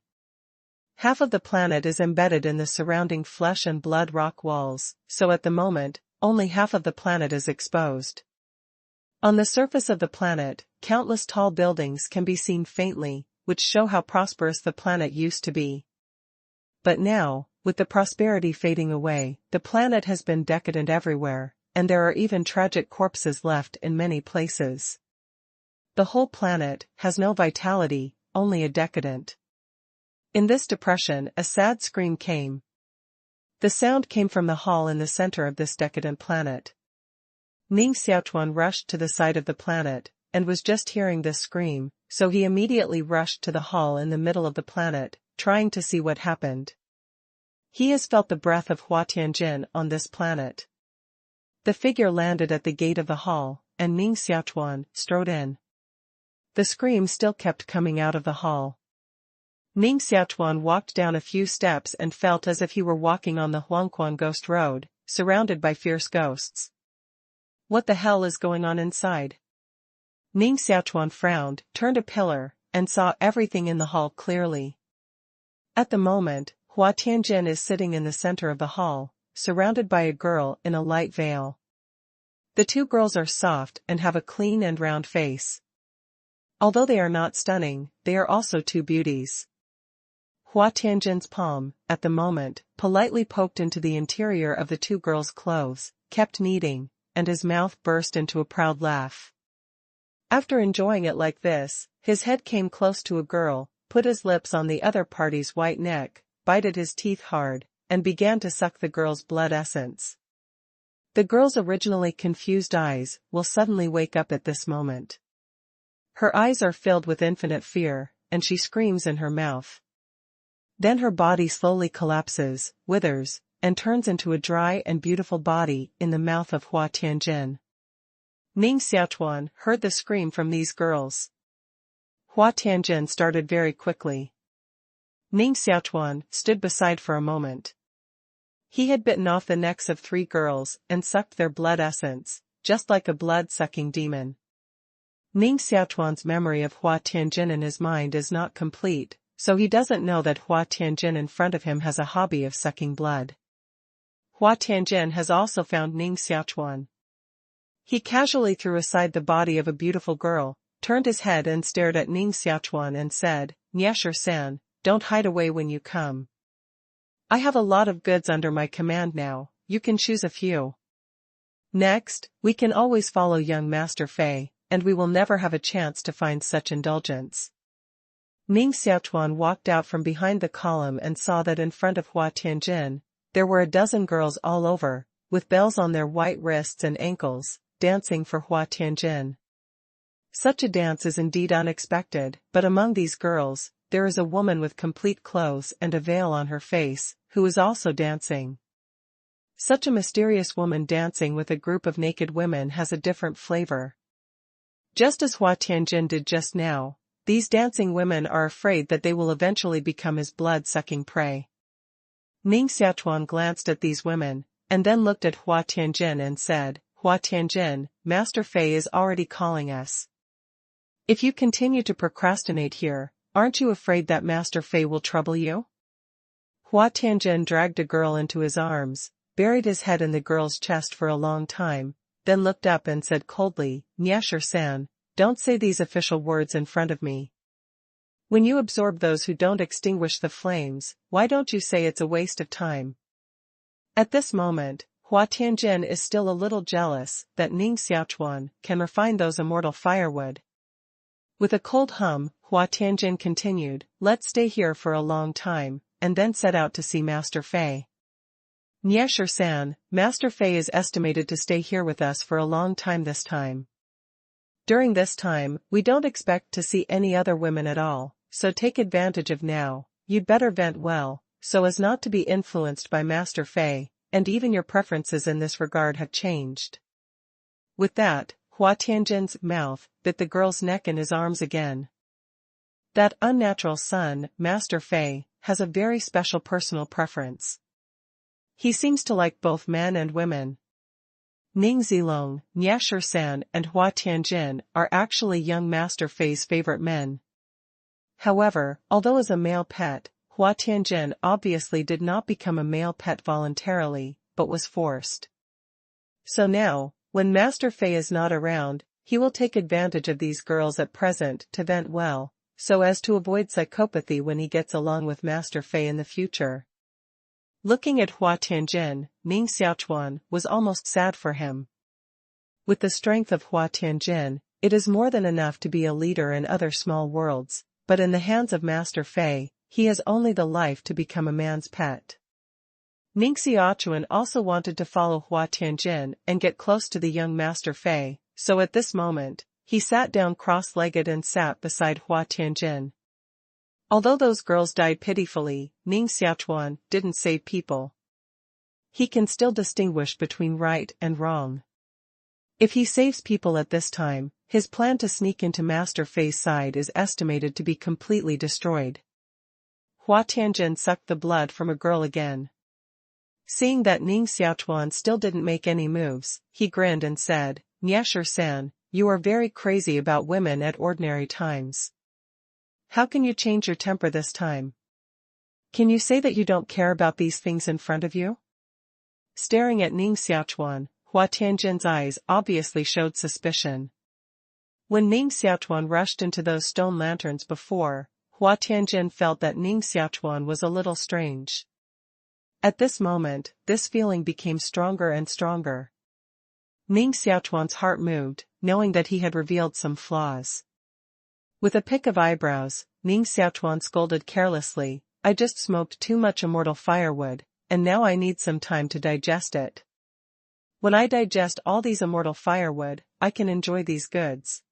Speaker 1: Half of the planet is embedded in the surrounding flesh and blood rock walls, so at the moment, only half of the planet is exposed. On the surface of the planet, countless tall buildings can be seen faintly, which show how prosperous the planet used to be. But now, with the prosperity fading away, the planet has been decadent everywhere, and there are even tragic corpses left in many places. The whole planet has no vitality, only a decadent. In this depression, a sad scream came. The sound came from the hall in the center of this decadent planet. Ning Xiaochuan rushed to the side of the planet, and was just hearing this scream, so he immediately rushed to the hall in the middle of the planet, trying to see what happened. He has felt the breath of Hua Tianjin on this planet. The figure landed at the gate of the hall, and Ning Xiaochuan strode in. The scream still kept coming out of the hall. Ning Xiaochuan walked down a few steps and felt as if he were walking on the Huangquan Ghost Road, surrounded by fierce ghosts. What the hell is going on inside? Ning Xiaochuan frowned, turned a pillar, and saw everything in the hall clearly. At the moment, Hua Tianjin is sitting in the center of the hall, surrounded by a girl in a light veil. The two girls are soft and have a clean and round face. Although they are not stunning, they are also two beauties. Hua Tianjin's palm, at the moment, politely poked into the interior of the two girls' clothes, kept kneading, and his mouth burst into a proud laugh. After enjoying it like this, his head came close to a girl, put his lips on the other party's white neck, bited his teeth hard, and began to suck the girl's blood essence. The girl's originally confused eyes will suddenly wake up at this moment. Her eyes are filled with infinite fear, and she screams in her mouth. Then her body slowly collapses, withers, and turns into a dry and beautiful body in the mouth of Hua Tianjin. Ning Xiaochuan heard the scream from these girls. Hua Tianjin started very quickly. Ning Xiaochuan stood beside for a moment. He had bitten off the necks of 3 girls and sucked their blood essence, just like a blood-sucking demon. Ning Xiaochuan's memory of Hua Tianjin in his mind is not complete, so he doesn't know that Hua Tianjin in front of him has a hobby of sucking blood. Hua Tianjin has also found Ning Xiaochuan. He casually threw aside the body of a beautiful girl, turned his head and stared at Ning Xiaochuan and said, "Niesher-san, don't hide away when you come. I have a lot of goods under my command now, you can choose a few. Next, we can always follow young Master Fei, and we will never have a chance to find such indulgence." Ning Xiaochuan walked out from behind the column and saw that in front of Hua Tianjin, there were a dozen girls all over, with bells on their white wrists and ankles, dancing for Hua Tianjin. Such a dance is indeed unexpected, but among these girls, there is a woman with complete clothes and a veil on her face, who is also dancing. Such a mysterious woman dancing with a group of naked women has a different flavor. Just as Hua Tianjin did just now, these dancing women are afraid that they will eventually become his blood-sucking prey. Ning Xiaochuan glanced at these women, and then looked at Hua Tianjin and said, "Hua Tianjin, Master Fei is already calling us. If you continue to procrastinate here, aren't you afraid that Master Fei will trouble you?" Hua Tianjin dragged a girl into his arms, buried his head in the girl's chest for a long time, then looked up and said coldly, "Niesher-san, don't say these official words in front of me. When you absorb those who don't extinguish the flames, why don't you say it's a waste of time?" At this moment, Hua Tianjin is still a little jealous that Ning Xiaochuan can refine those immortal firewood. With a cold hum, Hua Tianjin continued, "Let's stay here for a long time, and then set out to see Master Fei." "Niesher-san, Master Fei is estimated to stay here with us for a long time this time. During this time, we don't expect to see any other women at all, so take advantage of now. You'd better vent well, so as not to be influenced by Master Fei, and even your preferences in this regard have changed." With that, Hua Tianjin's mouth bit the girl's neck in his arms again. That unnatural son, Master Fei, has a very special personal preference. He seems to like both men and women. Ning Zilong, Niesher-san and Hua Tianjin are actually young Master Fei's favorite men. However, although as a male pet, Hua Tianjin obviously did not become a male pet voluntarily, but was forced. So now, when Master Fei is not around, he will take advantage of these girls at present to vent well, so as to avoid psychopathy when he gets along with Master Fei in the future. Looking at Hua Tianjin, Ning Xiaochuan was almost sad for him. With the strength of Hua Tianjin, it is more than enough to be a leader in other small worlds, but in the hands of Master Fei, he has only the life to become a man's pet. Ning Xiaochuan also wanted to follow Hua Tianjin and get close to the young Master Fei, so at this moment, he sat down cross-legged and sat beside Hua Tianjin. Although those girls died pitifully, Ning Xiaochuan didn't save people. He can still distinguish between right and wrong. If he saves people at this time, his plan to sneak into Master Fei's side is estimated to be completely destroyed. Hua Tianjin sucked the blood from a girl again. Seeing that Ning Xiaochuan still didn't make any moves, he grinned and said, "Niesher-san, you are very crazy about women at ordinary times. How can you change your temper this time? Can you say that you don't care about these things in front of you?" Staring at Ning Xiaochuan, Hua Tianjin's eyes obviously showed suspicion. When Ning Xiaochuan rushed into those stone lanterns before, Hua Tianjin felt that Ning Xiaochuan was a little strange. At this moment, this feeling became stronger and stronger. Ning Xiaochuan's heart moved, knowing that he had revealed some flaws. With a pick of eyebrows, Ning Xiaochuan scolded carelessly, "I just smoked too much immortal firewood, and now I need some time to digest it. When I digest all these immortal firewood, I can enjoy these goods."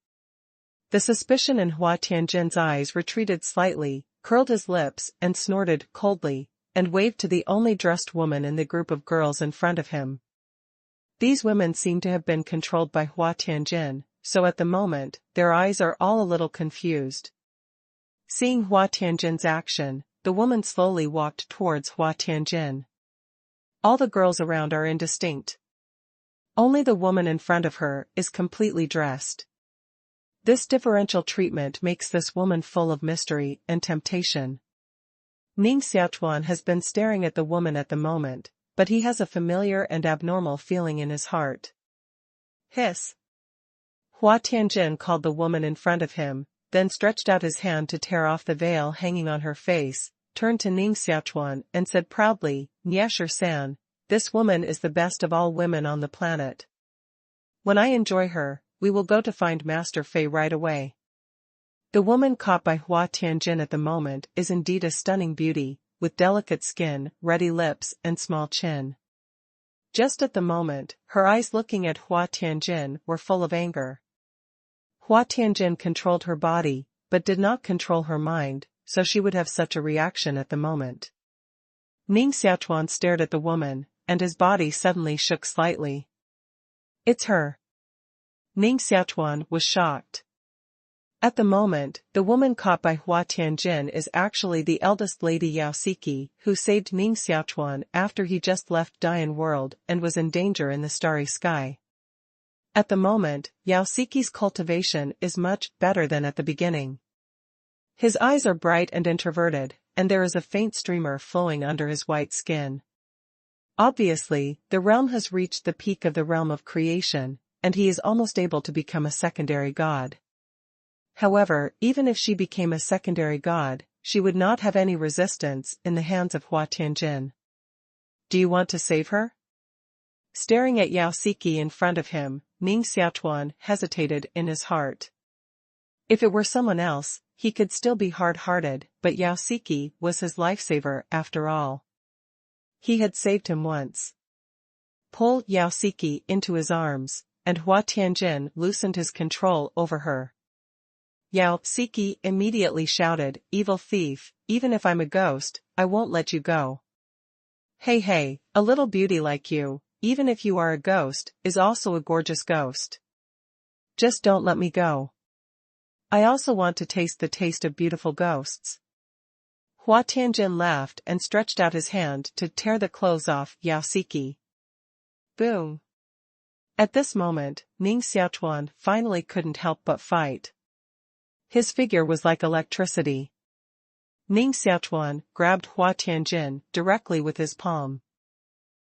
Speaker 1: The suspicion in Hua Tianjin's eyes retreated slightly, curled his lips and snorted coldly, and waved to the only dressed woman in the group of girls in front of him. These women seem to have been controlled by Hua Tianjin, so at the moment, their eyes are all a little confused. Seeing Hua Tianjin's action, the woman slowly walked towards Hua Tianjin. All the girls around are indistinct. Only the woman in front of her is completely dressed. This differential treatment makes this woman full of mystery and temptation. Ning Xiaochuan has been staring at the woman at the moment, but he has a familiar and abnormal feeling in his heart. Hiss! Hua Tianjin called the woman in front of him, then stretched out his hand to tear off the veil hanging on her face, turned to Ning Xiaochuan and said proudly, "Niesher-san, this woman is the best of all women on the planet. When I enjoy her, we will go to find Master Fei right away." The woman caught by Hua Tianjin at the moment is indeed a stunning beauty, with delicate skin, ruddy lips and small chin. Just at the moment, her eyes looking at Hua Tianjin were full of anger. Hua Tianjin controlled her body, but did not control her mind, so she would have such a reaction at the moment. Ning Xiaochuan stared at the woman, and his body suddenly shook slightly. "It's her." Ning Xiaochuan was shocked. At the moment, the woman caught by Hua Tianjin is actually the eldest lady Yao Siki, who saved Ning Xiaochuan after he just left Dian World and was in danger in the starry sky. At the moment, Yao Siki's cultivation is much better than at the beginning. His eyes are bright and introverted, and there is a faint streamer flowing under his white skin. Obviously, the realm has reached the peak of the realm of creation, and he is almost able to become a secondary god. However, even if she became a secondary god, she would not have any resistance in the hands of Hua Tianjin. "Do you want to save her?" Staring at Yao Siki in front of him, Ning Xiaochuan hesitated in his heart. If it were someone else, he could still be hard-hearted, but Yao Siki was his lifesaver after all. He had saved him once. Pull Yao Siki into his arms, and Hua Tianjin loosened his control over her. Yao Siki immediately shouted, "Evil thief, even if I'm a ghost, I won't let you go." Hey, a little beauty like you, even if you are a ghost, is also a gorgeous ghost. Just don't let me go. I also want to taste the taste of beautiful ghosts. Hua Tianjin laughed and stretched out his hand to tear the clothes off Yao Siki. Boom! At this moment, Ning Xiaochuan finally couldn't help but fight. His figure was like electricity. Ning Xiaochuan grabbed Hua Tianjin directly with his palm.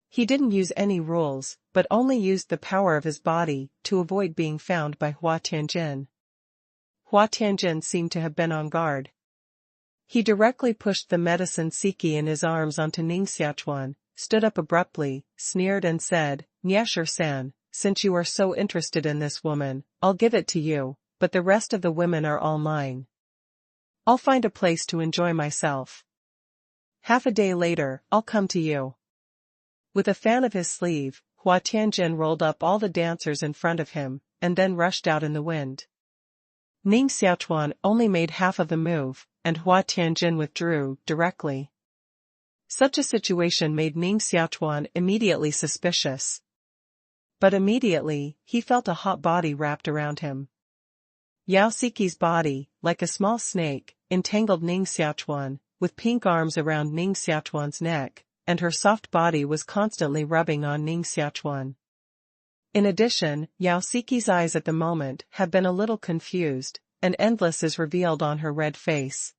Speaker 1: He didn't use any rules, but only used the power of his body to avoid being found by Hua Tianjin. Hua Tianjin seemed to have been on guard. He directly pushed the medicine Siki in his arms onto Ning Xiaochuan, stood up abruptly, sneered and said, "Niesher-san, since you are so interested in this woman, I'll give it to you, but the rest of the women are all mine. I'll find a place to enjoy myself. Half a day later, I'll come to you." With a fan of his sleeve, Hua Tianjin rolled up all the dancers in front of him, and then rushed out in the wind. Ning Xiaochuan only made half of the move, and Hua Tianjin withdrew directly. Such a situation made Ning Xiaochuan immediately suspicious. But immediately, he felt a hot body wrapped around him. Yao Siki's body, like a small snake, entangled Ning Xiaochuan, with pink arms around Ning Xiaochuan's neck, and her soft body was constantly rubbing on Ning Xiaochuan. In addition, Yao Siki's eyes at the moment have been a little confused, and endless is revealed on her red face.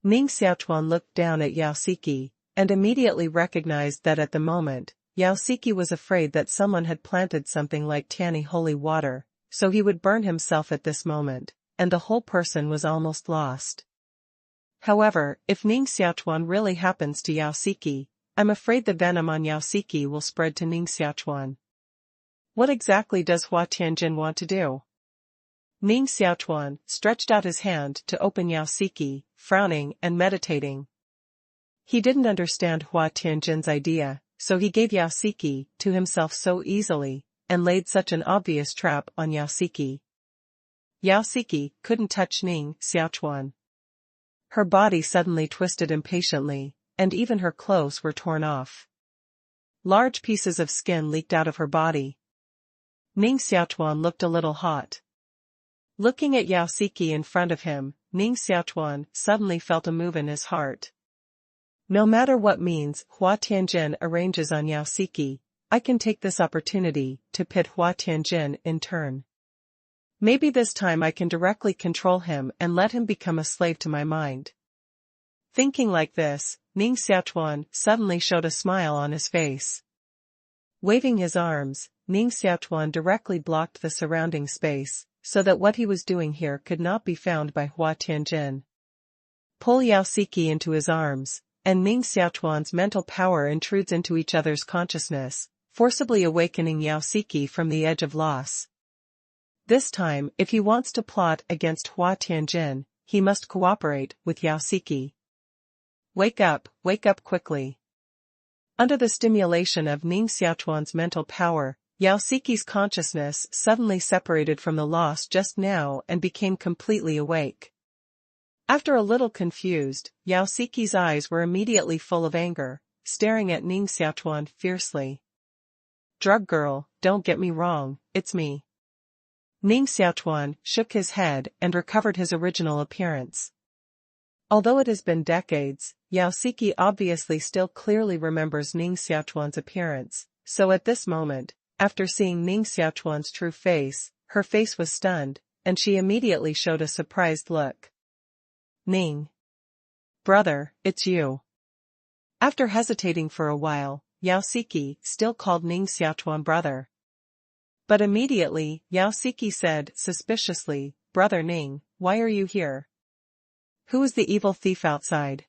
Speaker 1: Ning Xiaochuan looked down at Yao Siki, and immediately recognized that at the moment, Yao Siki was afraid that someone had planted something like Tanny holy water, so he would burn himself at this moment, and the whole person was almost lost. However, if Ning Xiaochuan really happens to Yao Siki, I'm afraid the venom on Yao Siki will spread to Ning Xiaochuan. What exactly does Hua Tianjin want to do? Ning Xiaochuan stretched out his hand to open Yao Siki, frowning and meditating. He didn't understand Hua Tianjin's idea, so he gave Yao Siki to himself so easily, and laid such an obvious trap on Yao Siki. Yao Siki couldn't touch Ning Xiaochuan. Her body suddenly twisted impatiently, and even her clothes were torn off. Large pieces of skin leaked out of her body. Ning Xiaochuan looked a little hot. Looking at Yao Siki in front of him, Ning Xiaochuan suddenly felt a move in his heart. No matter what means Hua Tianjin arranges on Yao Siki, I can take this opportunity to pit Hua Tianjin in turn. Maybe this time I can directly control him and let him become a slave to my mind. Thinking like this, Ning Xiaochuan suddenly showed a smile on his face. Waving his arms, Ning Xiaochuan directly blocked the surrounding space, so that what he was doing here could not be found by Hua Tianjin. Pull Yao Siki into his arms, and Ning Xiaochuan's mental power intrudes into each other's consciousness, forcibly awakening Yao Siki from the edge of loss. This time, if he wants to plot against Hua Tianjin, he must cooperate with Yao Siki. Wake up quickly. Under the stimulation of Ning Xiaochuan's mental power, Yao Siki's consciousness suddenly separated from the loss just now and became completely awake. After a little confused, Yao Siki's eyes were immediately full of anger, staring at Ning Xiaochuan fiercely. Drug girl, don't get me wrong, it's me. Ning Xiaochuan shook his head and recovered his original appearance. Although it has been decades, Yao Siki obviously still clearly remembers Ning Xiaochuan's appearance, so at this moment, after seeing Ning Xiaochuan's true face, her face was stunned, and she immediately showed a surprised look. Ning. Brother, it's you. After hesitating for a while, Yao Siki still called Ning Xiaochuan brother. But immediately, Yao Siki said suspiciously, Brother Ning, why are you here? Who is the evil thief outside?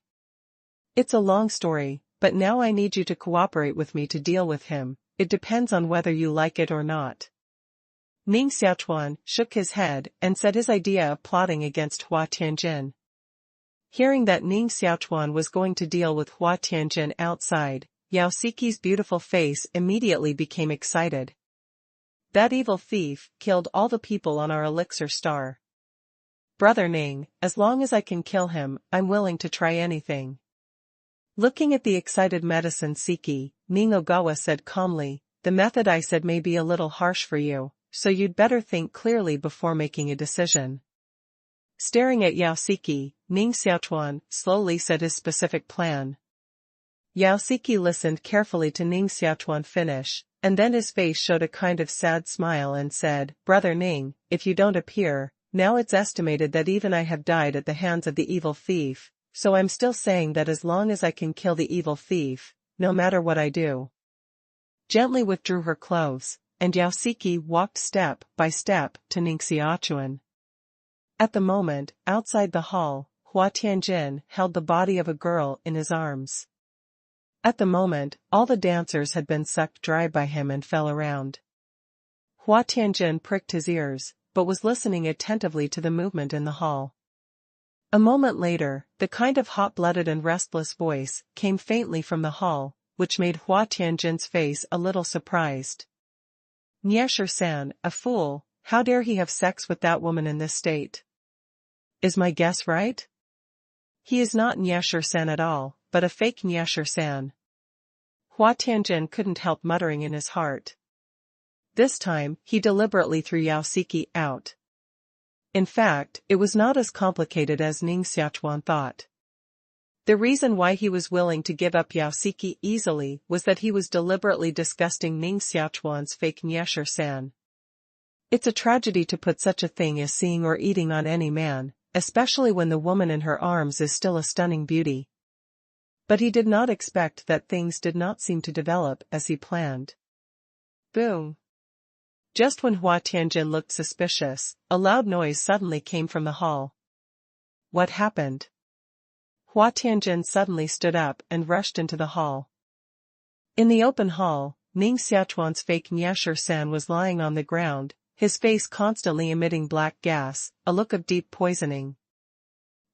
Speaker 1: It's a long story, but now I need you to cooperate with me to deal with him. It depends on whether you like it or not. Ning Xiaochuan shook his head and said his idea of plotting against Hua Tianjin. Hearing that Ning Xiaochuan was going to deal with Hua Tianjin outside, Yao Siki's beautiful face immediately became excited. That evil thief killed all the people on our elixir star. Brother Ning, as long as I can kill him, I'm willing to try anything. Looking at the excited medicine Siki, Ning Ogawa said calmly, the method I said may be a little harsh for you, so you'd better think clearly before making a decision. Staring at Yao Siki, Ning Xiaochuan slowly said his specific plan. Yao Siki listened carefully to Ning Xiaochuan finish, and then his face showed a kind of sad smile and said, Brother Ning, if you don't appear, now it's estimated that even I have died at the hands of the evil thief, so I'm still saying that as long as I can kill the evil thief, no matter what I do. Gently withdrew her clothes, and Yao Siki walked step by step to Ning Xiaochuan. At the moment, outside the hall, Hua Tianjin held the body of a girl in his arms. At the moment, all the dancers had been sucked dry by him and fell around. Hua Tianjin pricked his ears, but was listening attentively to the movement in the hall. A moment later, the kind of hot-blooded and restless voice came faintly from the hall, which made Hua Tianjin's face a little surprised. Niesher-san, a fool, how dare he have sex with that woman in this state? Is my guess right? He is not Niesher-san at all, but a fake Niesher-san. Hua Tianjin couldn't help muttering in his heart. This time, he deliberately threw Yao Siki out. In fact, it was not as complicated as Ning Xiaochuan thought. The reason why he was willing to give up Yao Siki easily was that he was deliberately disgusting Ning Xiaochuan's fake Niesher-san. It's a tragedy to put such a thing as seeing or eating on any man, especially when the woman in her arms is still a stunning beauty. But he did not expect that things did not seem to develop as he planned. Boom! Just when Hua Tianjin looked suspicious, a loud noise suddenly came from the hall. What happened? Hua Tianjin suddenly stood up and rushed into the hall. In the open hall, Ning Xiaochuan's fake Niesher-san was lying on the ground, his face constantly emitting black gas, a look of deep poisoning.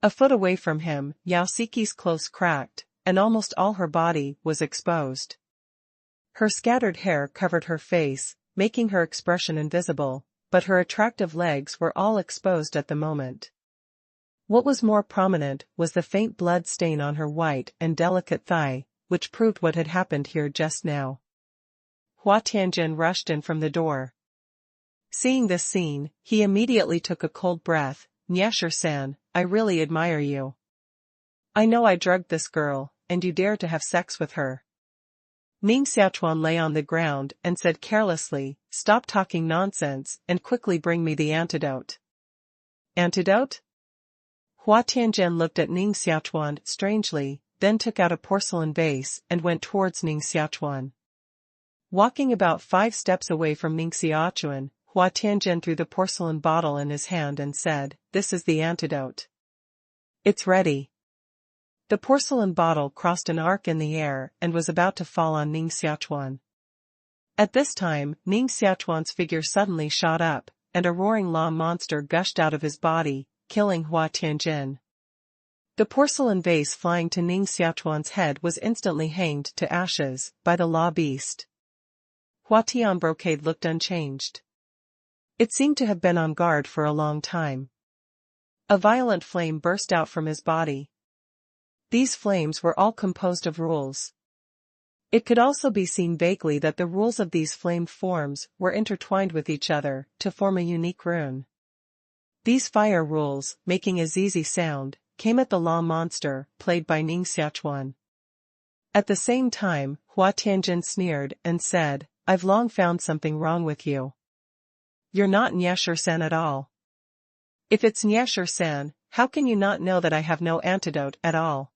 Speaker 1: A foot away from him, Yao Siki's clothes cracked, and almost all her body was exposed. Her scattered hair covered her face, making her expression invisible, but her attractive legs were all exposed at the moment. What was more prominent was the faint blood stain on her white and delicate thigh, which proved what had happened here just now. Hua Tianjin rushed in from the door. Seeing this scene, he immediately took a cold breath. Niesher-san, I really admire you. I know I drugged this girl, and you dare to have sex with her. Ning Xiaochuan lay on the ground and said carelessly, "Stop talking nonsense and quickly bring me the antidote." Antidote? Hua Tianjin looked at Ning Xiaochuan strangely, then took out a porcelain vase and went towards Ning Xiaochuan. Walking about 5 steps away from Ning Xiaochuan, Hua Tianjin threw the porcelain bottle in his hand and said, "This is the antidote. It's ready." The porcelain bottle crossed an arc in the air and was about to fall on Ning Xiaochuan. At this time, Ning Xiaochuan's figure suddenly shot up, and a roaring law monster gushed out of his body, killing Hua Tianjin. The porcelain vase flying to Ning Xiaochuan's head was instantly hanged to ashes by the law beast. Hua Tianbrocade looked unchanged. It seemed to have been on guard for a long time. A violent flame burst out from his body. These flames were all composed of rules. It could also be seen vaguely that the rules of these flame forms were intertwined with each other to form a unique rune. These fire rules, making a zizi sound, came at the law monster, played by Ning Xiaochuan. At the same time, Hua Tianjin sneered and said, "I've long found something wrong with you. You're not Niesher-san at all. If it's Niesher-san, how can you not know that I have no antidote at all?"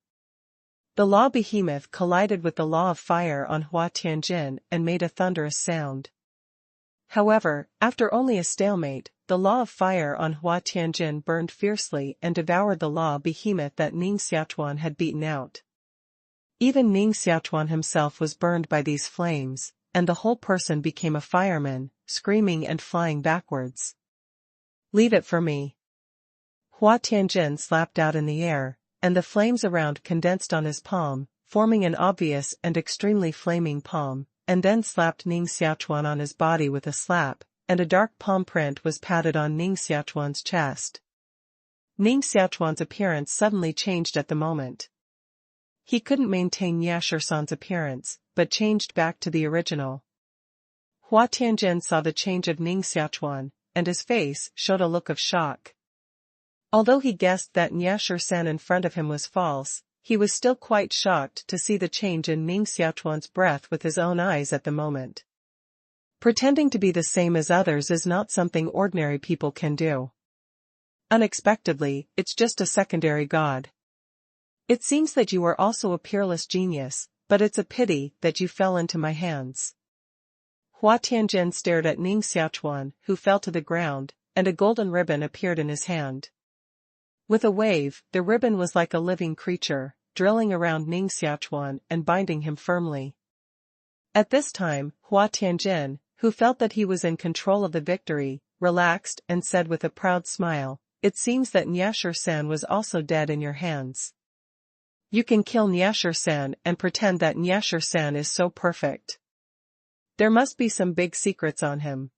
Speaker 1: The law behemoth collided with the law of fire on Hua Tianjin and made a thunderous sound. However, after only a stalemate, the law of fire on Hua Tianjin burned fiercely and devoured the law behemoth that Ning Xiaochuan had beaten out. Even Ning Xiaochuan himself was burned by these flames, and the whole person became a fireman, screaming and flying backwards. "Leave it for me." Hua Tianjin slapped out in the air, and the flames around condensed on his palm, forming an obvious and extremely flaming palm, and then slapped Ning Xiaochuan on his body with a slap, and a dark palm print was patted on Ning Xiaochuan's chest. Ning Xiaochuan's appearance suddenly changed at the moment. He couldn't maintain Niesher-san's appearance, but changed back to the original. Hua Tianjin saw the change of Ning Xiaochuan, and his face showed a look of shock. Although he guessed that Niesher-san in front of him was false, he was still quite shocked to see the change in Ning Xiaochuan's breath with his own eyes at the moment. Pretending to be the same as others is not something ordinary people can do. Unexpectedly, it's just a secondary god. It seems that you are also a peerless genius, but it's a pity that you fell into my hands. Hua Tianjin stared at Ning Xiaochuan, who fell to the ground, and a golden ribbon appeared in his hand. With a wave, the ribbon was like a living creature, drilling around Ning Xiaochuan and binding him firmly. At this time, Hua Tianjin, who felt that he was in control of the victory, relaxed and said with a proud smile, "It seems that Niesher-san was also dead in your hands. You can kill Niesher-san and pretend that Niesher-san is so perfect. There must be some big secrets on him.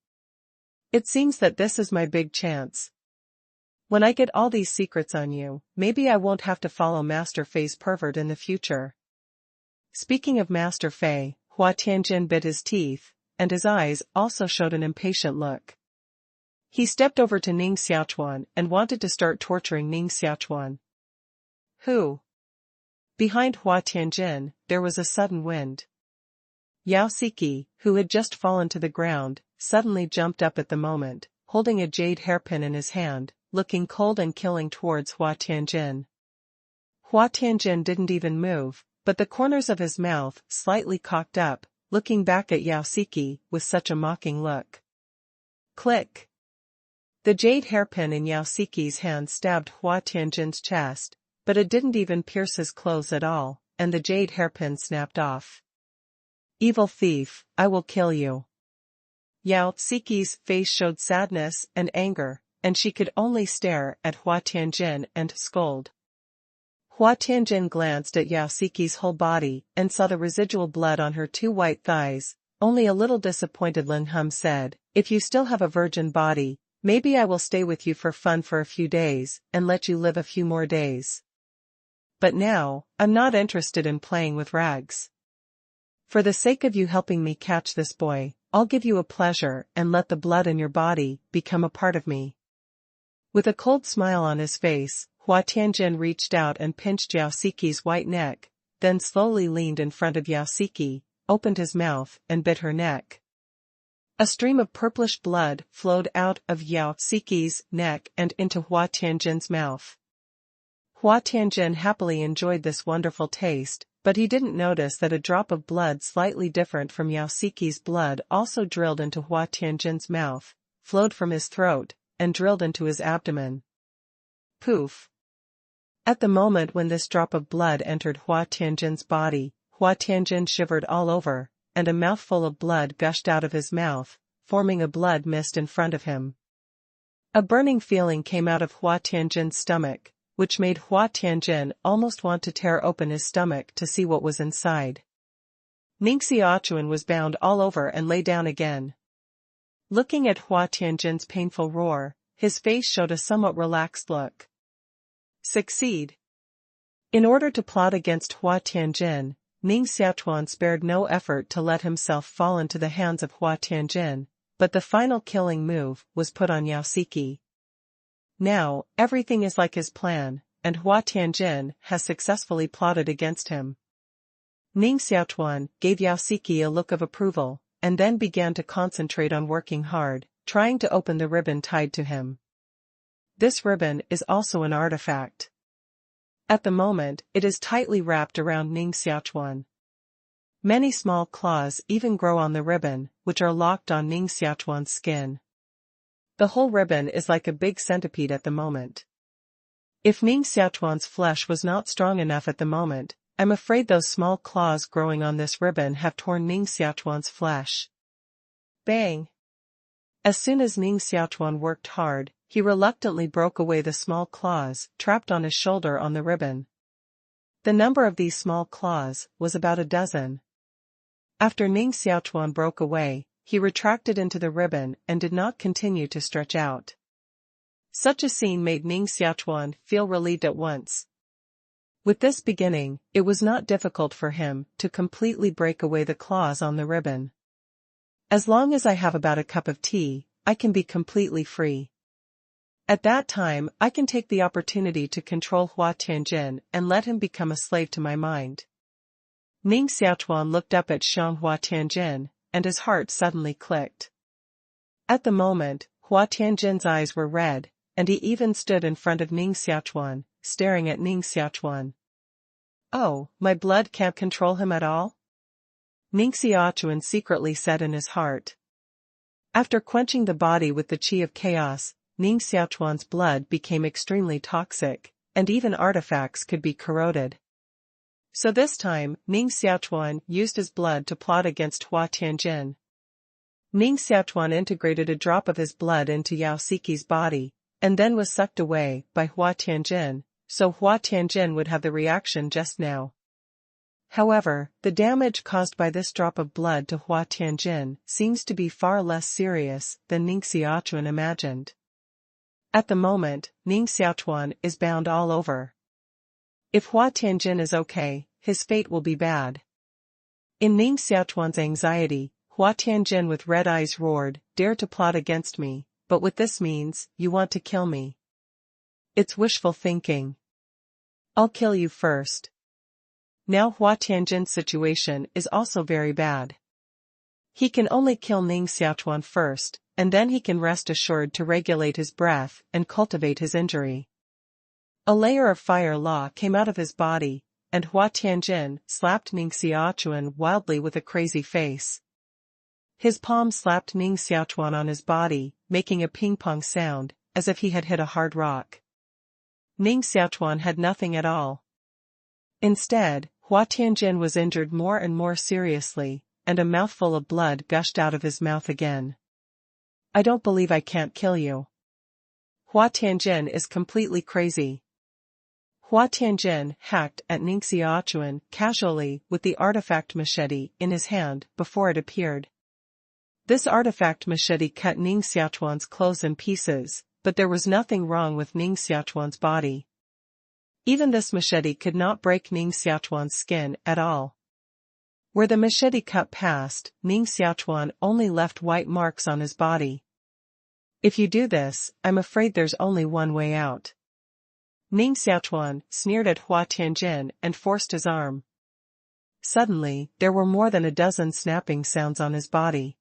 Speaker 1: It seems that this is my big chance. When I get all these secrets on you, maybe I won't have to follow Master Fei's pervert in the future." Speaking of Master Fei, Hua Tianjin bit his teeth, and his eyes also showed an impatient look. He stepped over to Ning Xiaochuan and wanted to start torturing Ning Xiaochuan. "Who?" Behind Hua Tianjin, there was a sudden wind. Yao Siki, who had just fallen to the ground, suddenly jumped up at the moment, holding a jade hairpin in his hand, looking cold and killing towards Hua Tianjin. Hua Tianjin didn't even move, but the corners of his mouth slightly cocked up, looking back at Yao Siki with such a mocking look. Click! The jade hairpin in Yao Siki's hand stabbed Hua Tianjin's chest, but it didn't even pierce his clothes at all, and the jade hairpin snapped off. "Evil thief, I will kill you." Yao Siki's face showed sadness and anger, and she could only stare at Hua Tianjin and scold. Hua Tianjin glanced at Yao Siki's whole body and saw the residual blood on her 2 white thighs. Only a little disappointed Lin Hum said, "If you still have a virgin body, maybe I will stay with you for fun for a few days and let you live a few more days. But now, I'm not interested in playing with rags. For the sake of you helping me catch this boy, I'll give you a pleasure and let the blood in your body become a part of me." With a cold smile on his face, Hua Tianjin reached out and pinched Yao Siki's white neck, then slowly leaned in front of Yao Siki, opened his mouth and bit her neck. A stream of purplish blood flowed out of Yao Siki's neck and into Hua Tianjin's mouth. Hua Tianjin happily enjoyed this wonderful taste, but he didn't notice that a drop of blood slightly different from Yao Siki's blood also drilled into Hua Tianjin's mouth, flowed from his throat, and drilled into his abdomen. Poof! At the moment when this drop of blood entered Hua Tianjin's body, Hua Tianjin shivered all over, and a mouthful of blood gushed out of his mouth, forming a blood mist in front of him. A burning feeling came out of Hua Tianjin's stomach, which made Hua Tianjin almost want to tear open his stomach to see what was inside. Ning Xiaochuan was bound all over and lay down again. Looking at Hua Tianjin's painful roar, his face showed a somewhat relaxed look. Succeed. In order to plot against Hua Tianjin, Ning Xiaochuan spared no effort to let himself fall into the hands of Hua Tianjin, but the final killing move was put on Yao Siki. Now, everything is like his plan, and Hua Tianjin has successfully plotted against him. Ning Xiaochuan gave Yao Siki a look of approval, and then began to concentrate on working hard, trying to open the ribbon tied to him. This ribbon is also an artifact. At the moment, it is tightly wrapped around Ning Xiaochuan. Many small claws even grow on the ribbon, which are locked on Ning Xiaochuan's skin. The whole ribbon is like a big centipede at the moment. If Ning Xiaochuan's flesh was not strong enough at the moment, I'm afraid those small claws growing on this ribbon have torn Ning Xiaochuan's flesh. Bang! As soon as Ning Xiaochuan worked hard, he reluctantly broke away the small claws trapped on his shoulder on the ribbon. The number of these small claws was about a dozen. After Ning Xiaochuan broke away, he retracted into the ribbon and did not continue to stretch out. Such a scene made Ning Xiaochuan feel relieved at once. With this beginning, it was not difficult for him to completely break away the claws on the ribbon. As long as I have about a cup of tea, I can be completely free. At that time, I can take the opportunity to control Hua Tianjin and let him become a slave to my mind. Ning Xiaochuan looked up at Hua Tianjin, and his heart suddenly clicked. At the moment, Hua Tianjin's eyes were red, and he even stood in front of Ning Xiaochuan, staring at Ning Xiaochuan. Oh, my blood can't control him at all? Ning Xiaochuan secretly said in his heart. After quenching the body with the qi of chaos, Ning Xiaochuan's blood became extremely toxic, and even artifacts could be corroded. So this time, Ning Xiaochuan used his blood to plot against Hua Tianjin. Ning Xiaochuan integrated a drop of his blood into Yao Siki's body, and then was sucked away by Hua Tianjin, so Hua Tianjin would have the reaction just now. However, the damage caused by this drop of blood to Hua Tianjin seems to be far less serious than Ning Xiaochuan imagined. At the moment, Ning Xiaochuan is bound all over. If Hua Tianjin is okay, his fate will be bad. In Ning Xiaochuan's anxiety, Hua Tianjin with red eyes roared, "Dare to plot against me, but what this means, you want to kill me. It's wishful thinking. I'll kill you first." Now Hua Tianjin's situation is also very bad. He can only kill Ning Xiaochuan first, and then he can rest assured to regulate his breath and cultivate his injury. A layer of fire law came out of his body, and Hua Tianjin slapped Ning Xiaochuan wildly with a crazy face. His palm slapped Ning Xiaochuan on his body, making a ping-pong sound, as if he had hit a hard rock. Ning Xiaochuan had nothing at all. Instead, Hua Tianjin was injured more and more seriously, and a mouthful of blood gushed out of his mouth again. "I don't believe I can't kill you. Hua Tianjin is completely crazy." Hua Tianjin hacked at Ning Xiaochuan casually with the artifact machete in his hand before it appeared. This artifact machete cut Ning Xiaochuan's clothes in pieces, but there was nothing wrong with Ning Xiaochuan's body. Even this machete could not break Ning Xiaochuan's skin at all. Where the machete cut past, Ning Xiaochuan only left white marks on his body. "If you do this, I'm afraid there's only one way out." Ning Xiaochuan sneered at Hua Tianjin and forced his arm. Suddenly, there were more than a dozen snapping sounds on his body.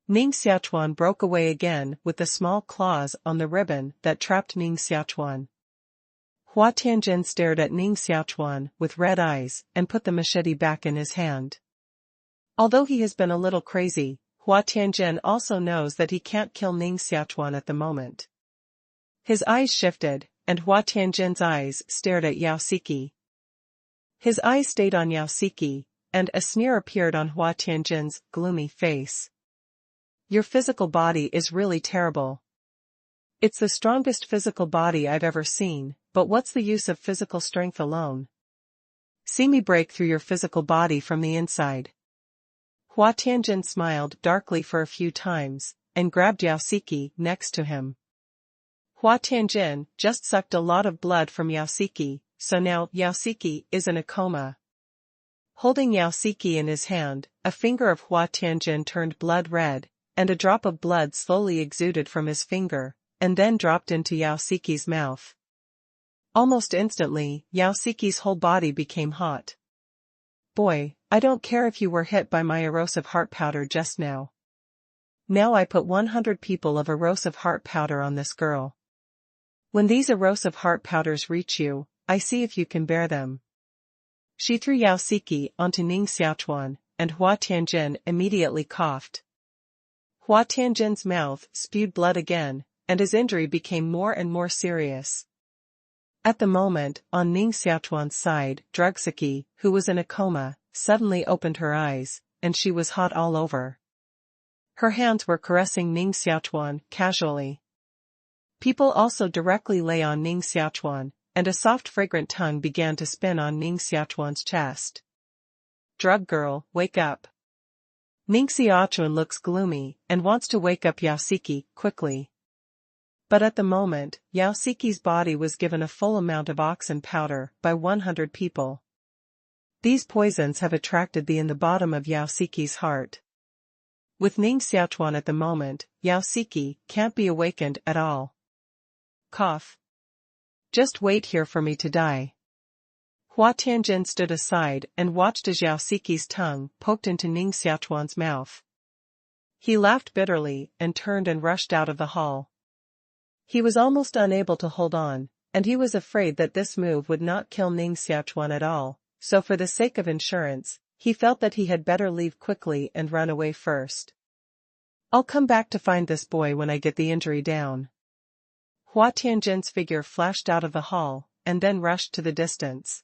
Speaker 1: Ning Xiaochuan broke away again with the small claws on the ribbon that trapped Ning Xiaochuan. Hua Tianjin stared at Ning Xiaochuan with red eyes and put the machete back in his hand. Although he has been a little crazy, Hua Tianjin also knows that he can't kill Ning Xiaochuan at the moment. His eyes shifted, and Hua Tianjin's eyes stared at Yao Siki. His eyes stayed on Yao Siki, and a sneer appeared on Hua Tianjin's gloomy face. Your physical body is really terrible. It's the strongest physical body I've ever seen, but what's the use of physical strength alone? See me break through your physical body from the inside. Hua Tianjin smiled darkly for a few times, and grabbed Yao Siki next to him. Hua Tianjin just sucked a lot of blood from Yao Siki, so now Yao Siki is in a coma. Holding Yao Siki in his hand, a finger of Hua Tianjin turned blood red, and a drop of blood slowly exuded from his finger, and then dropped into Yao Siki's mouth. Almost instantly, Yao Siki's whole body became hot. Boy, I don't care if you were hit by my erosive heart powder just now. Now I put 100 people of erosive heart powder on this girl. When these erosive heart powders reach you, I see if you can bear them. She threw Yao Siki onto Ning Xiaochuan, and Hua Tianjin immediately coughed. Hua Tianjin's mouth spewed blood again, and his injury became more and more serious. At the moment, on Ning Xiaochuan's side, Drugsiki, who was in a coma, suddenly opened her eyes, and she was hot all over. Her hands were caressing Ning Xiaochuan casually. People also directly lay on Ning Xiaochuan, and a soft fragrant tongue began to spin on Ning Xiaochuan's chest. Drug girl, wake up. Ning Xiaochuan looks gloomy, and wants to wake up Yao Siki quickly. But at the moment, Yao Siki's body was given a full amount of oxen powder by 100 people. These poisons have attracted the in the bottom of Yao Siki's heart. With Ning Xiaochuan at the moment, Yao Siki can't be awakened at all. Cough. Just wait here for me to die. Hua Tianjin stood aside and watched as Yao Siki's tongue poked into Ning Xiaochuan's mouth. He laughed bitterly and turned and rushed out of the hall. He was almost unable to hold on, and he was afraid that this move would not kill Ning Xiaochuan at all, so for the sake of insurance, he felt that he had better leave quickly and run away first. I'll come back to find this boy when I get the injury down. Hua Tianjin's figure flashed out of the hall, and then rushed to the distance.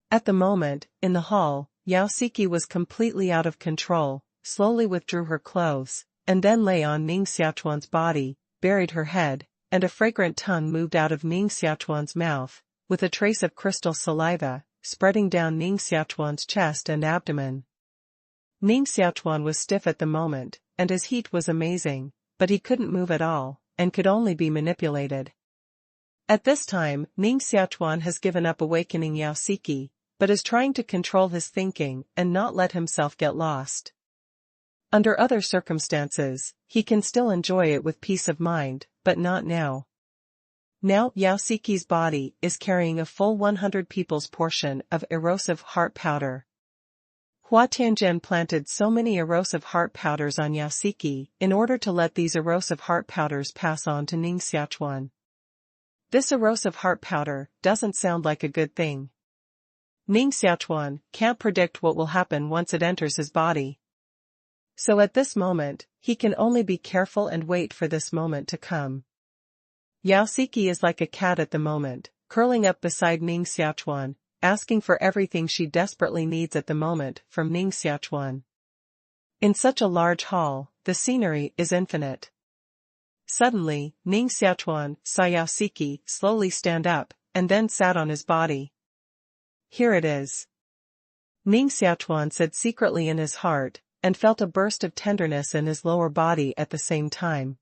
Speaker 1: At the moment, in the hall, Yao Siki was completely out of control, slowly withdrew her clothes, and then lay on Ning Xiaochuan's body, buried her head, and a fragrant tongue moved out of Ning Xiaochuan's mouth, with a trace of crystal saliva, spreading down Ning Xiaochuan's chest and abdomen. Ning Xiaochuan was stiff at the moment, and his heat was amazing, but he couldn't move at all, and could only be manipulated. At this time, Ning Xiaochuan has given up awakening Yao Siki, but is trying to control his thinking and not let himself get lost. Under other circumstances, he can still enjoy it with peace of mind, but not now. Now Yao Siki's body is carrying a full 100 people's portion of erosive heart powder. Hua Tianjin planted so many erosive heart powders on Yao Siki in order to let these erosive heart powders pass on to Ning Xiaochuan. This erosive heart powder doesn't sound like a good thing. Ning Xiaochuan can't predict what will happen once it enters his body. So at this moment, he can only be careful and wait for this moment to come. Yao Siki is like a cat at the moment, curling up beside Ning Xiaochuan, asking for everything she desperately needs at the moment from Ning Xiaochuan. In such a large hall, the scenery is infinite. Suddenly, Ning Xiaochuan saw Yao Siki slowly stand up, and then sat on his body. Here it is. Ning Xiaochuan said secretly in his heart, and felt a burst of tenderness in his lower body at the same time.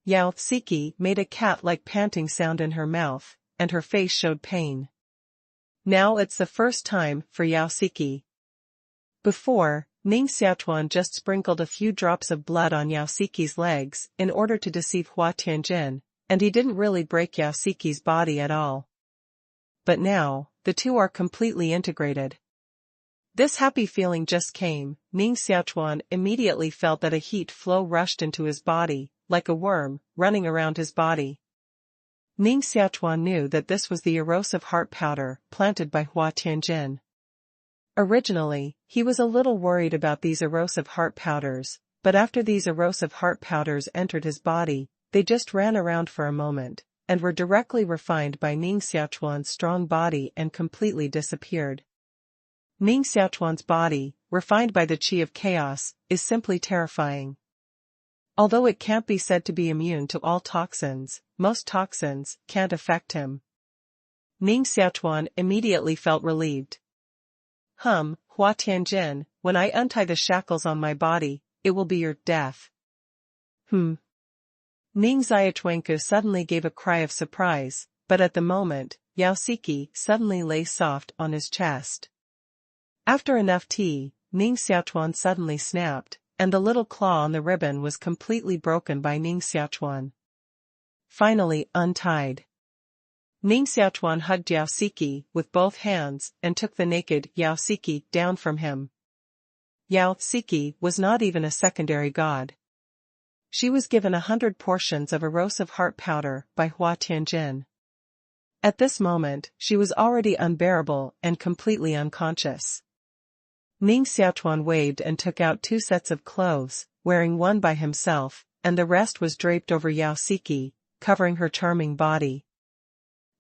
Speaker 1: Yao Siki made a cat-like panting sound in her mouth, and her face showed pain. Now it's the first time for Yao Siki. Before, Ning Xiaochuan just sprinkled a few drops of blood on Yao Siki's legs in order to deceive Hua Tianjin, and he didn't really break Yao Siki's body at all. But now, the two are completely integrated. This happy feeling just came. Ning Xiaochuan immediately felt that a heat flow rushed into his body, like a worm, running around his body. Ning Xiaochuan knew that this was the erosive heart powder planted by Hua Tianjin. Originally, he was a little worried about these erosive heart powders, but after these erosive heart powders entered his body, they just ran around for a moment, and were directly refined by Ning Xiaochuan's strong body and completely disappeared. Ning Xiaochuan's body, refined by the qi of chaos, is simply terrifying. Although it can't be said to be immune to all toxins, most toxins can't affect him. Ning Xiaochuan immediately felt relieved. Hua Tianjin, when I untie the shackles on my body, it will be your death. Ning Xiaochuan suddenly gave a cry of surprise, but at the moment, Yao Siki suddenly lay soft on his chest. After enough tea, Ning Xiaochuan suddenly snapped, and the little claw on the ribbon was completely broken by Ning Xiaochuan. Finally untied. Ning Xiaochuan hugged Yao Siki with both hands and took the naked Yao Siki down from him. Yao Siki was not even a secondary god. She was given 100 portions of erosive heart powder by Hua Tianjin. At this moment, she was already unbearable and completely unconscious. Ning Xiaochuan waved and took out 2 sets of clothes, wearing one by himself, and the rest was draped over Yao Siki, covering her charming body.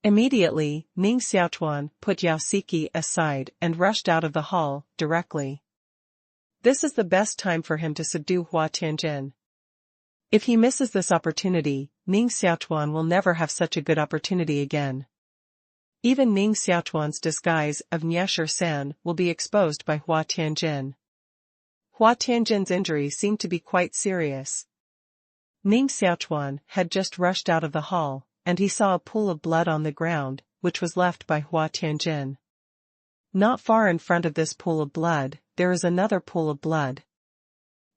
Speaker 1: Immediately, Ning Xiaochuan put Yao Siki aside and rushed out of the hall, directly. This is the best time for him to subdue Hua Tianjin. If he misses this opportunity, Ning Xiaochuan will never have such a good opportunity again. Even Ning Xiaochuan's disguise of Niesher San will be exposed by Hua Tianjin. Hua Tianjin's injury seemed to be quite serious. Ning Xiaochuan had just rushed out of the hall, and he saw a pool of blood on the ground, which was left by Hua Tianjin. Not far in front of this pool of blood, there is another pool of blood.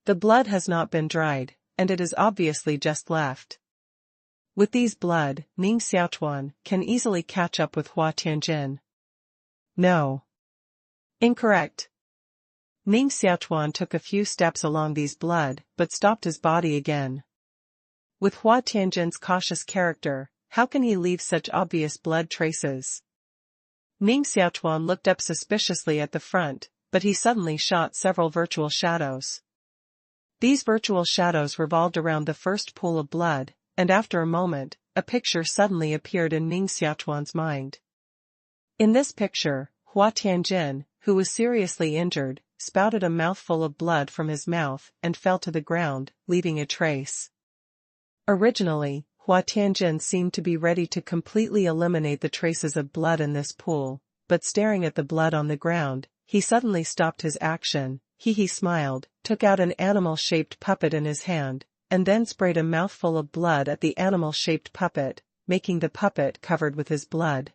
Speaker 1: The blood has not been dried, and it is obviously just left. With these blood, Ning Xiaochuan can easily catch up with Hua Tianjin. No. Incorrect. Ning Xiaochuan took a few steps along these blood, but stopped his body again. With Hua Tianjin's cautious character, how can he leave such obvious blood traces? Ning Xiaochuan looked up suspiciously at the front, but he suddenly shot several virtual shadows. These virtual shadows revolved around the first pool of blood, and after a moment, a picture suddenly appeared in Ning Xiaochuan's mind. In this picture, Hua Tianjin, who was seriously injured, spouted a mouthful of blood from his mouth and fell to the ground, leaving a trace. Originally, Hua Tianjin seemed to be ready to completely eliminate the traces of blood in this pool, but staring at the blood on the ground, he suddenly stopped his action. He smiled, took out an animal-shaped puppet in his hand, and then sprayed a mouthful of blood at the animal-shaped puppet, making the puppet covered with his blood.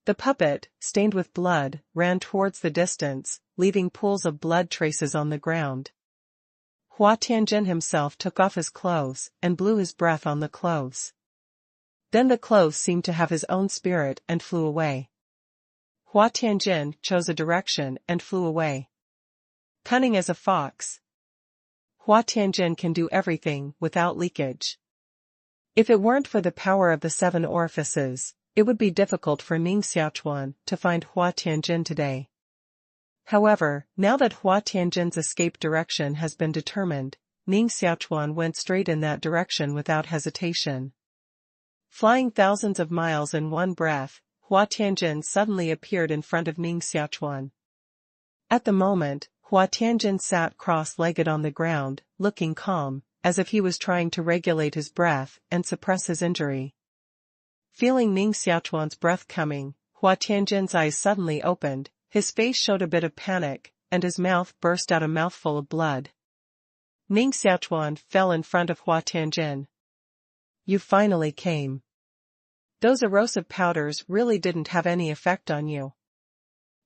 Speaker 1: The puppet, stained with blood, ran towards the distance, leaving pools of blood traces on the ground. Hua Tianjin himself took off his clothes and blew his breath on the clothes. Then the clothes seemed to have his own spirit and flew away. Hua Tianjin chose a direction and flew away. Cunning as a fox. Hua Tianjin can do everything without leakage. If it weren't for the power of the 7 orifices, it would be difficult for Ning Xiaochuan to find Hua Tianjin today. However, now that Hua Tianjin's escape direction has been determined, Ning Xiaochuan went straight in that direction without hesitation. Flying thousands of miles in one breath, Hua Tianjin suddenly appeared in front of Ning Xiaochuan. At the moment, Hua Tianjin sat cross-legged on the ground, looking calm, as if he was trying to regulate his breath and suppress his injury. Feeling Ning Xiaochuan's breath coming, Hua Tianjin's eyes suddenly opened, his face showed a bit of panic, and his mouth burst out a mouthful of blood. Ning Xiaochuan fell in front of Hua Tianjin. You finally came. Those erosive powders really didn't have any effect on you.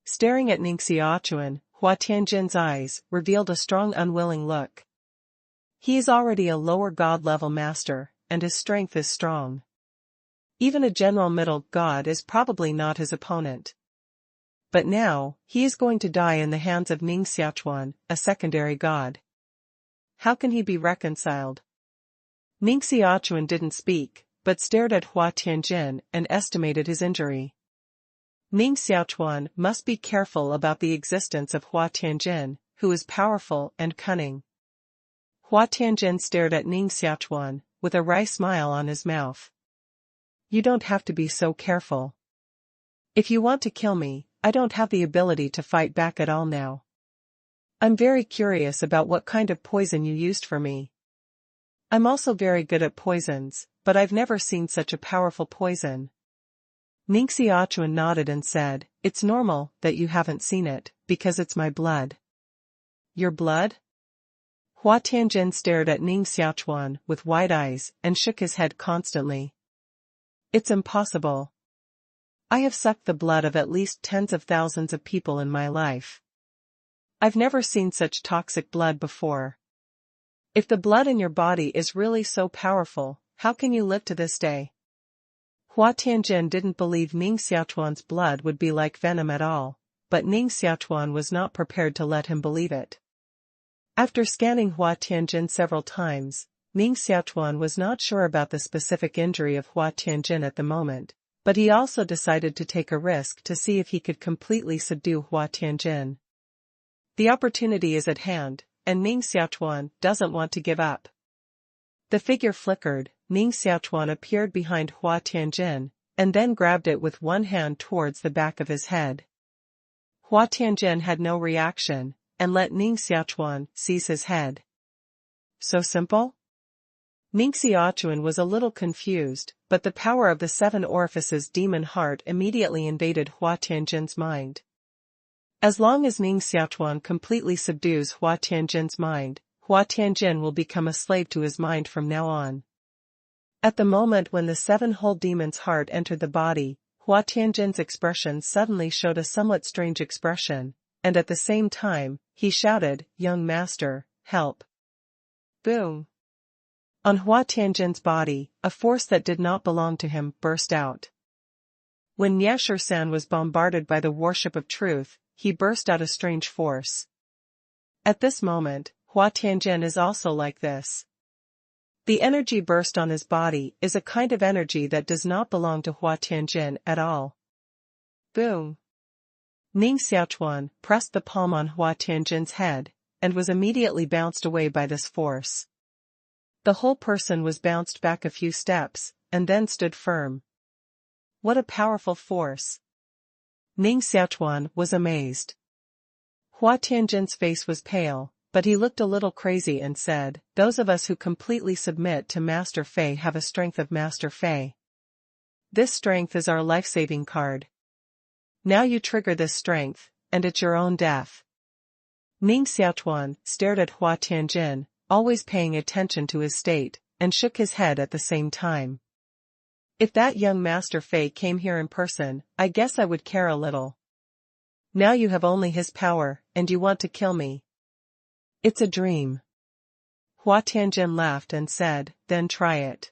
Speaker 1: Staring at Ning Xiaochuan, Hua Tianjin's eyes revealed a strong unwilling look. He is already a lower god-level master, and his strength is strong. Even a general middle god is probably not his opponent. But now, he is going to die in the hands of Ning Xiaochuan, a secondary god. How can he be reconciled? Ning Xiaochuan didn't speak, but stared at Hua Tianjin and estimated his injury. Ning Xiaochuan must be careful about the existence of Hua Tianjin, who is powerful and cunning. Hua Tianjin stared at Ning Xiaochuan, with a wry smile on his mouth. You don't have to be so careful. If you want to kill me, I don't have the ability to fight back at all now. I'm very curious about what kind of poison you used for me. I'm also very good at poisons, but I've never seen such a powerful poison. Ning Xiaochuan nodded and said, It's normal that you haven't seen it, because it's my blood. Your blood? Hua Tianjin stared at Ning Xiaochuan with wide eyes and shook his head constantly. It's impossible. I have sucked the blood of at least tens of thousands of people in my life. I've never seen such toxic blood before. If the blood in your body is really so powerful, how can you live to this day? Hua Tianjin didn't believe Ning Xiaochuan's blood would be like venom at all, but Ning Xiaochuan was not prepared to let him believe it. After scanning Hua Tianjin several times, Ning Xiaochuan was not sure about the specific injury of Hua Tianjin at the moment, but he also decided to take a risk to see if he could completely subdue Hua Tianjin. The opportunity is at hand, and Ning Xiaochuan doesn't want to give up. The figure flickered, Ning Xiaochuan appeared behind Hua Tianjin, and then grabbed it with one hand towards the back of his head. Hua Tianjin had no reaction, and let Ning Xiaochuan seize his head. So simple? Ning Xiaochuan was a little confused, but the power of the seven orifices demon heart immediately invaded Hua Tianjin's mind. As long as Ning Xiaochuan completely subdues Hua Tianjin's mind, Hua Tianjin will become a slave to his mind from now on. At the moment when the seven-hole demon's heart entered the body, Hua Tianjin's expression suddenly showed a somewhat strange expression, and at the same time, he shouted, Young master, help. Boom. On Hua Tianjin's body, a force that did not belong to him burst out. When Nyashir-san was bombarded by the worship of truth, he burst out a strange force. At this moment, Hua Tianjin is also like this. The energy burst on his body is a kind of energy that does not belong to Hua Tianjin at all. Boom. Ning Xiaochuan pressed the palm on Hua Tianjin's head, and was immediately bounced away by this force. The whole person was bounced back a few steps, and then stood firm. What a powerful force! Ning Xiaochuan was amazed. Hua Tianjin's face was pale, but he looked a little crazy and said, Those of us who completely submit to Master Fei have a strength of Master Fei. This strength is our life-saving card. Now you trigger this strength, and it's your own death. Ning Xiaochuan stared at Hua Tianjin, always paying attention to his state, and shook his head at the same time. If that young Master Fei came here in person, I guess I would care a little. Now you have only his power, and you want to kill me. It's a dream. Hua Tianjin laughed and said, Then try it.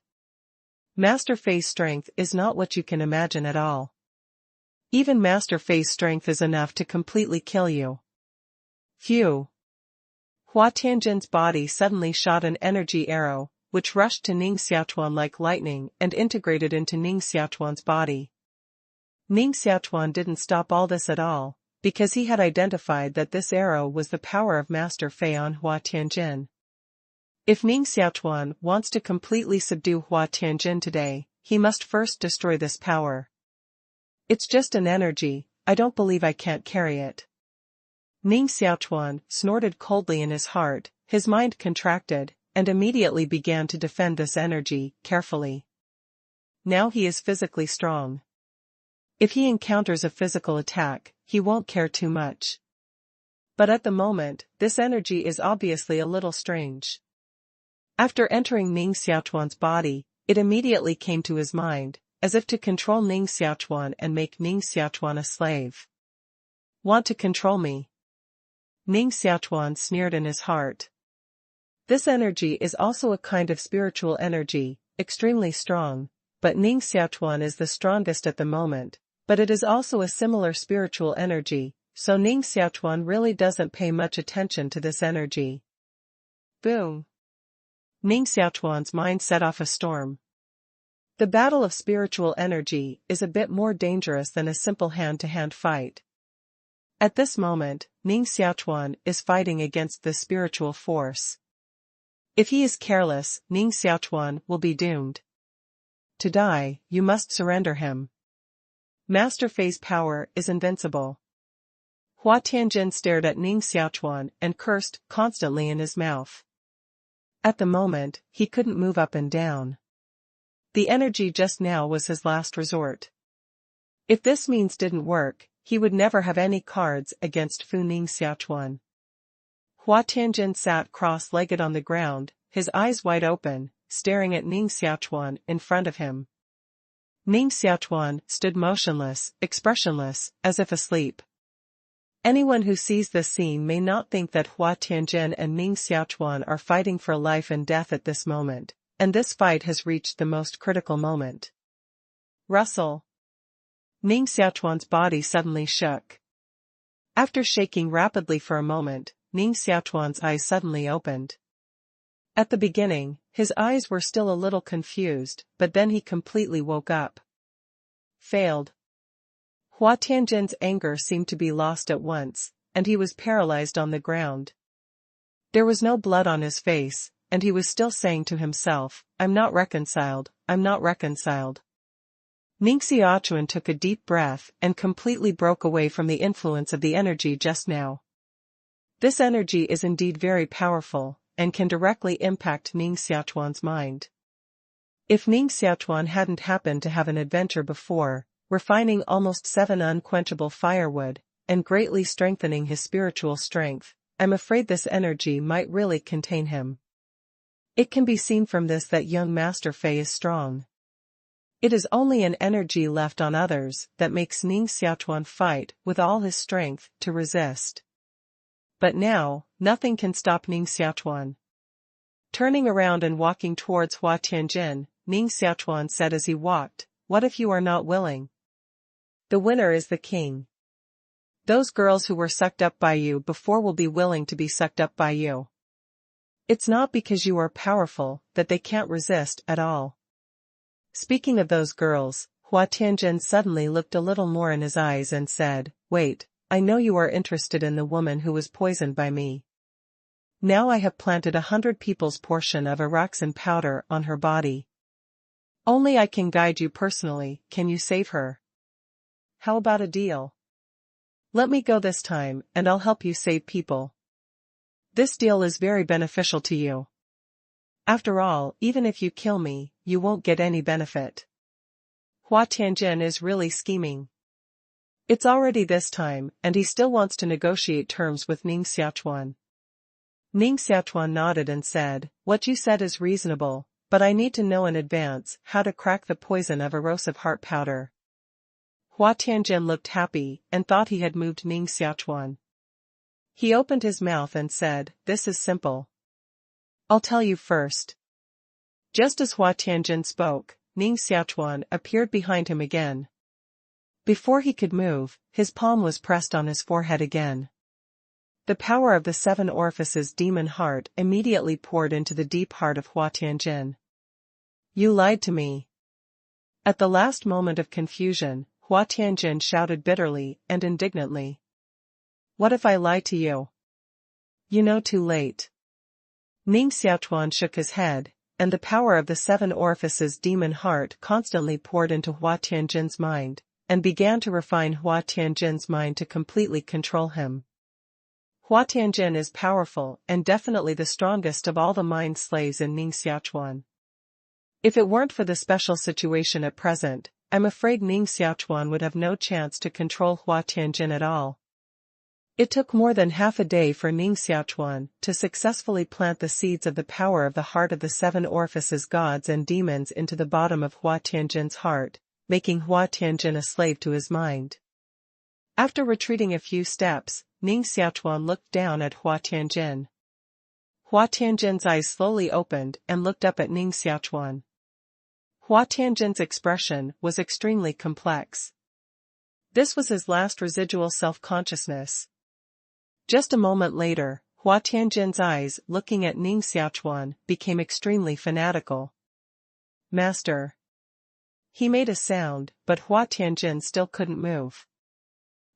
Speaker 1: Master Fei's strength is not what you can imagine at all. Even Master Fei's strength is enough to completely kill you. Phew. Hua Tianjin's body suddenly shot an energy arrow, which rushed to Ning Xiaochuan like lightning and integrated into Ning Xiaochuan's body. Ning Xiaochuan didn't stop all this at all, because he had identified that this arrow was the power of Master Fei on Hua Tianjin. If Ning Xiaochuan wants to completely subdue Hua Tianjin today, he must first destroy this power. It's just an energy, I don't believe I can't carry it. Ning Xiaochuan snorted coldly in his heart, his mind contracted, and immediately began to defend this energy, carefully. Now he is physically strong. If he encounters a physical attack, he won't care too much. But at the moment, this energy is obviously a little strange. After entering Ning Xiaochuan's body, it immediately came to his mind, as if to control Ning Xiaochuan and make Ning Xiaochuan a slave. Want to control me? Ning Xiaochuan sneered in his heart. This energy is also a kind of spiritual energy, extremely strong, but Ning Xiaochuan is the strongest at the moment, But it is also a similar spiritual energy, so Ning Xiaochuan really doesn't pay much attention to this energy. Boom! Ning Xiaochuan's mind set off a storm. The battle of spiritual energy is a bit more dangerous than a simple hand-to-hand fight. At this moment, Ning Xiaochuan is fighting against this spiritual force. If he is careless, Ning Xiaochuan will be doomed. To die, you must surrender him. Master Fei's power is invincible. Hua Tianjin stared at Ning Xiaochuan and cursed constantly in his mouth. At the moment, he couldn't move up and down. The energy just now was his last resort. If this means didn't work, he would never have any cards against Fu Ning Xiaochuan. Hua Tianjin sat cross-legged on the ground, his eyes wide open, staring at Ning Xiaochuan in front of him. Ning Xiaochuan stood motionless, expressionless, as if asleep. Anyone who sees this scene may not think that Hua Tianjin and Ning Xiaochuan are fighting for life and death at this moment, and this fight has reached the most critical moment. Rustle! Ning Xiaochuan's body suddenly shook. After shaking rapidly for a moment, Ning Xiaochuan's eyes suddenly opened. At the beginning, his eyes were still a little confused, but then he completely woke up. Failed. Hua Tianjin's anger seemed to be lost at once, and he was paralyzed on the ground. There was no blood on his face, and he was still saying to himself, "I'm not reconciled, I'm not reconciled." Ning Xiaochuan took a deep breath and completely broke away from the influence of the energy just now. This energy is indeed very powerful, and can directly impact Ning Xiaochuan's mind. If Ning Xiaochuan hadn't happened to have an adventure before, refining almost 7 unquenchable firewood, and greatly strengthening his spiritual strength, I'm afraid this energy might really contain him. It can be seen from this that young Master Fei is strong. It is only an energy left on others that makes Ning Xiaochuan fight with all his strength to resist. But now, nothing can stop Ning Xiaochuan. Turning around and walking towards Hua Tianjin, Ning Xiaochuan said as he walked, "What if you are not willing? The winner is the king. Those girls who were sucked up by you before will be willing to be sucked up by you. It's not because you are powerful that they can't resist at all." Speaking of those girls, Hua Tianjin suddenly looked a little more in his eyes and said, "Wait, I know you are interested in the woman who was poisoned by me. Now I have planted 100 people's portion of Araxin powder on her body. Only I can guide you personally. Can you save her? How about a deal? Let me go this time, and I'll help you save people. This deal is very beneficial to you. After all, even if you kill me, you won't get any benefit." Hua Tianjin is really scheming. It's already this time, and he still wants to negotiate terms with Ning Xiaochuan. Ning Xiaochuan nodded and said, "What you said is reasonable, but I need to know in advance how to crack the poison of erosive heart powder." Hua Tianjin looked happy and thought he had moved Ning Xiaochuan. He opened his mouth and said, "This is simple. I'll tell you first." Just as Hua Tianjin spoke, Ning Xiaochuan appeared behind him again. Before he could move, his palm was pressed on his forehead again. The power of the 7 orifices demon heart immediately poured into the deep heart of Hua Tianjin. "You lied to me." At the last moment of confusion, Hua Tianjin shouted bitterly and indignantly. "What if I lie to you? You know too late." Ning Xiaochuan shook his head, and the power of the 7 orifices demon heart constantly poured into Hua Tianjin's mind, and began to refine Hua Tianjin's mind to completely control him. Hua Tianjin is powerful and definitely the strongest of all the mind slaves in Ning Xiaochuan. If it weren't for the special situation at present, I'm afraid Ning Xiaochuan would have no chance to control Hua Tianjin at all. It took more than half a day for Ning Xiaochuan to successfully plant the seeds of the power of the heart of the 7 orifices gods and demons into the bottom of Hua Tianjin's heart, making Hua Tianjin a slave to his mind. After retreating a few steps, Ning Xiaochuan looked down at Hua Tianjin. Hua Tianjin's eyes slowly opened and looked up at Ning Xiaochuan. Hua Tianjin's expression was extremely complex. This was his last residual self-consciousness. Just a moment later, Hua Tianjin's eyes, looking at Ning Xiaochuan, became extremely fanatical. Master. He made a sound, but Hua Tianjin still couldn't move.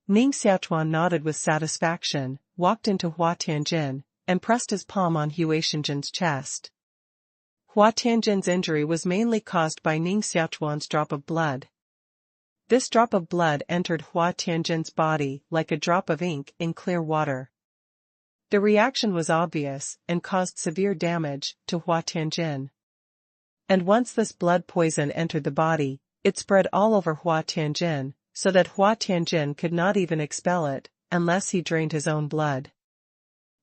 Speaker 1: Ning Xiaochuan nodded with satisfaction, walked into Hua Tianjin, and pressed his palm on Hua Tianjin's chest. Hua Tianjin's injury was mainly caused by Ning Xiaochuan's drop of blood. This drop of blood entered Hua Tianjin's body like a drop of ink in clear water. The reaction was obvious and caused severe damage to Hua Tianjin. And once this blood poison entered the body, it spread all over Hua Tianjin, so that Hua Tianjin could not even expel it, unless he drained his own blood.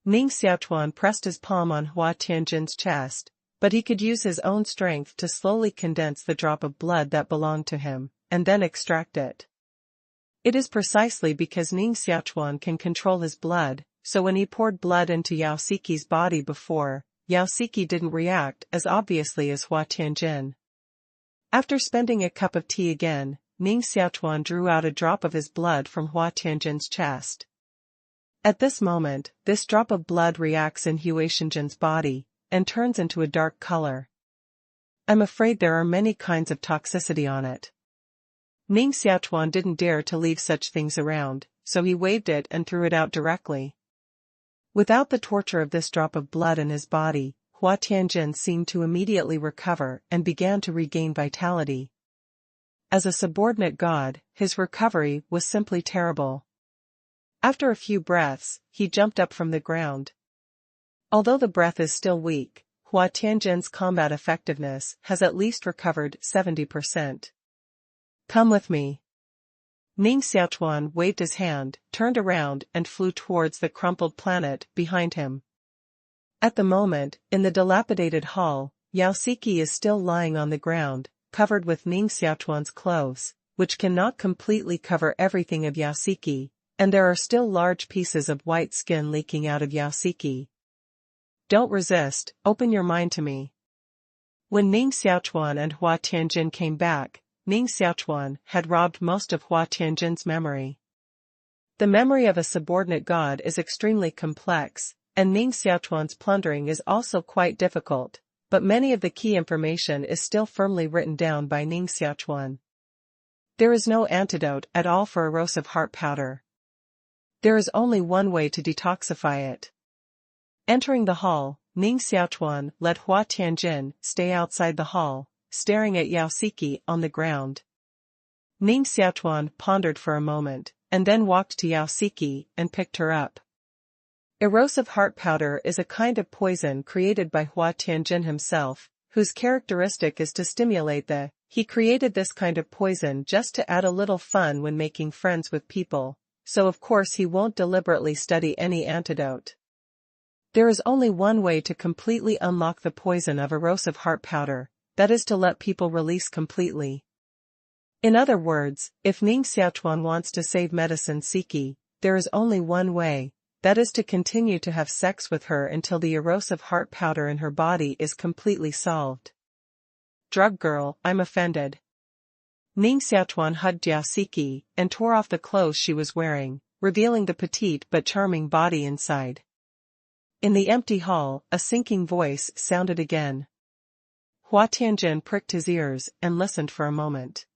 Speaker 1: Ning Xiaochuan pressed his palm on Hua Tianjin's chest, but he could use his own strength to slowly condense the drop of blood that belonged to him, and then extract it. It is precisely because Ning Xiaochuan can control his blood, so when he poured blood into Yao Siki's body before, Yao Siki didn't react as obviously as Hua Tianjin. After spending a cup of tea again, Ning Xiaochuan drew out a drop of his blood from Hua Tianjin's chest. At this moment, this drop of blood reacts in Hua Tianjin's body, and turns into a dark color. I'm afraid there are many kinds of toxicity on it. Ning Xiaochuan didn't dare to leave such things around, so he waved it and threw it out directly. Without the torture of this drop of blood in his body, Hua Tianjin seemed to immediately recover and began to regain vitality. As a subordinate god, his recovery was simply terrible. After a few breaths, he jumped up from the ground. Although the breath is still weak, Hua Tianjin's combat effectiveness has at least recovered 70%. Come with me. Ning Xiaochuan waved his hand, turned around and flew towards the crumpled planet behind him. At the moment, in the dilapidated hall, Yao Siki is still lying on the ground, covered with Ning Xiaochuan's clothes, which cannot completely cover everything of Yao Siki, and there are still large pieces of white skin leaking out of Yao Siki. Don't resist, open your mind to me. When Ning Xiaochuan and Hua Tianjin came back, Ning Xiaochuan had robbed most of Hua Tianjin's memory. The memory of a subordinate god is extremely complex, and Ning Xiaochuan's plundering is also quite difficult, but many of the key information is still firmly written down by Ning Xiaochuan. There is no antidote at all for erosive heart powder. There is only one way to detoxify it. Entering the hall, Ning Xiaochuan let Hua Tianjin stay outside the hall, staring at Yao Siki on the ground. Ning Xiaochuan pondered for a moment, and then walked to Yao Siki and picked her up. Erosive heart powder is a kind of poison created by Hua Tianjin himself, whose characteristic is to stimulate the. He created this kind of poison just to add a little fun when making friends with people, so of course he won't deliberately study any antidote. There is only one way to completely unlock the poison of erosive heart powder. That is to let people release completely. In other words, if Ning Xiaochuan wants to save Medicine Siki, there is only one way, that is to continue to have sex with her until the erosive heart powder in her body is completely solved. Drug girl, I'm offended. Ning Xiaochuan hugged Yao Siki and tore off the clothes she was wearing, revealing the petite but charming body inside. In the empty hall, a sinking voice sounded again. Hua Tianjin pricked his ears and listened for a moment.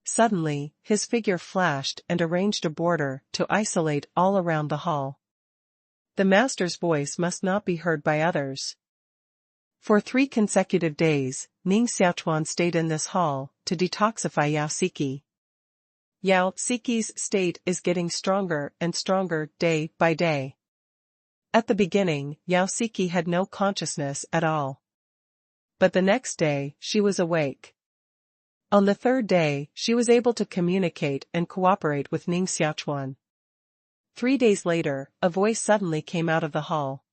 Speaker 1: Suddenly, his figure flashed and arranged a border to isolate all around the hall. The master's voice must not be heard by others. For 3 consecutive days, Ning Xiaochuan stayed in this hall to detoxify Yao Siki. Yao Siki's state is getting stronger and stronger day by day. At the beginning, Yao Siki had no consciousness at all. But the next day, she was awake. On the 3rd day, she was able to communicate and cooperate with Ning Xiaochuan. 3 days later, a voice suddenly came out of the hall.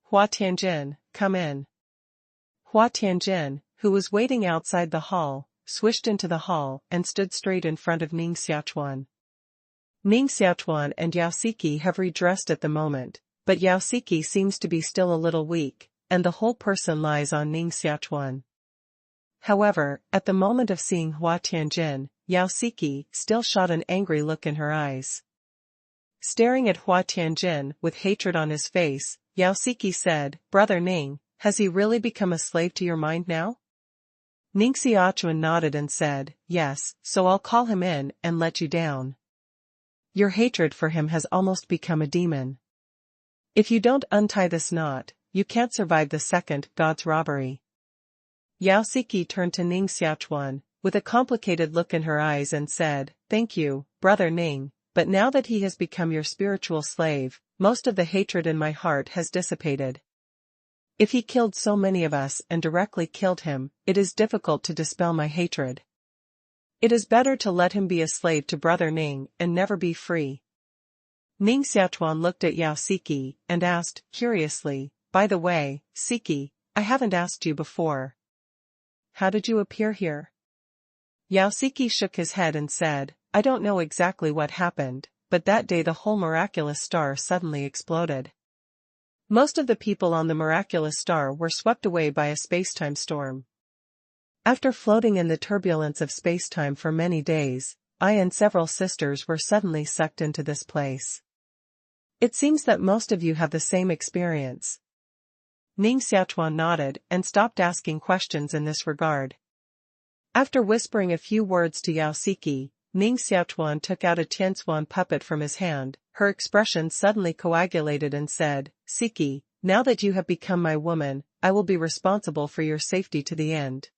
Speaker 1: Hua Tianjin, come in. Hua Tianjin, who was waiting outside the hall, swished into the hall and stood straight in front of Ning Xiaochuan. Ning Xiaochuan and Yao Siki have redressed at the moment, but Yao Siki seems to be still a little weak, and the whole person lies on Ning Xiaochuan. However, at the moment of seeing Hua Tianjin, Yao Siki still shot an angry look in her eyes. Staring at Hua Tianjin with hatred on his face, Yao Siki said, "Brother Ning, has he really become a slave to your mind now?" Ning Xiaochuan nodded and said, "Yes, so I'll call him in and let you down. Your hatred for him has almost become a demon. If you don't untie this knot, you can't survive the second god's robbery." Yao Siki turned to Ning Xiaochuan, with a complicated look in her eyes and said, "Thank you, Brother Ning, but now that he has become your spiritual slave, most of the hatred in my heart has dissipated. If he killed so many of us and directly killed him, it is difficult to dispel my hatred. It is better to let him be a slave to Brother Ning and never be free." Ning Xiaochuan looked at Yao Siki and asked, curiously, "By the way, Siki, I haven't asked you before. How did you appear here?" Yao Siki shook his head and said, "I don't know exactly what happened, but that day the whole miraculous star suddenly exploded. Most of the people on the miraculous star were swept away by a space-time storm. After floating in the turbulence of space-time for many days, I and several sisters were suddenly sucked into this place. It seems that most of you have the same experience." Ning Xiaochuan nodded and stopped asking questions in this regard. After whispering a few words to Yao Siki, Ning Xiaochuan took out a Tianxuan puppet from his hand. Her expression suddenly coagulated and said, "Siki, now that you have become my woman, I will be responsible for your safety to the end.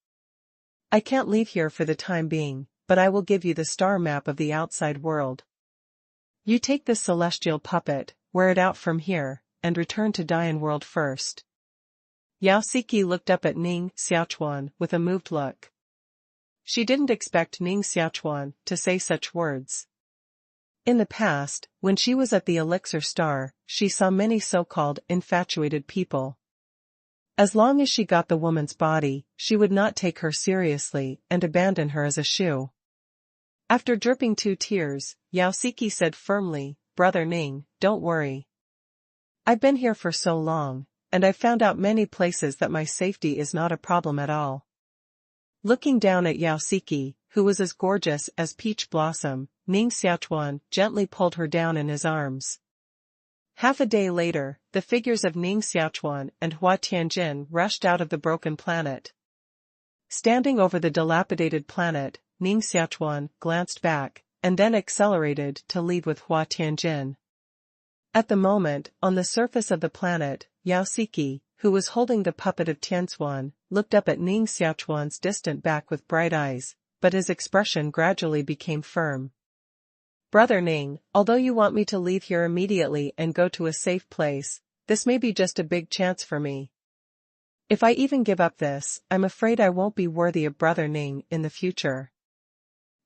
Speaker 1: I can't leave here for the time being, but I will give you the star map of the outside world. You take this celestial puppet, wear it out from here, and return to Dian world first." Yao Siki looked up at Ning Xiaochuan with a moved look. She didn't expect Ning Xiaochuan to say such words. In the past, when she was at the Elixir Star, she saw many so-called infatuated people. As long as she got the woman's body, she would not take her seriously and abandon her as a shoe. After dripping 2 tears, Yao Siki said firmly, "Brother Ning, don't worry. I've been here for so long, and I've found out many places that my safety is not a problem at all." Looking down at Yao Siki, who was as gorgeous as peach blossom, Ning Xiaochuan gently pulled her down in his arms. Half a day later, the figures of Ning Xiaochuan and Hua Tianjin rushed out of the broken planet. Standing over the dilapidated planet, Ning Xiaochuan glanced back, and then accelerated to leave with Hua Tianjin. At the moment, on the surface of the planet, Yao Siki, who was holding the puppet of Tianxuan, looked up at Ning Xiaochuan's distant back with bright eyes, but his expression gradually became firm. "Brother Ning, although you want me to leave here immediately and go to a safe place, this may be just a big chance for me. If I even give up this, I'm afraid I won't be worthy of Brother Ning in the future."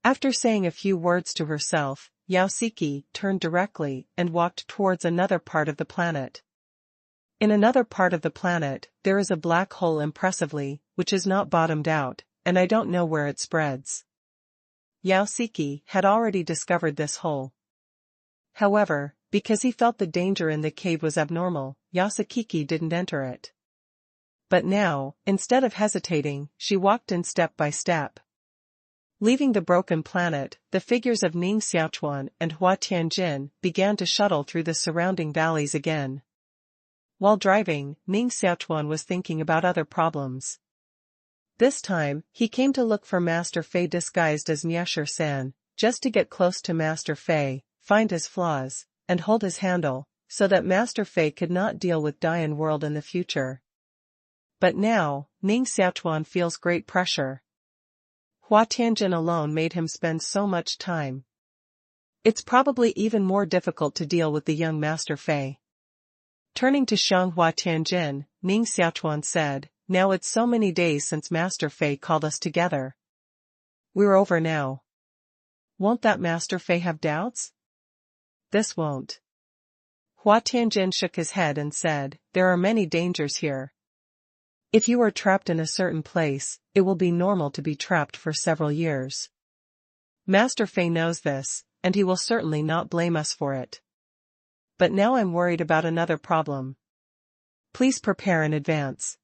Speaker 1: After saying a few words to herself, Yao Siki turned directly and walked towards another part of the planet. In another part of the planet, there is a black hole impressively, which is not bottomed out, and I don't know where it spreads. Yao Siki had already discovered this hole. However, because he felt the danger in the cave was abnormal, Yao Siki didn't enter it. But now, instead of hesitating, she walked in step by step. Leaving the broken planet, the figures of Ning Xiaochuan and Hua Tianjin began to shuttle through the surrounding valleys again. While driving, Ning Xiaochuan was thinking about other problems. This time, he came to look for Master Fei disguised as Miesher-san, just to get close to Master Fei, find his flaws, and hold his handle, so that Master Fei could not deal with Dian world in the future. But now, Ning Xiaochuan feels great pressure. Hua Tianjin alone made him spend so much time. It's probably even more difficult to deal with the young Master Fei. Turning to Xiang Hua Tianjin, Ning Xiaochuan said, "Now it's so many days since Master Fei called us together. We're over now. Won't that Master Fei have doubts?" "This won't." Hua Tianjin shook his head and said, "There are many dangers here. If you are trapped in a certain place, it will be normal to be trapped for several years. Master Fei knows this, and he will certainly not blame us for it. But now I'm worried about another problem. Please prepare in advance."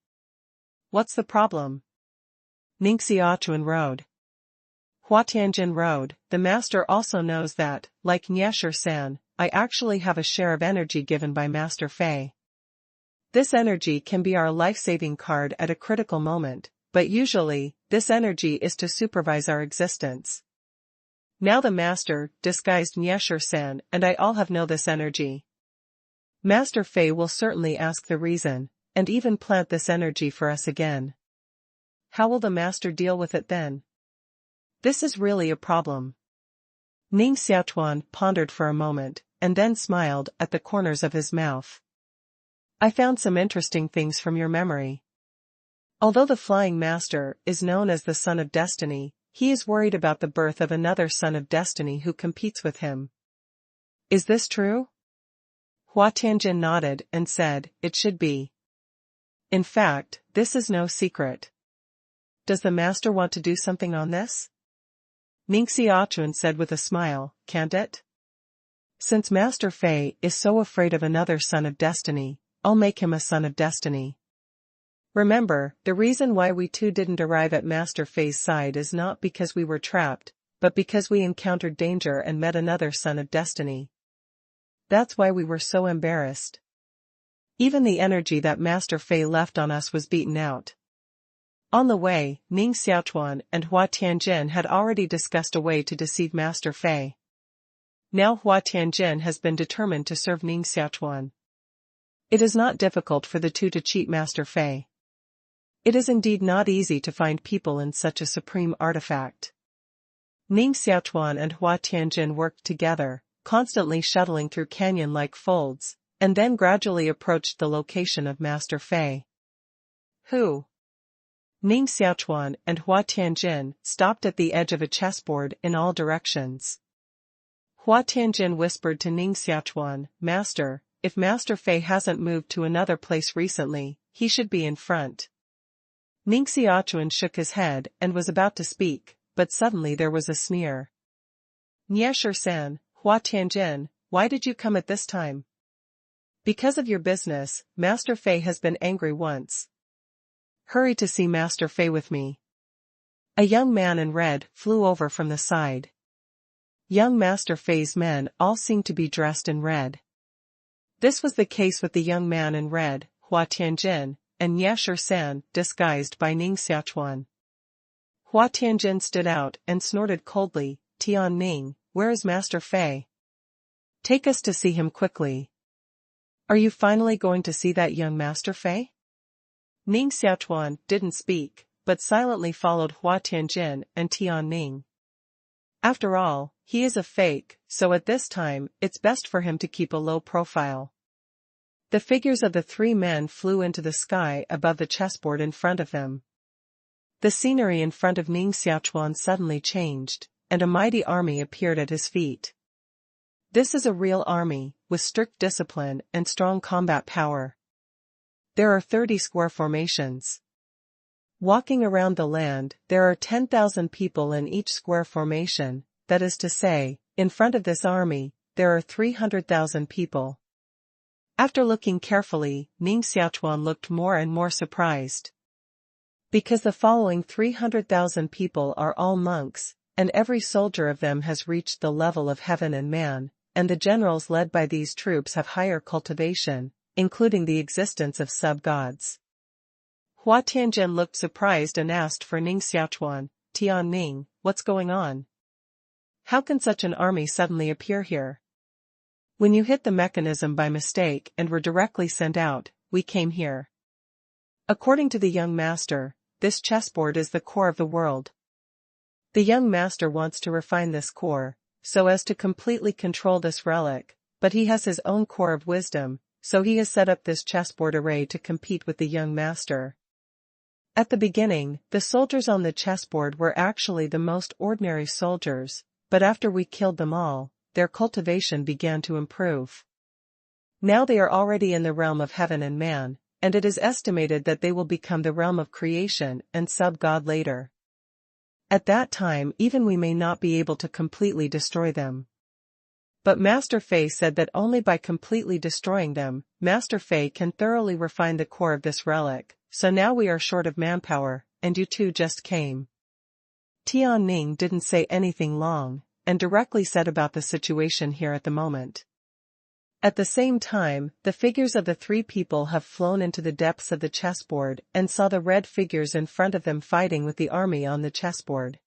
Speaker 1: "What's the problem?" Ning Xiaochuan rode. Hua Tianjin roared, the master also knows that, like Niesher-san, I actually have a share of energy given by Master Fei. This energy can be our life-saving card at a critical moment, but usually, this energy is to supervise our existence. Now the master, disguised Niesher-san, and I all have this energy. Master Fei will certainly ask the reason, and even plant this energy for us again. How will the master deal with it then? This is really a problem. Ning Xiaochuan pondered for a moment, and then smiled at the corners of his mouth. I found some interesting things from your memory. Although the Flying Master is known as the Son of Destiny, he is worried about the birth of another Son of Destiny who competes with him. Is this true? Hua Tianjin nodded and said, it should be. In fact, this is no secret. Does the master want to do something on this? Ning Xiaochuan said with a smile, can't it? Since Master Fei is so afraid of another Son of Destiny, I'll make him a Son of Destiny. Remember, the reason why we two didn't arrive at Master Fei's side is not because we were trapped, but because we encountered danger and met another Son of Destiny. That's why we were so embarrassed. Even the energy that Master Fei left on us was beaten out. On the way, Ning Xiaochuan and Hua Tianjin had already discussed a way to deceive Master Fei. Now Hua Tianjin has been determined to serve Ning Xiaochuan. It is not difficult for the two to cheat Master Fei. It is indeed not easy to find people in such a supreme artifact. Ning Xiaochuan and Hua Tianjin worked together, constantly shuttling through canyon-like folds, and then gradually approached the location of Master Fei. Who? Ning Xiaochuan and Hua Tianjin stopped at the edge of a chessboard in all directions. Hua Tianjin whispered to Ning Xiaochuan, Master, if Master Fei hasn't moved to another place recently, he should be in front. Ning Xiaochuan shook his head and was about to speak, but suddenly there was a sneer. Niesher-san, Hua Tianjin, why did you come at this time? Because of your business, Master Fei has been angry once. Hurry to see Master Fei with me. A young man in red flew over from the side. Young Master Fei's men all seemed to be dressed in red. This was the case with the young man in red, Hua Tianjin, and Niesher-san, disguised by Ning Xiaochuan. Hua Tianjin stood out and snorted coldly, Tian Ning, where is Master Fei? Take us to see him quickly. Are you finally going to see that young Master Fei? Ning Xiaochuan didn't speak, but silently followed Hua Tianjin and Tian Ning. After all, he is a fake, so at this time, it's best for him to keep a low profile. The figures of the three men flew into the sky above the chessboard in front of them. The scenery in front of Ning Xiaochuan suddenly changed, and a mighty army appeared at his feet. This is a real army, with strict discipline and strong combat power. There are 30 square formations. Walking around the land, there are 10,000 people in each square formation, that is to say, in front of this army, there are 300,000 people. After looking carefully, Ning Xiaochuan looked more and more surprised. Because the following 300,000 people are all monks, and every soldier of them has reached the level of heaven and man, and the generals led by these troops have higher cultivation, including the existence of sub-gods. Hua Tianjin looked surprised and asked for Ning Xiaochuan, Tian Ning, what's going on? How can such an army suddenly appear here? When you hit the mechanism by mistake and were directly sent out, we came here. According to the young master, this chessboard is the core of the world. The young master wants to refine this core, so as to completely control this relic, but he has his own core of wisdom, so he has set up this chessboard array to compete with the young master. At the beginning, the soldiers on the chessboard were actually the most ordinary soldiers, but after we killed them all, their cultivation began to improve. Now they are already in the realm of heaven and man, and it is estimated that they will become the realm of creation and sub-god later. At that time even we may not be able to completely destroy them. But Master Fei said that only by completely destroying them, Master Fei can thoroughly refine the core of this relic, so now we are short of manpower, and you two just came. Tian Ning didn't say anything long, and directly said about the situation here at the moment. At the same time, the figures of the three people have flown into the depths of the chessboard and saw the red figures in front of them fighting with the army on the chessboard.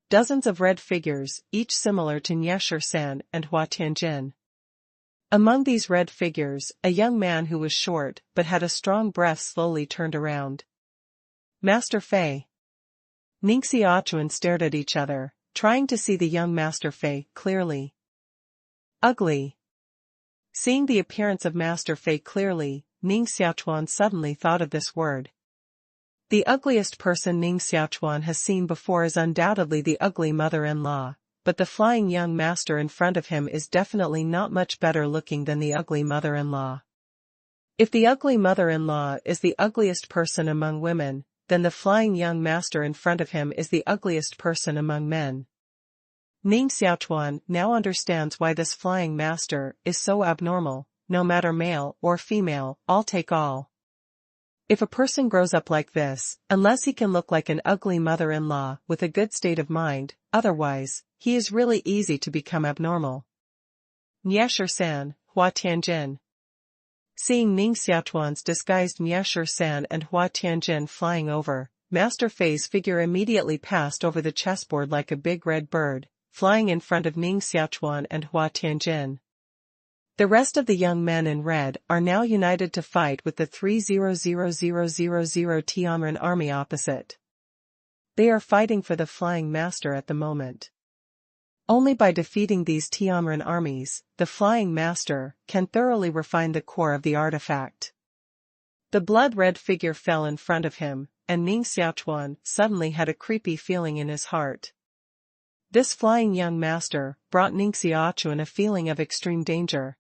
Speaker 1: Dozens of red figures, each similar to Ning Xiaochuan and Hua Tianjin. Among these red figures, a young man who was short but had a strong breath slowly turned around. Master Fei. Ning Xiaochuan stared at each other, trying to see the young Master Fei clearly. Ugly. Seeing the appearance of Master Fei clearly, Ning Xiaochuan suddenly thought of this word. The ugliest person Ning Xiaochuan has seen before is undoubtedly the ugly mother-in-law, but the flying young master in front of him is definitely not much better looking than the ugly mother-in-law. If the ugly mother-in-law is the ugliest person among women, then the flying young master in front of him is the ugliest person among men. Ning Xiaochuan now understands why this flying master is so abnormal, no matter male or female, all take all. If a person grows up like this, unless he can look like an ugly mother-in-law with a good state of mind, otherwise, he is really easy to become abnormal. Ning Xiaochuan, Hua Tianjin. Seeing Ning Xiaochuan's disguised Ning Xiaochuan and Hua Tianjin flying over, Master Fei's figure immediately passed over the chessboard like a big red bird, flying in front of Ning Xiaochuan and Hua Tianjin. The rest of the young men in red are now united to fight with the 300,000 Tianren army opposite. They are fighting for the flying master at the moment. Only by defeating these Tianren armies, the flying master can thoroughly refine the core of the artifact. The blood-red figure fell in front of him, and Ning Xiaochuan suddenly had a creepy feeling in his heart. This flying young master brought Ning Xiaochuan a feeling of extreme danger.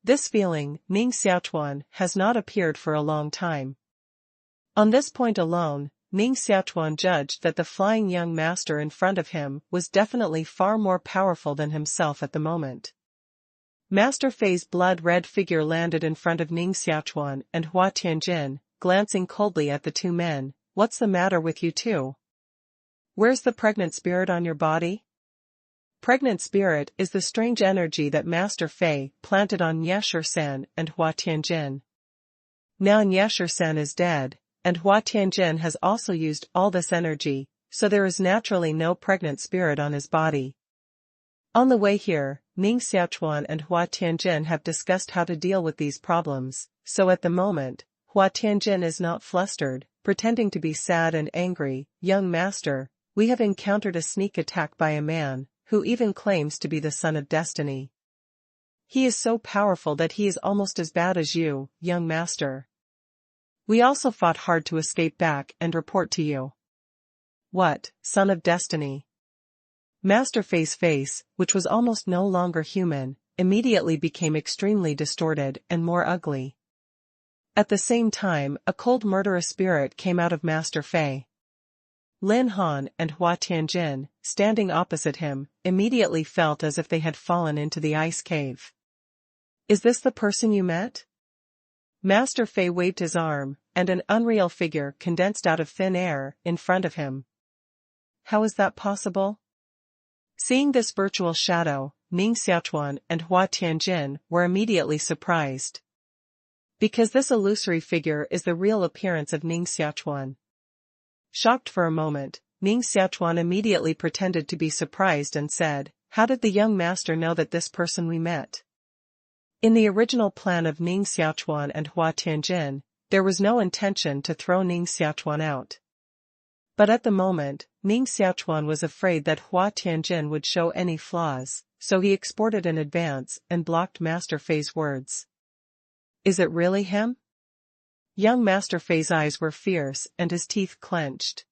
Speaker 1: This feeling, Ning Xiaochuan, has not appeared for a long time. On this point alone, Ning Xiaochuan judged that the flying young master in front of him was definitely far more powerful than himself at the moment. Master Fei's blood-red figure landed in front of Ning Xiaochuan and Hua Tianjin, glancing coldly at the two men. What's the matter with you two? Where's the pregnant spirit on your body? Pregnant spirit is the strange energy that Master Fei planted on Ning Xiaochuan and Hua Tianjin. Now Ning Xiaochuan is dead, and Hua Tianjin has also used all this energy, so there is naturally no pregnant spirit on his body. On the way here, Ning Xiaochuan and Hua Tianjin have discussed how to deal with these problems, so at the moment, Hua Tianjin is not flustered, pretending to be sad and angry. Young master, we have encountered a sneak attack by a man, who even claims to be the son of destiny. He is so powerful that he is almost as bad as you, young master. We also fought hard to escape back and report to you. What, son of destiny? Master Fei's face, which was almost no longer human, immediately became extremely distorted and more ugly. At the same time, a cold murderous spirit came out of Master Fei. Lin Han and Hua Tianjin, standing opposite him, immediately felt as if they had fallen into the ice cave. Is this the person you met? Master Fei waved his arm, and an unreal figure condensed out of thin air in front of him. How is that possible? Seeing this virtual shadow, Ning Xiaochuan and Hua Tianjin were immediately surprised. Because this illusory figure is the real appearance of Ning Xiaochuan. Shocked for a moment, Ning Xiaochuan immediately pretended to be surprised and said, "How did the young master know that this person we met?" In the original plan of Ning Xiaochuan and Hua Tianjin, there was no intention to throw Ning Xiaochuan out. But at the moment, Ning Xiaochuan was afraid that Hua Tianjin would show any flaws, so he exported in advance and blocked Master Fei's words. Is it really him? Young Master Fei's eyes were fierce and his teeth clenched.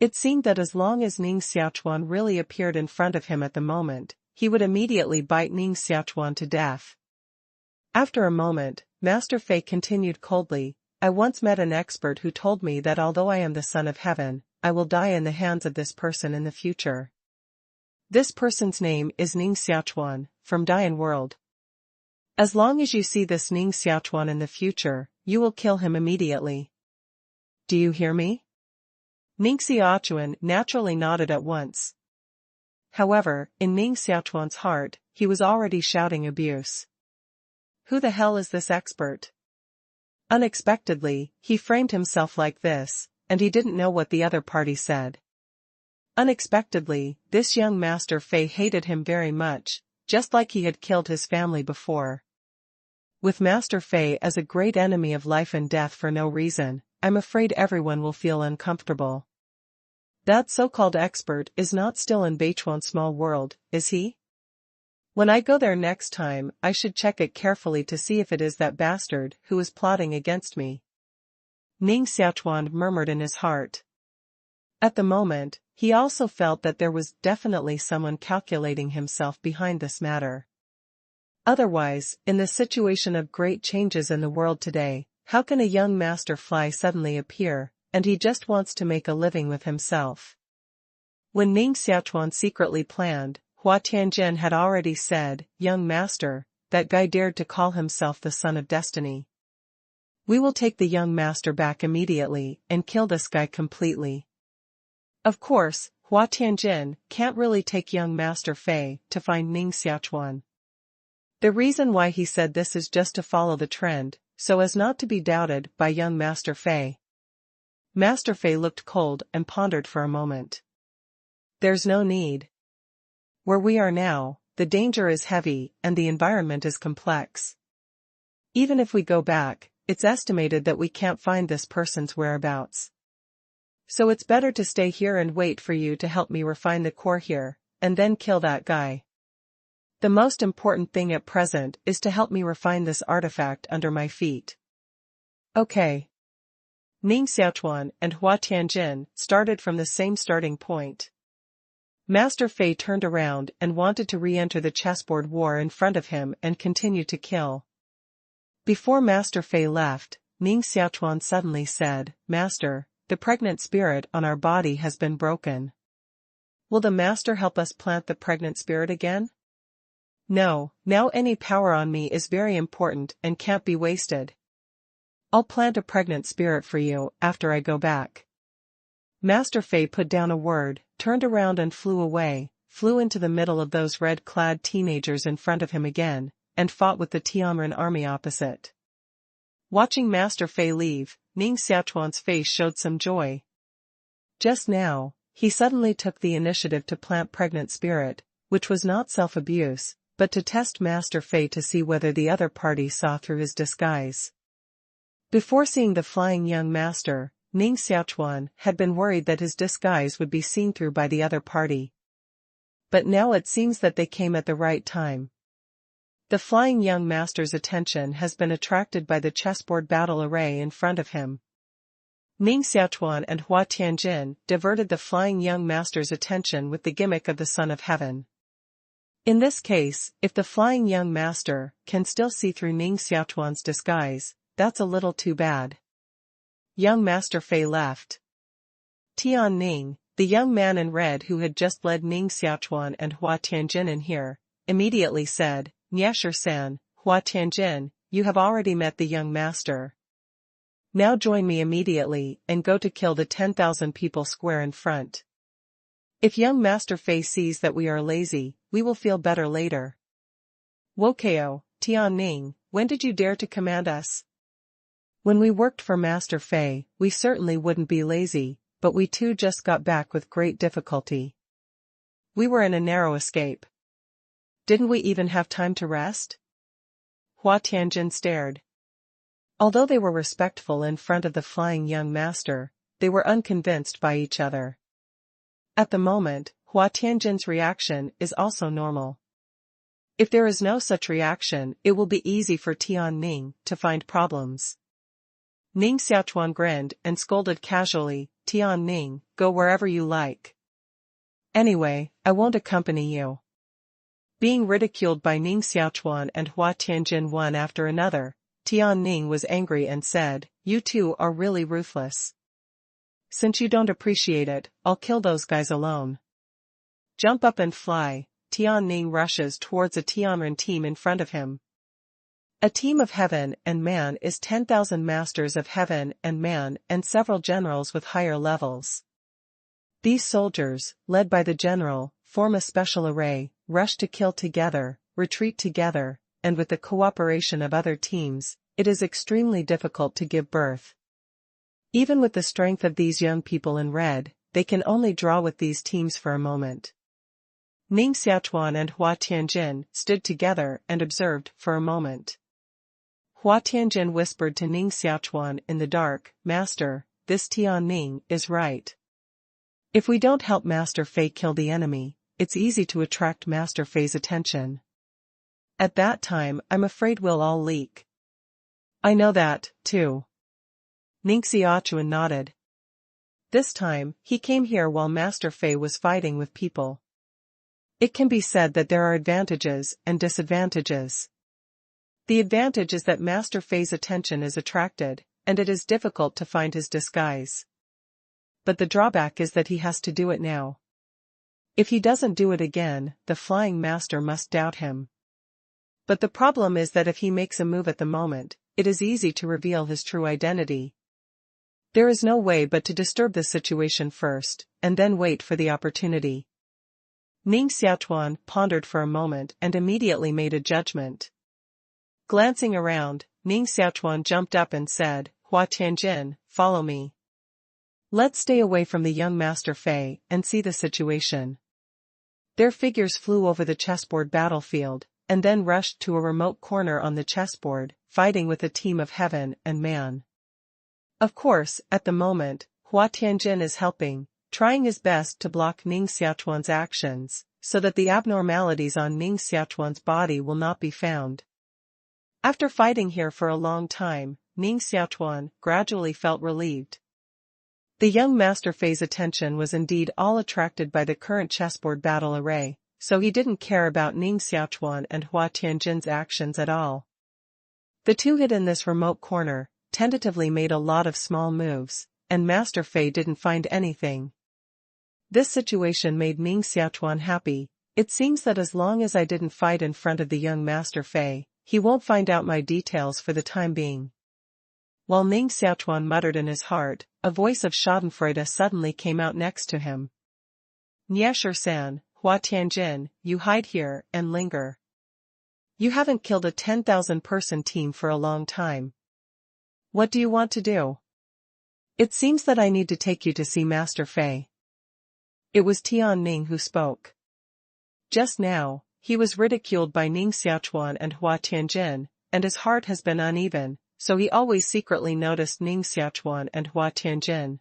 Speaker 1: It seemed that as long as Ning Xiaochuan really appeared in front of him at the moment, he would immediately bite Ning Xiaochuan to death. After a moment, Master Fei continued coldly, I once met an expert who told me that although I am the son of heaven, I will die in the hands of this person in the future. This person's name is Ning Xiaochuan, from Dian World. As long as you see this Ning Xiaochuan in the future, you will kill him immediately. Do you hear me? Ning Xiaochuan naturally nodded at once. However, in Ning Xiaochuan's heart, he was already shouting abuse. Who the hell is this expert? Unexpectedly, he framed himself like this, and he didn't know what the other party said. Unexpectedly, this young Master Fei hated him very much, just like he had killed his family before. With Master Fei as a great enemy of life and death for no reason, I'm afraid everyone will feel uncomfortable. That so-called expert is not still in Beichuan's small world, is he? When I go there next time, I should check it carefully to see if it is that bastard who is plotting against me. Ning Xiaochuan murmured in his heart. At the moment, he also felt that there was definitely someone calculating himself behind this matter. Otherwise, in the situation of great changes in the world today, how can a young master fly suddenly appear, and he just wants to make a living with himself? When Ning Xiaochuan secretly planned, Hua Tianjin had already said, "Young master, that guy dared to call himself the son of destiny. We will take the young master back immediately and kill this guy completely." Of course, Hua Tianjin can't really take young Master Fei to find Ning Xiaochuan. The reason why he said this is just to follow the trend, so as not to be doubted by young Master Fei. Master Fei looked cold and pondered for a moment. There's no need. Where we are now, the danger is heavy and the environment is complex. Even if we go back, it's estimated that we can't find this person's whereabouts. So it's better to stay here and wait for you to help me refine the core here, and then kill that guy. The most important thing at present is to help me refine this artifact under my feet. Okay. Ning Xiaochuan and Hua Tianjin started from the same starting point. Master Fei turned around and wanted to re-enter the chessboard war in front of him and continue to kill. Before Master Fei left, Ning Xiaochuan suddenly said, "Master, the pregnant spirit on our body has been broken. Will the master help us plant the pregnant spirit again?" "No, now any power on me is very important and can't be wasted. I'll plant a pregnant spirit for you after I go back." Master Fei put down a word, turned around and flew away, flew into the middle of those red-clad teenagers in front of him again, and fought with the Tianren army opposite. Watching Master Fei leave, Ning Xiaochuan's face showed some joy. Just now, he suddenly took the initiative to plant pregnant spirit, which was not self-abuse, but to test Master Fei to see whether the other party saw through his disguise. Before seeing the flying young master, Ning Xiaochuan had been worried that his disguise would be seen through by the other party. But now it seems that they came at the right time. The flying young master's attention has been attracted by the chessboard battle array in front of him. Ning Xiaochuan and Hua Tianjin diverted the flying young master's attention with the gimmick of the Son of Heaven. In this case, if the flying young master can still see through Ning Xiaochuan's disguise, that's a little too bad. Young Master Fei left. Tian Ning, the young man in red who had just led Ning Xiaochuan and Hua Tianjin in here, immediately said, "Niesher-san, Hua Tianjin, you have already met the young master. Now join me immediately and go to kill the 10,000 people square in front. If young Master Fei sees that we are lazy, we will feel better later." "Wokeo, Tian Ning, when did you dare to command us?" "When we worked for Master Fei, we certainly wouldn't be lazy, but we too just got back with great difficulty. We were in a narrow escape. Didn't we even have time to rest?" Hua Tianjin stared. Although they were respectful in front of the flying young master, they were unconvinced by each other. At the moment, Hua Tianjin's reaction is also normal. If there is no such reaction, it will be easy for Tian Ning to find problems. Ning Xiaochuan grinned and scolded casually, "Tian Ning, go wherever you like. Anyway, I won't accompany you." Being ridiculed by Ning Xiaochuan and Hua Tianjin one after another, Tian Ning was angry and said, "You two are really ruthless. Since you don't appreciate it, I'll kill those guys alone." "Jump up and fly." Tian Ning rushes towards a Tianren team in front of him. A team of heaven and man is 10,000 masters of heaven and man and several generals with higher levels. These soldiers, led by the general, form a special array, rush to kill together, retreat together, and with the cooperation of other teams, it is extremely difficult to give birth. Even with the strength of these young people in red, they can only draw with these teams for a moment. Ning Xiaochuan and Hua Tianjin stood together and observed for a moment. Hua Tianjin whispered to Ning Xiaochuan in the dark, "Master, this Tian Ning is right. If we don't help Master Fei kill the enemy, it's easy to attract Master Fei's attention. At that time I'm afraid we'll all leak." "I know that, too." Ning Xiaochuan nodded. This time, he came here while Master Fei was fighting with people. It can be said that there are advantages and disadvantages. The advantage is that Master Fei's attention is attracted, and it is difficult to find his disguise. But the drawback is that he has to do it now. If he doesn't do it again, the Flying Master must doubt him. But the problem is that if he makes a move at the moment, it is easy to reveal his true identity. There is no way but to disturb the situation first, and then wait for the opportunity. Ning Xiaochuan pondered for a moment and immediately made a judgment. Glancing around, Ning Xiaochuan jumped up and said, "Hua Tianjin, follow me. Let's stay away from the young Master Fei and see the situation." Their figures flew over the chessboard battlefield, and then rushed to a remote corner on the chessboard, fighting with a team of heaven and man. Of course, at the moment, Hua Tianjin is helping, trying his best to block Ning Xiaochuan's actions, so that the abnormalities on Ning Xiaochuan's body will not be found. After fighting here for a long time, Ning Xiaochuan gradually felt relieved. The young Master Fei's attention was indeed all attracted by the current chessboard battle array, so he didn't care about Ning Xiaochuan and Hua Tianjin's actions at all. The two hid in this remote corner, tentatively made a lot of small moves, and Master Fei didn't find anything. This situation made Ning Xiaochuan happy. It seems that as long as I didn't fight in front of the young Master Fei, he won't find out my details for the time being. While Ning Xiaochuan muttered in his heart, a voice of Schadenfreude suddenly came out next to him. "Niesher-san, Hua Tianjin, you hide here and linger. You haven't killed a 10,000-person team for a long time. What do you want to do?" "It seems that I need to take you to see Master Fei." It was Tian Ning who spoke. Just now, he was ridiculed by Ning Xiaochuan and Hua Tianjin, and his heart has been uneven, so he always secretly noticed Ning Xiaochuan and Hua Tianjin.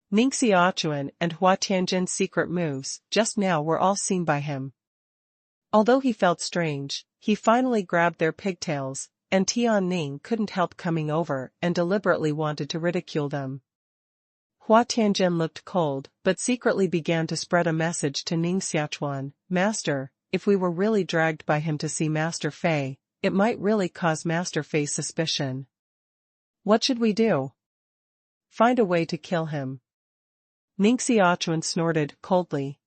Speaker 1: Ning Xiaochuan and Hua Tianjin's secret moves just now were all seen by him. Although he felt strange, he finally grabbed their pigtails, and Tian Ning couldn't help coming over and deliberately wanted to ridicule them. Hua Tianjin looked cold, but secretly began to spread a message to Ning Xiaochuan, "Master, if we were really dragged by him to see Master Fei, it might really cause Master Fei's suspicion. What should we do?" "Find a way to kill him." Ning Xiaochuan snorted coldly.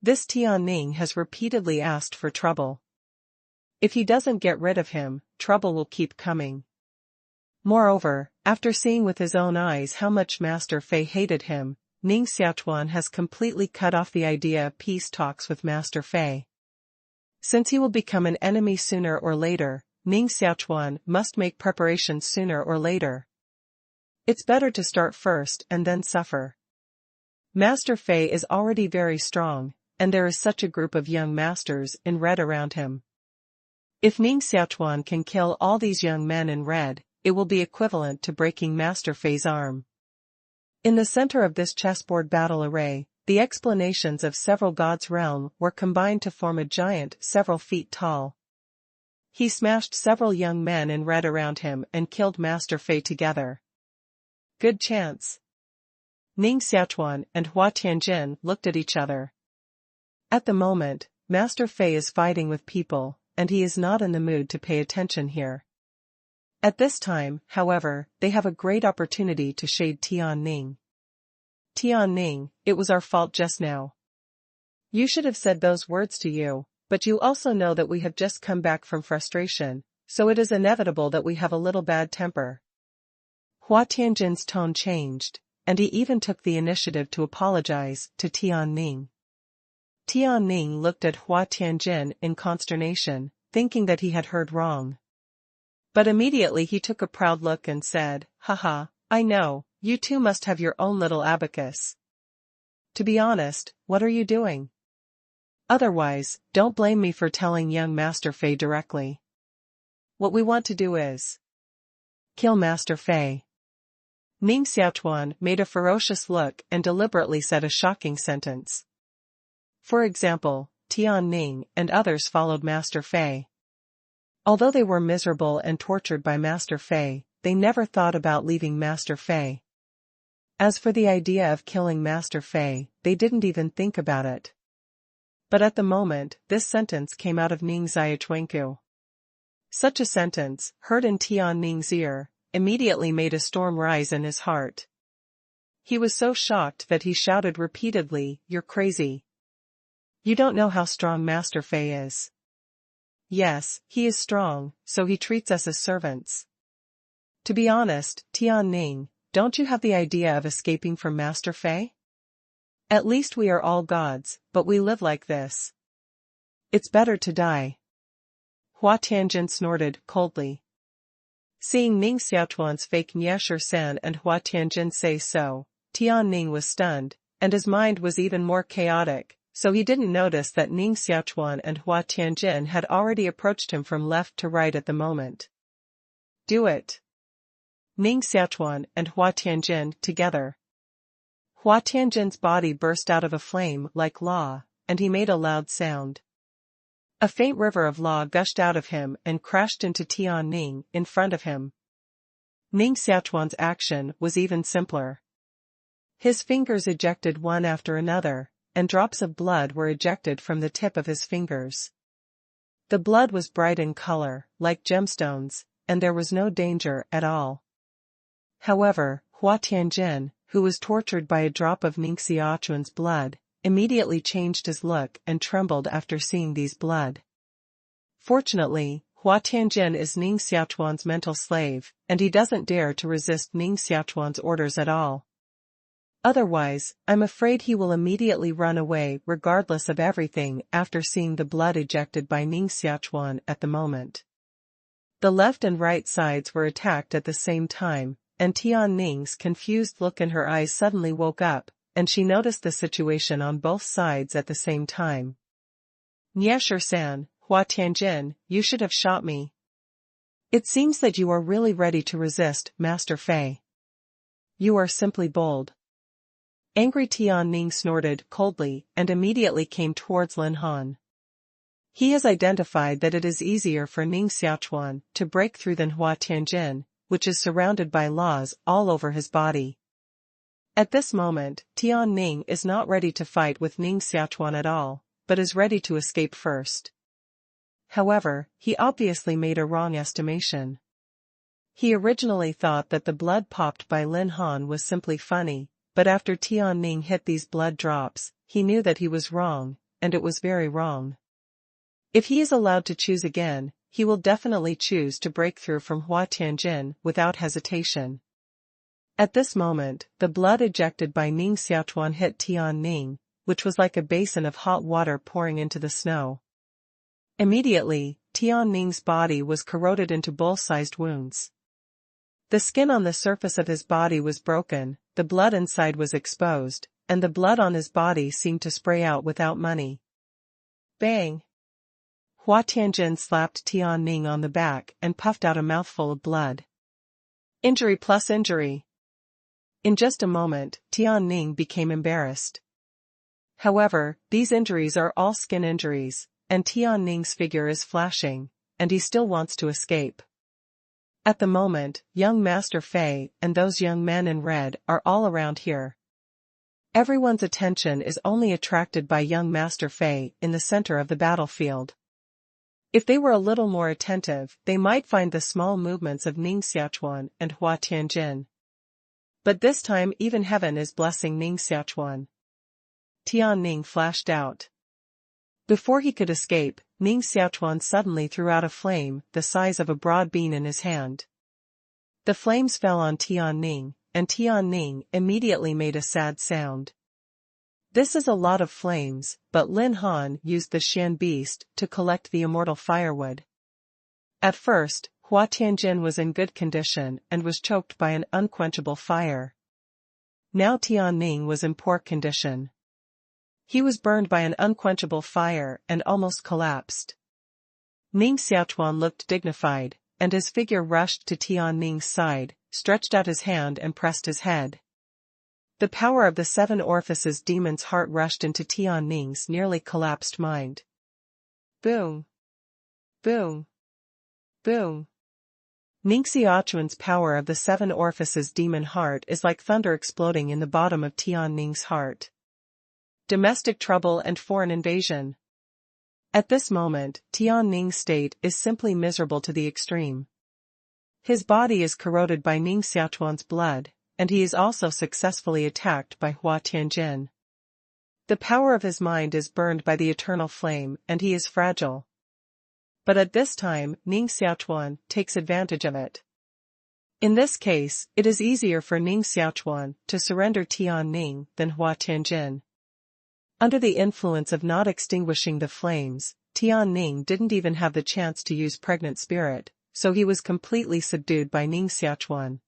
Speaker 1: This Tian Ning has repeatedly asked for trouble. If he doesn't get rid of him, trouble will keep coming. Moreover, after seeing with his own eyes how much Master Fei hated him, Ning Xiaochuan has completely cut off the idea of peace talks with Master Fei. Since he will become an enemy sooner or later, Ning Xiaochuan must make preparations sooner or later. It's better to start first and then suffer. Master Fei is already very strong, and there is such a group of young masters in red around him. If Ning Xiaochuan can kill all these young men in red, it will be equivalent to breaking Master Fei's arm. In the center of this chessboard battle array, the explanations of several gods' realm were combined to form a giant several feet tall. He smashed several young men in red around him and killed Master Fei together. Good chance. Ning Xiaochuan and Hua Tianjin looked at each other. At the moment, Master Fei is fighting with people, and he is not in the mood to pay attention here. At this time, however, they have a great opportunity to shade Tian Ning. "Tian Ning, it was our fault just now. You should have said those words to you, but you also know that we have just come back from frustration, so it is inevitable that we have a little bad temper." Hua Tianjin's tone changed, and he even took the initiative to apologize to Ning. Ning looked at Hua Tianjin in consternation, thinking that he had heard wrong. But immediately he took a proud look and said, "Haha, I know, you two must have your own little abacus. To be honest, what are you doing? Otherwise, don't blame me for telling young Master Fei directly. What we want to do is kill Master Fei." Ning Xiaochuan made a ferocious look and deliberately said a shocking sentence. For example, Ning and others followed Master Fei. Although they were miserable and tortured by Master Fei, they never thought about leaving Master Fei. As for the idea of killing Master Fei, they didn't even think about it. But at the moment, this sentence came out of Ning Xiaochuan. Such a sentence, heard in Ning's ear, immediately made a storm rise in his heart. He was so shocked that he shouted repeatedly, "You're crazy. You don't know how strong Master Fei is." "Yes, he is strong, so he treats us as servants. To be honest, Ning, don't you have the idea of escaping from Master Fei? At least we are all gods, but we live like this. It's better to die." Hua Tianjin snorted coldly. Seeing Ning Xiaochuan's fake San and Hua Tianjin say so, Ning was stunned, and his mind was even more chaotic, so he didn't notice that Ning Xiaochuan and Hua Tianjin had already approached him from left to right at the moment. "Do it." Ning Xiaochuan and Hua Tianjin together. Hua Tianjin's body burst out of a flame like law, and he made a loud sound. A faint river of law gushed out of him and crashed into Ning in front of him. Ning Xiaochuan's action was even simpler. His fingers ejected one after another, and drops of blood were ejected from the tip of his fingers. The blood was bright in color, like gemstones, and there was no danger at all. However, Hua Tianjin, who was tortured by a drop of Ning Xiaochuan's blood, immediately changed his look and trembled after seeing these blood. Fortunately, Hua Tianjin is Ning Xiaochuan's mental slave, and he doesn't dare to resist Ning Xiaochuan's orders at all. Otherwise, I'm afraid he will immediately run away regardless of everything after seeing the blood ejected by Ning Xiaochuan at the moment. The left and right sides were attacked at the same time, and Ning's confused look in her eyes suddenly woke up, and she noticed the situation on both sides at the same time. "San, Hua Tianjin, you should have shot me. It seems that you are really ready to resist Master Fei. You are simply bold." Angry Ning snorted coldly and immediately came towards Lin Han. He has identified that it is easier for Ning Xiaochuan to break through than Hua Tianjin, which is surrounded by laws all over his body. At this moment, Ning is not ready to fight with Ning Xiaochuan at all, but is ready to escape first. However, he obviously made a wrong estimation. He originally thought that the blood popped by Lin Han was simply funny, but after Ning hit these blood drops, he knew that he was wrong, and it was very wrong. If he is allowed to choose again, he will definitely choose to break through from Hua Tianjin without hesitation. At this moment, the blood ejected by Ning Xiaochuan hit Ning, which was like a basin of hot water pouring into the snow. Immediately, Ning's body was corroded into bull-sized wounds. The skin on the surface of his body was broken, the blood inside was exposed, and the blood on his body seemed to spray out without money. Bang! Hua Tianjin slapped Ning on the back and puffed out a mouthful of blood. Injury plus injury. In just a moment, Ning became embarrassed. However, these injuries are all skin injuries, and Ning's figure is flashing, and he still wants to escape. At the moment, young Master Fei and those young men in red are all around here. Everyone's attention is only attracted by young Master Fei in the center of the battlefield. If they were a little more attentive, they might find the small movements of Ning Xiaochuan and Hua Tianjin. But this time even heaven is blessing Ning Xiaochuan. Ning flashed out. Before he could escape, Ning Xiaochuan suddenly threw out a flame the size of a broad bean in his hand. The flames fell on Ning, and Tian Ning immediately made a sad sound. This is a lot of flames, but Lin Han used the Xian beast to collect the immortal firewood. At first, Hua Tianjin was in good condition and was choked by an unquenchable fire. Now Tian Ning was in poor condition. He was burned by an unquenchable fire and almost collapsed. Ning Xiaochuan looked dignified, and his figure rushed to Tian Ning's side, stretched out his hand and pressed his head. The power of the 7 orifices demon's heart rushed into Tian Ning's nearly collapsed mind. Boom! Boom! Boom! Ning Xiaochuan's power of the 7 orifices demon heart is like thunder exploding in the bottom of Tian Ning's heart. Domestic trouble and foreign invasion. At this moment, Tian Ning's state is simply miserable to the extreme. His body is corroded by Ning Xiaochuan's blood, and he is also successfully attacked by Hua Tianjin. The power of his mind is burned by the eternal flame and he is fragile. But at this time, Ning Xiaochuan takes advantage of it. In this case, it is easier for Ning Xiaochuan to surrender Tian Ning than Hua Tianjin. Under the influence of not extinguishing the flames, Tian Ning didn't even have the chance to use pregnant spirit, so he was completely subdued by Ning Xiaochuan.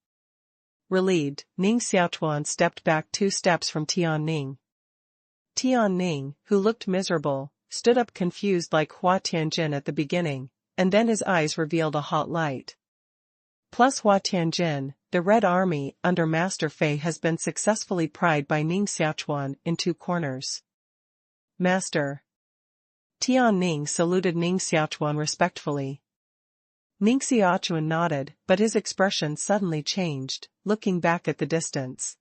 Speaker 1: Relieved, Ning Xiaochuan stepped back 2 steps from Tian Ning. Tian Ning, who looked miserable, stood up confused like Hua Tianjin at the beginning, and then his eyes revealed a hot light. Plus Hua Tianjin, the Red Army under Master Fei has been successfully pried by Ning Xiaochuan in 2 corners. Master. Tian Ning saluted Ning Xiaochuan respectfully. Ning Xiaochuan nodded, but his expression suddenly changed, looking back at the distance.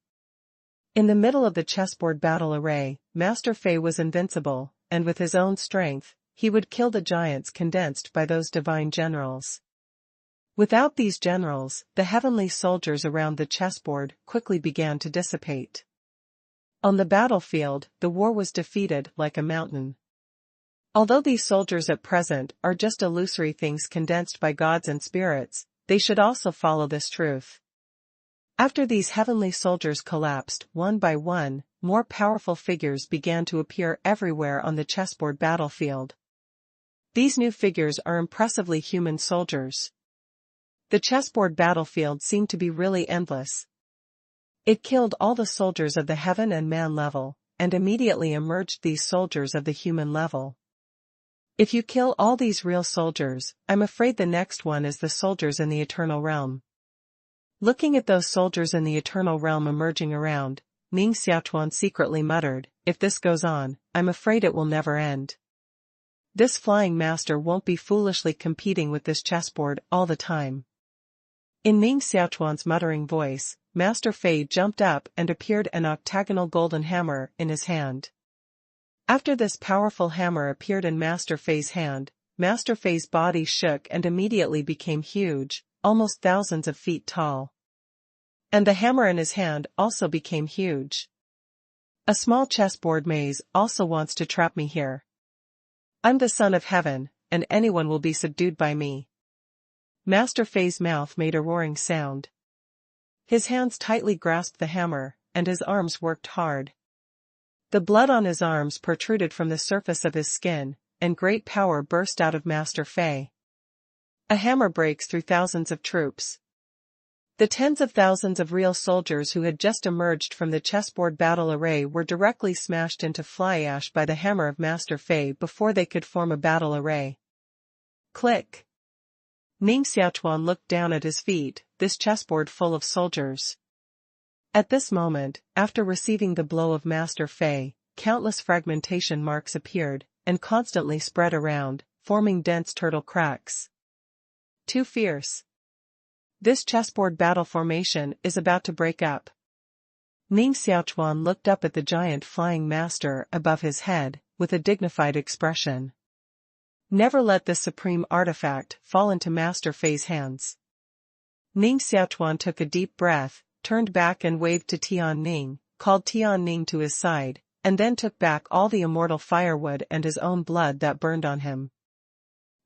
Speaker 1: In the middle of the chessboard battle array, Master Fei was invincible, and with his own strength, he would kill the giants condensed by those divine generals. Without these generals, the heavenly soldiers around the chessboard quickly began to dissipate. On the battlefield, the war was defeated like a mountain. Although these soldiers at present are just illusory things condensed by gods and spirits, they should also follow this truth. After these heavenly soldiers collapsed one by one, more powerful figures began to appear everywhere on the chessboard battlefield. These new figures are impressively human soldiers. The chessboard battlefield seemed to be really endless. It killed all the soldiers of the heaven and man level, and immediately emerged these soldiers of the human level. If you kill all these real soldiers, I'm afraid the next one is the soldiers in the eternal realm. Looking at those soldiers in the eternal realm emerging around, Ning Xiaochuan secretly muttered, if this goes on, I'm afraid it will never end. This flying master won't be foolishly competing with this chessboard all the time. In Ning Xiaochuan's muttering voice, Master Fei jumped up and appeared an octagonal golden hammer in his hand. After this powerful hammer appeared in Master Fei's hand, Master Fei's body shook and immediately became huge, almost thousands of feet tall. And the hammer in his hand also became huge. A small chessboard maze also wants to trap me here. I'm the son of heaven, and anyone will be subdued by me. Master Fei's mouth made a roaring sound. His hands tightly grasped the hammer, and his arms worked hard. The blood on his arms protruded from the surface of his skin, and great power burst out of Master Fei. A hammer breaks through thousands of troops. The tens of thousands of real soldiers who had just emerged from the chessboard battle array were directly smashed into fly ash by the hammer of Master Fei before they could form a battle array. Click! Ning Xiaochuan looked down at his feet, this chessboard full of soldiers. At this moment, after receiving the blow of Master Fei, countless fragmentation marks appeared, and constantly spread around, forming dense turtle cracks. Too fierce. This chessboard battle formation is about to break up. Ning Xiaochuan looked up at the giant flying master above his head, with a dignified expression. Never let this supreme artifact fall into Master Fei's hands. Ning Xiaochuan took a deep breath, turned back and waved to Tian Ning, called Tian Ning to his side, and then took back all the immortal firewood and his own blood that burned on him.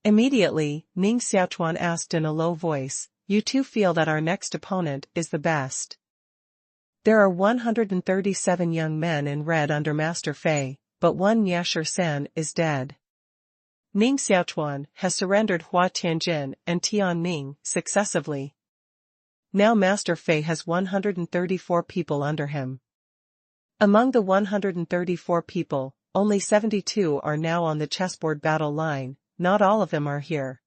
Speaker 1: Immediately, Ning Xiaochuan asked in a low voice, "You two feel that our next opponent is the best?" There are 137 young men in red under Master Fei, but one Yasher San is dead. Ning Xiaochuan has surrendered Hua Tianjin and Tian Ning successively. Now Master Fei has 134 people under him. Among the 134 people, only 72 are now on the chessboard battle line, not all of them are here.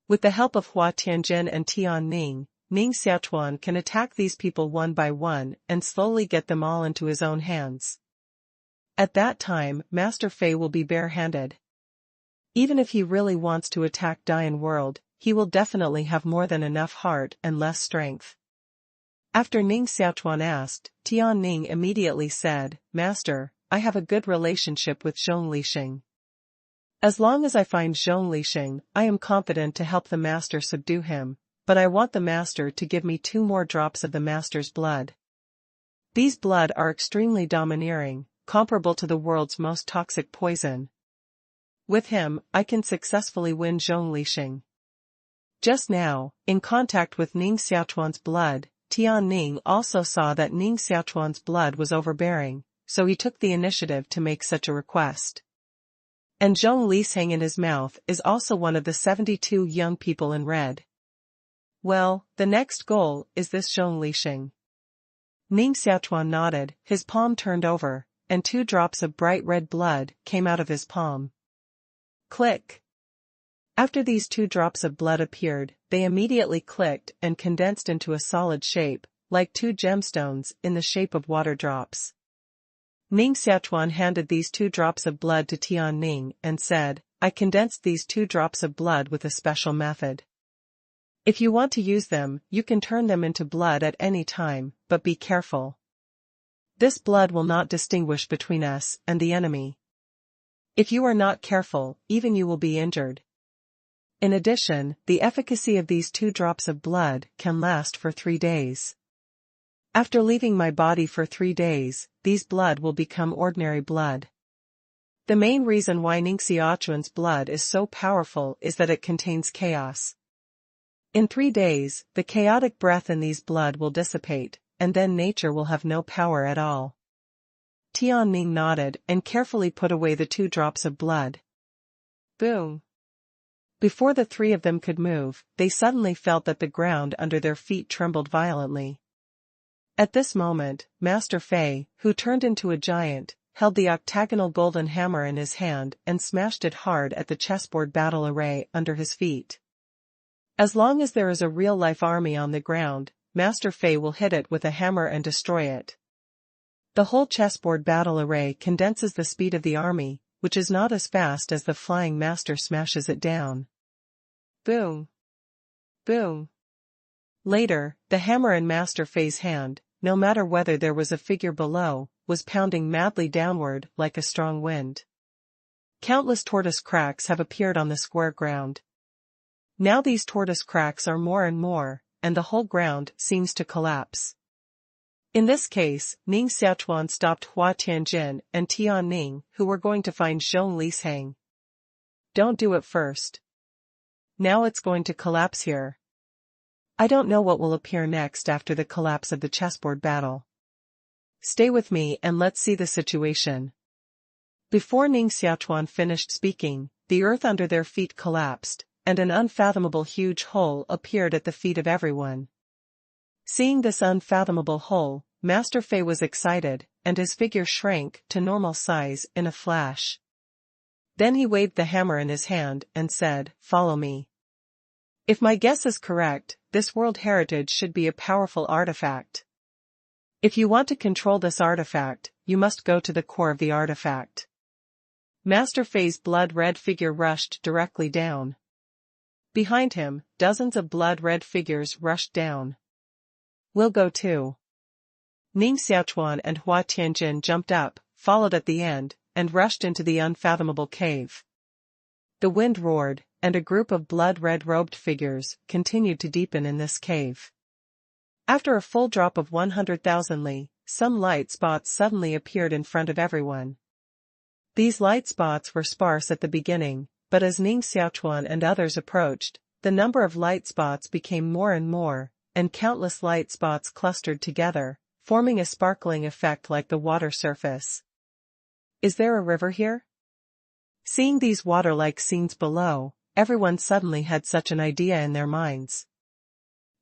Speaker 1: With the help of Hua Tianjin and Tian Ning, Ning Xiaochuan can attack these people one by one and slowly get them all into his own hands. At that time, Master Fei will be bare-handed. Even if he really wants to attack Dian World, he will definitely have more than enough heart and less strength. After Ning Xiaochuan asked, Tian Ning immediately said, Master, I have a good relationship with Zhong Lixing. As long as I find Zhong Lixing, I am confident to help the Master subdue him, but I want the Master to give me 2 more drops of the Master's blood. These blood are extremely domineering, comparable to the world's most toxic poison. With him, I can successfully win Zhong Lixing. Just now, in contact with Ning Xiaochuan's blood, Tian Ning also saw that Ning Xiaochuan's blood was overbearing, so he took the initiative to make such a request. And Zhong Lixing in his mouth is also one of the 72 young people in red. Well, the next goal is this Zhong Lixing. Ning Xiaochuan nodded, his palm turned over, and 2 drops of bright red blood came out of his palm. Click. After these 2 drops of blood appeared, they immediately clicked and condensed into a solid shape, like 2 gemstones in the shape of water drops. Ning Xiaochuan handed these 2 drops of blood to Tian Ning and said, I condensed these 2 drops of blood with a special method. If you want to use them, you can turn them into blood at any time, but be careful. This blood will not distinguish between us and the enemy. If you are not careful, even you will be injured. In addition, the efficacy of these 2 drops of blood can last for 3 days. After leaving my body for 3 days, these blood will become ordinary blood. The main reason why Ning Xiaochuan's blood is so powerful is that it contains chaos. In 3 days, the chaotic breath in these blood will dissipate, and then nature will have no power at all. Tian Ning nodded and carefully put away the 2 drops of blood. Boom! Before the 3 of them could move, they suddenly felt that the ground under their feet trembled violently. At this moment, Master Fei, who turned into a giant, held the octagonal golden hammer in his hand and smashed it hard at the chessboard battle array under his feet. As long as there is a real-life army on the ground, Master Fei will hit it with a hammer and destroy it. The whole chessboard battle array condenses the speed of the army, which is not as fast as the flying master smashes it down. Boom! Boom! Later, the hammer in Master Fei's hand, no matter whether there was a figure below, was pounding madly downward like a strong wind. Countless tortoise cracks have appeared on the square ground. Now these tortoise cracks are more and more, and the whole ground seems to collapse. In this case, Ning Xiaochuan stopped Hua Tianjin and Tian Ning, who were going to find Zhong Lixing. Don't do it first. Now it's going to collapse here. I don't know what will appear next after the collapse of the chessboard battle. Stay with me and let's see the situation. Before Ning Xiaochuan finished speaking, the earth under their feet collapsed, and an unfathomable huge hole appeared at the feet of everyone. Seeing this unfathomable hole, Master Fei was excited, and his figure shrank to normal size in a flash. Then he waved the hammer in his hand and said, "Follow me." If my guess is correct, this world heritage should be a powerful artifact. If you want to control this artifact, you must go to the core of the artifact. Master Fei's blood-red figure rushed directly down. Behind him, dozens of blood-red figures rushed down. We'll go too. Ning Xiaochuan and Hua Tianjin jumped up, followed at the end, and rushed into the unfathomable cave. The wind roared, and a group of blood-red robed figures continued to deepen in this cave. After a full drop of 100,000 li, some light spots suddenly appeared in front of everyone. These light spots were sparse at the beginning, but as Ning Xiaochuan and others approached, the number of light spots became more and more, and countless light spots clustered together, forming a sparkling effect like the water surface. Is there a river here? Seeing these water-like scenes below, everyone suddenly had such an idea in their minds.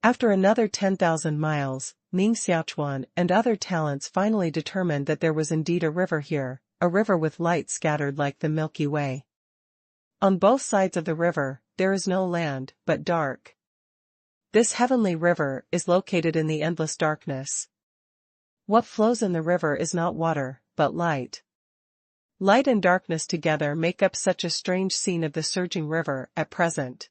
Speaker 1: After another 10,000 miles, Ning Xiaochuan and other talents finally determined that there was indeed a river here, a river with light scattered like the Milky Way. On both sides of the river, there is no land, but dark. This heavenly river is located in the endless darkness. What flows in the river is not water, but light. Light and darkness together make up such a strange scene of the surging river at present.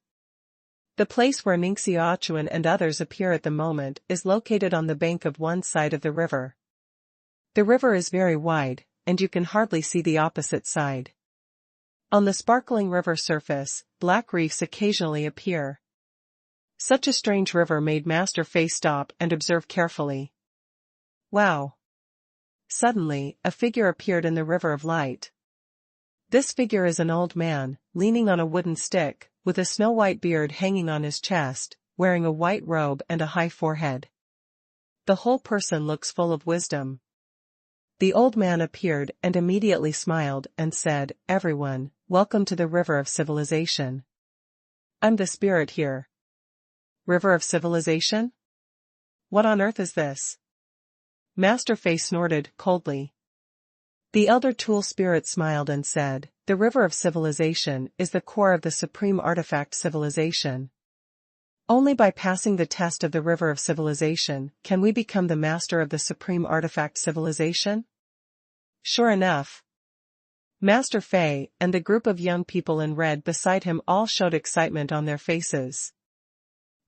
Speaker 1: The place where Ning Xiaochuan and others appear at the moment is located on the bank of one side of the river. The river is very wide, and you can hardly see the opposite side. On the sparkling river surface, black reefs occasionally appear. Such a strange river made Master Fei stop and observe carefully. Wow! Suddenly, a figure appeared in the river of light. This figure is an old man, leaning on a wooden stick, with a snow-white beard hanging on his chest, wearing a white robe and a high forehead. The whole person looks full of wisdom. The old man appeared and immediately smiled and said, "Everyone, welcome to the river of civilization. I'm the spirit here." River of civilization? What on earth is this? Master Fei snorted coldly. The elder tool spirit smiled and said, "The river of civilization is the core of the supreme artifact civilization. Only by passing the test of the river of civilization can we become the master of the supreme artifact civilization." Sure enough. Master Fei and the group of young people in red beside him all showed excitement on their faces.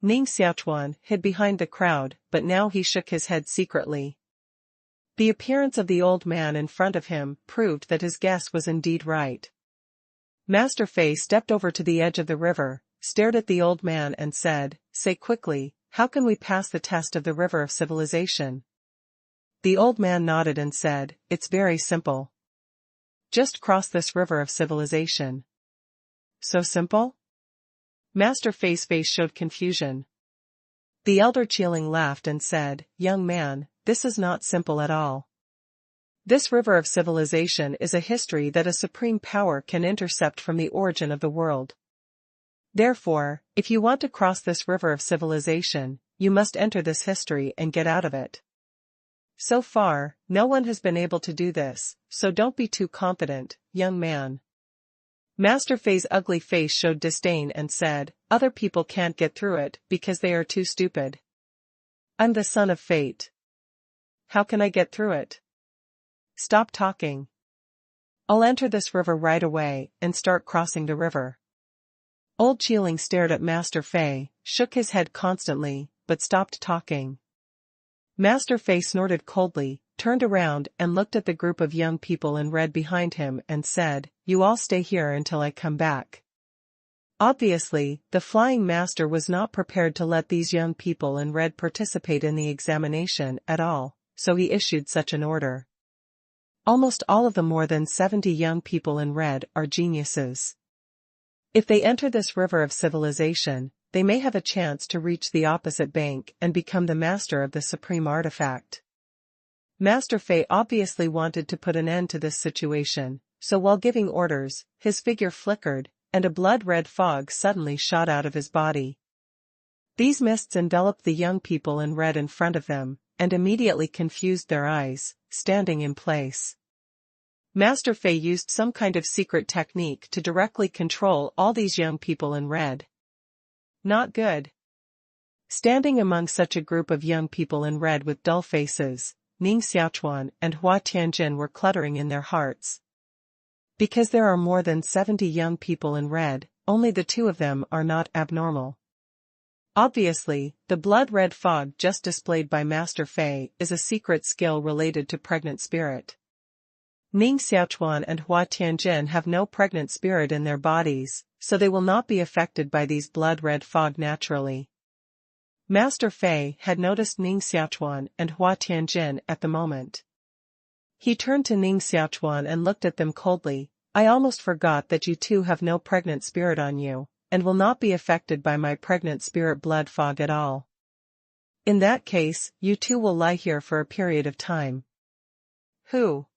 Speaker 1: Ning Xiaochuan hid behind the crowd, but now he shook his head secretly. The appearance of the old man in front of him proved that his guess was indeed right. Master Fei stepped over to the edge of the river, stared at the old man and said, "Say quickly, how can we pass the test of the river of civilization?" The old man nodded and said, "It's very simple. Just cross this river of civilization." So simple? Master Fei's face showed confusion. The elder Qiling laughed and said, "Young man, this is not simple at all. This river of civilization is a history that a supreme power can intercept from the origin of the world. Therefore, if you want to cross this river of civilization, you must enter this history and get out of it. So far, no one has been able to do this, so don't be too confident, young man." Master Fei's ugly face showed disdain and said, "Other people can't get through it because they are too stupid. I'm the son of fate. How can I get through it? Stop talking. I'll enter this river right away and start crossing the river." Old Qiling stared at Master Fei, shook his head constantly, but stopped talking. Master Fei snorted coldly, turned around and looked at the group of young people in red behind him and said, "You all stay here until I come back." Obviously, the flying master was not prepared to let these young people in red participate in the examination at all, so he issued such an order. Almost all of the more than 70 young people in red are geniuses. If they enter this river of civilization, they may have a chance to reach the opposite bank and become the master of the supreme artifact. Master Fei obviously wanted to put an end to this situation, so while giving orders, his figure flickered, and a blood-red fog suddenly shot out of his body. These mists enveloped the young people in red in front of them, and immediately confused their eyes, standing in place. Master Fei used some kind of secret technique to directly control all these young people in red. Not good. Standing among such a group of young people in red with dull faces, Ning Xiaochuan and Hua Tianjin were cluttering in their hearts. Because there are more than 70 young people in red, only the two of them are not abnormal. Obviously, the blood-red fog just displayed by Master Fei is a secret skill related to pregnant spirit. Ning Xiaochuan and Hua Tianjin have no pregnant spirit in their bodies, so they will not be affected by these blood-red fog naturally. Master Fei had noticed Ning Xiaochuan and Hua Tianjin at the moment. He turned to Ning Xiaochuan and looked at them coldly. "I almost forgot that you two have no pregnant spirit on you, and will not be affected by my pregnant spirit blood fog at all." In that case, you two will lie here for a period of time. Who?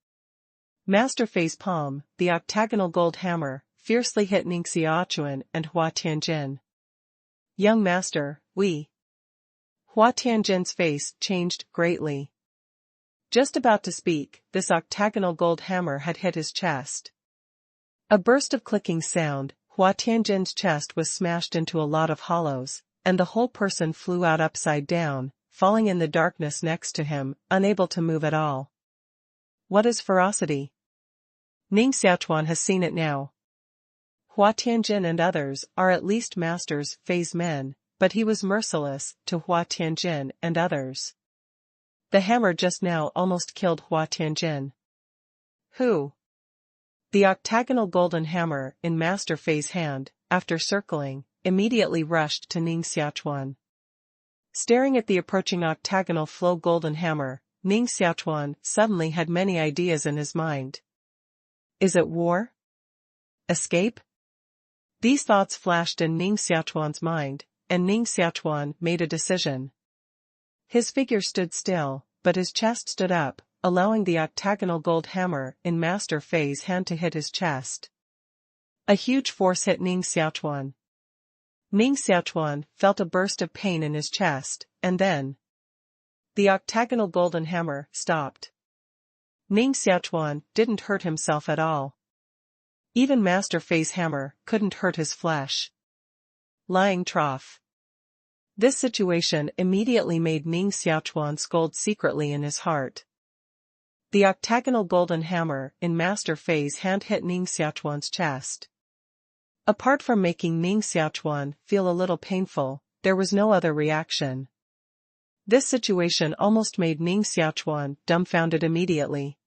Speaker 1: Master Fei's palm, the octagonal gold hammer, fiercely hit Ning Xiaochuan and Hua Tianjin. Young master, we. Hua Tianjin's face changed greatly. Just about to speak, this octagonal gold hammer had hit his chest. A burst of clicking sound, Hua Tianjin's chest was smashed into a lot of hollows, and the whole person flew out upside down, falling in the darkness next to him, unable to move at all. What is ferocity? Ning Xiaochuan has seen it now. Hua Tianjin and others are at least Master Fei's men, but he was merciless to Hua Tianjin and others. The hammer just now almost killed Hua Tianjin. Who? The octagonal golden hammer in Master Fei's hand, after circling, immediately rushed to Ning Xiaochuan. Staring at the approaching octagonal flow golden hammer, Ning Xiaochuan suddenly had many ideas in his mind. Is it war? Escape? These thoughts flashed in Ning Xiaochuan's mind, and Ning Xiaochuan made a decision. His figure stood still, but his chest stood up, allowing the octagonal gold hammer in Master Fei's hand to hit his chest. A huge force hit Ning Xiaochuan. Ning Xiaochuan felt a burst of pain in his chest, and then the octagonal golden hammer stopped. Ning Xiaochuan didn't hurt himself at all. Even Master Fei's hammer couldn't hurt his flesh. Lying trough. This situation immediately made Ning Xiaochuan scold secretly in his heart. The octagonal golden hammer in Master Fei's hand hit Ning Xiaochuan's chest. Apart from making Ning Xiaochuan feel a little painful, there was no other reaction. This situation almost made Ning Xiaochuan dumbfounded immediately.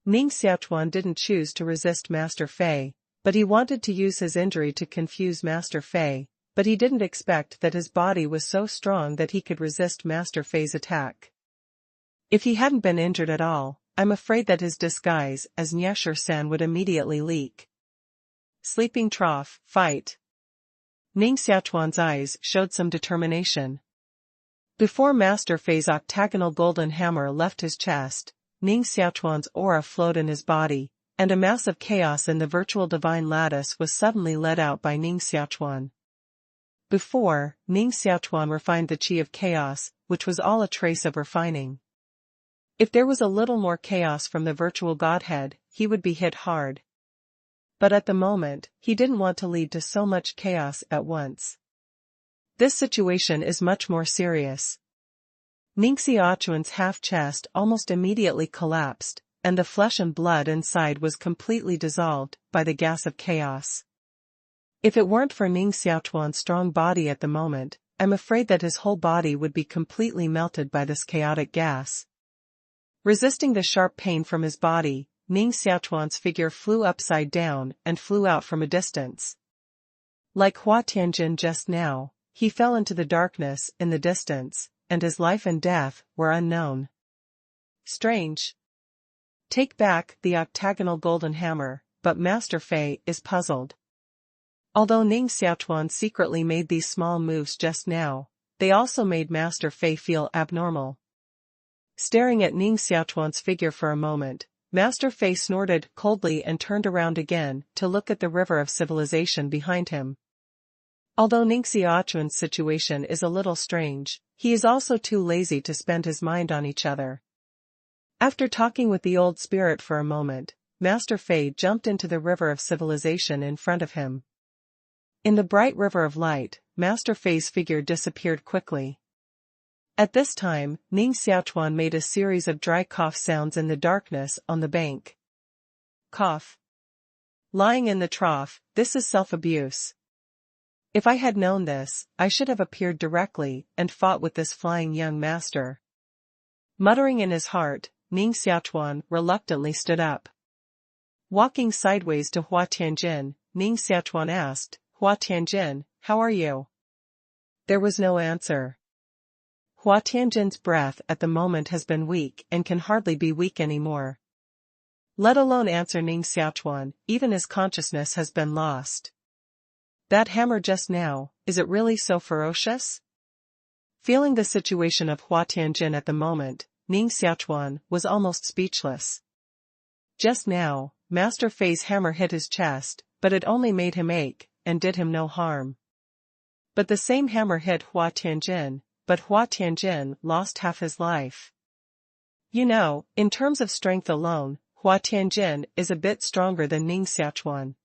Speaker 1: Ning Xiaochuan didn't choose to resist Master Fei, but he wanted to use his injury to confuse Master Fei, but he didn't expect that his body was so strong that he could resist Master Fei's attack. If he hadn't been injured at all, I'm afraid that his disguise as Nyesher-san would immediately leak. Sleeping trough, fight. Ning Xiaochuan's eyes showed some determination. Before Master Fei's octagonal golden hammer left his chest, Ning Xiaochuan's aura flowed in his body, and a mass of chaos in the virtual divine lattice was suddenly let out by Ning Xiaochuan. Before, Ning Xiaochuan refined the chi of chaos, which was all a trace of refining. If there was a little more chaos from the virtual godhead, he would be hit hard. But at the moment, he didn't want to lead to so much chaos at once. This situation is much more serious. Ning Xiaochuan's half-chest almost immediately collapsed, and the flesh and blood inside was completely dissolved by the gas of chaos. If it weren't for Ning Xiaochuan's strong body at the moment, I'm afraid that his whole body would be completely melted by this chaotic gas. Resisting the sharp pain from his body, Ning Xiaochuan's figure flew upside down and flew out from a distance. Like Hua Tianjin just now, he fell into the darkness in the distance, and his life and death were unknown. Strange. Take back the octagonal golden hammer, but Master Fei is puzzled. Although Ning Xiaochuan secretly made these small moves just now, they also made Master Fei feel abnormal. Staring at Ning Xiaochuan's figure for a moment, Master Fei snorted coldly and turned around again to look at the river of civilization behind him. Although Ning Xiaochuan's situation is a little strange, he is also too lazy to spend his mind on each other. After talking with the old spirit for a moment, Master Fei jumped into the river of civilization in front of him. In the bright river of light, Master Fei's figure disappeared quickly. At this time, Ning Xiaochuan made a series of dry cough sounds in the darkness on the bank. Cough. Lying in the trough, this is self-abuse. If I had known this, I should have appeared directly and fought with this flying young master. Muttering in his heart, Ning Xiaochuan reluctantly stood up. Walking sideways to Hua Tianjin, Ning Xiaochuan asked, Hua Tianjin, how are you? There was no answer. Hua Tianjin's breath at the moment has been weak and can hardly be weak anymore. Let alone answer Ning Xiaochuan, even his consciousness has been lost. That hammer just now, is it really so ferocious? Feeling the situation of Hua Tianjin at the moment, Ning Xiaochuan was almost speechless. Just now, Master Fei's hammer hit his chest, but it only made him ache, and did him no harm. But the same hammer hit Hua Tianjin, but Hua Tianjin lost half his life. You know, in terms of strength alone, Hua Tianjin is a bit stronger than Ning Xiaochuan.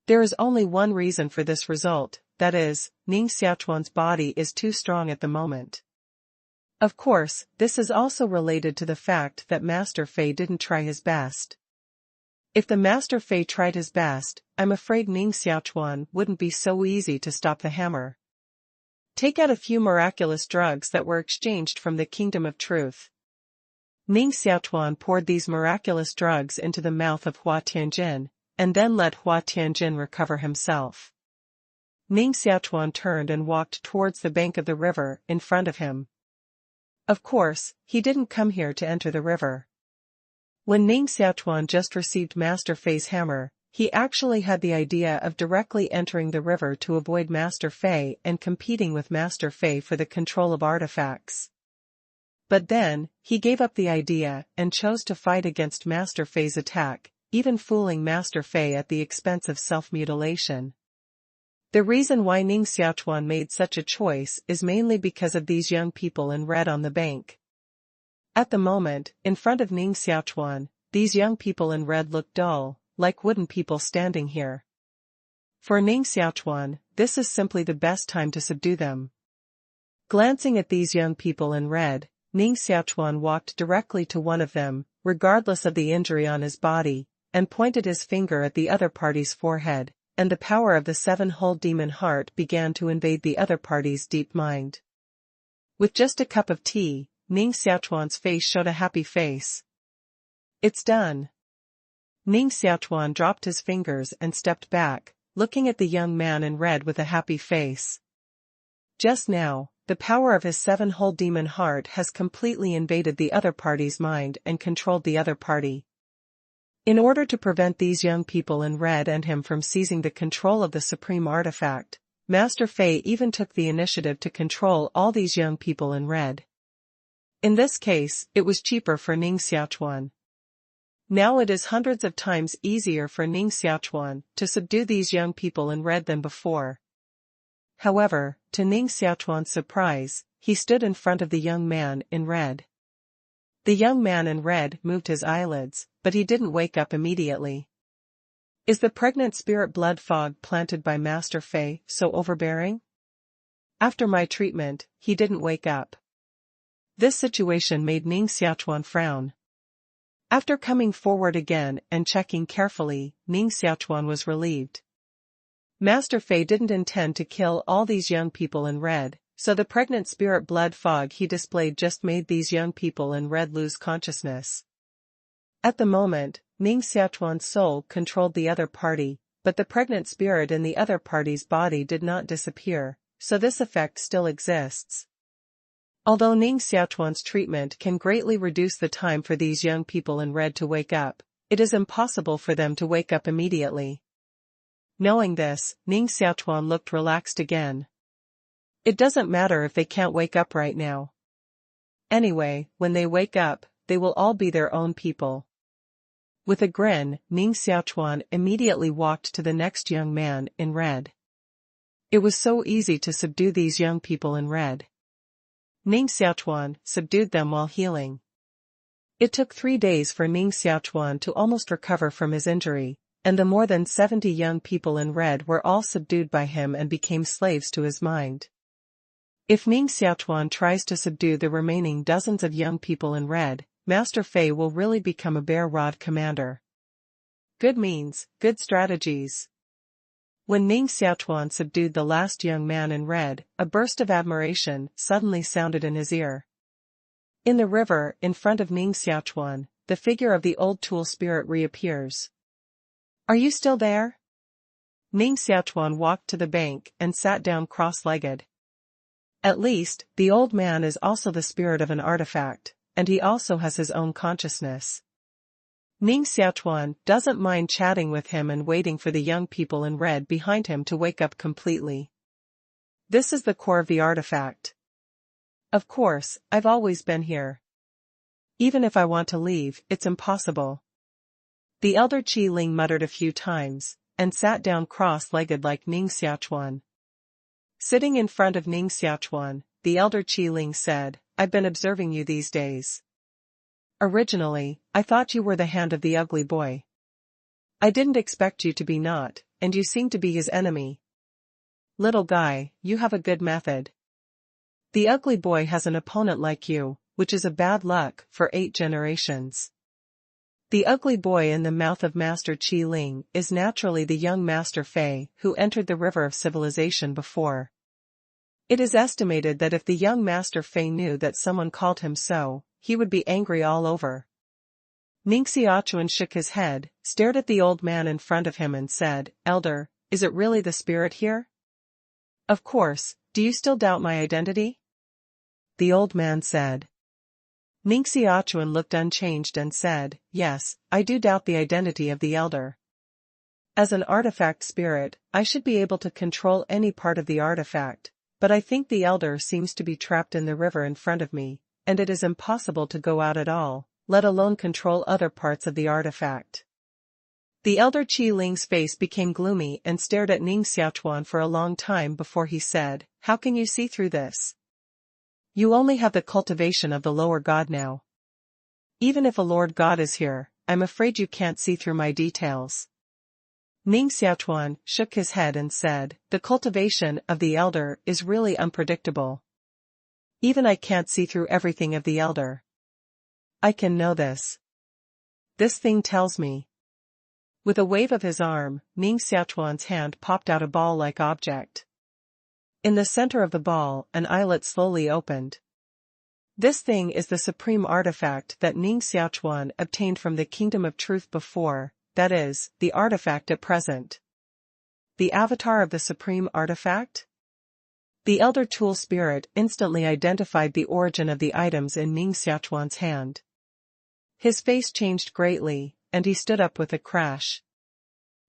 Speaker 1: There is only one reason for this result, that is, Ning Xiaochuan's body is too strong at the moment. Of course, this is also related to the fact that Master Fei didn't try his best. If the Master Fei tried his best, I'm afraid Ning Xiaochuan wouldn't be so easy to stop the hammer. Take out a few miraculous drugs that were exchanged from the Kingdom of Truth. Ning Xiaochuan poured these miraculous drugs into the mouth of Hua Tianjin, and then let Hua Tianjin recover himself. Ning Xiaochuan turned and walked towards the bank of the river in front of him. Of course, he didn't come here to enter the river. When Ning Xiaochuan just received Master Fei's hammer, he actually had the idea of directly entering the river to avoid Master Fei and competing with Master Fei for the control of artifacts. But then, he gave up the idea and chose to fight against Master Fei's attack, even fooling Master Fei at the expense of self-mutilation. The reason why Ning Xiaochuan made such a choice is mainly because of these young people in red on the bank. At the moment, in front of Ning Xiaochuan, these young people in red looked dull, like wooden people standing here. For Ning Xiaochuan, this is simply the best time to subdue them. Glancing at these young people in red, Ning Xiaochuan walked directly to one of them, regardless of the injury on his body, and pointed his finger at the other party's forehead, and the power of the seven-hole demon heart began to invade the other party's deep mind. With just a cup of tea, Ning Xiaochuan's face showed a happy face. It's done. Ning Xiaochuan dropped his fingers and stepped back, looking at the young man in red with a happy face. Just now, the power of his seven-hole demon heart has completely invaded the other party's mind and controlled the other party. In order to prevent these young people in red and him from seizing the control of the supreme artifact, Master Fei even took the initiative to control all these young people in red. In this case, it was cheaper for Ning Xiaochuan. Now it is hundreds of times easier for Ning Xiaochuan to subdue these young people in red than before. However, to Ning Xiaochuan's surprise, he stood in front of the young man in red. The young man in red moved his eyelids, but he didn't wake up immediately. Is the pregnant spirit blood fog planted by Master Fei so overbearing? After my treatment, he didn't wake up. This situation made Ning Xiaochuan frown. After coming forward again and checking carefully, Ning Xiaochuan was relieved. Master Fei didn't intend to kill all these young people in red, so the pregnant spirit blood fog he displayed just made these young people in red lose consciousness. At the moment, Ning Xiaochuan's soul controlled the other party, but the pregnant spirit in the other party's body did not disappear, so this effect still exists. Although Ning Xiaochuan's treatment can greatly reduce the time for these young people in red to wake up, it is impossible for them to wake up immediately. Knowing this, Ning Xiaochuan looked relaxed again. It doesn't matter if they can't wake up right now. Anyway, when they wake up, they will all be their own people. With a grin, Ning Xiaochuan immediately walked to the next young man in red. It was so easy to subdue these young people in red. Ning Xiaochuan subdued them while healing. It took 3 days for Ning Xiaochuan to almost recover from his injury, and the more than 70 young people in red were all subdued by him and became slaves to his mind. If Ning Xiaochuan tries to subdue the remaining dozens of young people in red, Master Fei will really become a bear rod commander. Good means, good strategies. When Ning Xiaochuan subdued the last young man in red, a burst of admiration suddenly sounded in his ear. In the river, in front of Ning Xiaochuan, the figure of the old tool spirit reappears. Are you still there? Ning Xiaochuan walked to the bank and sat down cross-legged. At least, the old man is also the spirit of an artifact, and he also has his own consciousness. Ning Xiaochuan doesn't mind chatting with him and waiting for the young people in red behind him to wake up completely. This is the core of the artifact. Of course, I've always been here. Even if I want to leave, it's impossible. The elder Qi Ling muttered a few times, and sat down cross-legged like Ning Xiaochuan. Sitting in front of Ning Xiaochuan, the elder Qi Ling said, I've been observing you these days. Originally, I thought you were the hand of the ugly boy. I didn't expect you to be not, and you seem to be his enemy. Little guy, you have a good method. The ugly boy has an opponent like you, which is a bad luck for 8 generations. The ugly boy in the mouth of Master Qi Ling is naturally the young Master Fei who entered the river of civilization before. It is estimated that if the young Master Fei knew that someone called him so, he would be angry all over. Ning Xiaochuan shook his head, stared at the old man in front of him and said, Elder, is it really the spirit here? Of course, do you still doubt my identity? The old man said. Ning Xiaochuan looked unchanged and said, Yes, I do doubt the identity of the elder. As an artifact spirit, I should be able to control any part of the artifact, but I think the elder seems to be trapped in the river in front of me, and it is impossible to go out at all, let alone control other parts of the artifact. The elder Qi Ling's face became gloomy and stared at Ning Xiaochuan for a long time before he said, How can you see through this? You only have the cultivation of the lower god now. Even if a Lord God is here, I'm afraid you can't see through my details. Ning Xiaochuan shook his head and said, The cultivation of the elder is really unpredictable. Even I can't see through everything of the elder. I can know this. This thing tells me. With a wave of his arm, Ning Xiaochuan's hand popped out a ball-like object. In the center of the ball, an eyelet slowly opened. This thing is the supreme artifact that Ning Xiaochuan obtained from the Kingdom of Truth before, that is, the artifact at present. The avatar of the supreme artifact? The elder tool spirit instantly identified the origin of the items in Ning Xiaochuan's hand. His face changed greatly, and he stood up with a crash.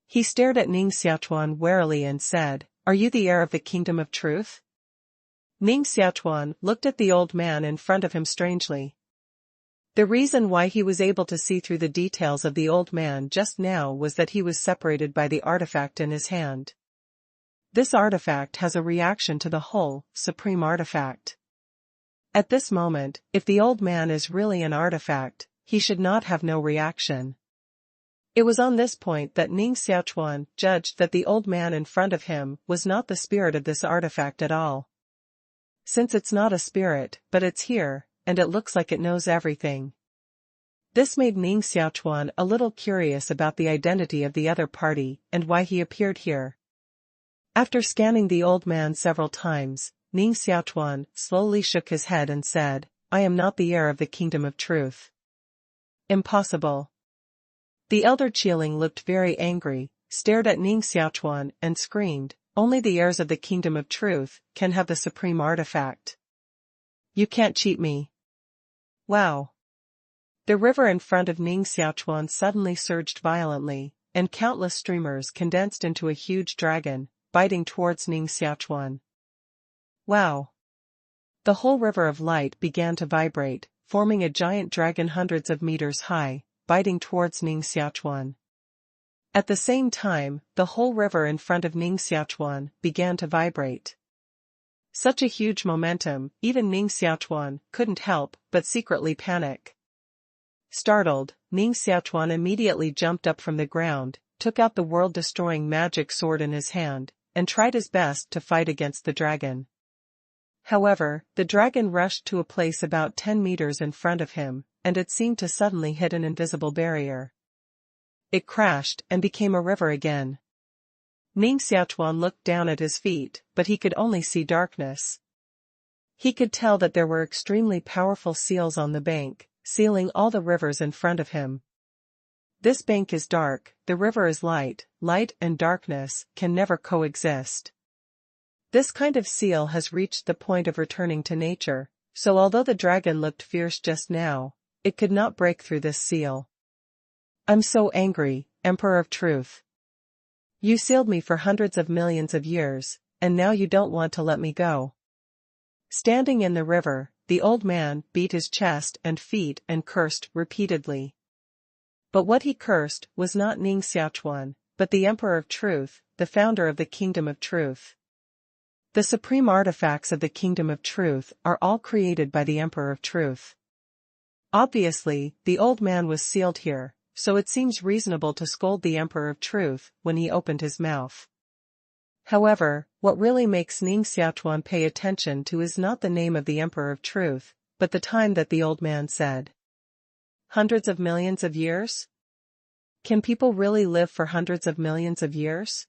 Speaker 1: He stared at Ning Xiaochuan warily and said, Are you the heir of the Kingdom of Truth? Ning Xiaochuan looked at the old man in front of him strangely. The reason why he was able to see through the details of the old man just now was that he was separated by the artifact in his hand. This artifact has a reaction to the whole, supreme artifact. At this moment, if the old man is really an artifact, he should not have no reaction. It was on this point that Ning Xiaochuan judged that the old man in front of him was not the spirit of this artifact at all. Since it's not a spirit, but it's here, and it looks like it knows everything. This made Ning Xiaochuan a little curious about the identity of the other party and why he appeared here. After scanning the old man several times, Ning Xiaochuan slowly shook his head and said, I am not the heir of the Kingdom of Truth. Impossible. The elder Qi Ling looked very angry, stared at Ning Xiaochuan and screamed, Only the heirs of the Kingdom of Truth can have the supreme artifact. You can't cheat me. Wow. The river in front of Ning Xiaochuan suddenly surged violently, and countless streamers condensed into a huge dragon, biting towards Ning Xiaochuan. Wow. The whole river of light began to vibrate, forming a giant dragon hundreds of meters high, biting towards Ning Xiaochuan. At the same time, the whole river in front of Ning Xiaochuan began to vibrate. Such a huge momentum, even Ning Xiaochuan couldn't help but secretly panic. Startled, Ning Xiaochuan immediately jumped up from the ground, took out the world-destroying magic sword in his hand, and tried his best to fight against the dragon. However, the dragon rushed to a place about 10 meters in front of him, and it seemed to suddenly hit an invisible barrier. It crashed and became a river again. Ning Xiaochuan looked down at his feet, but he could only see darkness. He could tell that there were extremely powerful seals on the bank, sealing all the rivers in front of him. This bank is dark, the river is light, light and darkness can never coexist. This kind of seal has reached the point of returning to nature, so although the dragon looked fierce just now, it could not break through this seal. I'm so angry, Emperor of Truth. You sealed me for hundreds of millions of years, and now you don't want to let me go. Standing in the river, the old man beat his chest and feet and cursed repeatedly. But what he cursed was not Ning Xiaochuan, but the Emperor of Truth, the founder of the Kingdom of Truth. The supreme artifacts of the Kingdom of Truth are all created by the Emperor of Truth. Obviously, the old man was sealed here, so it seems reasonable to scold the Emperor of Truth when he opened his mouth. However, what really makes Ning Xiaochuan pay attention to is not the name of the Emperor of Truth, but the time that the old man said. Hundreds of millions of years? Can people really live for hundreds of millions of years?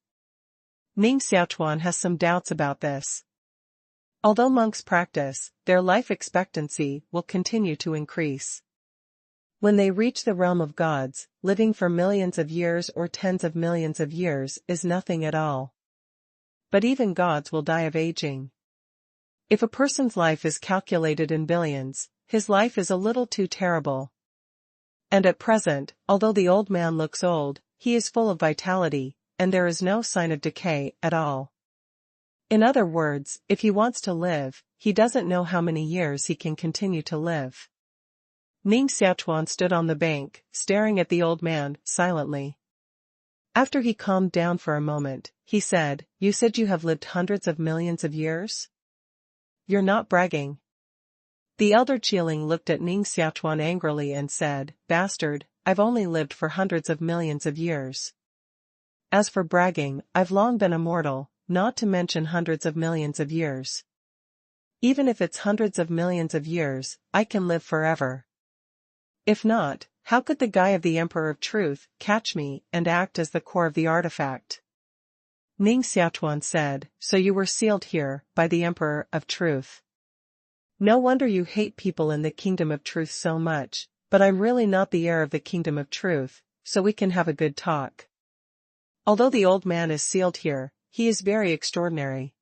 Speaker 1: Ning Xiaochuan has some doubts about this. Although monks practice, their life expectancy will continue to increase. When they reach the realm of gods, living for millions of years or tens of millions of years is nothing at all. But even gods will die of aging. If a person's life is calculated in billions, his life is a little too terrible. And at present, although the old man looks old, he is full of vitality, and there is no sign of decay at all. In other words, if he wants to live, he doesn't know how many years he can continue to live. Ning Xiaochuan stood on the bank, staring at the old man, silently. After he calmed down for a moment, he said, "You said you have lived hundreds of millions of years? You're not bragging." The elder Qiling looked at Ning Xiaochuan angrily and said, "Bastard, I've only lived for hundreds of millions of years. As for bragging, I've long been immortal, not to mention hundreds of millions of years. Even if it's hundreds of millions of years, I can live forever. If not, how could the guy of the Emperor of Truth catch me and act as the core of the artifact?" Ning Xiaochuan said, "So you were sealed here, by the Emperor of Truth. No wonder you hate people in the Kingdom of Truth so much, but I'm really not the heir of the Kingdom of Truth, so we can have a good talk. Although the old man is sealed here, he is very extraordinary.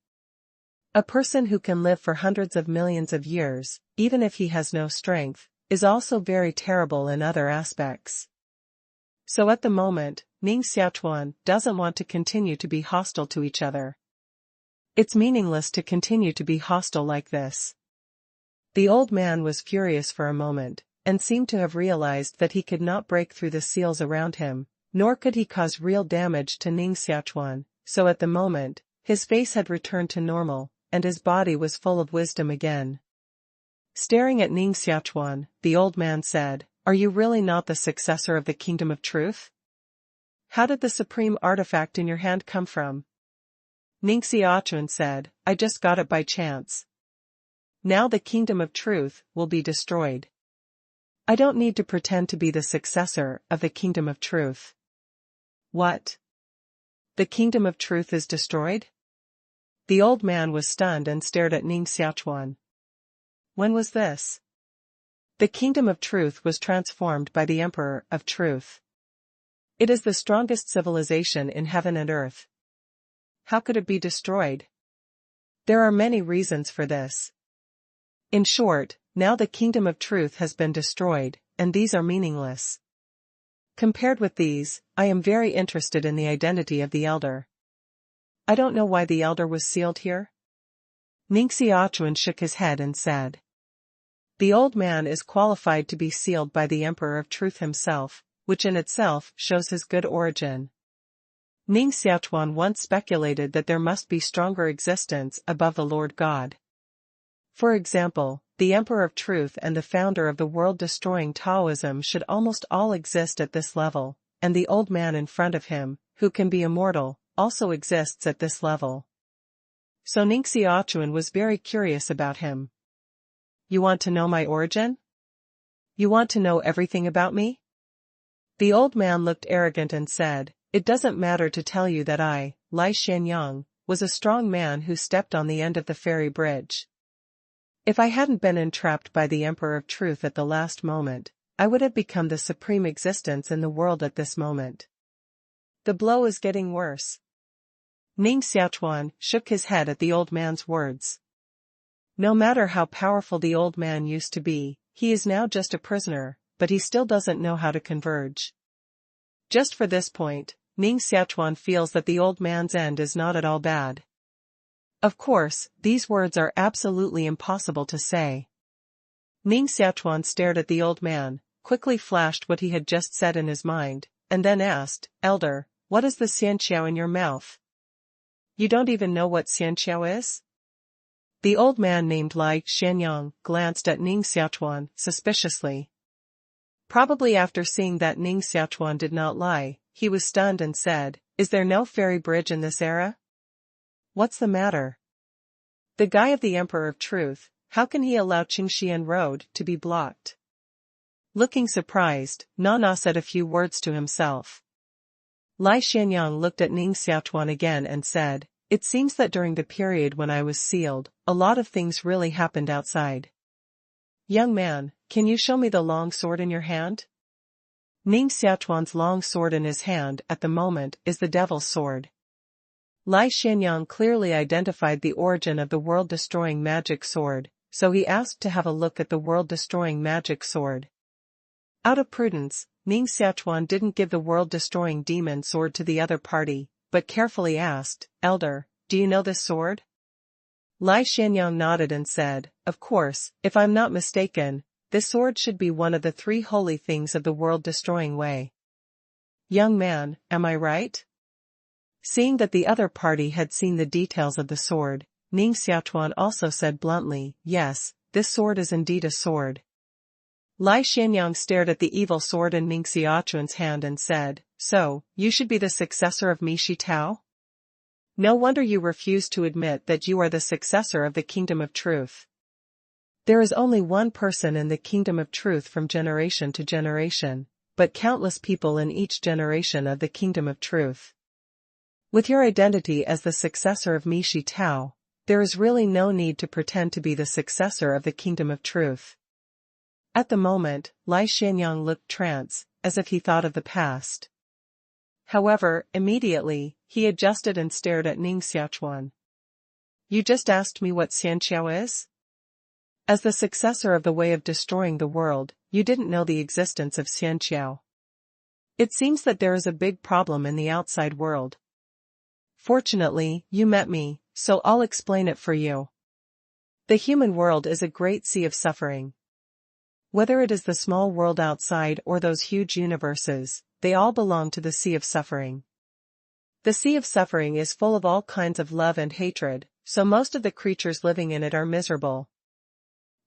Speaker 1: A person who can live for hundreds of millions of years, even if he has no strength, is also very terrible in other aspects." So at the moment, Ning Xiaochuan doesn't want to continue to be hostile to each other. It's meaningless to continue to be hostile like this. The old man was furious for a moment, and seemed to have realized that he could not break through the seals around him, nor could he cause real damage to Ning Xiaochuan, so at the moment, his face had returned to normal, and his body was full of wisdom again. Staring at Ning Xiaochuan, the old man said, "Are you really not the successor of the Kingdom of Truth? How did the supreme artifact in your hand come from?" Ning Xiaochuan said, "I just got it by chance. Now the Kingdom of Truth will be destroyed. I don't need to pretend to be the successor of the Kingdom of Truth." "What? The Kingdom of Truth is destroyed?" The old man was stunned and stared at Ning Xiaochuan. "When was this?" "The Kingdom of Truth was transformed by the Emperor of Truth. It is the strongest civilization in heaven and earth. How could it be destroyed?" "There are many reasons for this. In short, now the Kingdom of Truth has been destroyed, and these are meaningless. Compared with these, I am very interested in the identity of the elder. I don't know why the elder was sealed here." Ning Xiaochuan shook his head and said, "The old man is qualified to be sealed by the Emperor of Truth himself, which in itself shows his good origin. Ning Xiaochuan once speculated that there must be stronger existence above the Lord God. For example, the Emperor of Truth and the founder of the world-destroying Taoism should almost all exist at this level, and the old man in front of him, who can be immortal, also exists at this level." So Ning Xiaochuan was very curious about him. "You want to know my origin? You want to know everything about me?" The old man looked arrogant and said, "It doesn't matter to tell you that I, Lai Xianyang, was a strong man who stepped on the end of the fairy bridge. If I hadn't been entrapped by the Emperor of Truth at the last moment, I would have become the supreme existence in the world at this moment. The blow is getting worse." Ning Xiaochuan shook his head at the old man's words. No matter how powerful the old man used to be, he is now just a prisoner, but he still doesn't know how to converge. Just for this point, Ning Xiaochuan feels that the old man's end is not at all bad. Of course, these words are absolutely impossible to say. Ning Xiaochuan stared at the old man, quickly flashed what he had just said in his mind, and then asked, Elder, what is the xianqiao in your mouth? You don't even know what xianqiao is? The old man named Lai Xianyang glanced at Ning Xiaochuan suspiciously. Probably after seeing that Ning Xiaochuan did not lie, he was stunned and said, Is there no ferry bridge in this era? What's the matter? The guy of the Emperor of Truth, how can he allow Qingxian Road to be blocked? Looking surprised, Nana said a few words to himself. Lai Xianyang looked at Ning Xiaochuan again and said, It seems that during the period when I was sealed, a lot of things really happened outside. Young man, can you show me the long sword in your hand? Ning Xiaochuan's long sword in his hand at the moment is the devil's sword. Lai Xianyang clearly identified the origin of the world-destroying magic sword, so he asked to have a look at the world-destroying magic sword. Out of prudence, Ning Xiaochuan didn't give the world-destroying demon sword to the other party, but carefully asked, Elder, do you know this sword? Lai Xianyang nodded and said, Of course, if I'm not mistaken, this sword should be one of the 3 holy things of the world-destroying way. Young man, am I right? Seeing that the other party had seen the details of the sword, Ning Xiaochuan also said bluntly, Yes, this sword is indeed a sword. Lai Xianyang stared at the evil sword in Ning Xiaochuan's hand and said, So, you should be the successor of Mi Shi Tao? No wonder you refuse to admit that you are the successor of the Kingdom of Truth. There is only one person in the Kingdom of Truth from generation to generation, but countless people in each generation of the Kingdom of Truth. With your identity as the successor of Mi Shi Tao, there is really no need to pretend to be the successor of the Kingdom of Truth. At the moment, Lai Xianyang looked trance, as if he thought of the past. However, immediately, he adjusted and stared at Ning Xiaochuan. You just asked me what xianqiao is? As the successor of the way of destroying the world, you didn't know the existence of xianqiao. It seems that there is a big problem in the outside world. Fortunately, you met me, so I'll explain it for you. The human world is a great sea of suffering. Whether it is the small world outside or those huge universes, they all belong to the sea of suffering. The sea of suffering is full of all kinds of love and hatred, so most of the creatures living in it are miserable.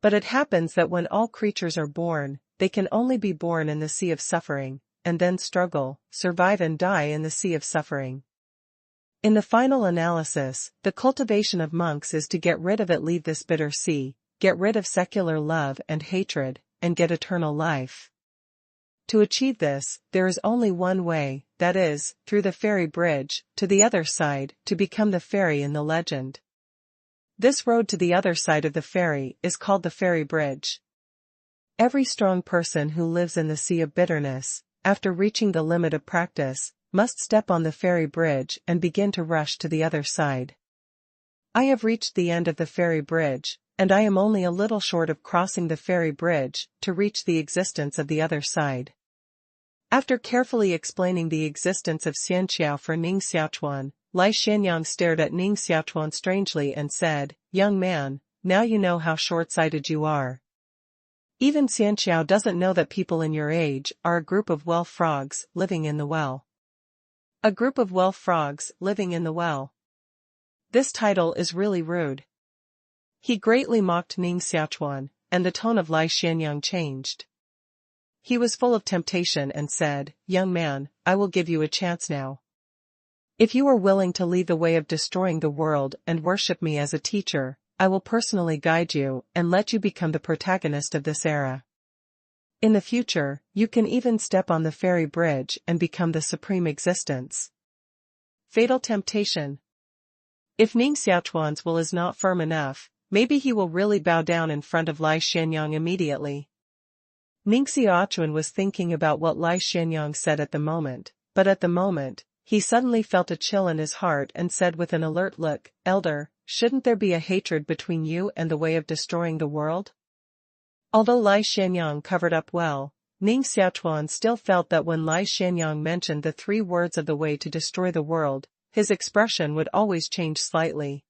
Speaker 1: But it happens that when all creatures are born, they can only be born in the sea of suffering, and then struggle, survive and die in the sea of suffering. In the final analysis, the cultivation of monks is to get rid of it, leave this bitter sea, get rid of secular love and hatred, and get eternal life. To achieve this, there is only one way, that is, through the ferry bridge, to the other side, to become the fairy in the legend. This road to the other side of the ferry is called the ferry bridge. Every strong person who lives in the sea of bitterness, after reaching the limit of practice, must step on the ferry bridge and begin to rush to the other side. I have reached the end of the ferry bridge, and I am only a little short of crossing the ferry bridge to reach the existence of the other side. After carefully explaining the existence of xianqiao for Ning Xiaochuan, Lai Xianyang stared at Ning Xiaochuan strangely and said, Young man, now you know how short-sighted you are. Even xianqiao doesn't know that people in your age are a group of well frogs living in the well. A group of well frogs living in the well. This title is really rude. He greatly mocked Ning Xiaochuan, and the tone of Lai Xianyang changed. He was full of temptation and said, Young man, I will give you a chance now. If you are willing to leave the way of destroying the world and worship me as a teacher, I will personally guide you and let you become the protagonist of this era. In the future, you can even step on the ferry bridge and become the supreme existence. Fatal temptation. If Ning Xiaochuan's will is not firm enough, maybe he will really bow down in front of Lai Xianyang immediately. Ning Xiaochuan was thinking about what Lai Xianyang said at the moment, but at the moment, he suddenly felt a chill in his heart and said with an alert look, Elder, shouldn't there be a hatred between you and the way of destroying the world? Although Lai Xianyang covered up well, Ning Xiaochuan still felt that when Lai Xianyang mentioned the 3 words of the way to destroy the world, his expression would always change slightly.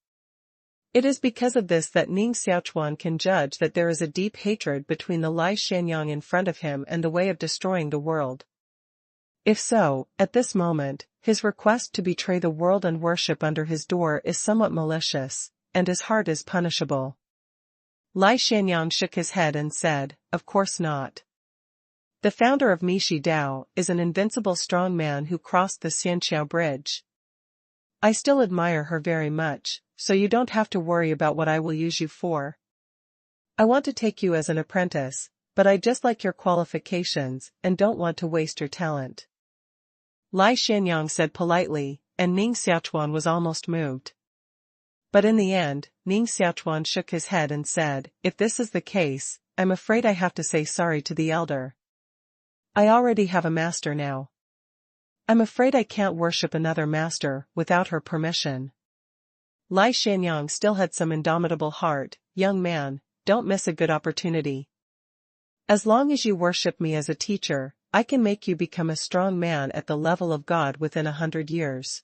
Speaker 1: It is because of this that Ning Xiaochuan can judge that there is a deep hatred between the Lai Xianyang in front of him and the way of destroying the world. If so, at this moment, his request to betray the world and worship under his door is somewhat malicious, and his heart is punishable. Lai Xianyang shook his head and said, "Of course not. The founder of Mishi Dao is an invincible strong man who crossed the Xianxiao Bridge. I still admire her very much, so you don't have to worry about what I will use you for. I want to take you as an apprentice, but I just like your qualifications and don't want to waste your talent." Lai Xianyang said politely, and Ning Xiaochuan was almost moved. But in the end, Ning Xiaochuan shook his head and said, "If this is the case, I'm afraid I have to say sorry to the elder. I already have a master now. I'm afraid I can't worship another master without her permission." Lai Xianyang still had some indomitable heart. "Young man, don't miss a good opportunity. As long as you worship me as a teacher, I can make you become a strong man at the level of God within 100 years.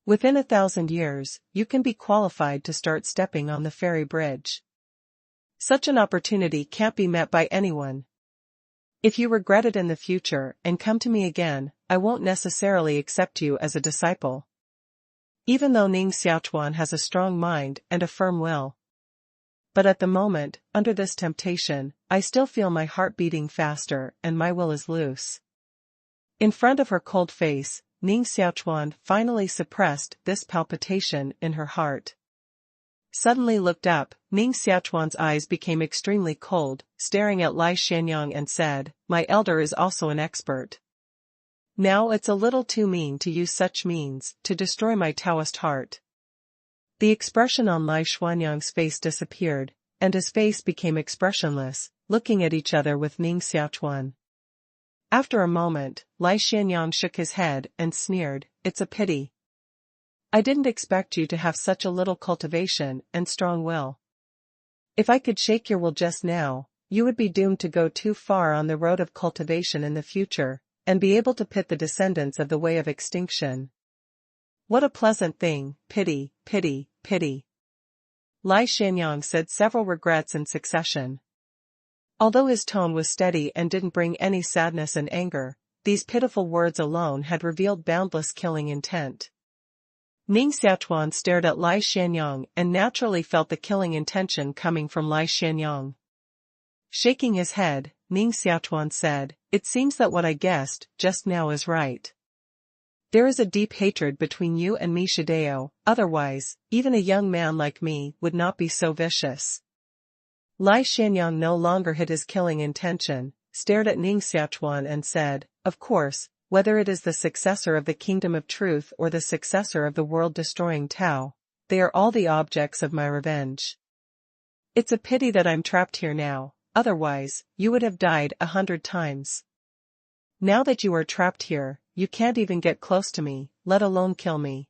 Speaker 1: Within 1,000 years, you can be qualified to start stepping on the fairy bridge. Such an opportunity can't be met by anyone. If you regret it in the future and come to me again, I won't necessarily accept you as a disciple." Even though Ning Xiaochuan has a strong mind and a firm will. But at the moment, under this temptation, I still feel my heart beating faster and my will is loose. In front of her cold face, Ning Xiaochuan finally suppressed this palpitation in her heart. Suddenly looked up, Ning Xiaochuan's eyes became extremely cold, staring at Lai Xianyang and said, "My elder is also an expert. Now it's a little too mean to use such means to destroy my Taoist heart." The expression on Lai Xianyang's face disappeared, and his face became expressionless, looking at each other with Ning Xiaochuan. After a moment, Lai Xianyang shook his head and sneered, "It's a pity. I didn't expect you to have such a little cultivation and strong will. If I could shake your will just now, you would be doomed to go too far on the road of cultivation in the future, and be able to pit the descendants of the way of extinction. What a pleasant thing, pity, pity, pity." Lai Xianyang said several regrets in succession. Although his tone was steady and didn't bring any sadness and anger, these pitiful words alone had revealed boundless killing intent. Ning Xiaochuan stared at Lai Xianyang and naturally felt the killing intention coming from Lai Xianyang. Shaking his head, Ning Xiaochuan said, "It seems that what I guessed just now is right. There is a deep hatred between you and me Shideo, otherwise, even a young man like me would not be so vicious." Lai Xianyang no longer hid his killing intention, stared at Ning Xiaochuan and said, "Of course, whether it is the successor of the kingdom of truth or the successor of the world-destroying Tao, they are all the objects of my revenge. It's a pity that I'm trapped here now, otherwise, you would have died 100 times. Now that you are trapped here, you can't even get close to me, let alone kill me.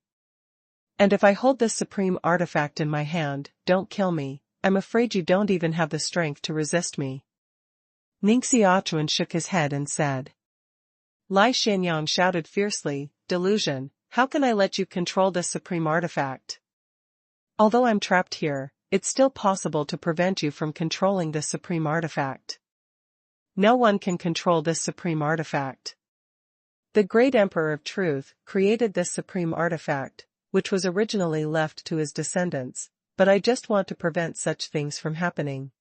Speaker 1: And if I hold this supreme artifact in my hand, don't kill me, I'm afraid you don't even have the strength to resist me." Ning Xiaochuan shook his head and said. Lai Xianyang shouted fiercely, "Delusion, how can I let you control this supreme artifact? Although I'm trapped here, it's still possible to prevent you from controlling this supreme artifact. No one can control this supreme artifact. The great Emperor of Truth created this supreme artifact, which was originally left to his descendants, but I just want to prevent such things from happening.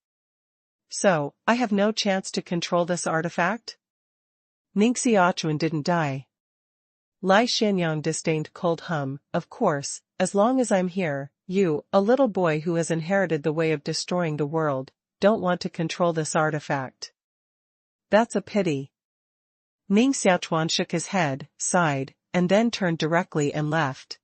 Speaker 1: So, I have no chance to control this artifact?" Ning Xiaochuan didn't die. Lai Xianyang disdained cold hum, "Of course, as long as I'm here, you, a little boy who has inherited the way of destroying the world, don't want to control this artifact. That's a pity." Ning Xiaochuan shook his head, sighed, and then turned directly and left.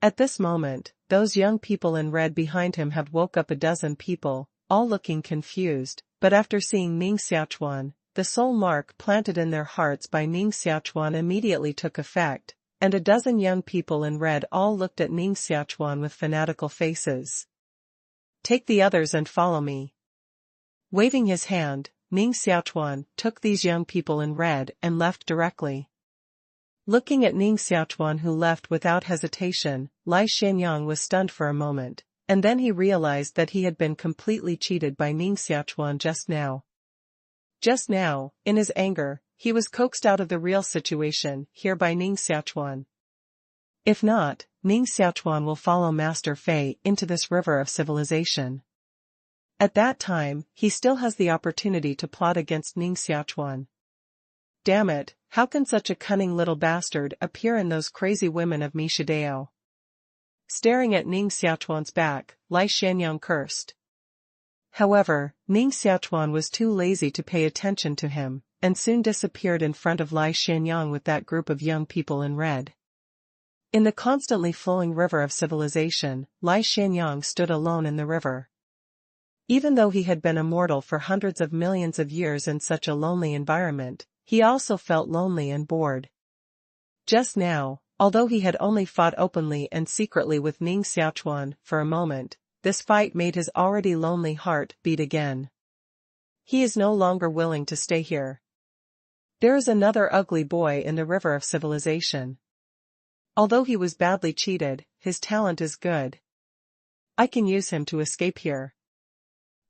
Speaker 1: At this moment, those young people in red behind him had woke up a dozen people, all looking confused, but after seeing Ning Xiaochuan, the soul mark planted in their hearts by Ning Xiaochuan immediately took effect, and a dozen young people in red all looked at Ning Xiaochuan with fanatical faces. "Take the others and follow me." Waving his hand, Ning Xiaochuan took these young people in red and left directly. Looking at Ning Xiaochuan who left without hesitation, Lai Xianyang was stunned for a moment, and then he realized that he had been completely cheated by Ning Xiaochuan just now. Just now, in his anger, he was coaxed out of the real situation here by Ning Xiaochuan. If not, Ning Xiaochuan will follow Master Fei into this river of civilization. At that time, he still has the opportunity to plot against Ning Xiaochuan. Damn it, how can such a cunning little bastard appear in those crazy women of Mishidao? Staring at Ning Xiaochuan's back, Lai Xianyang cursed. However, Ning Xiaochuan was too lazy to pay attention to him, and soon disappeared in front of Lai Xianyang with that group of young people in red. In the constantly flowing river of civilization, Lai Xianyang stood alone in the river. Even though he had been immortal for hundreds of millions of years in such a lonely environment, he also felt lonely and bored. Just now, although he had only fought openly and secretly with Ning Xiaochuan for a moment, this fight made his already lonely heart beat again. He is no longer willing to stay here. There is another ugly boy in the river of civilization. Although he was badly cheated, his talent is good. I can use him to escape here.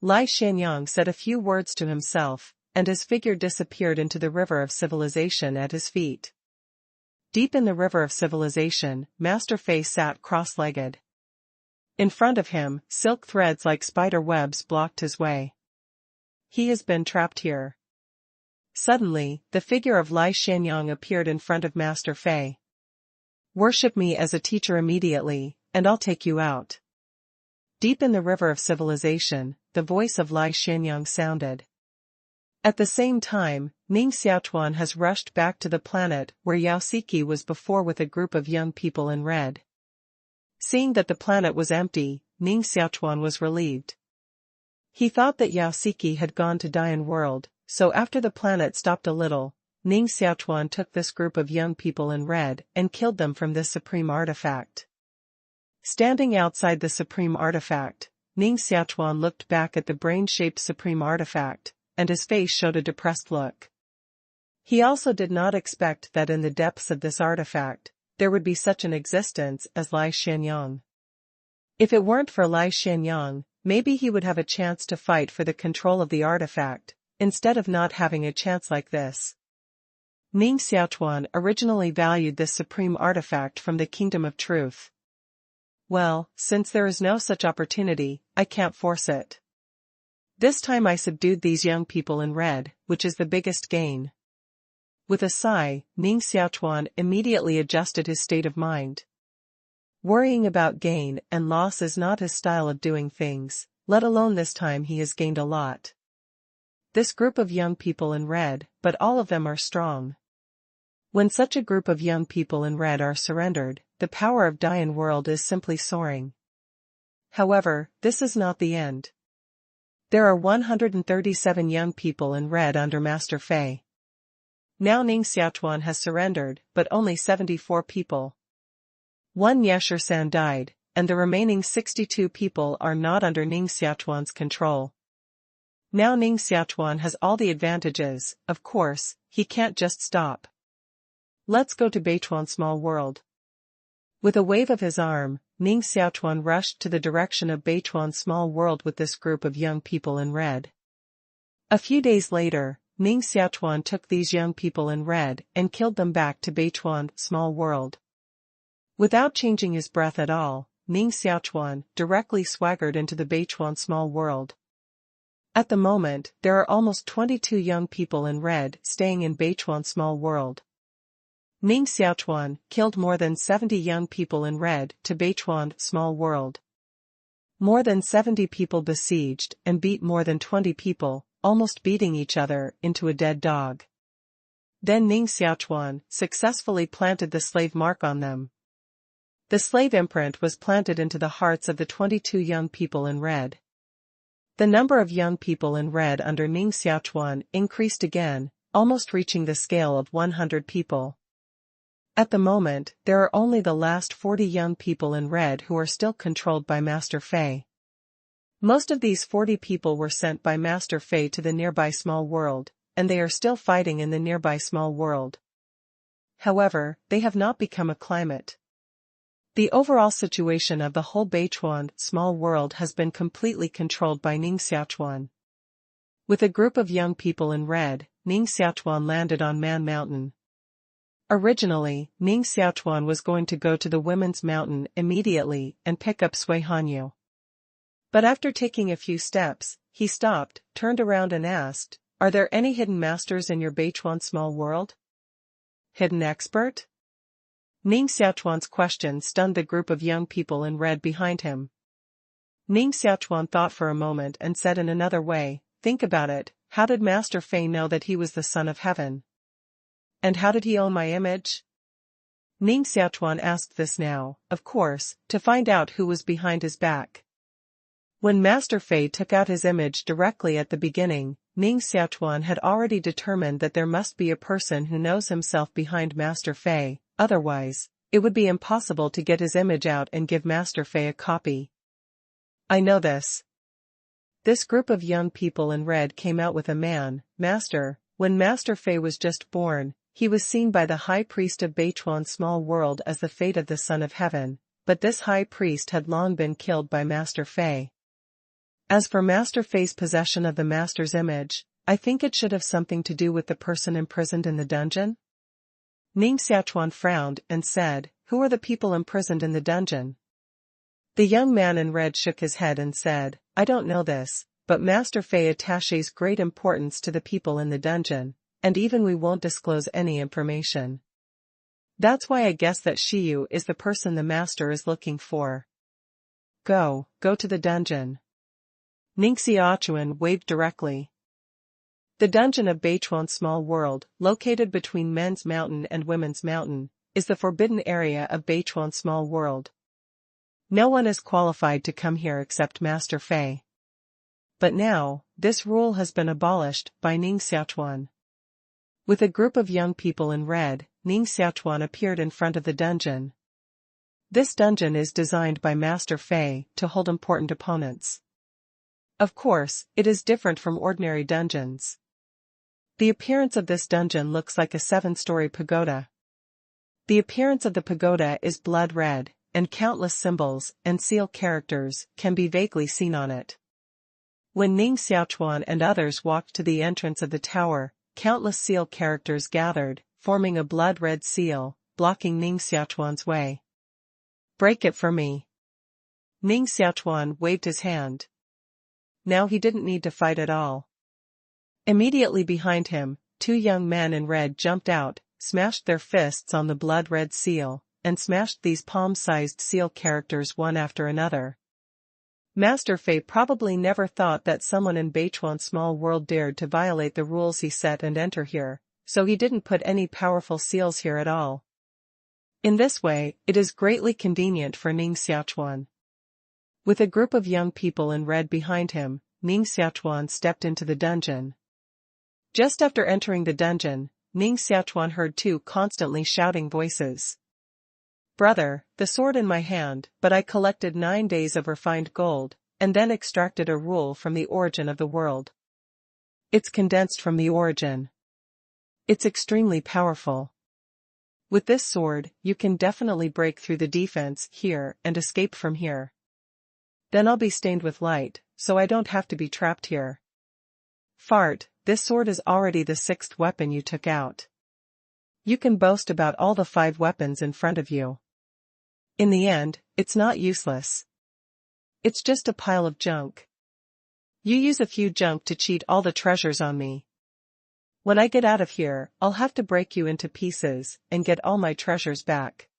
Speaker 1: Lai Xianyang said a few words to himself, and his figure disappeared into the river of civilization at his feet. Deep in the river of civilization, Master Fei sat cross-legged. In front of him, silk threads like spider webs blocked his way. He has been trapped here. Suddenly, the figure of Lai Xianyang appeared in front of Master Fei. Worship me as a teacher immediately, and I'll take you out. Deep in the river of civilization, the voice of Lai Xianyang sounded. At the same time, Ning Xiaochuan has rushed back to the planet where Yao Siki was before with a group of young people in red. Seeing that the planet was empty, Ning Xiaochuan was relieved. He thought that Yao Siki had gone to Dian World, so after the planet stopped a little, Ning Xiaochuan took this group of young people in red and killed them from this supreme artifact. Standing outside the supreme artifact, Ning Xiaochuan looked back at the brain-shaped supreme artifact, and his face showed a depressed look. He also did not expect that in the depths of this artifact, there would be such an existence as Lai Xianyang. If it weren't for Lai Xianyang, maybe he would have a chance to fight for the control of the artifact, instead of not having a chance like this. Ning Xiaochuan originally valued this supreme artifact from the Kingdom of Truth. Well, since there is no such opportunity, I can't force it. This time I subdued these young people in red, which is the biggest gain. With a sigh, Ning Xiaochuan immediately adjusted his state of mind. Worrying about gain and loss is not his style of doing things, let alone this time he has gained a lot. This group of young people in red, but all of them are strong. When such a group of young people in red are surrendered, the power of Dian World is simply soaring. However, this is not the end. There are 137 young people in red under Master Fei. Now Ning Xiaochuan has surrendered, but only 74 people. One Yeshur-san died, and the remaining 62 people are not under Ning Xiaochuan's control. Now Ning Xiaochuan has all the advantages, of course, he can't just stop. Let's go to Beichuan Small World. With a wave of his arm, Ning Xiaochuan rushed to the direction of Beichuan Small World with this group of young people in red. A few days later, Ning Xiaochuan took these young people in red and killed them back to Beichuan Small World. Without changing his breath at all, Ning Xiaochuan directly swaggered into the Beichuan Small World. At the moment, there are almost 22 young people in red staying in Beichuan Small World. Ning Xiaochuan killed more than 70 young people in red to Beichuan Small World. More than 70 people besieged and beat more than 20 people, almost beating each other into a dead dog. Then Ning Xiaochuan successfully planted the slave mark on them. The slave imprint was planted into the hearts of the 22 young people in red. The number of young people in red under Ning Xiaochuan increased again, almost reaching the scale of 100 people. At the moment, there are only the last 40 young people in red who are still controlled by Master Fei. Most of these 40 people were sent by Master Fei to the nearby small world, and they are still fighting in the nearby small world. However, they have not become a climate. The overall situation of the whole Beichuan small world has been completely controlled by Ning Xiaochuan. With a group of young people in red, Ning Xiaochuan landed on Man Mountain. Originally, Ning Xiaochuan was going to go to the Women's Mountain immediately and pick up Sui Hanyu. But after taking a few steps, he stopped, turned around and asked, "Are there any hidden masters in your Beichuan small world?" Hidden expert? Ning Xiaochuan's question stunned the group of young people in red behind him. Ning Xiaochuan thought for a moment and said in another way, "Think about it, how did Master Fei know that he was the son of heaven? And how did he own my image?" Ning Xiaochuan asked this now, of course, to find out who was behind his back. When Master Fei took out his image directly at the beginning, Ning Xiaochuan had already determined that there must be a person who knows himself behind Master Fei, otherwise, it would be impossible to get his image out and give Master Fei a copy. "I know this." This group of young people in red came out with a man, Master. When Master Fei was just born, he was seen by the high priest of Beichuan's small world as the fate of the son of heaven, but this high priest had long been killed by Master Fei. As for Master Fei's possession of the Master's image, I think it should have something to do with the person imprisoned in the dungeon? Ning Xiaochuan frowned and said, "Who are the people imprisoned in the dungeon?" The young man in red shook his head and said, "I don't know this, but Master Fei attaches great importance to the people in the dungeon, and even we won't disclose any information. That's why I guess that Shiyu is the person the Master is looking for. Go to the dungeon." Ning Xiaochuan waved directly. The dungeon of Beichuan's small world, located between Men's Mountain and Women's Mountain, is the forbidden area of Beichuan's small world. No one is qualified to come here except Master Fei. But now, this rule has been abolished by Ning Xiaochuan. With a group of young people in red, Ning Xiaochuan appeared in front of the dungeon. This dungeon is designed by Master Fei to hold important opponents. Of course, it is different from ordinary dungeons. The appearance of this dungeon looks like a 7-story pagoda. The appearance of the pagoda is blood red, and countless symbols and seal characters can be vaguely seen on it. When Ning Xiaochuan and others walked to the entrance of the tower, countless seal characters gathered, forming a blood-red seal, blocking Ning Xiaochuan's way. "Break it for me." Ning Xiaochuan waved his hand. Now he didn't need to fight at all. Immediately behind him, 2 young men in red jumped out, smashed their fists on the blood-red seal, and smashed these palm-sized seal characters one after another. Master Fei probably never thought that someone in Beichuan's small world dared to violate the rules he set and enter here, so he didn't put any powerful seals here at all. In this way, it is greatly convenient for Ning Xiaochuan. With a group of young people in red behind him, Ning Xiaochuan stepped into the dungeon. Just after entering the dungeon, Ning Xiaochuan heard 2 constantly shouting voices. "Brother, the sword in my hand, but I collected 9 days of refined gold, and then extracted a rule from the origin of the world. It's condensed from the origin. It's extremely powerful. With this sword, you can definitely break through the defense here and escape from here. Then I'll be stained with light, so I don't have to be trapped here. Fart, this sword is already the 6th weapon you took out. You can boast about all the 5 weapons in front of you. In the end, it's not useless. It's just a pile of junk. You use a few junk to cheat all the treasures on me. When I get out of here, I'll have to break you into pieces and get all my treasures back."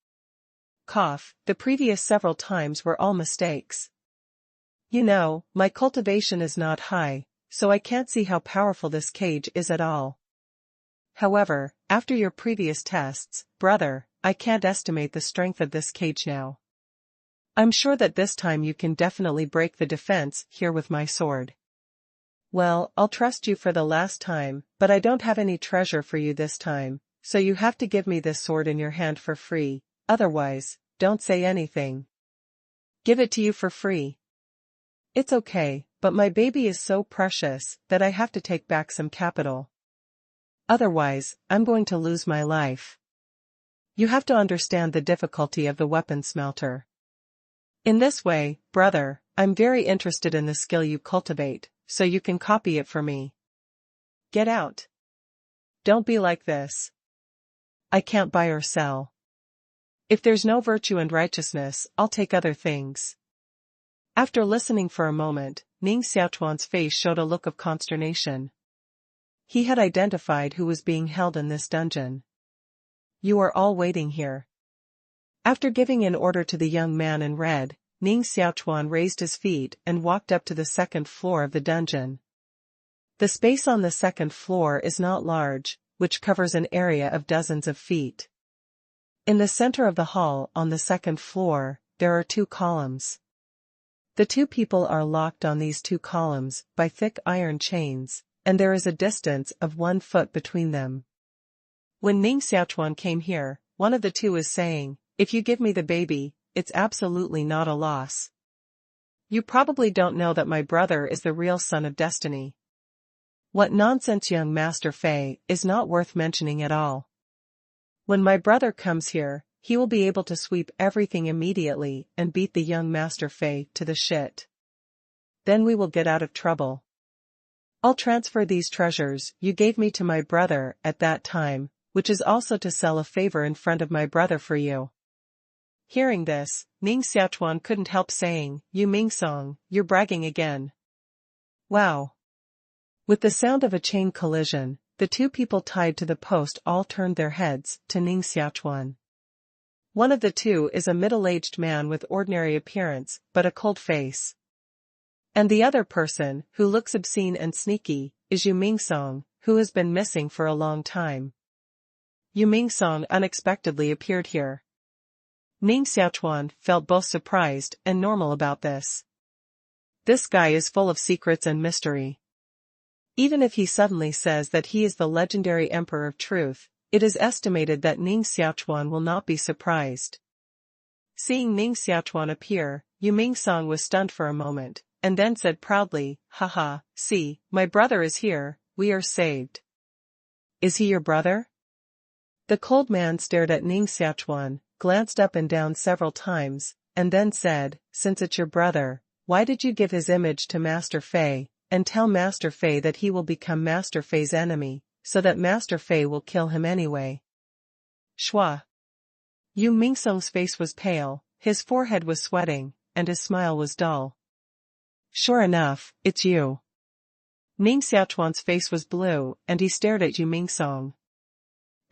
Speaker 1: Cough, the previous several times were all mistakes. You know, my cultivation is not high, so I can't see how powerful this cage is at all. However, after your previous tests, brother, I can't estimate the strength of this cage now. I'm sure that this time you can definitely break the defense here with my sword. Well, I'll trust you for the last time, but I don't have any treasure for you this time, so you have to give me this sword in your hand for free, otherwise, don't say anything. Give it to you for free. It's okay, but my baby is so precious that I have to take back some capital. Otherwise, I'm going to lose my life. You have to understand the difficulty of the weapon smelter. In this way, brother, I'm very interested in the skill you cultivate, so you can copy it for me. Get out. Don't be like this. I can't buy or sell. If there's no virtue and righteousness, I'll take other things. After listening for a moment, Ning Xiaochuan's face showed a look of consternation. He had identified who was being held in this dungeon. You are all waiting here. After giving an order to the young man in red, Ning Xiaochuan raised his feet and walked up to the second floor of the dungeon. The space on the second floor is not large, which covers an area of dozens of feet. In the center of the hall on the second floor, there are 2 columns. The 2 people are locked on these 2 columns by thick iron chains, and there is a distance of 1 foot between them. When Ning Xiaochuan came here, one of the 2 is saying, "If you give me the baby, it's absolutely not a loss. You probably don't know that my brother is the real son of destiny." What nonsense, young Master Fei, is not worth mentioning at all. When my brother comes here, he will be able to sweep everything immediately and beat the young Master Fei to the shit. Then we will get out of trouble. I'll transfer these treasures you gave me to my brother at that time, which is also to sell a favor in front of my brother for you. Hearing this, Ning Xiaochuan couldn't help saying, "You Mingsong, you're bragging again." Wow. With the sound of a chain collision, the 2 people tied to the post all turned their heads to Ning Xiaochuan. One of the 2 is a middle-aged man with ordinary appearance but a cold face. And the other person, who looks obscene and sneaky, is Yu Mingsong, who has been missing for a long time. Yu Mingsong unexpectedly appeared here. Ning Xiaochuan felt both surprised and normal about this. This guy is full of secrets and mystery. Even if he suddenly says that he is the legendary Emperor of Truth, it is estimated that Ning Xiaochuan will not be surprised. Seeing Ning Xiaochuan appear, Yu Mingsong was stunned for a moment, and then said proudly, "Haha, see, my brother is here, we are saved." Is he your brother? The cold man stared at Ning Xiaochuan, glanced up and down several times, and then said, "Since it's your brother, why did you give his image to Master Fei, and tell Master Fei that he will become Master Fei's enemy, so that Master Fei will kill him anyway?" Shua. Yu Mingsong's face was pale, his forehead was sweating, and his smile was dull. "Sure enough, it's you." Ning Xiaochuan's face was blue, and he stared at Yu Mingsong.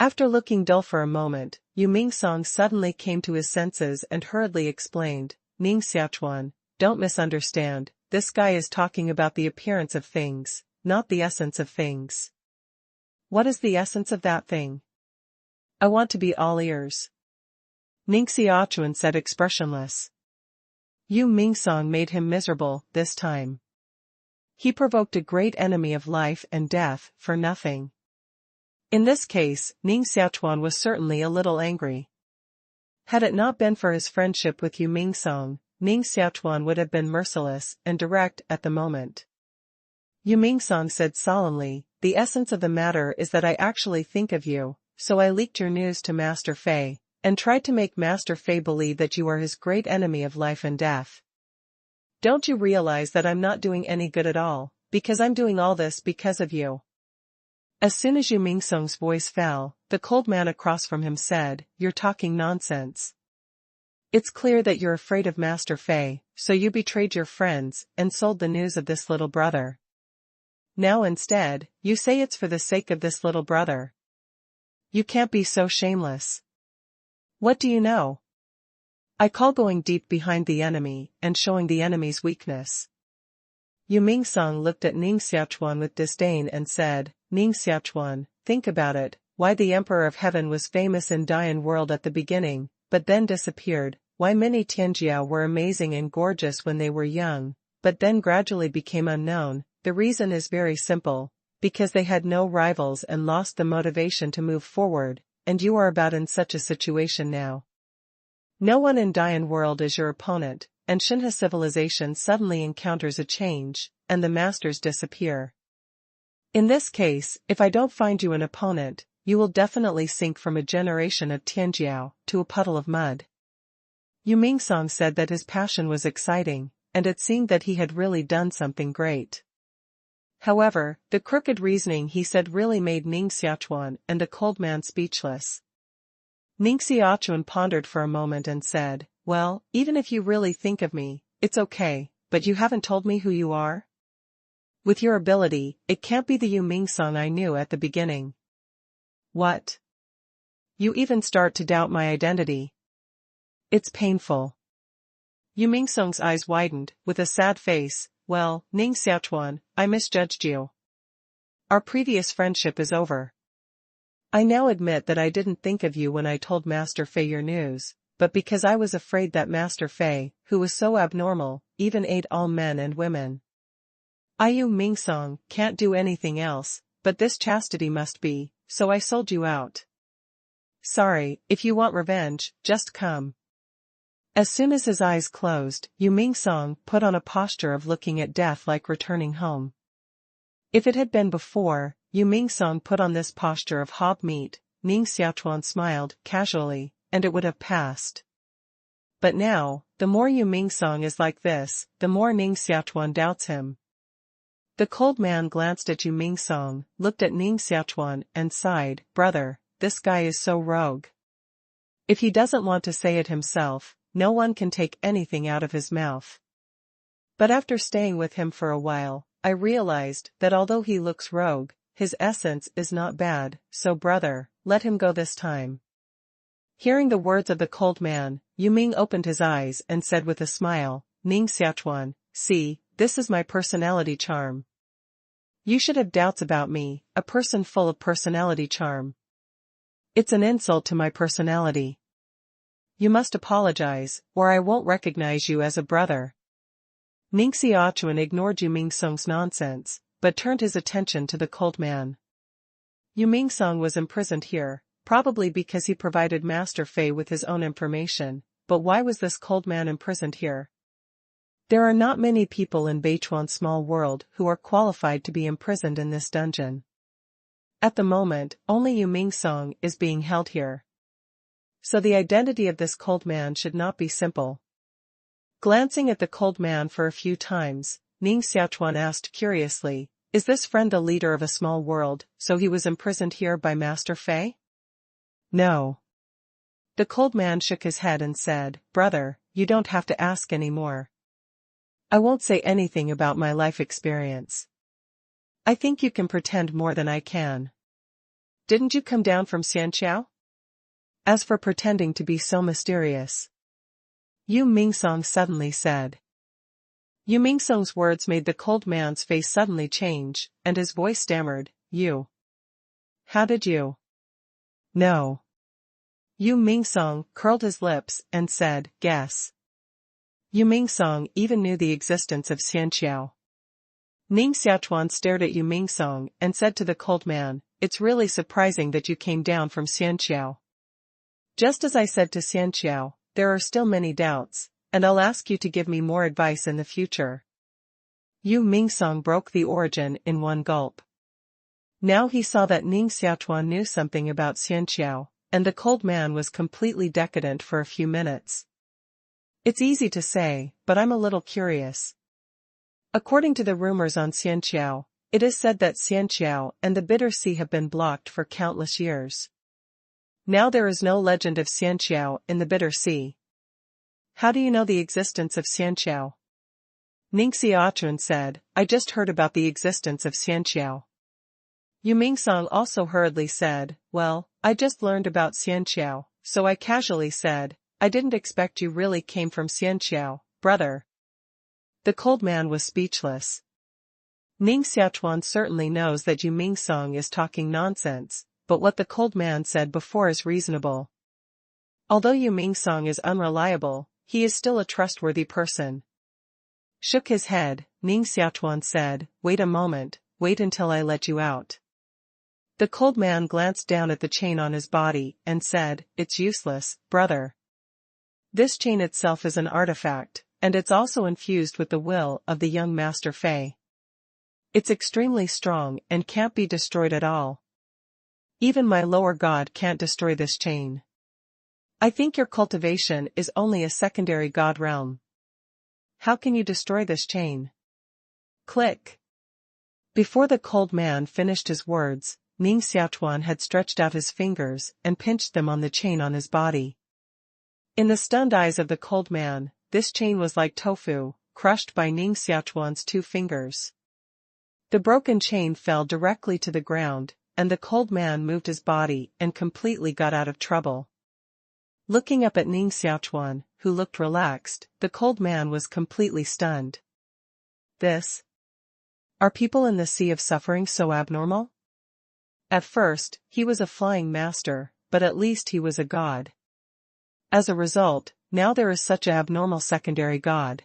Speaker 1: After looking dull for a moment, Yu Mingsong suddenly came to his senses and hurriedly explained, "Ning Xiaochuan, don't misunderstand, this guy is talking about the appearance of things, not the essence of things." "What is the essence of that thing?" "I want to be all ears." Ning Xiaochuan said expressionless. Yu Mingsong made him miserable, this time. He provoked a great enemy of life and death, for nothing. In this case, Ning Xiaochuan was certainly a little angry. Had it not been for his friendship with Yu Mingsong, Ning Xiaochuan would have been merciless and direct at the moment. Yu Mingsong said solemnly, "The essence of the matter is that I actually think of you, so I leaked your news to Master Fei, and tried to make Master Fei believe that you are his great enemy of life and death. Don't you realize that I'm not doing any good at all, because I'm doing all this because of you?" As soon as Yu Mingsong's voice fell, the cold man across from him said, "You're talking nonsense. It's clear that you're afraid of Master Fei, so you betrayed your friends and sold the news of this little brother. Now instead, you say it's for the sake of this little brother. You can't be so shameless. What do you know? I call going deep behind the enemy and showing the enemy's weakness." Yu Mingsong looked at Ning Xiaochuan with disdain and said, "Ning Xiaochuan, think about it, why the Emperor of Heaven was famous in Dian world at the beginning, but then disappeared, why many Tianjia were amazing and gorgeous when they were young, but then gradually became unknown. The reason is very simple, because they had no rivals and lost the motivation to move forward, and you are about in such a situation now. No one in Dian world is your opponent, and Shinha civilization suddenly encounters a change, and the masters disappear. In this case, if I don't find you an opponent, you will definitely sink from a generation of Tianjiao to a puddle of mud. Yu Mingsong said that his passion was exciting, and it seemed that he had really done something great. However, the crooked reasoning he said really made Ning Xiaochuan and the cold man speechless. Ning Xiaochuan pondered for a moment and said, "Well, even if you really think of me, it's okay, but you haven't told me who you are? With your ability, it can't be the Yu Mingsong I knew at the beginning." "What? You even start to doubt my identity? It's painful." Yu Mingsong's eyes widened, with a sad face. "Well, Ning Xiaochuan, I misjudged you. Our previous friendship is over. I now admit that I didn't think of you when I told Master Fei your news, but because I was afraid that Master Fei, who was so abnormal, even ate all men and women. Yu Mingsong can't do anything else, but this chastity must be, so I sold you out. Sorry, if you want revenge, just come." As soon as his eyes closed, Yu Mingsong put on a posture of looking at death like returning home. If it had been before, Yu Mingsong put on this posture of hob meat, Ning Xiaochuan smiled casually, and it would have passed. But now, the more Yu Mingsong is like this, the more Ning Xiaochuan doubts him. The cold man glanced at Yu Mingsong, looked at Ning Xiaochuan and sighed, "Brother, this guy is so rogue. If he doesn't want to say it himself, no one can take anything out of his mouth. But after staying with him for a while, I realized that although he looks rogue, his essence is not bad, so brother, let him go this time." Hearing the words of the cold man, Yu Ming opened his eyes and said with a smile, "Ning Xiaochuan, see, this is my personality charm. You should have doubts about me, a person full of personality charm. It's an insult to my personality. You must apologize, or I won't recognize you as a brother." Ning Xiaochuan ignored Yu Mingsong's nonsense, but turned his attention to the cold man. Yu Mingsong was imprisoned here, probably because he provided Master Fei with his own information, but why was this cold man imprisoned here? There are not many people in Beichuan's small world who are qualified to be imprisoned in this dungeon. At the moment, only Yu Mingsong is being held here. So the identity of this cold man should not be simple. Glancing at the cold man for a few times, Ning Xiaochuan asked curiously, "Is this friend the leader of a small world, so he was imprisoned here by Master Fei?" "No." The cold man shook his head and said, "Brother, you don't have to ask any more. I won't say anything about my life experience. I think you can pretend more than I can. Didn't you come down from Xianqiao? As for pretending to be so mysterious," Yu Mingsong suddenly said. Yu Mingsong's words made the cold man's face suddenly change, and his voice stammered, "You? How did you know?" Yu Mingsong curled his lips and said, "Guess." Yu Mingsong even knew the existence of Xianqiao. Ning Xiaochuan stared at Yu Mingsong and said to the cold man, "It's really surprising that you came down from Xianqiao. Just as I said to Xianqiao, there are still many doubts, and I'll ask you to give me more advice in the future." Yu Mingsong broke the origin in one gulp. Now he saw that Ning Xiaochuan knew something about Xianqiao, and the cold man was completely decadent for a few minutes. "It's easy to say, but I'm a little curious. According to the rumors on Xianqiao, it is said that Xianqiao and the Bitter Sea have been blocked for countless years. Now there is no legend of Xianqiao in the Bitter Sea. How do you know the existence of Xianqiao?" Ning Xiaochuan said, "I just heard about the existence of Xianqiao." Yu Mingsong also hurriedly said, "Well, I just learned about Xianqiao, so I casually said, I didn't expect you really came from Xianqiao, brother." The cold man was speechless. Ning Xiaochuan certainly knows that Yu Mingsong is talking nonsense, but what the cold man said before is reasonable. Although Yu Mingsong is unreliable, he is still a trustworthy person. Shook his head, Ning Xiaochuan said, "Wait a moment, wait until I let you out." The cold man glanced down at the chain on his body and said, "It's useless, brother. This chain itself is an artifact, and it's also infused with the will of the young Master Fei. It's extremely strong and can't be destroyed at all. Even my lower god can't destroy this chain. I think your cultivation is only a secondary god realm. How can you destroy this chain? Click. Before the cold man finished his words, Ning Xiaochuan had stretched out his fingers and pinched them on the chain on his body. In the stunned eyes of the cold man, this chain was like tofu, crushed by Ning Xiaochuan's 2 fingers. The broken chain fell directly to the ground, and the cold man moved his body and completely got out of trouble. Looking up at Ning Xiaochuan, who looked relaxed, the cold man was completely stunned. Are people in the sea of suffering so abnormal? At first, he was a flying master, but at least he was a god. As a result, now there is such an abnormal secondary god.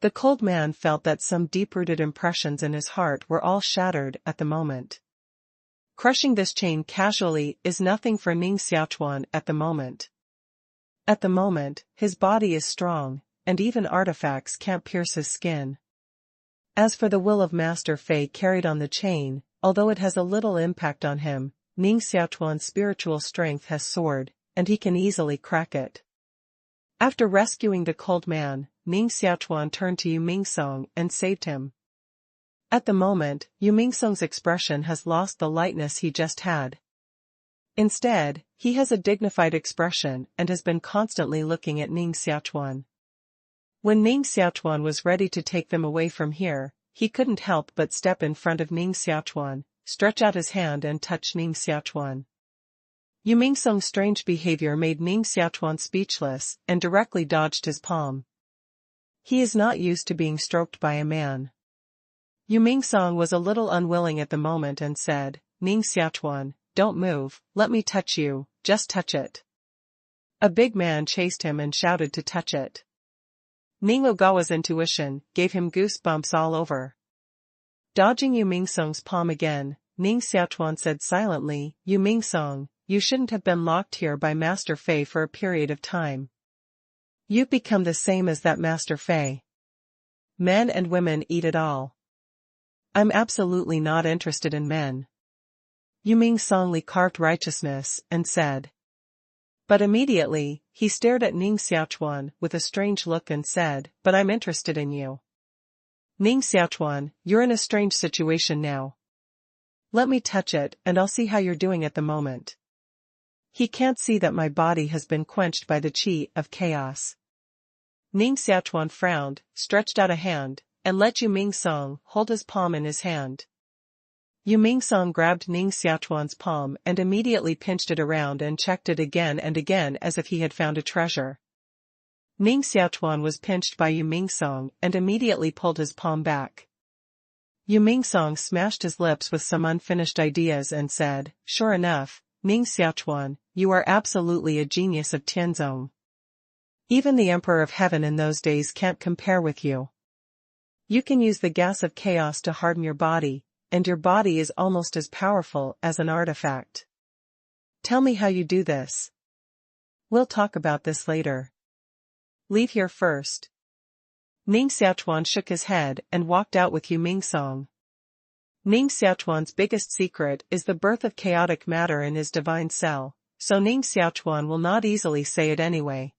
Speaker 1: The cold man felt that some deep-rooted impressions in his heart were all shattered at the moment. Crushing this chain casually is nothing for Ning Xiaochuan at the moment. At the moment, his body is strong, and even artifacts can't pierce his skin. As for the will of Master Fei carried on the chain, although it has a little impact on him, Ning Xiaochuan's spiritual strength has soared, and he can easily crack it. After rescuing the cold man, Ning Xiaochuan turned to Yu Mingsong and saved him. At the moment, Yu Mingsong's expression has lost the lightness he just had. Instead, he has a dignified expression and has been constantly looking at Ning Xiaochuan. When Ning Xiaochuan was ready to take them away from here, he couldn't help but step in front of Ning Xiaochuan, stretch out his hand and touch Ning Xiaochuan. Yu Mingsong's strange behavior made Ning Xiaochuan speechless and directly dodged his palm. He is not used to being stroked by a man. Yu Mingsong was a little unwilling at the moment and said, "Ning Xiaochuan, don't move, let me touch you, just touch it." A big man chased him and shouted to touch it. Ning Ogawa's intuition gave him goosebumps all over. Dodging Yu Mingsong's palm again, Ning Xiaochuan said silently, "Yu Mingsong, you shouldn't have been locked here by Master Fei for a period of time. You've become the same as that Master Fei. Men and women eat it all. I'm absolutely not interested in men." Yu Mingsong carved righteousness and said. But immediately, he stared at Ning Xiaochuan with a strange look and said, "But I'm interested in you. Ning Xiaochuan, you're in a strange situation now. Let me touch it and I'll see how you're doing at the moment." He can't see that my body has been quenched by the qi of chaos. Ning Xiaochuan frowned, stretched out a hand, and let Yu Mingsong hold his palm in his hand. Yu Mingsong grabbed Ning Xiaochuan's palm and immediately pinched it around and checked it again and again as if he had found a treasure. Ning Xiaochuan was pinched by Yu Mingsong and immediately pulled his palm back. Yu Mingsong smashed his lips with some unfinished ideas and said, "Sure enough, Ning Xiaochuan, you are absolutely a genius of Tianzong. Even the Emperor of Heaven in those days can't compare with you. You can use the gas of chaos to harden your body, and your body is almost as powerful as an artifact. Tell me how you do this. We'll talk about this later. Leave here first." Ning Xiaochuan shook his head and walked out with Yu Mingsong. Ning Xiaochuan's biggest secret is the birth of chaotic matter in his divine cell, so Ning Xiaochuan will not easily say it anyway.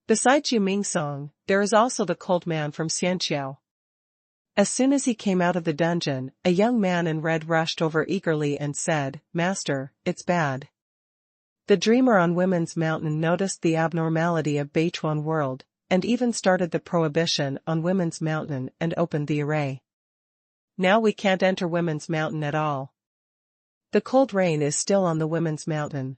Speaker 1: Besides Yu Mingsong, there is also the cold man from Xianqiao. As soon as he came out of the dungeon, a young man in red rushed over eagerly and said, "Master, it's bad." The dreamer on Women's Mountain noticed the abnormality of Beichuan world, and even started the prohibition on Women's Mountain and opened the array. Now we can't enter Women's Mountain at all. The cold rain is still on the Women's Mountain.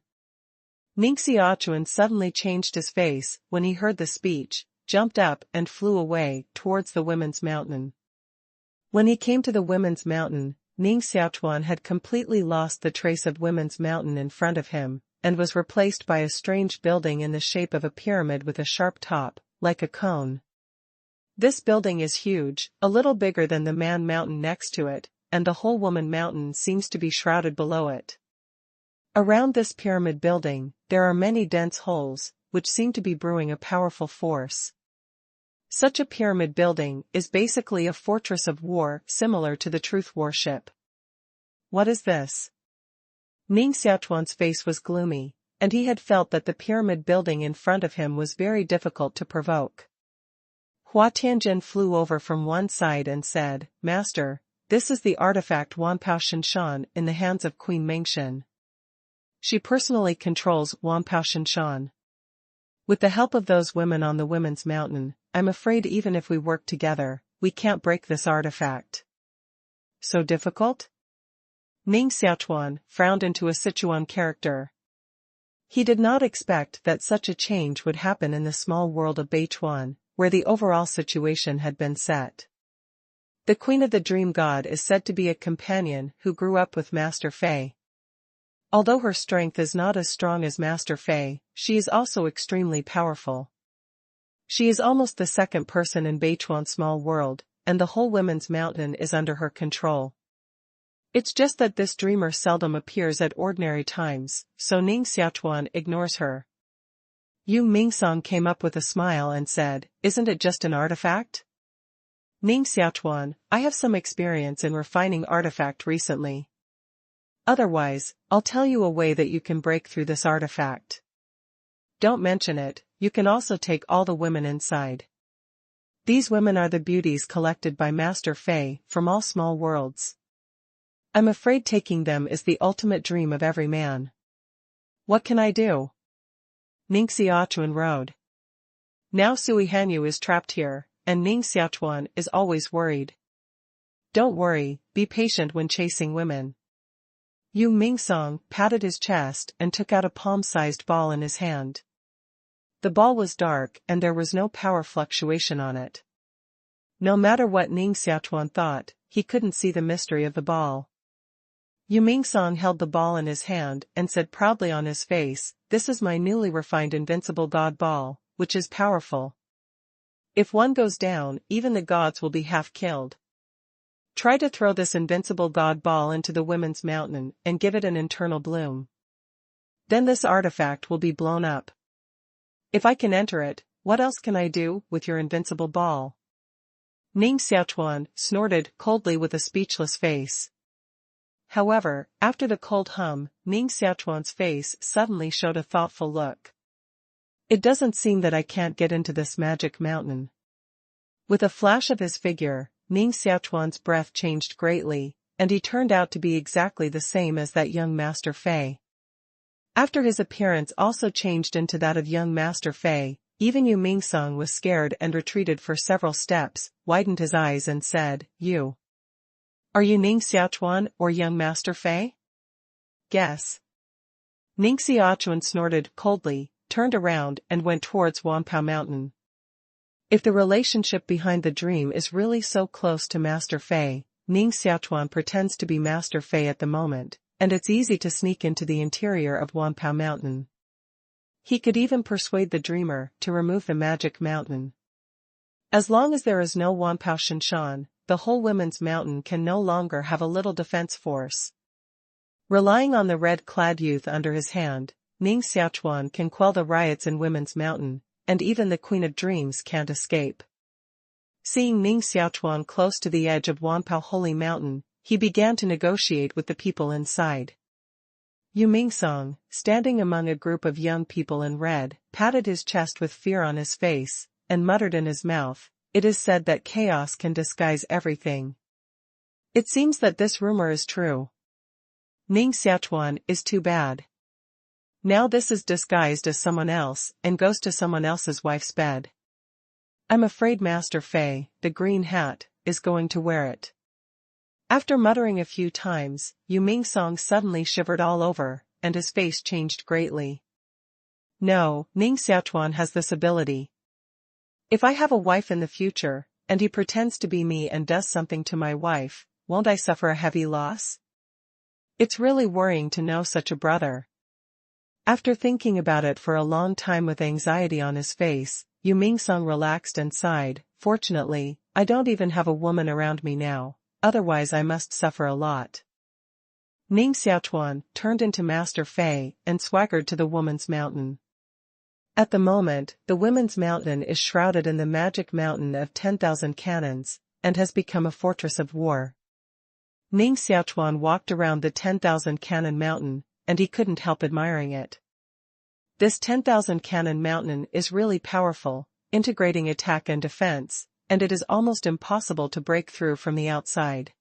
Speaker 1: Ning Xiaochuan suddenly changed his face when he heard the speech, jumped up and flew away towards the Women's Mountain. When he came to the Women's Mountain, Ning Xiaochuan had completely lost the trace of Women's Mountain in front of him, and was replaced by a strange building in the shape of a pyramid with a sharp top, like a cone. This building is huge, a little bigger than the Man Mountain next to it, and the whole Woman Mountain seems to be shrouded below it. Around this pyramid building, there are many dense holes, which seem to be brewing a powerful force. Such a pyramid building is basically a fortress of war similar to the Truth Warship. What is this? Ning Xiaochuan's face was gloomy, and he had felt that the pyramid building in front of him was very difficult to provoke. Hua Tianjin flew over from one side and said, "Master, this is the artifact Wanpao Shinshan in the hands of Queen Mingxin. She personally controls Wanpao Shinshan. With the help of those women on the Women's Mountain, I'm afraid even if we work together, we can't break this artifact." So difficult? Ning Xiaochuan frowned into a Sichuan character. He did not expect that such a change would happen in the small world of Beichuan, where the overall situation had been set. The Queen of the Dream God is said to be a companion who grew up with Master Fei. Although her strength is not as strong as Master Fei, she is also extremely powerful. She is almost the second person in Beichuan's small world, and the whole Women's Mountain is under her control. It's just that this dreamer seldom appears at ordinary times, so Ning Xiaochuan ignores her. Yu Mingsong came up with a smile and said, "Isn't it just an artifact?" Ning Xiaochuan, I have some experience in refining artifact recently. Otherwise, I'll tell you a way that you can break through this artifact. Don't mention it, you can also take all the women inside. These women are the beauties collected by Master Fei from all small worlds. I'm afraid taking them is the ultimate dream of every man. What can I do? Ning Xiaochuan rode. Now Sui Hanyu is trapped here, and Ning Xiaochuan is always worried. Don't worry, be patient when chasing women. Yu Mingsong patted his chest and took out a palm-sized ball in his hand. The ball was dark and there was no power fluctuation on it. No matter what Ning Xiaochuan thought, he couldn't see the mystery of the ball. Yu Mingsong held the ball in his hand and said proudly on his face, "This is my newly refined invincible god ball, which is powerful. If one goes down, even the gods will be half killed. Try to throw this invincible god ball into the Women's Mountain and give it an internal bloom. Then this artifact will be blown up. If I can enter it, what else can I do with your invincible ball?" Ning Xiaochuan snorted coldly with a speechless face. However, after the cold hum, Ning Xiaochuan's face suddenly showed a thoughtful look. It doesn't seem that I can't get into this magic mountain. With a flash of his figure, Ning Xiaochuan's breath changed greatly, and he turned out to be exactly the same as that young Master Fei. After his appearance also changed into that of young Master Fei, even Yu Mingsong was scared and retreated for several steps, widened his eyes and said, "You. Are you Ning Xiaochuan or young Master Fei? Guess." Ning Xiaochuan snorted coldly, turned around and went towards Wanpao Mountain. If the relationship behind the dream is really so close to Master Fei, Ning Xiaochuan pretends to be Master Fei at the moment, and it's easy to sneak into the interior of Wanpao Mountain. He could even persuade the dreamer to remove the magic mountain. As long as there is no Wanpao Shinshan, the whole Women's Mountain can no longer have a little defense force. Relying on the red-clad youth under his hand, Ning Xiaochuan can quell the riots in Women's Mountain, and even the Queen of Dreams can't escape. Seeing Ning Xiaochuan close to the edge of Wanpao Holy Mountain, he began to negotiate with the people inside. Yu Mingsong, standing among a group of young people in red, patted his chest with fear on his face, and muttered in his mouth, "It is said that chaos can disguise everything. It seems that this rumor is true. Ning Xiaochuan is too bad. Now this is disguised as someone else and goes to someone else's wife's bed. I'm afraid Master Fei, the green hat, is going to wear it." After muttering a few times, Yu Mingsong suddenly shivered all over, and his face changed greatly. No, Ning Xiaochuan has this ability. If I have a wife in the future, and he pretends to be me and does something to my wife, won't I suffer a heavy loss? It's really worrying to know such a brother. After thinking about it for a long time with anxiety on his face, Yu Mingsong relaxed and sighed, "Fortunately, I don't even have a woman around me now, otherwise I must suffer a lot." Ning Xiaochuan turned into Master Fei and swaggered to the Woman's Mountain. At the moment, the Women's Mountain is shrouded in the magic mountain of 10,000 cannons, and has become a fortress of war. Ning Xiaochuan walked around the 10,000 cannon mountain, and he couldn't help admiring it. This 10,000 cannon mountain is really powerful, integrating attack and defense, and it is almost impossible to break through from the outside.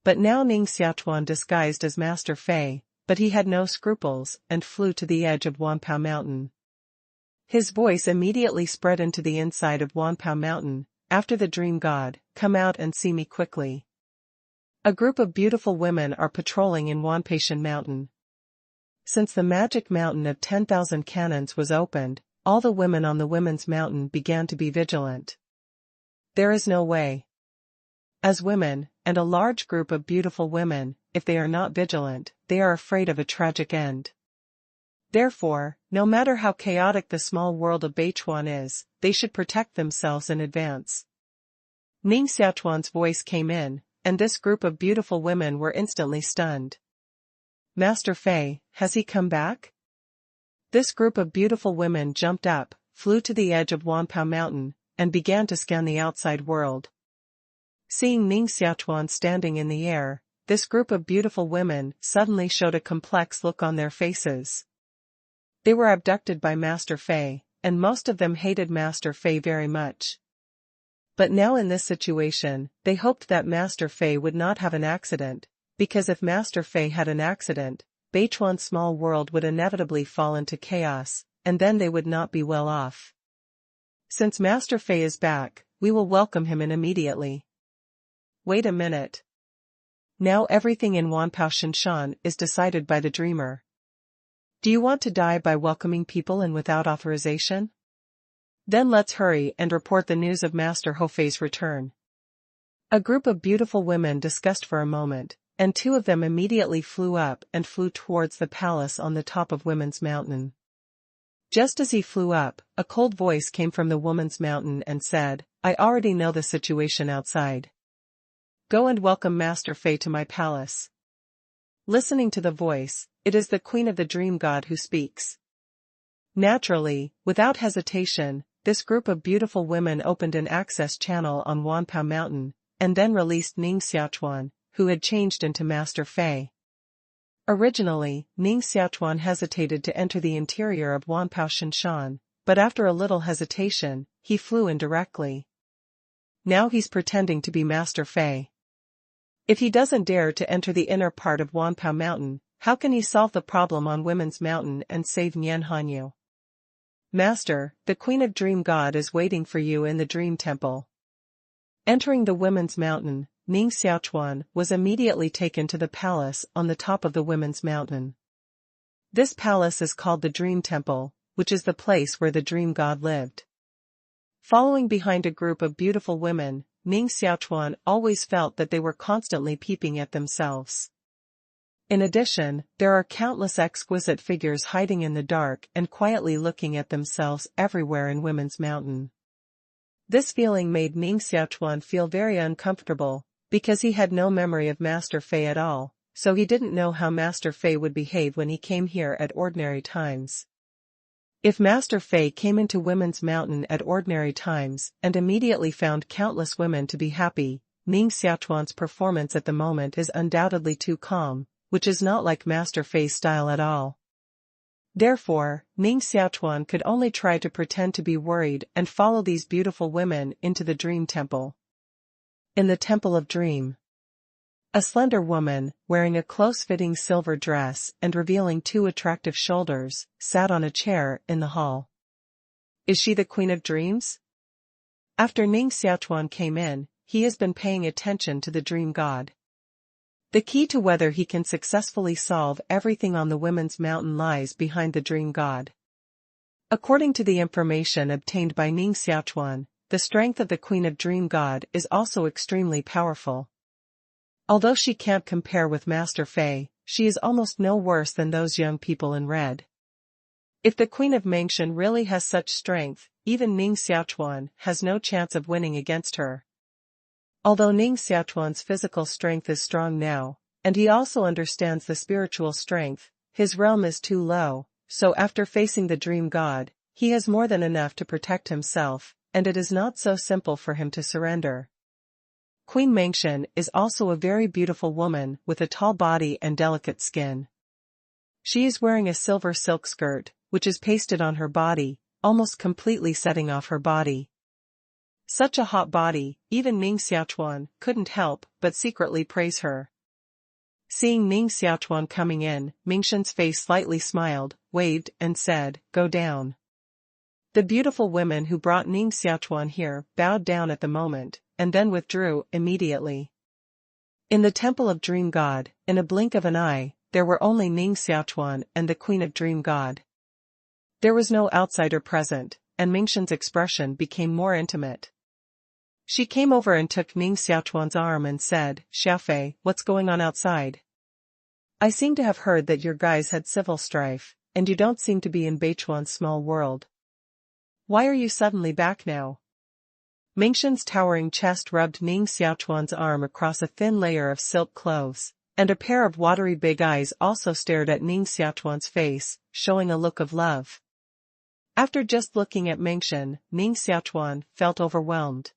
Speaker 1: But now Ning Xiaochuan disguised as Master Fei, but he had no scruples and flew to the edge of Wanpao Mountain. His voice immediately spread into the inside of Wanpao Mountain. After the dream god, come out and see me quickly. A group of beautiful women are patrolling in Wanpao Mountain. Since the magic mountain of 10,000 cannons was opened, all the women on the women's mountain began to be vigilant. There is no way. As women, and a large group of beautiful women, if they are not vigilant, they are afraid of a tragic end. Therefore, no matter how chaotic the small world of Beichuan is, they should protect themselves in advance. Ning Xiaochuan's voice came in, and this group of beautiful women were instantly stunned. Master Fei, has he come back? This group of beautiful women jumped up, flew to the edge of Wanpao Mountain, and began to scan the outside world. Seeing Ning Xiaochuan standing in the air, this group of beautiful women suddenly showed a complex look on their faces. They were abducted by Master Fei, and most of them hated Master Fei very much. But now in this situation, they hoped that Master Fei would not have an accident, because if Master Fei had an accident, Beichuan's small world would inevitably fall into chaos, and then they would not be well off. Since Master Fei is back, we will welcome him in immediately. Wait a minute. Now everything in Wanpao Shinshan is decided by the dreamer. Do you want to die by welcoming people and without authorization? Then let's hurry and report the news of Master Hofei's return. A group of beautiful women discussed for a moment, and two of them immediately flew up and flew towards the palace on the top of Women's Mountain. Just as he flew up, a cold voice came from the Woman's Mountain and said, I already know the situation outside. Go and welcome Master Fei to my palace. Listening to the voice, it is the Queen of the Dream God who speaks. Naturally, without hesitation, this group of beautiful women opened an access channel on Wanpao Mountain, and then released Ning Xiaochuan, who had changed into Master Fei. Originally, Ning Xiaochuan hesitated to enter the interior of Wanpao Shinshan, but after a little hesitation, he flew in directly. Now he's pretending to be Master Fei. If he doesn't dare to enter the inner part of Wanpao Mountain, how can he solve the problem on Women's Mountain and save Nian Hanyu? Master, the Queen of Dream God is waiting for you in the Dream Temple. Entering the Women's Mountain, Ning Xiaochuan was immediately taken to the palace on the top of the Women's Mountain. This palace is called the Dream Temple, which is the place where the Dream God lived. Following behind a group of beautiful women, Ning Xiaochuan always felt that they were constantly peeping at themselves. In addition, there are countless exquisite figures hiding in the dark and quietly looking at themselves everywhere in Women's Mountain. This feeling made Ning Xiaochuan feel very uncomfortable, because he had no memory of Master Fei at all, so he didn't know how Master Fei would behave when he came here at ordinary times. If Master Fei came into Women's Mountain at ordinary times and immediately found countless women to be happy, Ning Xiaochuan's performance at the moment is undoubtedly too calm, which is not like Master Fei's style at all. Therefore, Ning Xiaochuan could only try to pretend to be worried and follow these beautiful women into the Dream Temple. In the Temple of Dream, a slender woman, wearing a close-fitting silver dress and revealing two attractive shoulders, sat on a chair in the hall. Is she the Queen of Dreams? After Ning Xiaochuan came in, he has been paying attention to the Dream God. The key to whether he can successfully solve everything on the Women's Mountain lies behind the Dream God. According to the information obtained by Ning Xiaochuan, the strength of the Queen of Dream God is also extremely powerful. Although she can't compare with Master Fei, she is almost no worse than those young people in red. If the Queen of Mengshan really has such strength, even Ning Xiaochuan has no chance of winning against her. Although Ning Xiaochuan's physical strength is strong now, and he also understands the spiritual strength, his realm is too low, so after facing the Dream God, he has more than enough to protect himself, and it is not so simple for him to surrender. Queen Mengshan is also a very beautiful woman with a tall body and delicate skin. She is wearing a silver silk skirt, which is pasted on her body, almost completely setting off her body. Such a hot body, even Ning Xiaochuan couldn't help but secretly praise her. Seeing Ning Xiaochuan coming in, Mingshen's face slightly smiled, waved, and said, "Go down." The beautiful women who brought Ning Xiaochuan here bowed down at the moment, and then withdrew immediately. In the Temple of Dream God, in a blink of an eye, there were only Ning Xiaochuan and the Queen of Dream God. There was no outsider present, and Mingshen's expression became more intimate. She came over and took Ning Xiaochuan's arm and said, "Xiaofei, what's going on outside? I seem to have heard that your guys had civil strife, and you don't seem to be in Beichuan's small world. Why are you suddenly back now?" Mingshen's towering chest rubbed Ning Xiaochuan's arm across a thin layer of silk clothes, and a pair of watery big eyes also stared at Ning Xiaochuan's face, showing a look of love. After just looking at Mingshen, Ning Xiaochuan felt overwhelmed.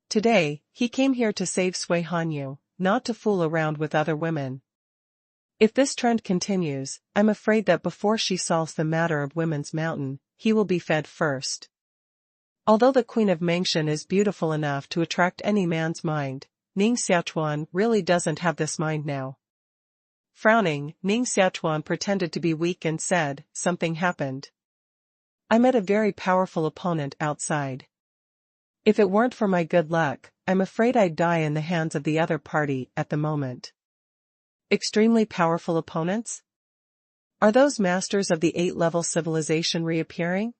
Speaker 1: Today, he came here to save Sui Hanyu, not to fool around with other women. If this trend continues, I'm afraid that before she solves the matter of Women's Mountain, he will be fed first. Although the Queen of Mingshen is beautiful enough to attract any man's mind, Ning Xiaochuan really doesn't have this mind now. Frowning, Ning Xiaochuan pretended to be weak and said, "Something happened. I met a very powerful opponent outside. If it weren't for my good luck, I'm afraid I'd die in the hands of the other party at the moment." Extremely powerful opponents? Are those masters of the 8-level civilization reappearing?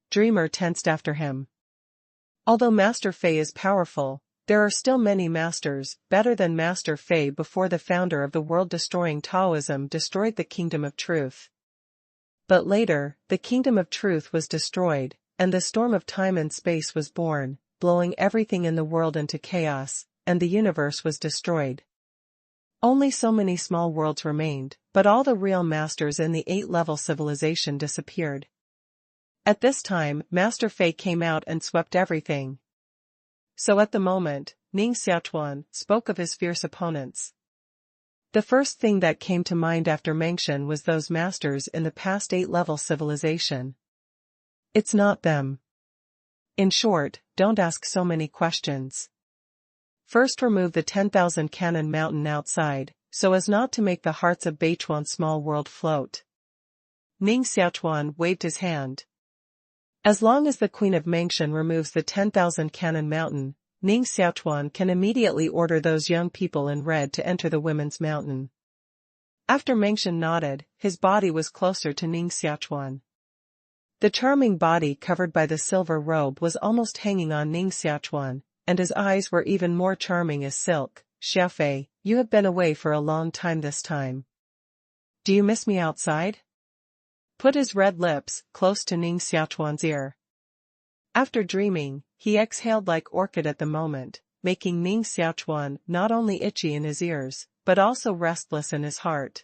Speaker 1: Dreamer tensed after him. Although Master Fei is powerful, there are still many masters better than Master Fei before the founder of the world-destroying Taoism destroyed the Kingdom of Truth. But later, the Kingdom of Truth was destroyed, and the storm of time and space was born, blowing everything in the world into chaos, and the universe was destroyed. Only so many small worlds remained, but all the real masters in the 8-level civilization disappeared. At this time, Master Fei came out and swept everything. So at the moment, Ning Xiaochuan spoke of his fierce opponents. The first thing that came to mind after Mingshen was those masters in the past 8-level civilization. It's not them. In short, don't ask so many questions. First remove the 10,000 cannon mountain outside, so as not to make the hearts of Beichuan's small world float. Ning Xiaochuan waved his hand. As long as the Queen of Mingshen removes the 10,000 cannon mountain, Ning Xiaochuan can immediately order those young people in red to enter the Women's Mountain. After Mingshen nodded, his body was closer to Ning Xiaochuan. The charming body covered by the silver robe was almost hanging on Ning Xiaochuan, and his eyes were even more charming as silk. "Xiaofei, you have been away for a long time this time. Do you miss me outside?" Put his red lips close to Ning Xiaochuan's ear. After dreaming, he exhaled like orchid at the moment, making Ning Xiaochuan not only itchy in his ears, but also restless in his heart.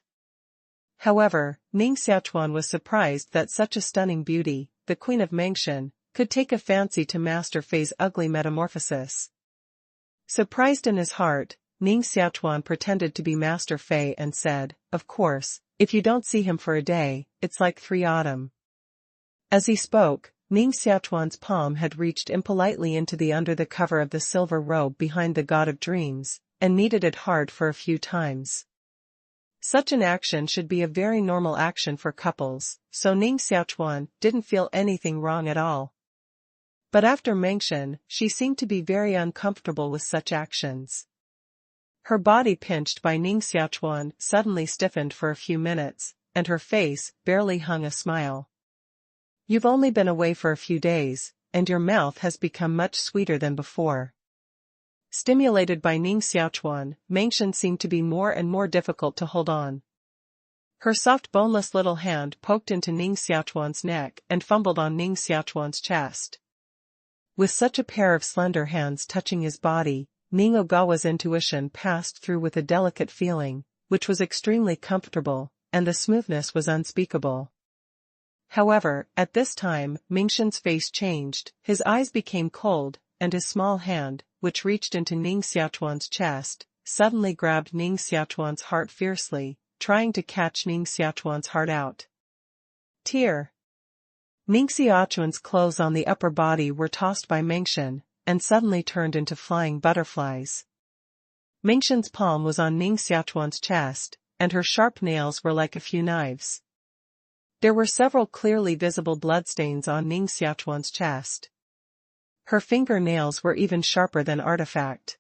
Speaker 1: However, Ning Xiaochuan was surprised that such a stunning beauty, the Queen of Mingshen, could take a fancy to Master Fei's ugly metamorphosis. Surprised in his heart, Ning Xiaochuan pretended to be Master Fei and said, "Of course, if you don't see him for a day, it's like 3 autumn." As he spoke, Ning Xiaochuan's palm had reached impolitely into the under the cover of the silver robe behind the God of Dreams, and kneaded it hard for a few times. Such an action should be a very normal action for couples, so Ning Xiaochuan didn't feel anything wrong at all. But after Mingshen, she seemed to be very uncomfortable with such actions. Her body pinched by Ning Xiaochuan suddenly stiffened for a few minutes, and her face barely hung a smile. "You've only been away for a few days, and your mouth has become much sweeter than before." Stimulated by Ning Xiaochuan, Mingshen seemed to be more and more difficult to hold on. Her soft boneless little hand poked into Ning Xiaochuan's neck and fumbled on Ning Xiaochuan's chest. With such a pair of slender hands touching his body, Ning Ogawa's intuition passed through with a delicate feeling, which was extremely comfortable, and the smoothness was unspeakable. However, at this time, Mingshen's face changed, his eyes became cold, and his small hand, which reached into Ning Xiaochuan's chest, suddenly grabbed Ning Xiaochuan's heart fiercely, trying to catch Ning Xiaochuan's heart out. Tear. Ning Xiaochuan's clothes on the upper body were tossed by Mengshan, and suddenly turned into flying butterflies. Mengshan's palm was on Ning Xiaochuan's chest, and her sharp nails were like a few knives. There were several clearly visible bloodstains on Ning Xiaochuan's chest. Her fingernails were even sharper than artifact.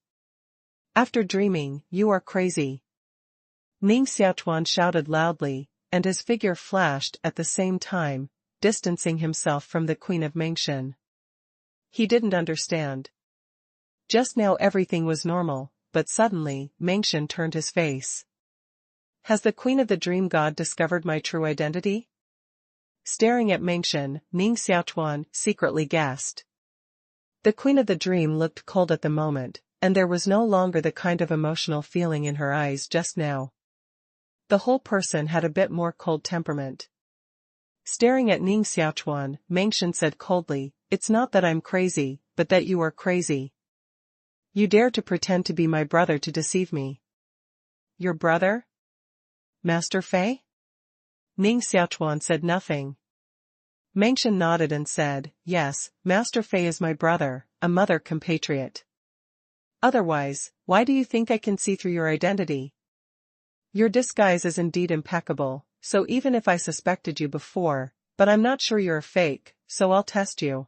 Speaker 1: After dreaming, you are crazy. Ning Xiaochuan shouted loudly, and his figure flashed at the same time, distancing himself from the Queen of Mengshan. He didn't understand. Just now everything was normal, but suddenly, Mengshan turned his face. Has the Queen of the Dream God discovered my true identity? Staring at Mengshan, Ning Xiaochuan secretly guessed. The Queen of the Dream looked cold at the moment, and there was no longer the kind of emotional feeling in her eyes just now. The whole person had a bit more cold temperament. Staring at Ning Xiaochuan, Mengshan said coldly, "It's not that I'm crazy, but that you are crazy. You dare to pretend to be my brother to deceive me." Your brother? Master Fei? Ning Xiaochuan said nothing. Mengshan nodded and said, "Yes, Master Fei is my brother, a mother compatriot. Otherwise, why do you think I can see through your identity? Your disguise is indeed impeccable, so even if I suspected you before, but I'm not sure you're a fake, so I'll test you.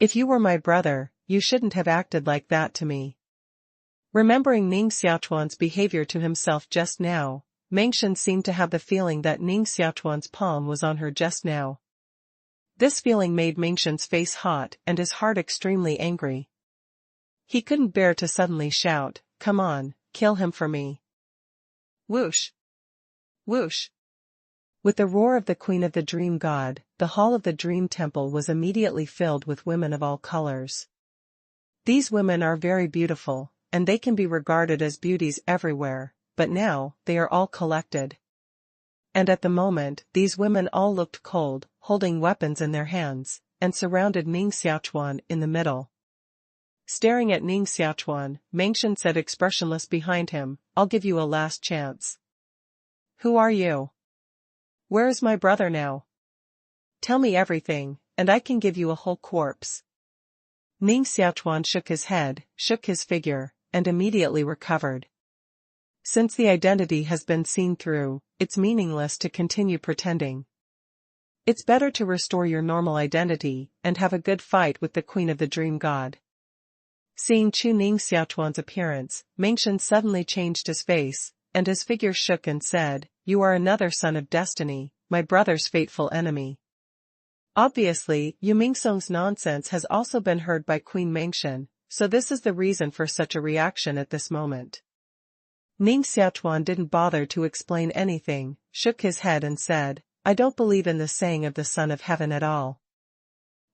Speaker 1: If you were my brother, you shouldn't have acted like that to me." Remembering Ning Xiaochuan's behavior to himself just now, Mengshan seemed to have the feeling that Ning Xiaochuan's palm was on her just now. This feeling made Mengshan's face hot and his heart extremely angry. He couldn't bear to suddenly shout, "Come on, kill him for me." Whoosh! Whoosh! With the roar of the Queen of the Dream God, the hall of the Dream Temple was immediately filled with women of all colors. These women are very beautiful, and they can be regarded as beauties everywhere, but now, they are all collected. And at the moment, these women all looked cold, holding weapons in their hands, and surrounded Ning Xiaochuan in the middle. Staring at Ning Xiaochuan, Mengshan said expressionless behind him, "I'll give you a last chance. Who are you? Where is my brother now? Tell me everything, and I can give you a whole corpse." Ning Xiaochuan shook his head, shook his figure, and immediately recovered. Since the identity has been seen through, it's meaningless to continue pretending. It's better to restore your normal identity and have a good fight with the Queen of the Dream God. Seeing Ning Xiaochuan's appearance, Mengshan suddenly changed his face, and his figure shook and said, "You are another son of destiny, my brother's fateful enemy." Obviously, Yu Mingsong's nonsense has also been heard by Queen Mengshan, so this is the reason for such a reaction at this moment. Ning Xiaochuan didn't bother to explain anything, shook his head and said, "I don't believe in the saying of the Son of Heaven at all.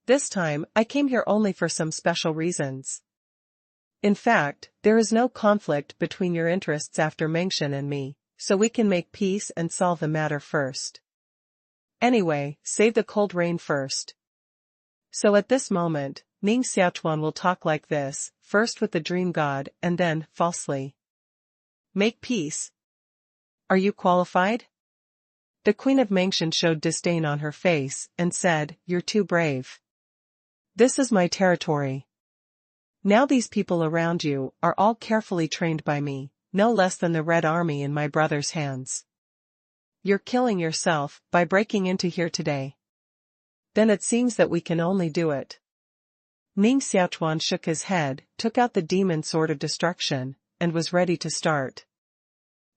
Speaker 1: This time, I came here only for some special reasons. In fact, there is no conflict between your interests after Mengshan and me, so we can make peace and solve the matter first. Anyway, save the cold rain first." So at this moment, Ning Xiaochuan will talk like this, first with the Dream God and then, falsely. Make peace. Are you qualified? The Queen of Mengshan showed disdain on her face, and said, "You're too brave. This is my territory. Now these people around you are all carefully trained by me, no less than the Red Army in my brother's hands. You're killing yourself by breaking into here today. Then it seems that we can only do it." Ning Xiaochuan shook his head, took out the demon sword of destruction, and was ready to start.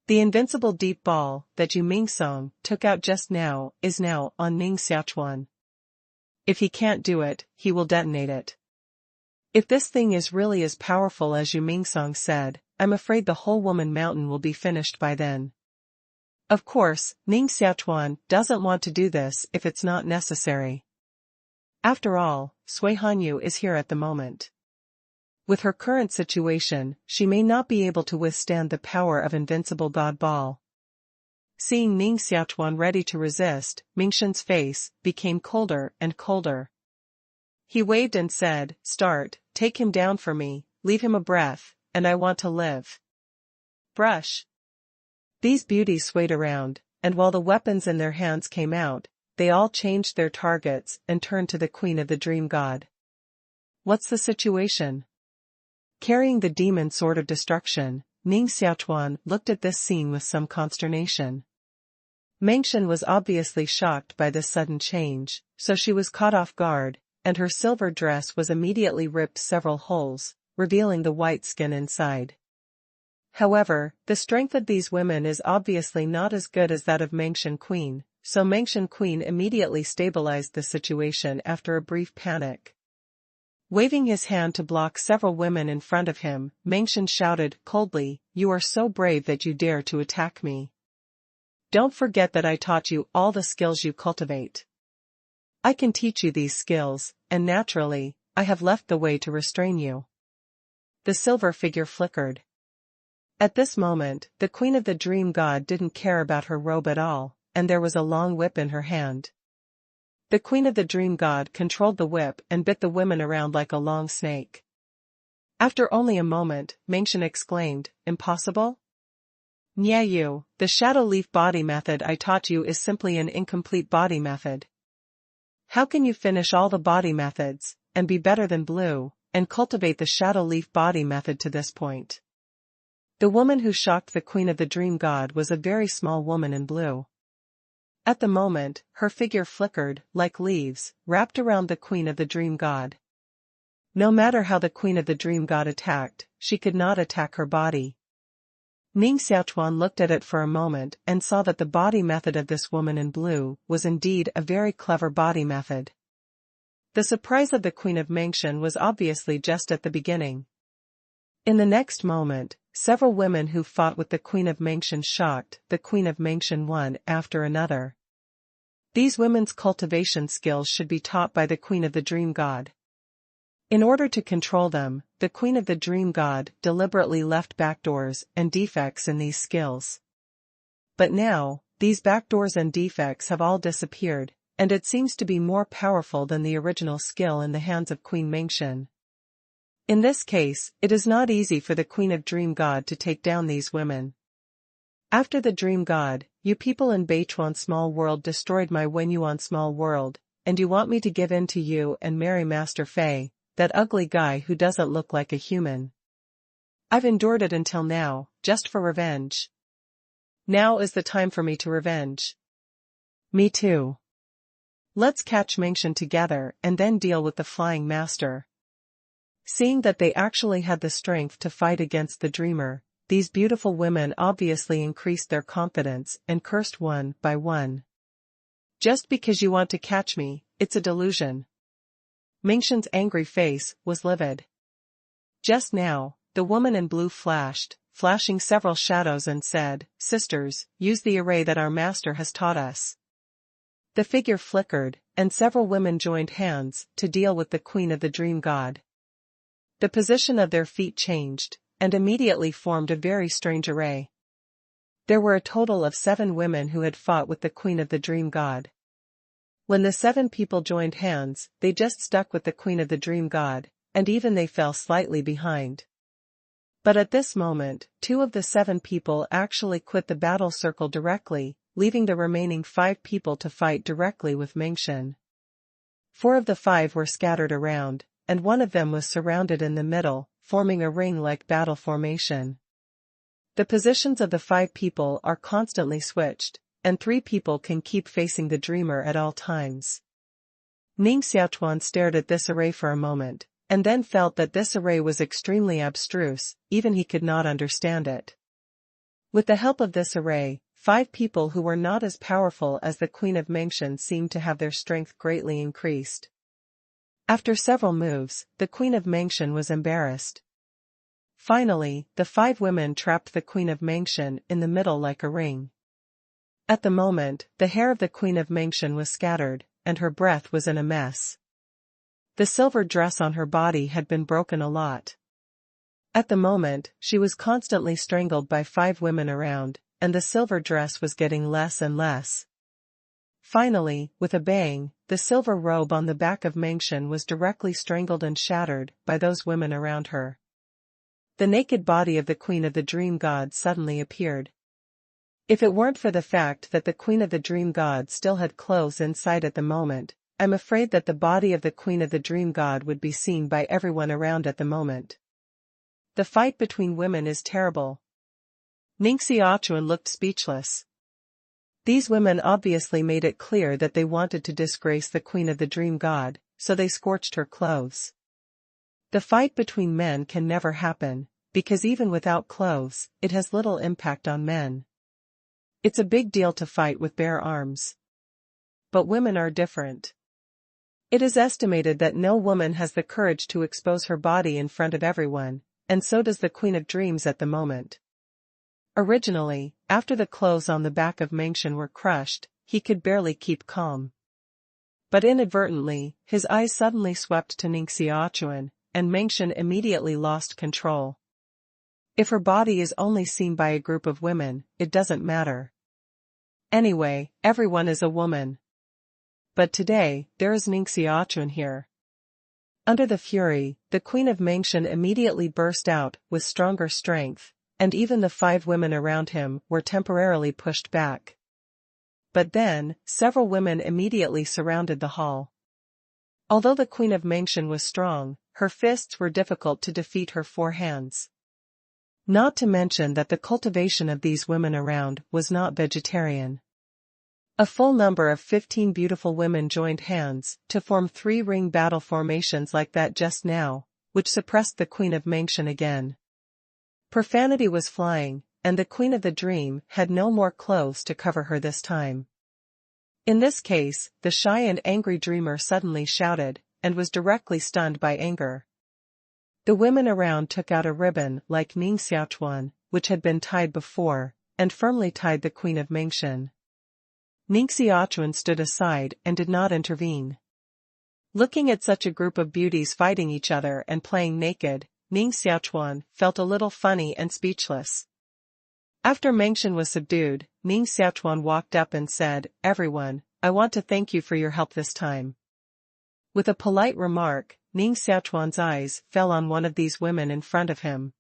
Speaker 1: The invincible deep ball that Yu Mingsong took out just now is now on Ning Xiaochuan. If he can't do it, he will detonate it. If this thing is really as powerful as Yu Mingsong said, I'm afraid the whole woman mountain will be finished by then. Of course, Ning Xiaochuan doesn't want to do this if it's not necessary. After all, Sui Hanyu is here at the moment. With her current situation, she may not be able to withstand the power of invincible God Ball. Seeing Ning Xiaochuan ready to resist, Mengshan's face became colder and colder. He waved and said, "Start, take him down for me, leave him a breath, and I want to live." Brush. These beauties swayed around, and while the weapons in their hands came out, they all changed their targets and turned to the queen of the dream god. What's the situation? Carrying the demon sword of destruction, Ning Xiaochuan looked at this scene with some consternation. Mengshen was obviously shocked by this sudden change, so she was caught off guard, and her silver dress was immediately ripped several holes, revealing the white skin inside. However, the strength of these women is obviously not as good as that of Mengshen Queen, so Mengshen Queen immediately stabilized the situation after a brief panic. Waving his hand to block several women in front of him, Mengshen shouted coldly, "You are so brave that you dare to attack me. Don't forget that I taught you all the skills you cultivate. I can teach you these skills, and naturally, I have left the way to restrain you." The silver figure flickered. At this moment, the queen of the dream god didn't care about her robe at all, and there was a long whip in her hand. The queen of the dream god controlled the whip and bit the women around like a long snake. After only a moment, Mengshen exclaimed, "Impossible? Nya, the shadow leaf body method I taught you is simply an incomplete body method. How can you finish all the body methods, and be better than Blue, and cultivate the shadow leaf body method to this point?" The woman who shocked the queen of the dream god was a very small woman in blue. At the moment, her figure flickered, like leaves, wrapped around the queen of the dream god. No matter how the queen of the dream god attacked, she could not attack her body. Ning Xiaochuan looked at it for a moment and saw that the body method of this woman in blue was indeed a very clever body method. The surprise of the queen of Mengshen was obviously just at the beginning. In the next moment, several women who fought with the queen of Mengshen shocked the queen of Mengshen one after another. These women's cultivation skills should be taught by the queen of the dream god. In order to control them, the queen of the dream god deliberately left backdoors and defects in these skills. But now, these backdoors and defects have all disappeared, and it seems to be more powerful than the original skill in the hands of Queen Mengshen. In this case, it is not easy for the queen of dream god to take down these women. After the dream god, you people in Beichuan small world destroyed my Wenyuan small world, and you want me to give in to you and marry Master Fei, that ugly guy who doesn't look like a human. I've endured it until now, just for revenge. Now is the time for me to revenge. Me too. Let's catch Mengshen together and then deal with the flying master. Seeing that they actually had the strength to fight against the dreamer, these beautiful women obviously increased their confidence and cursed one by one. Just because you want to catch me, it's a delusion. Mengshen's angry face was livid. Just now, the woman in blue flashing several shadows and said, "Sisters, use the array that our master has taught us." The figure flickered, and several women joined hands to deal with the queen of the dream god. The position of their feet changed, and immediately formed a very strange array. There were a total of 7 women who had fought with the queen of the dream god. When the 7 people joined hands, they just stuck with the queen of the dream god, and even they fell slightly behind. But at this moment, 2 of the 7 people actually quit the battle circle directly, leaving the remaining 5 people to fight directly with Mengshen. 4 of the 5 were scattered around, and 1 of them was surrounded in the middle, forming a ring-like battle formation. The positions of the 5 people are constantly switched, and 3 people can keep facing the dreamer at all times. Ning Xiaochuan stared at this array for a moment, and then felt that this array was extremely abstruse, even he could not understand it. With the help of this array, 5 people who were not as powerful as the queen of Mengshen seemed to have their strength greatly increased. After several moves, the queen of Mengshen was embarrassed. Finally, the 5 women trapped the queen of Mengshen in the middle like a ring. At the moment, the hair of the queen of Mengshen was scattered, and her breath was in a mess. The silver dress on her body had been broken a lot. At the moment, she was constantly strangled by 5 women around, and the silver dress was getting less and less. Finally, with a bang, the silver robe on the back of Mengshen was directly strangled and shattered by those women around her. The naked body of the queen of the dream god suddenly appeared. If it weren't for the fact that the Queen of the Dream God still had clothes inside at the moment, I'm afraid that the body of the Queen of the Dream God would be seen by everyone around at the moment. The fight between women is terrible. Ning Xiaochuan looked speechless. These women obviously made it clear that they wanted to disgrace the Queen of the Dream God, so they scorched her clothes. The fight between men can never happen, because even without clothes, it has little impact on men. It's a big deal to fight with bare arms. But women are different. It is estimated that no woman has the courage to expose her body in front of everyone, and so does the Queen of Dreams at the moment. Originally, after the clothes on the back of Mengshan were crushed, he could barely keep calm. But inadvertently, his eyes suddenly swept to Ning Xiaochuan, and Mengshan immediately lost control. If her body is only seen by a group of women, it doesn't matter. Anyway, everyone is a woman. But today, there is Ning Xiaochuan here. Under the fury, the Queen of Mengshan immediately burst out with stronger strength, and even the 5 women around him were temporarily pushed back. But then, several women immediately surrounded the hall. Although the Queen of Mengshan was strong, her fists were difficult to defeat her 4 hands. Not to mention that the cultivation of these women around was not vegetarian. A full number of 15 beautiful women joined hands to form 3-ring battle formations like that just now, which suppressed the Queen of Mengshan again. Profanity was flying, and the Queen of the Dream had no more clothes to cover her this time. In this case, the shy and angry dreamer suddenly shouted, and was directly stunned by anger. The women around took out a ribbon like Ning Xiaochuan, which had been tied before, and firmly tied the Queen of Mengshan. Ning Xiaochuan stood aside and did not intervene. Looking at such a group of beauties fighting each other and playing naked, Ning Xiaochuan felt a little funny and speechless. After Mengshan was subdued, Ning Xiaochuan walked up and said, "Everyone, I want to thank you for your help this time." With a polite remark, Ning Xiaochuan's eyes fell on one of these women in front of him.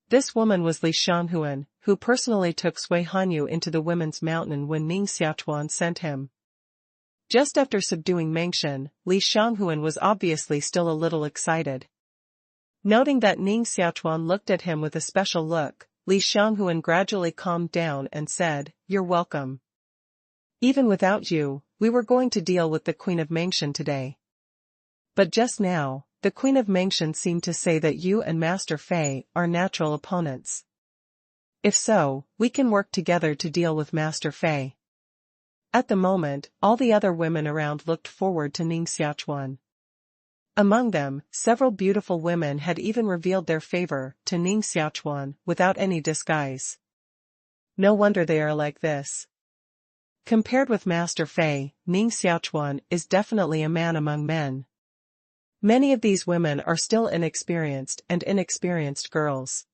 Speaker 1: This woman was Li Xianghuan, who personally took Sui Hanyu into the women's mountain when Ning Xiaochuan sent him. Just after subduing Mengshan, Li Xianghuan was obviously still a little excited. Noting that Ning Xiaochuan looked at him with a special look, Li Xianghuan gradually calmed down and said, "You're welcome. Even without you, we were going to deal with the Queen of Mengshan today. But just now, the Queen of Mengshan seemed to say that you and Master Fei are natural opponents. If so, we can work together to deal with Master Fei." At the moment, all the other women around looked forward to Ning Xiaochuan. Among them, several beautiful women had even revealed their favor to Ning Xiaochuan without any disguise. No wonder they are like this. Compared with Master Fei, Ning Xiaochuan is definitely a man among men. Many of these women are still inexperienced girls.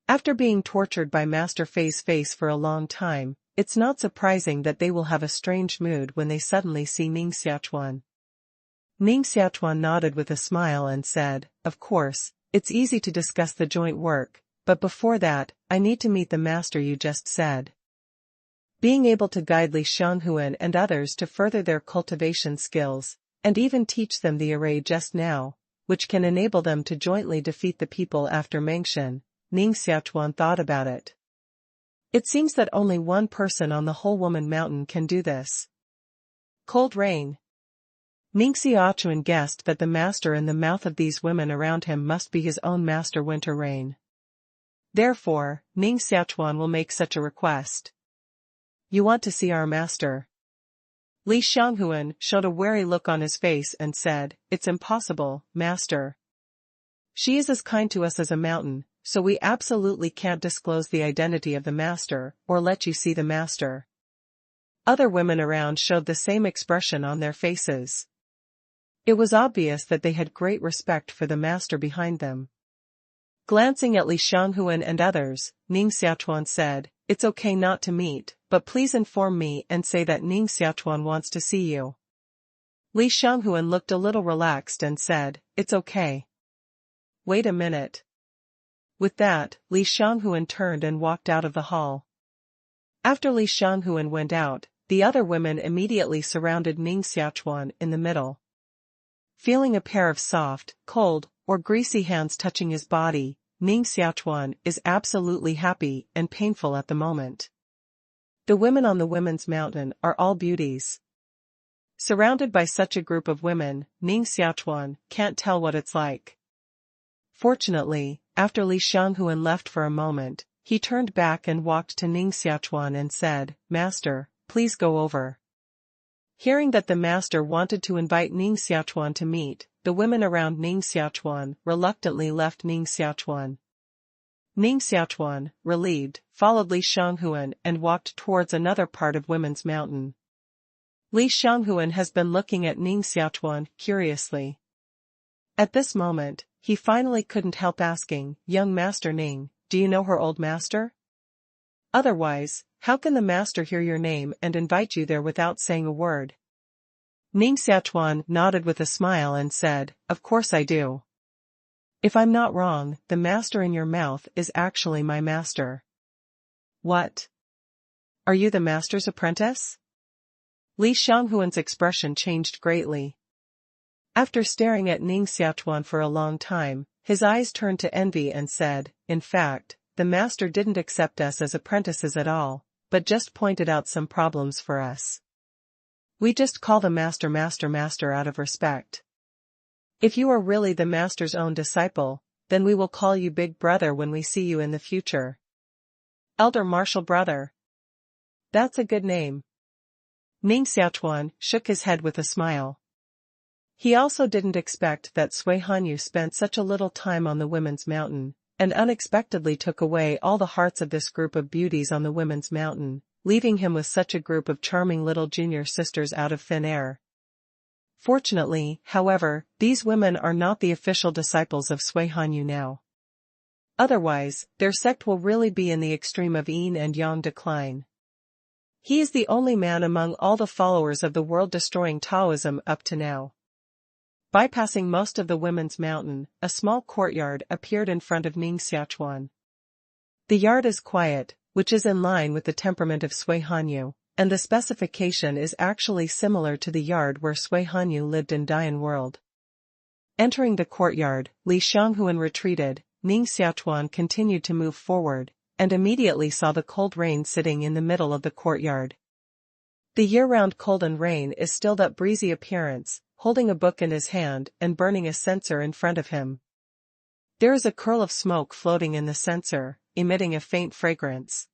Speaker 1: After being tortured by Master Fei's face for a long time, it's not surprising that they will have a strange mood when they suddenly see Ning Xiaochuan. Ning Xiaochuan nodded with a smile and said, "Of course, it's easy to discuss the joint work, but before that, I need to meet the master you just said." Being able to guide Li Xianghuan and others to further their cultivation skills, and even teach them the array just now, which can enable them to jointly defeat the people after Mengshan, Ning Xiaochuan thought about it. It seems that only one person on the whole woman mountain can do this. Cold rain. Ning Xiaochuan guessed that the master in the mouth of these women around him must be his own master Winter Rain. Therefore, Ning Xiaochuan will make such a request. "You want to see our master?" Li Xianghuan showed a wary look on his face and said, "It's impossible, master. She is as kind to us as a mountain, so we absolutely can't disclose the identity of the master or let you see the master." Other women around showed the same expression on their faces. It was obvious that they had great respect for the master behind them. Glancing at Li Xianghuan and others, Ning Xiaochuan said, "It's okay not to meet, but please inform me and say that Ning Xiaochuan wants to see you." Li Xianghuan looked a little relaxed and said, "It's okay. Wait a minute." With that, Li Xianghuan turned and walked out of the hall. After Li Xianghuan went out, the other women immediately surrounded Ning Xiaochuan in the middle. Feeling a pair of soft, cold, or greasy hands touching his body, Ning Xiaochuan is absolutely happy and painful at the moment. The women on the women's mountain are all beauties. Surrounded by such a group of women, Ning Xiaochuan can't tell what it's like. Fortunately, after Li Xianghuan left for a moment, he turned back and walked to Ning Xiaochuan and said, "Master, please go over." Hearing that the master wanted to invite Ning Xiaochuan to meet, the women around Ning Xiaochuan reluctantly left Ning Xiaochuan. Ning Xiaochuan, relieved, followed Li Xianghuan and walked towards another part of Women's Mountain. Li Xianghuan has been looking at Ning Xiaochuan curiously. At this moment, he finally couldn't help asking, "Young Master Ning, do you know her old master? Otherwise, how can the master hear your name and invite you there without saying a word?" Ning Xiaochuan nodded with a smile and said, "Of course I do. If I'm not wrong, the master in your mouth is actually my master." "What? Are you the master's apprentice?" Li Xianghuan's expression changed greatly. After staring at Ning Xiaochuan for a long time, his eyes turned to envy and said, "In fact, the master didn't accept us as apprentices at all, but just pointed out some problems for us. We just call the master master out of respect. If you are really the master's own disciple, then we will call you Big Brother when we see you in the future. Elder Martial Brother. That's a good name." Ning Xiaochuan shook his head with a smile. He also didn't expect that Sui Hanyu spent such a little time on the Women's Mountain, and unexpectedly took away all the hearts of this group of beauties on the Women's Mountain, leaving him with such a group of charming little junior sisters out of thin air. Fortunately, however, these women are not the official disciples of Sui Hanyu now. Otherwise, their sect will really be in the extreme of yin and yang decline. He is the only man among all the followers of the world-destroying Taoism up to now. Bypassing most of the Women's Mountain, a small courtyard appeared in front of Ning Xiaochuan. The yard is quiet, which is in line with the temperament of Sui Hanyu, and the specification is actually similar to the yard where Sui Hanyu lived in Dian World. Entering the courtyard, Li Xianghuan retreated. Ning Xiaochuan continued to move forward, and immediately saw the cold rain sitting in the middle of the courtyard. The year-round cold and rain is still that breezy appearance, holding a book in his hand and burning a censer in front of him. There is a curl of smoke floating in the censer, emitting a faint fragrance.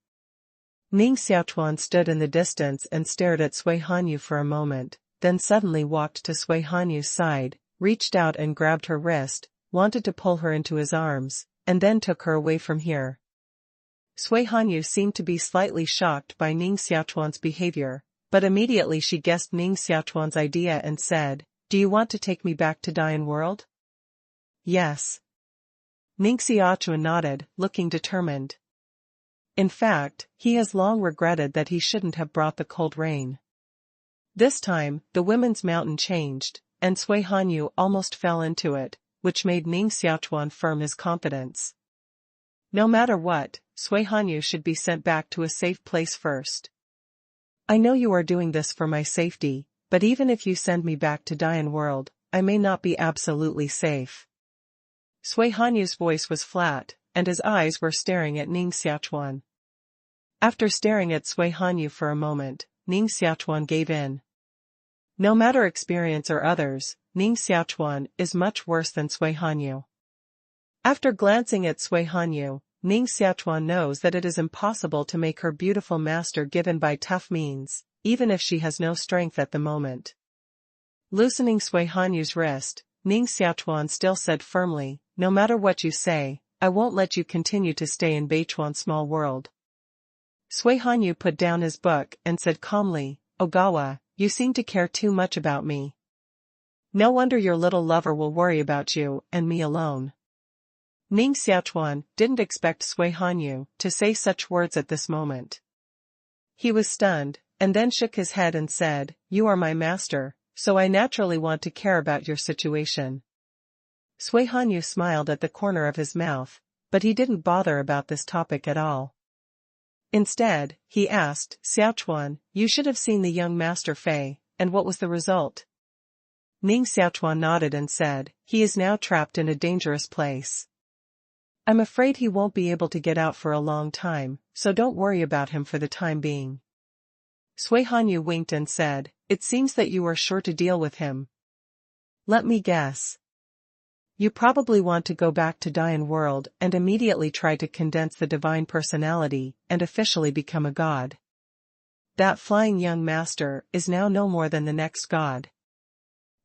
Speaker 1: Ning Xiaochuan stood in the distance and stared at Sui Hanyu for a moment, then suddenly walked to Sui Hanyu's side, reached out and grabbed her wrist, wanted to pull her into his arms, and then took her away from here. Sui Hanyu seemed to be slightly shocked by Ning Xiaochuan's behavior, but immediately she guessed Ning Xiaochuan's idea and said, "Do you want to take me back to Dian World?" "Yes." Ning Xiaochuan nodded, looking determined. In fact, he has long regretted that he shouldn't have brought the cold rain. This time, the Women's Mountain changed, and Sui Hanyu almost fell into it, which made Ning Xiaochuan firm his confidence. No matter what, Sui Hanyu should be sent back to a safe place first. "I know you are doing this for my safety, but even if you send me back to Dian World, I may not be absolutely safe." Sui Hanyu's voice was flat, and his eyes were staring at Ning Xiaochuan. After staring at Sui Hanyu for a moment, Ning Xiaochuan gave in. No matter experience or others, Ning Xiaochuan is much worse than Sui Hanyu. After glancing at Sui Hanyu, Ning Xiaochuan knows that it is impossible to make her beautiful master given by tough means, even if she has no strength at the moment. Loosening Sui Hanyu's wrist, Ning Xiaochuan still said firmly, "No matter what you say, I won't let you continue to stay in Beichuan Small World." Sui Hanyu put down his book and said calmly, "Ogawa, you seem to care too much about me. No wonder your little lover will worry about you and me alone." Ning Xiaochuan didn't expect Sui Hanyu to say such words at this moment. He was stunned, and then shook his head and said, "You are my master, so I naturally want to care about your situation." Sui Hanyu smiled at the corner of his mouth, but he didn't bother about this topic at all. Instead, he asked, Xiaochuan, you should have seen the young Master Fei, and what was the result? Ning Xiaochuan nodded and said, he is now trapped in a dangerous place. I'm afraid he won't be able to get out for a long time, so don't worry about him for the time being. Sui Hanyu winked and said, it seems that you are sure to deal with him. Let me guess. You probably want to go back to Dian world and immediately try to condense the divine personality and officially become a god. That flying young master is now no more than the next god.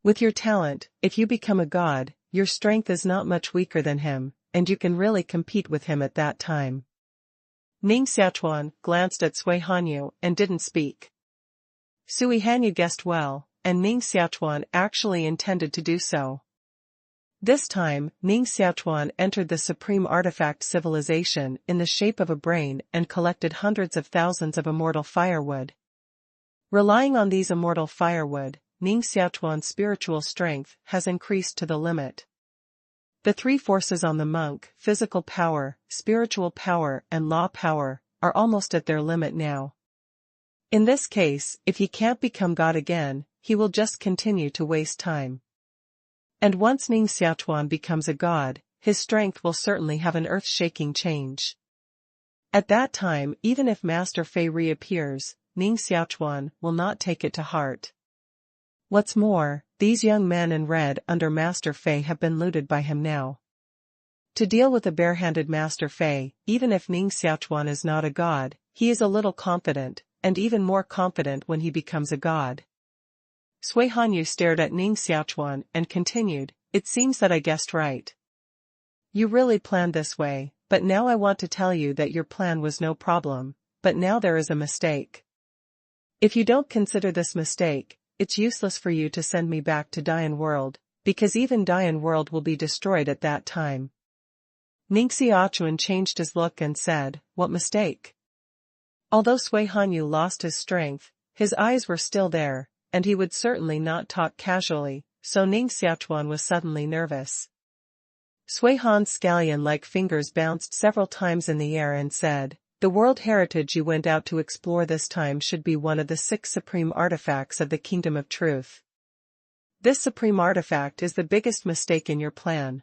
Speaker 1: With your talent, if you become a god, your strength is not much weaker than him, and you can really compete with him at that time. Ning Xiaochuan glanced at Sui Hanyu and didn't speak. Sui Hanyu guessed well, and Ning Xiaochuan actually intended to do so. This time, Ning Xiaochuan entered the supreme artifact civilization in the shape of a brain and collected hundreds of thousands of immortal firewood. Relying on these immortal firewood, Ning Xiaochuan's spiritual strength has increased to the limit. The three forces on the monk, physical power, spiritual power and law power, are almost at their limit now. In this case, if he can't become God again, he will just continue to waste time. And once Ning Xiaochuan becomes a god, his strength will certainly have an earth-shaking change. At that time, even if Master Fei reappears, Ning Xiaochuan will not take it to heart. What's more, these young men in red under Master Fei have been looted by him now. To deal with a bare-handed Master Fei, even if Ning Xiaochuan is not a god, he is a little confident, and even more confident when he becomes a god. Sui Hanyu stared at Ning Xiaochuan and continued, it seems that I guessed right. You really planned this way, but now I want to tell you that your plan was no problem, but now there is a mistake. If you don't consider this mistake, it's useless for you to send me back to Dian world, because even Dian world will be destroyed at that time. Ning Xiaochuan changed his look and said, what mistake? Although Sui Hanyu lost his strength, his eyes were still there, and he would certainly not talk casually, so Ning Xiaochuan was suddenly nervous. Sui Han's scallion-like fingers bounced several times in the air and said, the world heritage you went out to explore this time should be one of the 6 supreme artifacts of the Kingdom of Truth. This supreme artifact is the biggest mistake in your plan.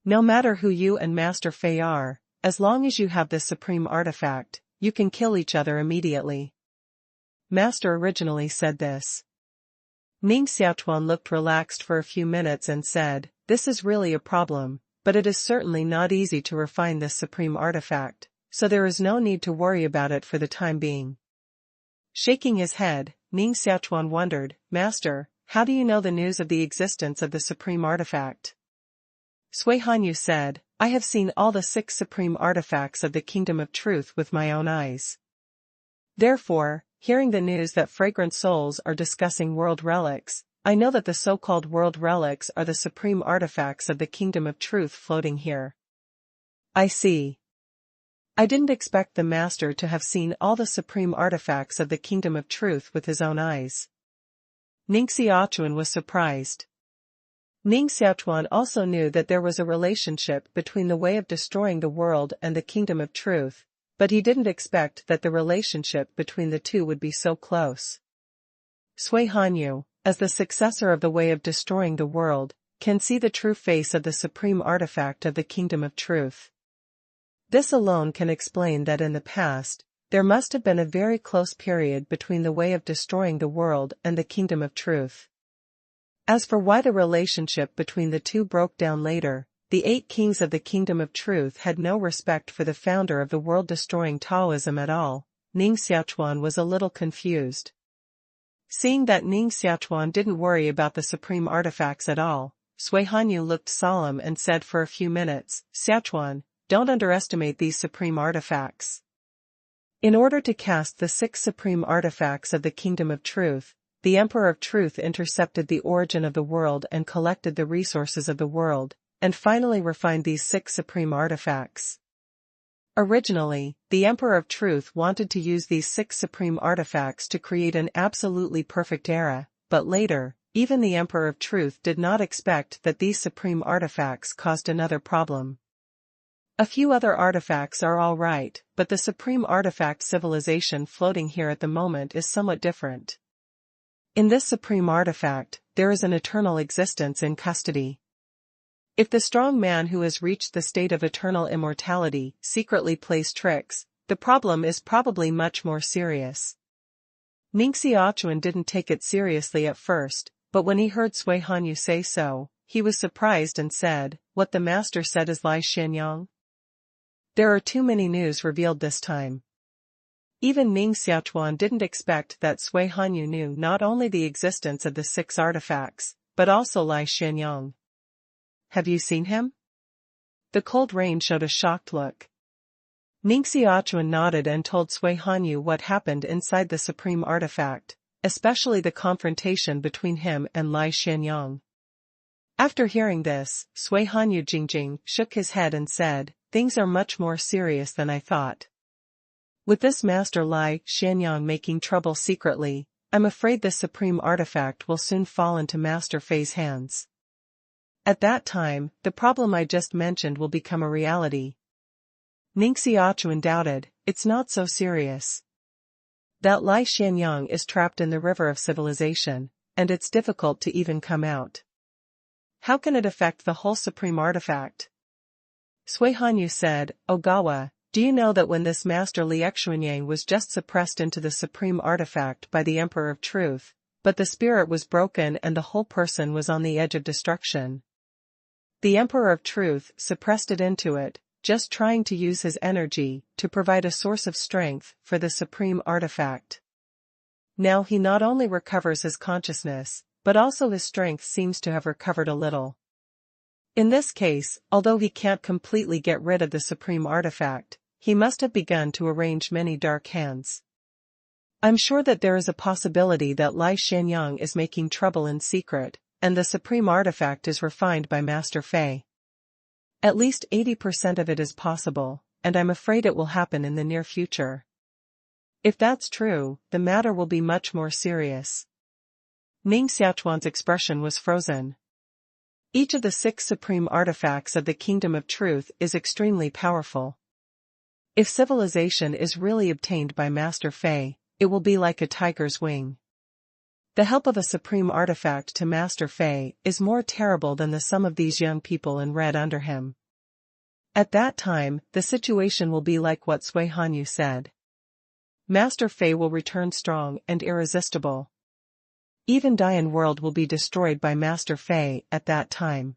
Speaker 1: No matter who you and Master Fei are, as long as you have this supreme artifact, you can kill each other immediately. Master originally said this. Ning Xiaochuan looked relaxed for a few minutes and said, this is really a problem, but it is certainly not easy to refine this supreme artifact, so there is no need to worry about it for the time being. Shaking his head, Ning Xiaochuan wondered, Master, how do you know the news of the existence of the supreme artifact? Sui Hanyu said, I have seen all the 6 supreme artifacts of the Kingdom of Truth with my own eyes. Therefore, hearing the news that fragrant souls are discussing world relics, I know that the so-called world relics are the supreme artifacts of the Kingdom of Truth floating here. I see. I didn't expect the Master to have seen all the supreme artifacts of the Kingdom of Truth with his own eyes. Ning Xiaochuan was surprised. Ning Xiaochuan also knew that there was a relationship between the way of destroying the world and the Kingdom of Truth, but he didn't expect that the relationship between the two would be so close. Sui Hanyu, as the successor of the way of destroying the world, can see the true face of the supreme artifact of the Kingdom of Truth. This alone can explain that in the past, there must have been a very close period between the way of destroying the world and the Kingdom of Truth. As for why the relationship between the two broke down later, the 8 kings of the Kingdom of Truth had no respect for the founder of the world-destroying Taoism at all. Ning Xiaochuan was a little confused. Seeing that Ning Xiaochuan didn't worry about the supreme artifacts at all, Sui Hanyu looked solemn and said for a few minutes, Xiaochuan, don't underestimate these supreme artifacts. In order to cast the 6 supreme artifacts of the Kingdom of Truth, the Emperor of Truth intercepted the origin of the world and collected the resources of the world, and finally refined these 6 supreme artifacts. Originally, the Emperor of Truth wanted to use these 6 supreme artifacts to create an absolutely perfect era, but later, even the Emperor of Truth did not expect that these supreme artifacts caused another problem. A few other artifacts are alright, but the supreme artifact civilization floating here at the moment is somewhat different. In this supreme artifact, there is an eternal existence in custody. If the strong man who has reached the state of eternal immortality secretly plays tricks, the problem is probably much more serious. Ning Xiaochuan didn't take it seriously at first, but when he heard Sui Hanyu say so, he was surprised and said, "What the master said is Lai Xianyang?" There are too many news revealed this time. Even Ning Xiaochuan didn't expect that Sui Hanyu knew not only the existence of the 6 artifacts, but also Lai Xianyang. "Have you seen him?" The cold rain showed a shocked look. Ning Xiaochuan nodded and told Sui Hanyu what happened inside the supreme artifact, especially the confrontation between him and Lai Xianyang. After hearing this, Sui Hanyu Jingjing shook his head and said, "Things are much more serious than I thought. With this master Lai Xianyang making trouble secretly, I'm afraid this supreme artifact will soon fall into Master Fei's hands. At that time, the problem I just mentioned will become a reality." Ning Xiaochuan doubted, "It's not so serious. That Lai Xianyang is trapped in the river of civilization, and it's difficult to even come out. How can it affect the whole supreme artifact?" Sui Hanyu said, "Ogawa, do you know that when this master Liexuanyang was just suppressed into the supreme artifact by the Emperor of Truth, but the spirit was broken and the whole person was on the edge of destruction. The Emperor of Truth suppressed it into it, just trying to use his energy to provide a source of strength for the supreme artifact. Now he not only recovers his consciousness, but also his strength seems to have recovered a little. In this case, although he can't completely get rid of the supreme artifact, he must have begun to arrange many dark hands. I'm sure that there is a possibility that Lai Xianyang is making trouble in secret, and the supreme artifact is refined by Master Fei. At least 80% of it is possible, and I'm afraid it will happen in the near future. If that's true, the matter will be much more serious." Ning Xiaochuan's expression was frozen. Each of the 6 supreme artifacts of the Kingdom of Truth is extremely powerful. If civilization is really obtained by Master Fei, it will be like a tiger's wing. The help of a supreme artifact to Master Fei is more terrible than the sum of these young people in red under him. At that time, the situation will be like what Sui Hanyu said. Master Fei will return strong and irresistible. Even Dian world will be destroyed by Master Fei at that time.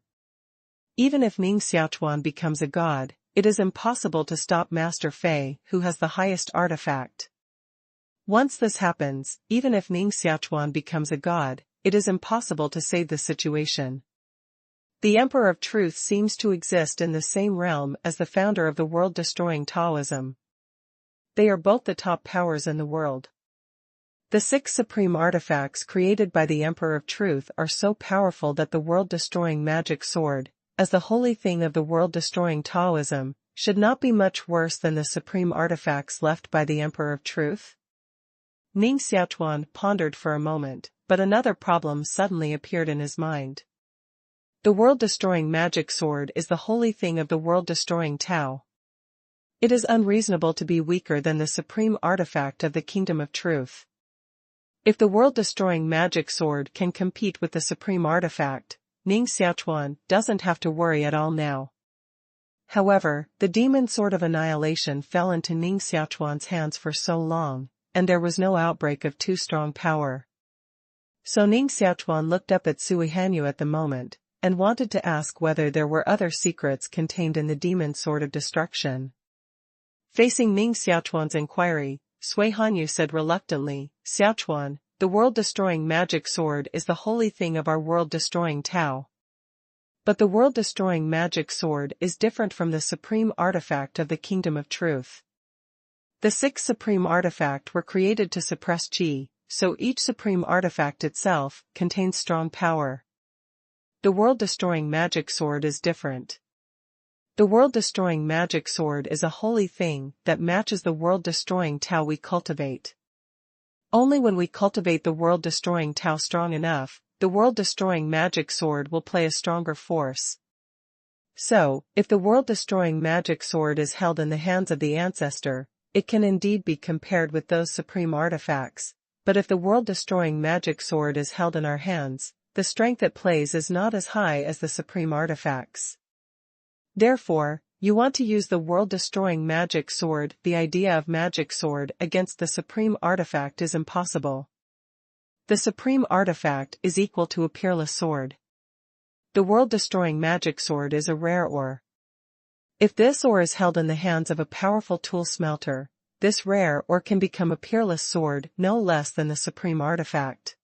Speaker 1: Even if Ning Xiaochuan becomes a god, it is impossible to stop Master Fei, who has the highest artifact. Once this happens, even if Ning Xiaochuan becomes a god, it is impossible to save the situation. The Emperor of Truth seems to exist in the same realm as the founder of the world-destroying Taoism. They are both the top powers in the world. The 6 supreme artifacts created by the Emperor of Truth are so powerful that the world-destroying magic sword, as the holy thing of the world-destroying Taoism, should not be much worse than the supreme artifacts left by the Emperor of Truth. Ning Xiaochuan pondered for a moment, but another problem suddenly appeared in his mind. The world-destroying magic sword is the holy thing of the world-destroying Tao. It is unreasonable to be weaker than the supreme artifact of the Kingdom of Truth. If the world-destroying magic sword can compete with the supreme artifact, Ning Xiaochuan doesn't have to worry at all now. However, the demon sword of annihilation fell into Ning Xiaochuan's hands for so long, and there was no outbreak of too strong power. So Ning Xiaochuan looked up at Sui Hanyu at the moment, and wanted to ask whether there were other secrets contained in the demon sword of destruction. Facing Ning Xiaochuan's inquiry, Sui Hanyu said reluctantly, "Xiaochuan, the world-destroying magic sword is the holy thing of our world-destroying Tao. But the world-destroying magic sword is different from the supreme artifact of the Kingdom of Truth. The 6 supreme artifact were created to suppress Qi, so each supreme artifact itself contains strong power. The world-destroying magic sword is different. The world-destroying magic sword is a holy thing that matches the world-destroying Tao we cultivate. Only when we cultivate the world-destroying Tao strong enough, the world-destroying magic sword will play a stronger force." So, if the world-destroying magic sword is held in the hands of the ancestor, it can indeed be compared with those supreme artifacts, but if the world-destroying magic sword is held in our hands, the strength it plays is not as high as the supreme artifacts. Therefore, you want to use the world-destroying magic sword. The idea of magic sword against the supreme artifact is impossible. The supreme artifact is equal to a peerless sword. The world-destroying magic sword is a rare ore. If this ore is held in the hands of a powerful tool smelter, this rare ore can become a peerless sword no less than the supreme artifact.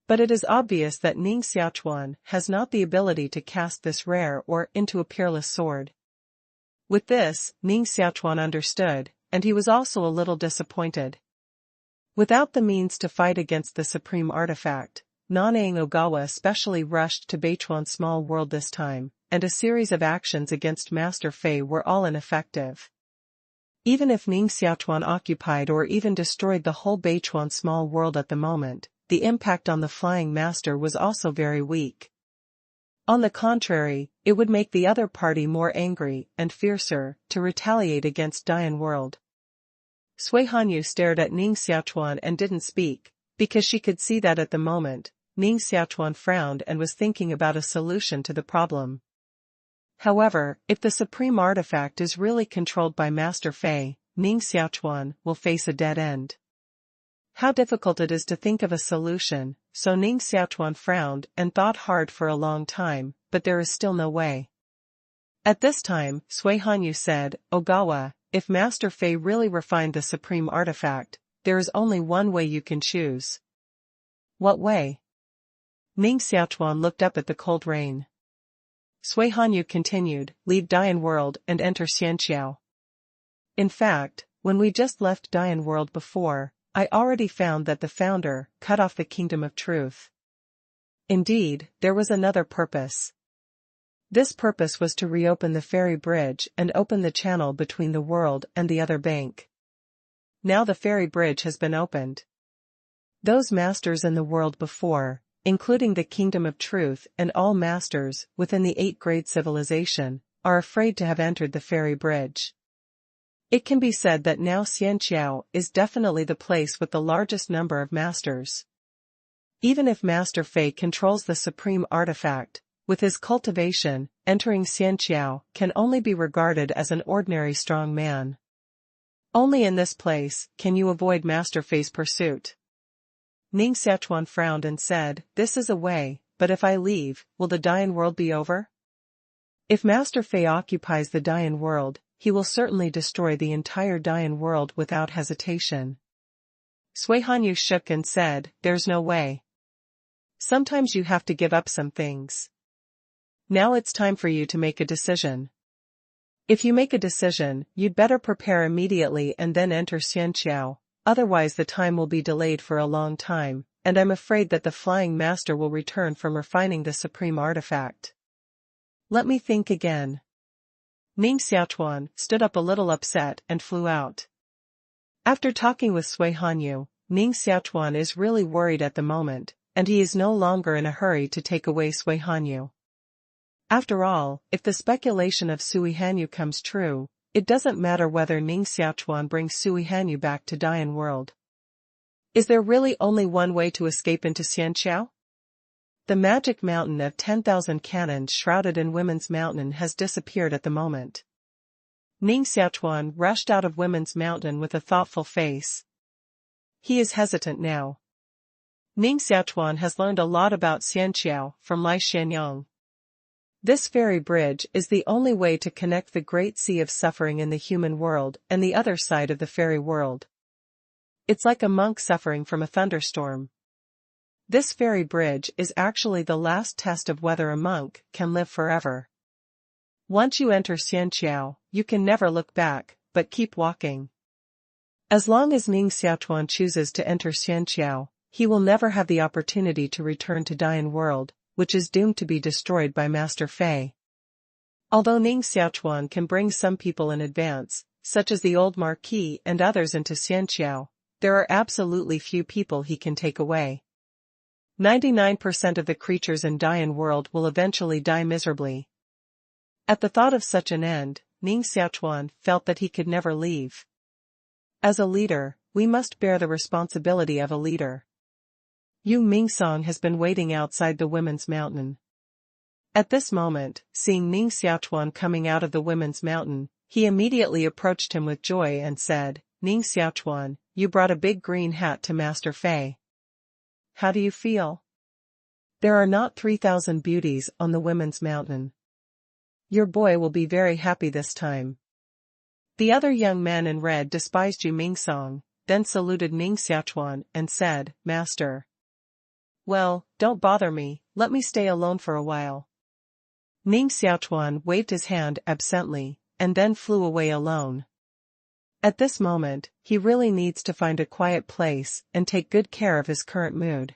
Speaker 1: But it is obvious that Ning Xiaochuan has not the ability to cast this rare ore into a peerless sword. With this, Ning Xiaochuan understood, and he was also a little disappointed. Without the means to fight against the supreme artifact, Nanang Ogawa especially rushed to Beichuan's small world this time, and a series of actions against Master Fei were all ineffective. Even if Ning Xiaochuan occupied or even destroyed the whole Beichuan small world at the moment, the impact on the Flying Master was also very weak. On the contrary, it would make the other party more angry and fiercer to retaliate against Dian World. Sui Hanyu stared at Ning Xiaochuan and didn't speak, because she could see that at the moment, Ning Xiaochuan frowned and was thinking about a solution to the problem. However, if the supreme artifact is really controlled by Master Fei, Ning Xiaochuan will face a dead end. How difficult it is to think of a solution, so Ning Xiaochuan frowned and thought hard for a long time, but there is still no way. At this time, Sui Hanyu said, Ogawa, if Master Fei really refined the supreme artifact, there is only one way you can choose. What way? Ning Xiaochuan looked up at the cold rain. Sui Hanyu continued, leave Dian World and enter Xianxiao. In fact, when we just left Dian World before, I already found that the founder cut off the kingdom of truth. Indeed, there was another purpose. This purpose was to reopen the ferry bridge and open the channel between the world and the other bank. Now the ferry bridge has been opened. Those masters in the world before, including the kingdom of truth and all masters within the 8th-grade civilization, are afraid to have entered the ferry bridge. It can be said that now Xianxiao is definitely the place with the largest number of masters. Even if Master Fei controls the supreme artifact, with his cultivation, entering Xianxiao can only be regarded as an ordinary strong man. Only in this place can you avoid Master Fei's pursuit. Ning Xiaochuan frowned and said, this is a way, but if I leave, will the Dian World be over? If Master Fei occupies the Dian World, he will certainly destroy the entire Dian World without hesitation. Sui Hanyu shook and said, there's no way. Sometimes you have to give up some things. Now it's time for you to make a decision. If you make a decision, you'd better prepare immediately and then enter Xianxiao, otherwise the time will be delayed for a long time, and I'm afraid that the Flying Master will return from refining the supreme artifact. Let me think again. Ning Xiaochuan stood up a little upset and flew out. After talking with Sui Hanyu, Ning Xiaochuan is really worried at the moment, and he is no longer in a hurry to take away Sui Hanyu. After all, if the speculation of Sui Hanyu comes true, it doesn't matter whether Ning Xiaochuan brings Sui Hanyu back to Dian World. Is there really only one way to escape into Xianxiao? The magic mountain of 10,000 cannons shrouded in Women's Mountain has disappeared at the moment. Ning Xiaochuan rushed out of Women's Mountain with a thoughtful face. He is hesitant now. Ning Xiaochuan has learned a lot about Xianxiao from Lai Xianyang. This ferry bridge is the only way to connect the great sea of suffering in the human world and the other side of the fairy world. It's like a monk suffering from a thunderstorm. This ferry bridge is actually the last test of whether a monk can live forever. Once you enter Xianxiao, you can never look back, but keep walking. As long as Ning Xiaochuan chooses to enter Xianxiao, he will never have the opportunity to return to Dian World, which is doomed to be destroyed by Master Fei. Although Ning Xiaochuan can bring some people in advance, such as the old Marquis and others into Xianxiao, there are absolutely few people he can take away. 99% of the creatures in Dian World will eventually die miserably. At the thought of such an end, Ning Xiaochuan felt that he could never leave. As a leader, we must bear the responsibility of a leader. Yu Mingsong has been waiting outside the women's mountain. At this moment, seeing Ning Xiaochuan coming out of the women's mountain, he immediately approached him with joy and said, "Ning Xiaochuan, you brought a big green hat to Master Fei. How do you feel? There are not 3,000 beauties on the women's mountain. Your boy will be very happy this time." The other young man in red despised Yu Mingsong, then saluted Ning Xiaochuan and said, "Master. Well, don't bother me, let me stay alone for a while." Ning Xiaochuan waved his hand absently, and then flew away alone. At this moment, he really needs to find a quiet place and take good care of his current mood.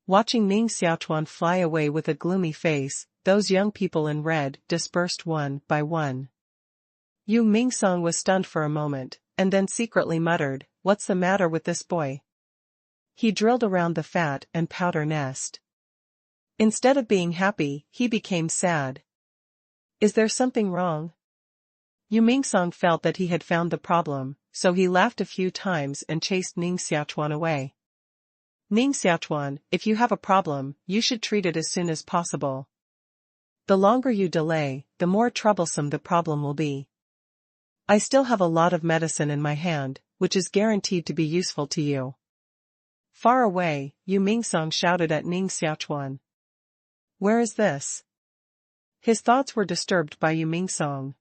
Speaker 1: Watching Ning Xiaochuan fly away with a gloomy face, those young people in red dispersed one by one. Yu Mingsong was stunned for a moment, and then secretly muttered, "What's the matter with this boy?" He drilled around the fat and powder nest. Instead of being happy, he became sad. Is there something wrong? Yu Mingsong felt that he had found the problem, so he laughed a few times and chased Ning Xiaochuan away. "Ning Xiaochuan, if you have a problem, you should treat it as soon as possible. The longer you delay, the more troublesome the problem will be. I still have a lot of medicine in my hand, which is guaranteed to be useful to you." Far away, Yu Mingsong shouted at Ning Xiaochuan. "Where is this?" His thoughts were disturbed by Yu Mingsong.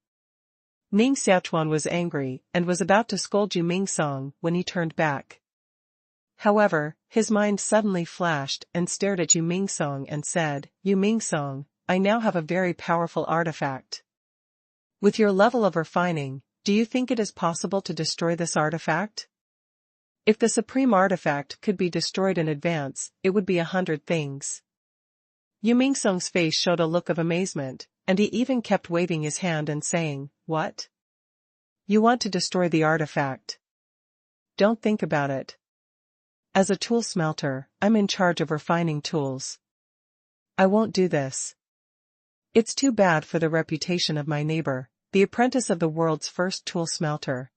Speaker 1: Ning Xiaochuan was angry and was about to scold Yu Mingsong when he turned back. However, his mind suddenly flashed and stared at Yu Mingsong and said, "Yu Mingsong, I now have a very powerful artifact. With your level of refining, do you think it is possible to destroy this artifact? If the supreme artifact could be destroyed in advance, it would be 100 things." Yu Mingsong's face showed a look of amazement, and he even kept waving his hand and saying, "What? You want to destroy the artifact? Don't think about it. As a tool smelter, I'm in charge of refining tools. I won't do this. It's too bad for the reputation of my neighbor, the apprentice of the world's first tool smelter.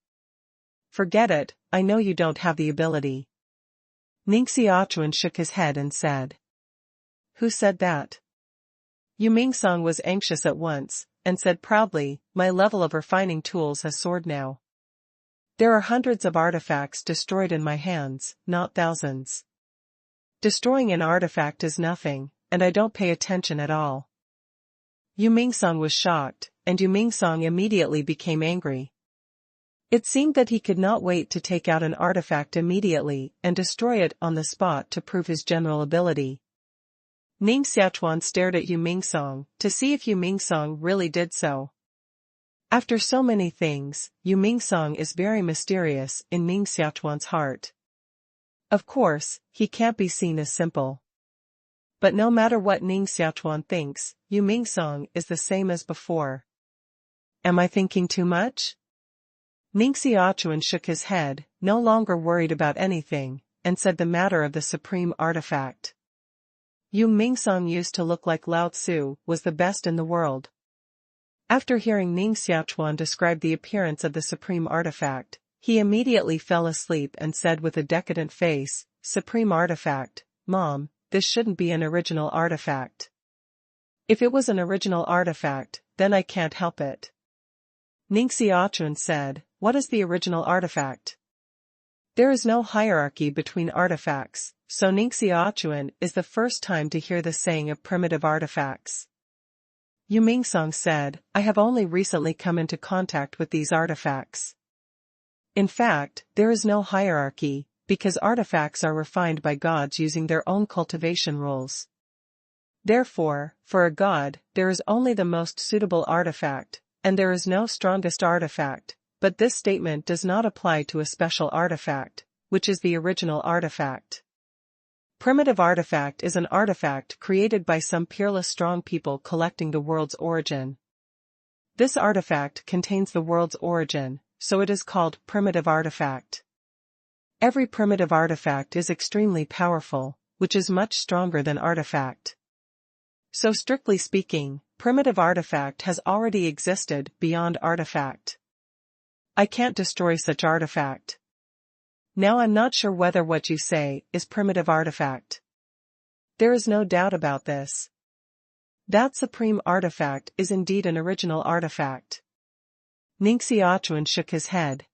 Speaker 1: Forget it, I know you don't have the ability." Ning Xiaochuan shook his head and said, "Who said that?" Yu Mingsong was anxious at once, and said proudly, "My level of refining tools has soared now. There are hundreds of artifacts destroyed in my hands, not thousands. Destroying an artifact is nothing, and I don't pay attention at all." Yu Mingsong was shocked, and Yu Mingsong immediately became angry. It seemed that he could not wait to take out an artifact immediately and destroy it on the spot to prove his general ability. Ning Xiaochuan stared at Yu Mingsong to see if Yu Mingsong really did so. After so many things, Yu Mingsong is very mysterious in Ning Xiaochuan's heart. Of course, he can't be seen as simple. But no matter what Ning Xiaochuan thinks, Yu Mingsong is the same as before. Am I thinking too much? Ning Xiaochuan shook his head, no longer worried about anything, and said the matter of the supreme artifact. Yu Mingsong used to look like Lao Tzu was the best in the world. After hearing Ning Xiaochuan describe the appearance of the supreme artifact, he immediately fell asleep and said with a decadent face, "Supreme artifact, Mom, this shouldn't be an original artifact. If it was an original artifact, then I can't help it." Ning Xiaochuan said, "What is the original artifact?" There is no hierarchy between artifacts, so Ning Xiaochuan is the first time to hear the saying of primitive artifacts. Yu Mingsong said, "I have only recently come into contact with these artifacts. In fact, there is no hierarchy, because artifacts are refined by gods using their own cultivation rules. Therefore, for a god, there is only the most suitable artifact, and there is no strongest artifact, but this statement does not apply to a special artifact, which is the original artifact. Primitive artifact is an artifact created by some peerless strong people collecting the world's origin. This artifact contains the world's origin, so it is called primitive artifact. Every primitive artifact is extremely powerful, which is much stronger than artifact. So strictly speaking, primitive artifact has already existed beyond artifact. I can't destroy such artifact. Now I'm not sure whether what you say is primitive artifact. There is no doubt about this. That supreme artifact is indeed an original artifact. Ning Xiaochuan shook his head.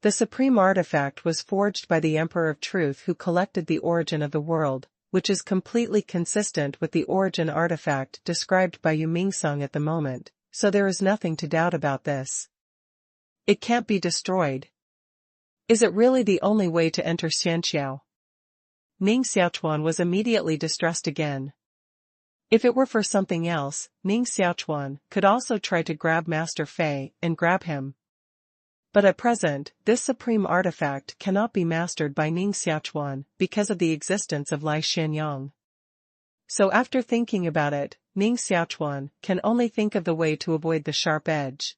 Speaker 1: The supreme artifact was forged by the Emperor of Truth who collected the origin of the world, which is completely consistent with the origin artifact described by Yu Mingsong at the moment, so there is nothing to doubt about this. It can't be destroyed. Is it really the only way to enter Xianxiao? Ning Xiaochuan was immediately distressed again. If it were for something else, Ning Xiaochuan could also try to grab Master Fei and grab him. But at present, this supreme artifact cannot be mastered by Ning Xiaochuan because of the existence of Lai Xianyang. So after thinking about it, Ning Xiaochuan can only think of the way to avoid the sharp edge.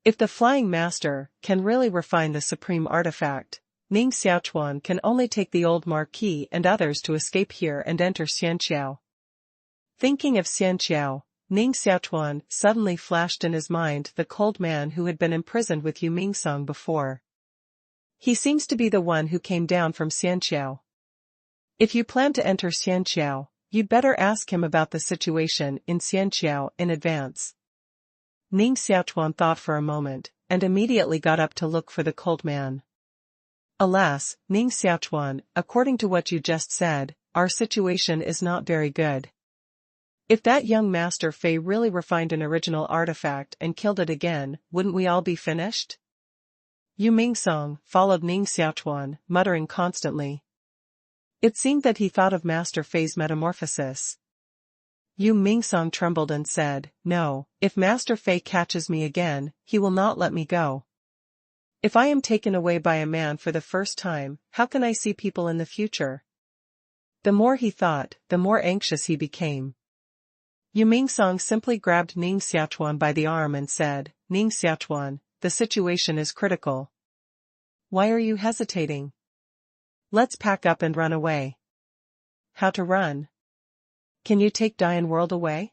Speaker 1: If the Flying Master can really refine the supreme artifact, Ning Xiaochuan can only take the old Marquis and others to escape here and enter Xianxiao. Thinking of Xianxiao, Ning Xiaochuan suddenly flashed in his mind the cold man who had been imprisoned with Yu Mingsong before. He seems to be the one who came down from Xianxiao. If you plan to enter Xianxiao, you'd better ask him about the situation in Xianxiao in advance. Ning Xiaochuan thought for a moment, and immediately got up to look for the cold man. Alas, Ning Xiaochuan, according to what you just said, our situation is not very good. If that young Master Fei really refined an original artifact and killed it again, wouldn't we all be finished? Yu Mingsong followed Ning Xiaochuan, muttering constantly. It seemed that he thought of Master Fei's metamorphosis. Yu Mingsong trembled and said, "No, if Master Fei catches me again, he will not let me go. If I am taken away by a man for the first time, how can I see people in the future?" The more he thought, the more anxious he became. Yu Mingsong simply grabbed Ning Xiaochuan by the arm and said, "Ning Xiaochuan, the situation is critical. Why are you hesitating? Let's pack up and run away." How to run? Can you take Dian World away?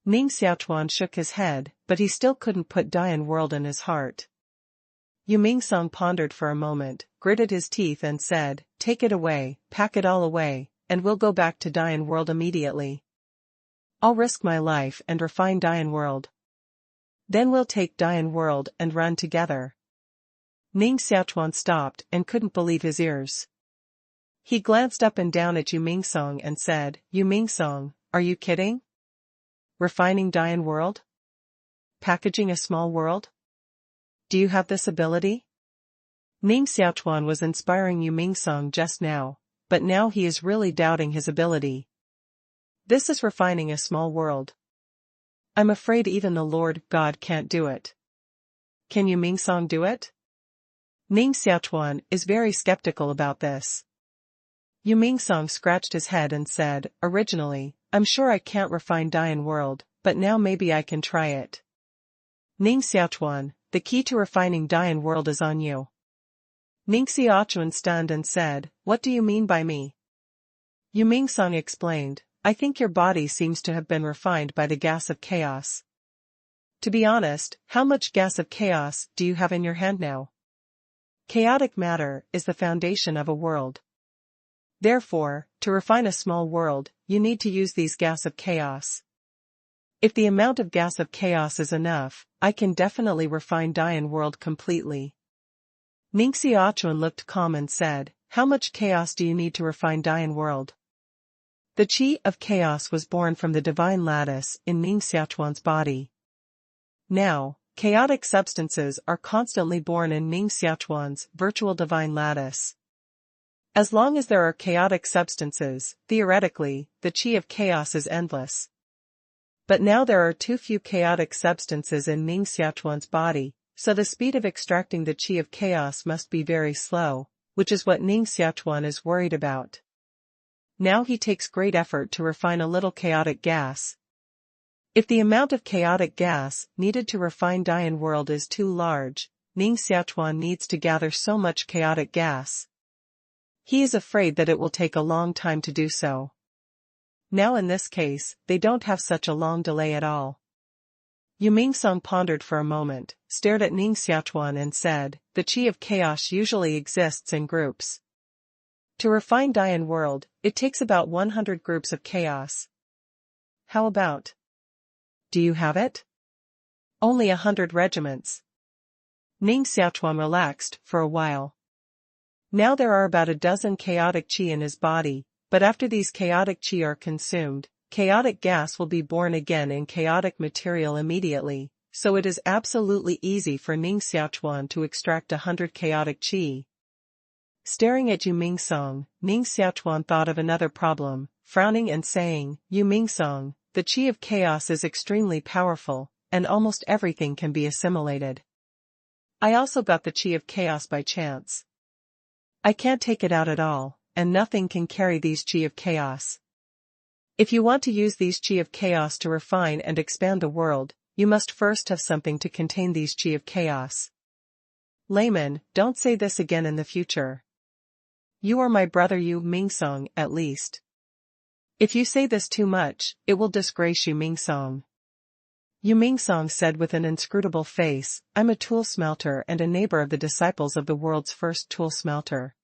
Speaker 1: Ning Xiaochuan shook his head, but he still couldn't put Dian World in his heart. Yu Mingsong pondered for a moment, gritted his teeth and said, "Take it away, pack it all away, and we'll go back to Dian World immediately. I'll risk my life and refine Dian World. Then we'll take Dian World and run together." Ning Xiaochuan stopped and couldn't believe his ears. He glanced up and down at Yu Mingsong and said, "Yu Mingsong, are you kidding? Refining Dian World? Packaging a small world? Do you have this ability?" Ning Xiaochuan was inspiring Yu Mingsong just now, but now he is really doubting his ability. This is refining a small world. I'm afraid even the Lord God can't do it. Can Yu Mingsong do it? Ning Xiaochuan is very skeptical about this. Yu Mingsong scratched his head and said, "Originally, I'm sure I can't refine Dian World, but now maybe I can try it." Ning Xiaochuan, the key to refining Dian World is on you. Ning Xiaochuan stunned and said, "What do you mean by me?" Yu Mingsong explained, "I think your body seems to have been refined by the gas of chaos. To be honest, how much gas of chaos do you have in your hand now? Chaotic matter is the foundation of a world. Therefore, to refine a small world, you need to use these gas of chaos. If the amount of gas of chaos is enough, I can definitely refine Dian World completely." Ning Xiaochuan looked calm and said, "How much chaos do you need to refine Dian World?" The Qi of chaos was born from the divine lattice in Ning Xiaochuan's body. Now, chaotic substances are constantly born in Ning Xiaochuan's virtual divine lattice. As long as there are chaotic substances, theoretically, the Qi of chaos is endless. But now there are too few chaotic substances in Ning Xiaochuan's body, so the speed of extracting the Qi of chaos must be very slow, which is what Ning Xiaochuan is worried about. Now he takes great effort to refine a little chaotic gas. If the amount of chaotic gas needed to refine Dian World is too large, Ning Xiaochuan needs to gather so much chaotic gas. He is afraid that it will take a long time to do so. Now in this case, they don't have such a long delay at all. Yu Mingsong pondered for a moment, stared at Ning Xiaochuan and said, the Qi of Chaos usually exists in groups. To refine Dian world, it takes about 100 groups of chaos. How about? Do you have it? Only 100 regiments. Ning Xiaochuan relaxed for a while. Now there are about a dozen chaotic qi in his body, but after these chaotic qi are consumed, chaotic gas will be born again in chaotic material immediately, so it is absolutely easy for Ning Xiaochuan to extract 100 chaotic qi. Staring at Yu Mingsong, Ning Xiaochuan thought of another problem, frowning and saying, Yu Mingsong, the qi of chaos is extremely powerful, and almost everything can be assimilated. I also got the qi of chaos by chance. I can't take it out at all, and nothing can carry these qi of chaos. If you want to use these qi of chaos to refine and expand the world, you must first have something to contain these qi of chaos. Layman, don't say this again in the future. You are my brother Yu Mingsong, at least. If you say this too much, it will disgrace Yu Mingsong. Yu Mingsong said with an inscrutable face, I'm a tool smelter and a neighbor of the disciples of the world's first tool smelter.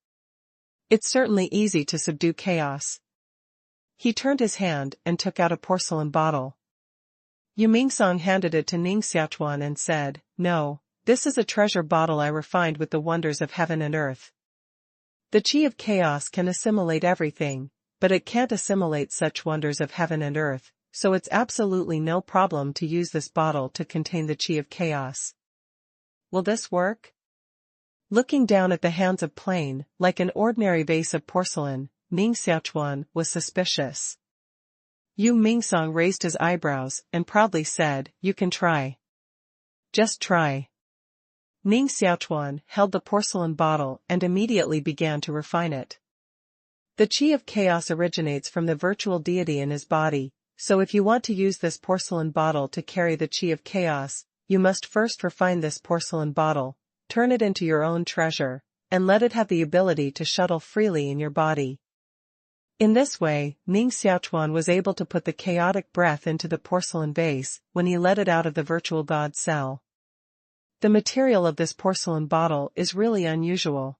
Speaker 1: It's certainly easy to subdue chaos. He turned his hand and took out a porcelain bottle. Yu Mingsong handed it to Ning Xiaochuan and said, No, this is a treasure bottle I refined with the wonders of heaven and earth. The qi of chaos can assimilate everything, but it can't assimilate such wonders of heaven and earth, so it's absolutely no problem to use this bottle to contain the qi of chaos. Will this work? Looking down at the hands of plain, like an ordinary vase of porcelain, Ning Xiaochuan was suspicious. Yu Mingsong raised his eyebrows and proudly said, You can try. Just try. Ning Xiaochuan held the porcelain bottle and immediately began to refine it. The qi of chaos originates from the virtual deity in his body, so if you want to use this porcelain bottle to carry the qi of chaos, you must first refine this porcelain bottle, turn it into your own treasure, and let it have the ability to shuttle freely in your body. In this way, Ning Xiaochuan was able to put the chaotic breath into the porcelain vase when he let it out of the virtual god cell. The material of this porcelain bottle is really unusual.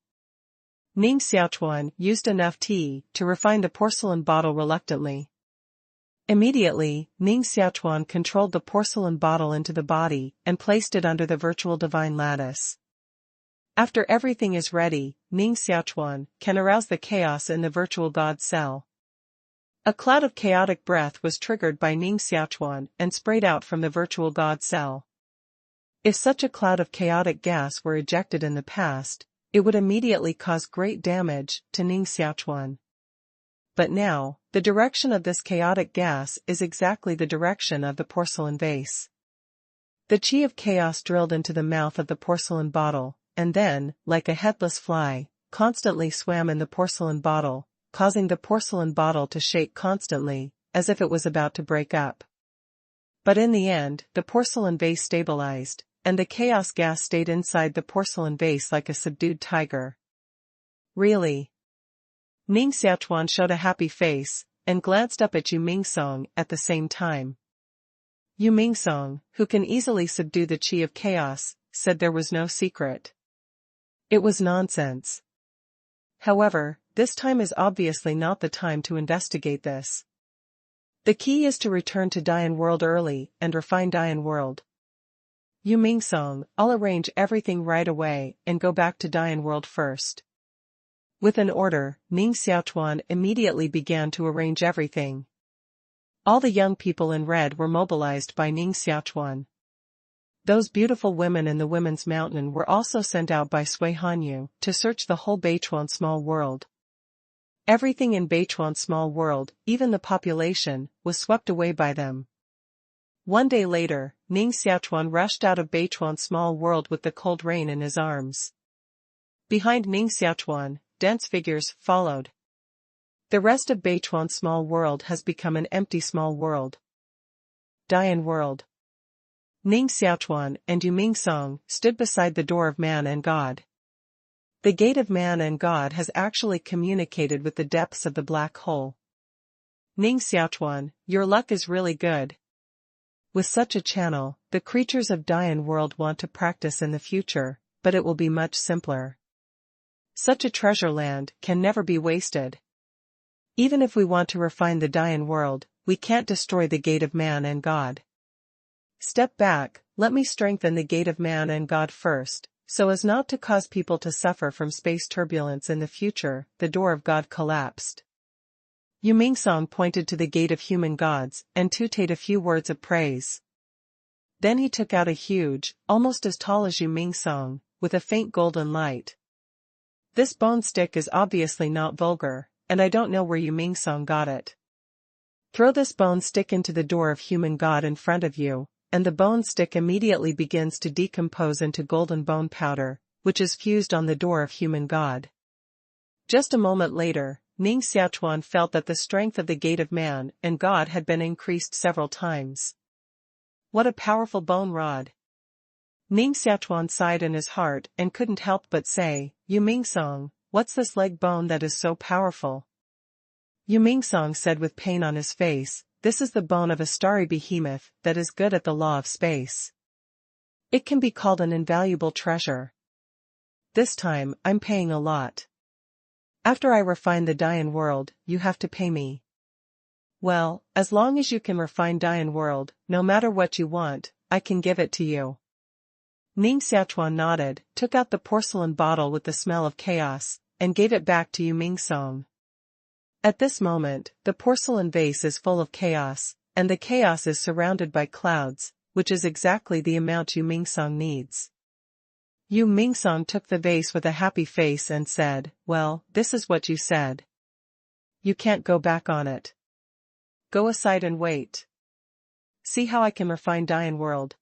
Speaker 1: Ning Xiaochuan used enough tea to refine the porcelain bottle reluctantly. Immediately, Ning Xiaochuan controlled the porcelain bottle into the body and placed it under the virtual divine lattice. After everything is ready, Ning Xiaochuan can arouse the chaos in the virtual god cell. A cloud of chaotic breath was triggered by Ning Xiaochuan and sprayed out from the virtual god cell. If such a cloud of chaotic gas were ejected in the past, it would immediately cause great damage to Ning Xiaochuan. But now, the direction of this chaotic gas is exactly the direction of the porcelain vase. The qi of chaos drilled into the mouth of the porcelain bottle, and then, like a headless fly, constantly swam in the porcelain bottle, causing the porcelain bottle to shake constantly, as if it was about to break up. But in the end, the porcelain vase stabilized, and the chaos gas stayed inside the porcelain vase like a subdued tiger. Really? Ning Xiaochuan showed a happy face, and glanced up at Yu Mingsong at the same time. Yu Mingsong, who can easily subdue the qi of chaos, said there was no secret. It was nonsense. However, this time is obviously not the time to investigate this. The key is to return to Dian world early and refine Dian world. Yu Mingsong, I'll arrange everything right away and go back to Dian world first. With an order, Ning Xiaochuan immediately began to arrange everything. All the young people in red were mobilized by Ning Xiaochuan. Those beautiful women in the Women's Mountain were also sent out by Sui Hanyu to search the whole Beichuan small world. Everything in Beichuan small world, even the population, was swept away by them. One day later, Ning Xiaochuan rushed out of Beichuan small world with the cold rain in his arms. Behind Ning Xiaochuan, dense figures followed. The rest of Beichuan small world has become an empty small world. Dian world. Ning Xiaochuan and Yu Mingsong stood beside the door of man and God. The gate of man and God has actually communicated with the depths of the black hole. Ning Xiaochuan, your luck is really good. With such a channel, the creatures of Dian world want to practice in the future, but it will be much simpler. Such a treasure land can never be wasted. Even if we want to refine the Dian world, we can't destroy the gate of man and God. Step back, let me strengthen the gate of man and God first, so as not to cause people to suffer from space turbulence in the future. The door of God collapsed. Yu Mingsong pointed to the gate of human gods and tutored a few words of praise. Then he took out a huge, almost as tall as Yu Mingsong, with a faint golden light. This bone stick is obviously not vulgar, and I don't know where Yu Mingsong got it. Throw this bone stick into the door of human god in front of you, and the bone stick immediately begins to decompose into golden bone powder, which is fused on the door of human god. Just a moment later, Ning Xiaochuan felt that the strength of the gate of man and God had been increased several times. What a powerful bone rod! Ning Xiaochuan sighed in his heart and couldn't help but say, Yu Mingsong, what's this leg bone that is so powerful? Yu Mingsong said with pain on his face, this is the bone of a starry behemoth that is good at the law of space. It can be called an invaluable treasure. This time, I'm paying a lot. After I refine the Dian world, you have to pay me. Well, as long as you can refine Dian world, no matter what you want, I can give it to you. Ning Xiaochuan nodded, took out the porcelain bottle with the smell of chaos, and gave it back to Yu Mingsong. At this moment, the porcelain vase is full of chaos, and the chaos is surrounded by clouds, which is exactly the amount Yu Mingsong needs. Yu Mingsong took the vase with a happy face and said, well, this is what you said. You can't go back on it. Go aside and wait. See how I can refine Dian world.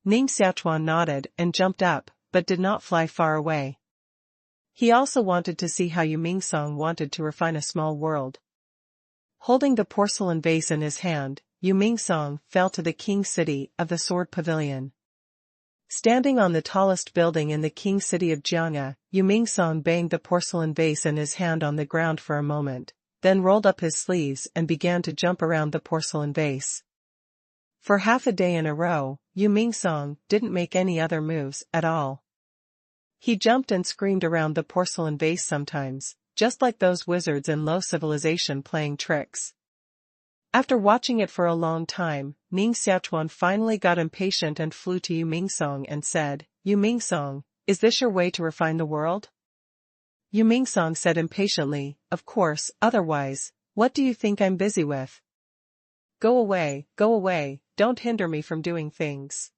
Speaker 1: Ning Xiaochuan nodded and jumped up, but did not fly far away. He also wanted to see how Yu Mingsong wanted to refine a small world. Holding the porcelain vase in his hand, Yu Mingsong fell to the king's city of the Sword Pavilion. Standing on the tallest building in the king city of Jiang'a, Yu Mingsong banged the porcelain vase in his hand on the ground for a moment, then rolled up his sleeves and began to jump around the porcelain vase. For half a day in a row, Yu Mingsong didn't make any other moves at all. He jumped and screamed around the porcelain vase sometimes, just like those wizards in low civilization playing tricks. After watching it for a long time, Ning Xiaochuan finally got impatient and flew to Yu Mingsong and said, Yu Mingsong, is this your way to refine the world? Yu Mingsong said impatiently, of course, otherwise, what do you think I'm busy with? Go away, don't hinder me from doing things.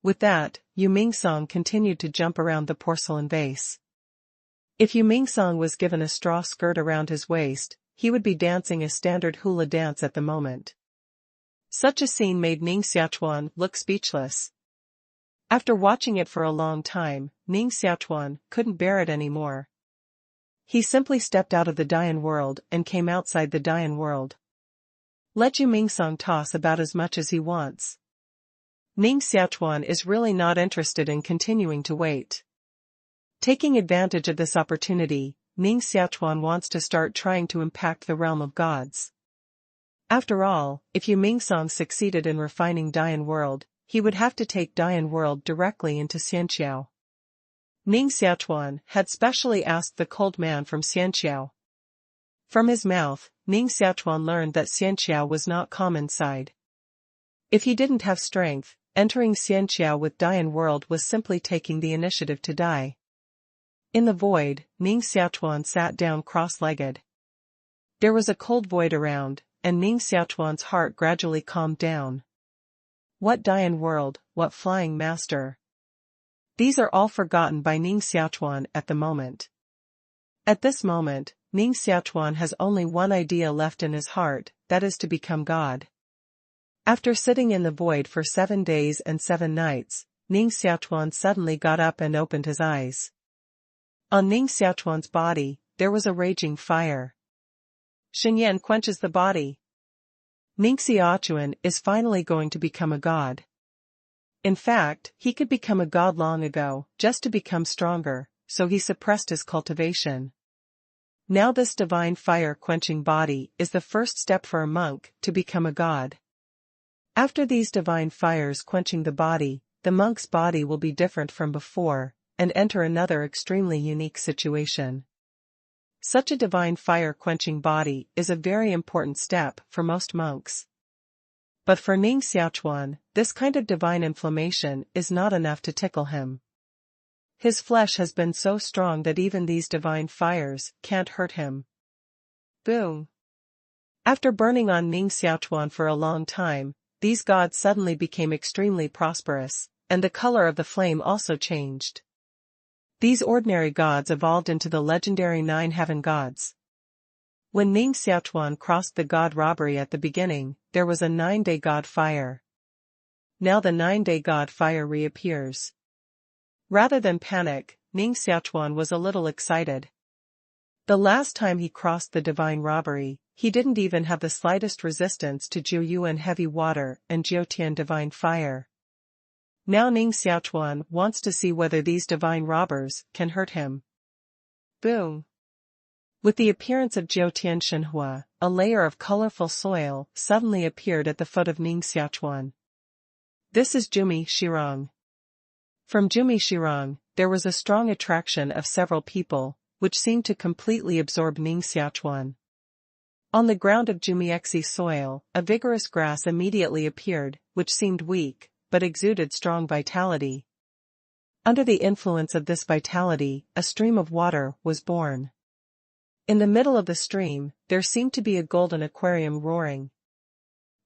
Speaker 1: With that, Yu Mingsong continued to jump around the porcelain vase. If Yu Mingsong was given a straw skirt around his waist, he would be dancing a standard hula dance at the moment. Such a scene made Ning Xiaochuan look speechless. After watching it for a long time, Ning Xiaochuan couldn't bear it anymore. He simply stepped out of the Dian world and came outside the Dian world. Let Yu Mingsong toss about as much as he wants. Ning Xiaochuan is really not interested in continuing to wait. Taking advantage of this opportunity, Ning Xiaochuan wants to start trying to impact the realm of gods. After all, if Yu Mingsong succeeded in refining Dian world, he would have to take Dian world directly into Xianqiao. Ning Xiaochuan had specially asked the cold man from Xianqiao. From his mouth, Ning Xiaochuan learned that Xianqiao was not common side. If he didn't have strength, entering Xianqiao with Dian world was simply taking the initiative to die. In the void, Ning Xiaochuan sat down cross-legged. There was a cold void around, and Ning Xiaochuan's heart gradually calmed down. What Dian world, what flying master? These are all forgotten by Ning Xiaochuan at the moment. At this moment, Ning Xiaochuan has only one idea left in his heart, that is to become God. After sitting in the void for 7 days and 7 nights, Ning Xiaochuan suddenly got up and opened his eyes. On Ning Xiaochuan's body, there was a raging fire. Xinyan quenches the body. Ning Xiaochuan is finally going to become a god. In fact, he could become a god long ago, just to become stronger, so he suppressed his cultivation. Now this divine fire-quenching body is the first step for a monk to become a god. After these divine fires quenching the monk's body will be different from before, and enter another extremely unique situation. Such a divine fire-quenching body is a very important step for most monks. But for Ning Xiaochuan, this kind of divine inflammation is not enough to tickle him. His flesh has been so strong that even these divine fires can't hurt him. Boom! After burning on Ning Xiaochuan for a long time, these gods suddenly became extremely prosperous, and the color of the flame also changed. These ordinary gods evolved into the legendary 9 heaven gods. When Ning Xiaochuan crossed the god robbery at the beginning, there was a 9-day god fire. Now the 9-day god fire reappears. Rather than panic, Ning Xiaochuan was a little excited. The last time he crossed the divine robbery, he didn't even have the slightest resistance to Jiu Yuan heavy water and Jiu Tian divine fire. Now Ning Xiaochuan wants to see whether these divine robbers can hurt him. Boom! With the appearance of Jiu Tian Shenhua, a layer of colorful soil suddenly appeared at the foot of Ning Xiaochuan. This is Jumi Shirong. From Jumi Shirong, there was a strong attraction of several people, which seemed to completely absorb Ning Xiaochuan. On the ground of Jumiexi soil, a vigorous grass immediately appeared, which seemed weak, but exuded strong vitality. Under the influence of this vitality, a stream of water was born. In the middle of the stream, there seemed to be a golden aquarium roaring.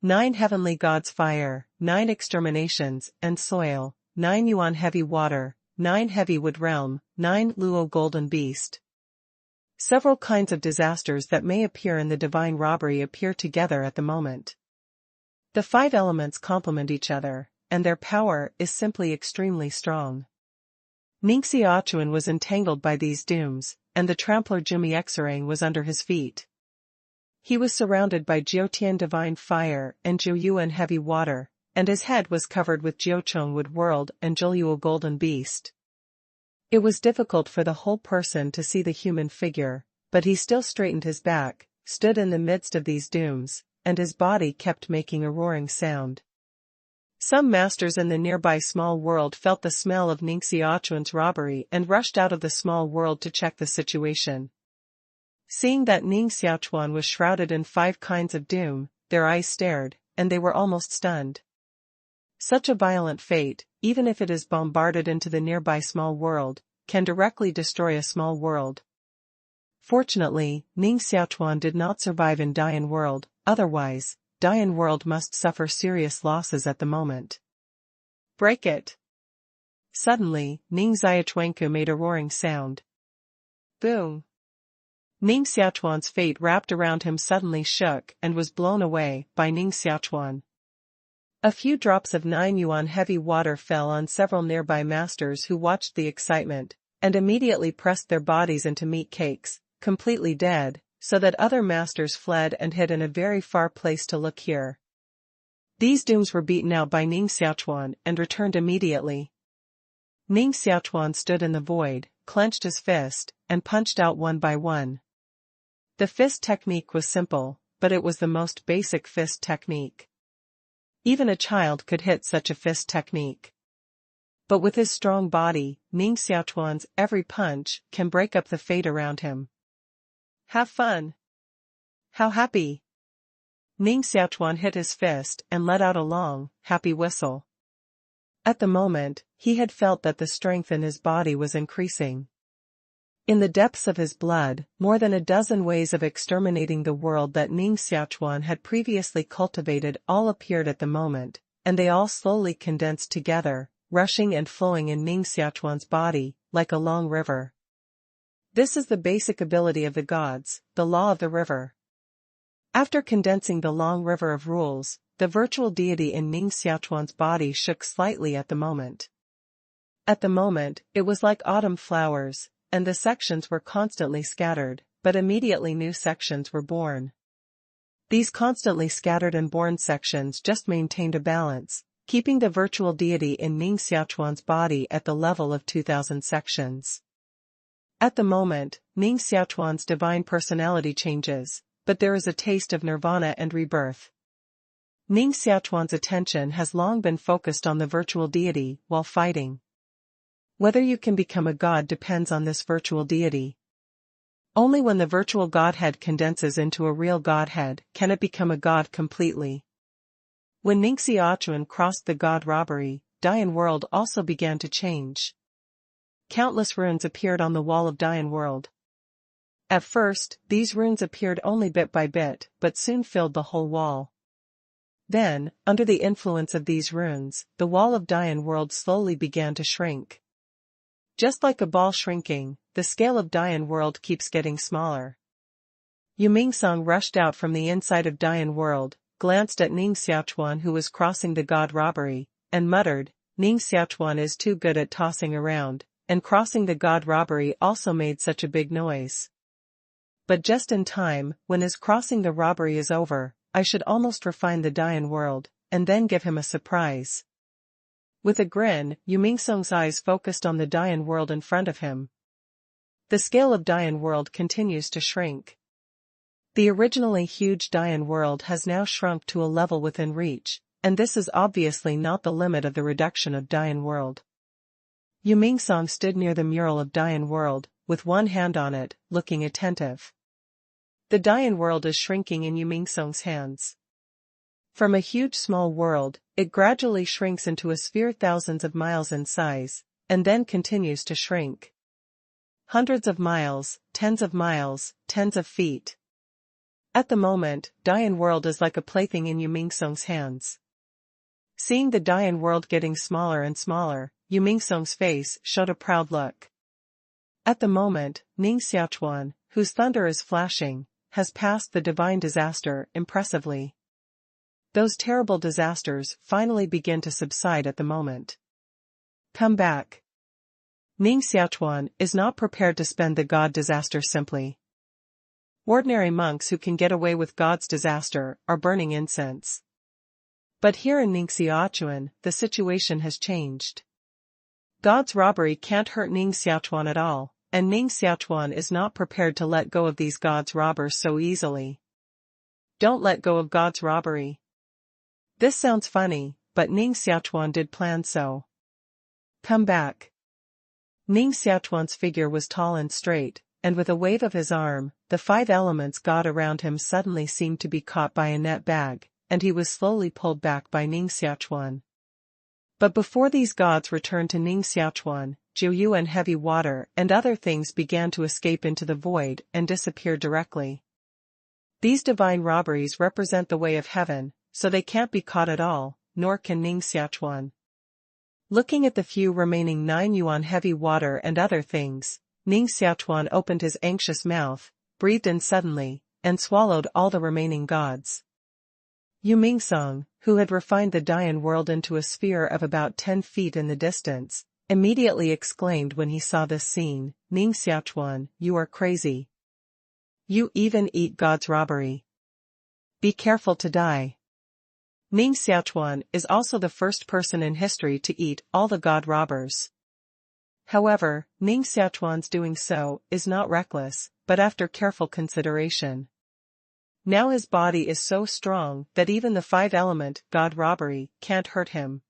Speaker 1: 9 heavenly gods fire, 9 exterminations and soil, 9 yuan heavy water, 9 heavy wood realm, 9 luo golden beast. Several kinds of disasters that may appear in the divine robbery appear together at the moment. The 5 elements complement each other, and their power is simply extremely strong. Ning Xiaochuan was entangled by these dooms, and the trampler Jumiexerang was under his feet. He was surrounded by Jiutian divine fire and Jiu Yuan heavy water, and his head was covered with Jiuchong wood world and Jiuluo golden beast. It was difficult for the whole person to see the human figure, but he still straightened his back, stood in the midst of these dooms, and his body kept making a roaring sound. Some masters in the nearby small world felt the smell of Ning Xiaochuan's robbery and rushed out of the small world to check the situation. Seeing that Ning Xiaochuan was shrouded in 5 kinds of doom, their eyes stared, and they were almost stunned. Such a violent fate, even if it is bombarded into the nearby small world, can directly destroy a small world. Fortunately, Ning Xiaochuan did not survive in Dian world, otherwise, Dian world must suffer serious losses at the moment. Break it! Suddenly, Ning Xiaochuanku made a roaring sound. Boom! Ning Xiaochuan's fate wrapped around him suddenly shook and was blown away by Ning Xiaochuan. A few drops of 9 yuan heavy water fell on several nearby masters who watched the excitement, and immediately pressed their bodies into meat cakes, completely dead, so that other masters fled and hid in a very far place to look here. These dooms were beaten out by Ning Xiaochuan and returned immediately. Ning Xiaochuan stood in the void, clenched his fist, and punched out one by one. The fist technique was simple, but it was the most basic fist technique. Even a child could hit such a fist technique. But with his strong body, Ning Xiaochuan's every punch can break up the fate around him. Have fun! How happy! Ning Xiaochuan hit his fist and let out a long, happy whistle. At the moment, he had felt that the strength in his body was increasing. In the depths of his blood, more than a dozen ways of exterminating the world that Ning Xiaochuan had previously cultivated all appeared at the moment, and they all slowly condensed together, rushing and flowing in Ning Xiaochuan's body, like a long river. This is the basic ability of the gods, the law of the river. After condensing the long river of rules, the virtual deity in Ning Xiaochuan's body shook slightly at the moment. At the moment, it was like autumn flowers, and the sections were constantly scattered, but immediately new sections were born. These constantly scattered and born sections just maintained a balance, keeping the virtual deity in Ning Xiaochuan's body at the level of 2,000 sections. At the moment, Ning Xiaochuan's divine personality changes, but there is a taste of nirvana and rebirth. Ning Xiaochuan's attention has long been focused on the virtual deity while fighting. Whether you can become a god depends on this virtual deity. Only when the virtual godhead condenses into a real godhead can it become a god completely. When Ning Xiaochuan crossed the god robbery, Dian World also began to change. Countless runes appeared on the wall of Dian World. At first, these runes appeared only bit by bit, but soon filled the whole wall. Then, under the influence of these runes, the wall of Dian World slowly began to shrink. Just like a ball shrinking, the scale of Dian World keeps getting smaller. Yu Mingsong rushed out from the inside of Dian World, glanced at Ning Xiaochuan who was crossing the god robbery, and muttered, "Ning Xiaochuan is too good at tossing around," and crossing the god robbery also made such a big noise. But just in time, when his crossing the robbery is over, I should almost refine the Dian World, and then give him a surprise. With a grin, Yu Mingsong's eyes focused on the Dian World in front of him. The scale of Dian World continues to shrink. The originally huge Dian World has now shrunk to a level within reach, and this is obviously not the limit of the reduction of Dian World. Yu Mingsong stood near the mural of Dian World, with one hand on it, looking attentive. The Dian World is shrinking in Yu Mingsong's hands. From a huge small world, it gradually shrinks into a sphere thousands of miles in size, and then continues to shrink. Hundreds of miles, tens of feet. At the moment, Dian World is like a plaything in Yu Mingsong's hands. Seeing the Dian World getting smaller and smaller, Yu Mingsong's face showed a proud look. At the moment, Ning Xiaochuan, whose thunder is flashing, has passed the divine disaster impressively. Those terrible disasters finally begin to subside at the moment. Come back. Ning Xiaochuan is not prepared to spend the god disaster simply. Ordinary monks who can get away with God's disaster are burning incense. But here in Ning Xiaochuan, the situation has changed. God's robbery can't hurt Ning Xiaochuan at all, and Ning Xiaochuan is not prepared to let go of these God's robbers so easily. Don't let go of God's robbery. This sounds funny, but Ning Xiaochuan did plan so. Come back. Ning Xiaochuan's figure was tall and straight, and with a wave of his arm, the 5 elements God around him suddenly seemed to be caught by a net bag, and he was slowly pulled back by Ning Xiaochuan. But before these gods returned to Ning Xiaochuan, Jiu and heavy water and other things began to escape into the void and disappear directly. These divine robberies represent the way of heaven, so they can't be caught at all, nor can Ning Xiaochuan. Looking at the few remaining 9 yuan heavy water and other things, Ning Xiaochuan opened his anxious mouth, breathed in suddenly, and swallowed all the remaining gods. Yu Mingsong, who had refined the Dian World into a sphere of about 10 feet in the distance, immediately exclaimed when he saw this scene, "Ning Xiaochuan, you are crazy. You even eat God's robbery. Be careful to die." Ning Xiaochuan is also the first person in history to eat all the god robbers. However, Ning Xiaochuan's doing so is not reckless, but after careful consideration. Now his body is so strong that even the 5-element god robbery can't hurt him.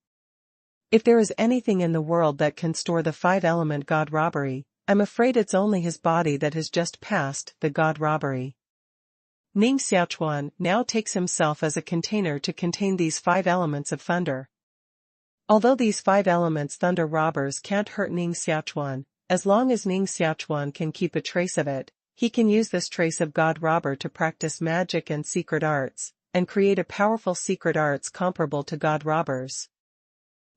Speaker 1: If there is anything in the world that can store the 5-element god robbery, I'm afraid it's only his body that has just passed the god robbery. Ning Xiaochuan now takes himself as a container to contain these 5 elements of thunder. Although these 5 elements thunder robbers can't hurt Ning Xiaochuan, as long as Ning Xiaochuan can keep a trace of it, he can use this trace of god robber to practice magic and secret arts, and create a powerful secret arts comparable to god robbers.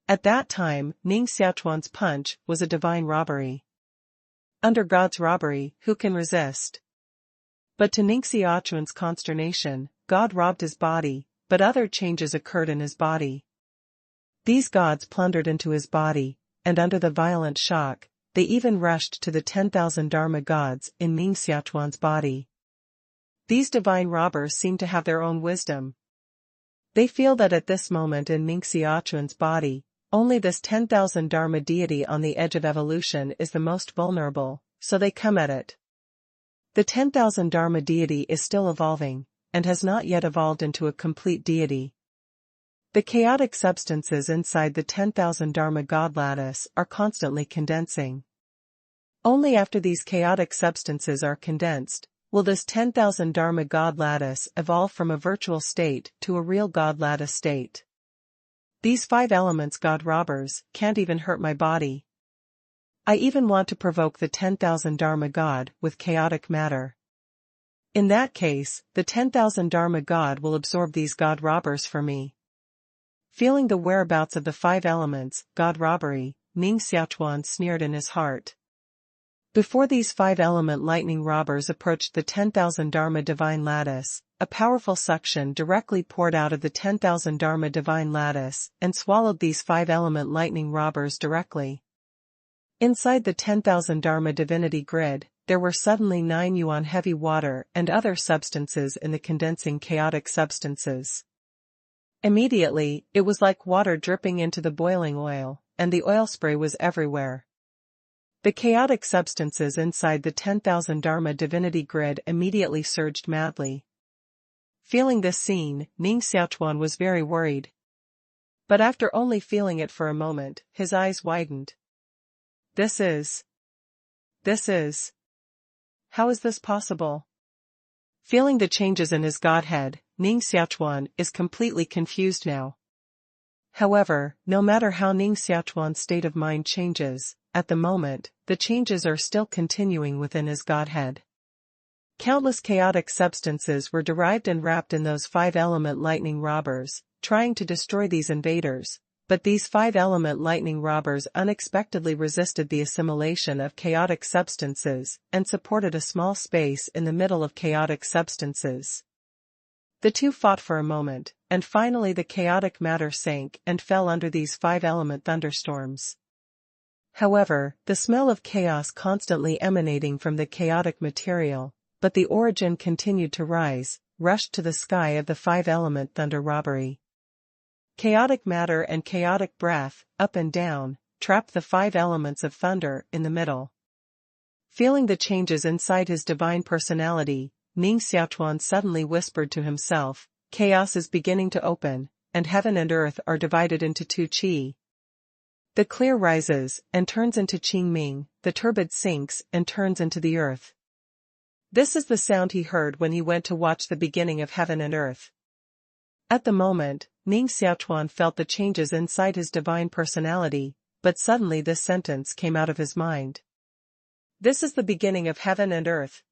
Speaker 1: At that time, Ning Xiaochuan's punch was a divine robbery. Under God's robbery, who can resist? But to Ning Xiaochuan's consternation, God robbed his body, but other changes occurred in his body. These gods plundered into his body, and under the violent shock, they even rushed to the 10,000 Dharma gods in Ning Xiaochuan's body. These divine robbers seem to have their own wisdom. They feel that at this moment in Ning Xiaochuan's body, only this 10,000 Dharma deity on the edge of evolution is the most vulnerable, so they come at it. The 10,000 Dharma deity is still evolving, and has not yet evolved into a complete deity. The chaotic substances inside the 10,000 Dharma God lattice are constantly condensing. Only after these chaotic substances are condensed, will this 10,000 Dharma God lattice evolve from a virtual state to a real God lattice state. These 5 elements God robbers can't even hurt my body. I even want to provoke the 10,000 Dharma God with chaotic matter. In that case, the 10,000 Dharma God will absorb these God robbers for me. Feeling the whereabouts of the 5 elements, God robbery, Ning Xiaochuan sneered in his heart. Before these 5-element lightning robbers approached the 10,000 Dharma divine lattice, a powerful suction directly poured out of the 10,000 Dharma divine lattice and swallowed these 5-element lightning robbers directly. Inside the 10,000 Dharma divinity grid, there were suddenly 9 yuan heavy water and other substances in the condensing chaotic substances. Immediately, it was like water dripping into the boiling oil, and the oil spray was everywhere. The chaotic substances inside the 10,000 Dharma divinity grid immediately surged madly. Feeling this scene, Ning Xiaochuan was very worried. But after only feeling it for a moment, his eyes widened. This is. How is this possible? Feeling the changes in his godhead, Ning Xiaochuan is completely confused now. However, no matter how Ning Xiaochuan's state of mind changes, at the moment, the changes are still continuing within his godhead. Countless chaotic substances were derived and wrapped in those 5-element lightning robbers, trying to destroy these invaders, but these 5-element lightning robbers unexpectedly resisted the assimilation of chaotic substances and supported a small space in the middle of chaotic substances. The two fought for a moment, and finally the chaotic matter sank and fell under these 5-element thunderstorms. However, the smell of chaos constantly emanating from the chaotic material, but the origin continued to rise, rushed to the sky of the 5-element thunder robbery. Chaotic matter and chaotic breath, up and down, trapped the 5 elements of thunder in the middle. Feeling the changes inside his divine personality, Ning Xiaochuan suddenly whispered to himself, "Chaos is beginning to open, and heaven and earth are divided into 2 qi. The clear rises and turns into Qingming, the turbid sinks and turns into the earth." This is the sound he heard when he went to watch the beginning of heaven and earth. At the moment, Ning Xiaochuan felt the changes inside his divine personality, but suddenly this sentence came out of his mind. This is the beginning of heaven and earth.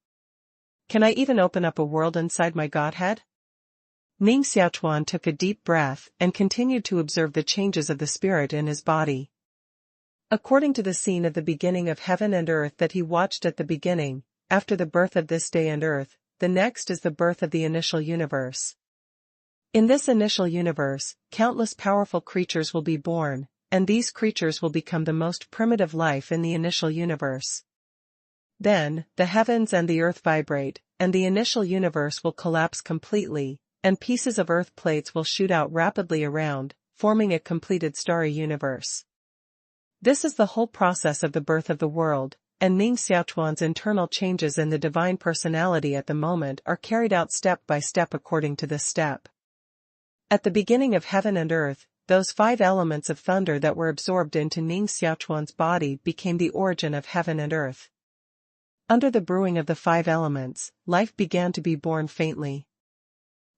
Speaker 1: Can I even open up a world inside my godhead? Ning Xiaochuan took a deep breath and continued to observe the changes of the spirit in his body. According to the scene of the beginning of heaven and earth that he watched at the beginning, after the birth of this day and earth, the next is the birth of the initial universe. In this initial universe, countless powerful creatures will be born, and these creatures will become the most primitive life in the initial universe. Then, the heavens and the earth vibrate, and the initial universe will collapse completely, and pieces of earth plates will shoot out rapidly around, forming a completed starry universe. This is the whole process of the birth of the world, and Ning Xiaochuan's internal changes in the divine personality at the moment are carried out step by step according to this step. At the beginning of heaven and earth, those 5 elements of thunder that were absorbed into Ning Xiaochuan's body became the origin of heaven and earth. Under the brewing of the 5 elements, life began to be born faintly.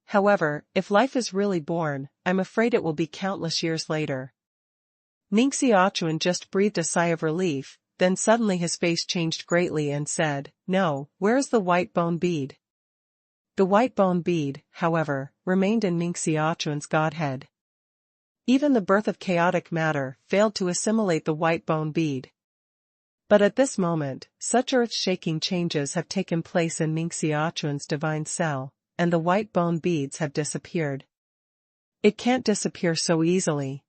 Speaker 1: However, if life is really born, I'm afraid it will be countless years later. Ning Xiaochuan just breathed a sigh of relief, then suddenly his face changed greatly and said, "No, where is the white bone bead?" The white bone bead, however, remained in Ning Xiaochuan's godhead. Even the birth of chaotic matter failed to assimilate the white bone bead. But at this moment, such earth-shaking changes have taken place in Ning Xiaochuan's divine cell, and the white bone beads have disappeared. It can't disappear so easily.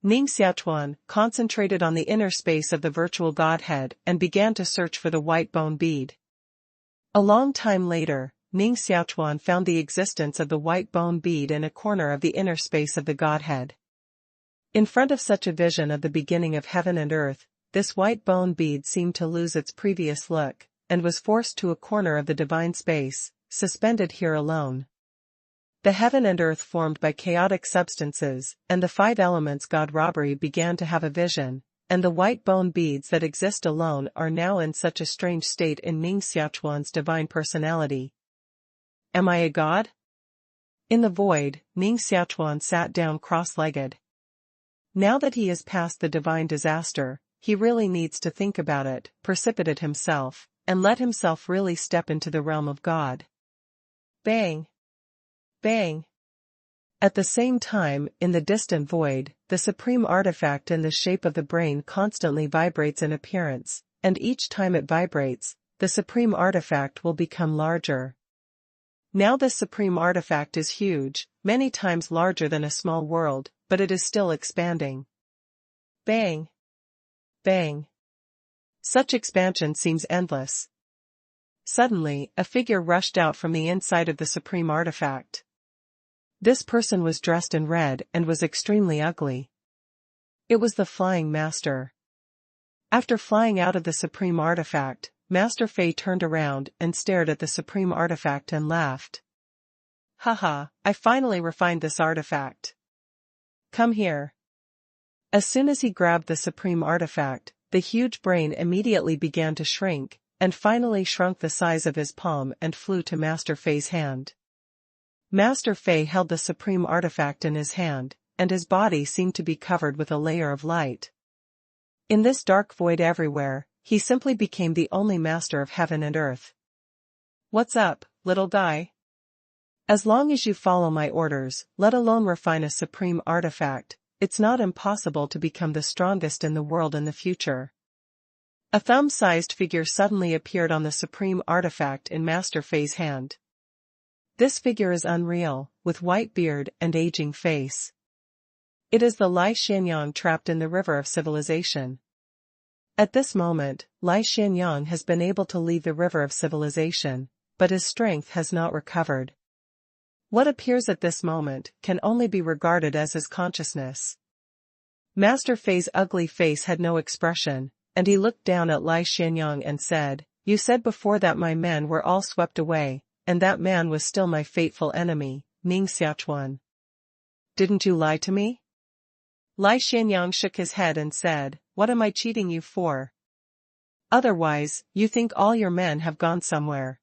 Speaker 1: Ning Xiaochuan concentrated on the inner space of the virtual godhead and began to search for the white bone bead. A long time later, Ning Xiaochuan found the existence of the white bone bead in a corner of the inner space of the godhead. In front of such a vision of the beginning of heaven and earth, this white bone bead seemed to lose its previous look, and was forced to a corner of the divine space, suspended here alone. The heaven and earth formed by chaotic substances, and the five elements God robbery began to have a vision, and the white bone beads that exist alone are now in such a strange state in Ning Xiaochuan's divine personality. Am I a god? In the void, Ning Xiaochuan sat down cross-legged. Now that he has passed the divine disaster, he really needs to think about it, precipitate himself, and let himself really step into the realm of God. Bang! Bang! At the same time, in the distant void, the supreme artifact in the shape of the brain constantly vibrates in appearance, and each time it vibrates, the supreme artifact will become larger. Now this supreme artifact is huge, many times larger than a small world, but it is still expanding. Bang! Bang! Such expansion seems endless. Suddenly, a figure rushed out from the inside of the supreme artifact. This person was dressed in red and was extremely ugly. It was the Flying Master. After flying out of the supreme artifact, Master Fei turned around and stared at the supreme artifact and laughed. Haha, I finally refined this artifact. Come here. As soon as he grabbed the supreme artifact, the huge brain immediately began to shrink, and finally shrunk the size of his palm and flew to Master Fei's hand. Master Fei held the supreme artifact in his hand, and his body seemed to be covered with a layer of light. In this dark void everywhere, he simply became the only master of heaven and earth. What's up, little guy? As long as you follow my orders, let alone refine a supreme artifact, it's not impossible to become the strongest in the world in the future. A thumb-sized figure suddenly appeared on the supreme artifact in Master Fei's hand. This figure is unreal, with white beard and aging face. It is the Lai Xianyang trapped in the river of civilization. At this moment, Lai Xianyang has been able to leave the river of civilization, but his strength has not recovered. What appears at this moment can only be regarded as his consciousness. Master Fei's ugly face had no expression, and he looked down at Lai Xianyang and said, "You said before that my men were all swept away, and that man was still my fateful enemy, Ning Xiaochuan. Didn't you lie to me?" Lai Xianyang shook his head and said, "What am I cheating you for? Otherwise, you think all your men have gone somewhere.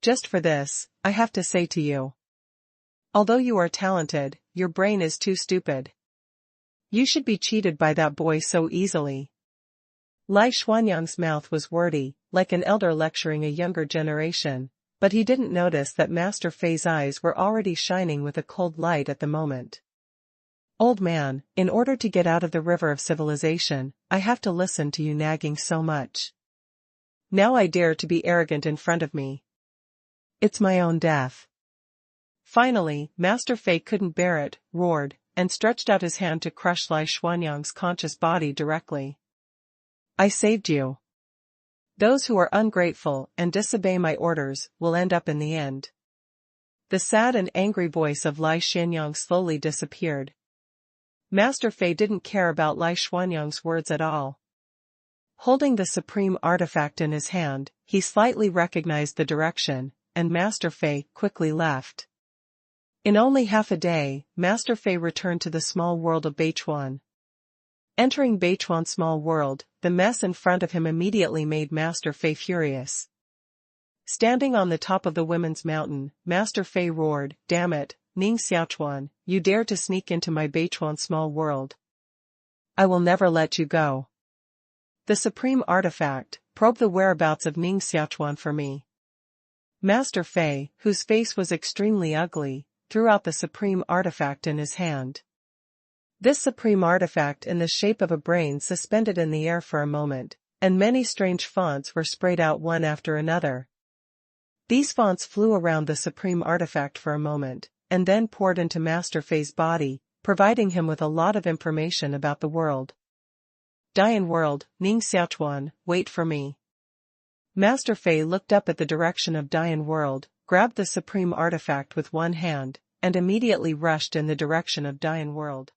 Speaker 1: Just for this, I have to say to you. Although you are talented, your brain is too stupid. You should be cheated by that boy so easily." Lai Xianyang's mouth was wordy, like an elder lecturing a younger generation, but he didn't notice that Master Fei's eyes were already shining with a cold light at the moment. "Old man, in order to get out of the river of civilization, I have to listen to you nagging so much. Now I dare to be arrogant in front of me. It's my own death." Finally, Master Fei couldn't bear it, roared, and stretched out his hand to crush Lai Xianyang's conscious body directly. "I saved you. Those who are ungrateful and disobey my orders will end up in the end." The sad and angry voice of Lai Xianyang slowly disappeared. Master Fei didn't care about Lai Xianyang's words at all. Holding the supreme artifact in his hand, he slightly recognized the direction, and Master Fei quickly left. In only half a day, Master Fei returned to the small world of Beichuan. Entering Beichuan's small world, the mess in front of him immediately made Master Fei furious. Standing on the top of the women's mountain, Master Fei roared, "Damn it, Ning Xiaochuan, you dare to sneak into my Beichuan small world. I will never let you go. The supreme artifact, probe the whereabouts of Ning Xiaochuan for me." Master Fei, whose face was extremely ugly, threw out the supreme artifact in his hand. This supreme artifact in the shape of a brain suspended in the air for a moment, and many strange fonts were sprayed out one after another. These fonts flew around the supreme artifact for a moment, and then poured into Master Fei's body, providing him with a lot of information about the world. "Dian world, Ning Xiaochuan, wait for me." Master Fei looked up at the direction of Dian world, grabbed the supreme artifact with one hand, and immediately rushed in the direction of Dian world.